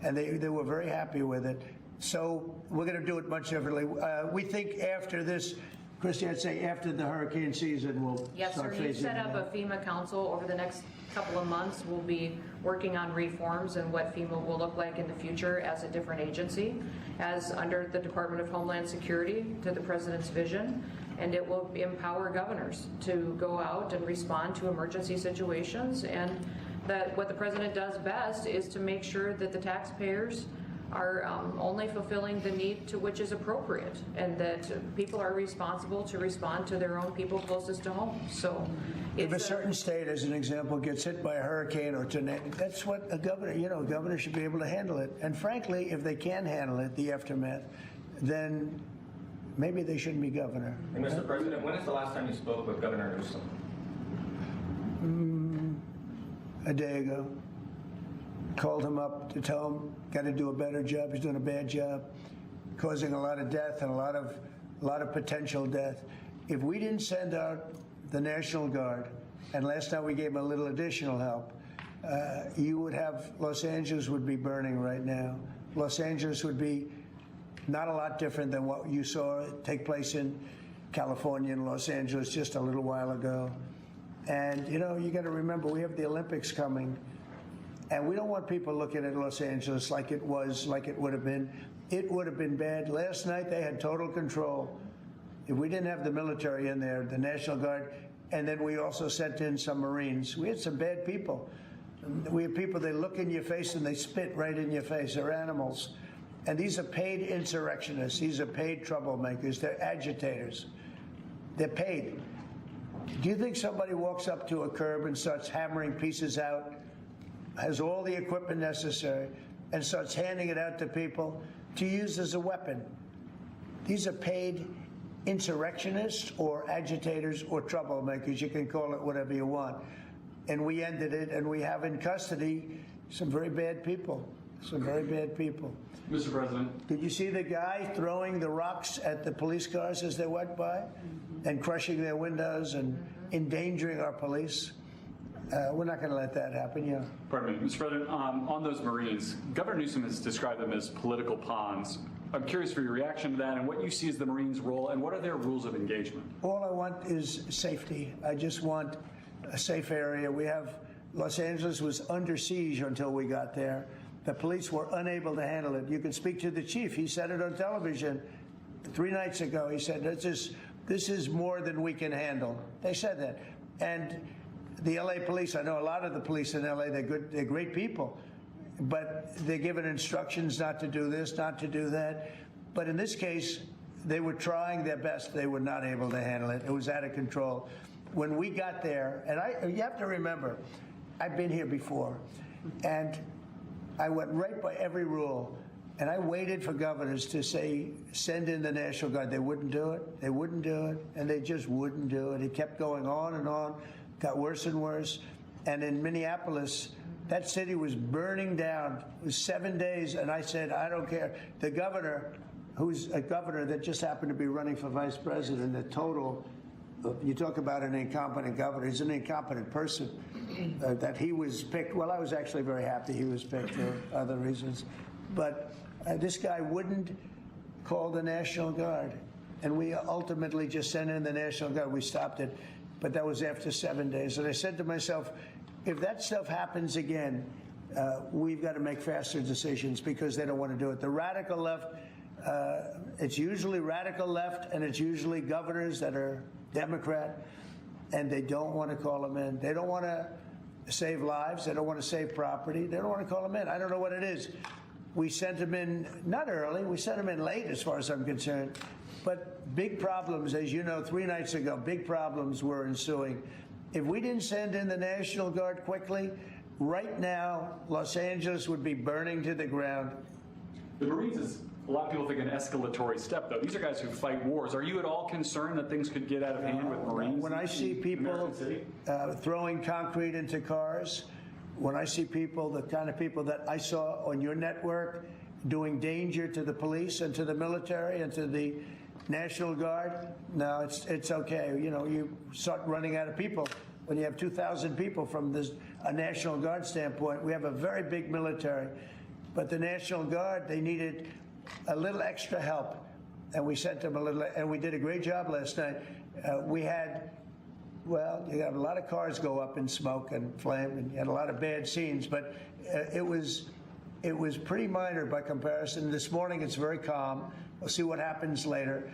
Speaker 11: and they were very happy with it. So we're going to do it much differently. We think after this, Christy, I'd say after the hurricane season, we'll
Speaker 4: yes,
Speaker 11: start
Speaker 4: sir. You've
Speaker 11: phasing
Speaker 4: set
Speaker 11: it
Speaker 4: up
Speaker 11: out.
Speaker 4: a FEMA council over the next couple of months. We'll be working on reforms and what FEMA will look like in the future as a different agency, as under the Department of Homeland Security to the President's vision. And it will empower governors to go out and respond to emergency situations. And that what the President does best is to make sure that the taxpayers are only fulfilling the need to which is appropriate, and that people are responsible to respond to their own people closest to home. So
Speaker 11: if a certain state, as an example, gets hit by a hurricane or tornado, that's what a governor, a governor should be able to handle it. And frankly, if they can handle it, the aftermath, then maybe they shouldn't be governor.
Speaker 26: And Mr. President, when is the last time you spoke with Governor Newsom?
Speaker 11: A day ago. Called him up to tell him, got to do a better job. He's doing a bad job, causing a lot of death and a lot of potential death. If we didn't send out the National Guard, and last time we gave him a little additional help, you would have, Los Angeles would be burning right now. Los Angeles would be not a lot different than what you saw take place in California and Los Angeles just a little while ago. And, you got to remember, we have the Olympics coming. And we don't want people looking at Los Angeles like it would have been. It would have been bad. Last night, they had total control. If we didn't have the military in there, the National Guard, and then we also sent in some Marines, we had some bad people. We have people, they look in your face and they spit right in your face. They're animals. And these are paid insurrectionists. These are paid troublemakers. They're agitators. They're paid. Do you think somebody walks up to a curb and starts hammering pieces out, has all the equipment necessary, and starts handing it out to people to use as a weapon? These are paid insurrectionists or agitators or troublemakers. You can call it whatever you want. And we ended it, and we have in custody some very bad people. Some very bad people.
Speaker 8: Mr. President.
Speaker 11: Did you see the guy throwing the rocks at the police cars as they went by and crushing their windows and endangering our police? We're not going to let that happen,
Speaker 8: Pardon me, Mr. President, on those Marines, Governor Newsom has described them as political pawns. I'm curious for your reaction to that and what you see as the Marines' role and what are their rules of engagement?
Speaker 11: All I want is safety. I just want a safe area. Los Angeles was under siege until we got there. The police were unable to handle it. You can speak to the chief. He said it on television 3 nights ago. He said, this is more than we can handle. They said that. And the LA police, I know a lot of the police in LA, they're great people, but they're given instructions not to do this, not to do that. But in this case, they were trying their best. They were not able to handle it. It was out of control. When we got there, and you have to remember, I've been here before, and I went right by every rule, and I waited for governors to say, send in the National Guard. They wouldn't do it. They wouldn't do it, and they just wouldn't do it. It kept going on and on. Got worse and worse. And in Minneapolis, that city was burning down. It was 7 days, and I said, I don't care. The governor, who's a governor that just happened to be running for vice president, the total, you talk about an incompetent governor, he's an incompetent person, that he was picked. Well, I was actually very happy he was picked for other reasons. But this guy wouldn't call the National Guard. And we ultimately just sent in the National Guard. We stopped it. But that was after 7 days. And I said to myself, if that stuff happens again, we've got to make faster decisions because they don't want to do it. The radical left, it's usually radical left, and it's usually governors that are Democrat, and they don't want to call them in. They don't want to save lives. They don't want to save property. They don't want to call them in. I don't know what it is. We sent them in, not early, we sent them in late as far as I'm concerned. But big problems, as you know, 3 nights ago, big problems were ensuing. If we didn't send in the National Guard quickly, right now, Los Angeles would be burning to the ground.
Speaker 8: The Marines is, a lot of people think, an escalatory step, though. These are guys who fight wars. Are you at all concerned that things could get out of hand with Marines?
Speaker 11: When I see people throwing concrete into cars, when I see people, the kind of people that I saw on your network doing danger to the police and to the military and to the National Guard, no, it's okay. You start running out of people when you have 2,000 people from a National Guard standpoint. We have a very big military. But the National Guard, they needed a little extra help, and we sent them a little, and we did a great job last night. We had, well, you had a lot of cars go up in smoke and flame, and you had a lot of bad scenes, but it was pretty minor by comparison. This morning it's very calm. We'll see what happens later.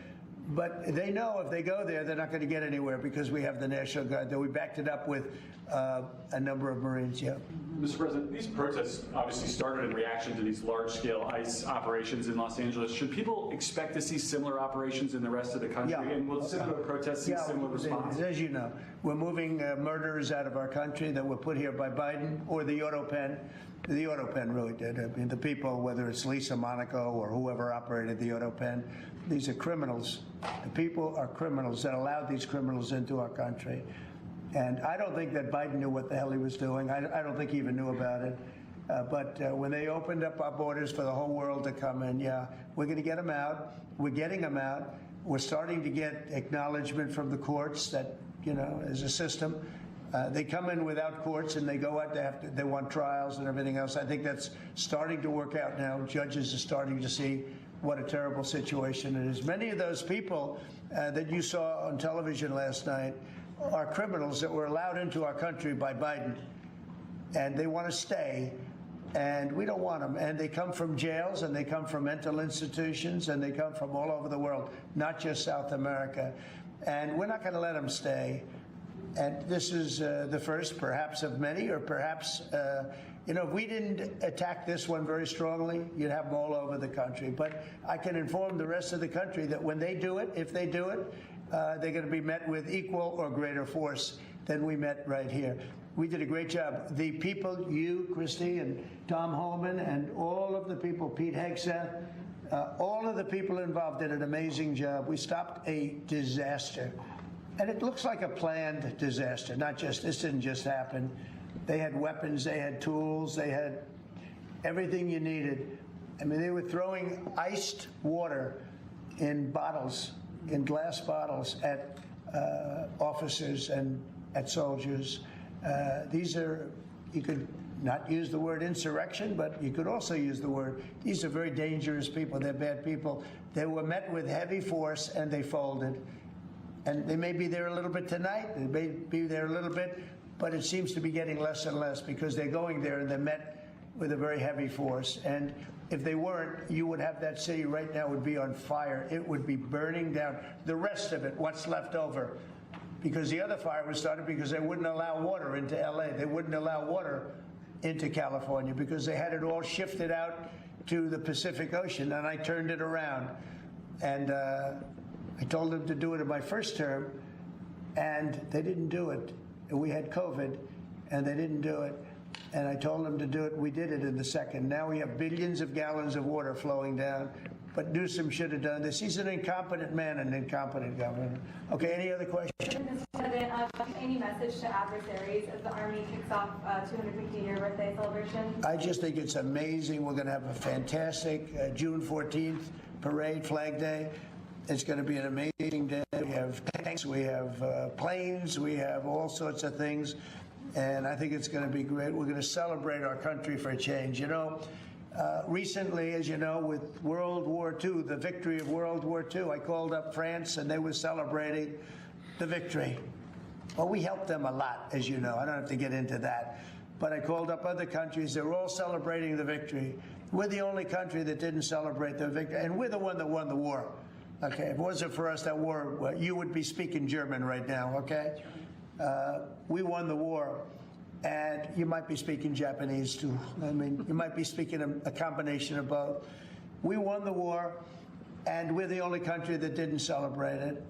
Speaker 11: But they know if they go there, they're not going to get anywhere because we have the National Guard. Though we backed it up with a number of Marines, yeah.
Speaker 8: Mr. President, these protests obviously started in reaction to these large-scale ICE operations in Los Angeles. Should people expect to see similar operations in the rest of the country?
Speaker 11: Yeah.
Speaker 8: And will similar protests see similar response?
Speaker 11: As you know, we're moving murderers out of our country that were put here by Biden or the auto pen. The auto pen really did. I mean, the people, whether it's Lisa Monaco or whoever operated the auto pen, these are criminals. The people are criminals that allowed these criminals into our country. And I don't think that Biden knew what the hell he was doing. I don't think he even knew about it. But when they opened up our borders for the whole world to come in, yeah, we're going to get them out. We're getting them out. We're starting to get acknowledgement from the courts that, you know, as a system. They come in without courts and they go out, they want trials and everything else. I think that's starting to work out now. Judges are starting to see what a terrible situation it is. Many of those people that you saw on television last night are criminals that were allowed into our country by Biden. And they want to stay. And we don't want them. And they come from jails and they come from mental institutions and they come from all over the world, not just South America. And we're not going to let them stay. And this is the first, perhaps, of many, or perhaps, you know, if we didn't attack this one very strongly, you'd have them all over the country. But I can inform the rest of the country that when they do it, if they do it, they're going to be met with equal or greater force than we met right here. We did a great job. The people, you, Christy, and Tom Holman, and all of the people, Pete Hegseth, all of the people involved did an amazing job. We stopped a disaster. And it looks like a planned disaster, not just, this didn't just happen. They had weapons, they had tools, they had everything you needed. I mean, they were throwing iced water in bottles, in glass bottles, at officers and at soldiers. These are, you could not use the word insurrection, but you could also use the word, these are very dangerous people, they're bad people. They were met with heavy force and they folded. And they may be there a little bit tonight, they may be there a little bit, but it seems to be getting less and less because they're going there and they're met with a very heavy force. And if they weren't, you would have that city right now would be on fire. It would be burning down. The rest of it, what's left over, because the other fire was started because they wouldn't allow water into LA. They wouldn't allow water into California because they had it all shifted out to the Pacific Ocean, and I turned it around. And I told them to do it in my first term, and they didn't do it. We had COVID, and they didn't do it. And I told them to do it. We did it in the second. Now we have billions of gallons of water flowing down. But Newsom should have done this. He's an incompetent man, an incompetent governor. Okay, any other questions?
Speaker 12: Mr. President, any message to adversaries as the Army kicks off 250-year birthday celebration?
Speaker 11: I just think it's amazing. We're going to have a fantastic June 14th parade, Flag Day. It's going to be an amazing day. We have tanks, we have planes, we have all sorts of things. And I think it's going to be great. We're going to celebrate our country for a change. You know, recently, as you know, with World War II, the victory of World War II, I called up France and they were celebrating the victory. Well, we helped them a lot, as you know. I don't have to get into that. But I called up other countries. They were all celebrating the victory. We're the only country that didn't celebrate the victory. And we're the one that won the war. Okay, if it wasn't for us, that war, well, you would be speaking German right now, okay? We won the war, and you might be speaking Japanese too. I mean, you might be speaking a combination of both. We won the war, and we're the only country that didn't celebrate it.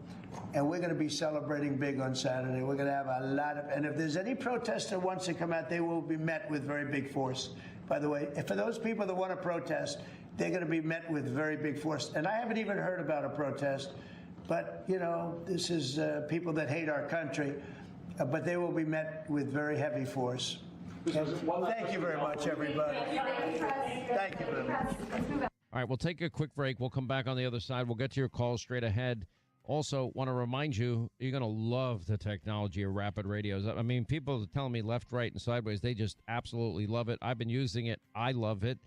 Speaker 11: And we're going to be celebrating big on Saturday. We're going to have a lot of, and if there's any protest that wants to come out, they will be met with very big force. By the way, for those people that want to protest, they're going to be met with very big force. And I haven't even heard about a protest, but, you know, this is people that hate our country, but they will be met with very heavy force. Thank you very much, everybody. Thank you very much.
Speaker 7: All right, we'll take a quick break. We'll come back on the other side. We'll get to your calls straight ahead. Also, want to remind you, you're going to love the technology of Rapid Radios. I mean, people are telling me left, right, and sideways. They just absolutely love it. I've been using it. I love it.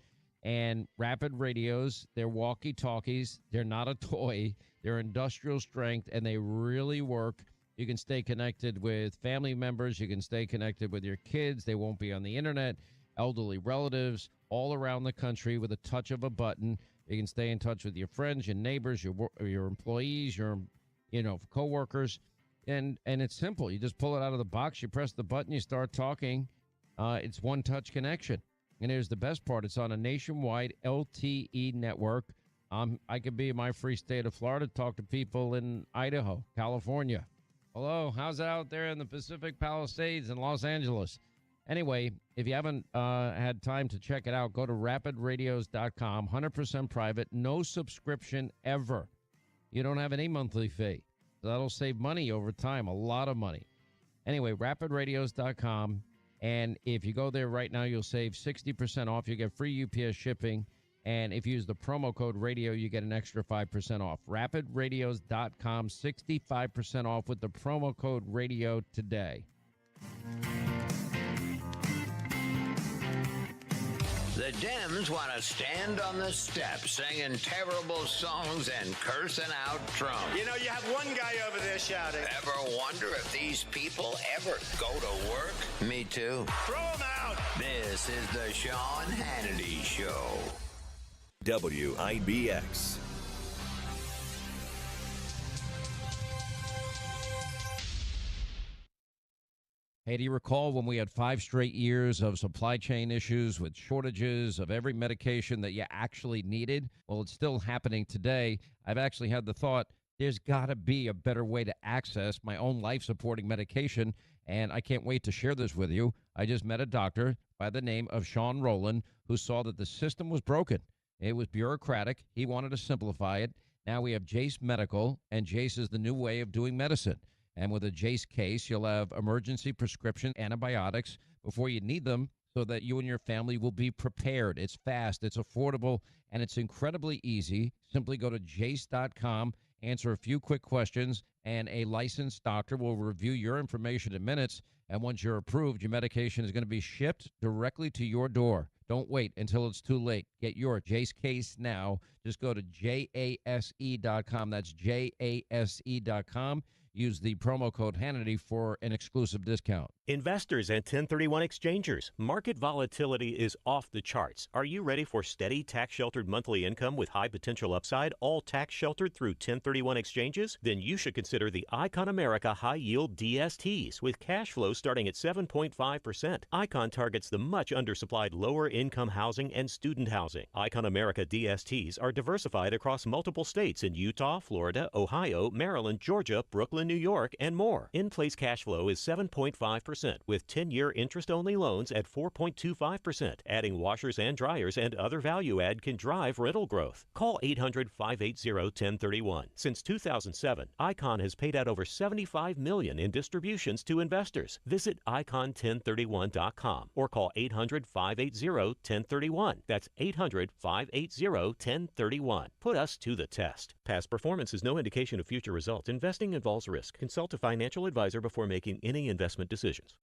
Speaker 7: And Rapid Radios, they're walkie-talkies. They're not a toy. They're industrial strength, and they really work. You can stay connected with family members. You can stay connected with your kids. They won't be on the internet. Elderly relatives all around the country with a touch of a button. You can stay in touch with your friends, your neighbors, your employees, your coworkers. And it's simple. You just pull it out of the box. You press the button. You start talking. It's one-touch connection. And here's the best part. It's on a nationwide LTE network. I could be in my free state of Florida, talk to people in Idaho, California. Hello, how's it out there in the Pacific Palisades in Los Angeles? Anyway, if you haven't had time to check it out, go to rapidradios.com, 100% private, no subscription ever. You don't have any monthly fee. So that'll save money over time, a lot of money. Anyway, rapidradios.com. And if you go there right now, you'll save 60% off. You get free UPS shipping. And if you use the promo code radio, you get an extra 5% off. Rapidradios.com, 65% off with the promo code radio today.
Speaker 1: The Dems want to stand on the steps singing terrible songs and cursing out Trump.
Speaker 13: You know, you have one guy over there shouting.
Speaker 1: Ever wonder if these people ever go to work? Me too.
Speaker 13: Throw them out.
Speaker 1: This is the Sean Hannity Show.
Speaker 6: WIBX.
Speaker 7: Hey, do you recall when we had 5 straight years of supply chain issues with shortages of every medication that you actually needed? Well, it's still happening today. I've actually had the thought, there's got to be a better way to access my own life-supporting medication, and I can't wait to share this with you. I just met a doctor by the name of Sean Rowland who saw that the system was broken. It was bureaucratic. He wanted to simplify it. Now we have Jace Medical, and Jace is the new way of doing medicine. And with a Jace case, you'll have emergency prescription antibiotics before you need them so that you and your family will be prepared. It's fast, it's affordable, and it's incredibly easy. Simply go to jace.com, answer a few quick questions, and a licensed doctor will review your information in minutes. And once you're approved, your medication is going to be shipped directly to your door. Don't wait until it's too late. Get your Jace case now. Just go to jase.com. That's jase.com. Use the promo code Hannity for an exclusive discount.
Speaker 14: Investors and 1031 exchangers, market volatility is off the charts. Are you ready for steady tax-sheltered monthly income with high potential upside, all tax-sheltered through 1031 exchanges? Then you should consider the Icon America high-yield DSTs with cash flow starting at 7.5%. Icon targets the much undersupplied lower-income housing and student housing. Icon America DSTs are diversified across multiple states in Utah, Florida, Ohio, Maryland, Georgia, Brooklyn, New York, and more. In-place cash flow is 7.5%. With 10-year interest-only loans at 4.25%. Adding washers and dryers and other value add can drive rental growth. Call 800-580-1031. Since 2007, Icon has paid out over $75 million in distributions to investors. Visit icon1031.com or call 800-580-1031. That's 800-580-1031. Put us to the test. Past performance is no indication of future results. Investing involves risk. Consult a financial advisor before making any investment decisions.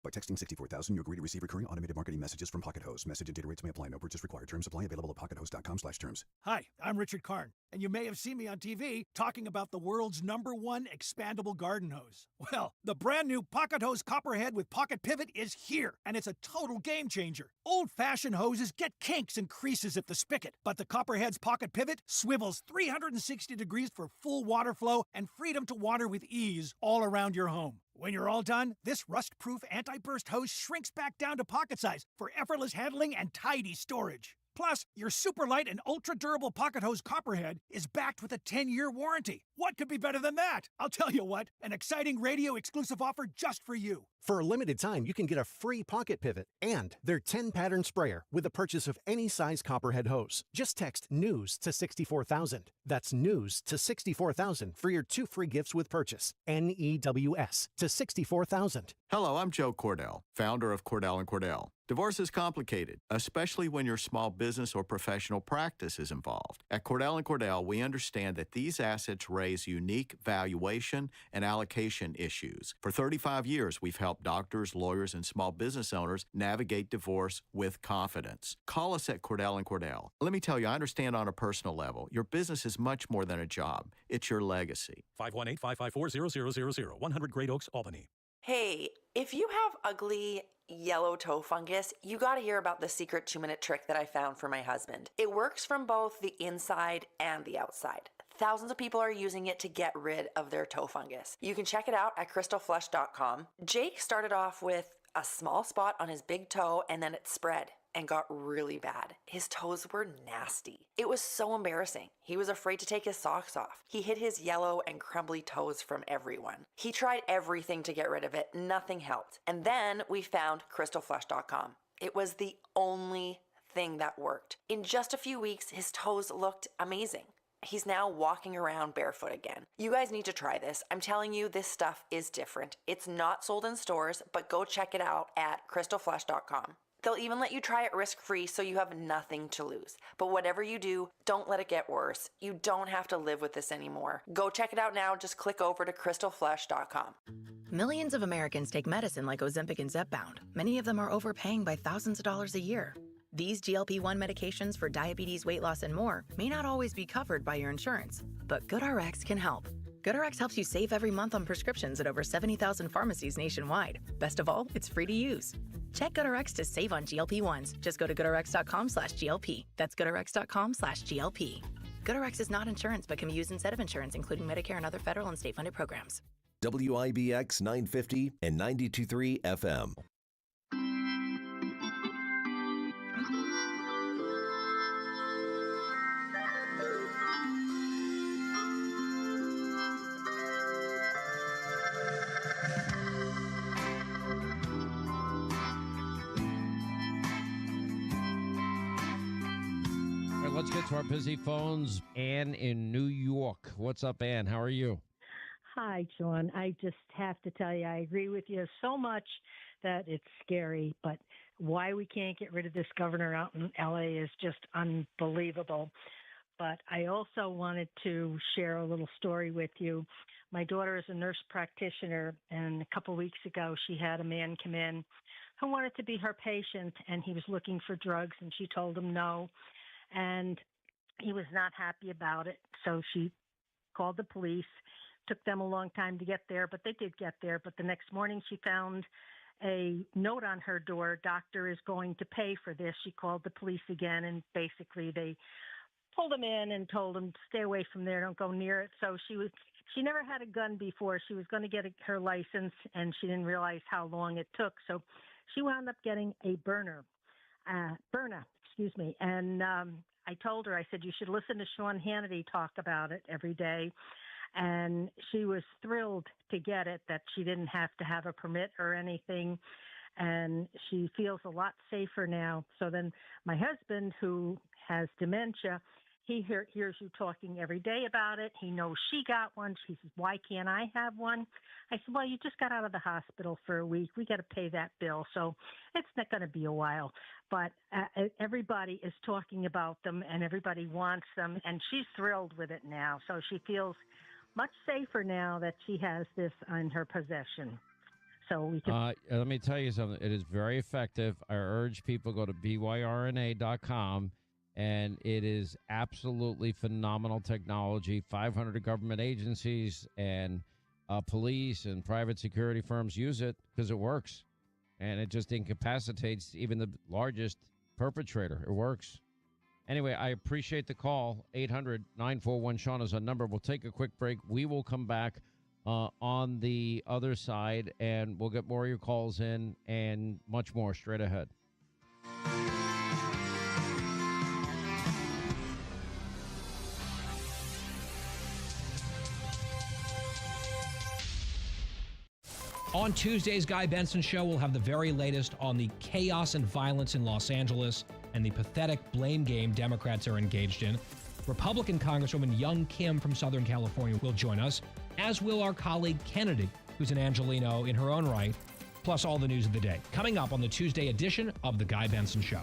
Speaker 15: By texting 64,000, you agree to receive recurring automated marketing messages from Pocket Host. Message and data rates may apply. No purchase required. Terms apply. Available at pockethost.com/terms.
Speaker 16: Hi, I'm Richard Karn, and you may have seen me on TV talking about the world's #1 expandable garden hose. Well, the brand new Pocket Hose Copperhead with Pocket Pivot is here, and it's a total game changer. Old-fashioned hoses get kinks and creases at the spigot, but the Copperhead's Pocket Pivot swivels 360 degrees for full water flow and freedom to water with ease all around your home. When you're all done, this rust-proof anti-burst hose shrinks back down to pocket size for effortless handling and tidy storage. Plus, your super light and ultra-durable Pocket Hose Copperhead is backed with a 10-year warranty. What could be better than that? I'll tell you what, an exciting radio-exclusive offer just for you.
Speaker 17: For a limited time, you can get a free Pocket Pivot and their 10-pattern sprayer with the purchase of any size Copperhead hose. Just text NEWS to 64,000. That's NEWS to 64,000 for your 2 free gifts with purchase. NEWS to 64,000.
Speaker 18: Hello, I'm Joe Cordell, founder of Cordell & Cordell. Divorce is complicated, especially when your small business or professional practice is involved. At Cordell & Cordell, we understand that these assets raise unique valuation and allocation issues. For 35 years, we've helped doctors, lawyers, and small business owners navigate divorce with confidence. Call us at Cordell & Cordell. Let me tell you, I understand on a personal level, your business is much more than a job. It's your legacy.
Speaker 19: 518-554-0000, 100 Great Oaks, Albany.
Speaker 20: Hey, if you have ugly yellow toe fungus, you gotta hear about the secret 2-minute trick that I found for my husband. It works from both the inside and the outside. Thousands of people are using it to get rid of their toe fungus. You can check it out at crystalflesh.com. Jake started off with a small spot on his big toe and then it spread and got really bad. His toes were nasty. It was so embarrassing. He was afraid to take his socks off. He hid his yellow and crumbly toes from everyone. He tried everything to get rid of it. Nothing helped. And then we found crystalflesh.com. It was the only thing that worked. In just a few weeks, his toes looked amazing. He's now walking around barefoot again. You guys need to try this. I'm telling you, this stuff is different. It's not sold in stores, but go check it out at crystalflesh.com. They'll even let you try it risk-free so you have nothing to lose. But whatever you do, don't let it get worse. You don't have to live with this anymore. Go check it out now. Just click over to crystalflesh.com.
Speaker 21: Millions of Americans take medicine like Ozempic and Zepbound. Many of them are overpaying by thousands of dollars a year. These GLP-1 medications for diabetes, weight loss, and more may not always be covered by your insurance, but GoodRx can help. GoodRx helps you save every month on prescriptions at over 70,000 pharmacies nationwide. Best of all, it's free to use. Check GoodRx to save on GLP-1s. Just go to GoodRx.com/GLP. That's GoodRx.com/GLP. GoodRx is not insurance, but can be used instead of insurance, including Medicare and other federal and state-funded programs.
Speaker 6: WIBX 950 and 92.3 FM.
Speaker 7: Let's get to our busy phones. Ann in New York. What's up, Ann? How are you?
Speaker 22: Hi, Sean. I just have to tell you, I agree with you so much that it's scary, but why we can't get rid of this governor out in L.A. is just unbelievable. But I also wanted to share a little story with you. My daughter is a nurse practitioner, and a couple weeks ago she had a man come in who wanted to be her patient, and he was looking for drugs, and she told him no. And he was not happy about it. So she called the police. Took them a long time to get there, but they did get there. But the next morning she found a note on her door, doctor is going to pay for this. She called the police again, and basically they pulled him in and told him, stay away from there, don't go near it. So she never had a gun before. She was going to get her license, and she didn't realize how long it took. So she wound up getting a burner. And I told her, I said, you should listen to Sean Hannity talk about it every day. And she was thrilled to get it, that she didn't have to have a permit or anything. And she feels a lot safer now. So then my husband, who has dementia, he hears you talking every day about it. He knows she got one. She says, why can't I have one? I said, well, you just got out of the hospital for a week. We got to pay that bill. So it's not going to be a while. But everybody is talking about them, and everybody wants them. And she's thrilled with it now. So she feels much safer now that she has this in her possession. So we can.
Speaker 7: Let me tell you something. It is very effective. I urge people go to byrna.com. And it is absolutely phenomenal technology. 500 government agencies and police and private security firms use it because it works. And it just incapacitates even the largest perpetrator. It works. Anyway, I appreciate the call. 800-941-SEAN is our number. We'll take a quick break. We will come back on the other side, and we'll get more of your calls in and much more straight ahead.
Speaker 23: On Tuesday's Guy Benson Show, we'll have the very latest on the chaos and violence in Los Angeles and the pathetic blame game Democrats are engaged in. Republican Congresswoman Young Kim from Southern California will join us, as will our colleague Kennedy, who's an Angelino in her own right. plus all the news of the day. Coming up on the Tuesday edition of The Guy Benson Show.